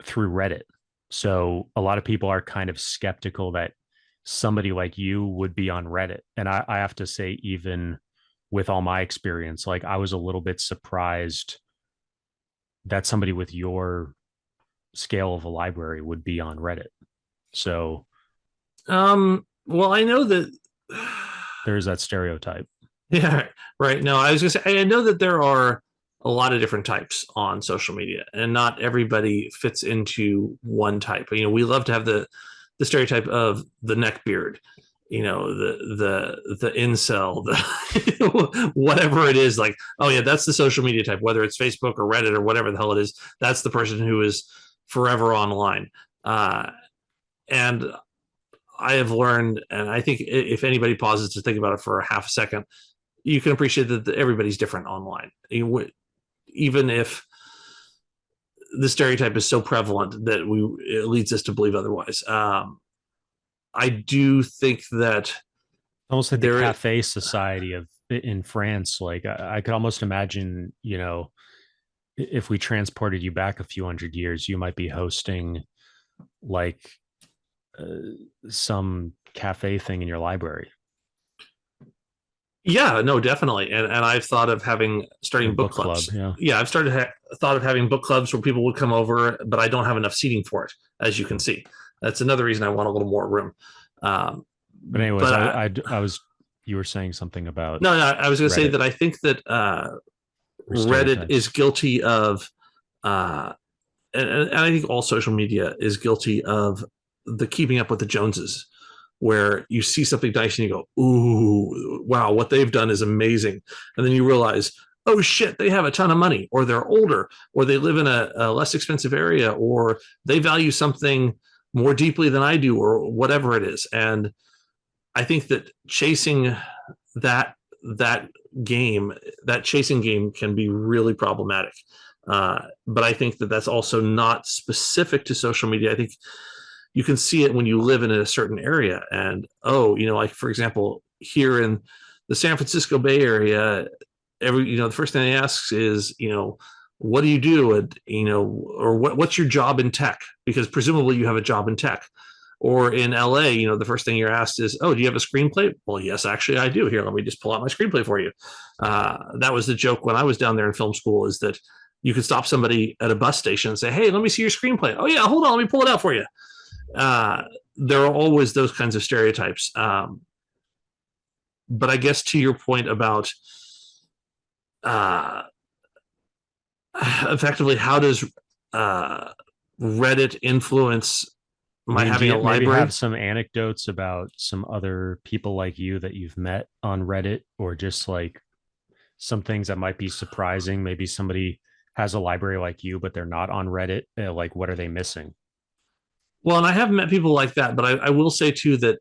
through Reddit. So a lot of people are kind of skeptical that somebody like you would be on Reddit. And I have to say, even with all my experience, like, I was a little bit surprised that somebody with your scale of a library would be on Reddit. So, well, I know that there's that stereotype. Yeah, right. No, I was gonna say, I know that there are a lot of different types on social media, and not everybody fits into one type. We love to have the stereotype of the neckbeard, the incel, the whatever it is. Like, oh yeah, that's the social media type, whether it's Facebook or Reddit or whatever the hell it is. That's the person who is forever online. And I have learned, and I think if anybody pauses to think about it for a half a second, you can appreciate that everybody's different online. Even if the stereotype is so prevalent that it leads us to believe otherwise. I do think that almost like the cafe society in France. Like, I could almost imagine, if we transported you back a few hundred years, you might be hosting like some cafe thing in your library. Yeah, no, definitely. And I've thought of starting book clubs. Club, I've thought of having book clubs where people would come over, but I don't have enough seating for it, as you can see. That's another reason I want a little more room. But anyways, you were saying something about... No, I was going to say that I think that Reddit is guilty of, and I think all social media is guilty of the keeping up with the Joneses, where you see something nice and you go, ooh, wow, what they've done is amazing. And then you realize, oh shit, they have a ton of money, or they're older, or they live in a less expensive area, or they value something more deeply than I do, or whatever it is. And I think that chasing that chasing game can be really problematic. But I think that that's also not specific to social media. I think you can see it when you live in a certain area. And, like, for example, here in the San Francisco Bay Area, the first thing they ask is, what do you do? And, or what's your job in tech? Because presumably you have a job in tech. Or in LA, the first thing you're asked is, oh, do you have a screenplay? Well, yes, actually I do. Here, let me just pull out my screenplay for you. That was the joke when I was down there in film school, is that you could stop somebody at a bus station and say, hey, let me see your screenplay. Oh yeah, hold on, let me pull it out for you. There are always those kinds of stereotypes. But I guess to your point about effectively, how does Reddit influence my having a library? Maybe have some anecdotes about some other people like you that you've met on Reddit, or just like some things that might be surprising. Maybe somebody has a library like you, but they're not on Reddit. Like, what are they missing? Well, and I have met people like that, but I will say too that,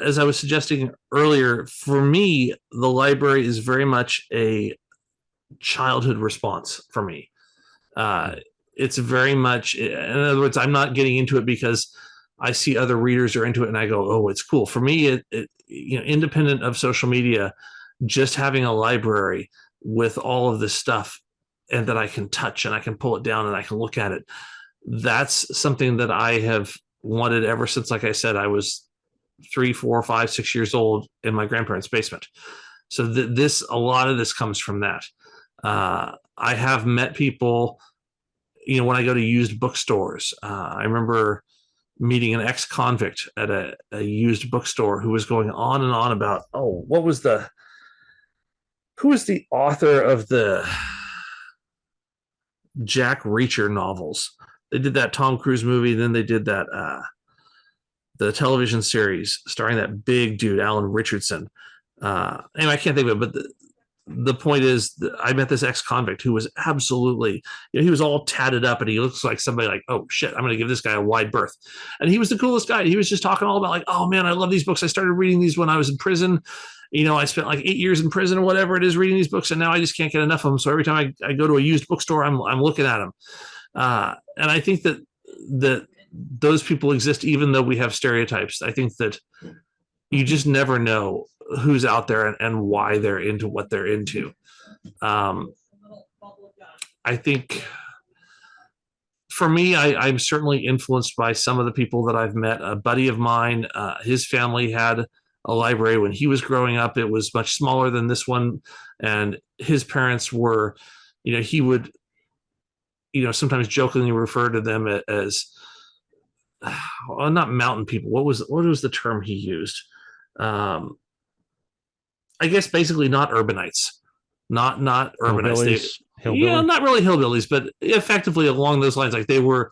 as I was suggesting earlier, for me, the library is very much a childhood response for me. It's very much, in other words, I'm not getting into it because I see other readers are into it and I go, oh, it's cool. For me, independent of social media, just having a library with all of this stuff and that I can touch and I can pull it down and I can look at it, that's something that I have wanted ever since, like I said, I was 3, 4, 5, 6 years old in my grandparents' basement. So a lot of this comes from that. I have met people, when I go to used bookstores. I remember meeting an ex-convict at a used bookstore who was going on and on about, who was the author of the Jack Reacher novels? They did that Tom Cruise movie, then they did that the television series starring that big dude, Alan Richardson. Anyway, I can't think of it, but the point is, I met this ex-convict who was absolutely, he was all tatted up and he looks like somebody like, oh shit, I'm going to give this guy a wide berth. And he was the coolest guy. He was just talking all about like, oh man, I love these books. I started reading these when I was in prison. I spent like 8 years in prison or whatever it is reading these books, and now I just can't get enough of them. So every time I go to a used bookstore, I'm looking at them. And I think that those people exist even though we have stereotypes. I think that you just never know who's out there and why they're into what they're into. I think for me, I'm certainly influenced by some of the people that I've met. A buddy of mine, his family had a library when he was growing up. It was much smaller than this one. And his parents were, he would, sometimes jokingly refer to them as not mountain people. What was the term he used? I guess basically not urbanites, not urbanites. Yeah, not really hillbillies, but effectively along those lines. Like they were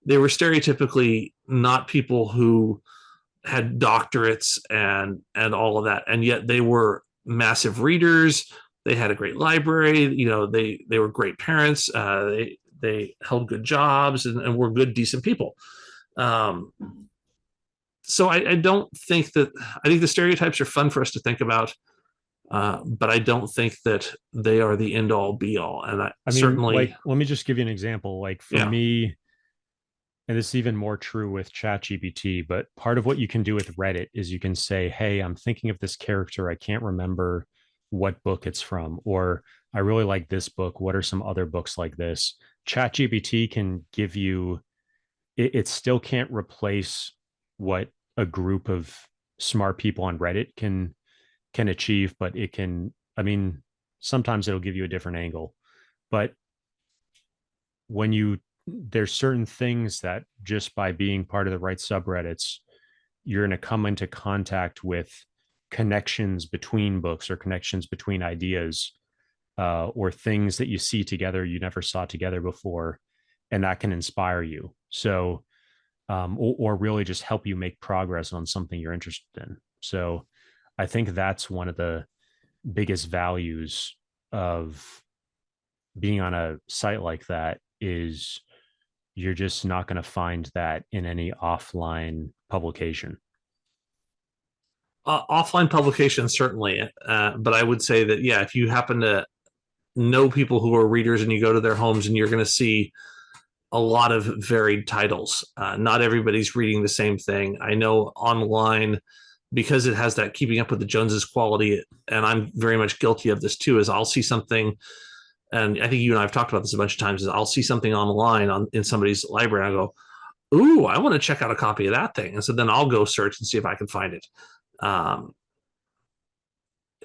stereotypically not people who had doctorates and all of that, and yet they were massive readers. They had a great library. They were great parents. They held good jobs and were good, decent people. So I don't think that, I think the stereotypes are fun for us to think about. But I don't think that they are the end all be all. And I mean, certainly, like, let me just give you an example. Like for me, and this is even more true with ChatGPT, but part of what you can do with Reddit is you can say, hey, I'm thinking of this character. I can't remember what book it's from, or I really like this book. What are some other books like this? ChatGPT can give you, it still can't replace what a group of smart people on Reddit can achieve, but it can, I mean, sometimes it'll give you a different angle. But when there's certain things that just by being part of the right subreddits, you're going to come into contact with connections between books or connections between ideas, or things that you see together you never saw together before, and that can inspire you. So, or really just help you make progress on something you're interested in. So I think that's one of the biggest values of being on a site like that, is you're just not going to find that in any offline publication. Offline publication, certainly. But I would say that, yeah, if you happen to know people who are readers and you go to their homes and you're going to see a lot of varied titles. Not everybody's reading the same thing. I know online, because it has that keeping up with the Joneses quality, and I'm very much guilty of this too, is I'll see something, and I think you and I have talked about this a bunch of times, is I'll see something online in somebody's library, and I go, ooh, I want to check out a copy of that thing. And so then I'll go search and see if I can find it.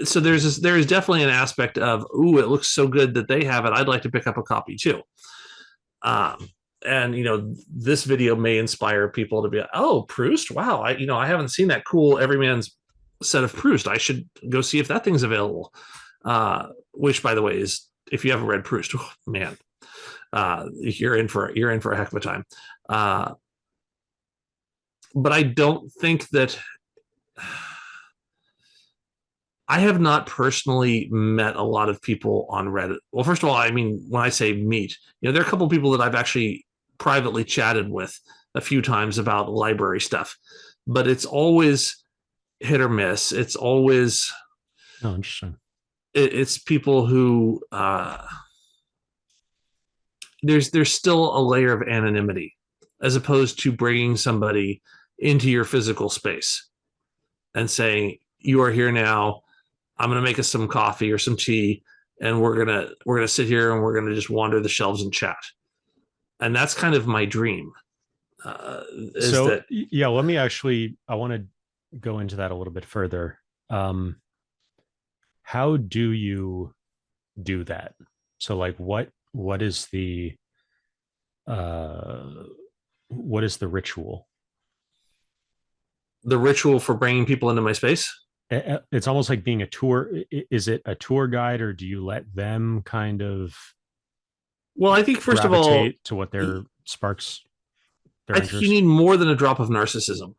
So there is definitely an aspect of, ooh, it looks so good that they have it, I'd like to pick up a copy too. And this video may inspire people to be, oh, Proust, wow, I haven't seen that cool Everyman's set of Proust. I should go see if that thing's available. Which, by the way, is, if you haven't read Proust, oh, man, you're in for a heck of a time. But I don't think that, I have not personally met a lot of people on Reddit. Well, first of all, I mean, when I say meet, there are a couple of people that I've actually privately chatted with a few times about library stuff, but it's always hit or miss. It's always, oh, interesting. It's people who, there's still a layer of anonymity, as opposed to bringing somebody into your physical space and saying, you are here now, I'm going to make us some coffee or some tea, and we're going to sit here and we're going to just wander the shelves and chat. And that's kind of my dream. I want to go into that a little bit further. How do you do that? So like, what is the ritual? The ritual for bringing people into my space? It's almost like being a tour. Is it a tour guide, or do you let them kind of, well, I think first of all, to what their sparks their I interest? think you need more than a drop of narcissism,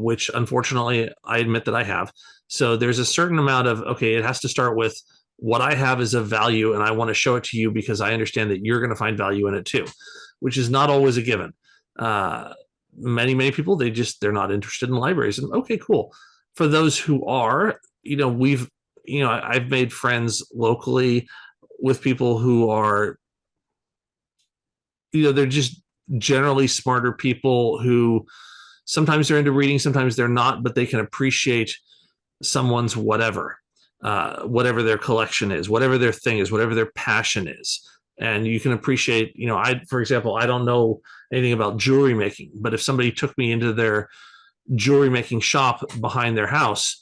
which unfortunately I admit that I have. So there's a certain amount of, okay, it has to start with, what I have is of value and I want to show it to you because I understand that you're going to find value in it too, which is not always a given. Many people, they're not interested in libraries. And okay, cool. For those who are, I've made friends locally with people who are, they're just generally smarter people who sometimes they're into reading, sometimes they're not, but they can appreciate someone's whatever their collection is, whatever their thing is, whatever their passion is. And you can appreciate, for example, I don't know anything about jewelry making, but if somebody took me into their jewelry making shop behind their house,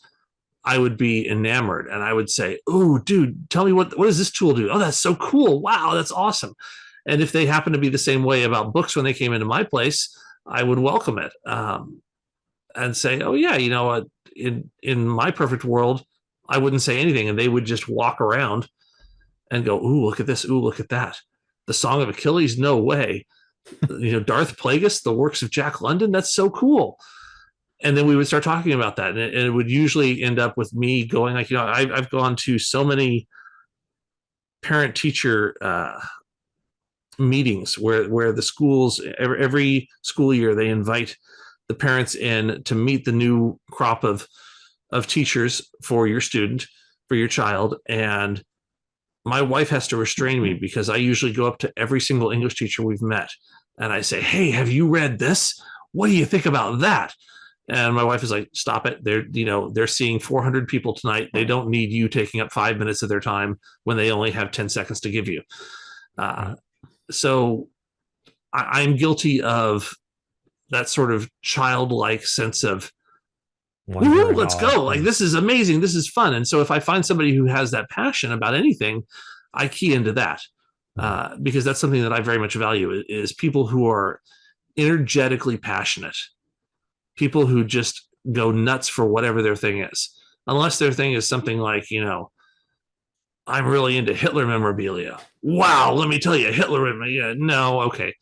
I would be enamored and I would say, oh, dude, tell me what does this tool do? Oh, that's so cool. Wow, that's awesome. And if they happen to be the same way about books when they came into my place, I would welcome it and say, oh, yeah, in my perfect world, I wouldn't say anything. And they would just walk around and go, ooh, look at this. Ooh, look at that. The Song of Achilles? No way. Darth Plagueis, the works of Jack London? That's so cool. And then we would start talking about that. And it would usually end up with me going like, I've gone to so many parent-teacher meetings where the schools, every school year, they invite the parents in to meet the new crop of teachers for your student, for your child. And my wife has to restrain me because I usually go up to every single English teacher we've met and I say, hey, have you read this? What do you think about that? And my wife is like, stop it. They're seeing 400 people tonight. They don't need you taking up 5 minutes of their time when they only have 10 seconds to give you. So I'm guilty of that sort of childlike sense of, woo, let's go. Like, this is amazing. This is fun. And so if I find somebody who has that passion about anything, I key into that because that's something that I very much value is people who are energetically passionate, people who just go nuts for whatever their thing is, unless their thing is something like, I'm really into Hitler memorabilia. Wow, let me tell you, Hitler memorabilia. No, okay.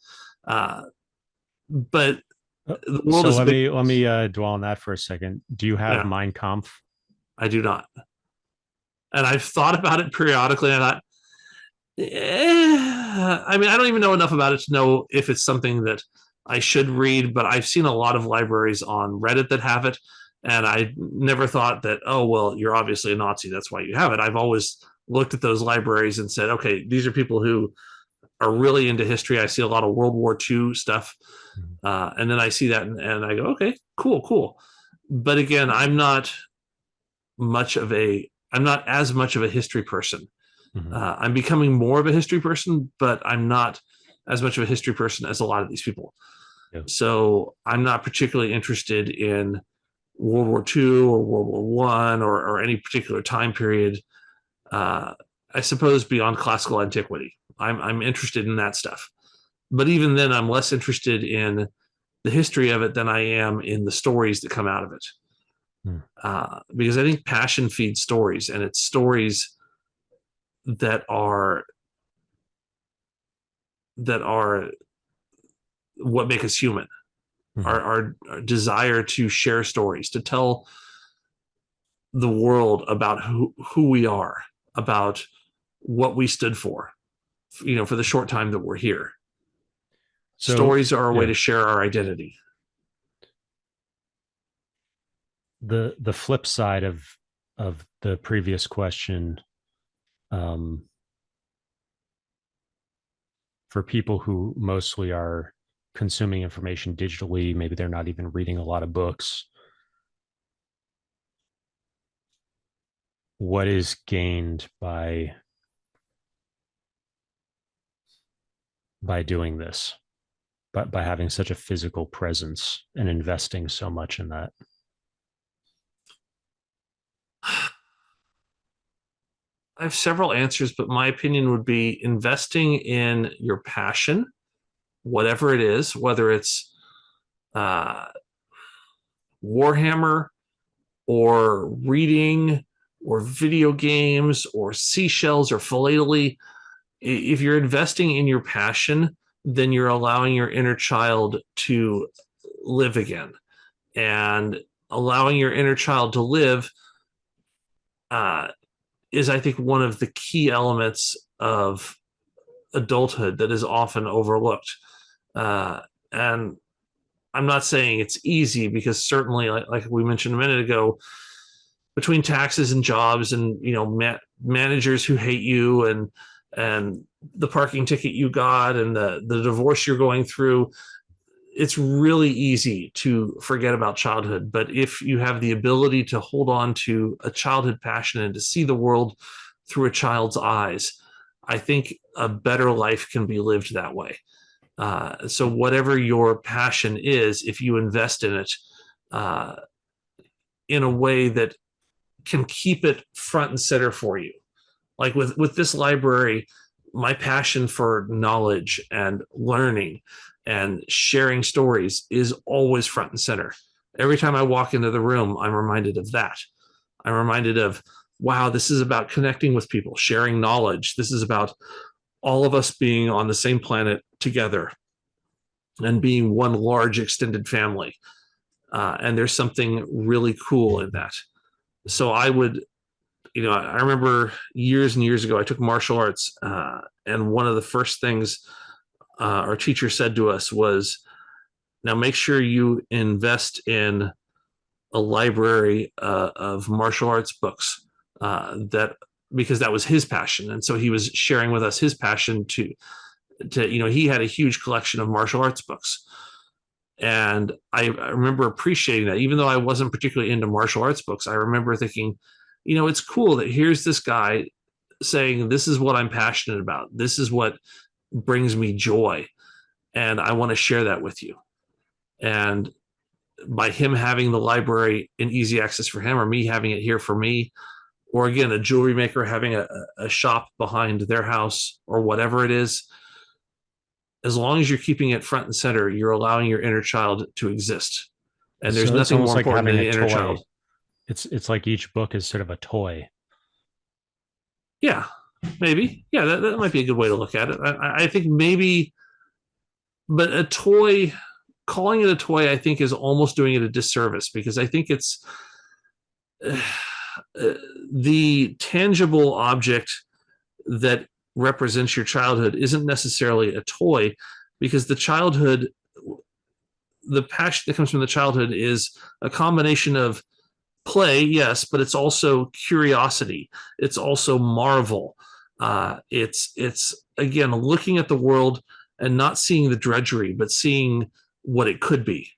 But the world so is let me dwell on that for a second. Do you have Mein Kampf? I do not. And I've thought about it periodically. And I thought, I mean, I don't even know enough about it to know if it's something that I should read, but I've seen a lot of libraries on Reddit that have it. And I never thought that, oh, well, you're obviously a Nazi, that's why you have it. I've always looked at those libraries and said, okay, these are people who are really into history. I see a lot of World War II stuff. And then I see that and I go, okay, cool. But again, I'm not as much of a history person. I'm becoming more of a history person, but I'm not as much of a history person as a lot of these people. Yeah. So I'm not particularly interested in World War II or World War One or any particular time period. I suppose beyond classical antiquity, I'm interested in that stuff. But even then, I'm less interested in the history of it than I am in the stories that come out of it. Because I think passion feeds stories, and it's stories that are what make us human. Our desire to share stories, to tell the world about who we are, about what we stood for, for the short time that we're here. So, stories are a way to share our identity. The flip side of the previous question, for people who mostly are consuming information digitally, maybe they're not even reading a lot of books, what is gained by doing this, by having such a physical presence and investing so much in that? I have several answers, but my opinion would be investing in your passion, whatever it is, whether it's Warhammer or reading or video games or seashells or philately. If you're investing in your passion, then you're allowing your inner child to live again. And allowing your inner child to live is, I think, one of the key elements of adulthood that is often overlooked. And I'm not saying it's easy, because certainly, like we mentioned a minute ago, between taxes and jobs and managers who hate you and the parking ticket you got and the divorce you're going through, it's really easy to forget about childhood. But if you have the ability to hold on to a childhood passion and to see the world through a child's eyes, I think a better life can be lived that way. So whatever your passion is, if you invest in it in a way that can keep it front and center for you, like with this library, my passion for knowledge and learning and sharing stories is always front and center. Every time I walk into the room, I'm reminded of that. I'm reminded of, wow, this is about connecting with people, sharing knowledge. This is about all of us being on the same planet together and being one large extended family. And there's something really cool in that. So I would, I remember years and years ago, I took martial arts, and one of the first things our teacher said to us was, now make sure you invest in a library of martial arts books, because that was his passion. And so he was sharing with us his passion to he had a huge collection of martial arts books. And I remember appreciating that, even though I wasn't particularly into martial arts books. I remember thinking, it's cool that here's this guy saying, this is what I'm passionate about. This is what brings me joy. And I want to share that with you. And by him having the library in easy access for him, or me having it here for me, or again, a jewelry maker having a shop behind their house, or whatever it is, as long as you're keeping it front and center, you're allowing your inner child to exist. And there's nothing more important than the inner child. It's like each book is sort of a toy. Yeah, maybe. Yeah, that might be a good way to look at it. I think maybe, but a toy, calling it a toy, I think is almost doing it a disservice, because I think it's the tangible object that represents your childhood isn't necessarily a toy, because the childhood, the passion that comes from the childhood is a combination of play, yes, but it's also curiosity. It's also marvel. It's again looking at the world and not seeing the drudgery, but seeing what it could be.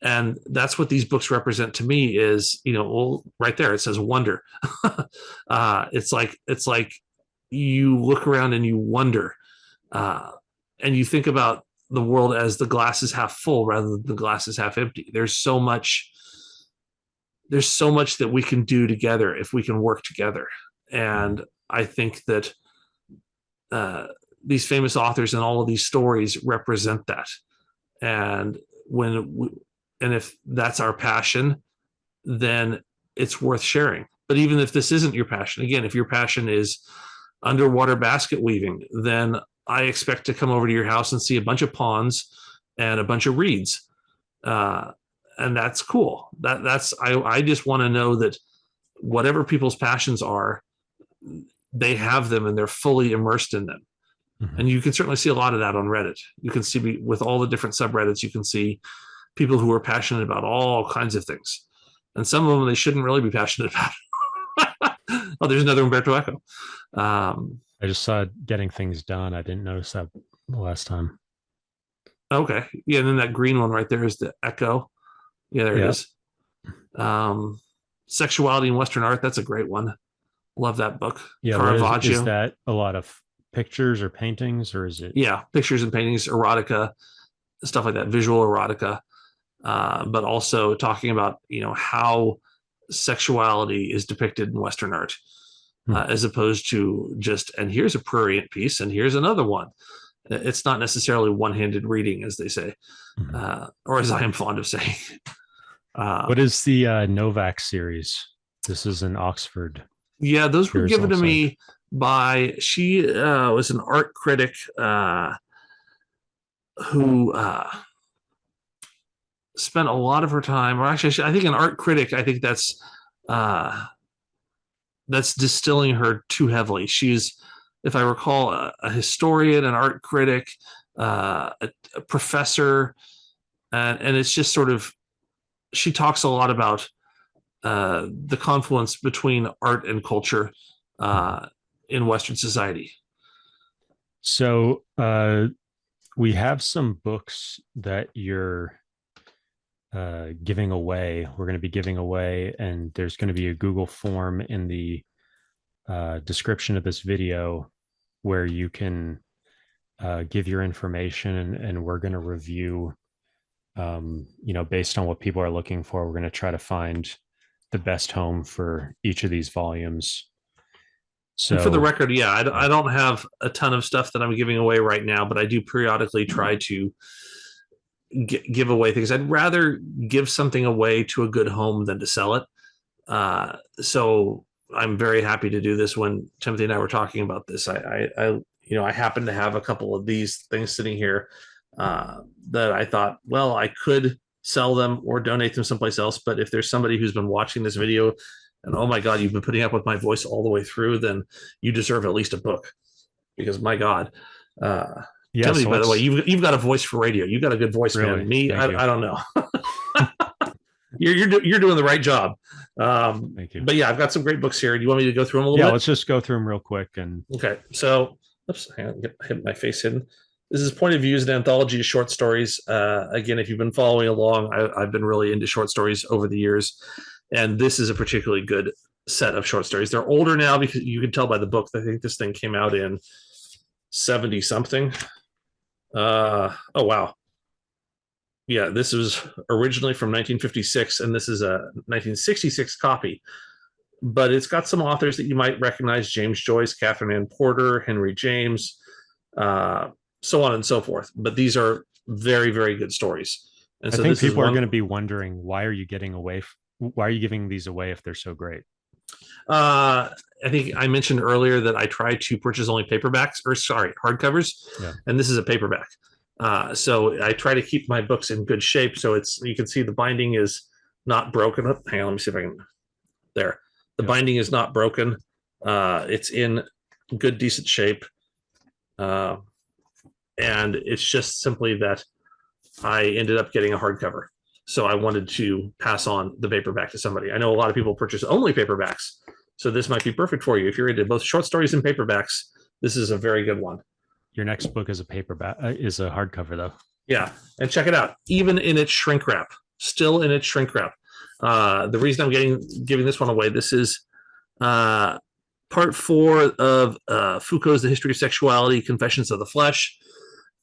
And that's what these books represent to me is, well, right there, it says wonder. It's like you look around and you wonder, and you think about the world as the glass is half full rather than the glass is half empty. There's so much that we can do together if we can work together. And I think that these famous authors and all of these stories represent that. And if that's our passion, then it's worth sharing. But even if this isn't your passion, again, if your passion is underwater basket weaving, then I expect to come over to your house and see a bunch of ponds and a bunch of reeds. And that's cool. I just want to know that whatever people's passions are, they have them and they're fully immersed in them. Mm-hmm. And you can certainly see a lot of that on Reddit. You can see with all the different subreddits, you can see people who are passionate about all kinds of things. And some of them they shouldn't really be passionate about. Oh, there's another Umberto Eco. I just saw Getting Things Done. I didn't notice that the last time. Okay. Yeah, and then that green one right there is the Echo. Yeah, there it is. Sexuality in Western Art. That's a great one. Love that book. Yeah, Caravaggio. Is that a lot of pictures or paintings, or is it? Yeah, pictures and paintings, erotica, stuff like that, visual erotica, but also talking about how sexuality is depicted in Western art, as opposed to just, and here's a prurient piece and here's another one. It's not necessarily one-handed reading, as they say, or as I am fond of saying. What is the Novak series? This is in Oxford. Yeah, those were given to me by, she was an art critic who spent a lot of her time, or actually, I think an art critic, I think that's distilling her too heavily. She's, if I recall, a historian, an art critic, a professor, and it's just sort of, she talks a lot about the confluence between art and culture in Western society. So we have some books that you're giving away. We're going to be giving away, and there's going to be a Google form in the description of this video where you can give your information, and we're going to review, based on what people are looking for. We're going to try to find the best home for each of these volumes. So, and for the record, I don't have a ton of stuff that I'm giving away right now, but I do periodically try to give away things. I'd rather give something away to a good home than to sell it. So I'm very happy to do this. When Timothy and I were talking about this, I happen to have a couple of these things sitting here that I thought, well, I could sell them or donate them someplace else. But if there's somebody who's been watching this video and, oh my God, you've been putting up with my voice all the way through, then you deserve at least a book, because my God, Timothy, by the way, you've got a voice for radio. You've got a good voice, really? Man. Me, I don't know. You're doing the right job. Thank you. But yeah, I've got some great books here. Do you want me to go through them a little bit? Yeah, let's just go through them real quick. Okay. So, hang on, get my face hidden. This is Point of Views, an anthology of short stories. Again, if you've been following along, I've been really into short stories over the years, and this is a particularly good set of short stories. They're older now, because you can tell by the book. I think this thing came out in 70 something. Oh wow. Yeah, this was originally from 1956, and this is a 1966 copy. But it's got some authors that you might recognize: James Joyce, Catherine Ann Porter, Henry James, so on and so forth. But these are very, very good stories. And I think people are going to be wondering, why are you giving these away if they're so great? I think I mentioned earlier that I try to purchase only hardcovers, and this is a paperback. So I try to keep my books in good shape. So you can see the binding is not broken. Oh, hang on, let me see if I can. There, the binding is not broken. It's in good, decent shape. And it's just simply that I ended up getting a hardcover. So I wanted to pass on the paperback to somebody. I know a lot of people purchase only paperbacks, So this might be perfect for you if you're into both short stories and paperbacks. This is a very good one. Your next book is a paperback, is a hardcover though. Yeah, and check it out. Even in its shrink wrap, still in its shrink wrap. The reason I'm giving this one away. This is part 4 of Foucault's The History of Sexuality, Confessions of the Flesh.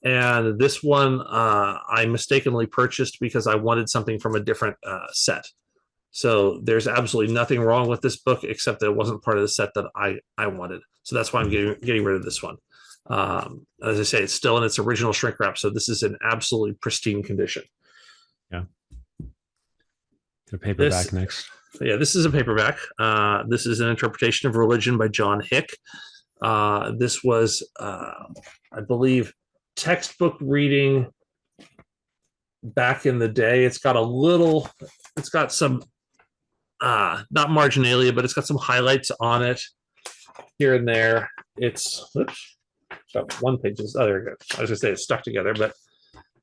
And this one I mistakenly purchased because I wanted something from a different set. So there's absolutely nothing wrong with this book except that it wasn't part of the set that I wanted. So that's why I'm getting rid of this one. As I say, it's still in its original shrink wrap, so this is in absolutely pristine condition. Yeah. The paperback next. Yeah, this is a paperback. This is an interpretation of religion by John Hick. This was, I believe, textbook reading back in the day. It's got some, not marginalia, but it's got some highlights on it here and there. It's got one page. Oh, there we go. I was gonna say it's stuck together, but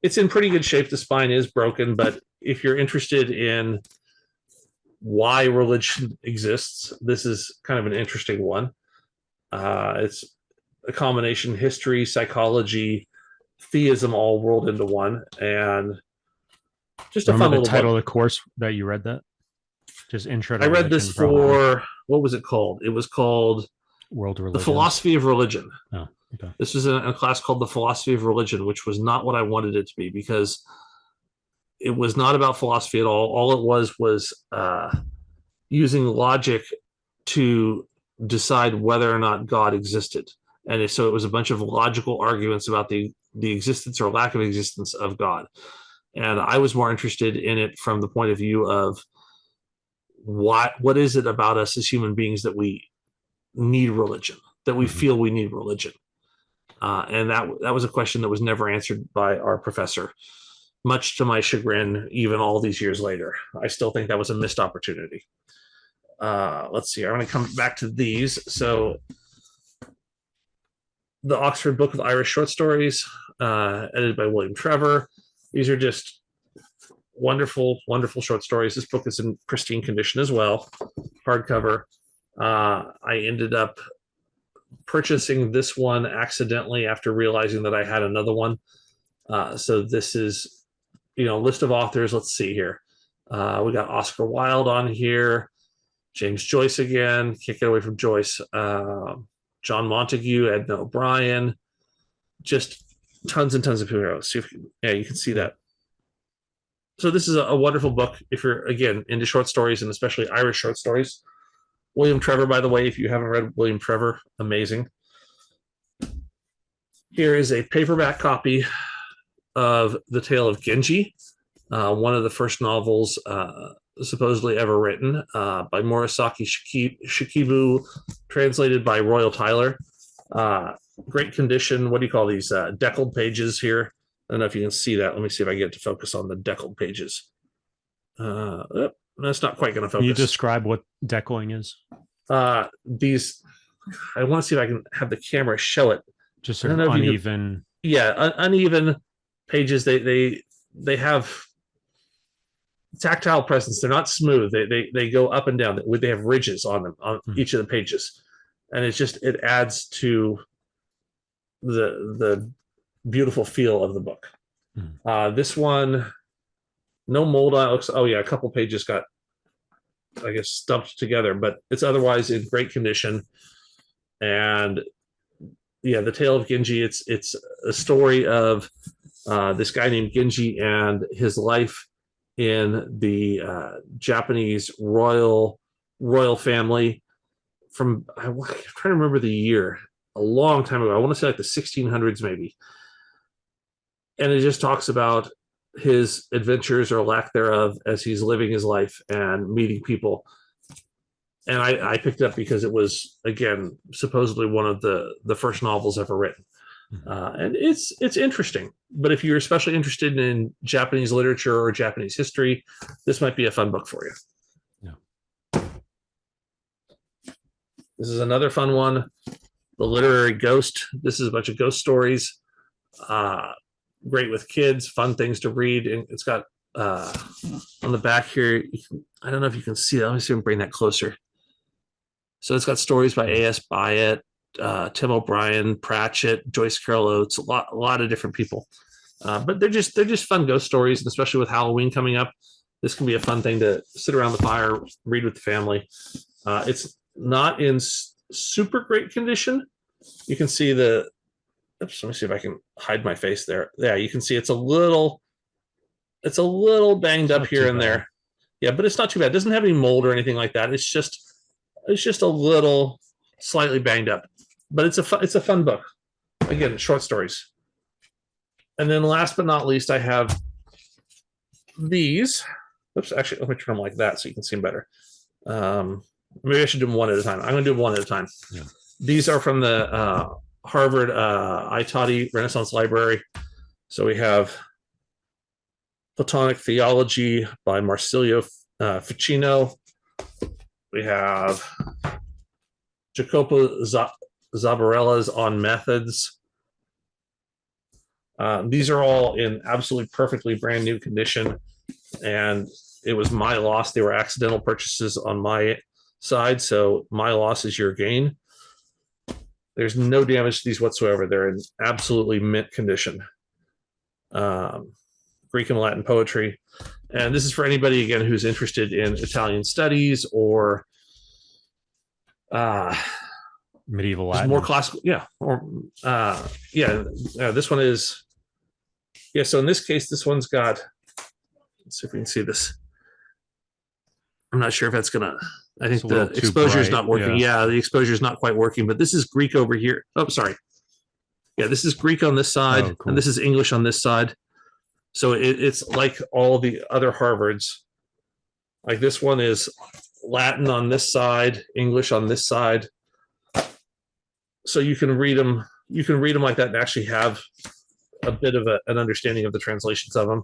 it's in pretty good shape. The spine is broken, but if you're interested in why religion exists, this is kind of an interesting one. It's a combination history, psychology, theism all rolled into one, and just a fun little title book. Of the course that you read that? Just intro to I read this for, what was it called? It was called World Religion. The Philosophy of Religion. Oh, okay. This was a class called The Philosophy of Religion, which was not what I wanted it to be because it was not about philosophy at all. All it was using logic to decide whether or not God existed. And so it was a bunch of logical arguments about the existence or lack of existence of God. And I was more interested in it from the point of view of what is it about us as human beings that we need religion, that we feel we need religion. And that was a question that was never answered by our professor, much to my chagrin, even all these years later. I still think that was a missed opportunity. Let's see, I'm going to come back to these. So the Oxford Book of Irish Short Stories, edited by William Trevor. These are just wonderful, wonderful short stories. This book is in pristine condition as well, hardcover. I ended up purchasing this one accidentally after realizing that I had another one. So this is, list of authors. Let's see here. We got Oscar Wilde on here, James Joyce again, can't get away from Joyce, John Montague, Edna O'Brien, just tons and tons of heroes. You can see that. So this is a wonderful book if you're, again, into short stories and especially Irish short stories. William Trevor, by the way, if you haven't read William Trevor, amazing. Here is a paperback copy of The Tale of Genji, one of the first novels supposedly ever written, by Murasaki Shikibu, translated by Royal Tyler. Great condition. What do you call these? Deckled pages here. I don't know if you can see that. Let me see if I get to focus on the deckled pages. That's not quite going to focus. Can you describe what deckling is? These, I want to see if I can have the camera show it. Just sort of uneven. Uneven pages. They have tactile presence. They're not smooth. They go up and down. They have ridges on them on each of the pages, and it adds to the beautiful feel of the book. This one, no mold on it. A couple pages got, I guess, stumped together, but it's otherwise in great condition. And The Tale of Genji, it's a story of this guy named Genji and his life in the Japanese royal family from, I'm trying to remember the year, a long time ago. I want to say like the 1600s maybe. And it just talks about his adventures or lack thereof as he's living his life and meeting people. And I picked it up because it was, again, supposedly one of the first novels ever written. And it's interesting. But if you're especially interested in Japanese literature or Japanese history, this might be a fun book for you. Yeah. This is another fun one. The Literary Ghost. This is a bunch of ghost stories. Great with kids, fun things to read. And it's got on the back here, I don't know if you can see that. Let me see if I can bring that closer. So it's got stories by A.S. Byatt, Tim O'Brien, Pratchett, Joyce Carol Oates, a lot of different people. But they're just fun ghost stories, and especially with Halloween coming up, this can be a fun thing to sit around the fire, read with the family. It's not in super great condition. You can see the. Oops, let me see if I can hide my face there. Yeah, you can see it's a little banged up here and there. Yeah, but it's not too bad. It doesn't have any mold or anything like that. It's just a little slightly banged up. But it's a fun book. Again, short stories. And then last but not least, I have these. Oops, actually, let me turn them like that so you can see them better. Maybe I should do them one at a time. I'm going to do them one at a time. Yeah. These are from the Harvard I Tatti Renaissance Library. So we have Platonic Theology by Marsilio Ficino. We have Jacopo Zabarella's On Methods. These are all in absolutely perfectly brand new condition, and it was my loss. They were accidental purchases on my side, so my loss is your gain. There's no damage to these whatsoever. They're in absolutely mint condition. Greek and Latin poetry. And this is for anybody, again, who's interested in Italian studies or medieval Latin. More classical. Yeah. Or this one is. Yeah. So in this case, this one's got, let's see if we can see this. I'm not sure if that's going to, I think the exposure is not working. Yeah, the exposure is not quite working, but this is Greek over here. Oh, sorry. Yeah, this is Greek on this side, cool. And this is English on this side. So it's like all the other Harvards. Like this one is Latin on this side, English on this side. So you can read them. You can read them like that and actually have a bit of an understanding of the translations of them.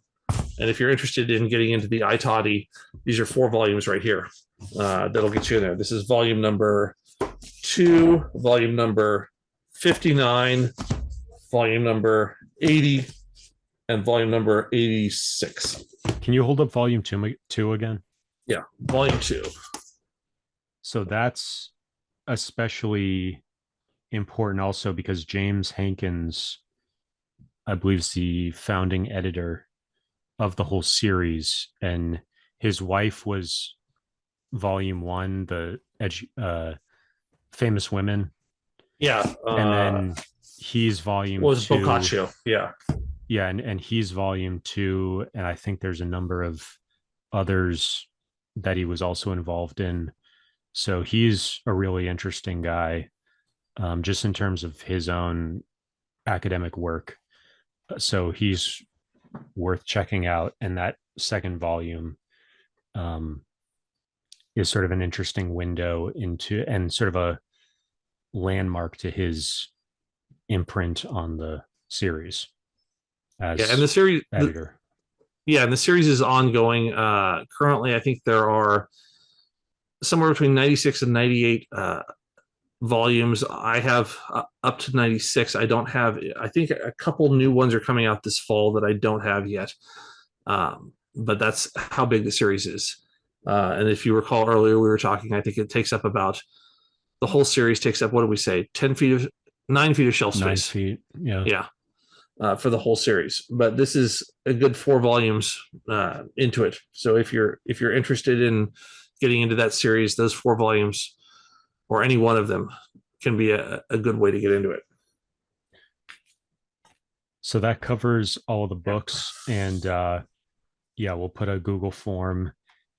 And if you're interested in getting into the I Tatti, these are 4 volumes right here. That'll get you in there. This is volume number 2, volume number 59, volume number 80, and volume number 86. Can you hold up volume 2 again? Yeah, volume 2. So that's especially important also because James Hankins, I believe, is the founding editor of the whole series, and his wife was volume 1, the famous women. Yeah. And then he's volume was 2. Boccaccio. Yeah. Yeah, and he's volume 2, and I think there's a number of others that he was also involved in. So he's a really interesting guy, just in terms of his own academic work. So he's worth checking out, and that second volume is sort of an interesting window into and sort of a landmark to his imprint on the series as and the series editor. And the series is ongoing. Currently, I think there are somewhere between 96 and 98 volumes. I have up to 96. I don't have, I think a couple new ones are coming out this fall that I don't have yet. But that's how big the series is. And if you recall earlier, we were talking, I think it takes up about, the whole series takes up, what do we say, 9 feet of shelf space. 9 feet, yeah. Yeah, for the whole series. But this is a good 4 volumes into it. So if you're interested in getting into that series, those 4 volumes or any one of them can be a good way to get into it. So that covers all of the books. And we'll put a Google form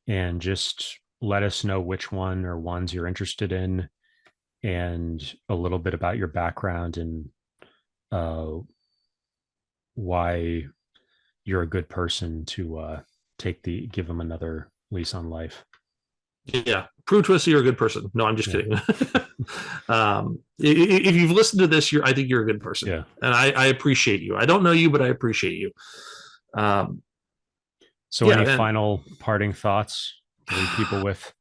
and just let us know which one or ones you're interested in and a little bit about your background and why you're a good person to give them another lease on life. Yeah, prove to us you're a good person. No, I'm just kidding. If you've listened to this, I think you're a good person. Yeah, and I appreciate you. I don't know you, but I appreciate you. Any final parting thoughts to leave people with?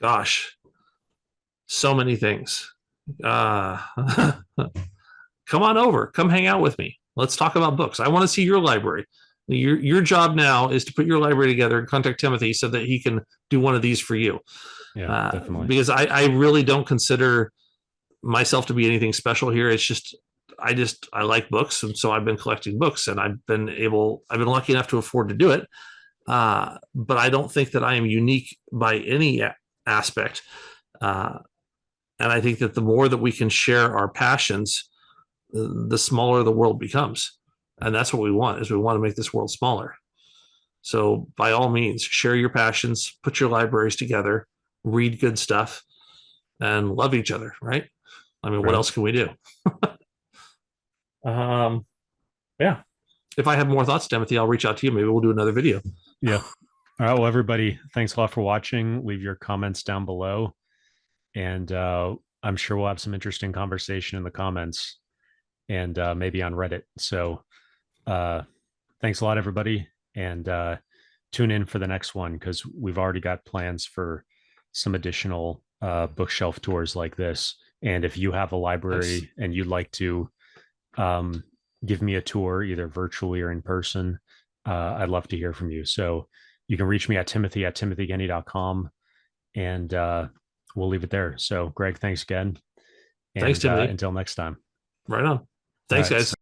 Gosh, so many things. Come on over. Come hang out with me. Let's talk about books. I want to see your library. Your job now is to put your library together and contact Timothy so that he can do one of these for you. Yeah, definitely. Because I really don't consider myself to be anything special here. It's just I like books, and so I've been collecting books, and I've been lucky enough to afford to do it. But I don't think that I am unique by any aspect. And I think that the more that we can share our passions, the smaller the world becomes. And that's what we want, is we want to make this world smaller. So by all means, share your passions, put your libraries together, read good stuff, and love each other, right? I mean, what else can we do? Yeah. If I have more thoughts, Timothy, I'll reach out to you. Maybe we'll do another video. Yeah. All right. Well, everybody, thanks a lot for watching. Leave your comments down below. And I'm sure we'll have some interesting conversation in the comments and maybe on Reddit. So thanks a lot, everybody. And tune in for the next one, because we've already got plans for some additional bookshelf tours like this. And if you have a library and you'd like to give me a tour, either virtually or in person, I'd love to hear from you. So you can reach me at timothy@timothygenny.com, and we'll leave it there. So Greg, thanks again. And, thanks, Timothy. Until next time. Right on. Thanks, guys.